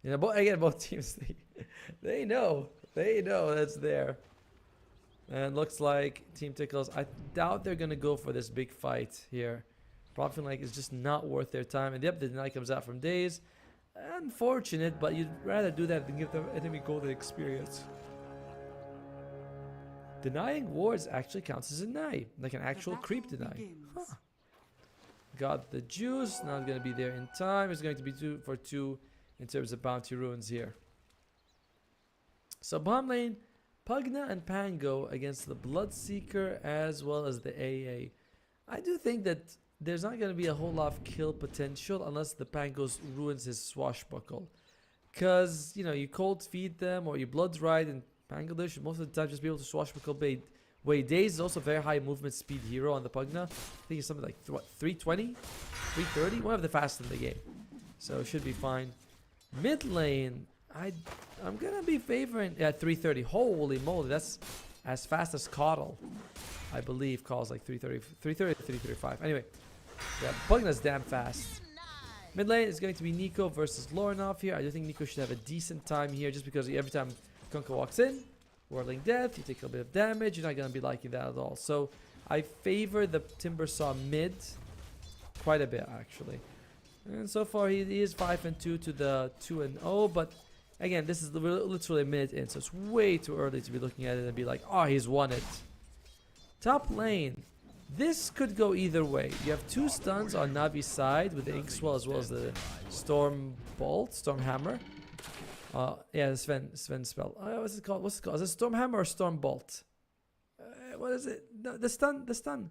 You know, both teams they know that's there. And looks like Team Tickles, I doubt they're gonna go for this big fight here. Probably feeling like it's just not worth their time. And yep, the deny comes out from Daze. Unfortunate, but you'd rather do that than give the enemy golden experience. Denying wards actually counts as a deny, like an actual creep deny. Huh. Got the juice, not gonna be there in time. It's going to be 2 for 2 in terms of bounty runes here. So bottom lane, Pugna and Pango against the Bloodseeker as well as the AA. I do think that there's not going to be a whole lot of kill potential unless the Pangos ruins his Swashbuckle. Because, you know, you cold feed them or you Bloods Ride, and Pango should most of the time just be able to Swashbuckle bait. Daze is also a very high movement speed hero on the Pugna. I think it's something like 320, 330, one of the fastest in the game. So it should be fine. Mid lane, I'm gonna be favoring 330. Holy moly, that's as fast as Coddle. I believe Coddle's like 330, 335. Anyway, yeah, Pugna's damn fast. Mid lane is going to be Nico versus Lorinov here. I do think Nico should have a decent time here just because every time Kunkka walks in, Whirling Death, you take a bit of damage, you're not going to be liking that at all. So I favor the Timber Saw mid quite a bit actually. And so far he is 5-2 to the 2-0, but again, this is literally a minute in, so it's way too early to be looking at it and be like, oh, he's won it. Top lane. This could go either way. You have 2 stuns on Navi's side with the Inkswell as well as the Storm Bolt, Storm Hammer. Yeah, the Sven spell. What's it called? Is it Storm Hammer or Storm Bolt? What is it? No, the stun.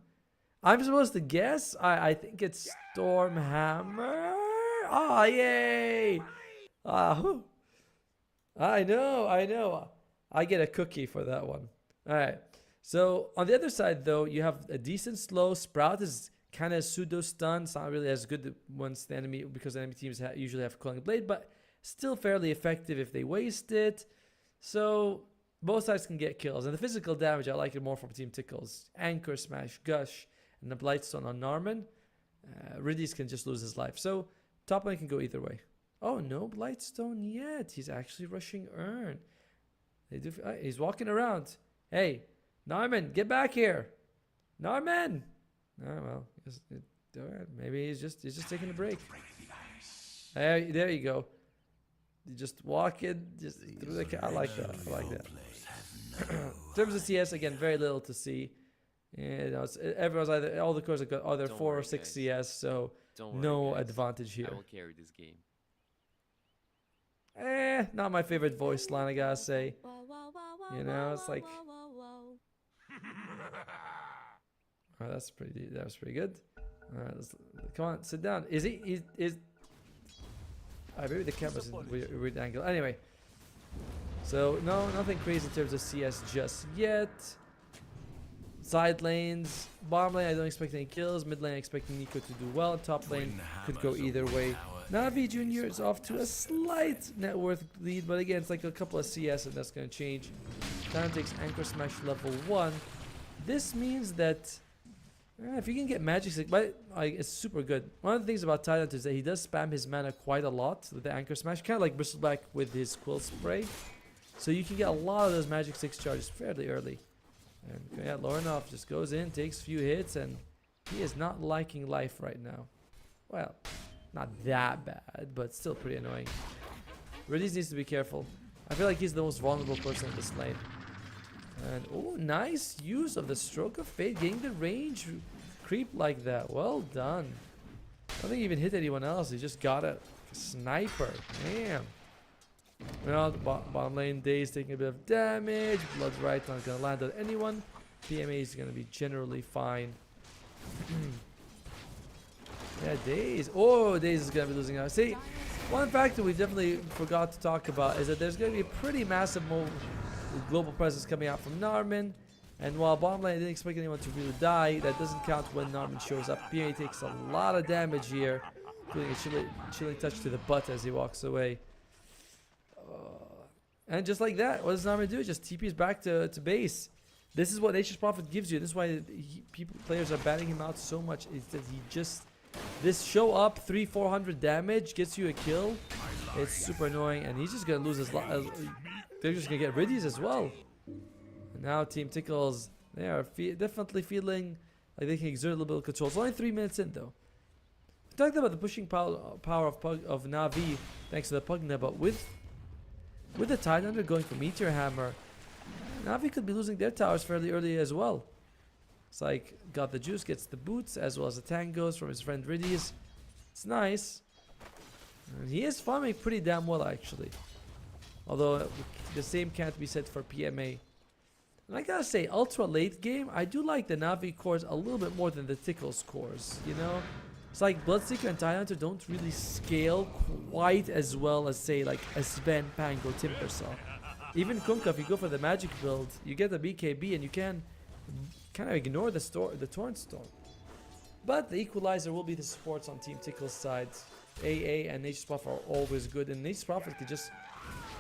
I'm supposed to guess. I think it's Storm Hammer. Ah, yay! Whew. I know. I get a cookie for that one. All right. So on the other side, though, you have a decent slow. Sprout is kind of pseudo stun. It's not really as good once the enemy, because enemy teams usually have Quelling Blade, but still fairly effective if they waste it. So both sides can get kills. And the physical damage, I like it more from Team Tickles. Anchor Smash, Gush, and the Blightstone on Narman. Riddies can just lose his life. So top lane can go either way. Oh, no Blightstone yet. He's actually rushing Urn. He's walking around. Hey, Narman, get back here. Narman. Oh, well, maybe he's just taking a break. There you go. You just walk in, just through the. I like that. In terms of CS, again, very little to see. You know, everyone's either, all the cores have got either 4 or 6 CS, so no advantage here. I will carry this game. Not my favorite voice line, I gotta say. You know, it's like. Oh, that was pretty good. Alright, come on, sit down. Is maybe the camera's in a weird angle. Anyway, so no, nothing crazy in terms of CS just yet. Side lanes, bottom lane, I don't expect any kills. Mid lane, I expect Nico to do well. Top lane could go either way. Navi Jr. is off to a slight net worth lead, but again, it's like a couple of CS, and that's going to change. Talon takes Anchor Smash level 1. This means that if you can get Magic Stick, it's super good. One of the things about Talon is that he does spam his mana quite a lot with the Anchor Smash, kind of like Bristleback with his Quill Spray. So you can get a lot of those Magic Sticks charges fairly early. And yeah, Lorinov just goes in, takes a few hits, and he is not liking life right now. Well, not that bad, but still pretty annoying. Riddies needs to be careful. I feel like he's the most vulnerable person in this lane. And oh, nice use of the Stroke of Fate, getting the range creep like that. Well done. I don't think he even hit anyone else. He just got a sniper. Damn. Well, the bottom lane, Daze taking a bit of damage. Blood's right, not gonna land on anyone. PMA is gonna be generally fine. Yeah, Daze. Oh, Daze is gonna be losing out. See, one factor we definitely forgot to talk about is that there's gonna be a pretty massive move with global presence coming out from Narman. And while bottom lane, I didn't expect anyone to really die. That doesn't count when Narman shows up. PMA takes a lot of damage here, including a chilling touch to the butt as he walks away. And just like that, what does Narman do? Just TPs back to base. This is what Nature's Prophet gives you. This is why players are batting him out so much. Is that he just, this show up 300-400 damage gets you a kill. It's super annoying, and he's just gonna lose his life. They're just gonna get Riddies as well. And now Team Tickles, they are definitely feeling like they can exert a little bit of control. It's only 3 minutes in though. We talked about the pushing power of Navi thanks to the Pugna, but with the Tidelander going for Meteor Hammer, Navi could be losing their towers fairly early as well. It's like, got the juice, gets the boots, as well as the tangos from his friend Riddies. It's nice. And he is farming pretty damn well, actually. Although, the same can't be said for PMA. And I gotta say, ultra late game, I do like the Navi cores a little bit more than the Tickles cores, you know? It's like Bloodseeker and Tidehunter don't really scale quite as well as, say, like a Sven, Pango, Timbersaw. Even Kunkka, if you go for the magic build, you get the BKB and you can kind of ignore the Torrent Storm. But the equalizer will be the supports on Team Tickle's side. AA and Nature's Prophet are always good, and Nature's Prophet could just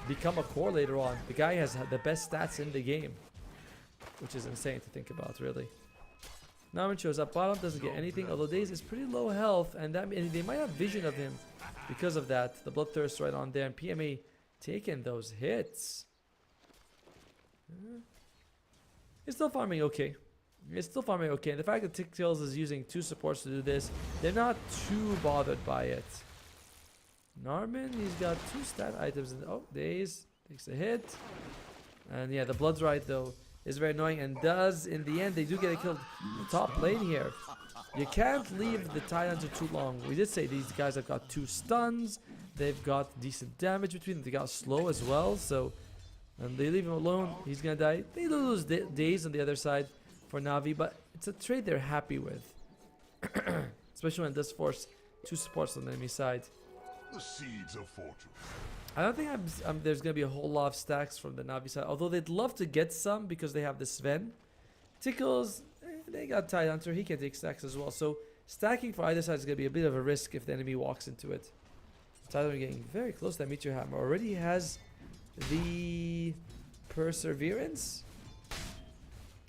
become a core later on. The guy has the best stats in the game, which is insane to think about, really. Narman shows up bottom, doesn't get anything, although Daze is pretty low health, and they might have vision of him because of that. The Bloodthirst right on there, and PMA taking those hits. It's still farming okay. It's still farming okay. And the fact that Tickles is using 2 supports to do this, they're not too bothered by it. Narman, he's got 2 stat items. Oh, Daze takes a hit. And yeah, the Blood's Right, though, is very annoying. And does, in the end, they do get a kill top lane here. You can't leave the Tidehunter too long. We did say these guys have got 2 stuns. They've got decent damage between them. They got slow as well. So, and they leave him alone. He's going to die. They lose Daze on the other side for Na'Vi. But it's a trade they're happy with. Especially when it does force 2 supports on the enemy side. The seeds of fortune. I don't think there's going to be a whole lot of stacks from the Na'Vi side. Although they'd love to get some because they have the Sven. Tickles, they got Tidehunter. He can take stacks as well. So stacking for either side is going to be a bit of a risk if the enemy walks into it. Tidehunter getting very close to that Meteor Hammer. Already has the Perseverance.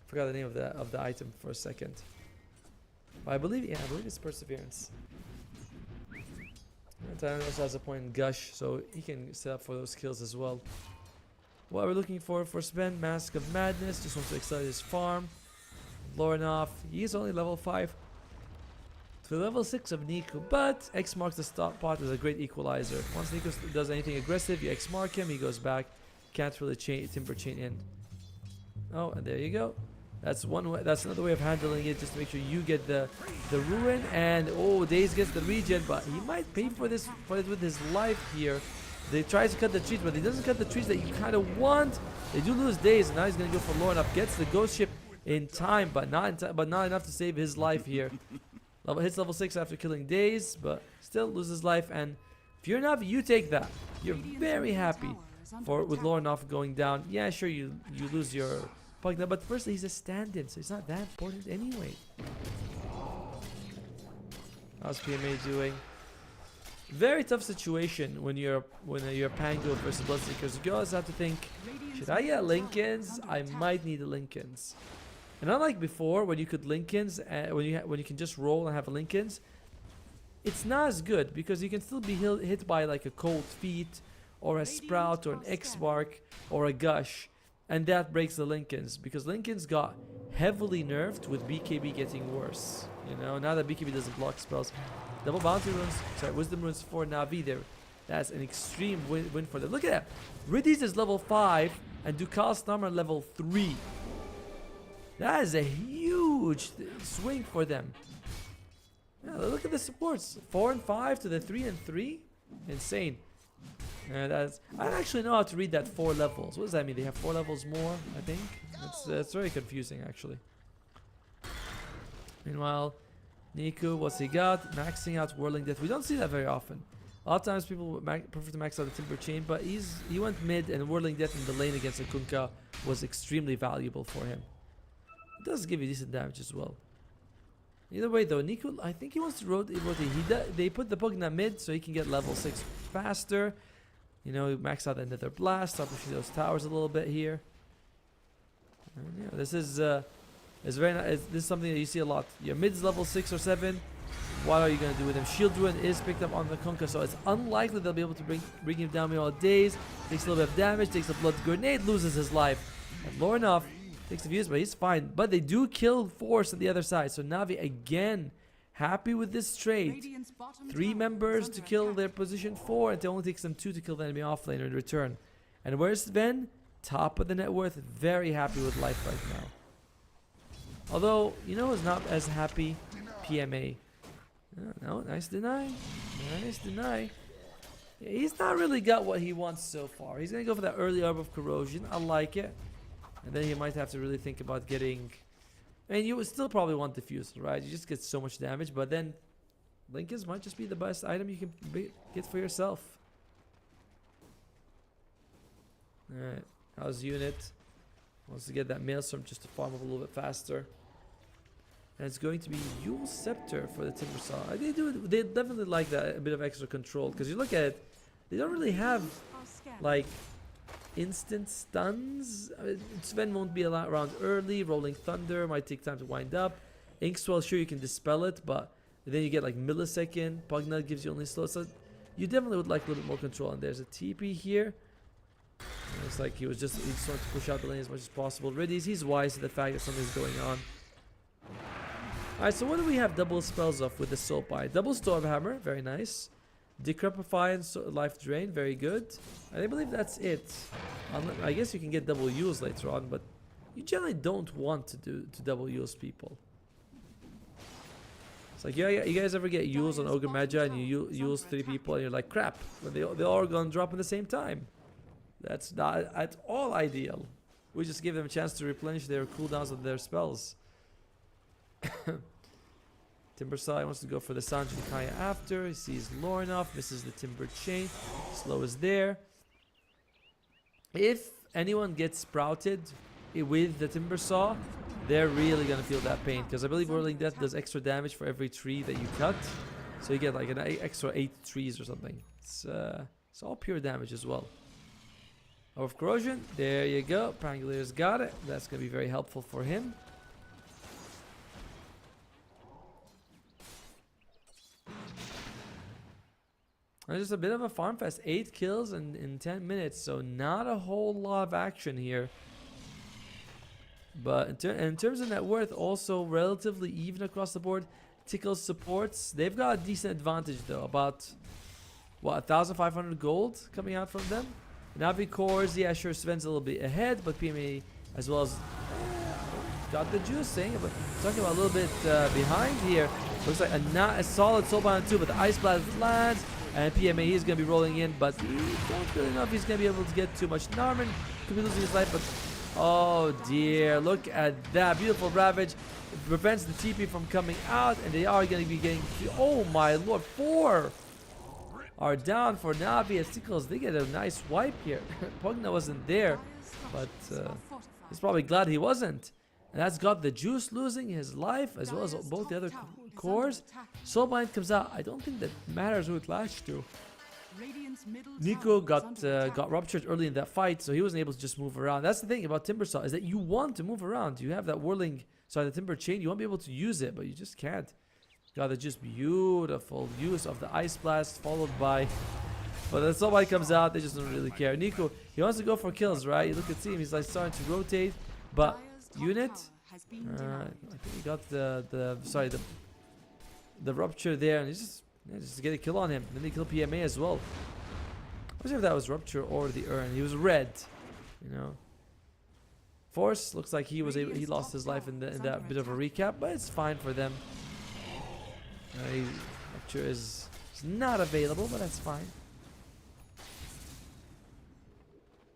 Forgot the name of the item for a second. But I believe it's Perseverance. Tidehunter also has a point in Gush, so he can set up for those kills as well. What are we looking for Sven? Mask of Madness. Just wants to accelerate his farm. Lornoff, he's only level 5 to level 6 of Nico, but X marks the stop pot as a great equalizer. Once Nico does anything aggressive, you X mark him, he goes back. Can't really timber chain in. Oh, and there you go. That's one way. That's another way of handling it, just to make sure you get the ruin. And oh, Daze gets the regen, but he might pay for it with his life here. They try to cut the trees, but he doesn't cut the trees that you kind of want. They do lose Daze, and now he's gonna go for Lornoff. Gets the ghost ship in time, but not enough to save his life here. Hits level 6 after killing Daze, but still loses life. And if you're Na'Vi, you take that. You're very happy with Lornoff going down. Yeah, sure, you lose your Pugna, but firstly, he's a stand-in, so it's not that important anyway. How's PMA doing? Very tough situation when you're Pango versus Bloodseekers. You always have to think, should I get Lincolns? I might need the Lincolns. And unlike before, when you could Lincolns, when you can just roll and have a Lincolns, it's not as good because you can still be hit by like a Cold Feet or a Sprout or an X-Mark or a Gush, and that breaks the Lincolns because Lincolns got heavily nerfed with BKB getting worse. You know, now that BKB doesn't block spells. Double bounty runes, wisdom runes for Na'Vi there. That's an extreme win for them. Look at that. Riddies is level 5 and Dukal's Snarmer level 3. That is a huge swing for them. Yeah, look at the supports. 4 and 5 to the 3 and 3. Insane. I don't actually know how to read that 4 levels. What does that mean? They have 4 levels more, I think. It's very confusing, actually. Meanwhile, Niku, what's he got? Maxing out Whirling Death. We don't see that very often. A lot of times people prefer to max out the Timber Chain, but he went mid, and Whirling Death in the lane against Akunka was extremely valuable for him. It does give you decent damage as well. Either way, though, Niku, I think he wants to rotate. They put the Pugna mid so he can get level 6 faster. You know, max out another blast, start pushing those towers a little bit here. And yeah, this is very nice. This is something that you see a lot. Your mid's level 6 or 7. What are you going to do with him? Shield Ruin is picked up on the Kunkka, so it's unlikely they'll be able to bring him down all days. Takes a little bit of damage, takes a blood grenade, loses his life. And Lornoff takes the views, but he's fine. But they do kill Force on the other side. So Na'Vi again happy with this trade. 3 members to kill their position 4, and it only takes them 2 to kill the enemy offlaner in return. And where's Sven? Top of the net worth, very happy with life right now. Although, you know who's not as happy? PMA. No, nice deny. Nice deny. Yeah, he's not really got what he wants so far. He's going to go for that early Orb of Corrosion. I like it. And then he might have to really think about getting... And you would still probably want Diffusal, right? You just get so much damage, but then Lincolns might just be the best item you can get for yourself. Alright, how's Unit? Wants to get that Maelstrom just to farm up a little bit faster. And it's going to be Yule Scepter for the Timber Saw. They definitely like that, a bit of extra control. Because you look at it, they don't really have, like, instant stuns. Sven won't be around early. Rolling Thunder might take time to wind up. Inkswell, sure, you can dispel it, but then you get like millisecond. Pugnut gives you only slow. So you definitely would like a little bit more control. And there's a TP here. It's like he just wanted to push out the lane as much as possible. Riddies, he's wise to the fact that something's going on. Alright, so what do we have double spells off with the Soap Eye? Double Storm Hammer, very nice. Decrepify and Life Drain, very good. I believe that's it. I guess you can get double use later on, but you generally don't want to double use people. It's like, yeah, you guys ever get used on Ogre Magi and you use 3 people and you're like, crap, but they all are gonna drop at the same time. That's not at all ideal. We just give them a chance to replenish their cooldowns of their spells. Timbersaw wants to go for the Sanji Kaya after. He sees Lornoff, misses the Timber Chain. Slow is there. If anyone gets sprouted with the Timbersaw, they're really gonna feel that pain, because I believe Whirling Death does extra damage for every tree that you cut. So you get like an extra 8 trees or something. It's all pure damage as well. Of Corrosion, there you go. Pangolier's got it. That's gonna be very helpful for him. And just a bit of a farm fest. 8 kills in 10 minutes, so not a whole lot of action here. But in terms of net worth, also relatively even across the board. Tickles supports. They've got a decent advantage though. About, what, 1,500 gold coming out from them. Navi cores, yeah, sure, Sven's a little bit ahead, but PMA as well as got the juicing. But talking about a little bit behind here. Looks like a solid Soulbound 2, but the Ice Blast lands. And PMA, he's going to be rolling in, but we don't really know if he's going to be able to get too much. Narman could be losing his life, but oh dear, look at that. Beautiful Ravage. It prevents the TP from coming out, and they are going to be getting, oh my lord, 4 are down for Navi and Tickles. They get a nice wipe here. Pugna wasn't there, but he's probably glad he wasn't. And that's got the Juice losing his life, as well as both the other cores. Soulbind comes out. I don't think that matters who it lashed to. Nico got ruptured early in that fight, so he wasn't able to just move around. That's the thing about Timbersaw, is that you want to move around. You have that whirling, the Timber Chain. You won't be able to use it, but you just can't. Got the just beautiful use of the Ice Blast, followed by... But then somebody comes out, they just don't really care. Nico, he wants to go for kills, right? You look at him, he's like starting to rotate, but unit... I think he got the rupture there, and he's just get a kill on him. Then they kill PMA as well. I wasn't sure if that was rupture or the urn. He was red, you know. Force looks like he lost his life in that bit of a recap, but it's fine for them. Rupture is not available, but that's fine.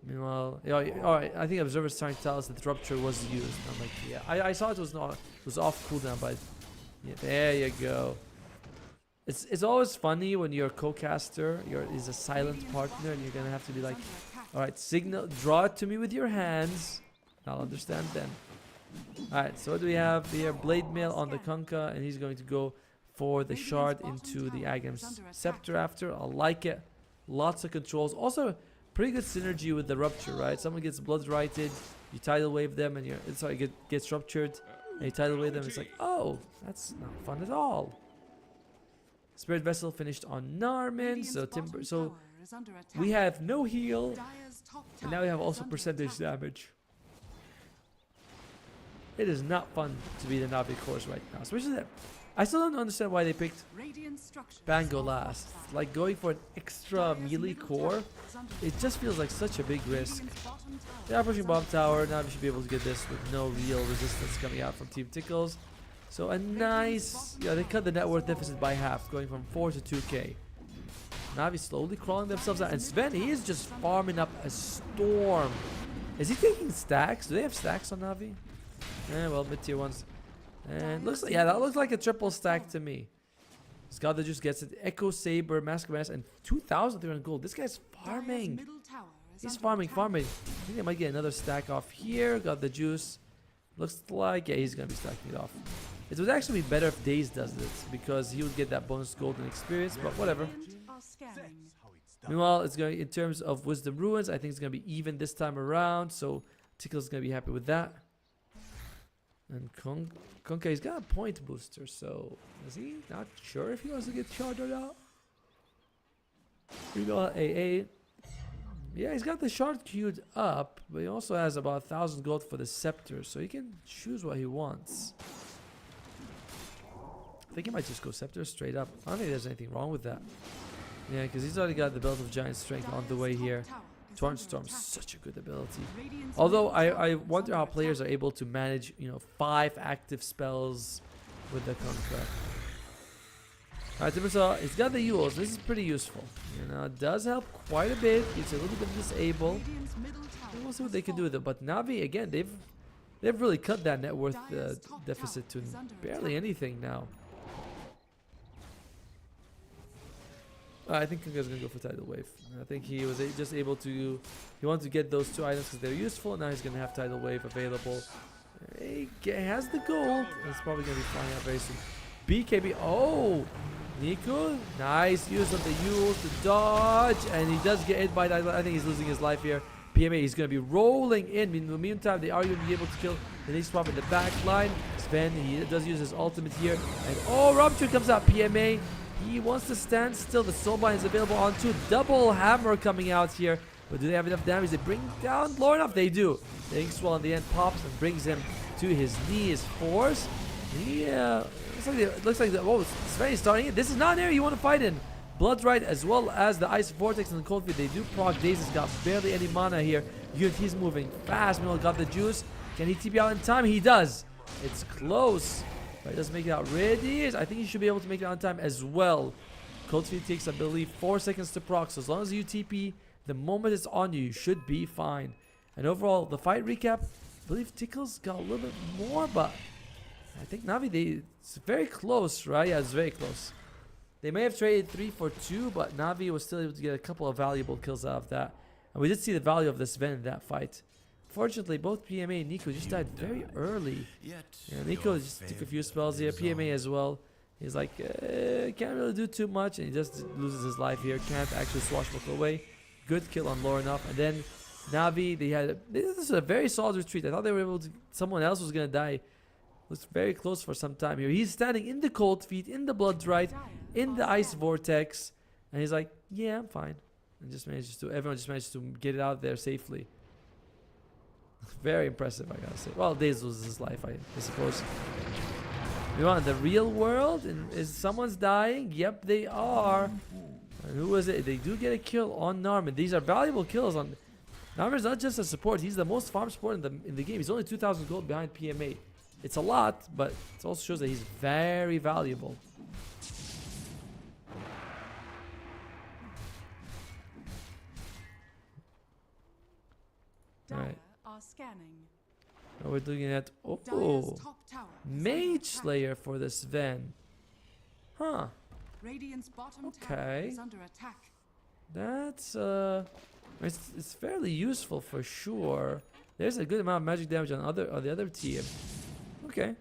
Meanwhile, alright, I think Observer's trying to tell us that the rupture was used. I'm like, yeah, I saw it was off cooldown, but yeah, there you go. It's always funny when your co-caster is a silent partner, and you're gonna have to be like, alright, signal, draw it to me with your hands. I'll understand then. Alright, so what do we have here? Blade Mail on the Kunkka, and he's going to go for the shard into the Agam's Scepter after. I like it. Lots of controls. Also, pretty good synergy with the rupture, right? Someone gets blood righted, you tidal wave them, and gets ruptured, and you tidal wave them. It's like, oh, that's not fun at all. Spirit Vessel finished on Narman, so we have no heal, and now we have also percentage damage. It is not fun to be the Navi cores right now, especially that. I still don't understand why they picked Bango last. Like, going for an extra melee core, it just feels like such a big risk. They are pushing Bomb Tower. Now we should be able to get this with no real resistance coming out from Team Tickles. So a nice... Yeah, they cut the net worth deficit by half, going from 4 to 2k. Navi slowly crawling themselves out. And Sven, he is just farming up a storm. Is he taking stacks? Do they have stacks on Navi? Well, mid-tier ones. And looks like, yeah, that looks like a triple stack to me. Scott the Juice gets it. Echo Saber, Mask of Mass, and 2,300 gold. This guy's farming. He's farming. I think they might get another stack off here. Got the Juice. Looks like, yeah, he's gonna be stacking it off. It would actually be better if Daze does this, because he would get that bonus gold and experience, but whatever. Meanwhile, it's going in terms of Wisdom Ruins. I think it's gonna be even this time around, so Tickle's gonna be happy with that. And Kunkka, he's got a point booster, so is he not sure if he wants to get shot or not? We got AA. Yeah, he's got the shard queued up, but he also has about 1,000 gold for the scepter, so he can choose what he wants. I think he might just go scepter straight up. I don't think there's anything wrong with that. Yeah, because he's already got the belt of giant strength on the way here. Torrent Storm, such a good ability. Although I wonder how players are able to manage, you know, 5 active spells with the contract. Alright, Timbersaw, he's got the Yules. This is pretty useful. You know, it does help quite a bit. It's a little bit disable. We'll see what they can do with it. But Navi, again, they've really cut that net worth deficit to barely anything now. I think Kunga's gonna go for Tidal Wave. I think he was just able to. He wanted to get those 2 items because they're useful. Now he's gonna have Tidal Wave available. He has the gold. He's probably gonna be flying out very soon. BKB. Oh, Nico, nice use of the Yules to dodge, and he does get hit by that. I think he's losing his life here. PMA, he's gonna be rolling in. In the meantime, they are gonna be able to kill the next swap in the back line. Sven, he does use his ultimate here, and oh, Rupture comes out. PMA. He wants to stand still. The Soulbind is available on 2. Double hammer coming out here. But do they have enough damage? They bring down low enough. They do. The Inkswell in the end pops and brings him to his knees. Force. Yeah. Looks like the. Oh, Sven is starting it. This is not an area you want to fight in. Bloodrite as well as the Ice Vortex and the Cold Feet. They do proc. Dazes got barely any mana here. He's moving fast. Milo got the juice. Can he TP out in time? He does. It's close. But he doesn't make it out. Radius, I think he should be able to make it on time as well. Cold Feet takes, I believe, 4 seconds to proc. So as long as you TP, the moment it's on you, you should be fine. And overall, the fight recap, I believe Tickles got a little bit more, but I think Navi, it's very close, right? Yeah, it's very close. They may have traded 3 for 2, but Navi was still able to get a couple of valuable kills out of that. And we did see the value of this Sven in that fight. Fortunately, both PMA and Nico just died very early. Yeah, Nico just took a few spells here. PMA as well. He's like, can't really do too much, and he just loses his life here. Can't actually swashbuckle away. Good kill on low enough. And then Navi, this is a very solid retreat. I thought they were able to. Someone else was gonna die. Was very close for some time here. He's standing in the Cold Feet, in the Bloodrite, in the Ice Vortex, and he's like, yeah, I'm fine. And everyone just managed to get it out there safely. Very impressive, I gotta say. Well, Daze loses his life, I suppose. You want the real world? And is someone's dying? Yep, they are. And who is it? They do get a kill on Narman. These are valuable kills on. Narman's not just a support. He's the most farm support in the game. He's only 2,000 gold behind PMA. It's a lot, but it also shows that he's very valuable. Alright. Scanning. Now we're looking at Mage Slayer for the Sven. Huh. Radiant's bottom tower Okay. is under attack. That's it's fairly useful for sure. There's a good amount of magic damage on the other team. Okay.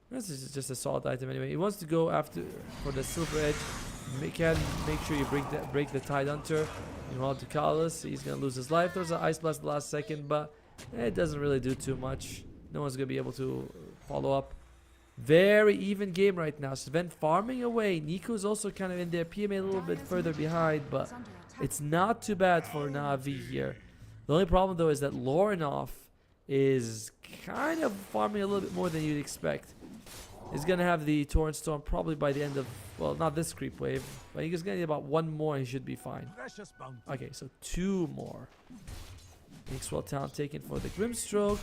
This is just a solid item anyway. He wants to go after for the Silver Edge. Make sure you break the Tide Hunter. Meanwhile, to Kalos, he's gonna lose his life. There's an Ice Blast at the last second, but it doesn't really do too much. No one's gonna be able to follow up. Very even game right now. Sven farming away. Nico's also kind of in there. PMA a little bit further behind, but it's not too bad for Navi here. The only problem though is that Lornoff is kind of farming a little bit more than you'd expect. He's gonna have the Torrent Storm probably by the end of, well, not this creep wave, but he's gonna need about 1 more and he should be fine. Okay, so 2 more. Inkswell Town taken for the Grimstroke,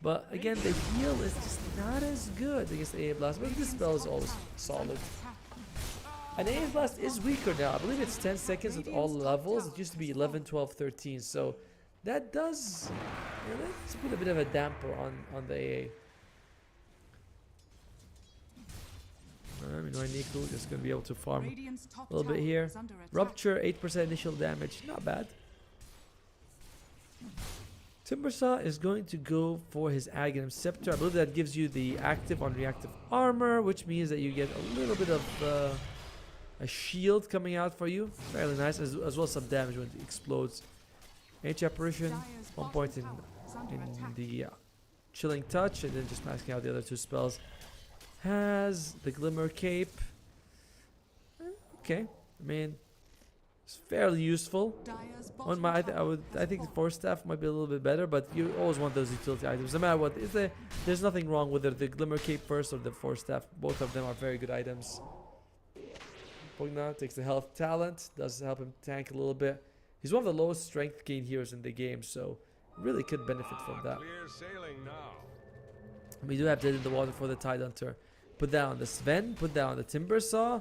but again, the heal is just not as good against the AA Blast, but this spell is always solid. And AA Blast is weaker now. I believe it's 10 seconds at all levels. It used to be 11, 12, 13, so that does, let's put a bit of a damper on the AA. Meanwhile, Nico is going to be able to farm a little bit here. Rupture, 8% initial damage. Not bad. Timbersaw is going to go for his Aghanim Scepter. I believe that gives you the active on reactive armor, which means that you get a little bit of a shield coming out for you. Fairly nice, as well as some damage when it explodes. H Apparition, 1 point in the Chilling Touch, and then just masking out the other 2 spells. Has the Glimmer Cape. Okay, I mean, It's fairly useful. Dire's One bottom might, tower I think the force staff might be a little bit better, but you always want those utility items. No matter what, there's nothing wrong with it. The Glimmer Cape first or the force staff. Both of them are very good items. Pugna takes the health talent, does help him tank a little bit. He's one of the lowest strength gain heroes in the game, so really could benefit from that. Clear sailing now. We do have Dead in the Water for the Tidehunter. Put that on the Sven, put that on the Timber Saw.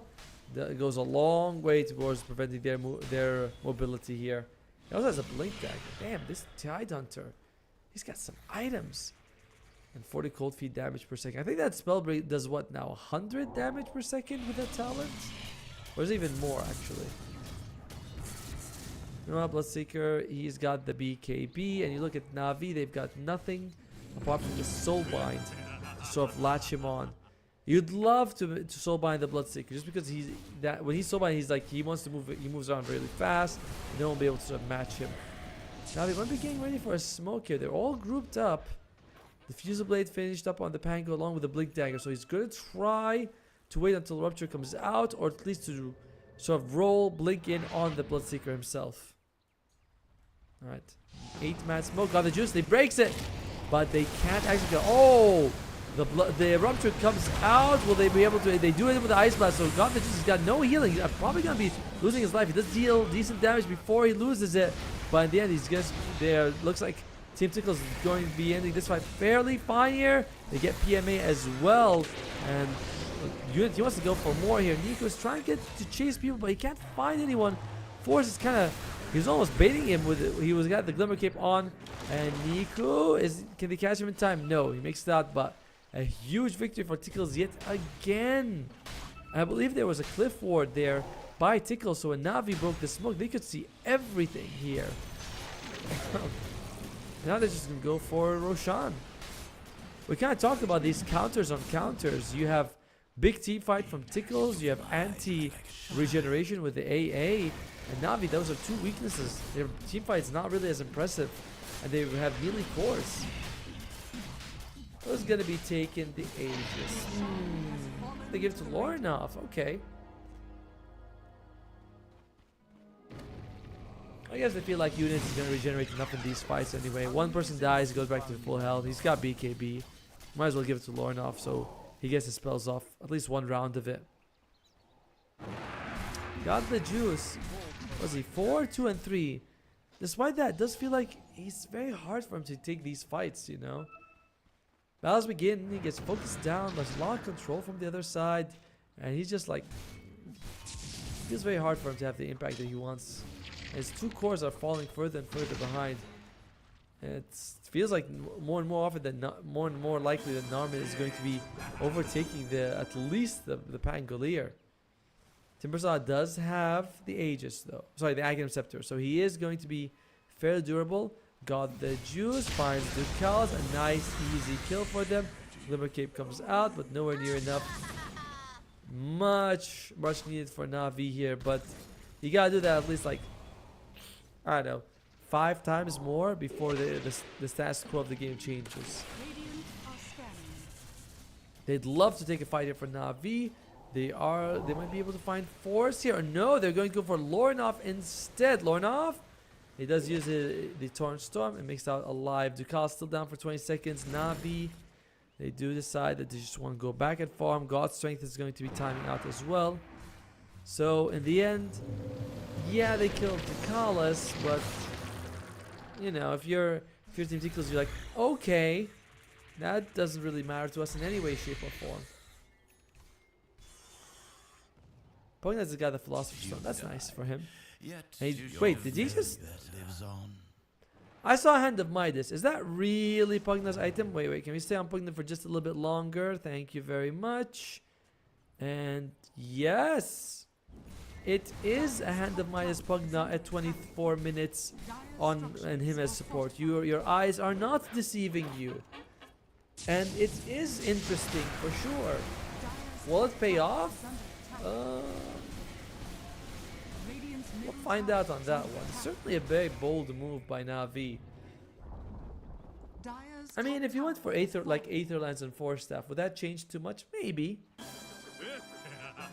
That goes a long way towards preventing their mobility here. He also has a Blink Dagger. Damn, this Tidehunter, he's got some items. And 40 cold feet damage per second. I think that spell break does what now? 100 damage per second with that talent? Or is it even more actually? You know what, Bloodseeker, he's got the BKB, and you look at Na'Vi, they've got nothing apart from the Soulbind to sort of latch him on. You'd love to Soulbind the Bloodseeker, just because when he's Soulbind, he's like, he wants to move, he moves around really fast, and no one will be able to sort of match him. Now they might be getting ready for a smoke here. They're all grouped up. The Fusel Blade finished up on the Pango along with the Blink Dagger, so he's gonna try to wait until Rupture comes out, or at least to sort of roll Blink in on the Bloodseeker himself. Alright. 8-man smoke. Got the juice. They breaks it. But they can't actually go. Oh! The Rupture comes out. Will they be able to? They do it with the Ice Blast. So got the juice. He's got no healing. He's probably going to be losing his life. He does deal decent damage before he loses it. But in the end, he's just there. Looks like Team Tickles is going to be ending this fight fairly fine here. They get PMA as well. And Unit, he wants to go for more here. Nico's trying to get to chase people, but he can't find anyone. Force is kind of, he's almost baiting him with it. He was got the Glimmer Cape on, and Nico can they catch him in time? No, he makes it out, but a huge victory for Tickles yet again. I believe there was a cliff ward there by Tickles, so when Na'Vi broke the smoke, they could see everything here. Now they're just gonna go for Roshan. We kind of talked about these counters on counters. You have big team fight from Tickles, you have anti-regeneration with the AA, and Na'Vi, those are two weaknesses. Their team fight is not really as impressive, and they have melee cores. Who's gonna be taking the Aegis? They give it to Lorinov, okay. I guess they feel like Unit is gonna regenerate enough in these fights anyway. One person dies, he goes back to full health. He's got BKB. Might as well give it to Lorinov so he gets his spells off, at least one round of it. Got the juice. Was he 4, 2, and 3? Despite that, it does feel like it's very hard for him to take these fights, you know. Battles begin, he gets focused down, there's a lot of control from the other side, and he's just like, it feels very hard for him to have the impact that he wants. His two cores are falling further and further behind. And it feels like more and more often than not, more and more likely that Narman is going to be overtaking at least the Pangolier. Timbersaw does have the Aegis though. Sorry, the Aghanim Scepter. So he is going to be fairly durable. Got the juice, finds Ducals, a nice easy kill for them. Glimmer Cape comes out, but nowhere near enough. Much needed for Na'Vi here, but you gotta do that at least like, I don't know, 5 times more before the status quo of the game changes. They'd love to take a fight here for Na'Vi. They might be able to find force here. Or no, they're going to go for Lorinov instead. Lorinov, he does use the Torrent Storm and makes out alive. Ducal's still down for 20 seconds. Na'Vi, they do decide that they just want to go back and farm. God's Strength is going to be timing out as well. So in the end, yeah, they killed Ducalis, but you know, if you're Team Tickles, you're like, okay, that doesn't really matter to us in any way, shape, or form. Pognat's got the Philosopher's Stone. That's nice for him. Hey, wait, did he just? I saw a Hand of Midas. Is that really Pognat's item? Wait. Can we stay on Pognat for just a little bit longer? Thank you very much. And yes, it is a Hand of Midas Pognat at 24 minutes on and him as support. Your eyes are not deceiving you, and it is interesting for sure. Will it pay off? We'll find out on that one. Certainly a very bold move by Na'Vi. I mean, if you went for Aetherlands and Force Staff, would that change too much? Maybe.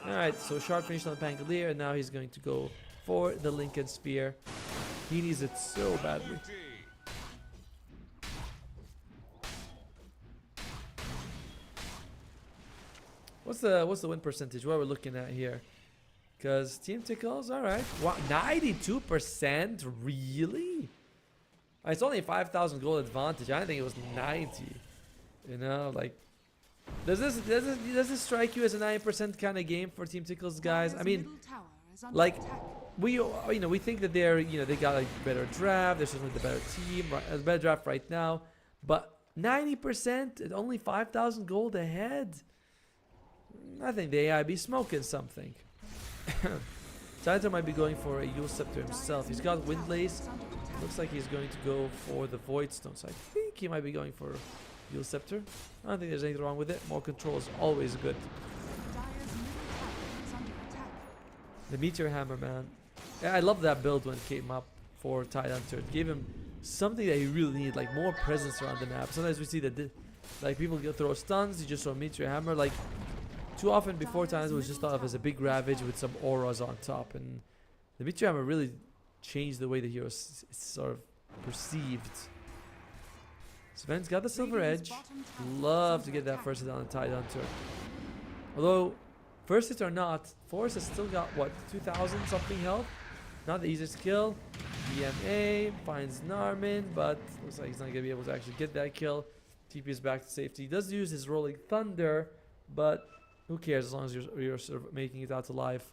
Alright, so Sharp finished on the Pangolier, and now he's going to go for the Lincoln Sphere. He needs it so badly. What's the win percentage? What are we looking at here? Because Team Tickles, all right. Wow, 92%? Really? It's only 5,000 gold advantage. I think it was 90. You know, like, does this strike you as a 9% kind of game for Team Tickles, guys? I mean, like, we think that they're, they got a better draft. They're certainly the better team, right, a better draft right now. But 90% at only 5,000 gold ahead. I think the AI be smoking something. Titan might be going for a Yule Scepter himself. He's got Windlace. Looks like he's going to go for the Void Stone. So I think he might be going for Yule Scepter. I don't think there's anything wrong with it. More control is always good. The Meteor Hammer, man. Yeah, I love that build when it came up for Tide Hunter. It gave him something that he really needed, like more presence around the map. Sometimes we see that like people throw stuns, you just throw Meteor Hammer. Like too often before times it was just thought of as a big Ravage with some auras on top, and the Meteor Hammer really changed the way the hero is sort of perceived. Sven's got the Silver Edge. Love to get that first hit on the Tide Hunter. Although, first hit or not, Forrest has still got, what, 2,000 something health? Not the easiest kill. DMA finds Narmin, but looks like he's not going to be able to actually get that kill. TP is back to safety. He does use his Rolling Thunder, but who cares as long as you're sort of making it out alive.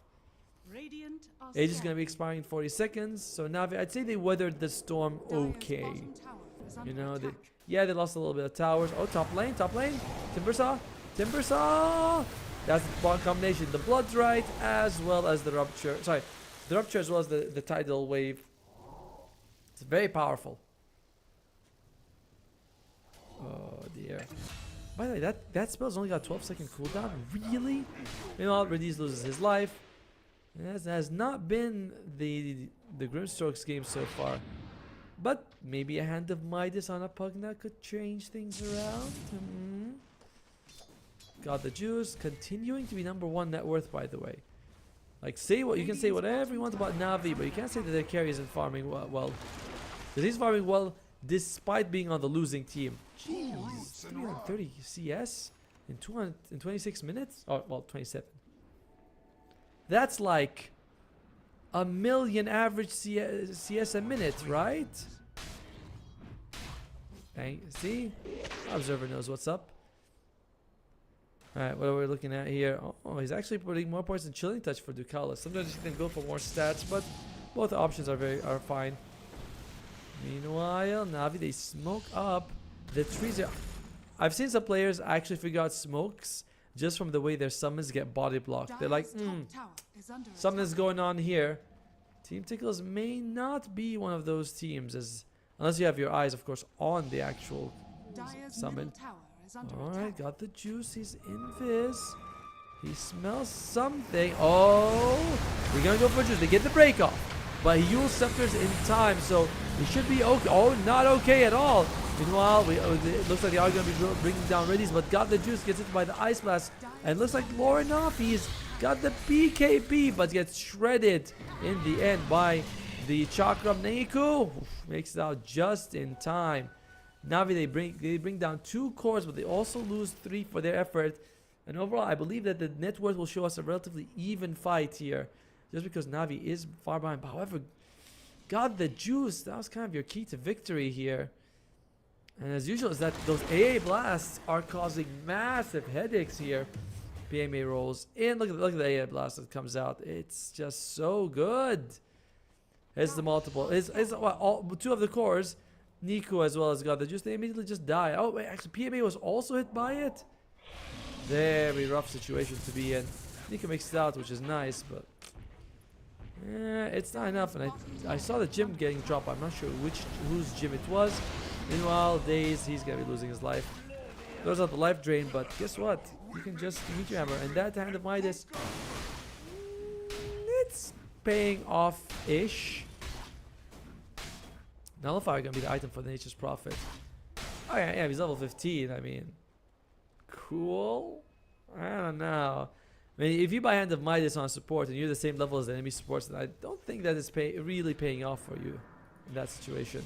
Age is going to be expiring in 40 seconds, so Navi, I'd say they weathered the storm okay. You know, they lost a little bit of towers. Oh, top lane. Timbersaw! That's the bond combination. The Blood's Right as well as the Rupture. Sorry, the Rupture as well as the Tidal Wave. It's very powerful. Oh dear. By the way, that spell's only got 12-second cooldown. Really? Meanwhile, Radiz loses his life. It has not been the Grimstrokes game so far. But maybe a Hand of Midas on a Pugna could change things around. Got the Juice, continuing to be #1 net worth, by the way. Like, you can say whatever you want about Navi, but you can't say that their carry isn't farming well. Because he's farming well despite being on the losing team. Jeez, 330 CS in 26 minutes? Oh, well, 27. That's like a million average CS a minute, right? Bang. See? Observer knows what's up. Alright, what are we looking at here? Oh, he's actually putting more points in Chilling Touch for Ducalis. Sometimes you can go for more stats, but both options are fine. Meanwhile, Navi, they smoke up. The trees are... I've seen some players actually figure out smokes just from the way their summons get body blocked. They're like, something's going on here. Team Tickles may not be one of those teams, unless you have your eyes, of course, on the actual summon. Alright, got the Juice. He's invis. He smells something. Oh, we're gonna go for Juice. They get the break off, but he Yule Scepters in time, so he should be okay. Oh, not okay at all. Meanwhile, it looks like they are going to be bringing down Reddies, but got the Juice, gets hit by the Ice Blast, and looks like Lorinoffy's got the BKB, but gets shredded in the end by the Chakram. Neiku makes it out just in time. Navi, they bring down 2 cores, but they also lose 3 for their effort. And overall, I believe that the net worth will show us a relatively even fight here, just because Navi is far behind. But however, got the Juice. That was kind of your key to victory here. And as usual, is that those AA blasts are causing massive headaches here. PMA rolls in. Look at the AA blast that comes out. It's just so good. Here's the multiple. Well, 2 of the cores. Nico as well as got the Juice. They immediately just die. Oh wait, actually PMA was also hit by it. Very rough situation to be in. Nico makes it out, which is nice, but it's not enough. And I saw the gym getting dropped. I'm not sure whose gym it was. Meanwhile, Daze, he's gonna be losing his life. Throws out the life drain, but guess what? You can just Meteor Hammer, and that Hand of Midas, it's paying off-ish. Nullifier gonna be the item for the Nature's Prophet. Oh yeah, he's level 15. I mean, cool. I don't know. I mean, if you buy Hand of Midas on support and you're the same level as the enemy supports, then I don't think that is really paying off for you in that situation.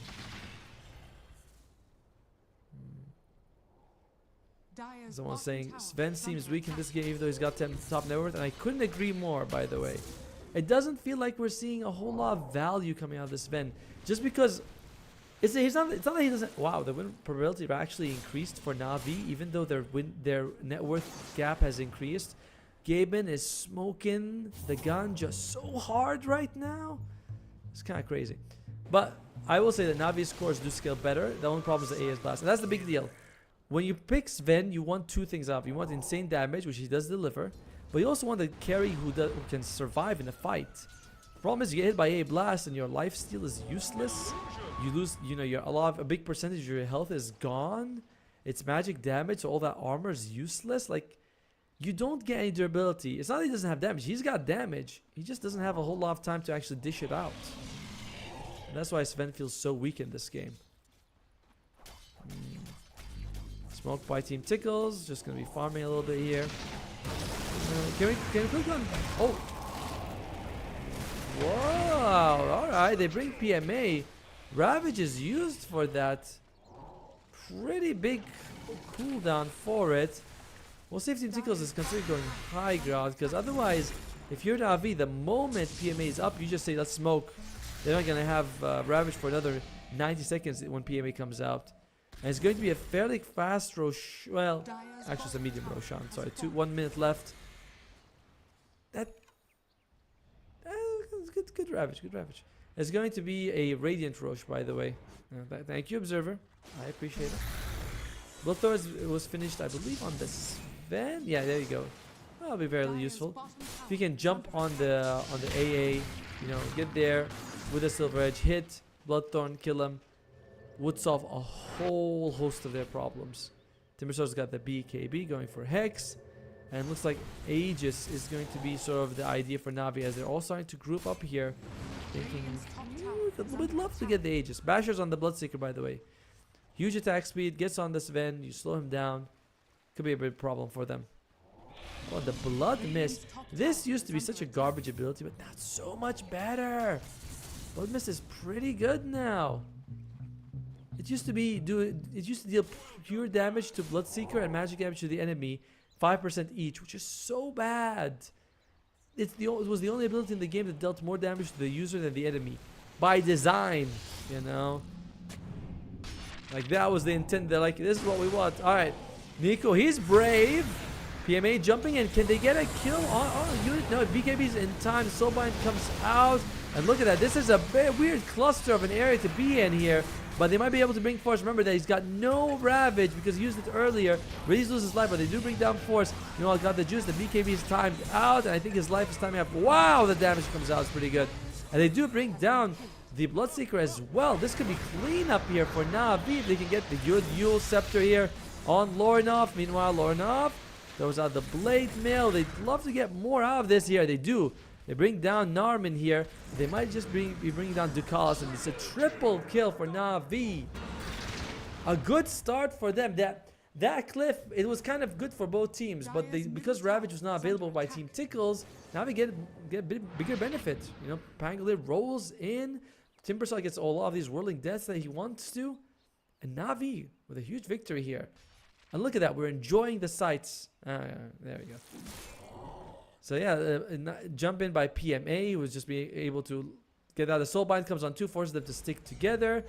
Someone's saying Sven seems weak in this game even though he's got 10 top net worth, and I couldn't agree more, by the way. It doesn't feel like we're seeing a whole lot of value coming out of this Sven. Just because it's not that he doesn't. Wow, the win probability actually increased for Na'Vi, even though their net worth gap has increased. Gaben is smoking the gun just so hard right now. It's kind of crazy. But I will say that Na'Vi's scores do scale better. The only problem is the AS blast, and that's the big deal. When you pick Sven, you want two things out. You want insane damage, which he does deliver, but you also want a carry who can survive in a fight. The problem is you get hit by a blast and your life steal is useless. You lose, you know, a big percentage of your health is gone. It's magic damage, so all that armor is useless. Like, you don't get any durability. It's not that he doesn't have damage. He's got damage. He just doesn't have a whole lot of time to actually dish it out. And that's why Sven feels so weak in this game. Smoked by Team Tickles. Just going to be farming a little bit here. Can we click on... Oh! Wow! Alright, they bring PMA. Ravage is used for that. Pretty big cooldown for it. We'll see if Team Tickles is considering going high ground, because otherwise, if you're Na'Vi, the moment PMA is up, you just say, let's smoke. They're not going to have Ravage for another 90 seconds when PMA comes out. And it's going to be a fairly fast Roshan. Well, actually it's a medium Roshan. Sorry, 1 minute left. Good Ravage, good Ravage. It's going to be a Radiant Rosh, by the way. Thank you, Observer. I appreciate it. Bloodthorn was finished, I believe, on the Sven. Yeah, there you go. That'll be very useful. If you can jump on the AA, you know, get there with a Silver Edge, hit Bloodthorn, kill him, would solve a whole host of their problems. Timbersaur's got the BKB going for Hex. And it looks like Aegis is going to be sort of the idea for Na'Vi, as they're all starting to group up here. Thinking, we'd love to get the Aegis. Basher's on the Bloodseeker, by the way. Huge attack speed, gets on the Sven, you slow him down. Could be a big problem for them. Oh, the Blood Mist. This used to be such a garbage ability, but now it's so much better. Blood Mist is pretty good now. It used to deal pure damage to Bloodseeker and magic damage to the enemy, 5% each, which is so bad. It was the only ability in the game that dealt more damage to the user than the enemy, by design, you know. Like, that was the intent. They're like, this is what we want. All right, Nico, he's brave. PMA jumping in. Can they get a kill on the unit? No, BKB's in time. Soulbind comes out, and look at that. This is a very weird cluster of an area to be in here. But they might be able to bring force. Remember that he's got no Ravage because he used it earlier. Ray's loses life, but they do bring down force. You know, I got the juice. The BKB is timed out, and I think his life is timing up. Wow, the damage comes out. It's pretty good. And they do bring down the Bloodseeker as well. This could be clean up here for Na'Vi if they can get the good Yule Scepter here on Lorinov. Meanwhile, Lorinov throws out the Blade Mail. They'd love to get more out of this here. They do. They bring down Narman here. They might just be bringing down Ducalis, and it's a triple kill for Na'Vi. A good start for them. That cliff, it was kind of good for both teams, but because Ravage was not available by Team Tickles, Na'Vi get a bit bigger benefit. You know, Pangolier rolls in. Timbersaw gets all of these whirling deaths that he wants to, and Na'Vi with a huge victory here. And look at that, we're enjoying the sights. There we go. So yeah, jump in by PMA, who was just being able to get out. The Soulbind comes on 2, forces them to stick together.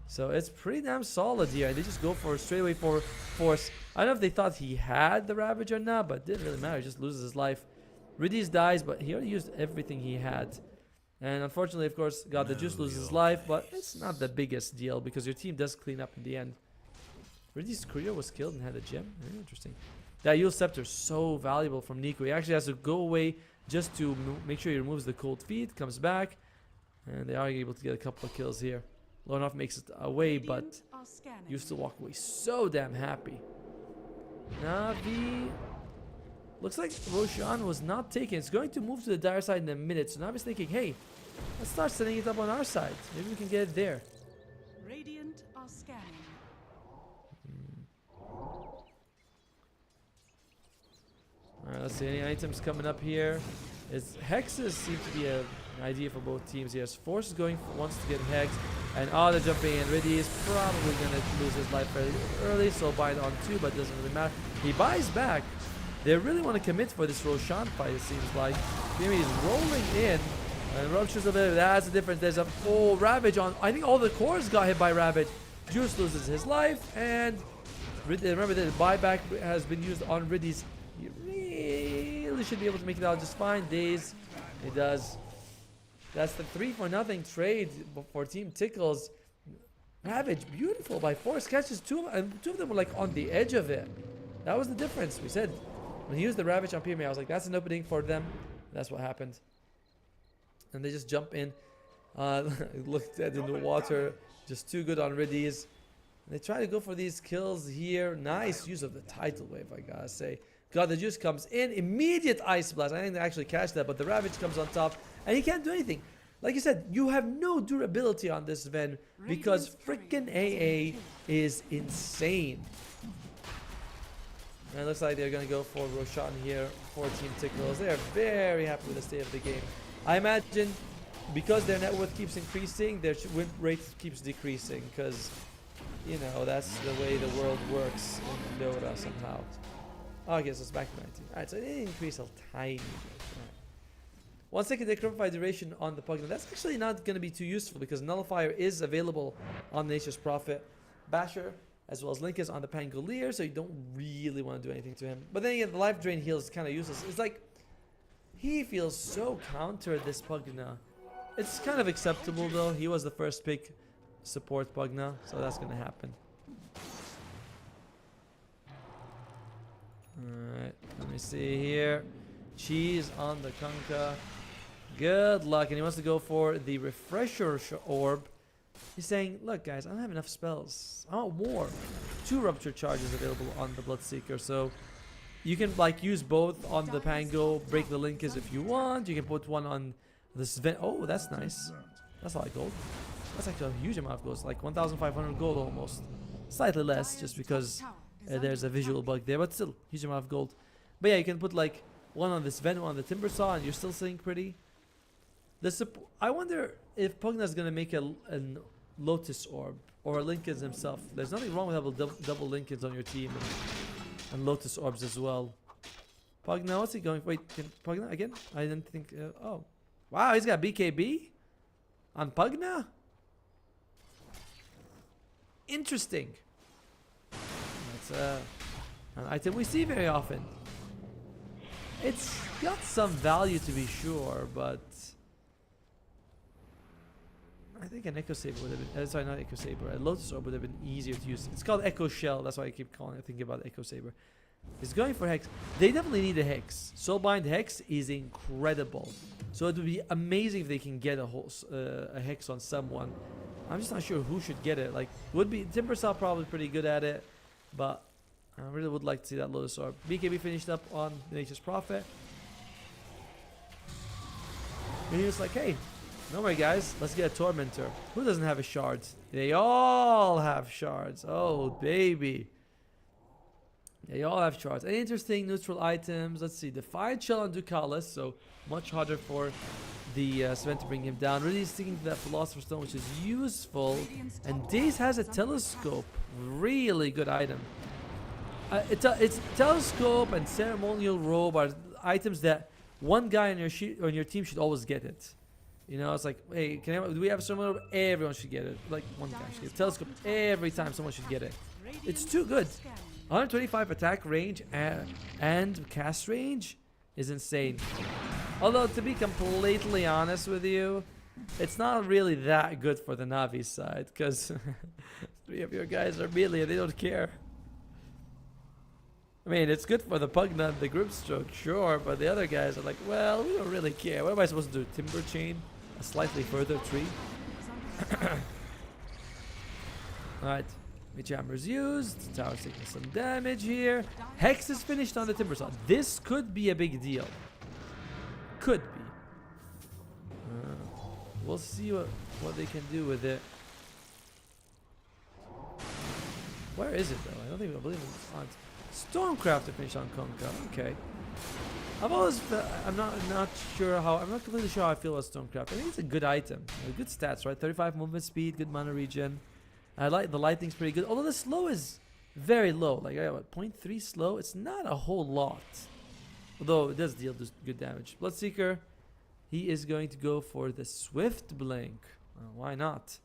So it's pretty damn solid here. They just go for straight away for force. I don't know if they thought he had the Ravage or not, but it didn't really matter. He just loses his life. Ridis dies, but he already used everything he had. And unfortunately, of course, God the Juice loses his life, but it's not the biggest deal because your team does clean up in the end. Ridis' career was killed and had a gem. Very interesting. That Yule Scepter is so valuable from Nico. He actually has to go away just to make sure he removes the cold feet, comes back, and they are able to get a couple of kills here. Lorinov makes it away, but you still walk away so damn happy. Na'Vi looks like Roshan was not taken. It's going to move to the dire side in a minute. So Na'Vi's thinking, hey, let's start setting it up on our side. Maybe we can get it there. Radiant are scanning. Alright, Alright, let's see. Any items coming up here? Hexes seem to be an idea for both teams here. Force is wants to get Hex. And they're jumping in. Riddy is probably going to lose his life very early. So bind on 2, but it doesn't really matter. He buys back. They really want to commit for this Roshan fight, it seems like. Maybe he's rolling in. And ruptures a bit. That's the difference. There's a Ravage on. I think all the cores got hit by Ravage. Juice loses his life. And remember that the buyback has been used on Riddy's. He really should be able to make it out just fine. Days. He does. That's the 3-for-0 trade for Team Tickles. Ravage, beautiful by Force. Catches 2 and 2 of them were like on the edge of it. That was the difference. We said when he used the Ravage on PMA, I was like, that's an opening for them. That's what happened. And they just jump in. Looked dead in the water. Just too good on Riddies. They try to go for these kills here. Nice use of the tidal wave, I gotta say. God, the Juice comes in. Immediate Ice Blast. I think they actually catch that, but the Ravage comes on top. And he can't do anything. Like you said, you have no durability on this Ven because freaking AA is insane. And it looks like they're going to go for Roshan here for Team Tickles. They are very happy with the state of the game. I imagine because their net worth keeps increasing, their win rate keeps decreasing because, you know, that's the way the world works in Dota somehow. Okay, so it's back to 19. Alright, so it did increase a tiny bit. Right. 1 second decryptify duration on the Pugna. That's actually not going to be too useful because Nullifier is available on Nature's Prophet. Basher, as well as Link is on the Pangolier, so you don't really want to do anything to him. But then again, the life drain heal is kind of useless. It's like, he feels so countered, this Pugna. It's kind of acceptable though. He was the first pick support Pugna, so that's going to happen. Alright, let me see here. Cheese on the Kunkka. Good luck. And he wants to go for the Refresher Orb. He's saying, look guys, I don't have enough spells. I want more. 2 Rupture Charges available on the Bloodseeker. So you can like use both on the Pango, break the Linkers if you want. You can put one on the Sven. Oh, that's nice. That's a lot of gold. That's actually a huge amount of gold. It's like 1,500 gold almost. Slightly less just because there's a visual bug there, but still huge amount of gold. But yeah, you can put like one on this Ven, one on the Timber Saw, and you're still sitting pretty. I wonder if Pugna's gonna make a Lotus Orb or a Linkens himself. There's nothing wrong with having double Linkens on your team and Lotus Orbs as well. Pugna, what's he going? Wait, can Pugna again? I didn't think. Oh, wow, he's got BKB on Pugna. Interesting. That's an item we see very often. It's got some value to be sure, but I think an Echo Saber would have been. Sorry, not Echo Saber. A Lotus Orb would have been easier to use. It's called Echo Shell. That's why I keep calling it. Thinking about Echo Saber. He's going for Hex. They definitely need a Hex. Soulbind Hex is incredible. So it would be amazing if they can get a Hex on someone. I'm just not sure who should get it. Like, would be Timbersaw probably pretty good at it, but I really would like to see that Lotus Orb. BKB finished up on Nature's Prophet. And he was like, hey, no worry guys, let's get a Tormentor. Who doesn't have a shard? They all have shards. Oh, baby. They all have shards. Any interesting neutral items? Let's see. Defiant Shell on Ducalis, so much harder for the Sven to bring him down. Really sticking to that Philosopher's Stone, which is useful. And Daze has a Telescope. Really good item. It's Telescope and Ceremonial Robe are items that one guy on your team should always get it. You know, it's like, hey, do we have a Ceremonial Robe? Everyone should get it. Like, one guy should get it. Telescope, every time someone should get it. It's too good. 125 attack range and cast range is insane. Although, to be completely honest with you, it's not really that good for the Navi side, because 3 of your guys are melee and they don't care. I mean, it's good for the Pugna and the Group Stroke, sure, but the other guys are like, well, we don't really care. What am I supposed to do? Timber Chain? A slightly further tree? Alright. Mage Hammer's used. Tower's taking some damage here. Hex is finished on the Timber Saw. This could be a big deal. Could be. We'll see what they can do with it. Where is it though? I don't think I believe it's on. Stormcraft to finish on Kunkka. Okay. I'm not sure how. I'm not completely sure how I feel about Stonecraft. I think it's a good item. Good stats, right? 35 movement speed, good mana regen. I like the lighting's pretty good. Although the slow is very low. Like, I got what, 0.3 slow? It's not a whole lot. Although it does deal good damage. Bloodseeker, he is going to go for the Swift Blink. Why not?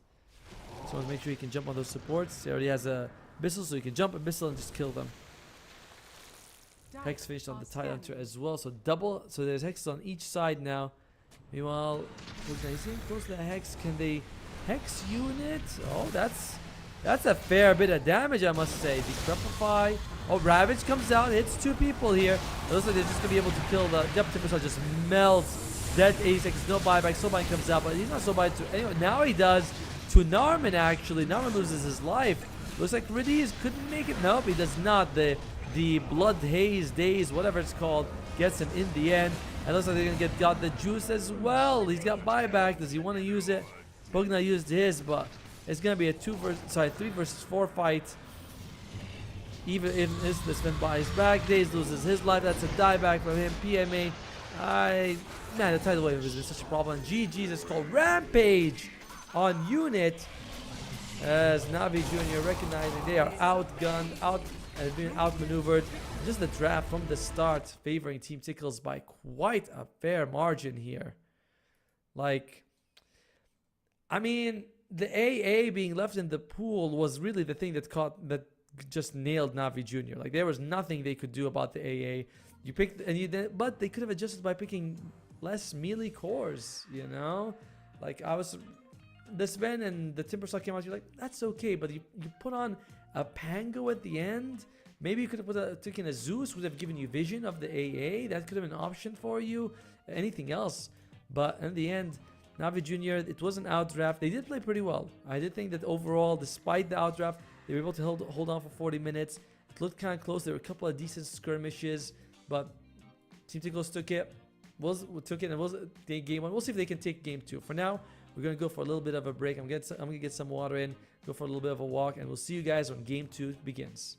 Just want to make sure he can jump on those supports. He already has a Abyssal, so he can jump Abyssal and just kill them. Hex finished on the Tidehunter as well, so double. So there's hexes on each side now. Meanwhile, he's getting close to the hex. Can they hex unit? Oh, that's a fair bit of damage, I must say. Decrepify. Oh, Ravage comes out, hits 2 people here. It looks like they're just gonna be able to kill the Timbersaw. Just melts. Dead 80 seconds, no buyback. Soulbind comes out, but he's not Soulbind to anyway. Now he does to Narman actually. Narman loses his life. Looks like Ridiz couldn't make it. Nope, he does not. The Blood Haze Days, whatever it's called, gets him in the end. And looks like they're gonna got the juice as well. He's got buyback. Does he want to use it? Bugna used his, but it's gonna be a 3 versus 4 fight. Even if this man buys back, Days loses his life. That's a dieback from him. PMA. Man, the tidal wave has been such a problem. GG's is called Rampage on unit. As Navi Jr. recognizing they are outgunned, being outmaneuvered. Just the draft from the start favoring Team Tickles by quite a fair margin here. Like, I mean, the AA being left in the pool was really the thing that just nailed Navi Jr. Like, there was nothing they could do about the AA. You picked, but they could have adjusted by picking less melee cores, you know? Like, the Sven and the Timbersaw came out, you're like, that's okay, but you put on a Pango at the end. Maybe you could have taken a Zeus, would have given you vision of the AA. That could have been an option for you. Anything else. But in the end, Navi Jr., it was an outdraft. They did play pretty well. I did think that overall, despite the outdraft, they were able to hold on for 40 minutes. It looked kind of close. There were a couple of decent skirmishes, but Team Tickles took it. And was game 1. We'll see if they can take game 2. For now, we're going to go for a little bit of a break. I'm going to get some water in, go for a little bit of a walk, and we'll see you guys when game 2 begins.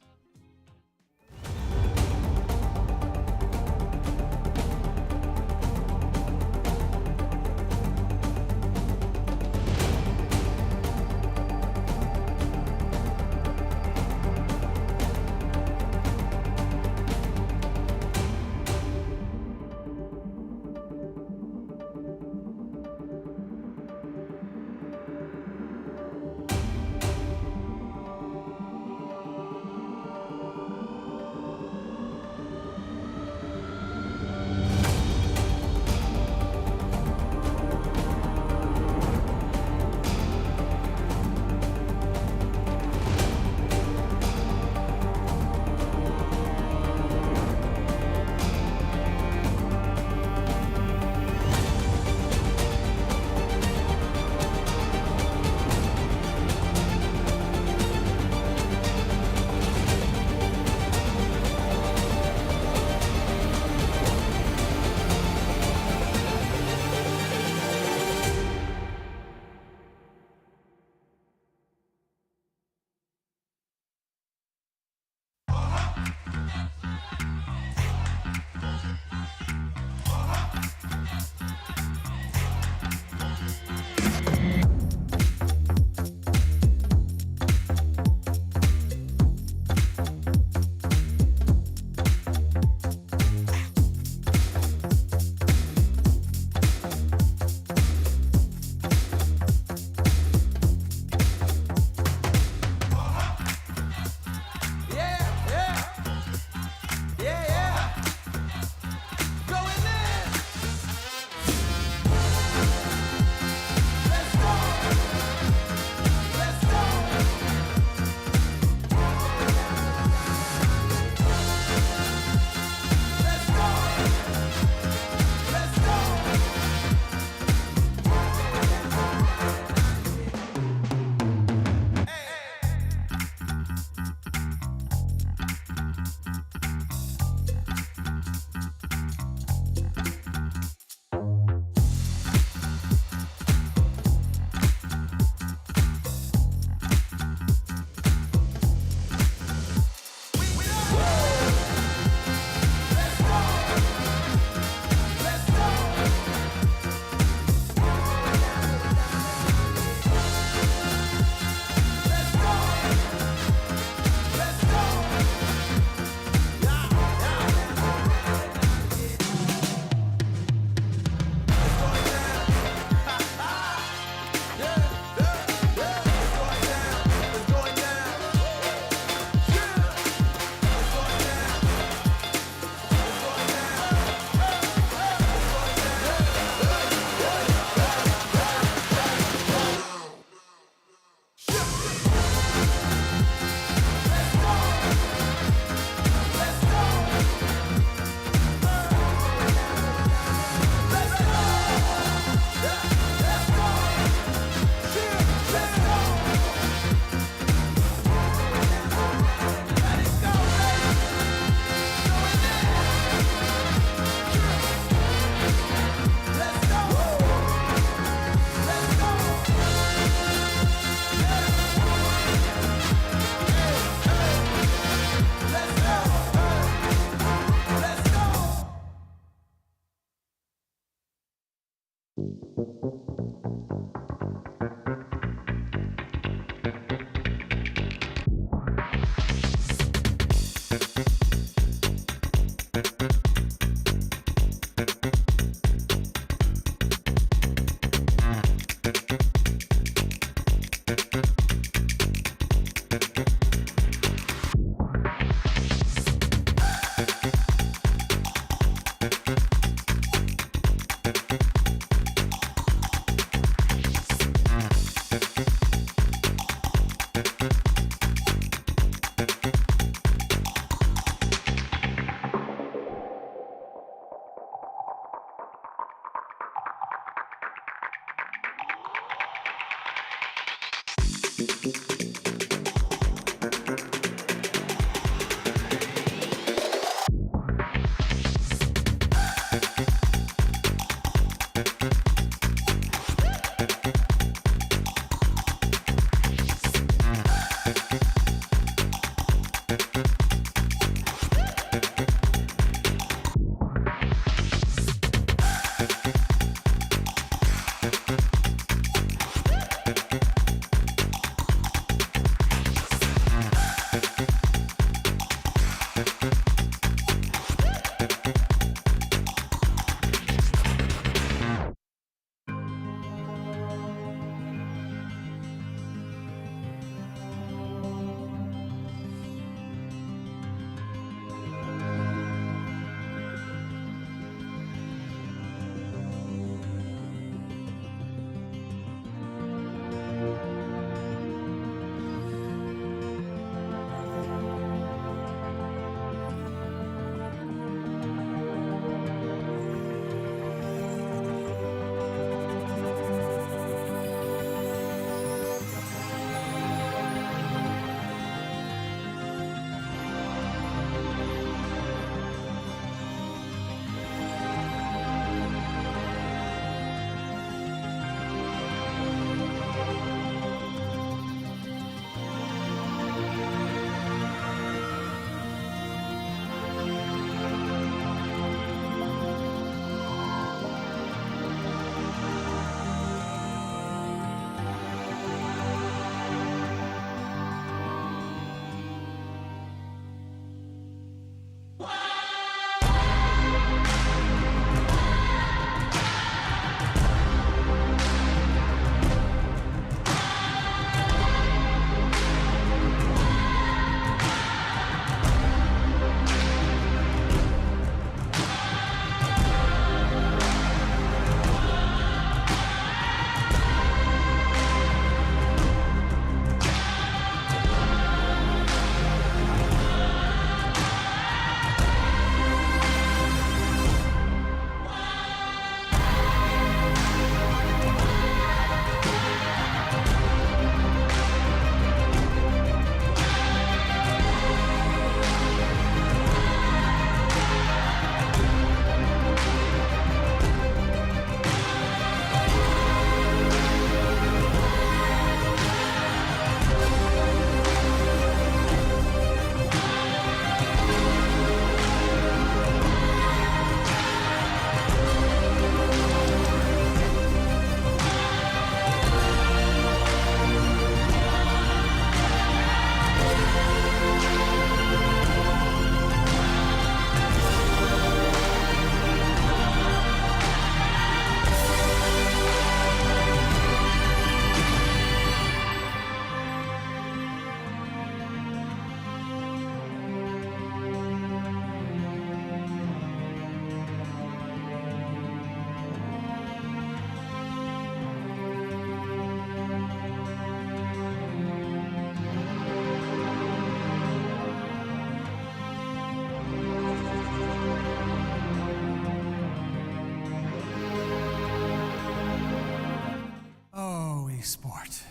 sport.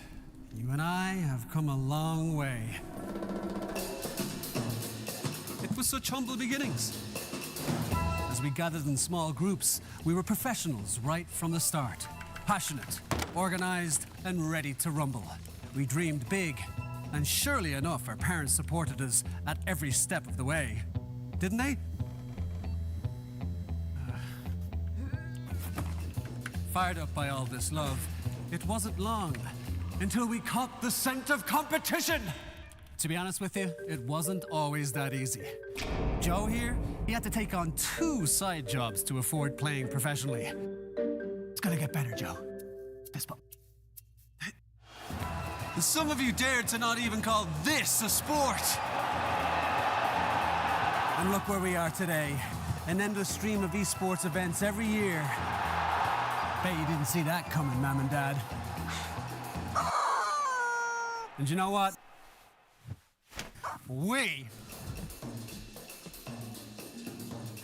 You and I have come a long way. It was such humble beginnings. As we gathered in small groups, we were professionals right from the start. Passionate, organized, and ready to rumble. We dreamed big, and surely enough, our parents supported us at every step of the way. Didn't they? Fired up by all this love, it wasn't long until we caught the scent of competition. To be honest with you, it wasn't always that easy. Joe here, he had to take on 2 side jobs to afford playing professionally. It's gonna get better, Joe. Fist bump. And some of you dared to not even call this a sport. And look where we are today. An endless stream of esports events every year. Bet you didn't see that coming, Mom and Dad. And you know what? We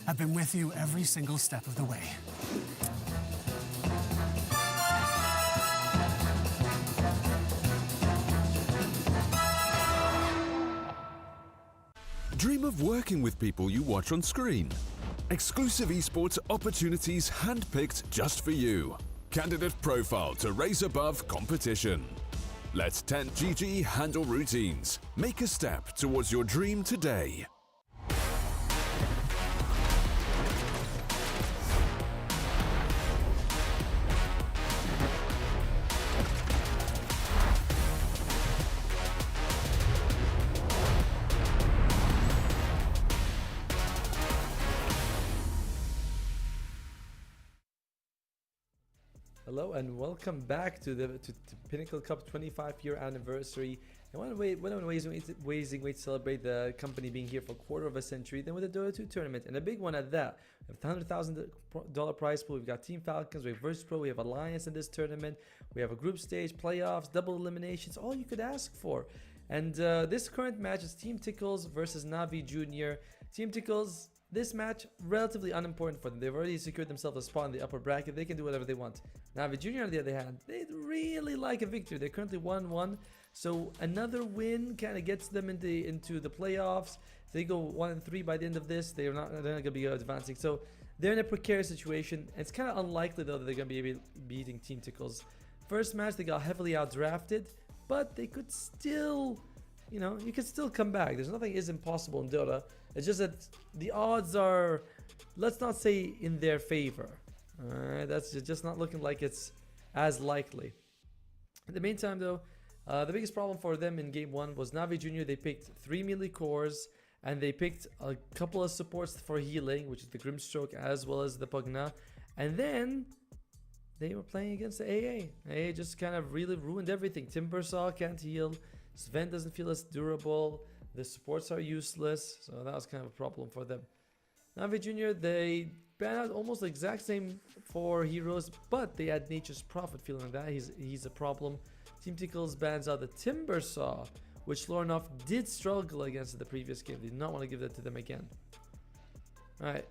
have been with you every single step of the way. Dream of working with people you watch on screen. Exclusive esports opportunities handpicked just for you. Candidate profile to raise above competition. Let 10GG handle routines. Make a step towards your dream today. Hello and welcome back to the Pinnacle Cup 25-year anniversary. And one amazing way to celebrate the company being here for a quarter of a century, then with a Dota 2 tournament, and a big one at that. We have $100,000 prize pool. We've got Team Falcons, we have Versus Pro, we have Alliance in this tournament. We have a group stage, playoffs, double eliminations, all you could ask for. And this current match is Team Tickles versus Navi Jr. Team Tickles, this match, relatively unimportant for them. They've already secured themselves a spot in the upper bracket. They can do whatever they want. Navi Jr. on the other hand, they'd really like a victory. They're currently 1-1. So another win kind of gets them into the playoffs. If they go 1-3 by the end of this, they're not going to be advancing. So they're in a precarious situation. It's kind of unlikely, though, that they're going to be beating Team Tickles. First match, they got heavily outdrafted. But they could still, you could still come back. There's nothing is impossible in Dota. It's just that the odds are, let's not say in their favor. Alright, that's just not looking like it's as likely. In the meantime, though, the biggest problem for them in game 1 was Navi Jr. They picked 3 melee cores, and they picked a couple of supports for healing, which is the Grimstroke as well as the Pugna. And then they were playing against the AA. AA just kind of really ruined everything. Timbersaw can't heal. Sven doesn't feel as durable. The supports are useless, so that was kind of a problem for them. Navi Jr., they banned out almost the exact same 4 heroes, but they had Nature's Prophet feeling that. He's a problem. Team Tickles bans out the Timbersaw, which Lornoff did struggle against in the previous game. They did not want to give that to them again. Alright,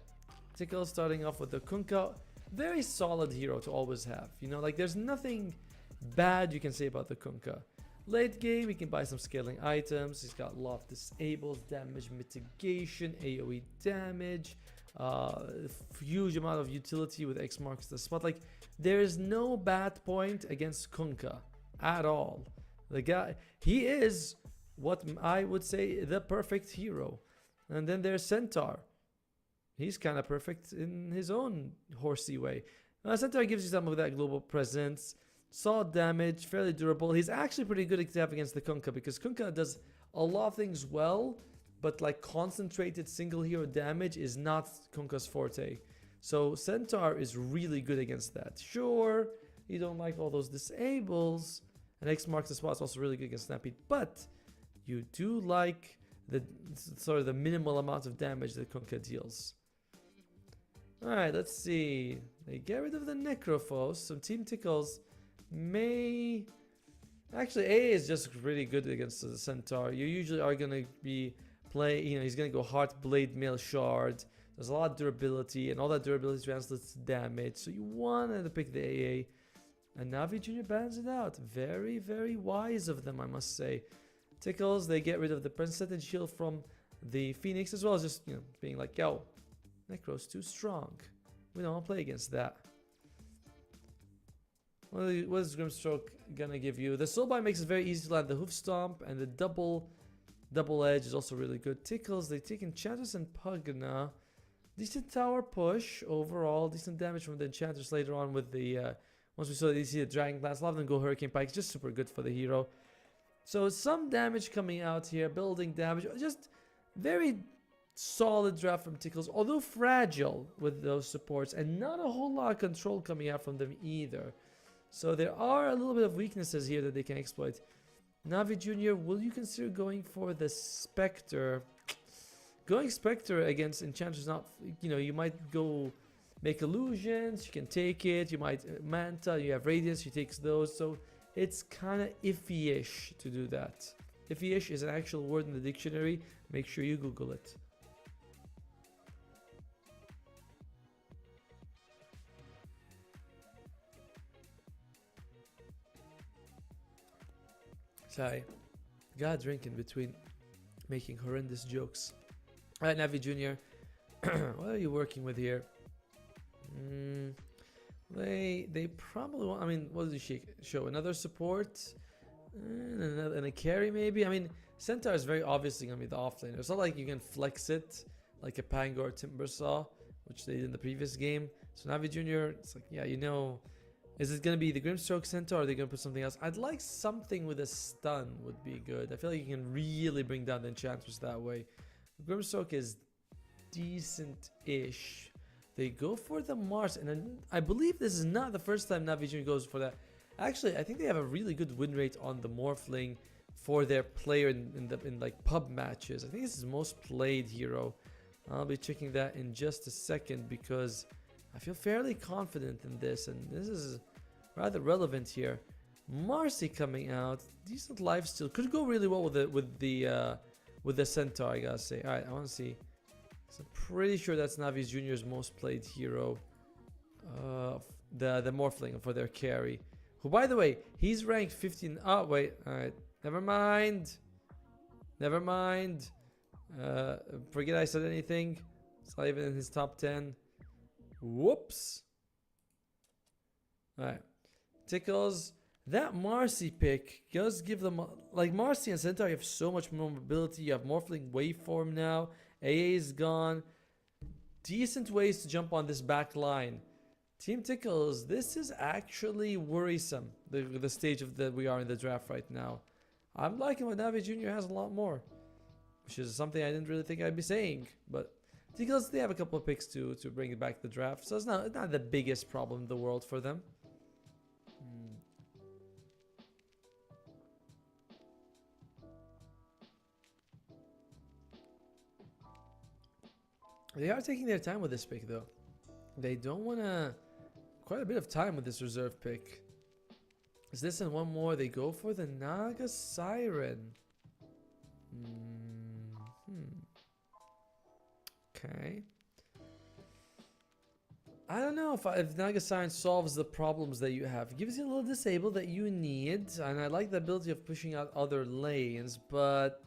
Tickles starting off with the Kunkka. Very solid hero to always have. There's nothing bad you can say about the Kunkka. Late game, he can buy some scaling items. He's got a lot of disables, damage mitigation, AoE damage, huge amount of utility with X marks the spot. There is no bad point against Kunkka at all. The guy, he is what I would say the perfect hero. And then there's Centaur. He's kind of perfect in his own horsey way. Centaur gives you some of that global presence. Solid damage, fairly durable. He's actually pretty good to have against the Kunkka, because Kunkka does a lot of things well, but concentrated single hero damage is not Kunkka's forte. So Centaur is really good against that. Sure, you don't like all those disables, and X marks the spot is also really good against Stampede, but you do like the the minimal amount of damage that Kunkka deals. Alright, let's see. They get rid of the Necrophos, so Team Tickles may... Actually, A is just really good against the Centaur. You usually are going to be he's going to go Heart Blade Mail Shard. There's a lot of durability, and all that durability translates to damage. So you wanted to pick the AA. And Navi Jr. bans it out. Very, very wise of them, I must say. Tickles, they get rid of the percentage shield from the Phoenix, as well as just, being like, yo, Necro's too strong. We don't want to play against that. What is Grimstroke gonna give you? The Soulbind makes it very easy to land the Hoof Stomp, and the double edge is also really good. Tickles, they take Enchantress and Pugna. Decent tower push overall. Decent damage from the Enchantress later on with the... once we saw the Dragon Glance, a lot of them go Hurricane Pike. It's just super good for the hero. So some damage coming out here. Building damage. Just very solid draft from Tickles. Although fragile with those supports. And not a whole lot of control coming out from them either. So there are a little bit of weaknesses here that they can exploit. Navi Jr., will you consider going for the Spectre? Going Spectre against Enchantress, not, you know, you might go make illusions, you can take it, you might Manta, you have Radiance, you take those, so it's kind of iffy-ish to do that. Iffy-ish is an actual word in the dictionary, make sure you Google it. Sorry, gotta drink in between making horrendous jokes. Alright, Navi Jr., what are you working with here? They probably want, I mean, what did she show? Another support? And a carry maybe? I mean, Centaur is very obviously going to be the offlaner. It's not like you can flex it like a Pango or Timbersaw, which they did in the previous game. So Navi Jr., it's like, yeah, you know, is it going to be the Grimstroke Centaur or are they going to put something else? I'd like something with a stun would be good. I feel like you can really bring down the Enchantress that way. Grimstroke is decent-ish. They go for the Mars, and then I believe this is not the first time Navi Jr. goes for that. Actually, I think they have a really good win rate on the Morphling for their player in like pub matches. I think this is most played hero. I'll be checking that in just a second because I feel fairly confident in this, and this is rather relevant here. Marcy coming out, decent lifesteal, could go really well with the Centaur, I gotta say. All right, I want to see. So I'm pretty sure that's Navi Jr.'s most played hero. The Morphling for their carry. Who, by the way, he's ranked 15. Oh, wait. Alright. Never mind. Never mind. Forget I said anything. It's not even in his top 10. Whoops. Alright. Tickles. That Marcy pick does give them... Like, Marcy and Centaur, you have so much more mobility. You have Morphling waveform now. AA is gone. Decent ways to jump on this back line. Team Tickles, this is actually worrisome. The stage of that we are in the draft right now. I'm liking what Navi Jr. has a lot more, which is something I didn't really think I'd be saying. But Tickles, they have a couple of picks to bring it back to the draft, so it's not the biggest problem in the world for them. They are taking their time with this pick, though. They don't want to... Quite a bit of time with this reserve pick. Is this and one more? They go for the Naga Siren. Okay. I don't know if Naga Siren solves the problems that you have. It gives you a little disable that you need. And I like the ability of pushing out other lanes, but...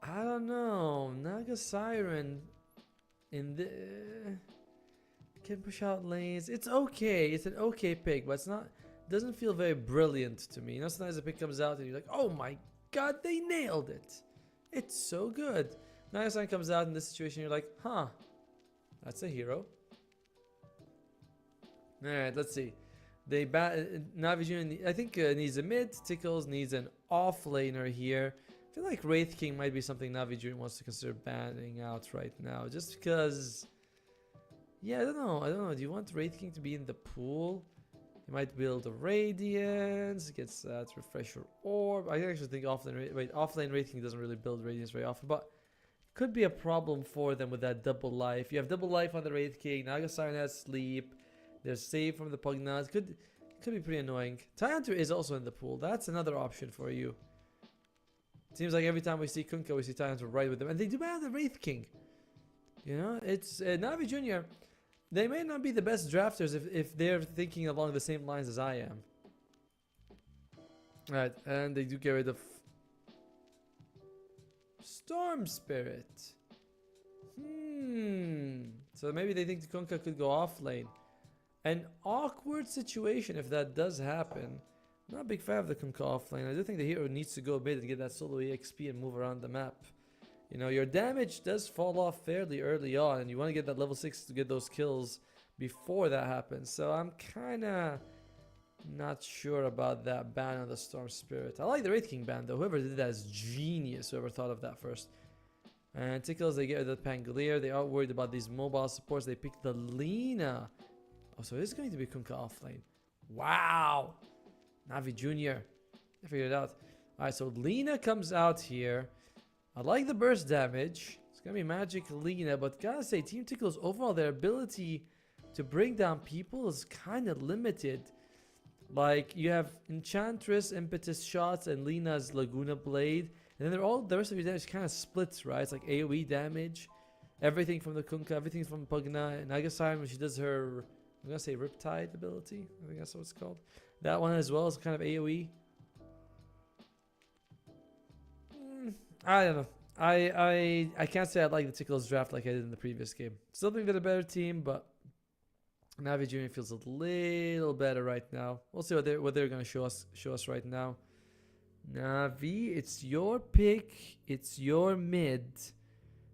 I don't know. Naga Siren in the can push out lanes. It's okay. It's an okay pick, but it's not. Doesn't feel very brilliant to me. You know, sometimes a pick comes out and you're like, "Oh my god, they nailed it! It's so good." Naga Siren comes out in this situation, you're like, "Huh, that's a hero." All right, let's see. They Navi Jr. I think needs a mid. Tickles needs an off laner here. I feel like Wraith King might be something Navi Jr. wants to consider banning out right now. Just because... Yeah, I don't know. Do you want Wraith King to be in the pool? He might build a Radiance. Gets that Refresher Orb. I actually think offlane Wraith King doesn't really build Radiance very often. But could be a problem for them with that double life. You have double life on the Wraith King. Naga Siren has sleep. There's save from the Pugnads. Could be pretty annoying. Tidehunter is also in the pool. That's another option for you. Seems like every time we see Kunkka, we see Tidehunter right with them. And they do ban the Wraith King. You know, it's Navi Jr. They may not be the best drafters if they're thinking along the same lines as I am. Alright, and they do get rid of Storm Spirit. So maybe they think the Kunkka could go off lane. An awkward situation if that does happen. Not a big fan of the Kunkka offlane. I do think the hero needs to go mid and get that solo EXP and move around the map. You know, your damage does fall off fairly early on, and you want to get that level 6 to get those kills before that happens. So I'm kind of not sure about that ban on the Storm Spirit. I like the Wraith King ban though. Whoever did that is genius. Whoever thought of that first. And Tickles, they get rid of the Pangolier. They are worried about these mobile supports. They pick the Lina. Oh, so it's going to be Kunkka offlane. Wow. Navi Jr. I figured it out. Alright, so Lena comes out here. I like the burst damage. It's gonna be magic Lena, but gotta say, Team Tickles overall, their ability to bring down people is kind of limited. Like, you have Enchantress, Impetus Shots, and Lena's Laguna Blade. And then they're all, the rest of your damage kind of splits, right? It's like AoE damage. Everything from the Kunkka, everything from Pugna. And Nagasai, when she does her, I'm gonna say Riptide ability. I think that's what it's called. That one as well is kind of AoE. I don't know. I can't say I like the Tickles draft like I did in the previous game. Still think they're a better team, but Navi Junior feels a little better right now. We'll see what they're gonna show us right now. Navi, it's your pick. It's your mid.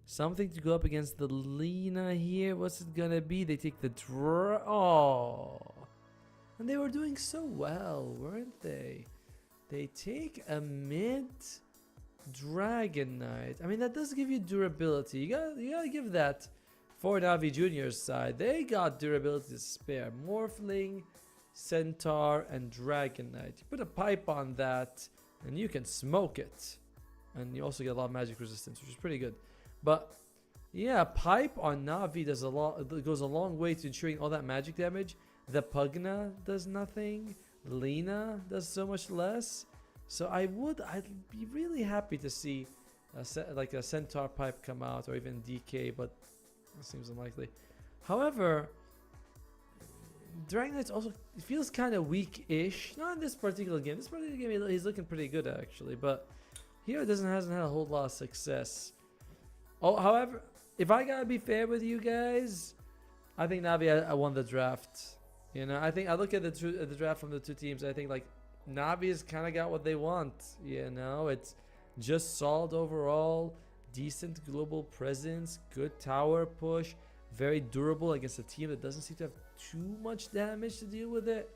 Something to go up against the Lena here. What's it gonna be? They take the draw. Oh, and they were doing so well, weren't they? They take a mid Dragon Knight. I mean, that does give you durability. You gotta give that for Navi Junior's side. They got durability to spare. Morphling, Centaur, and Dragon Knight. You put a pipe on that, and you can smoke it. And you also get a lot of magic resistance, which is pretty good. But yeah, pipe on Navi does goes a long way to ensuring all that magic damage. The Pugna does nothing. Lena does so much less. So I'd be really happy to see like a Centaur pipe come out, or even DK, but that seems unlikely. However, Dragon Knight's also, it feels kind of weak-ish. Not in this particular game. This particular game, he's looking pretty good actually, but here it hasn't had a whole lot of success. Oh, however, if I gotta be fair with you guys, I think Navi I won the draft. You know, I think I look at the draft from the two teams. I think like Navi's kind of got what they want. You know, it's just solid overall, decent global presence, good tower push, very durable against a team that doesn't seem to have too much damage to deal with it.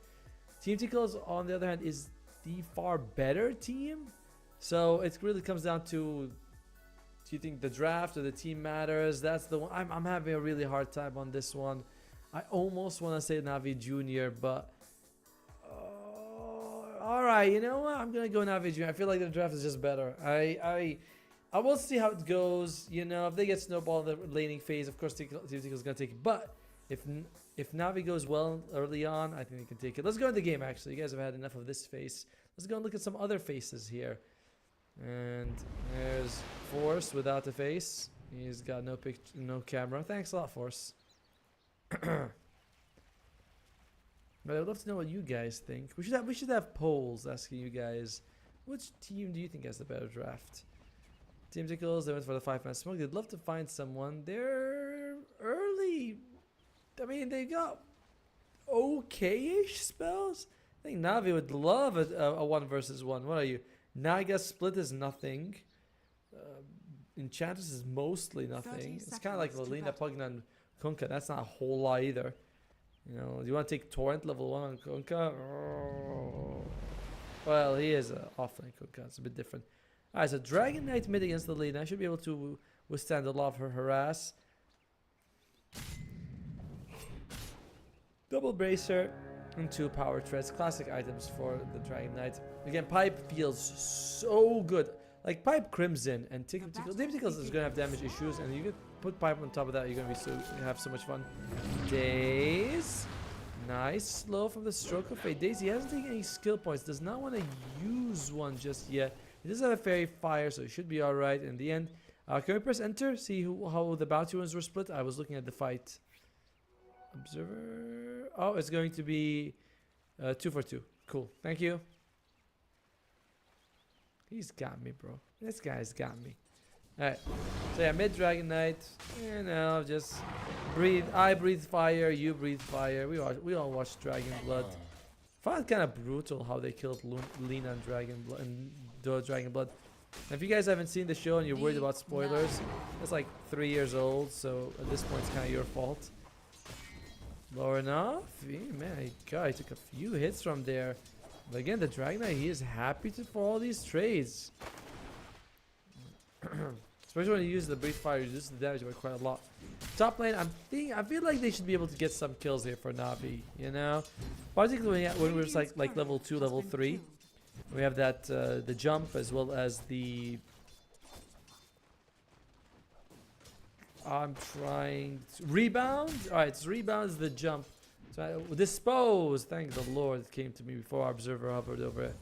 Team Tickles, on the other hand, is the far better team. So it really comes down to, do you think the draft or the team matters? That's the one. I'm having a really hard time on this one. I almost want to say Navi Junior, but all right, you know what? I'm gonna go Navi Junior. I feel like the draft is just better. I will see how it goes. You know, if they get snowballed in the laning phase, of course, Team Tickles is gonna take it. But if Navi goes well early on, I think they can take it. Let's go into the game. Actually, you guys have had enough of this face. Let's go and look at some other faces here. And there's Force without a face. He's got no camera. Thanks a lot, Force. But I'd love to know what you guys think. We should have polls asking you guys, which team do you think has the better draft? Team Tickles, they went for the 5-man smoke. They'd love to find someone. They're early. I mean, they got okay-ish spells. I think Navi would love a 1 versus 1. What are you? Naga split is nothing. Enchantress is mostly nothing. It's kind of like Lena, Pugna, and Kunkka. That's not a whole lot either. You know, do you want to take Torrent level 1 on Kunkka? Oh. Well, he is offlane Kunkka. It's a bit different. Alright, so Dragon Knight mid against the Lena. I should be able to withstand a lot of her harass. Double Bracer and 2 Power Treads. Classic items for the Dragon Knight. Again, Pipe feels so good. Like Pipe Crimson and Tickles. Tickles is going to have damage issues, and you can put Pipe on top of that. You're going to have so much fun. Daze. Nice. Slow from the Stroke of Fate. Daze, he hasn't taken any skill points. Does not want to use one just yet. He does have a Fairy Fire, so he should be alright in the end. Can we press enter? See how the bounty ones were split? I was looking at the fight. Observer. Oh, it's going to be 2 for 2. Cool. Thank you. He's got me, bro. This guy's got me. Alright. So yeah, mid Dragon Knight. You know, just breathe. I breathe fire. You breathe fire. We all watch Dragon Blood. Found it kind of brutal how they killed Lena and Dragon Blood and Dragon Blood. And if you guys haven't seen the show and you're worried about spoilers, it's like 3 years old, so at this point it's kind of your fault. Low enough? Yeah, man, God, he took a few hits from there. But again, the Dragon Knight, he is happy for all these trades. Especially when you use the Breathe Fire, reduces the damage by quite a lot. Top lane, I feel like they should be able to get some kills here for Navi, you know? Particularly when we're like level 2, level 3. We have that the jump as well as the. I'm trying to rebound. All right, so rebound is the jump. So dispose. Thank the Lord, it came to me before our observer hovered over it.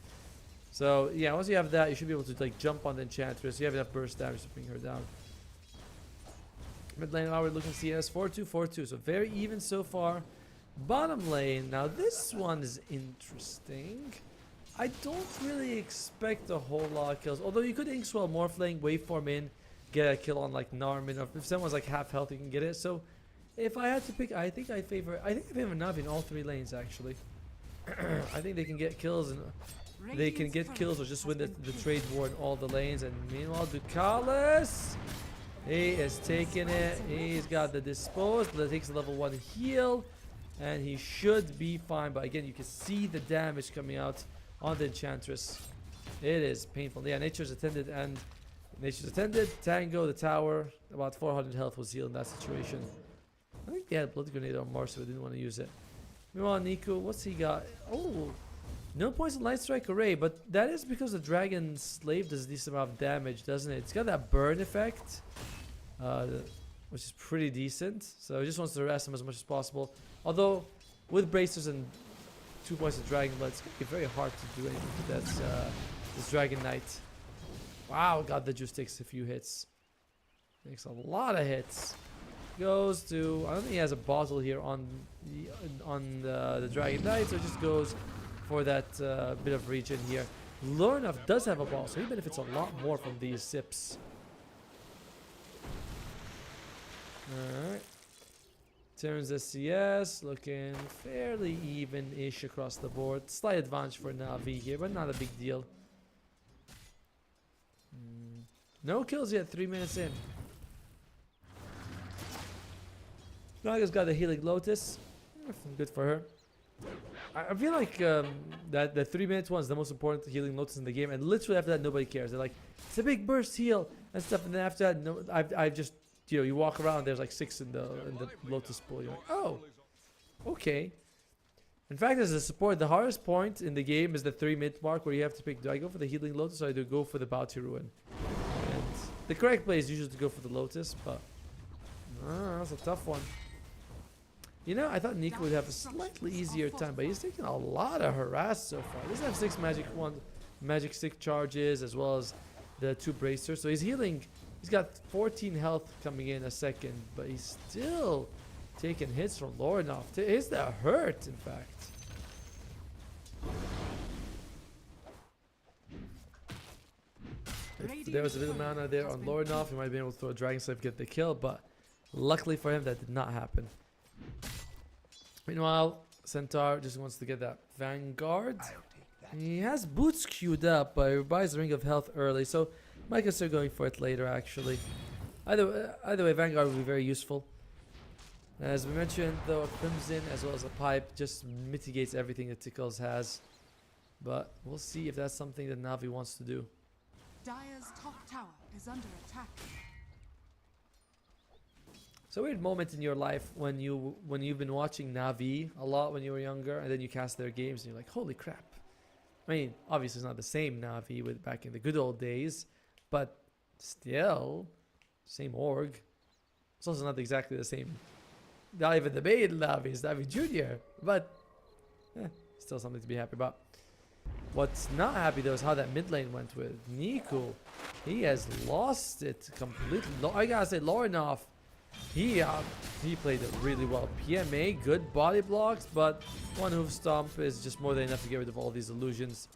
So yeah, once you have that, you should be able to like jump on the enchantress. You have enough burst damage to bring her down. Mid lane, we're looking CS 4-2, 4-2. So very even so far. Bottom lane, now this one is interesting. I don't really expect a whole lot of kills. Although you could Inkswell Morphling, waveform in, get a kill on like Narmin, or if someone's like half health, you can get it. So if I had to pick, I think I favor Navi in all 3 lanes actually. I think they can get kills and they can get kills or just win the trade war in all the lanes. And meanwhile, Ducalis, he is taking it. He's got the dispose, but it takes a level 1 heal, and he should be fine. But again, you can see the damage coming out on the enchantress. It is painful. Yeah, Nature's Attended and Nature's Attended, Tango, the tower, about 400 health was healed in that situation. I think they had Blood Grenade on Mars, so we didn't want to use it. Meanwhile, Nico, what's he got? Oh, no points in Light Strike Array, but that is because the Dragon Slave does a decent amount of damage, doesn't it? It's got that burn effect, which is pretty decent. So he just wants to harass him as much as possible. Although, with bracers and 2 points of Dragon Blood, it's going to be very hard to do anything with that, this Dragon Knight. Wow, God, the juice takes a few hits. Takes a lot of hits. Goes to, I don't think he has a bottle here on the Dragon Knight, so it just goes for that bit of regen here. Lornoff does have a ball, so he benefits a lot more from these sips. Alright. Turns the CS, looking fairly even-ish across the board. Slight advantage for Navi here, but not a big deal. No kills yet, 3 minutes in. Naga's got the Healing Lotus. Good for her. I feel like that the 3 minute one is the most important Healing Lotus in the game, and literally after that nobody cares. They're like, it's a big burst heal and stuff, and then after that, no, I've just, you know, you walk around, there's like 6 in the Lotus pool. You're like, oh, okay. In fact, as a support, the hardest point in the game is the 3 minute mark where you have to pick, do I go for the Healing Lotus or do I go for the Bounty Ruin? And the correct play is usually to go for the Lotus, but that's a tough one. You know, I thought Nico would have a slightly easier time, but he's taking a lot of harass so far. He doesn't have 6 magic stick charges as well as the 2 bracers. So he's healing. He's got 14 health coming in a second, but he's still taking hits from Lornoff. Hits that hurt, in fact. If there was a little mana there on Lornoff, he might have been able to throw a Dragon Slave, get the kill, but luckily for him, that did not happen. Meanwhile, Centaur just wants to get that Vanguard. He has boots queued up, but he buys the Ring of Health early, so might consider going for it later, actually. Either way, Vanguard will be very useful. As we mentioned, though, a Crimson as well as a Pipe just mitigates everything that Tickles has. But we'll see if that's something that Navi wants to do. Dire's top tower is under attack. It's a weird moment in your life when you've been watching Navi a lot when you were younger, and then you cast their games and you're like, holy crap. I mean, obviously it's not the same Navi with back in the good old days, but still, same org. It's also not exactly the same. Not even the main Navi, it's Navi Junior, but still something to be happy about. What's not happy though is how that mid lane went with Nico. He has lost it completely. I gotta say, Lornoff, he played it really well. PMA, good body blocks, but one hoof stomp is just more than enough to get rid of all these illusions.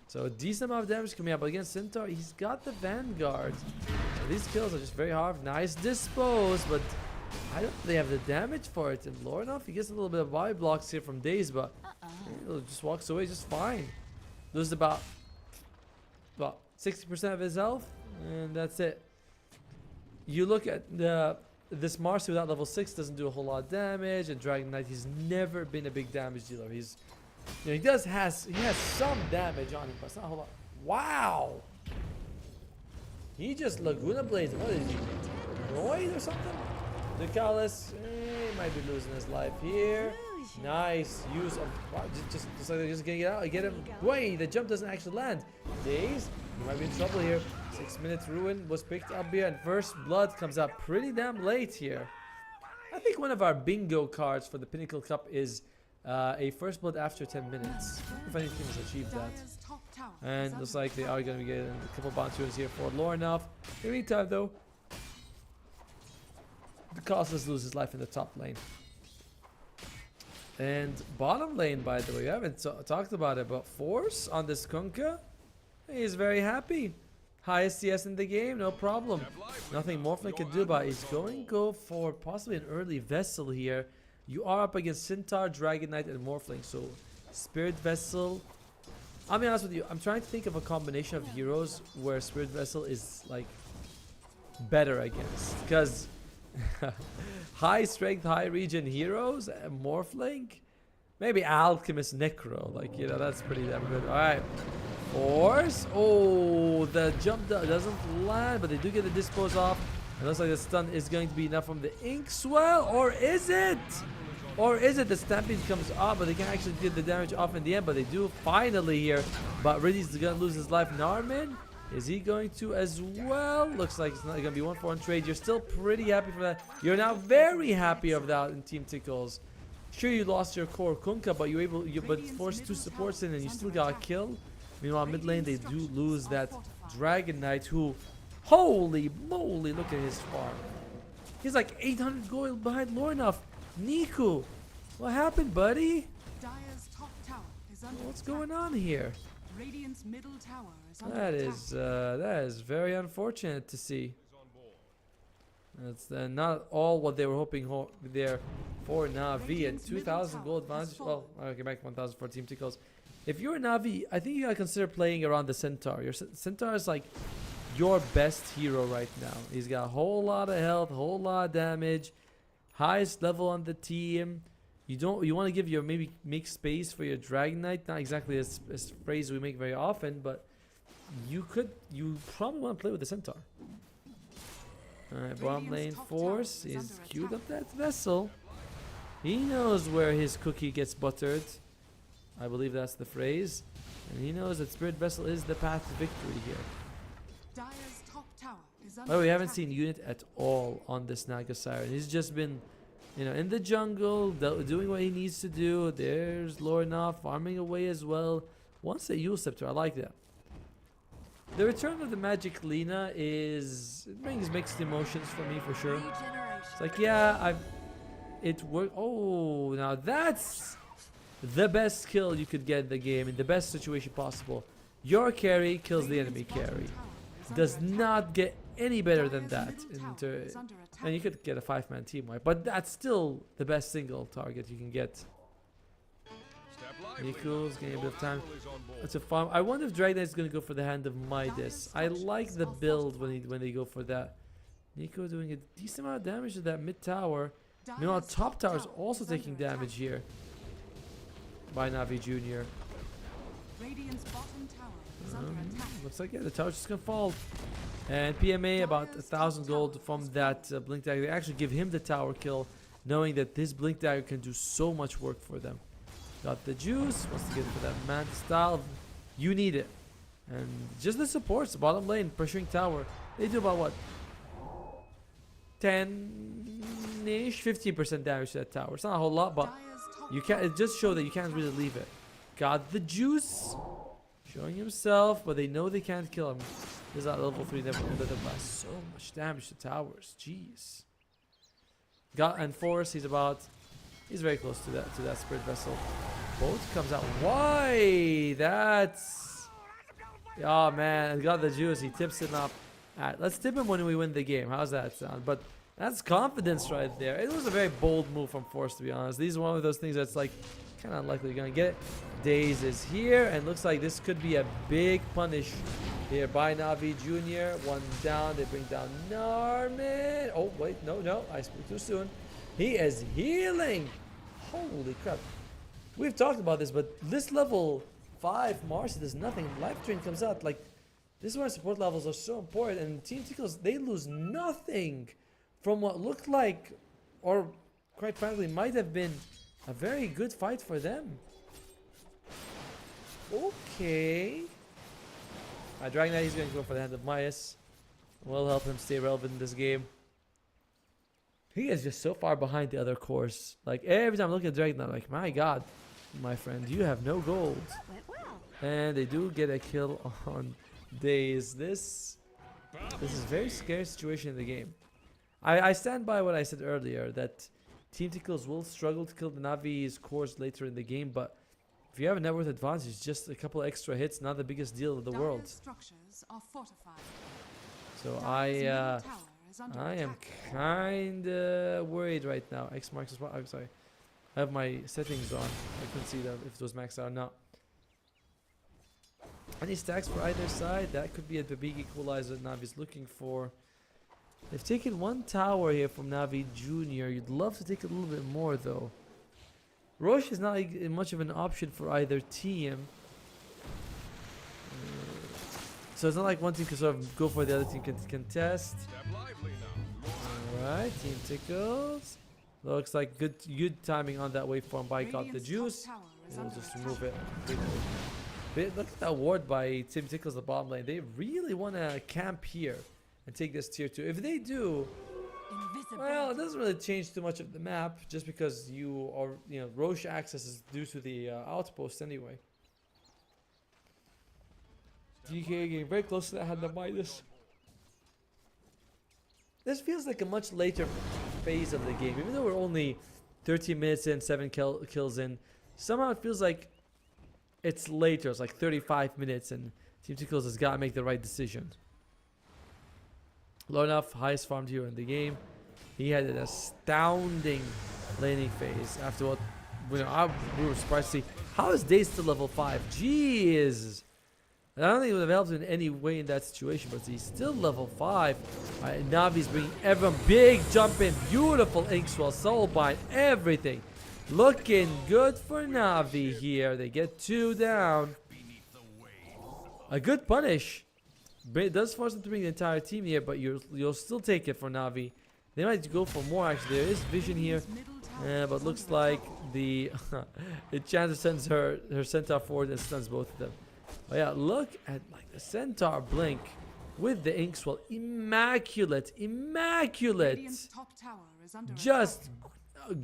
So a decent amount of damage coming up. But against Centaur, he's got the Vanguard. So these kills are just very hard. Nice dispose, but I don't really have the damage for it. And Lornoff, he gets a little bit of body blocks here from Daze, but he just walks away just fine. Loses about 60% of his health, and that's it. You look at this Marcy without level 6 doesn't do a whole lot of damage, and Dragon Knight, he's never been a big damage dealer. He's, you know, he has some damage on him, but it's not a whole lot. Wow! He just Laguna Blades. What is he? Annoyed or something? Ducalis, he might be losing his life here. Nice use of wow, just like they're just getting it out. Get him. Wait, the jump doesn't actually land. Days, you might be in trouble here. 6 minutes ruin was picked up here, and first blood comes out pretty damn late here. I think one of our bingo cards for the Pinnacle Cup is a first blood after 10 minutes. If any team has achieved that. And looks like they are going to be getting a couple bounties here for Lornoff. In the meantime, though, the Costless loses life in the top lane. And bottom lane, by the way, we haven't talked about it, but Force on this Kunkka, he's very happy. Highest CS in the game, no problem. Nothing Morphling can do about it. He's going to go for possibly an early Vessel here. You are up against Centaur, Dragon Knight, and Morphling, so Spirit Vessel. I'll be honest with you, I'm trying to think of a combination of heroes where Spirit Vessel is like better against. Because high strength, high regen heroes, Morphling, maybe Alchemist Necro, like, you know, that's pretty damn good. Alright, Force. Oh, the jump doesn't land, but they do get the dispose off. It looks like the stun is going to be enough from the Inkswell, or is it? Or is it the Stampede comes off, but they can actually get the damage off in the end, but they do finally here. But Riddy's gonna lose his life. Narmin, is he going to as well? Looks like it's not gonna be 1-for-1 trade. You're still pretty happy for that. You're now very happy of that in Team Tickles. Sure, you lost your core Kunkka, but but forced 2 supports in and you still got a kill. Meanwhile, mid lane they do lose that Dragon Knight, who, holy moly, look at his farm. He's like 800 gold behind Lornoff. Niku, what happened, buddy? Dire's top tower is under What's attack. going on here? Radiant's middle tower is under That attack. is very unfortunate to see. That's not all what they were hoping there for Na'Vi, and 2,000 gold advantage. Well, okay, back 1,000 for Team Tickles. If you're Na'Vi, I think you gotta consider playing around the Centaur. Your Centaur is like your best hero right now. He's got a whole lot of health, a whole lot of damage, highest level on the team. You want to give your, maybe make space for your Dragon Knight. Not exactly a phrase we make very often, but you probably want to play with the Centaur. Alright, bottom lane Force is queued up that Vessel. He knows where his cookie gets buttered. I believe that's the phrase. And he knows that Spirit Vessel is the path to victory here. Dire's top tower is under By the way, we haven't attack. seen Unit at all on this Naga Siren. He's just been, you know, in the jungle, doing what he needs to do. There's Lornoff farming away as well. Wants a Yule Scepter. I like that. The return of the Magic Lina it brings mixed emotions for me for sure. It's like, yeah, it worked. Oh, now that's the best kill you could get in the game in the best situation possible. Your carry kills the enemy carry. Does not get any better than that. And you could get a 5-man team wipe, but that's still the best single target you can get. Niku's getting a bit of time to farm. I wonder if Dragon Knight is going to go for the Hand of Midas. I like the build when they go for that. Niku doing a decent amount of damage to that mid tower. Meanwhile, top tower is also taking damage here by Na'Vi Jr. Radiant's bottom tower is under attack. Looks like, yeah, the tower's just gonna fall. And PMA about 1,000 gold from that Blink Dagger. They actually give him the tower kill, knowing that this Blink Dagger can do so much work for them. Got the juice, wants to get for that Manta style. You need it. And just the supports, bottom lane, pressuring tower. They do about what? 10-ish, 15% damage to that tower. It's not a whole lot, but you can't. It just shows that you can't really leave it. Got the juice, showing himself, but they know they can't kill him. This is at level 3, never let them blast so much damage to towers. Jeez. Got and Force, he's very close to that Spirit Vessel. Boat comes out. Why? That's, oh man, got the juice. He tips it up. Alright, let's tip him when we win the game. How's that sound? But that's confidence right there. It was a very bold move from Force, to be honest. These are one of those things that's like kind of unlikely you're gonna get it. Daze is here, and looks like this could be a big punish here by Na'Vi Jr. One down, they bring down Narmin. Oh wait, no, I spoke too soon. He is healing. Holy crap. We've talked about this, but this level 5 Marcy does nothing. Life Drain comes out. Like, this is why support levels are so important. And Team Tickles, they lose nothing from what looked like, or quite frankly, might have been A very good fight for them. Okay. Dragon Knight, he's going to go for the Hand of Midas. Will help him stay relevant in this game. He is just so far behind the other course. Like, every time I look at Dragon Knight, I'm like, my god, my friend, you have no gold. Went well. And they do get a kill on Days. This is a very scary situation in the game. I stand by what I said earlier, that Team Tickles will struggle to kill the Navi's course later in the game, but if you have a net worth advantage, just a couple extra hits, not the biggest deal in the world. Dire's structures are fortified. So Dire's middle tower is under I am attack. kinda worried right now. X marks the spot. I'm sorry. I have my settings on. I couldn't see that if it was maxed out or not. Any stacks for either side? That could be a big equalizer that Navi's looking for. They've taken one tower here from Navi Jr. You'd love to take a little bit more though. Roche is not much of an option for either team. So it's not like one team can sort of go for the other team can contest. Alright, Team Tickles. Looks like good timing on that waveform by got the Radiant's juice. top tower is We'll under just attack. remove it. Look at that ward by Team Tickles the bottom lane. They really want to camp here and take this tier 2. If they do, well, it doesn't really change too much of the map, just because Roche access is due to the outpost anyway. DK getting very close to that Hand of Midas. This feels like a much later phase of the game, even though we're only 13 minutes in, 7 kills in. Somehow it feels like it's later. It's like 35 minutes, and Team Tickles has got to make the right decision. Low enough, highest farmed hero in the game. He had an astounding laning phase after what we were surprised to see. How is Day still level 5? Jeez. I don't think it would have helped in any way in that situation, but he's still level 5. Navi's bringing everyone big jump in. Beautiful Inkswell, Soulbind, everything. Looking good for Navi here. They get 2 down. A good punish. It does force them to bring the entire team here, but you'll still take it for Navi. They might go for more actually. There is vision here, but looks like the Enchanter sends her Centaur forward and stuns both of them. Oh yeah, look at like the Centaur blink with the Inkswell. Immaculate. Radiant's top tower is under Just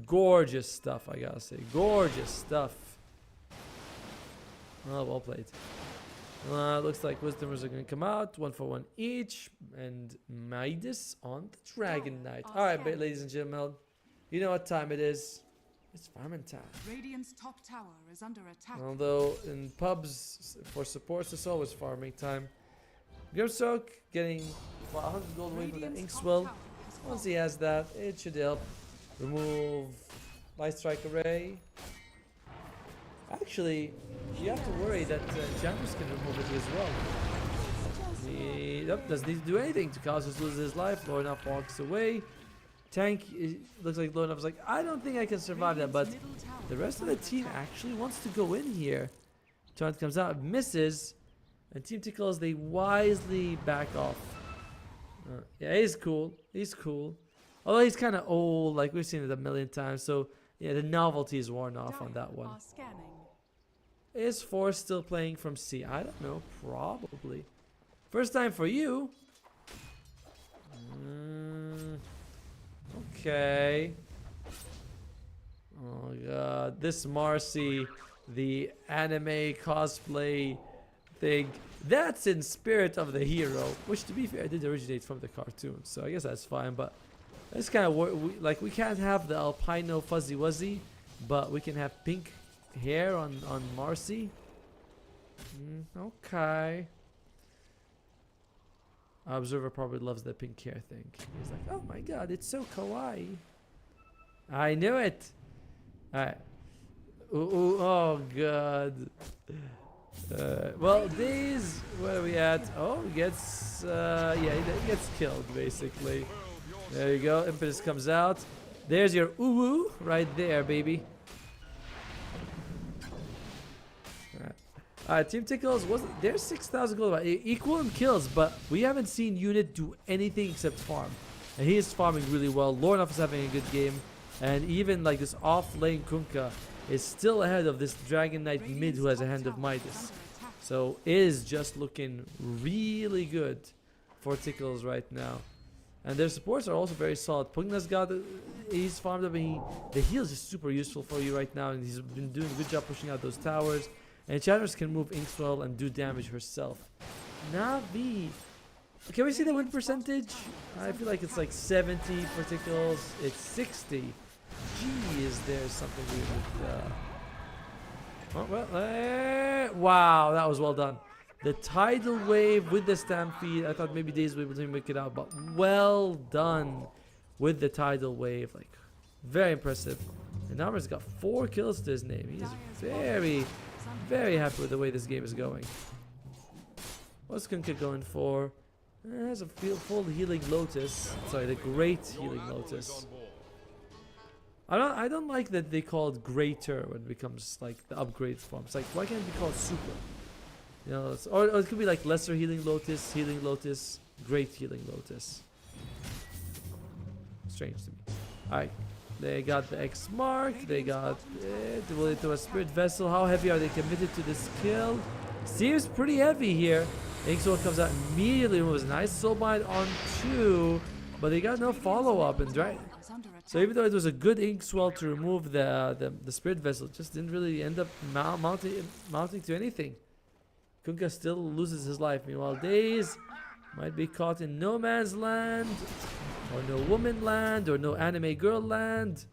gorgeous stuff, I gotta say. Gorgeous stuff. Oh, well played. Looks like Wisdomers are going to come out, 1 for 1 each, and Midas on the Dragon Knight. Alright, ladies and gentlemen, you know what time it is. It's farming time. Radiant's top tower is under attack. Although in pubs for supports, it's always farming time. Grimstroke getting 100 gold away from the Inkswell. Once he has that, it should help remove Light Strike Array. Actually, you have to worry that Jammers can remove it as well. He doesn't need to do anything to cause us to lose his life. Low enough walks away. Tank looks like low enough is like, I don't think I can survive that, but the rest of the team actually wants to go in here. Taunt comes out, misses, and Team Tickles, they wisely back off. Yeah, he's cool. He's cool. Although he's kind of old, like we've seen it a million times, so yeah, the novelty is worn off on that one. Is Force still playing from C? I don't know. Probably. First time for you. Okay. Oh god. This Marcy, the anime cosplay thing, that's in spirit of the hero. Which, to be fair, did originate from the cartoon. So I guess that's fine. But it's kind of like we can't have the albino fuzzy wuzzy, but we can have pink hair on Marcy. Okay. Observer probably loves the pink hair thing. He's like, oh my god, it's so kawaii. I knew it. Alright. Ooh, oh god. Well, these, where are we at? Oh, he gets, yeah, he gets killed basically. There you go. Impetus comes out. There's your ooh right there, baby. Alright, Team Tickles, there's 6,000 gold. Equal in kills, but we haven't seen Unit do anything except farm. And he is farming really well. Lornoff is having a good game. And even like this off-lane Kunkka is still ahead of this Dragon Knight mid who has a Hand of Midas. So is just looking really good for Tickles right now. And their supports are also very solid. Pugna's got, he's farmed up, and the heal is just super useful for you right now, and he's been doing a good job pushing out those towers. And Chatters can move Inkswell and do damage herself. Navi, can we see the win percentage? I feel like it's like 70 for Tickles. It's 60. Gee, is there something with wow, that was well done. The tidal wave with the stampede. I thought maybe Days would be able to make it out, but well done with the tidal wave. Like, very impressive. And Namar's got 4 kills to his name. He's very, very happy with the way this game is going. What's Kunkka going for? Has a full healing Lotus. Sorry, the Great Healing Lotus. I don't like that they call it Greater when it becomes like the upgrade form. It's like, why can't it be called Super? You know, or it could be like Lesser Healing Lotus, Great Healing Lotus. Strange to me. Alright, they got the X mark, they got it. Will they throw a Spirit Vessel? How heavy are they committed to this kill? Seems pretty heavy here. Inkswell comes out immediately, moves a nice Soulbind on 2, but they got no follow-up and drag. So even though it was a good Inkswell to remove the Spirit Vessel, it just didn't really end up mounting to anything. Kunkka still loses his life. Meanwhile, Days might be caught in no man's land, or no woman land, or no anime girl land,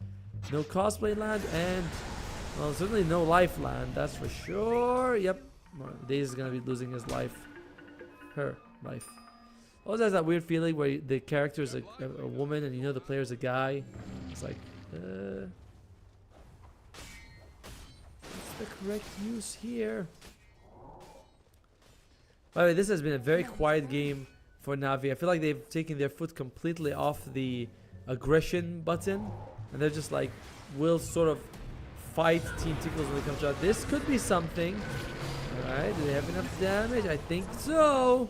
no cosplay land, and well, certainly no life land, that's for sure. Yep, Days is gonna be losing his life. Her life. Also has that weird feeling where the character is a woman and you know the player is a guy. It's like, what's the correct use here? By the way, this has been a very quiet game for Navi. I feel like they've taken their foot completely off the aggression button, and they're just like, will sort of fight Team Tickles when it comes out. This could be something. Alright, do they have enough damage? I think so.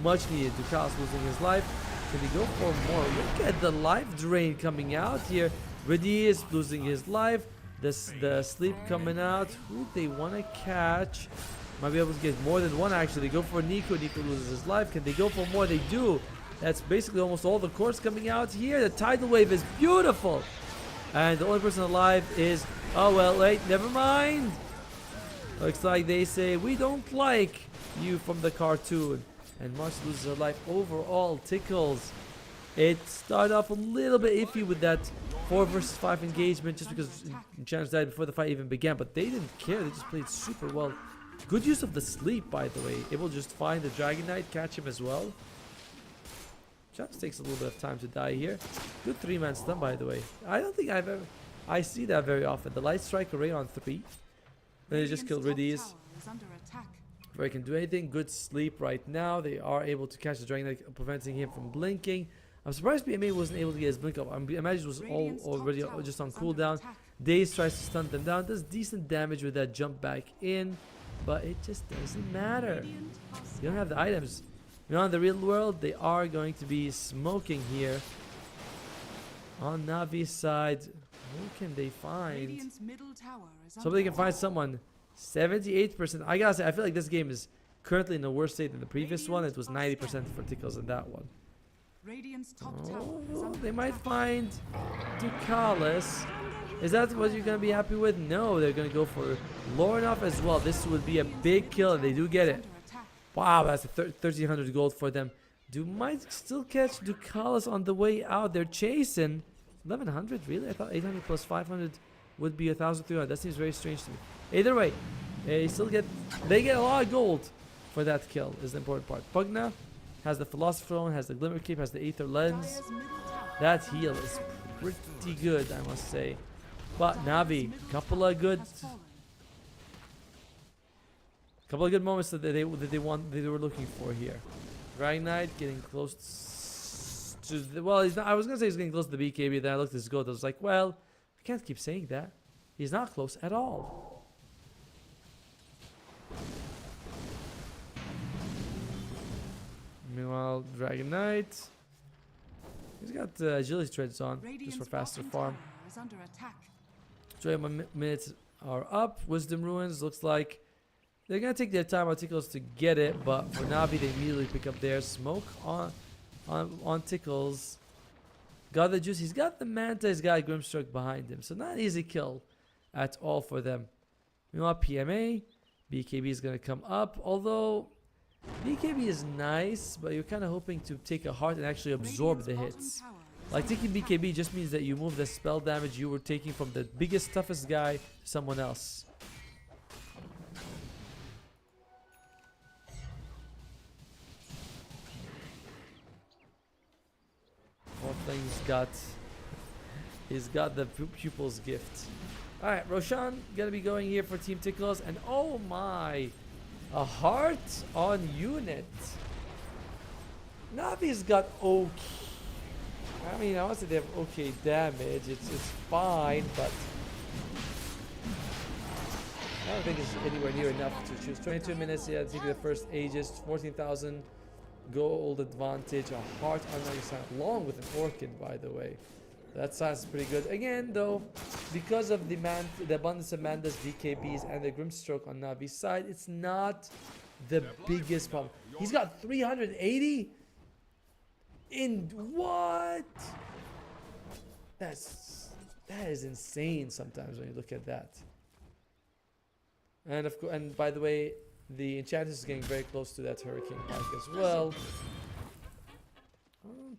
Much needed. Dukas losing his life. Can he go for more? Look at the life drain coming out here. Reddy is losing his life. The sleep coming out. Who do they want to catch? Might be able to get more than one actually. They go for Nico. Nico loses his life. Can they go for more? They do. That's basically almost all the cores coming out here. The tidal wave is beautiful. And the only person alive is... oh well, wait, never mind. Looks like they say, we don't like you from the cartoon. And Marsh loses her life. Overall, Tickles, it started off a little bit iffy with that 4 versus 5 engagement just because Challenge died before the fight even began. But they didn't care. They just played super well. Good use of the sleep, by the way. Able to just find the Dragon Knight, catch him as well. Challenge takes a little bit of time to die here. Good 3-man stun, by the way. I don't think I see that very often. The Light Strike array on 3. Then they just kill Riddies. Before he can do anything. Good sleep right now. They are able to catch the Dragon Knight, preventing him from blinking. I'm surprised BMA wasn't able to get his blink up. I imagine it was already just on cooldown. Daze tries to stun them down. Does decent damage with that jump back in. But it just doesn't matter. You don't have the items. You know, in the real world, they are going to be smoking here. On Navi's side, who can they find? Somebody can find someone. 78%. I gotta say, I feel like this game is currently in a worse state than the previous one. It was 90% for Tickles in that one. Oh, they might find Dukalis. Is that what you're gonna be happy with? No, they're gonna go for Lornoff as well. This would be a big kill, and they do get it. Wow, that's a 1,300 gold for them. Might still catch Dukalis on the way out. They're chasing 1,100. Really? I thought 800 plus 500 would be 1,300. That seems very strange to me. Either way, they get a lot of gold for that kill. Is the important part. Pugna has the Philosopher Stone, has the Glimmer Cape, has the Aether Lens. That heal is pretty good, I must say. But Navi, couple of good moments that they were looking for here. Dragon Knight getting close to the, well, he's not, I was gonna say he's getting close to the BKB. Then I looked at his gold. I was like, well, I can't keep saying that. He's not close at all. Meanwhile, Dragon Knight He's got agility treads on, just for faster farm. Is under attack. 21 minutes are up. Wisdom Ruins looks like they're gonna take their time on Tickles to get it, but for Navi they immediately pick up their smoke on Tickles. Got the juice. He's got the Manta. He's got Grimstroke behind him, so not an easy kill at all for them. Meanwhile, PMA, BKB is gonna come up. Although BKB is nice, but you're kind of hoping to take a heart and actually absorb the hits. Like taking BKB just means that you move the spell damage you were taking from the biggest, toughest guy to someone else. He's got the pupil's gift. Alright, Roshan gonna be going here for Team Tickles, and oh my, a heart on unit. Navi's got okay. I mean, I want to say they have okay damage. It's fine, but I don't think it's anywhere near enough to choose. 22 minutes, yeah, taking the first Aegis, 14,000 gold advantage, a heart on the other side, along with an orchid, by the way. That sounds pretty good. Again, though, because of the abundance of Manda's DKBs and the Grimstroke on Navi's side, it's not the biggest problem. He's got 380 in what? That is insane sometimes when you look at that. And of course, and by the way, the Enchantress is getting very close to that Hurricane Pike as well.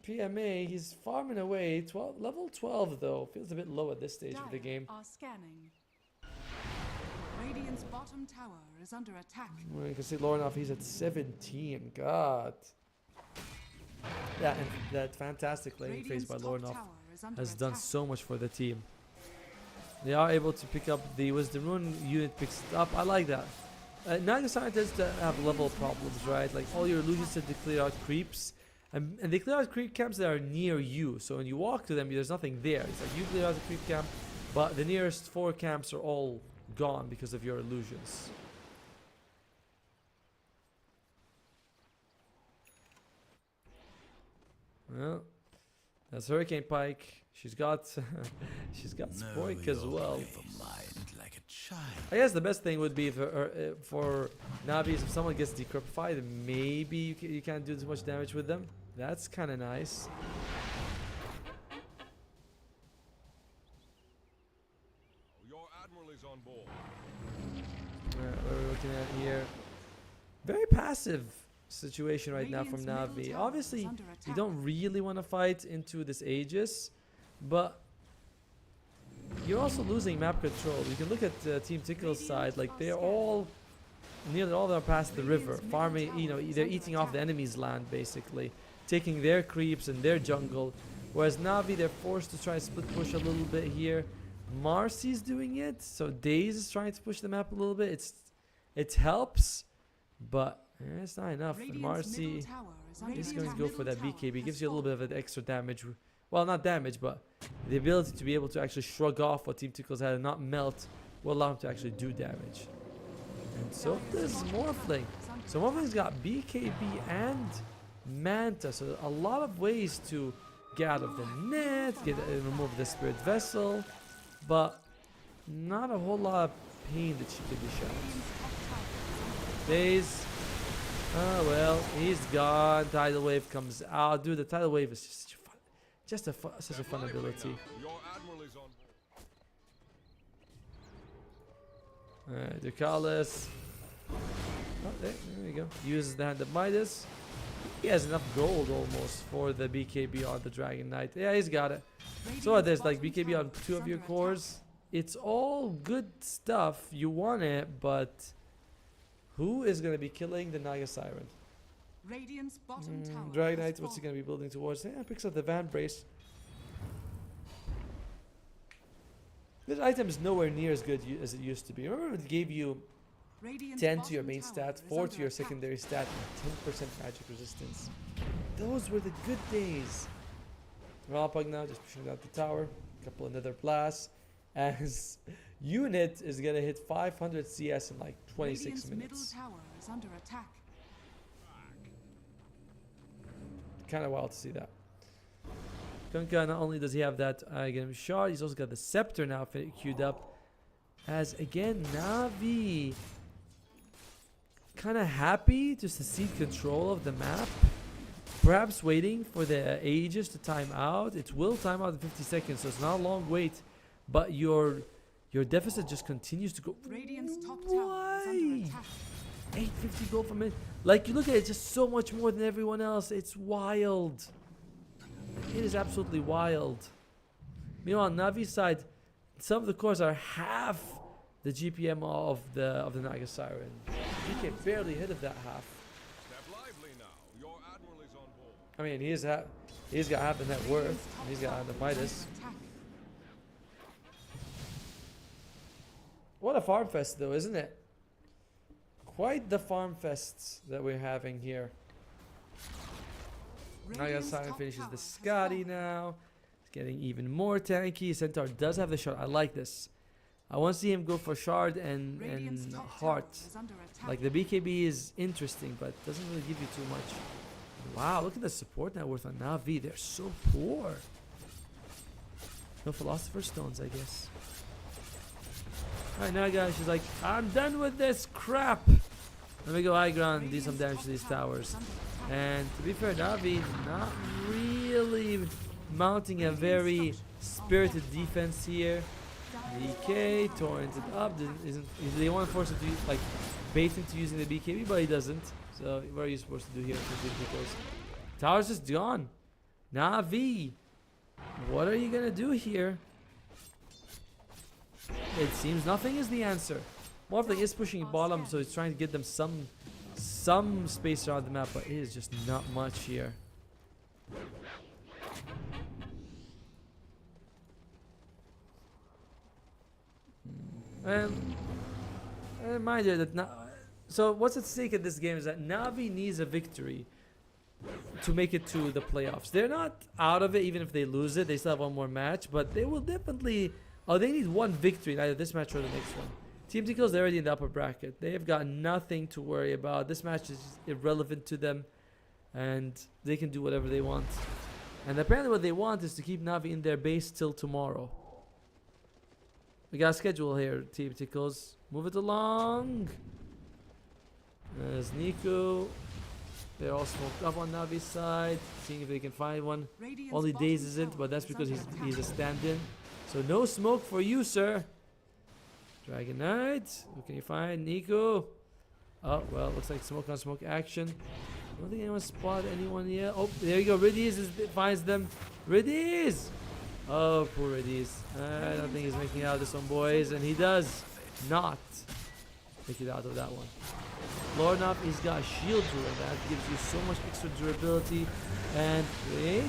PMA, he's farming away. Level 12 though, feels a bit low at this stage of the game. Are scanning. Radiant's bottom tower is under attack. Well, you can see Lornoff, he's at 17. God. Yeah, and that fantastic laning phase by Lornoff has done so much for the team. They are able to pick up the Wisdom Rune unit, picks it up. I like that. Nagasaki tends to have level problems, right? Like all your illusions tend to clear out creeps. And they clear out creep camps that are near you. So when you walk to them, there's nothing there. It's like you clear out the creep camp, but the nearest 4 camps are all gone because of your illusions. Well, that's Hurricane Pike. She's got Spoik as well. Like a child. I guess the best thing would be for Navis, if someone gets decrypified, maybe you can't do as much damage with them. That's kind of nice. Your admiral is on board. What are we looking at here? Very passive situation right now from Navi. Obviously, you don't really want to fight into this Aegis, but you're also losing map control. You can look at Team Tickle's side, like they're nearly all of them are past the river, farming, you know, they're eating off the enemy's land basically, taking their creeps and their jungle, whereas Navi, they're forced to try and split push a little bit here. Marcy's doing it, so Daze is trying to push the map a little bit. It helps, but it's not enough. And Marcy is going to go for that BKB. Gives you a little bit of an extra damage. Well, not damage, but the ability to be able to actually shrug off what Team Tickles had and not melt will allow him to actually do damage. And so does Morphling. So Morphling's got BKB and Manta, so a lot of ways to get out of the net, remove the Spirit Vessel, but not a whole lot of pain that she could dish out. Daze. Oh well, he's gone. Tidal Wave comes out. Dude, the Tidal Wave is just such a fun ability. Alright, Ducalis. Oh, there we go. Uses the Hand of Midas. He has enough gold almost for the BKB on the Dragon Knight. Yeah, he's got it. So there's like BKB on 2 of your cores. It's all good stuff. You want it, but who is going to be killing the Naga Siren? Radiant's bottom tower. Dragon Knight, what's he going to be building towards? Yeah, picks up the Van Brace. This item is nowhere near as good as it used to be. Remember it gave you 10 to your main stat, 4 to your secondary stat, and 10% magic resistance. Those were the good days. Ralpug now just pushing out the tower. Couple another blasts. As unit is gonna hit 500 CS in like 26 minutes. Middle tower is under attack. Kind of wild to see that. Kunkka, not only does he have that item shot, he's also got the scepter now queued up. As again, Navi kind of happy just to cede control of the map. Perhaps waiting for the Aegis to time out. It will time out in 50 seconds, so it's not a long wait. But your deficit just continues to go. Radiant's top tower is under attack. 850 gold from it. Like, you look at it, just so much more than everyone else. It's wild. It is absolutely wild. Meanwhile, Navi's side, some of the cores are half the GPM of the Naga Siren. DK barely hit of that half. Step lively now. Your admiral is on board. I mean, he's got half the net worth. And he's got the Midas. Attack. What a farm fest, though, isn't it? Quite the farm fests that we're having here. Naga Radiant's Siren top finishes tower the has Scotty fallen. now. It's getting even more tanky. Centaur does have the shard. I like this. I want to see him go for shard and Radiant's top tower heart. is under attack. Like, the BKB is interesting, but doesn't really give you too much. Wow, look at the support net worth on Navi. They're so poor. No Philosopher's Stones, I guess. Alright, now guys, she's like, I'm done with this crap. Let me go high ground and do some damage to these towers. And to be fair, Navi not really mounting a very spirited defense here. DK, torrented up. They want to force it to like bait into using the BKB, but he doesn't. So what are you supposed to do here? Tower's just gone. Navi, what are you gonna do here? It seems nothing is the answer. Morphling is pushing bottom, so he's trying to get them some space around the map, but it is just not much here. And mind you, that so what's at stake at this game is that Navi needs a victory to make it to the playoffs. They're not out of it even if they lose it. They still have one more match, but they will definitely. Oh, they need one victory in either this match or the next one. Team Tickles, they're already in the upper bracket. They've got nothing to worry about. This match is irrelevant to them, and they can do whatever they want. And apparently what they want is to keep Navi in their base till tomorrow. We got a schedule here, Team Tickles. Move it along. There's Nico. They're all smoked up on Navi's side, seeing if they can find one. Radiant's Only bottom Daze isn't, tower but that's is because under he's a attack. stand-in. So no smoke for you, sir. Dragon Knight. Who can you find? Nico. Oh, well, looks like smoke on smoke action. I don't think anyone spotted anyone yet. Oh, there you go. Ridiz finds them. Ridiz! Oh, poor Ridiz. I don't think he's making out of this one, boys. And he does not make it out of that one. Lornop, he's got a shield drill. That gives you so much extra durability. And wait.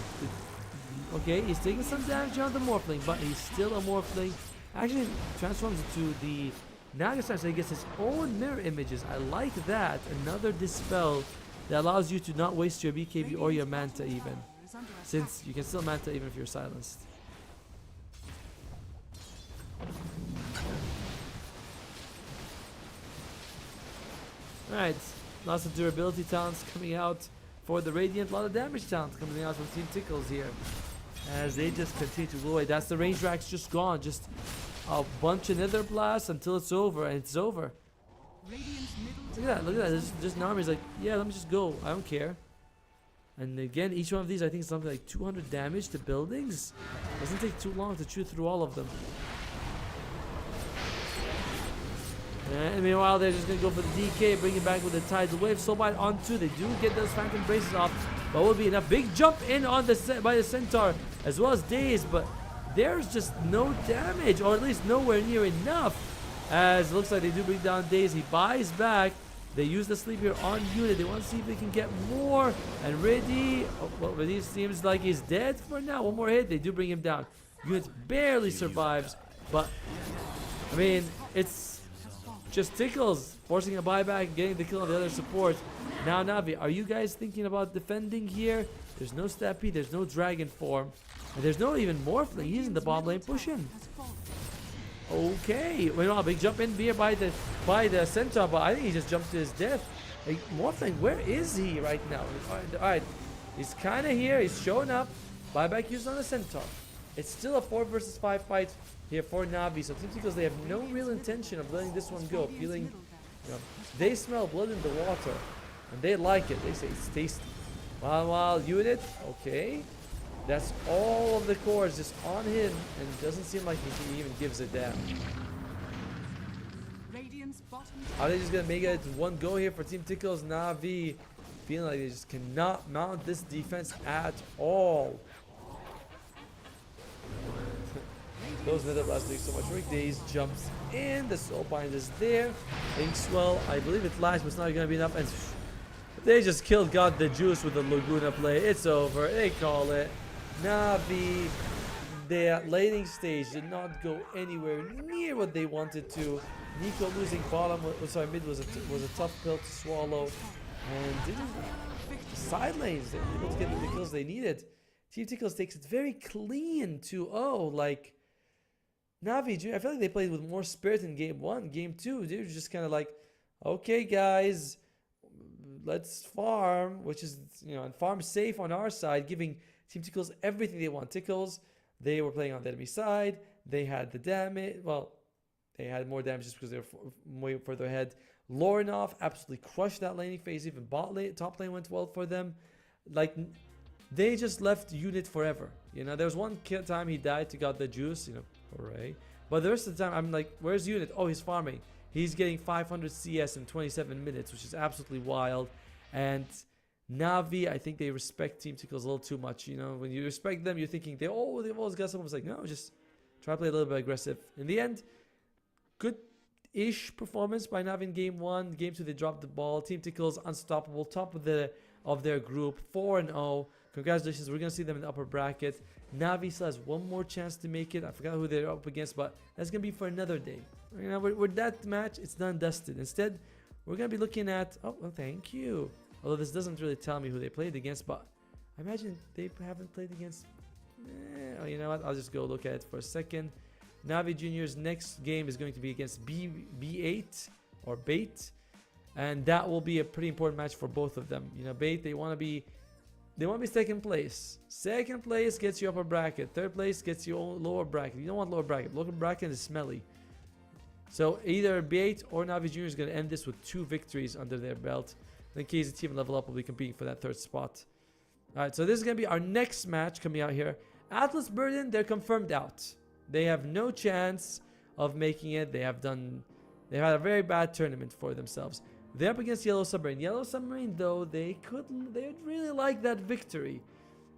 Okay, he's taking some damage on the Morphling, but he's still a Morphling. Actually, transforms into the Nagastar, so he gets his own mirror images. I like that. Another dispel that allows you to not waste your BKB or your Manta even. Since you can still Manta even if you're silenced. Alright, lots of durability talents coming out for the Radiant. A lot of damage talents coming out from Team Tickles here. As they just continue to blow away. That's the range rack's just gone. Just a bunch of nether blasts until it's over, and it's over. Look at that, look at that. There's just Nami's like, yeah, let me just go. I don't care. And again, each one of these I think is something like 200 damage to buildings. Doesn't take too long to chew through all of them. And meanwhile, they're just going to go for the DK, bring it back with the Tidal Wave. Soulbite on two. They do get those Phantom Braces off, but will be enough. Big jump in on the by the Centaur, as well as Daze, but there's just no damage, or at least nowhere near enough. As it looks like they do bring down Daze. He buys back. They use the sleep here on Unit. They want to see if they can get more. And Reddy, oh, well, Reddy seems like he's dead for now. One more hit. They do bring him down. Unit barely survives, but I mean, it's just Tickles forcing a buyback, getting the kill on the other support. Now Navi, are you guys thinking about defending here? There's no Stampede, there's no Dragon form, and there's no even Morphling. He's in the bottom lane pushing. Okay, well, a big jump in here by the Centaur, but I think he just jumped to his death. Like, Morphling, where is he right now? Alright, he's kind of here, he's showing up. Buyback used on a Centaur. It's still a 4 versus 5 fight here for Na'Vi. So Team Tickles, they have no real intention of letting this one go. Feeling, you know, they smell blood in the water. And they like it. They say it's tasty. While unit, okay. That's all of the cores just on him. And it doesn't seem like he even gives a damn. Are they just going to make it one go here for Team Tickles? Na'Vi feeling like they just cannot mount this defense at all. Those Nether Blast doing so much work. Daze jumps in. The Soul Bind is there. Inkswell, I believe it flashed, but it's not going to be enough. And they just killed God the Juice with the Laguna play. It's over. They call it. Na'Vi, their laning stage did not go anywhere near what they wanted to. Nico losing bottom, mid was a tough pill to swallow. And side lanes, they were able to get the kills they needed. Team Tickles takes it very clean 2-0. Like, Na'Vi, I feel like they played with more spirit in game 1. Game 2, they were just kind of like, okay, guys, let's farm, which is, you know, and farm safe on our side, giving Team Tickles everything they want. Tickles, they were playing on the enemy side. They had the damage. Well, they had more damage just because they were way further ahead. Lornoff absolutely crushed that laning phase. Even bot lane, top lane went well for them. Like, they just left unit forever. You know, there was one time he died to God the Juice. You know, hooray. But the rest of the time, I'm like, where's unit? Oh, he's farming. He's getting 500 CS in 27 minutes, which is absolutely wild. And Na'Vi, I think they respect Team Tickles a little too much. You know, when you respect them, you're thinking they've always got someone who's like, no, just try to play a little bit aggressive. In the end, good-ish performance by Na'Vi in game 1. Game 2, they dropped the ball. Team Tickles unstoppable, top of their group, 4-0. Congratulations, we're gonna see them in the upper bracket. Na'Vi still has one more chance to make it. I forgot who they're up against, but that's gonna be for another day. You know, with that match, it's done dusted. Instead, we're gonna be looking at. Oh, well, thank you. Although this doesn't really tell me who they played against, but I imagine they haven't played against. Oh, you know what? I'll just go look at it for a second. Na'Vi Juniors' next game is going to be against B8 or Bait, and that will be a pretty important match for both of them. You know, Bait, they want to be second place. Second place gets you upper bracket. Third place gets you lower bracket. You don't want lower bracket. Lower bracket is smelly. So either B8 or Na'Vi Juniors is going to end this with 2 victories under their belt. In case the team level up will be competing for that 3rd spot. Alright, so this is going to be our next match coming out here. Atlas Burden, they're confirmed out. They have no chance of making it. They've had a very bad tournament for themselves. They're up against Yellow Submarine. Yellow Submarine, though, they'd really like that victory.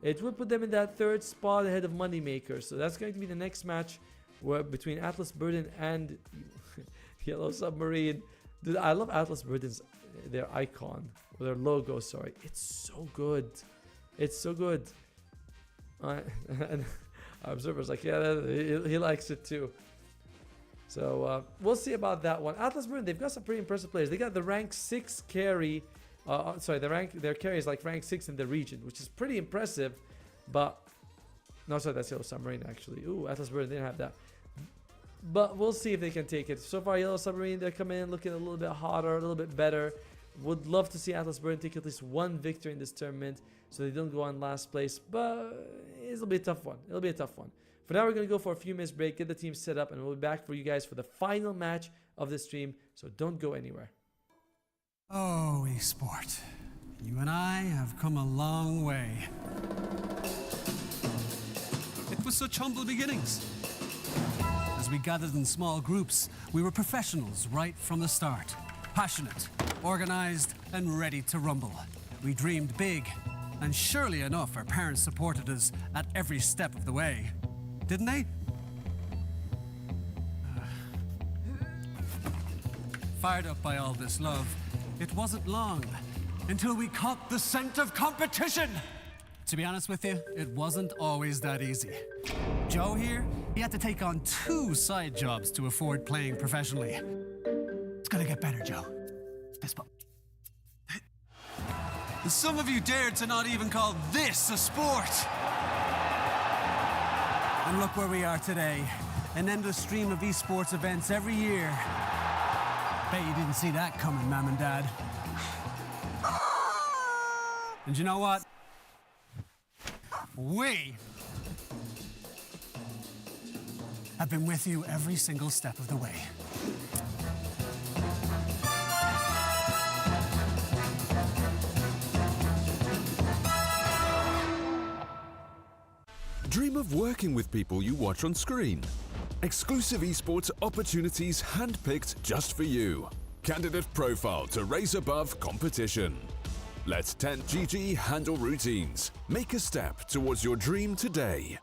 It would put them in that 3rd spot ahead of Moneymaker. So that's going to be the next match between Atlas Burden and Yellow Submarine. Dude, I love Atlas Burden's their icon, or their logo, sorry. It's so good. It's so good. And Observer's like, yeah, he likes it too. So we'll see about that one. Atlas Burden, they've got some pretty impressive players. They got the rank 6 carry. Their carry is like rank 6 in the region, which is pretty impressive. But no, sorry, that's Yellow Submarine actually. Ooh, Atlas Burden didn't have that. But we'll see if they can take it. So far, Yellow Submarine, they're coming in looking a little bit hotter, a little bit better. Would love to see Atlas Burden take at least 1 victory in this tournament so they don't go on last place. But it'll be a tough one. It'll be a tough one. For now, we're going to go for a few minutes break, get the team set up, and we'll be back for you guys for the final match of the stream. So don't go anywhere. Oh, esport. You and I have come a long way. It was such humble beginnings. As we gathered in small groups, we were professionals right from the start. Passionate, organized, and ready to rumble. We dreamed big, and surely enough, our parents supported us at every step of the way. Didn't they? Fired up by all this love, it wasn't long until we caught the scent of competition. To be honest with you, it wasn't always that easy. Joe here, he had to take on 2 side jobs to afford playing professionally. It's gonna get better, Joe. Fist bump. Some of you dared to not even call this a sport. And look where we are today. An endless stream of esports events every year. Bet you didn't see that coming, Mom and Dad. And you know what? We have been with you every single step of the way. Dream of working with people you watch on screen. Exclusive esports opportunities handpicked just for you. Candidate profile to raise above competition. Let 10GG handle routines. Make a step towards your dream today.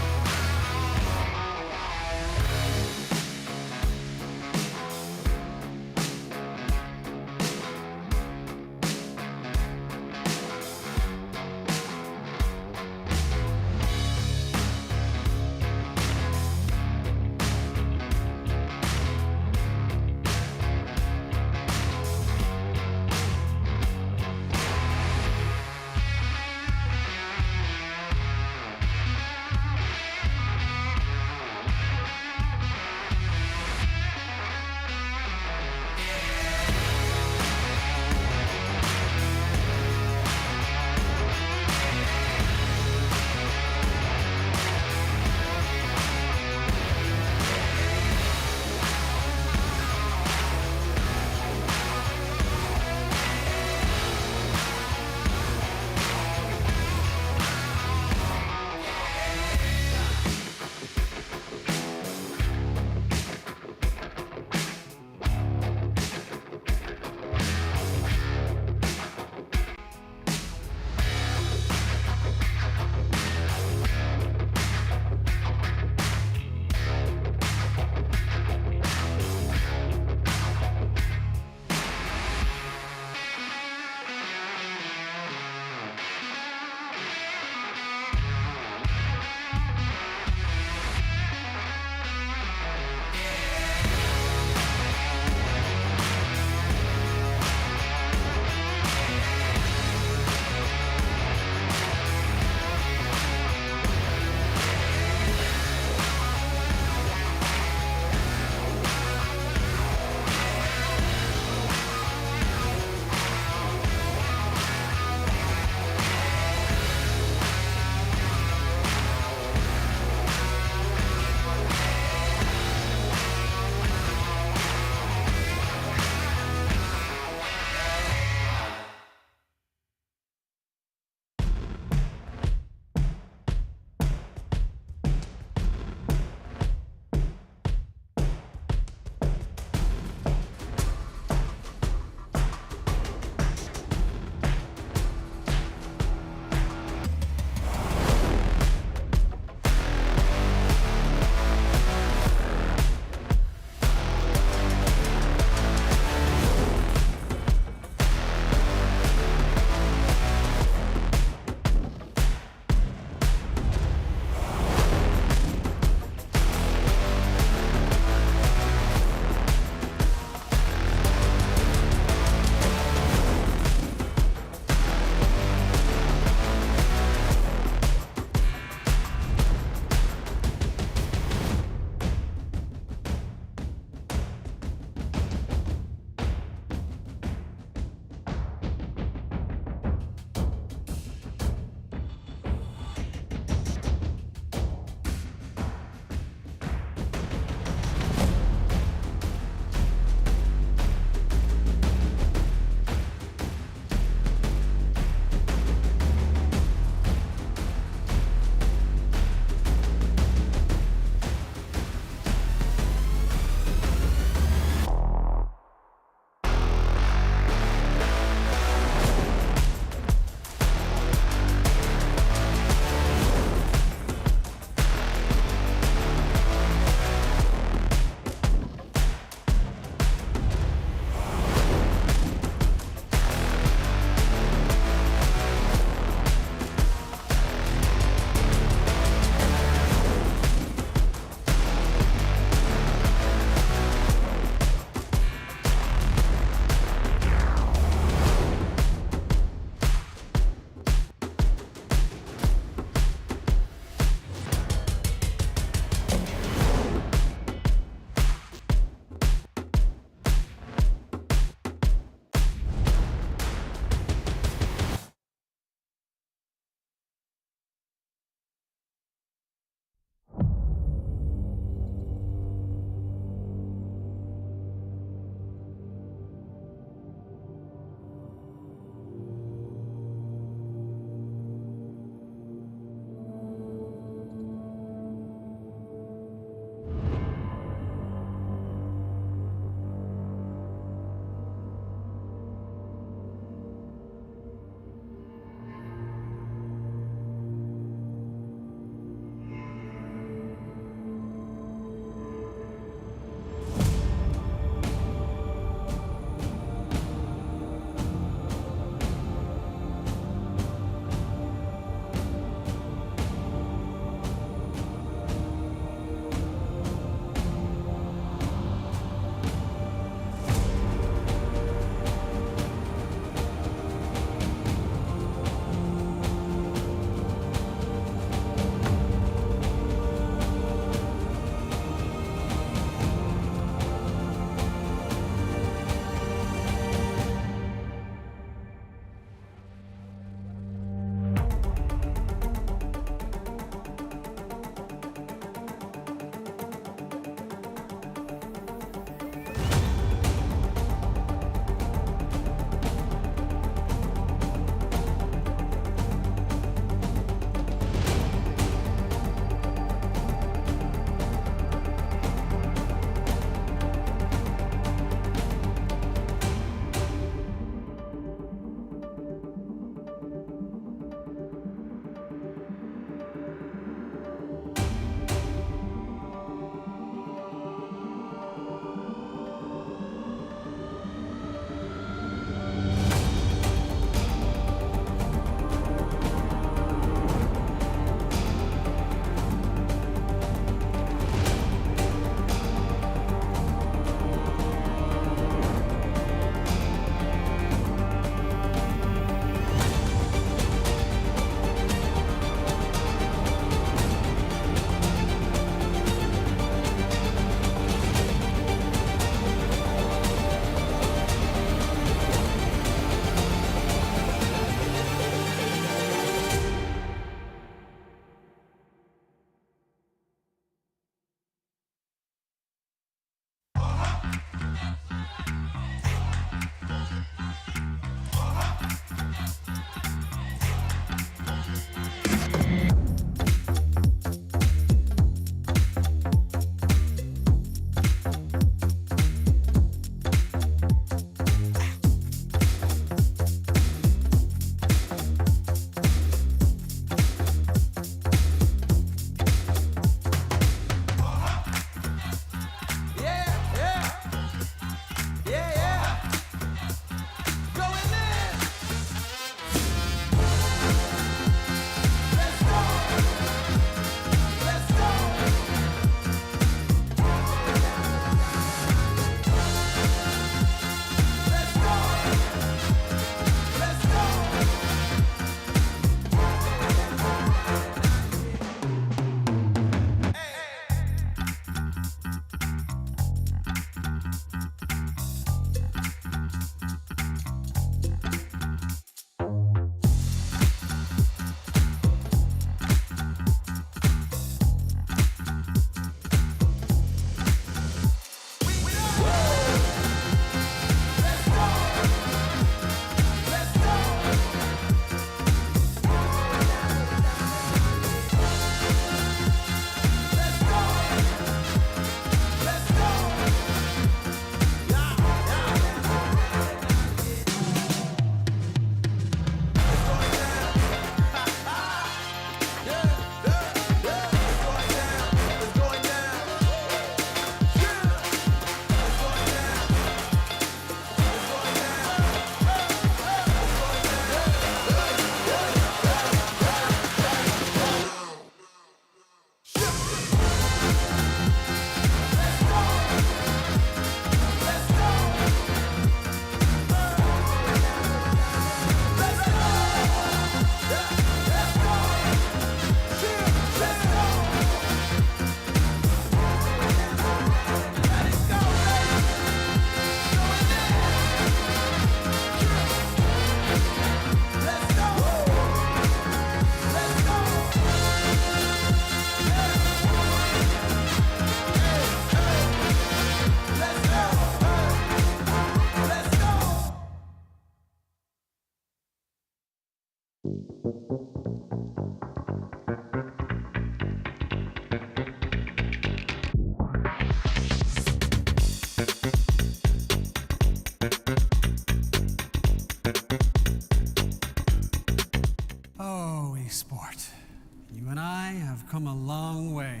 come a long way.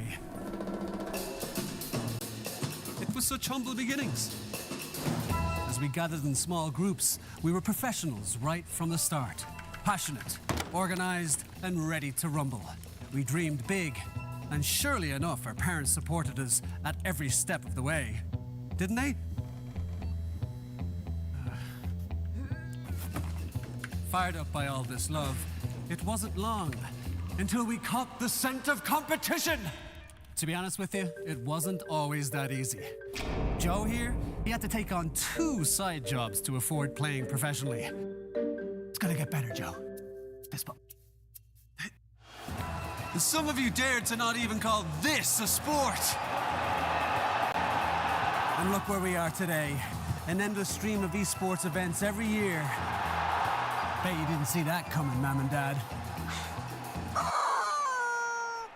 It was such humble beginnings. As we gathered in small groups, we were professionals right from the start. Passionate, organized, and ready to rumble. We dreamed big, and surely enough, our parents supported us at every step of the way. Didn't they? Fired up by all this love, it wasn't long until we caught the scent of competition. To be honest with you, it wasn't always that easy. Joe here, he had to take on 2 side jobs to afford playing professionally. It's gonna get better, Joe. Fist bump. Some of you dared to not even call this a sport. And look where we are today. An endless stream of esports events every year. Bet you didn't see that coming, Mom and Dad.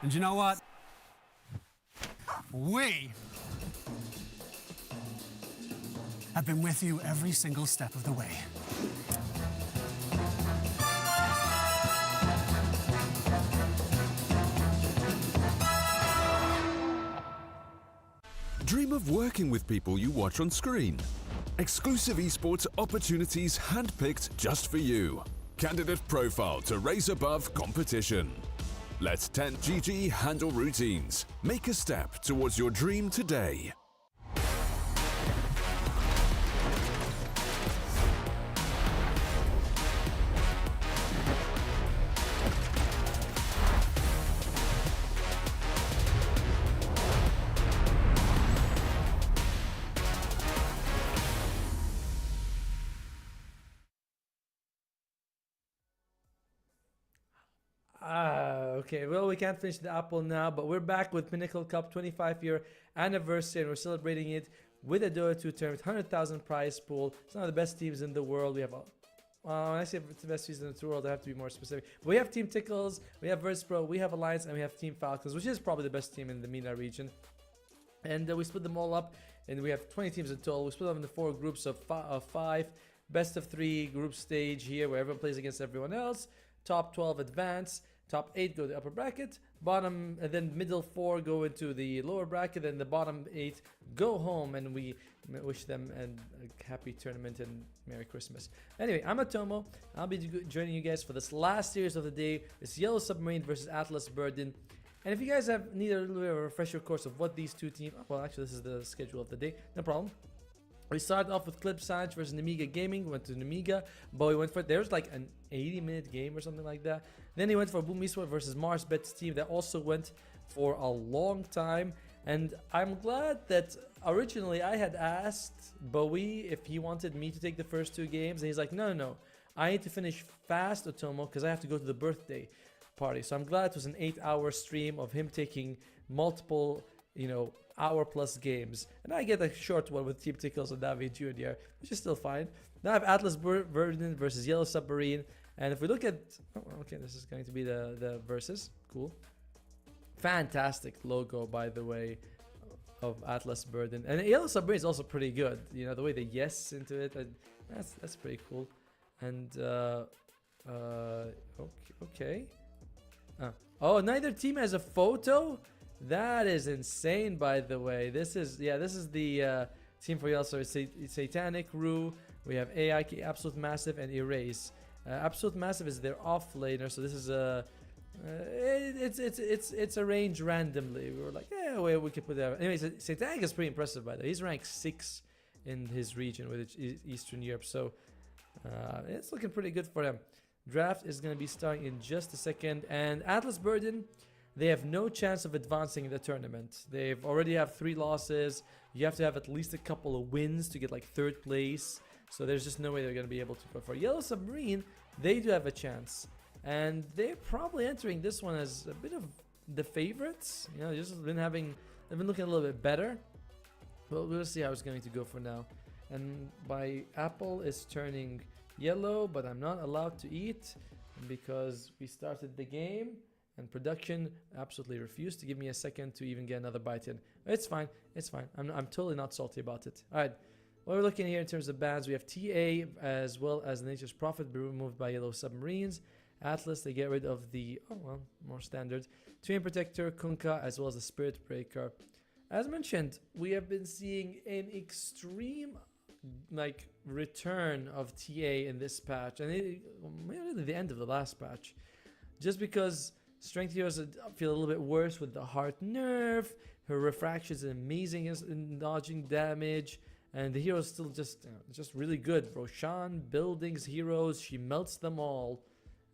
And you know what? We have been with you every single step of the way. Dream of working with people you watch on screen. Exclusive esports opportunities handpicked just for you. Candidate profile to raise above competition. Let 10GG handle routines. Make a step towards your dream today. Okay, well, we can't finish the apple now, but we're back with Pinnacle Cup 25-year anniversary, and we're celebrating it with a Dota 2 tournament, 100,000 prize pool. It's one of the best teams in the world. We have, when I say it's the best teams in the world, I have to be more specific. But we have Team Tickles, we have Verspro, we have Alliance, and we have Team Falcons, which is probably the best team in the MENA region. And we split them all up, and we have 20 teams in total. We split them into 4 groups of 5, best of 3 group stage here, where everyone plays against everyone else. Top 12 advance. Top 8 go to the upper bracket, bottom, and then middle 4 go into the lower bracket, and the bottom 8 go home, and we wish them a happy tournament and Merry Christmas. Anyway, I'm Atomo. I'll be joining you guys for this last series of the day. It's Yellow Submarine versus Atlas Burden. And if you guys need a little bit of a refresher course of what these two teams, well, actually, this is the schedule of the day, no problem. We started off with Clip Sanch versus Namiga Gaming. Went to Namiga. Bowie went for it. There's like an 80-minute game or something like that. Then he went for Boom Esports versus Marsbet's team. That also went for a long time. And I'm glad that originally I had asked Bowie if he wanted me to take the first 2 games. And he's like, no. I need to finish fast, Otomo, because I have to go to the birthday party. So I'm glad it was an 8-hour stream of him taking multiple, hour-plus games. And I get a short one with Team Tickles and Navi Jr., which is still fine. Now I have Atlas Burden versus Yellow Submarine. And if we look at... Oh, okay, this is going to be the versus. Cool. Fantastic logo, by the way, of Atlas Burden. And Yellow Submarine is also pretty good. The way they yes into it. That's pretty cool. And... okay. Oh, neither team has a photo? That is insane, by the way. This is the team for Yellow. So it's Satanic, Rue. We have AIK, Absolute Massive, and Erase. Absolute Massive is their offlaner, so this is it's arranged randomly. We were like, yeah, well, we could put that. Anyways, Satanic is pretty impressive, by the way. He's ranked 6 in his region with Eastern Europe, so it's looking pretty good for him. Draft is going to be starting in just a second, and Atlas Burden, they have no chance of advancing in the tournament. They've already have 3 losses. You have to have at least a couple of wins to get like 3rd place. So there's just no way they're going to be able to go for Yellow Submarine. They do have a chance, and they're probably entering this one as a bit of the favorites. They've been looking a little bit better. But we'll see how it's going to go for now. And my apple is turning yellow, but I'm not allowed to eat because we started the game. And production absolutely refused to give me a second to even get another bite in. It's fine. I'm totally not salty about it. All right. What we're looking here in terms of bans, we have TA as well as Nature's Prophet be removed by Yellow Submarines. Atlas, they get rid of the, oh well, more standard Twin Protector, Kunkka, as well as the Spirit Breaker. As mentioned, we have been seeing an extreme like return of TA in this patch, and really the end of the last patch, just because strength heroes feel a little bit worse with the heart nerf. Her refraction is amazing in dodging damage, and the hero is still just really good. Roshan, buildings, heroes, she melts them all,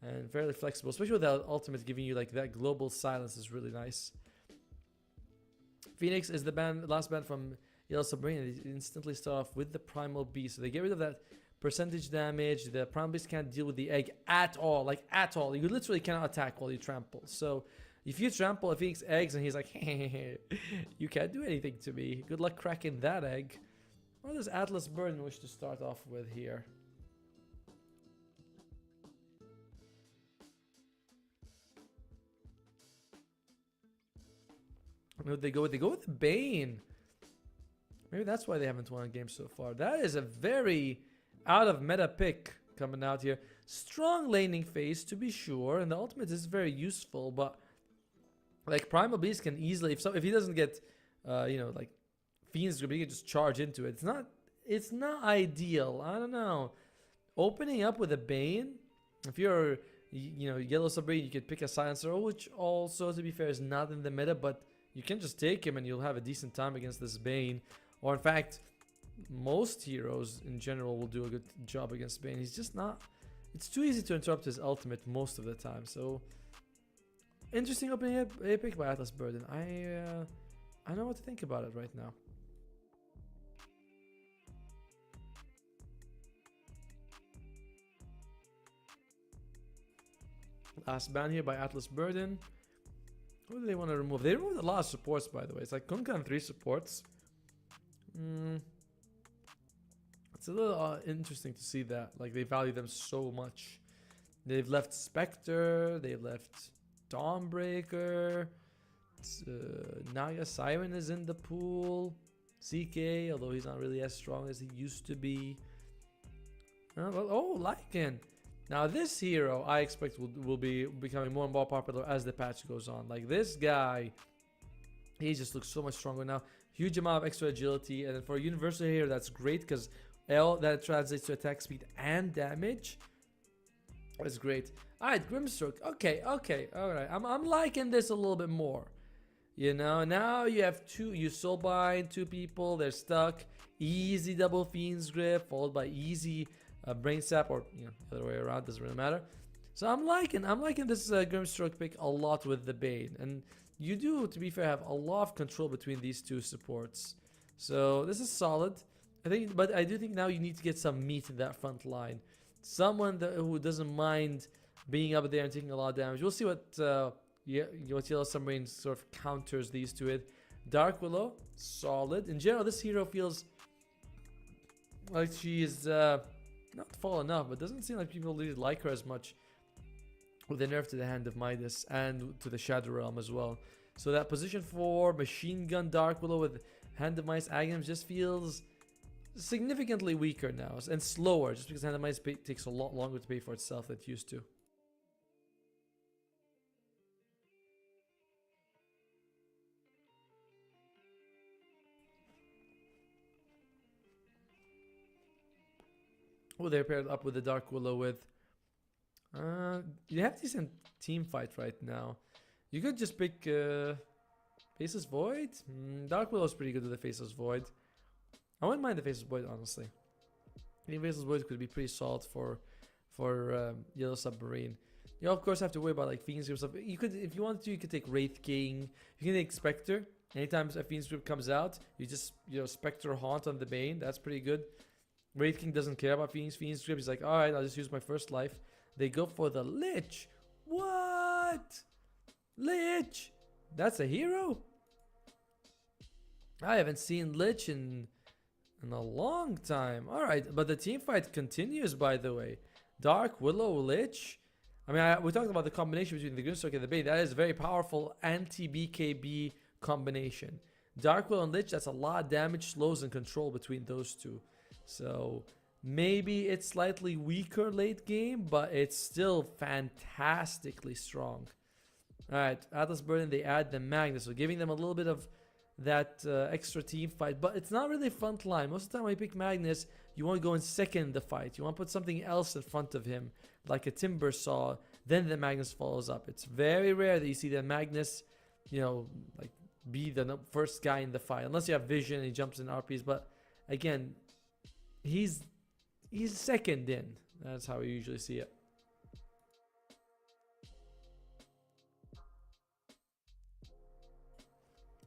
and fairly flexible, especially with that ultimate giving you like that global silence is really nice. Phoenix is the last band from Yellow Submarine. They instantly start off with the Primal Beast, so they get rid of that percentage damage. The Primal Beast can't deal with the egg at all, like at all. You literally cannot attack while you trample. So if you trample a Phoenix eggs and he's like, hey, you can't do anything to me. Good luck cracking that egg. What does Atlas Burden wish to start off with here? They go with the Bane. Maybe that's why they haven't won a game so far. That is a very out of meta pick coming out here. Strong laning phase to be sure, and the ultimate is very useful. But like Primal Beast can easily, if he doesn't get, like Fiend's Grip, he can just charge into it. It's not ideal. I don't know. Opening up with a Bane, if you're Yellow Submarine, you could pick a Silencer, which also to be fair is not in the meta, but you can just take him and you'll have a decent time against this Bane. Or in fact, most heroes in general will do a good job against Bane. He's just not... It's too easy to interrupt his ultimate most of the time. So, interesting opening pick by Atlas Burden. I know what to think about it right now. Last ban here by Atlas Burden. What do they want to remove? They removed a lot of supports, by the way. It's like Kunkka and 3 supports. It's a little interesting to see that. Like, they value them so much. They've left Spectre. They've left Dawnbreaker. Naga Siren is in the pool. CK, although he's not really as strong as he used to be. Lycan. Now this hero I expect will be becoming more and more popular as the patch goes on. Like this guy, he just looks so much stronger now. Huge amount of extra agility, and then for a universal hero that's great because that translates to attack speed and damage. That's great. Alright, Grimstroke. Okay, alright. I'm liking this a little bit more. You know, now you have you soulbind 2 people, they're stuck. Easy double Fiend's Grip, followed by easy Brain Sap, or the other way around, doesn't really matter. So I'm liking this Grimstroke pick a lot with the Bane, and you do, to be fair, have a lot of control between these 2 supports. So this is solid, I think. But I do think now you need to get some meat in that front line. Someone who doesn't mind being up there and taking a lot of damage. We'll see what Yellow Submarine sort of counters these 2 with. Dark Willow, solid. In general, this hero feels like she is not fallen off, but doesn't seem like people really like her as much with the nerf to the Hand of Midas and to the Shadow Realm as well. So that position for Machine Gun Dark Willow with Hand of Midas Aghanim just feels significantly weaker now and slower, just because Hand of Midas takes a lot longer to pay for itself than it used to. Oh, they're paired up with the Dark Willow with... you have decent team fight right now. You could just pick Faceless Void. Dark Willow's pretty good with the Faceless Void. I wouldn't mind the Faceless Void, honestly. I think Faceless Void could be pretty solid for Yellow Submarine. You of course have to worry about like Fiend's Grip stuff. You could, if you wanted to, you could take Wraith King. You can take Spectre. Anytime a Fiend's Grip comes out, you just Spectre Haunt on the Bane. That's pretty good. Wraith King doesn't care about Fiend's Grip. He's like, alright, I'll just use my first life. They go for the Lich. What? Lich? That's a hero? I haven't seen Lich in a long time. Alright, but the team fight continues, by the way. Dark Willow Lich. I mean, we talked about the combination between the Grimstroke and the Bane. That is a very powerful anti-BKB combination. Dark Willow and Lich, that's a lot of damage, slows, and control between those 2. So Maybe it's slightly weaker late game, but it's still fantastically strong. Alright, Atlas Burden, they add the Magnus, so giving them a little bit of that extra team fight, but it's not really front line. Most of the time when you pick Magnus, you want to go in second in the fight. You want to put something else in front of him, like a Timber Saw, then the Magnus follows up. It's very rare that you see the Magnus, you know, like be the first guy in the fight, unless you have vision and he jumps in RPs, but again, he's second in. That's how we usually see it.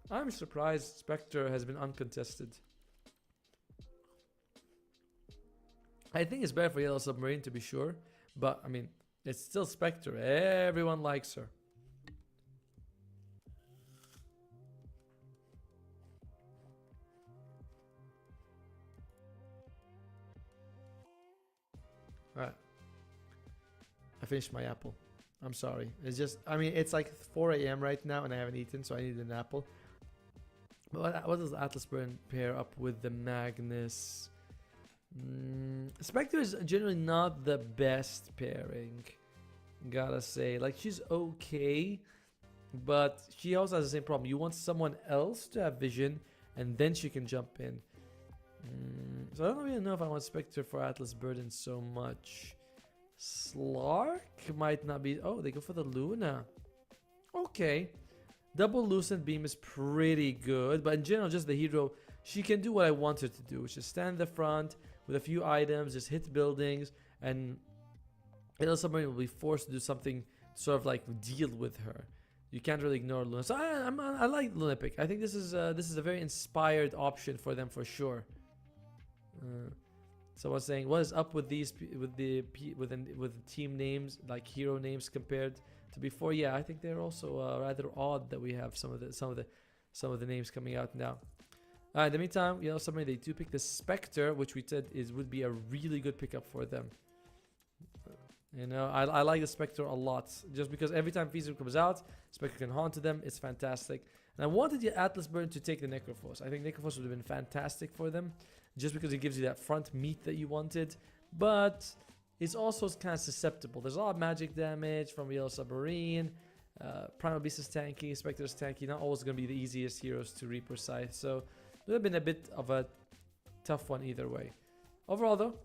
I'm surprised Spectre has been uncontested. I think it's better for Yellow Submarine to be sure, but I mean, it's still Spectre. Everyone likes her. Alright. I finished my apple. I'm sorry. It's just, I mean, it's like 4 a.m. right now and I haven't eaten, so I need an apple. But what does Atlas Burn pair up with the Magnus? Spectre is generally not the best pairing. Gotta say. Like, she's okay, but she also has the same problem. You want someone else to have vision, and then she can jump in. So I don't really know if I want Spectre for Atlas Burden so much. Slark might not be... Oh, they go for the Luna. Okay. Double Lucent Beam is pretty good, but in general, just the hero, she can do what I want her to do, which is stand in the front with a few items, just hit buildings, and Yellow Submarine will be forced to do something to sort of like deal with her. You can't really ignore Luna. So I like Lunapic. I think this is a very inspired option for them for sure. Someone's saying, what is up with these with the team names, like hero names compared to before? Yeah, I think they're also rather odd that we have some of the names coming out now. In the meantime, Yellow Submarine, they do pick the Spectre, which we said would be a really good pickup for them. You know, I like the Spectre a lot, just because every time Feature comes out, Spectre can haunt to them. It's fantastic. And I wanted the Atlas Burn to take the Necrophos. I think Necrophos would have been fantastic for them, just because it gives you that front meat that you wanted. But it's also kind of susceptible. There's a lot of magic damage from Yellow Submarine. Primal Beast is tanky, Spectre is tanky. Not always going to be the easiest heroes to Reaper scythe. So it would have been a bit of a tough one either way. Overall though,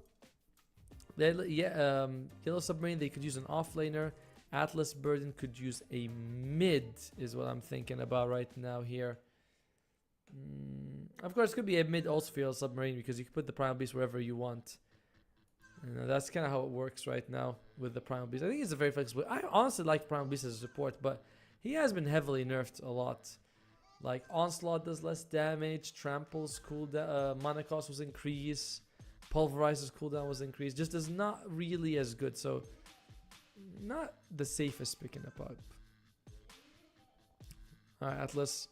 Yellow Submarine, they could use an offlaner. Atlas Burden could use a mid, is what I'm thinking about right now here. Of course, it could be a mid also for Yellow Submarine, because you can put the Primal Beast wherever you want. You know, that's kind of how it works right now with the Primal Beast. I think it's a very flexible. I honestly like Primal Beast as a support, but he has been heavily nerfed a lot. Like, Onslaught does less damage, Trample's cooldown, mana cost was increased, Pulverizer's cooldown was increased. Just is not really as good, so not the safest pick in the pub. Alright, Atlas,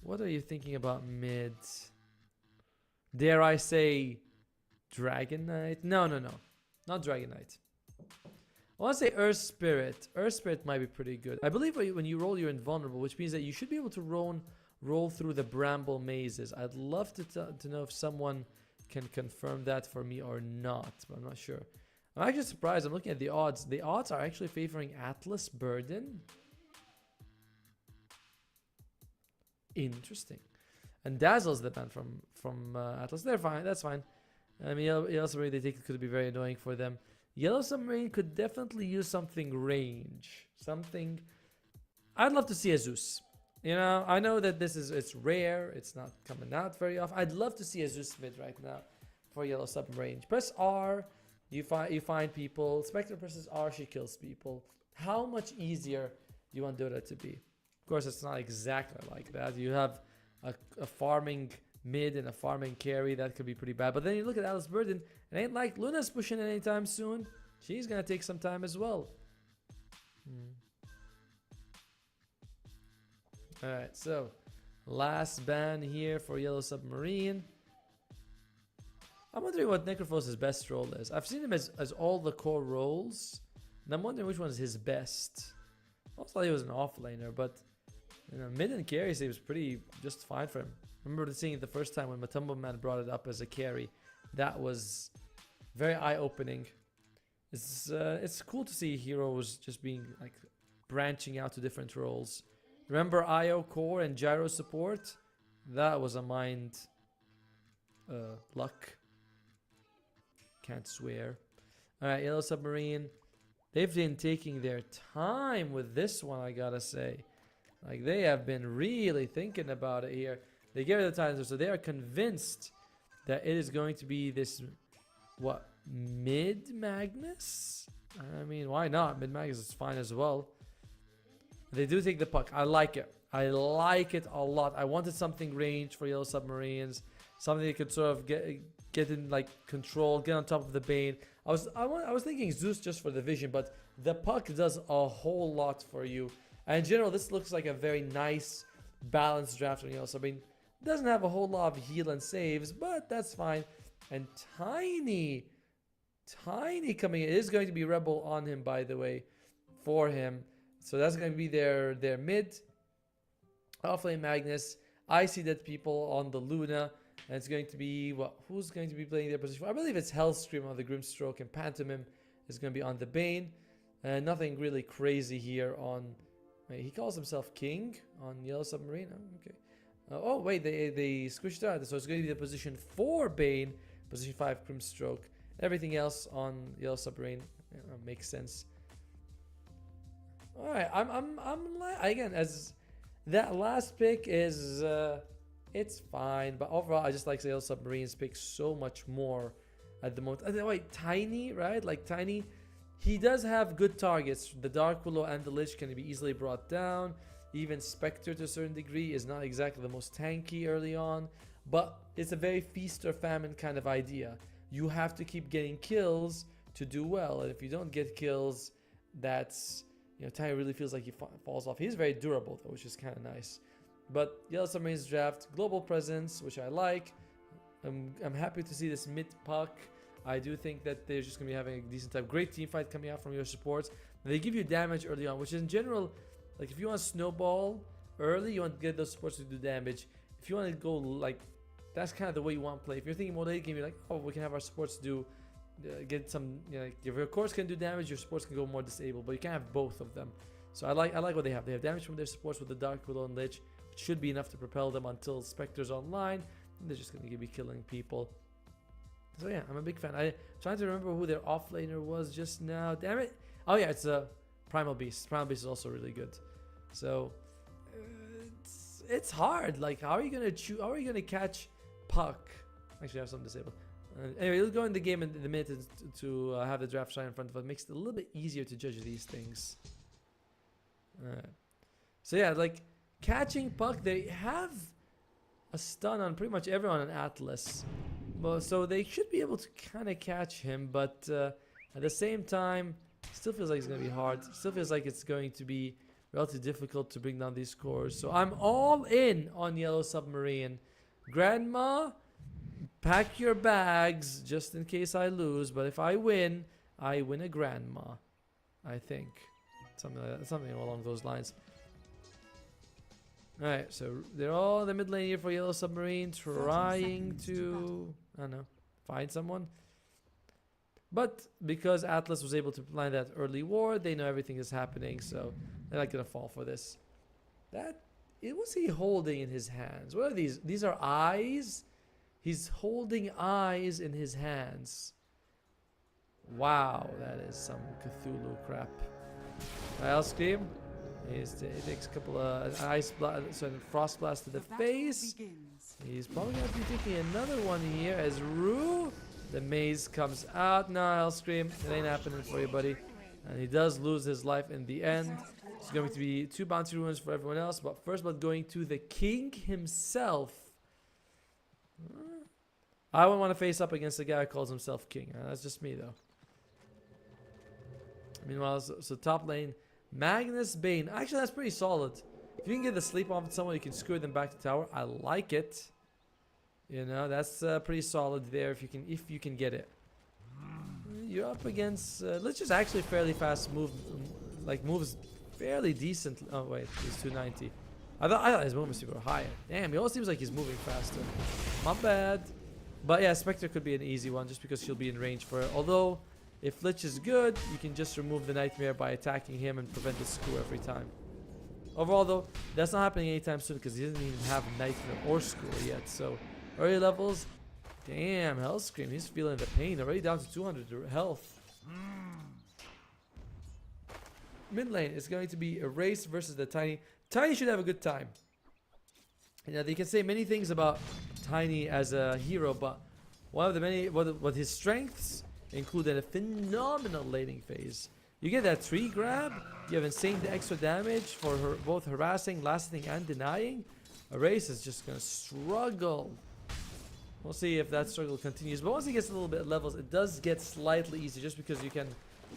what are you thinking about mid? Dare I say Dragon Knight? No. Not Dragon Knight. I want to say Earth Spirit. Earth Spirit might be pretty good. I believe when you roll, you're invulnerable, which means that you should be able to roll through the bramble mazes. I'd love to know if someone can confirm that for me or not, but I'm not sure. I'm actually surprised. I'm looking at the odds. The odds are actually favoring Atlas Burden. Interesting. And Dazzle's the ban from Atlas. They're fine. That's fine. I mean, Yellow Submarine, they think it could be very annoying for them. Yellow Submarine could definitely use something range. Something... I'd love to see a Zeus. You know, I know that it's rare. It's not coming out very often. I'd love to see a Zeus mid right now for Yellow Submarine. Press R, you find people. Spectre presses R, she kills people. How much easier do you want Dota to be? Of course, it's not exactly like that. You have a farming mid and a farming carry. That could be pretty bad. But then you look at Atlas Burden, it ain't like Luna's pushing anytime soon. She's gonna take some time as well. Alright, so last ban here for Yellow Submarine. I'm wondering what Necrophos' best role is. I've seen him as all the core roles, and I'm wondering which one is his best. I also thought he was an offlaner, but you know, mid and carry seems pretty just fine for him. I remember seeing it the first time when Matumbo Man brought it up as a carry. That was Very eye-opening. It's cool to see heroes just being like branching out to different roles. Remember IO core and gyro support? That was a mind luck. Can't swear. Alright, Yellow Submarine. They've been taking their time with this one, I gotta say. Like, they have been really thinking about it here. They gave it the time, so they are convinced that it is going to be this, what, mid-Magnus? I mean, why not? Mid-Magnus is fine as well. They do take the puck. I like it. I like it a lot. I wanted something range for Yellow Submarines. Something that could sort of get in like control, get on top of the Bane. I was thinking Zeus just for the vision, but the puck does a whole lot for you. And in general, this looks like a very nice, balanced draft on Yellow Submarine. Doesn't have a whole lot of heal and saves, but that's fine. And Tiny coming in. It is going to be Rebel on him, by the way, for him. So that's going to be their mid. Offlane Magnus. I see that people on the Luna. And it's going to be, who's going to be playing their position? I believe it's Hellscream on the Grimstroke, and Pantomime is going to be on the Bane. And nothing really crazy here on... Wait, he calls himself King on Yellow Submarine. Oh, okay. Oh, wait, they squished it out. So it's going to be the position 4 Bane, position 5 Grimstroke. Everything else on Yellow Submarine makes sense. All right, again, as that last pick is... it's fine, but overall, I just like Yellow Submarines pick so much more at the moment. Wait, Tiny, right? Like Tiny, he does have good targets. The Dark Willow and the Lich can be easily brought down. Even Spectre to a certain degree is not exactly the most tanky early on, but it's a very feast or famine kind of idea. You have to keep getting kills to do well, and if you don't get kills, that's, you know, Tiny really feels like he falls off. He's very durable though, which is kind of nice. But Yellow Submarines draft, global presence, which I like. I'm happy to see this mid puck. I do think that they're just going to be having a decent time. Great team fight coming out from your supports. And they give you damage early on, which in general, like if you want to snowball early, you want to get those supports to do damage. If you want to go like, that's kind of the way you want to play. If you're thinking more late game, you're like, oh, we can have our supports do, get some, you know, like if your cores can do damage, your supports can go more disabled, but you can't have both of them. So I like what they have. They have damage from their supports with the Dark Willow and Lich. Should be enough to propel them until Spectre's online. And they're just going to be killing people. So yeah, I'm a big fan. I'm trying to remember who their offlaner was just now. Damn it. Oh yeah, it's a Primal Beast. Primal Beast is also really good. So it's hard. Like, how are you going to choose? How are you going to catch puck? Actually, I have some disabled. Anyway, we'll go in the game in the minute to have the draft shine in front of us. Makes it a little bit easier to judge these things. Alright. So yeah, like... catching puck, they have a stun on pretty much everyone on Atlas. Well, so they should be able to kind of catch him, but at the same time, still feels like it's going to be hard. Still feels like it's going to be relatively difficult to bring down these scores. So I'm all in on Yellow Submarine. Grandma, pack your bags just in case I lose, but if I win a grandma. I think. Something like that, something along those lines. Alright, so they're all in the mid lane here for Yellow Submarine, trying to, I don't know, find someone. But because Atlas was able to plan that early war, they know everything is happening, so they're not going to fall for this. What's he holding in his hands? What are these? These are eyes? He's holding eyes in his hands. Wow, that is some Cthulhu crap. I'll scream. He takes a couple of frost blast to the face. He's probably going to be taking another one here as Rue. The maze comes out. No, I'll scream. It ain't happening for you, buddy. And he does lose his life in the end. It's going to be 2 bounty ruins for everyone else. But first blood going to the king himself. I wouldn't want to face up against a guy who calls himself king. That's just me, though. Meanwhile, so top lane. Magnus Bane. Actually, that's pretty solid. If you can get the sleep off of someone, you can screw them back to tower. I like it. You know, that's pretty solid there if you can get it. You're up against Lich is actually fairly fast move, like moves fairly decent. Oh wait, he's 290. I thought his movement speed were higher. Damn, he almost seems like he's moving faster. My bad. But yeah, Spectre could be an easy one just because she'll be in range for it. Although, if Lich is good, you can just remove the Nightmare by attacking him and prevent the Skewer every time. Overall though, that's not happening anytime soon because he doesn't even have Nightmare or Skewer yet. So, early levels, damn, Hellscream, he's feeling the pain. Already down to 200 health. Mid lane is going to be Erase versus the Tiny. Tiny should have a good time. You know, they can say many things about Tiny as a hero, but one of the many, what his strengths include a phenomenal laning phase. You get that tree grab, you have insane extra damage for her, both harassing, lasting, and denying. Erase is just gonna struggle. We'll see if that struggle continues, but once he gets a little bit of levels, it does get slightly easier just because you can,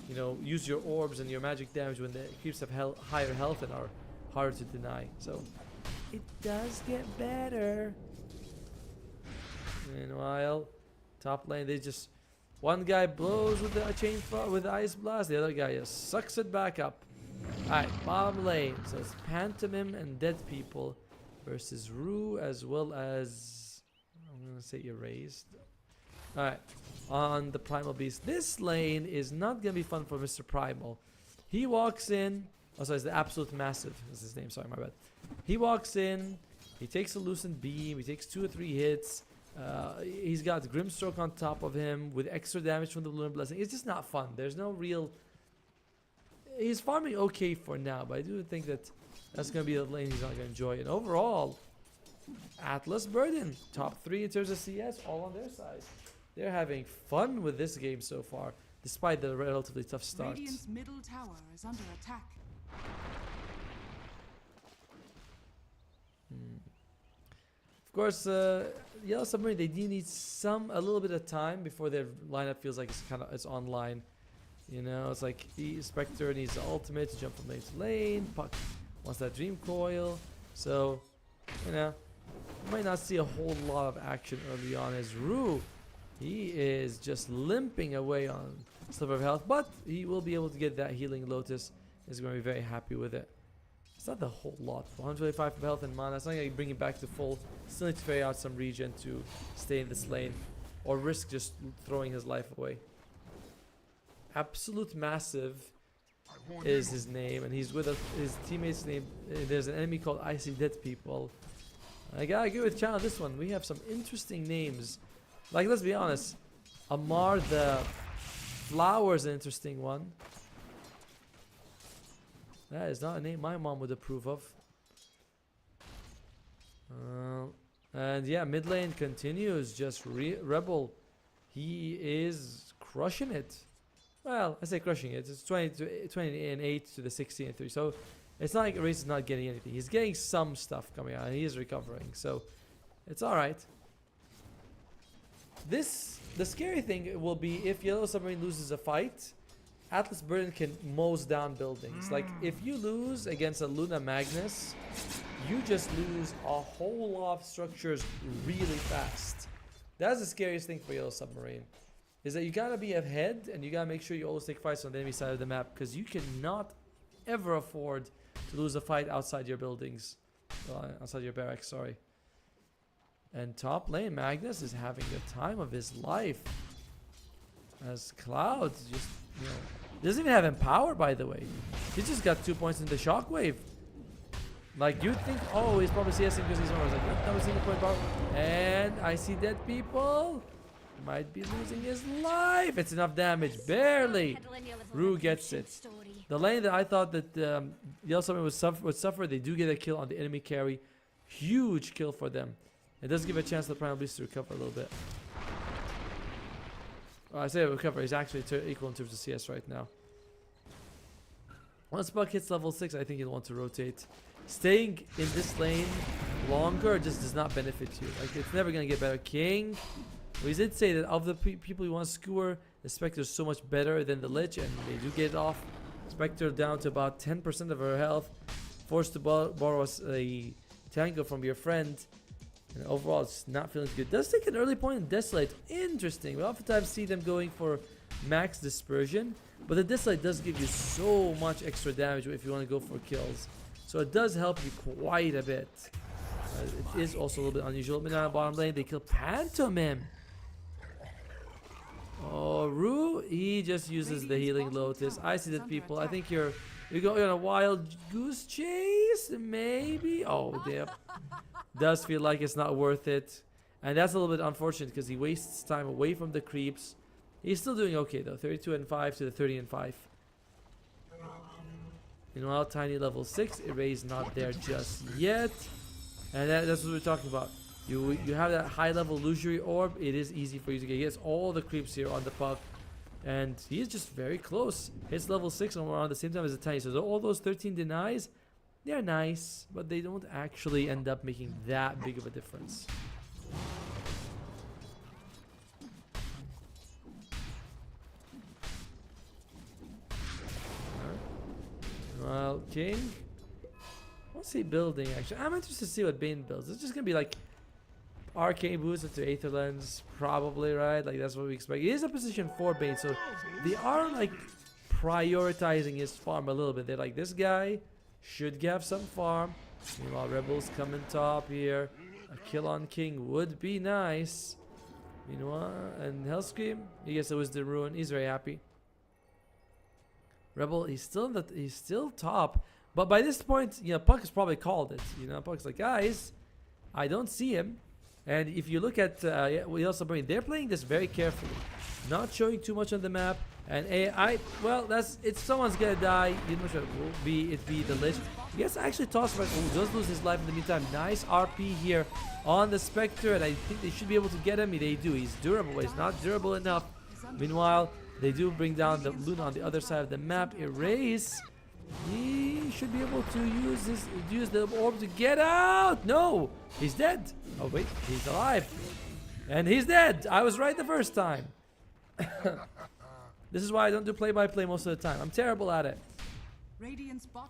you know, use your orbs and your magic damage when the creeps have higher health and are harder to deny. So it does get better. Meanwhile, top lane, they just, one guy blows with the chain with the ice blast, the other guy just sucks it back up. Alright, bottom lane. So it's Pantomime and Dead People versus Rue as well as, I'm gonna say Erased. Alright, on the Primal Beast. This lane is not gonna be fun for Mr. Primal. He walks in, oh sorry, it's the Absolute Massive is his name, sorry, my bad. He walks in, he takes a Lucent Beam, he takes 2 or 3 hits. He's got Grimstroke on top of him with extra damage from the Lunar Blessing. It's just not fun. There's no real... He's farming okay for now, but I do think that that's going to be the lane he's not going to enjoy. And overall, Atlas Burden, top 3 in terms of CS, all on their side. They're having fun with this game so far, despite the relatively tough start. Radiant's middle tower is under attack. Of course, Yellow Submarine, they do need a little bit of time before their lineup feels like it's online. You know, it's like the Spectre needs the ultimate to jump from lane to lane. Puck wants that Dream Coil. So, you know, you might not see a whole lot of action early on as Rue. He is just limping away on Sliver of Health, but he will be able to get that Healing Lotus. He's going to be very happy with it. It's not the whole lot. 125 of health and mana. It's not going to bring him back to full. Still need to ferry out some regen to stay in this lane, or risk just throwing his life away. Absolute Massive is his name, and he's with his teammate's name. There's an enemy called Icy Dead People. I gotta agree with Chan on this one. We have some interesting names. Like, let's be honest, Amar the Flower is an interesting one. That is not a name my mom would approve of. And yeah, mid lane continues. Just Rebel. He is crushing it. Well, I say crushing it. It's 20 and 8 to the 16 and 3. So it's not like Erase is not getting anything. He's getting some stuff coming out, and he is recovering. So it's all right. The scary thing will be if Yellow Submarine loses a fight. Atlas Burden can mows down buildings. Like, if you lose against a Luna Magnus, you just lose a whole lot of structures really fast. That's the scariest thing for Yellow Submarine. Is that you gotta be ahead, and you gotta make sure you always take fights on the enemy side of the map, because you cannot ever afford to lose a fight outside your buildings. Outside your barracks, sorry. And top lane, Magnus is having the time of his life. As Cloud just, you know, doesn't even have Empower, by the way. He just got 2 points in the Shockwave. Like, you'd think, oh, he's probably CSing because he's always like, no single point power. And I see Dead People. Might be losing his life. It's enough damage. Barely. Rue gets it. The lane that I thought that Yellow Submarine would suffer, they do get a kill on the enemy carry. Huge kill for them. It does give a chance to the Primal Beast to recover a little bit. I say recover. He's actually equal in terms of CS right now. Once Buck hits level 6, I think he'll want to rotate. Staying in this lane longer just does not benefit you. Like, it's never going to get better. King. We did say that of the people you want to skewer, the Spectre is so much better than the Lich, and they do get it off. Spectre down to about 10% of her health. Forced to borrow a tango from your friend. And overall, it's not feeling good. Does take an early point in Desolate. Interesting. We oftentimes see them going for max dispersion, but the Desolate does give you so much extra damage if you want to go for kills. So it does help you quite a bit. It is also a little bit unusual. But now bottom lane, they kill Pantomime. Oh, Rue, he just uses the healing lotus. I see that, people. I think you're going on a wild goose chase, maybe. Oh, damn. Does feel like it's not worth it, and that's a little bit unfortunate because he wastes time away from the creeps. He's still doing okay though. 32 and 5 to the 30 and 5. Meanwhile, tiny level 6 erase not there just yet, and that's what we're talking about. You have that high level illusory orb. It is easy for you to get. He gets all the creeps here on the puck, and he's just very close. Hits level 6 and around the same time as the tiny. So all those 13 denies, they're nice, but they don't actually end up making that big of a difference. Well, King, what's he building actually? I'm interested to see what Bane builds. It's just gonna be like arcane boost into Aether Lens, probably, right? Like that's what we expect. It is a position 4 Bane, so they are like prioritizing his farm a little bit. They're like, this guy should have some farm. Meanwhile, Rebels come in top here. A kill on King would be nice. Meanwhile, and Hellscream, he gets the Wisdom Ruin. He's very happy. Rebel, he's still top. But by this point, you know, Puck has probably called it. You know, Puck's like, guys, I don't see him. And if you look at we also bring, they're playing this very carefully, not showing too much on the map. And well, it's someone's gonna die. You know, it will be the Lich. He gets actually tossed right. Oh, does lose his life in the meantime. Nice RP here on the Spectre, and I think they should be able to get him. They do. He's durable, but he's not durable enough. Meanwhile, they do bring down the Luna on the other side of the map. Erase. He should be able to use the orb to get out. No, he's dead. Oh wait, he's alive, and he's dead. I was right the first time. This is why I don't do play-by-play most of the time. I'm terrible at it.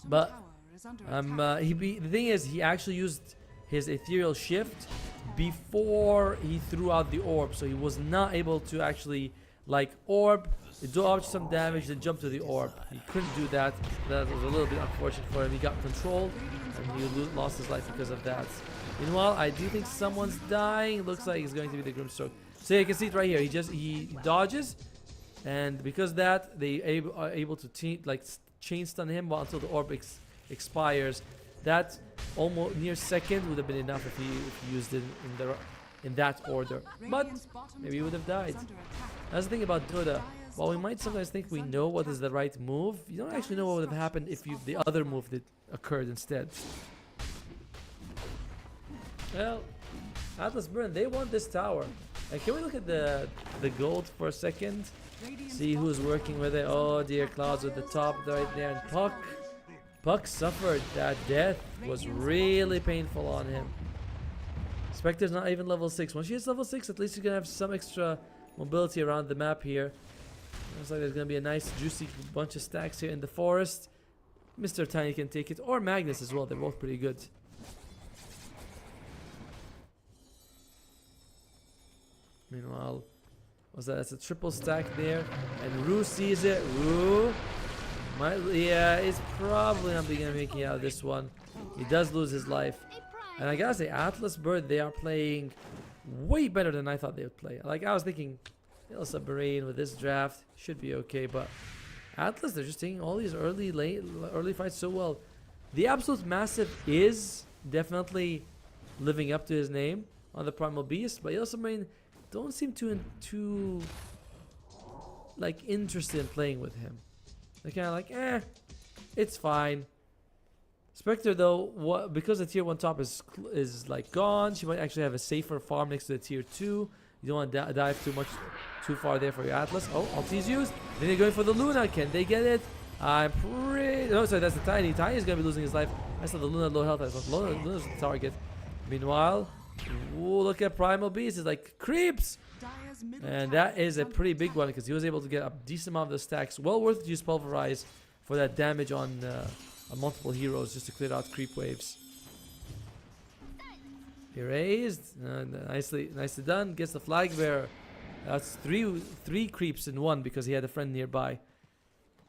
But the thing is, he actually used his ethereal shift before he threw out the orb, so he was not able to actually like orb, dodge some damage, then jump to the orb. He couldn't do that. That was a little bit unfortunate for him. He got controlled, and he lost his life because of that. Meanwhile, I do think someone's dying. Looks like it's going to be the Grimstroke. So you can see it right here. He dodges, and because of that, they are able to chain stun him until the orb expires. That almost near second would have been enough if he used it in that order. But maybe he would have died. That's the thing about Dota. While we might sometimes think we know what is the right move, you don't actually know what would have happened if the other move that occurred instead. Well, Atlas Burn, they want this tower. Can we look at the gold for a second? See who's working with it. Oh dear, Clouds at the top right there. And Puck suffered. That death was really painful on him. Spectre's not even level 6. Once she hits level 6, at least you're going to have some extra mobility around the map here. Looks like there's going to be a nice juicy bunch of stacks here in the forest. Mr. Tiny can take it, or Magnus as well. They're both pretty good. Meanwhile, that's a triple stack there, and Rue sees it. Rue, it's probably not going to make it out of this one. He does lose his life, and I gotta say, Atlas Bird, they are playing way better than I thought they would play. Like I was thinking, Submarine with this draft should be okay, but Atlas, they're just taking all these early fights so well. The Absolute Massive is definitely living up to his name on the Primal Beast, but Submarine don't seem too like interested in playing with him. They're kind of like, it's fine. Spectre though, because the tier 1 top is like gone, she might actually have a safer farm next to the tier 2. You don't want to dive too far there for your Atlas. Oh, ulti's used. Then they're going for the Luna. Can they get it? I'm pretty... No, sorry, that's the Tiny. Tiny is going to be losing his life. I saw the Luna low health. I thought Luna's the target. Meanwhile, ooh, look at Primal Beast. It's like creeps. And that is a pretty big one because he was able to get a decent amount of the stacks. Well worth it to use Pulverize for that damage on multiple heroes just to clear out creep waves. Erased. Nicely done. Gets the flag bearer. That's three creeps in one because he had a friend nearby.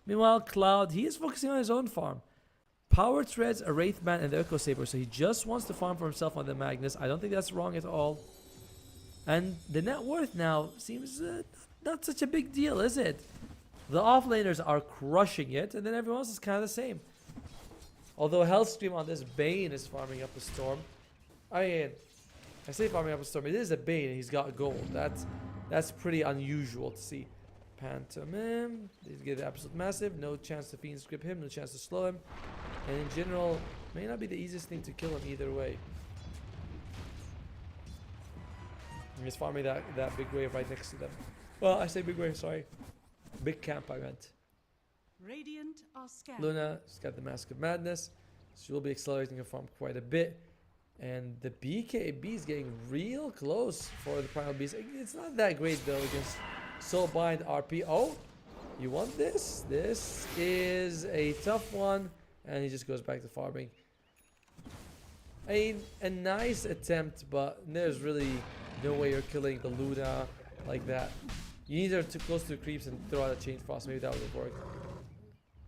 Meanwhile, Cloud, he is focusing on his own farm. Power Treads, a Wraithman, and the Echo Saber. So he just wants to farm for himself on the Magnus. I don't think that's wrong at all. And the net worth now seems not such a big deal, is it? The offlaners are crushing it, and then everyone else is kind of the same. Although Hellscream on this Bane is farming up a storm. I say farming up a storm. It is a Bane, and he's got gold. That's pretty unusual to see. Pantomime. They get the absolute massive. No chance to Fiend's Grip him. No chance to slow him. And in general, may not be the easiest thing to kill him either way. He's farming that big wave right next to them. Well, I say big wave, sorry. Big camp, I meant. Radiant are scanning. Luna, she's got the Mask of Madness. She will be accelerating her farm quite a bit. And the BKB is getting real close for the Primal Beast. It's not that great though against Soulbind RP. Oh, you want this? This is a tough one. And he just goes back to farming. I mean, a nice attempt, but there's really no way you're killing the Luna like that. You need her too close to the creeps and throw out a Chain Frost. Maybe that would have worked.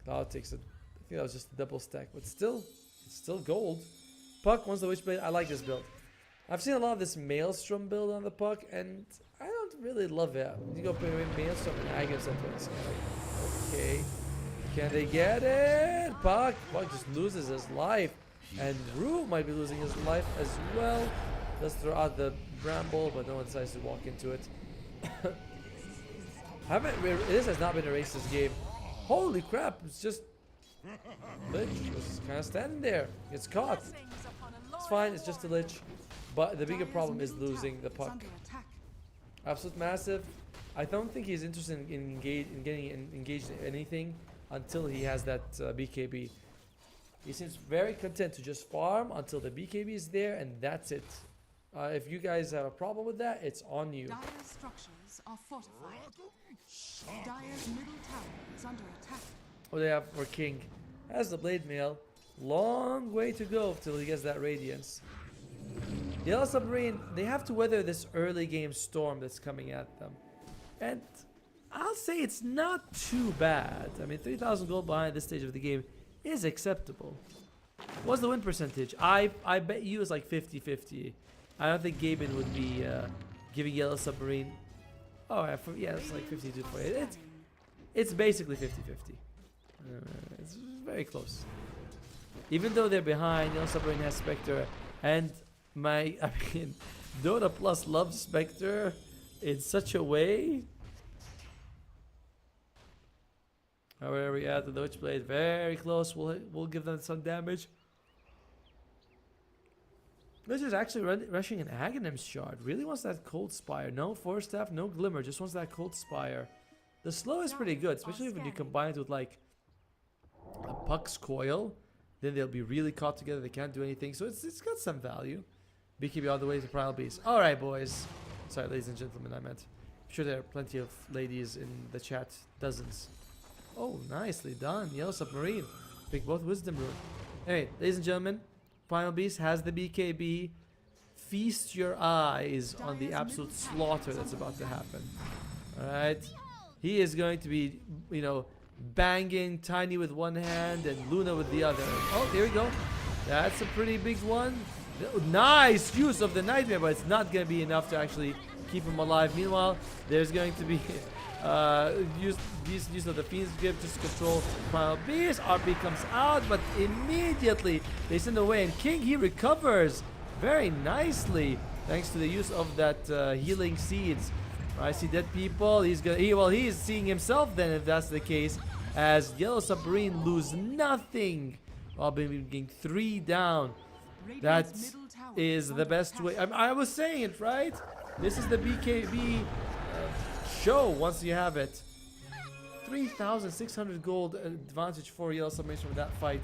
Cloud takes it. I think that was just a double stack, but still, it's still gold. Puck wants the Witchblade. I like this build. I've seen a lot of this Maelstrom build on the Puck, and I don't really love it. You go play Maelstrom and Agnes at once. Okay. Can they get it? Puck just loses his life. And Rue might be losing his life as well. Let's throw out the Bramble, but no one decides to walk into it. This has not been erased this game. Holy crap, it's just Lich was kind of standing there. It's caught. It's fine, it's just a Lich. But the bigger problem is losing the Puck. Absolute massive. I don't think he's interested in getting engaged in anything until he has that BKB. He seems very content to just farm until the BKB is there, and that's it. If you guys have a problem with that, it's on you. Dire's structures are fortified. Dire's middle tower is under attack. What do they have for King? Has the Blade Mail. Long way to go till he gets that Radiance. Yellow Submarine, they have to weather this early game storm that's coming at them. And I'll say it's not too bad. I mean, 3,000 gold behind this stage of the game is acceptable. What's the win percentage? I bet you it's like 50-50. I don't think Gaben would be giving Yellow Submarine. Oh, yeah, it's like 52-48. It's basically 50-50. It's very close. Even though they're behind, Yellow Submarine has Spectre, and Dota Plus loves Spectre in such a way. Where are we at? The Witchblade, very close. We'll give them some damage. Lich is actually rushing an Aghanim's Shard. Really wants that Cold Spire. No Force Staff, no Glimmer. Just wants that Cold Spire. The slow is pretty good, especially when you combine it with like a Puck's Coil. Then they'll be really caught together. They can't do anything. So it's got some value. BKB all the way to Primal Beast. Alright, boys. Sorry, ladies and gentlemen, I meant. I'm sure there are plenty of ladies in the chat. Dozens. Oh, nicely done. Yellow Submarine. Pick both Wisdom Rune. Anyway, ladies and gentlemen, Primal Beast has the BKB. Feast your eyes on the absolute slaughter that's about to happen. Alright. He is going to be, banging Tiny with one hand and Luna with the other. Oh, there we go. That's a pretty big one. Nice use of the Nightmare, but it's not going to be enough to actually keep him alive. Meanwhile, there's going to be use of the Fiend's Grip just to control Primal Beast. RP comes out, but immediately they send away, and King, he recovers very nicely thanks to the use of that healing seeds. I see dead people. He's seeing himself then, if that's the case, as Yellow Submarine lose nothing while being 3 down. That is the best way. I was saying it, right? This is the BKB show once you have it. 3,600 gold advantage for Yellow Submarine from that fight.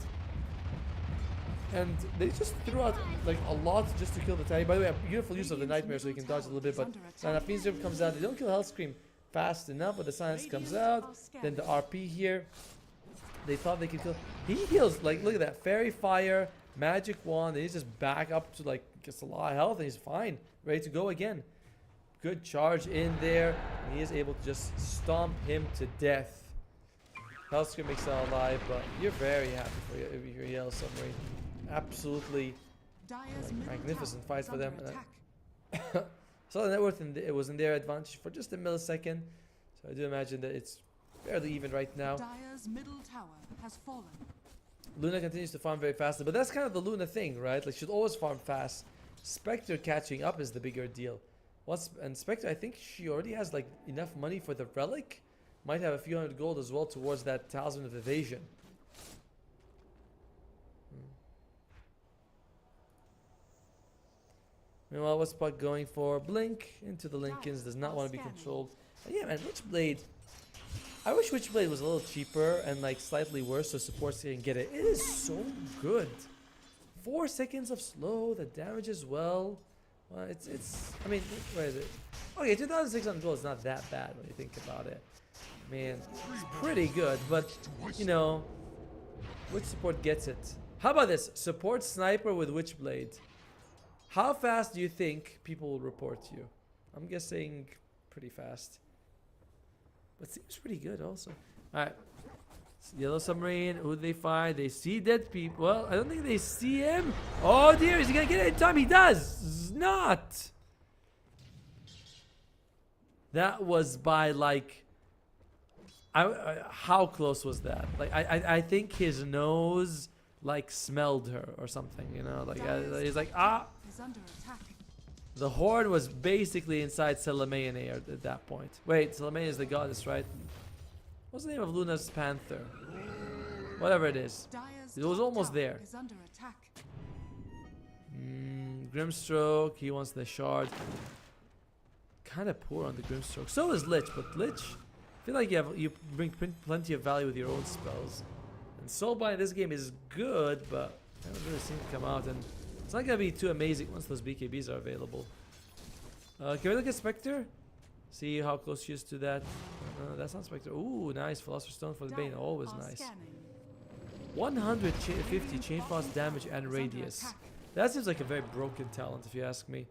And they just threw out like a lot just to kill the Tiny. By the way, a beautiful use of the Nightmare so you can dodge a little bit. But now Fiend's Grip comes out. They don't kill Hellscream fast enough, but the Silence comes out. Then the RP here. They thought they could kill. He heals, like, look at that. Fairy Fire, Magic Wand. And he's just back up to, like, gets a lot of health. And he's fine. Ready to go again. Good charge in there. And he is able to just stomp him to death. Hellscream makes it out alive, but you're very happy for your Yellow Submarine. Absolutely magnificent fight for them. So the net worth was in their advantage for just a millisecond. So I do imagine that it's fairly even right now. Dire's middle tower has fallen. Luna continues to farm very fast, but that's kind of the Luna thing, right? Like, she'll always farm fast. Spectre catching up is the bigger deal. And Spectre, I think she already has like enough money for the relic. Might have a few hundred gold as well towards that Talisman of Evasion. Meanwhile, what's Puck going for? Blink into the Lincolns. Does not want to be controlled. And yeah, man, Witchblade. I wish Witchblade was a little cheaper and like slightly worse so supports can get it. It is so good. 4 seconds of slow. The damage as well. Well, it's. I mean, where is it? Okay, 2,600 gold is not that bad when you think about it. Man, it's pretty good. But you know, which support gets it? How about this? Support sniper with Witchblade. How fast do you think people will report you? I'm guessing pretty fast. But seems pretty good also. Alright. Yellow submarine. Who do they find? They see dead people. Well, I don't think they see him. Oh dear, is he gonna get it in time? He does not. That was by like how close was that? Like I think his nose like smelled her or something, you know, like he's like Under attack. The horn was basically inside Selemaean at that point. Wait, Selemaean is the goddess, right? What's the name of Luna's panther? Whatever it is. It was almost there. Is under attack. Grimstroke, he wants the shard. Kind of poor on the Grimstroke. So is Lich, but Lich, I feel like you bring plenty of value with your own spells. And Soulbind in this game is good, but I don't really seem to come out, and it's not gonna be too amazing once those BKBs are available. Can we look at Spectre? See how close she is to that. That's not Spectre. Ooh, nice. Philosopher's Stone for the Bane. Always nice. 150 chain frost damage and radius. That seems like a very broken talent if you ask me.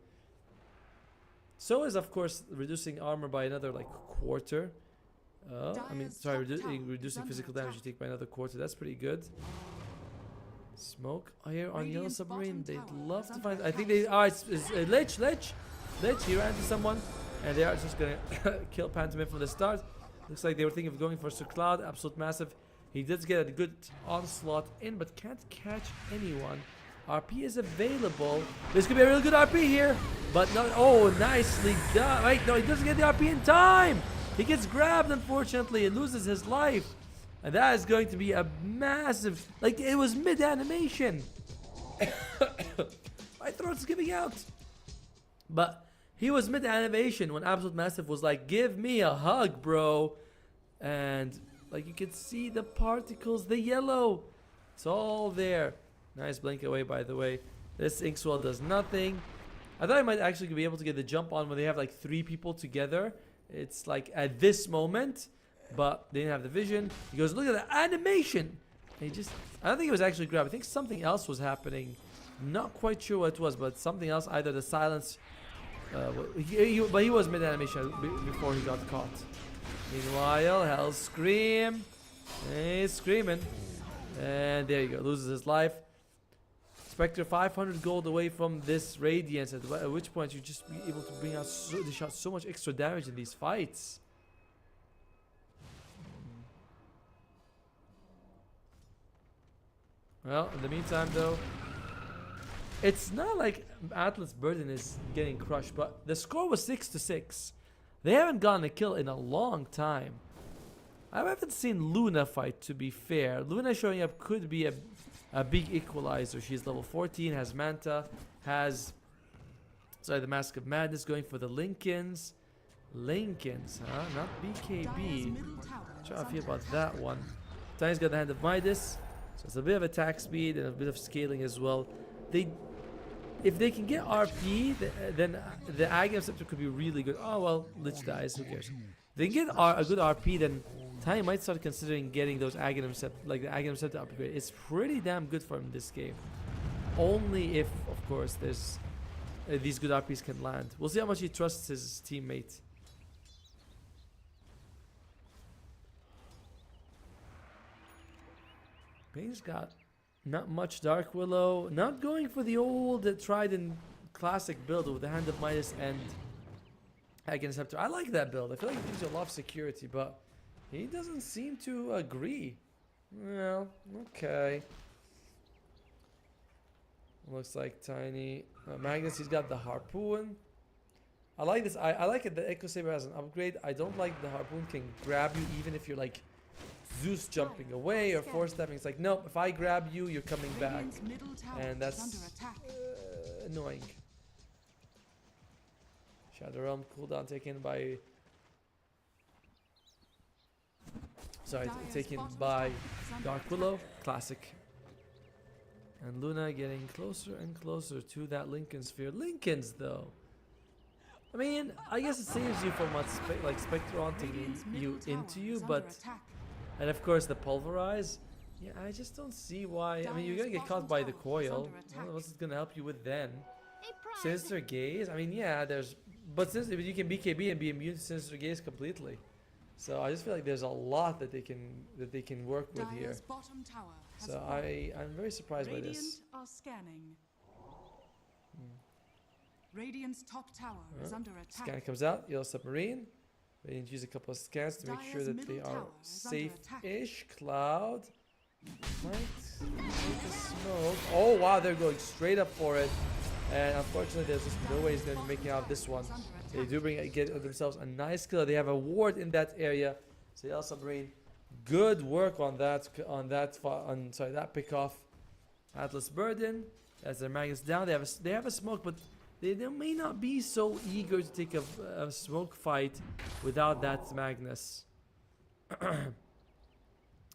So is of course reducing armor by another like quarter. I mean, sorry, reducing physical damage you take by another quarter. That's pretty good. Smoke. Oh, here on Yellow Submarine, they'd love to find. I think they. Oh, it's Lich. He ran into someone, and they are just gonna kill Pantomime from the start. Looks like they were thinking of going for Sir Cloud. Absolute massive. He did get a good onslaught in, but can't catch anyone. RP is available. This could be a really good RP here, but no. Oh, nicely done. Wait, no, he doesn't get the RP in time. He gets grabbed, unfortunately, and loses his life. And that is going to be a massive... Like, it was mid-animation. My throat's giving out. But he was mid-animation when Absolute Massive was like, give me a hug, bro. And, like, you can see the particles, the yellow. It's all there. Nice blink away, by the way. This Inkswell does nothing. I thought I might actually be able to get the jump on when they have, like, 3 people together. It's like at this moment, but they didn't have the vision. He goes, look at the animation. And he just, I don't think it was actually grabbed. I think something else was happening. Not quite sure what it was, but something else. Either the silence, but he was mid animation before he got caught. Meanwhile, Hell Scream. He's screaming. And there you go, loses his life. Spectre 500 gold away from this Radiance, at which point you just be able to bring out so much extra damage in these fights. Well, in the meantime though, it's not like Atlas Burden is getting crushed, but the score was 6-6. They haven't gotten a kill in a long time. I haven't seen Luna fight, to be fair. Luna showing up could be a big equalizer. She's level 14, has Manta, has the Mask of Madness, going for the Lincolns. Lincolns, huh? Not BKB. Try to feel about that one. Tiny's got the Hand of Midas, so it's a bit of attack speed and a bit of scaling as well. If they can get RP, then the Aghanim Scepter could be really good. Oh well, Lich dies, who cares? If they can get a good RP, then Tiny might start considering getting those Aghanim Scepter, like the Aghanim Scepter upgrade. It's pretty damn good for him this game. Only if, of course, there's these good RPs can land. We'll see how much he trusts his teammate. He's got not much Dark Willow. Not going for the old tried and classic build with the Hand of Midas and Aghanim Scepter. I like that build. I feel like it gives you a lot of security, but he doesn't seem to agree. Well, okay. Looks like Tiny. Magnus, he's got the harpoon. I like this. I like it that Echo Saber has an upgrade. I don't like the harpoon can grab you even if you're like Zeus jumping away or force stabbing. It's like, nope, if I grab you, you're coming back. And that's annoying. Shadow Realm cooldown taken by... Sorry, taken by Dark Willow. Classic. And Luna getting closer and closer to that Lincoln Sphere. Lincolns, though. I mean, I guess it saves you from what like Spectre haunting you into you, but... And of course the Pulverize. Yeah, I just don't see why. I mean, you're gonna get caught by the coil. What's it gonna help you with then? Sinister Gaze? I mean, yeah, there's... But you can BKB and be immune to Sinister Gaze completely. So I just feel like there's a lot that they can work with here. So I'm very surprised by this. Are scanning. Radiant's top tower is under attack. Scan comes out. Yellow Submarine. Radiant use a couple of scans to make sure that they are safe-ish. Cloud. Might take a smoke. Oh wow, they're going straight up for it. And unfortunately, there's just no way he's going to be making out this one. They do get themselves a nice kill. They have a ward in that area. So Yellow Submarine, good work on that that pick off. Atlas Burden as their Magnus down. They have a smoke, but they may not be so eager to take a smoke fight without that Magnus.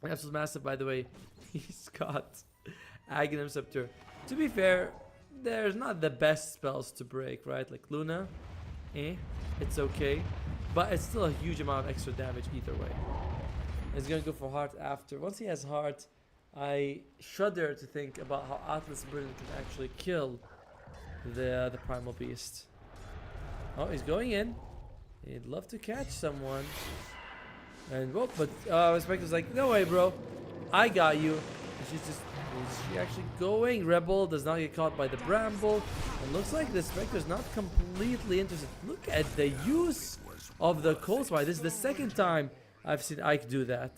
Absolute Massive, by the way, he's got Aghanim Scepter. To be fair, there's not the best spells to break, right? Like Luna, it's okay, but it's still a huge amount of extra damage either way. He's gonna go for Heart after. Once he has Heart, I shudder to think about how Atlas Burden can actually kill the Primal Beast. Oh, he's going in. He'd love to catch someone. And well, but Spectre's like, no way, bro. I got you. And is she actually going? Rebel does not get caught by the Bramble. And looks like the Spectre's not completely interested. Look at the use of the Cold Spire. This is the second time I've seen Ike do that.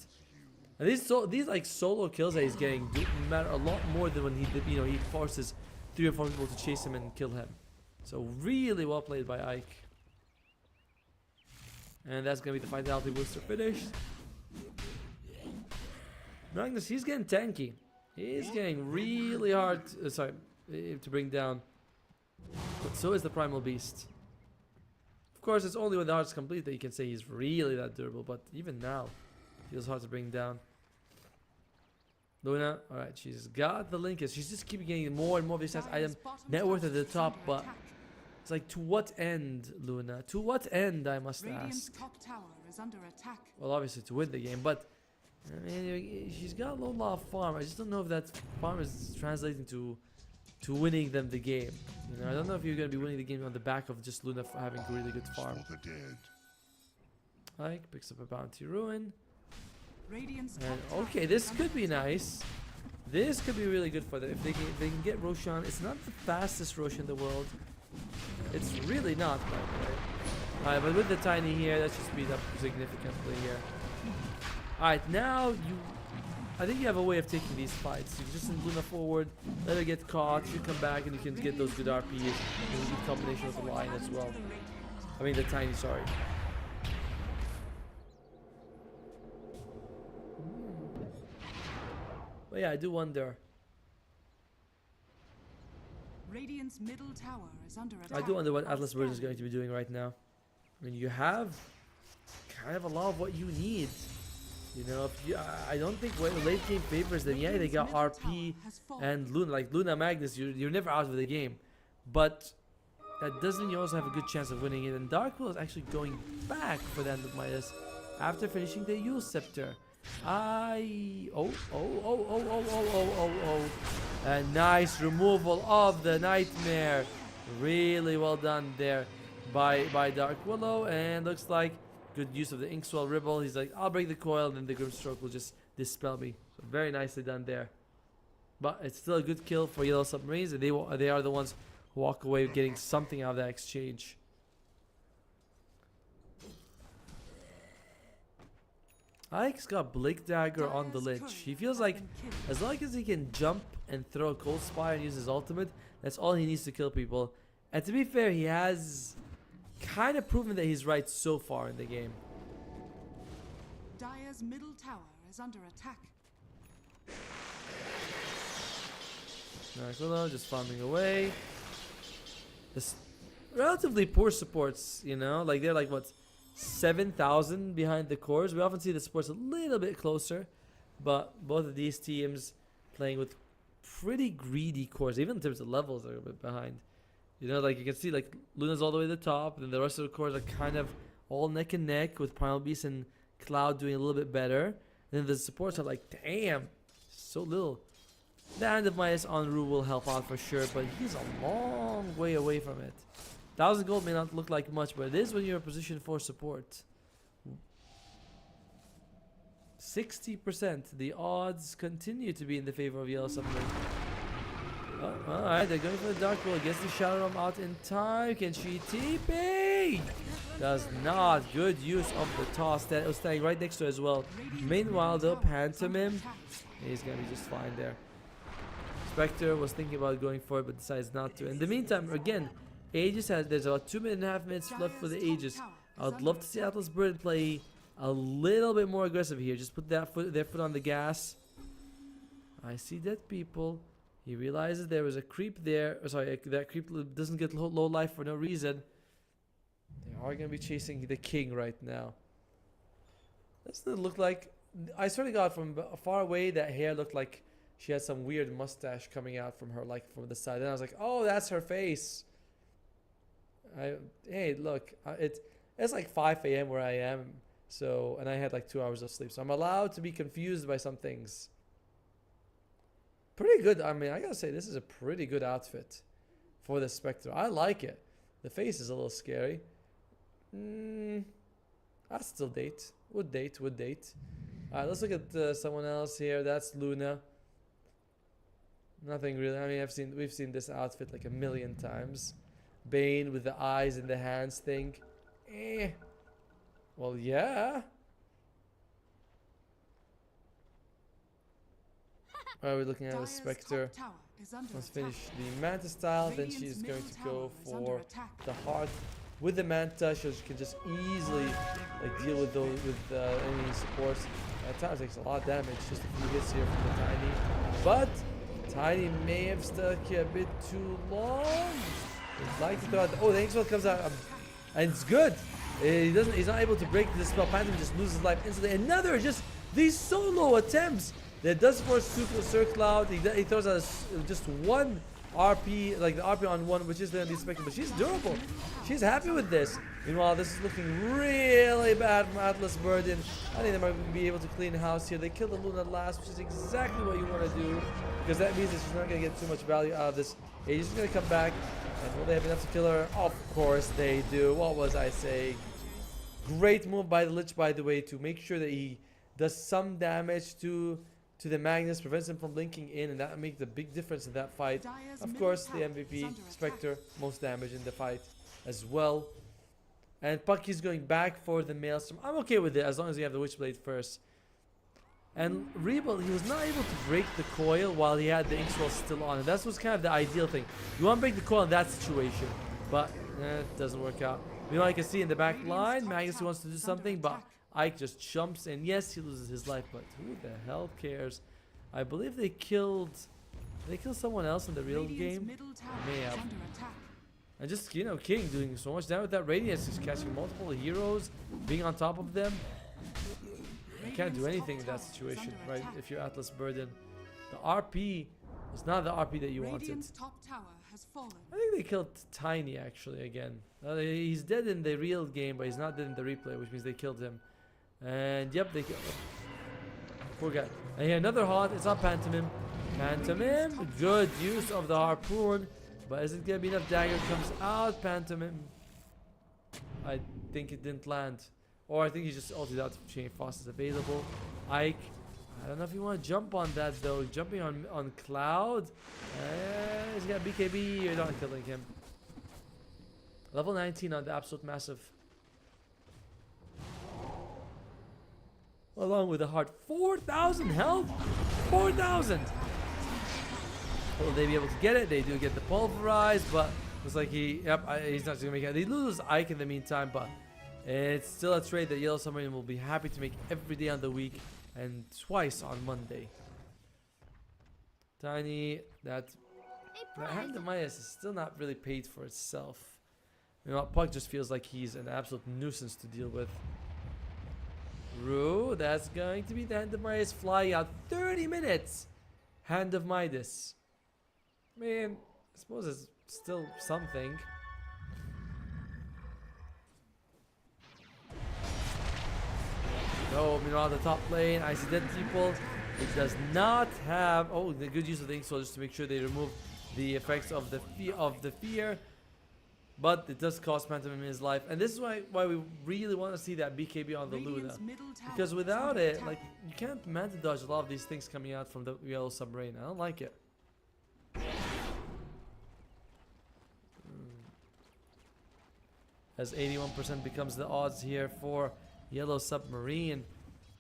And these like solo kills that he's getting do matter a lot more than when he did, he forces 3 or 4 people to chase him and kill him. So really well played by Ike. And that's gonna be the Vitality booster finish. Magnus, he's getting tanky. He's getting really hard to bring down. But so is the Primal Beast. Of course, it's only when the heart's complete that you can say he's really that durable, but even now, feels hard to bring down. Luna, alright, she's got the Lincoln. She's just keeping getting more and more of these items. Net worth at the top, but it's like, to what end, Luna? To what end, I must ask? Top tower is under attack. Well, obviously to win the game, but I mean, she's got a lot of farm. I just don't know if that farm is translating to winning them the game. I don't know if you're gonna be winning the game on the back of just Luna having a really good farm. Ike picks up a Bounty Ruin. And okay, this could be nice. This could be really good for them if they can get Roshan. It's not the fastest Roshan in the world. It's really not, by the way. Alright, but with the Tiny here, that should speed up significantly here. Alright, now I think you have a way of taking these fights. You just send Luna forward, let her get caught, you come back and you can get those good RPs and a good combination with the Lion as well. I mean the Tiny, sorry. But yeah, I do wonder. Radiant's middle tower is under attack. I do wonder what Atlas Burden is going to be doing right now. I mean, you have kind of a lot of what you need. I don't think late game favors them. Yeah, they got RP and Luna, like Luna Magnus. You're never out of the game, but that doesn't mean you also have a good chance of winning it. And Dark Will is actually going back for the end of Midas after finishing the Yule Scepter. A nice removal of the Nightmare. Really well done there by Dark Willow, and looks like good use of the Inkswell Ribble. He's like, I'll break the coil, and then the Grimstroke will just dispel me. So very nicely done there. But it's still a good kill for Yellow Submarines, and they are the ones who walk away getting something out of that exchange. Ike's got Blink Dagger on the Lich. He feels like as long as he can jump and throw a Cold Spire and use his ultimate, that's all he needs to kill people. And to be fair, he has kind of proven that he's right so far in the game. Dire's middle tower is under attack. Nicola just farming away. This relatively poor supports, you know, like they're like what, 7,000 behind the cores. We often see the supports a little bit closer, but both of these teams playing with pretty greedy cores, even in terms of levels, are a bit behind. You know, like you can see, like Luna's all the way to the top, and then the rest of the cores are kind of all neck and neck, with Primal Beast and Cloud doing a little bit better. And then the supports are like, damn, so little. The Hand of Midas on Rue will help out for sure, but he's a long way away from it. 1,000 gold may not look like much, but it is when you're in position for support. 60%. The odds continue to be in the favor of Yellow Submarine. Oh, alright, they're going for the Dark World. Gets the Shadow Realm out in time. Can she TP? Does not. Good use of the toss. That was staying right next to her as well. Meanwhile, though, Pantomime, he's going to be just fine there. Spectre was thinking about going for it, but decides not to. In the meantime, again, Aegis there's about 2.5 minutes left for the Aegis. I would love to see Atlas Bird play a little bit more aggressive here. Just put their foot on the gas. I see dead people. He realizes there was a creep there. Sorry, that creep doesn't get low life for no reason. They are going to be chasing the king right now. Doesn't it look like... I swear to God, from far away, that hair looked like she had some weird mustache coming out from her, like from the side. Then I was like, oh, that's her face. Hey, look, it's like 5 a.m. where I am, so, and I had like 2 hours of sleep, so I'm allowed to be confused by some things. Pretty good. I mean, I gotta say, this is a pretty good outfit for the Spectre. I like it. The face is a little scary. I'd still date. Would date. Alright, let's look at someone else here. That's Luna. Nothing really. I mean, we've seen this outfit like a million times. Bane with the eyes and the hands thing. Well, yeah. Are we looking at a Spectre? Let's finish the Manta style. Then she's going to go for the Heart with the Manta. She can just easily like deal with those enemy supports. At times takes a lot of damage. Just a few hits here from the Tiny, but Tiny may have stuck here a bit too long. He'd like to throw out the Angel comes out, and it's good. He's not able to break the spell. Phantom just loses life instantly. Another just these solo attempts that does force Sir Cloud. He throws out just one RP, like the RP on one, which is going to be expected, but she's durable. She's happy with this. Meanwhile, this is looking really bad from Atlas Burden. I think they might be able to clean house here. They killed the Luna last, which is exactly what you want to do, because that means that she's not going to get too much value out of this. He's just going to come back, and will they have enough to kill her? Of course they do. What was I saying? Great move by the Lich, by the way, to make sure that he does some damage to the Magnus, prevents him from linking in, and that makes a big difference in that fight. Of course, the MVP, Spectre, most damage in the fight as well. And Pucky's going back for the Maelstrom. I'm okay with it as long as you have the Witchblade first. And Rebel, he was not able to break the coil while he had the Inkswell still on. And that's what's kind of the ideal thing. You want to break the coil in that situation, but it doesn't work out. Meanwhile, you can see in the back line, Magnus wants to do something, but Ike just jumps in. Yes, he loses his life, but who the hell cares? I believe they killed someone else in the real game. May have. And just, you know, King doing so much damage with that Radiance. He's catching multiple heroes, being on top of them. You can't do anything in that situation, right? If you're Atlas Burden. The RP is not the RP that you wanted. I think they killed Tiny actually again. He's dead in the real game, but he's not dead in the replay, which means they killed him. And yep, they killed him. Poor guy. And here another Hot. It's not Pantomime. Pantomime. Good use of the harpoon. But is it going to be enough? Dagger comes out. Pantomime. I think it didn't land. Or I think he just ulted out to Chain Frost is available. Ike. I don't know if you want to jump on that though. Jumping on Cloud. He's got BKB. You're not killing him. Level 19 on the Absolute Massive. along with the heart. 4,000 health? 4,000! Will they be able to get it? They do get the pulverized, but looks like he's not going to make it. They lose Ike in the meantime, but it's still a trade that Yellow Submarine will be happy to make every day on the week and twice on Monday. Tiny, that hand of Midas is still not really paid for itself. You know what, Puck just feels like he's an absolute nuisance to deal with. Rue, that's going to be the Hand of Midas flying out 30 minutes. Hand of Midas. Man, I suppose it's still something. No, meanwhile, the top lane, I see dead people. It does not have. Oh, the good use of the Ink Sword just to make sure they remove the effects of the fear. But it does cost Phantom in his life, and this is why we really want to see that BKB on the Luna, because without it, like, you can't Manta dodge a lot of these things coming out from the Yellow Submarine. I don't like it. As 81% becomes the odds here for Yellow Submarine.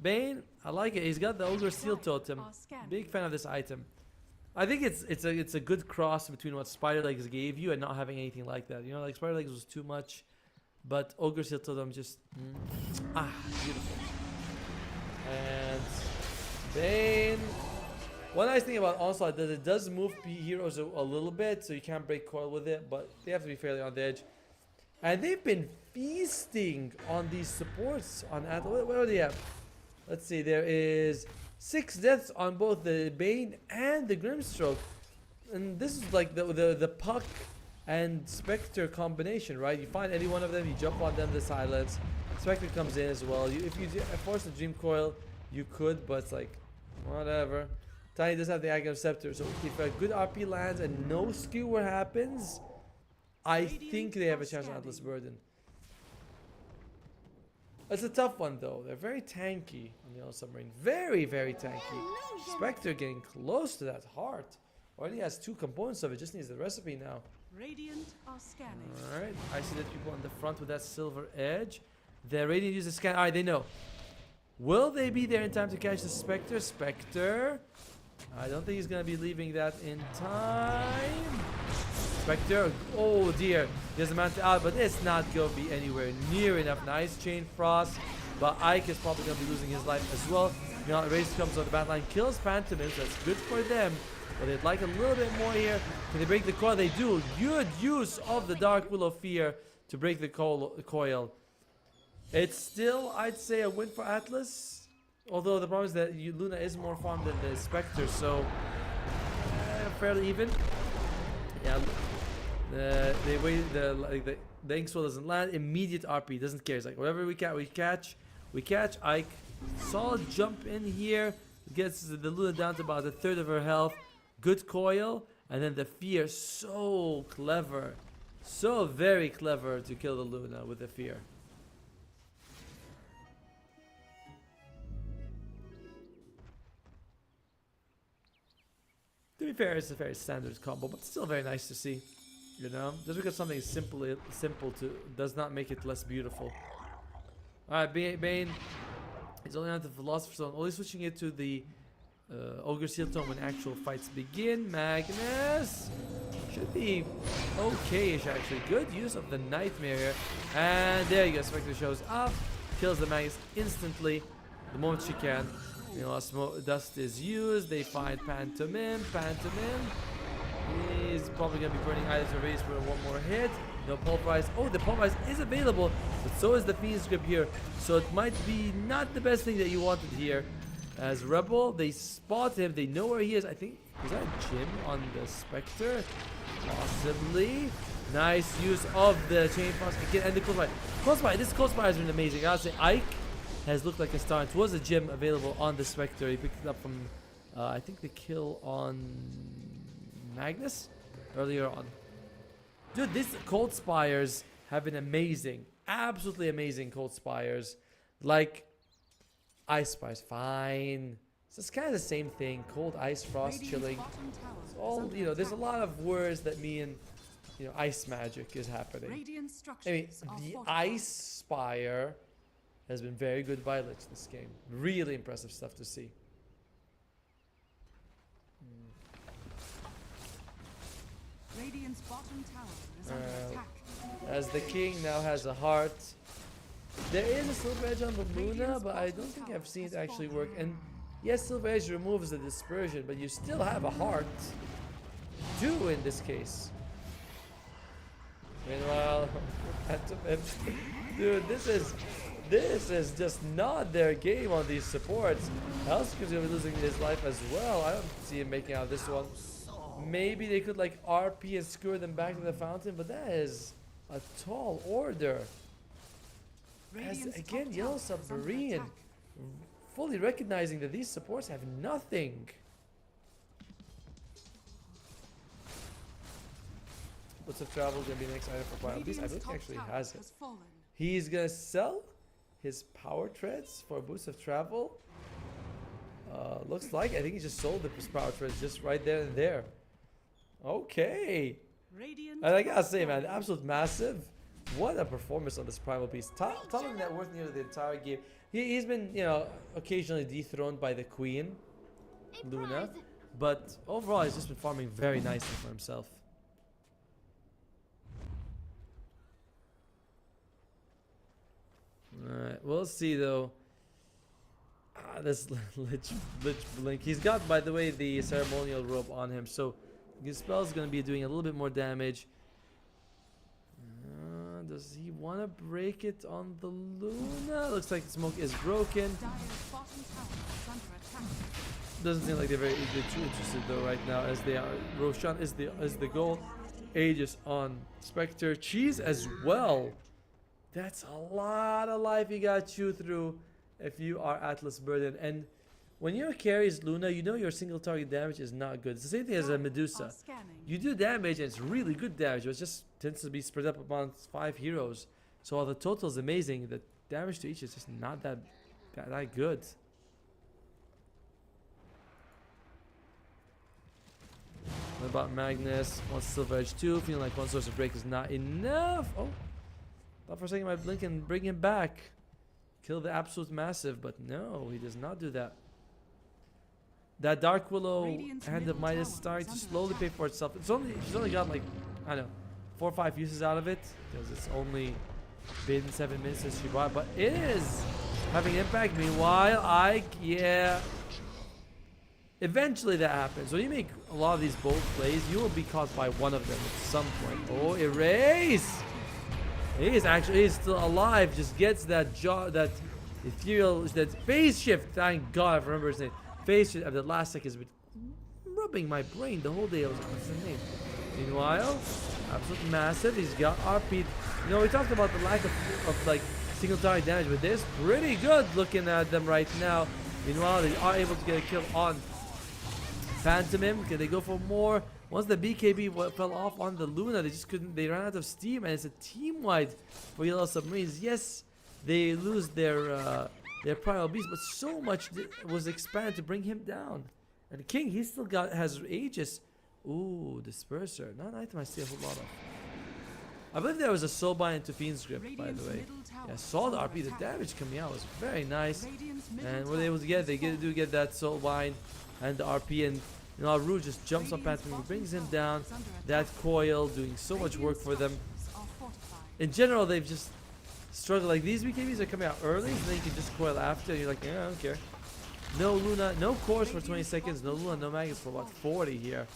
Bane, I like it. He's got the Ogre Steel Totem. Big fan of this item. I think it's a good cross between what Spider Legs gave you and not having anything like that. You know, like Spider Legs was too much, but Ogre Steel Totem just beautiful. And Bane. One nice thing about Onslaught is it does move heroes a little bit, so you can't break coil with it, but they have to be fairly on the edge. And they've been feasting on these supports on Atlas. What do they have? Let's see, there is 6 deaths on both the Bane and the Grimstroke. And this is like the Puck and Spectre combination, right? You find any one of them, you jump on them, the silence. Spectre comes in as well. If you force the Dream Coil, you could, but it's like, whatever. Tiny does have the Aghanim Scepter, so if a good RP lands and no skewer happens, I think they have a chance on Atlas Burden. It's a tough one though. They're very tanky on the Yellow Submarine. Very, very tanky. Spectre getting close to that heart. Already has 2 components of it. Just needs the recipe now. Radiant are scanning. Alright. I see that people on the front with that silver edge. The Radiant uses scan. Alright, they know. Will they be there in time to catch the Spectre? Spectre. I don't think he's going to be leaving that in time. Spectre, oh dear, there's a Manta out, but it's not going to be anywhere near enough. Nice Chain Frost, but Ike is probably going to be losing his life as well. Now, Race comes on the back line, kills Phantom, so that's good for them, but they'd like a little bit more here. Can they break the coil? They do. Good use of the Dark Will of Fear to break the coil. It's still, I'd say, a win for Atlas, although the problem is that Luna is more farmed than the Spectre, so fairly even. Yeah. They wait. The Ink Sword doesn't land. Immediate RP, doesn't care. It's like whatever we catch. Ike, solid jump in here, gets the Luna down to about 1/3 of her health. Good coil, and then the fear. So clever, so very clever to kill the Luna with the fear. To be fair, it's a very standard combo, but still very nice to see. You know, just because something is simple does not make it less beautiful. Alright, Bane is only on the Philosopher's Stone, only switching it to the Ogre Seal Tome when actual fights begin. Magnus should be okay-ish actually. Good use of the Nightmare here. And there you go, Spectre shows up, kills the Magnus instantly the moment she can. You know, dust is used, they find Pantomime. He's probably going to be burning items already for one more hit. No pulverize. Oh, the pulverize is available, but so is the Fiend's Grip here. So it might be not the best thing that you wanted here. As Rebel, they spot him. They know where he is. I think, is that Jim on the Spectre? Possibly. Nice use of the Chain Frost again, and the Close Spire. This Close Spire has been amazing. I'll say Ike has looked like a star. It was a gem available on the Spectre. He picked it up from, I think, the kill on Magnus earlier on. Dude, these Cold Spires have been amazing. Absolutely amazing Cold Spires. Like, Ice Spires, fine. So it's kind of the same thing. Cold, Ice, Frost, Chilling. It's all, you know, there's a lot of words that mean, you know, ice magic is happening. I mean, the Ice Spire has been very good by Lich this game. Really impressive stuff to see. Radiant's bottom tower is under attack. As the king now has a heart. There is a Silver Edge on the Luna, but I don't think I've seen it actually work. And yes, Silver Edge removes the dispersion, but you still have a heart. Two in this case. Meanwhile, dude, this is just not their game on these supports. Elskiv's gonna be losing his life as well. I don't see him making out this one. Maybe they could like RP and screw them back to the fountain, but that is a tall order. As again, Yellow Submarine fully recognizing that these supports have nothing. Boots of Travel is gonna be the next item for Power Beast. I think he actually has it. He's gonna sell his Power Treads for Boots of Travel. Looks like I think he just sold the Power Treads just right there and there. Okay. And I gotta say, man, absolute massive. What a performance on this Primal Beast. Top of net worth nearly the entire game. He's been, you know, occasionally dethroned by the Queen, Luna. But overall, he's just been farming very nicely for himself. Alright, we'll see though. This Lich Blink. He's got, by the way, the ceremonial robe on him, so his spell is going to be doing a little bit more damage. Does he want to break it on the Luna? Looks like the smoke is broken. Doesn't seem like they're very too interested though right now, as they are. Roshan is the goal. Aegis on Spectre. Cheese as well. That's a lot of life you gotta chew through if you are Atlas Burden. And when your carries Luna, you know your single target damage is not good. It's the same thing as a Medusa. You do damage and it's really good damage, but it just tends to be spread up upon 5 heroes. So while the total is amazing, the damage to each is just not that good. What about Magnus? Wants Silver Edge 2, feeling like one source of break is not enough. Oh, thought for a second I might blink and bring him back. Kill the absolute massive, but no, he does not do that. That Dark Willow Hand of Midas is starting to slowly pay for itself. She's only got like, I don't know, 4 or 5 uses out of it, because it's only been 7 minutes since she bought, but it is having impact. Meanwhile, yeah. Eventually that happens. When you make a lot of these bold plays, you will be caught by one of them at some point. Oh, erase! He's still alive. Just gets that that ethereal, that phase shift. Thank God I remember his name. Phase shift at the last second has been rubbing my brain the whole day. I was like, what's his name? Meanwhile, absolute massive. He's got RP. You know, we talked about the lack of like single target damage, but this pretty good looking at them right now. Meanwhile, they are able to get a kill on Phantomim. Can they go for more? Once the BKB fell off on the Luna, they just couldn't. They ran out of steam, and it's a team-wide for Yellow Submarines. Yes, they lose their Primal Beast, but so much was expanded to bring him down. And King, he still has Aegis. Ooh, Disperser. Not an item I see a whole lot of. I believe there was a Soulbind into Fiend's Grip, by the way. Yeah, saw the RP. The damage coming out was very nice. And were they able to get it? They do get that Soulbind and the RP, and you know, Rouge just jumps on Phantom, brings him down. That coil doing so much work for them. In general, they've just struggled. Like, these BKBs are coming out early, and then you can just coil after, and you're like, yeah, I don't care. No Luna, no cores for 20 seconds, no Luna, no Magus for what, 40 here.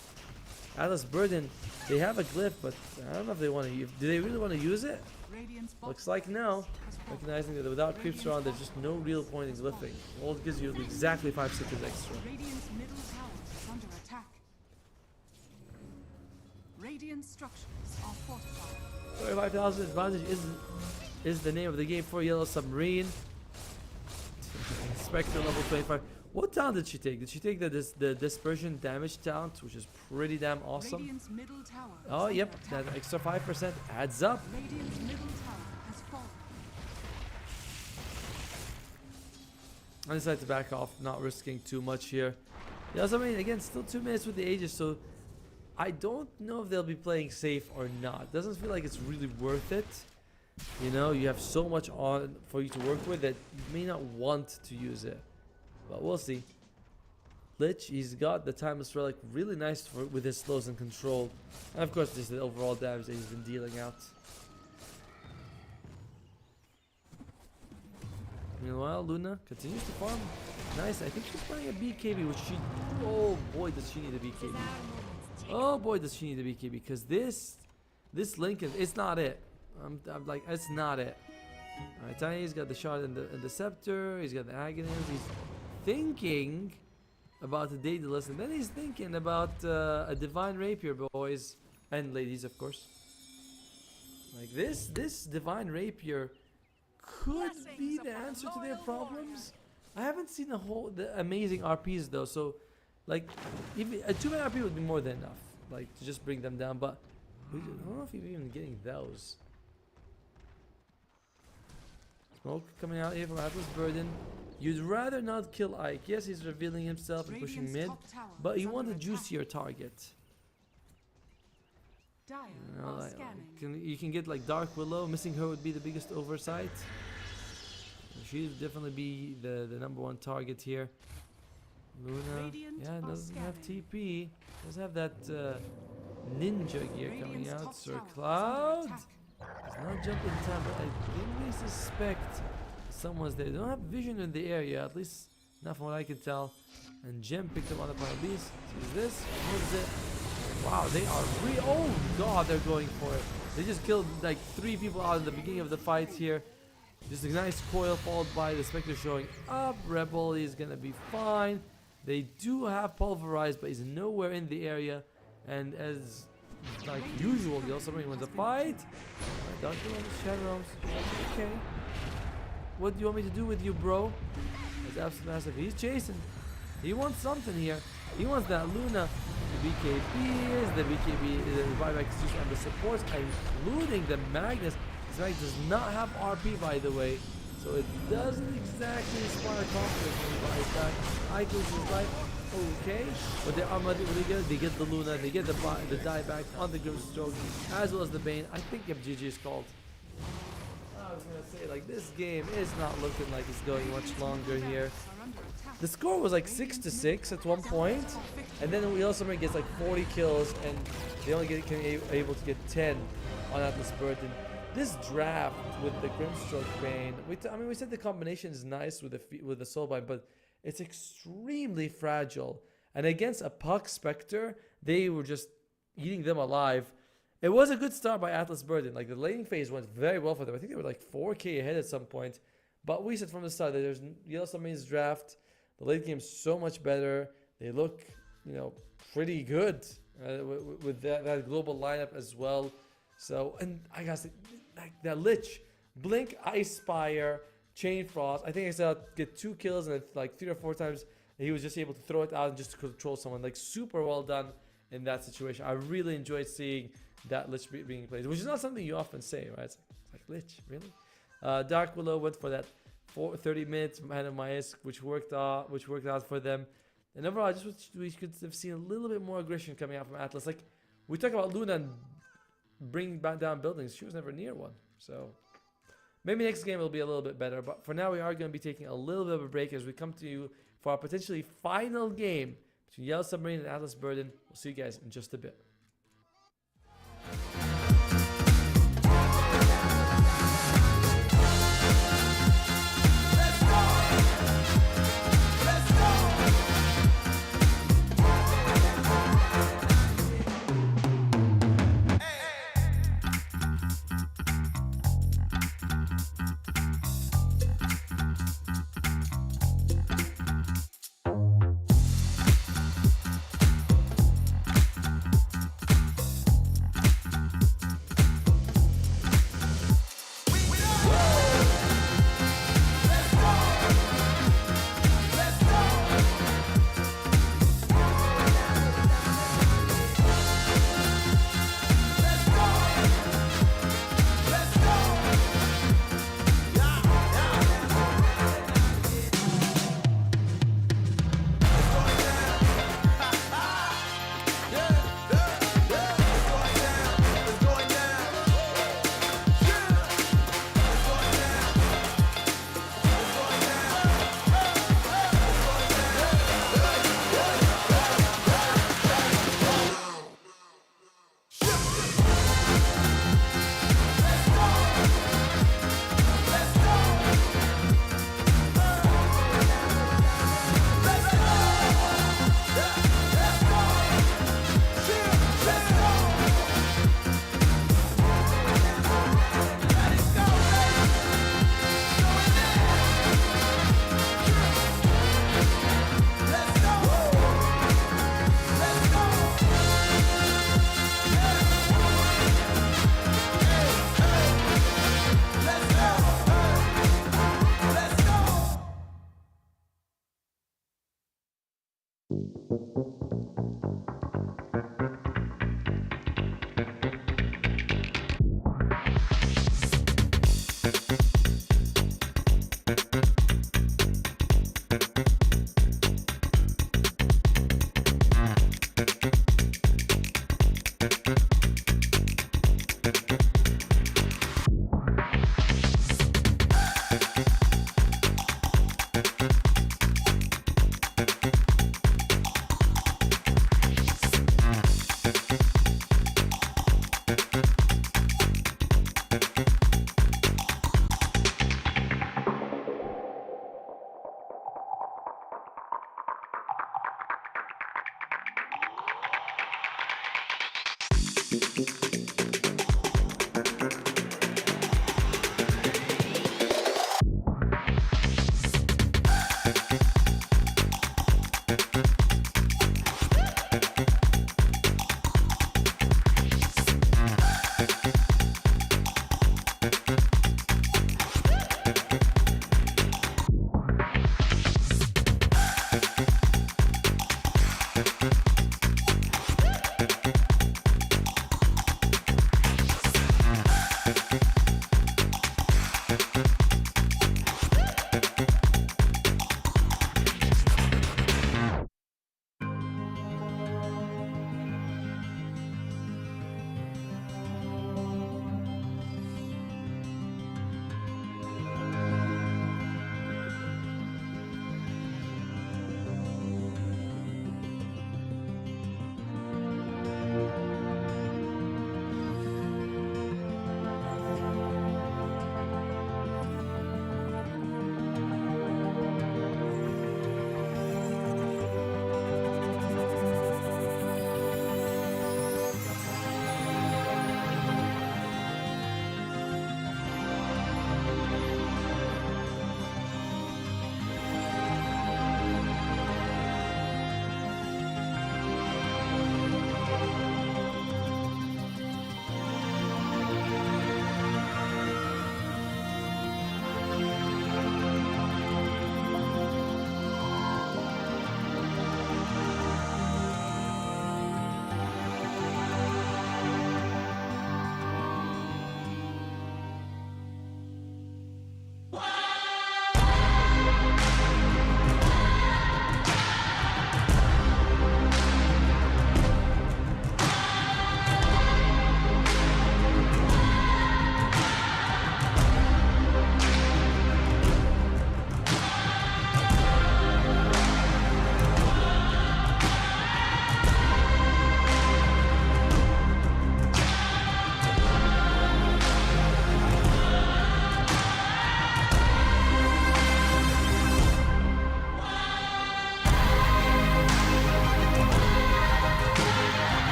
Atlas Burden, they have a glyph, but I don't know if they want to use. Do they really want to use it? Looks like no. Recognizing that without creeps around, there's just no real point in glyphing. All it gives you exactly 5 seconds extra. Radiant's middle tower is under attack. Radiant structures are fortified. 35,000 advantage is the name of the game for Yellow Submarine. Spectre level 25. What talent did she take? Did she take the dispersion damage talent, which is pretty damn awesome? Radiant's middle tower Oh, yep, that extra 5% adds up. Radiant's middle tower has fallen. I decided to back off, not risking too much here. Yeah, I mean, again, still 2 minutes with the Aegis, so I don't know if they'll be playing safe or not. Doesn't feel like it's really worth it. you know, you have so much on for you to work with that you may not want to use it. But we'll see. Lich, he's got the timeless relic, really nice for with his slows and control. And of course, just the overall damage that he's been dealing out. Meanwhile, Luna continues to farm. Nice. I think she's playing a BKB, which she... Oh boy, does she need a BKB. Oh boy, does she need a BKB. Because this Lincoln, it's not it. I'm like, it's not it. Alright, Tiny's got the shot and the scepter. He's got the agonies. He's thinking about the Daedalus. And then he's thinking about a divine rapier, boys. And ladies, of course. Like this divine rapier could be the answer to their problems. I haven't seen the amazing RPs though, so like even a 2-man RP would be more than enough, like to just bring them down. But I don't know if you're even getting those. Smoke coming out here from Atlas Burden. You'd rather not kill Ike. Yes, he's revealing himself and pushing mid, but you want a juicier target. You know, like, you can get like Dark Willow. Missing her would be the biggest oversight. She'd definitely be the #1 target here. Luna, yeah, doesn't have TP. Does have that ninja gear coming out. Sir Cloud does not jump in time, but I think they suspect someone's there. They don't have vision in the area, at least not from what I can tell. And Gem picked up on the Pile Beast. Sees this, moves it. Wow, they are oh god, they're going for it. They just killed like 3 people out in the beginning of the fight here. Just a nice coil followed by the Spectre showing up. Rebel is gonna be fine. They do have pulverized, but he's nowhere in the area. And as like usual, the also wins the fight. Doctor on the shadows. Okay. What do you want me to do with you, bro? It's absolutely massive. He's chasing. He wants something here. He wants that Luna. The BKBs, the buyback is and the supports, including the Magnus. This Magnus does not have RP, by the way, so it doesn't exactly inspire confidence when he buys back. Icons is like, okay, but they are they get the Luna, they get the dieback on the Grimstroke, as well as the Bane. I think GG is called. I was gonna say, like, this game is not looking like it's going much longer here. The score was like 6-6 at one point, and then we also gets like 40 kills, and they only able to get 10 on Atlas Burden. This draft with the Grimstroke Bane, I mean, we said the combination is nice with the Soulbind, but it's extremely fragile. And against a Puck Spectre, they were just eating them alive. It was a good start by Atlas Burden. Like, the laning phase went very well for them. I think they were like 4k ahead at some point. But we said from the start that there's Yellow Submarine's draft. The late game's so much better. They look, you know, pretty good with that global lineup as well. So, and I gotta say, like that Lich, Blink, Ice Spire, Chain Frost. I think I saw get 2 kills, and it's like 3 or 4 times he was just able to throw it out and just to control someone. Like, super well done in that situation. I really enjoyed seeing that Lich being played, which is not something you often say, right? It's like Lich, really? Dark Willow went for that 30 minutes from Hand of Maisk, which worked out for them. And overall, I just wish we could have seen a little bit more aggression coming out from Atlas. Like, we talk about Luna and bringing back down buildings. She was never near one. So maybe next game will be a little bit better. But for now, we are going to be taking a little bit of a break as we come to you for our potentially final game between Yellow Submarine and Atlas Burden. We'll see you guys in just a bit.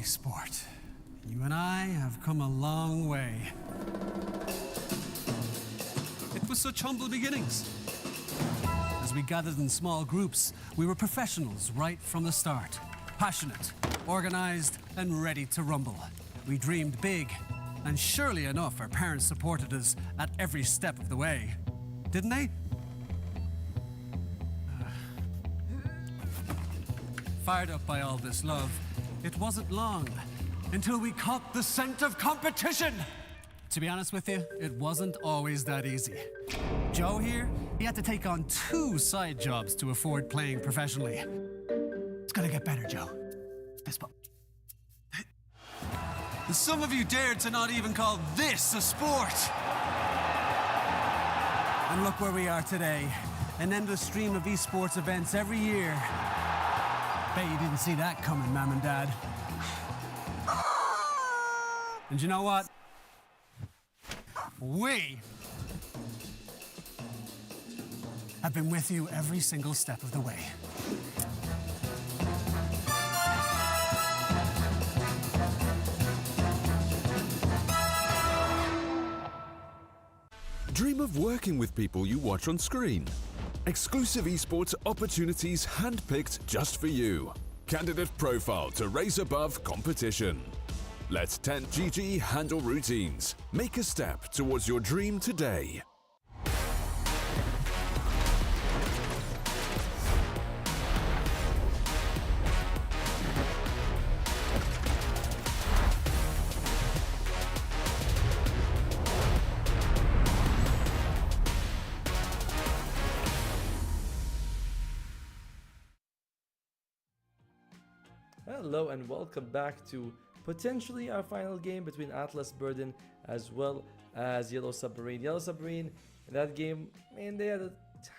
sport. You and I have come a long way. It was such humble beginnings. As we gathered in small groups, we were professionals right from the start. Passionate, organized, and ready to rumble. We dreamed big, and surely enough, our parents supported us at every step of the way. Didn't they? Fired up by all this love, it wasn't long until we caught the scent of competition. To be honest with you, it wasn't always that easy. Joe here, he had to take on 2 side jobs to afford playing professionally. It's gonna get better, Joe. Fist bump. And some of you dared to not even call this a sport. And look where we are today. An endless stream of esports events every year. Bet you didn't see that coming, Mom and Dad. And you know what? We have been with you every single step of the way. Dream of working with people you watch on screen. Exclusive esports opportunities handpicked just for you. Candidate profile to raise above competition. Let 10GG handle routines. Make a step towards your dream today. Hello and welcome back to potentially our final game between Atlas Burden as well as Yellow Submarine. Yellow Submarine, in that game, man, they had a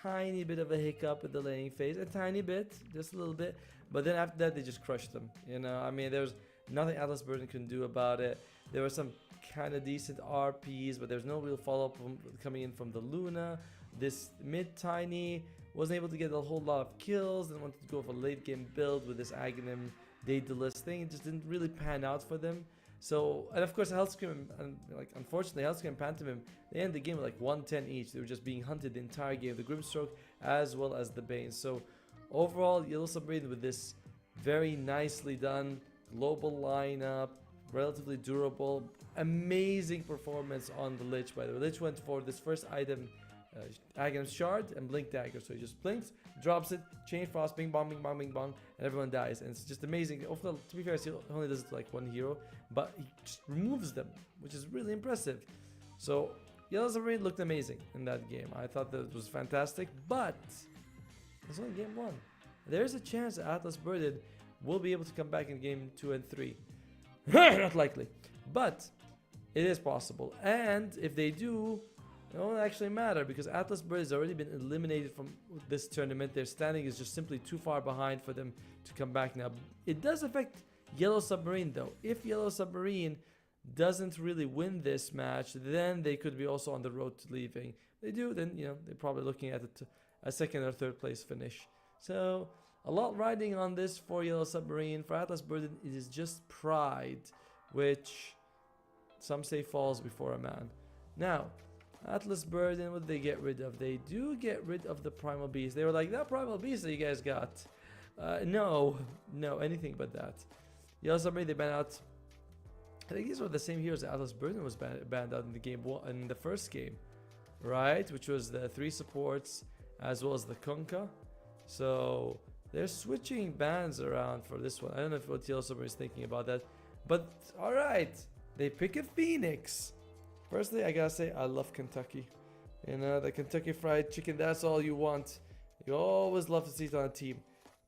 tiny bit of a hiccup in the laning phase. A tiny bit, just a little bit. But then after that, they just crushed them. You know, I mean, there's nothing Atlas Burden can do about it. There were some kind of decent RPs, but there's no real follow-up coming in from the Luna. This mid-tiny wasn't able to get a whole lot of kills and wanted to go for a late-game build with this Aghanim Daedalus thing. It just didn't really pan out for them. So, and of course, Hellscream and like unfortunately, Hellscream and Pantomime, they ended the game with like 110 each. They were just being hunted the entire game, the Grimstroke as well as the Bane. So, overall, Yellow Submarine with this very nicely done global lineup, relatively durable, amazing performance on the Lich. By the way, Lich went for this first item, Aghanim Shard and Blink Dagger. So he just blinks, drops it, Chain Frost, bing bong, bing bong, bing bong, and everyone dies. And it's just amazing. Overall, to be fair, he only does it to like 1 hero, but he just removes them, which is really impressive. So Yellow Submarine looked amazing in that game. I thought that it was fantastic, but it's only game 1. There's a chance that Atlas Burden will be able to come back in game 2 and 3. Not likely, but it is possible. And if they do, it won't actually matter because Atlas Bird has already been eliminated from this tournament. Their standing is just simply too far behind for them to come back now. It does affect Yellow Submarine though. If Yellow Submarine doesn't really win this match, then they could be also on the road to leaving. They do, then you know they're probably looking at a second or third place finish. So a lot riding on this for Yellow Submarine. For Atlas Burden, it is just pride, which some say falls before a man. Now, Atlas Burden, what did they get rid of? They do get rid of the Primal Beast. They were like, that Primal Beast that you guys got. No, anything but that. Yellow Submarine, they banned out. I think these were the same heroes that Atlas Burden was banned out in the game in the first game, right? Which was the 3 supports as well as the Kunkka. So they're switching bans around for this one. I don't know what Yellow Submarine is thinking about that, but all right, they pick a Phoenix. Personally, I gotta say, I love Kentucky. You know, the Kentucky Fried Chicken, that's all you want. You always love to see it on a team.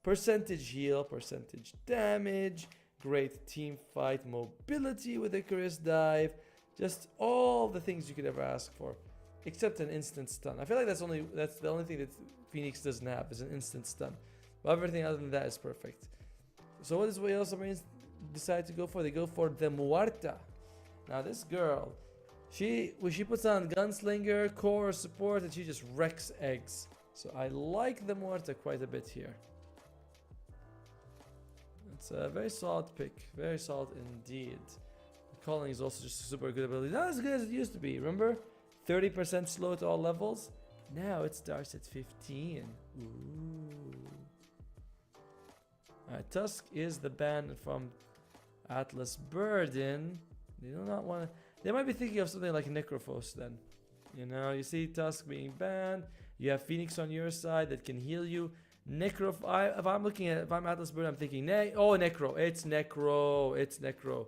Percentage heal, percentage damage, great team fight, mobility with Icarus Dive. Just all the things you could ever ask for. Except an instant stun. I feel like that's the only thing that Phoenix doesn't have is an instant stun. But everything other than that is perfect. So what is what Yellow Submarines decide to go for? They go for the Muerta. Now this girl, she puts on Gunslinger, Core, Support, and she just wrecks eggs. So I like the Muerta quite a bit here. It's a very solid pick. Very solid indeed. Calling is also just a super good ability. Not as good as it used to be. Remember? 30% slow at all levels. Now it starts at 15. Ooh. Alright, Tusk is the ban from Atlas Burden. They do not want to... They might be thinking of something like Necrophos then. You know, you see Tusk being banned. You have Phoenix on your side that can heal you. If I'm Atlas Burden, I'm thinking, Necro. It's Necro. It's Necro.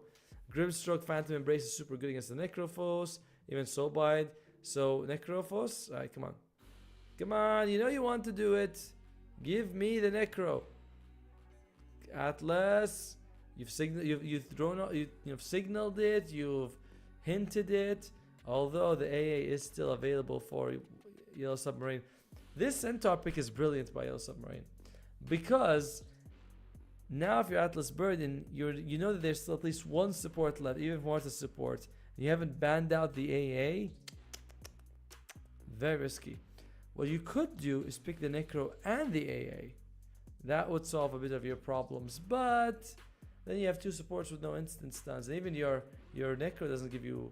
Grimstroke, Phantom Embrace is super good against the Necrophos. Even Soulbite. So, Necrophos. Alright, come on. Come on, you know you want to do it. Give me the Necro. Atlas. You've signaled it. You've hinted it. Although the AA is still available for Yellow Submarine. This Centaur pick is brilliant by Yellow Submarine. Because now if you're Atlas Burden, you know that there's still at least one support left, even more to support. You haven't banned out the AA. Very risky. What you could do is pick the Necro and the AA. That would solve a bit of your problems. But then you have two supports with no instant stuns. And even your Necro doesn't give you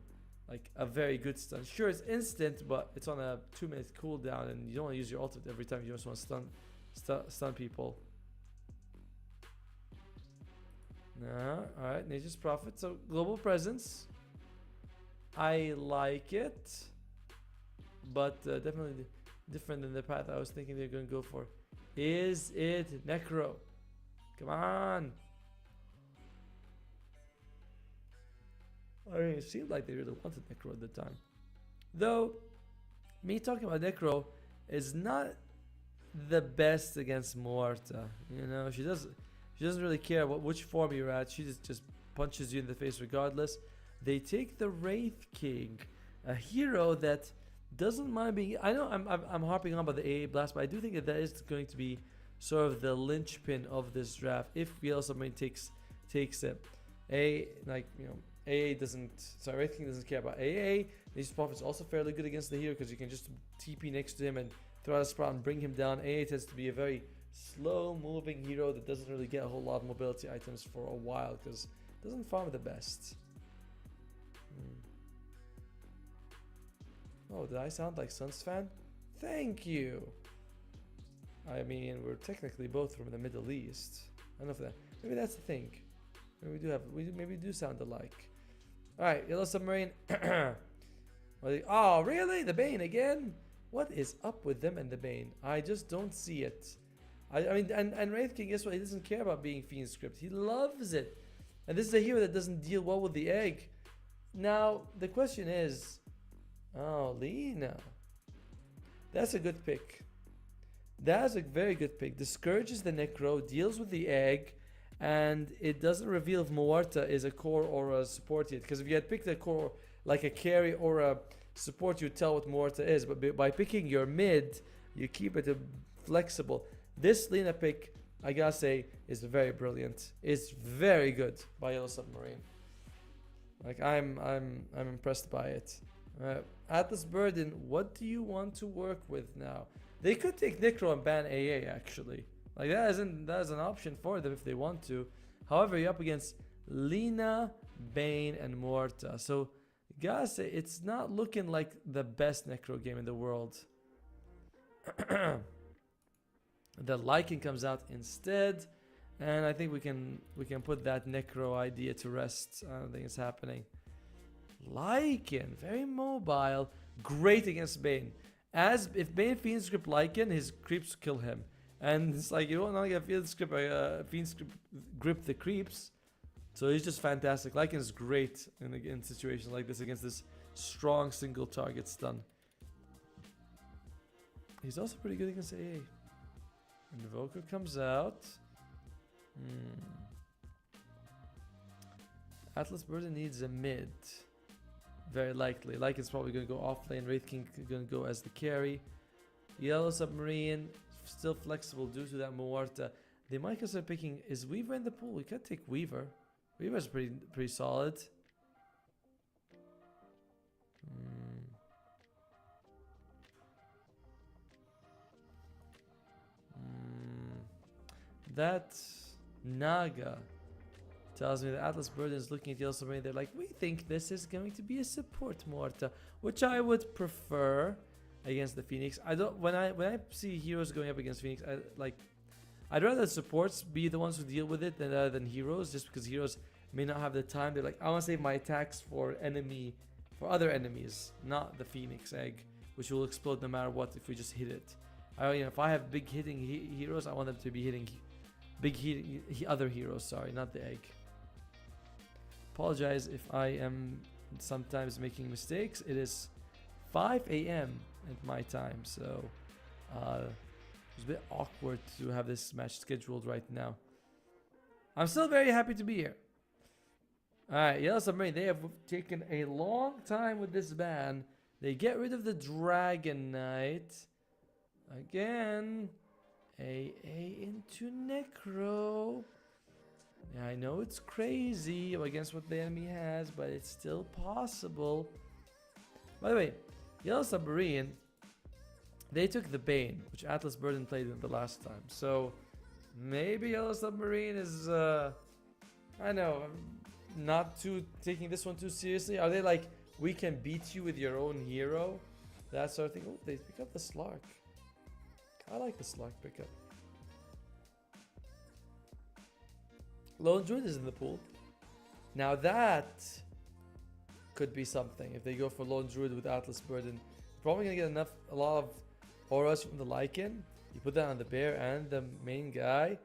like a very good stun. Sure, it's instant, but it's on a 2-minute cooldown, and you don't want to use your ultimate every time. You just want to stun people. No, alright, Nature's Prophet. So, global presence. I like it. But definitely different than the path I was thinking they're going to go for. Is it Necro? Come on. I mean, it seemed like they really wanted Necro at the time. Though, me talking about Necro is not the best against Morta. You know, she doesn't really care about which form you're at. She just punches you in the face regardless. They take the Wraith King, a hero that doesn't mind being... I know I'm harping on about the AA Blast, but I do think that is going to be sort of the linchpin of this draft if Yellow Submarine takes it. AA doesn't... Sorry, Wraith King doesn't care about AA. Nature's Prophet is also fairly good against the hero because you can just TP next to him and throw out a sprout and bring him down. AA tends to be a very slow-moving hero that doesn't really get a whole lot of mobility items for a while because it doesn't farm the best. Oh, did I sound like Suns fan? Thank you! I mean, we're technically both from the Middle East. I don't know if that... Maybe that's the thing. Maybe we do sound alike. Alright, Yellow Submarine. Oh, really? The Bane again? What is up with them and the Bane? I just don't see it. I mean, and Wraith King, guess what? He doesn't care about being Fiend Script. He loves it. And this is a hero that doesn't deal well with the egg. Now, the question is... Oh, Lena. That's a good pick. That's a very good pick. Discourages the Necro, deals with the egg, and it doesn't reveal if Muerta is a core or a support yet. Because if you had picked a core, like a carry or a support, you'd tell what Muerta is. But by picking your mid, you keep it flexible. This Lena pick, I gotta say, is very brilliant. It's very good by Yellow Submarine. Like, I'm impressed by it. Atlas Burden, what do you want to work with now? They could take Necro and ban AA actually. Like that is an option for them if they want to. However, you're up against Lena, Bane, and Morta. So gotta say it's not looking like the best Necro game in the world. The Lycan comes out instead, and I think we can put that Necro idea to rest. I don't think it's happening. Lycan, very mobile, great against Bane. As if Bane Fiend Script Lycan, his creeps kill him. And it's like, you don't want to get Fiend Script grip the creeps. So he's just fantastic. Lycan is great in situations like this against this strong single target stun. He's also pretty good against AA. Invoker comes out. Atlas Burden needs a mid. Very likely. Lycan's probably going to go off lane. Wraith King going to go as the carry. Yellow Submarine still flexible due to that Muerta. They might consider picking... Is Weaver in the pool? We could take Weaver. Weaver's pretty solid. That Naga tells me that Atlas Burden is looking at Yellow Submarine. They're like, we think this is going to be a support Morta, which I would prefer against the Phoenix. I don't when I see heroes going up against Phoenix, I'd rather supports be the ones who deal with it than heroes, just because heroes may not have the time. They're like, I want to save my attacks for other enemies, not the Phoenix egg, which will explode no matter what if we just hit it. If I have big hitting heroes, I want them to be hitting other heroes. Sorry, not the egg. Apologize if I am sometimes making mistakes. It is 5 a.m. at my time, so it's a bit awkward to have this match scheduled right now. I'm still very happy to be here. Alright, Yellow Submarine, they have taken a long time with this ban. They get rid of the Dragon Knight. Again, AA into Necro. Yeah, I know it's crazy against what the enemy has, but it's still possible. By the way, Yellow Submarine, they took the Bane, which Atlas Burden played in the last time. So maybe Yellow Submarine is, I know, not too taking this one too seriously. Are they like, we can beat you with your own hero? That sort of thing. Oh, they pick up the Slark. I like the Slark pickup. Lone Druid is in the pool. Now that could be something if they go for Lone Druid with Atlas Burden. Probably gonna get a lot of auras from the Lycan. You put that on the bear and the main guy.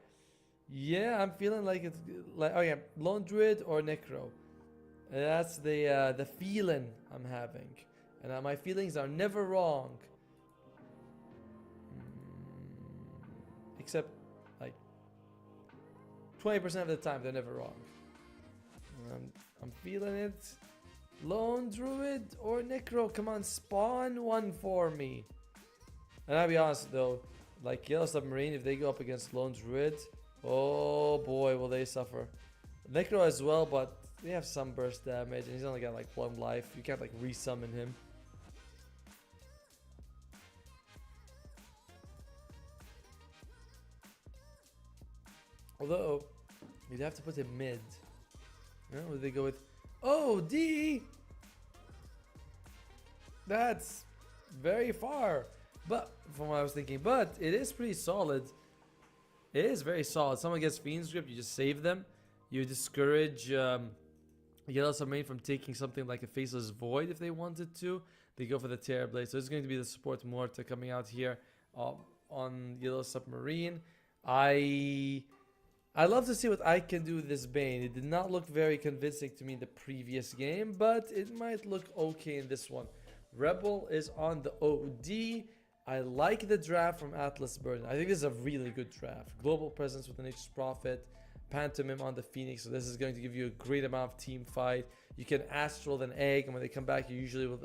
Yeah, I'm feeling like it's like, oh yeah, Lone Druid or Necro. That's the feeling I'm having, and my feelings are never wrong. Except like 20% of the time, they're never wrong. I'm feeling it. Lone Druid or Necro, come on, spawn one for me. And I'll be honest though, like Yellow Submarine, if they go up against Lone Druid, oh boy, will they suffer. Necro as well, but they have some burst damage, and he's only got like 1 life. You can't like resummon him. Although, you'd have to put him mid. Would they go with OD? That's very far. But from what I was thinking, but it is pretty solid. It is very solid. Someone gets Fiend's Grip, you just save them. You discourage Yellow Submarine from taking something like a Faceless Void if they wanted to. They go for the Terror Blade. So it's going to be the support Morta coming out here on Yellow Submarine. I'd love to see what I can do with this Bane. It did not look very convincing to me in the previous game, but it might look okay in this one. Rebel is on the OD. I like the draft from Atlas Burden. I think this is a really good draft. Global presence with an Nature's Prophet. Pantomime on the Phoenix. So this is going to give you a great amount of team fight. You can Astral then Egg, and when they come back, you usually will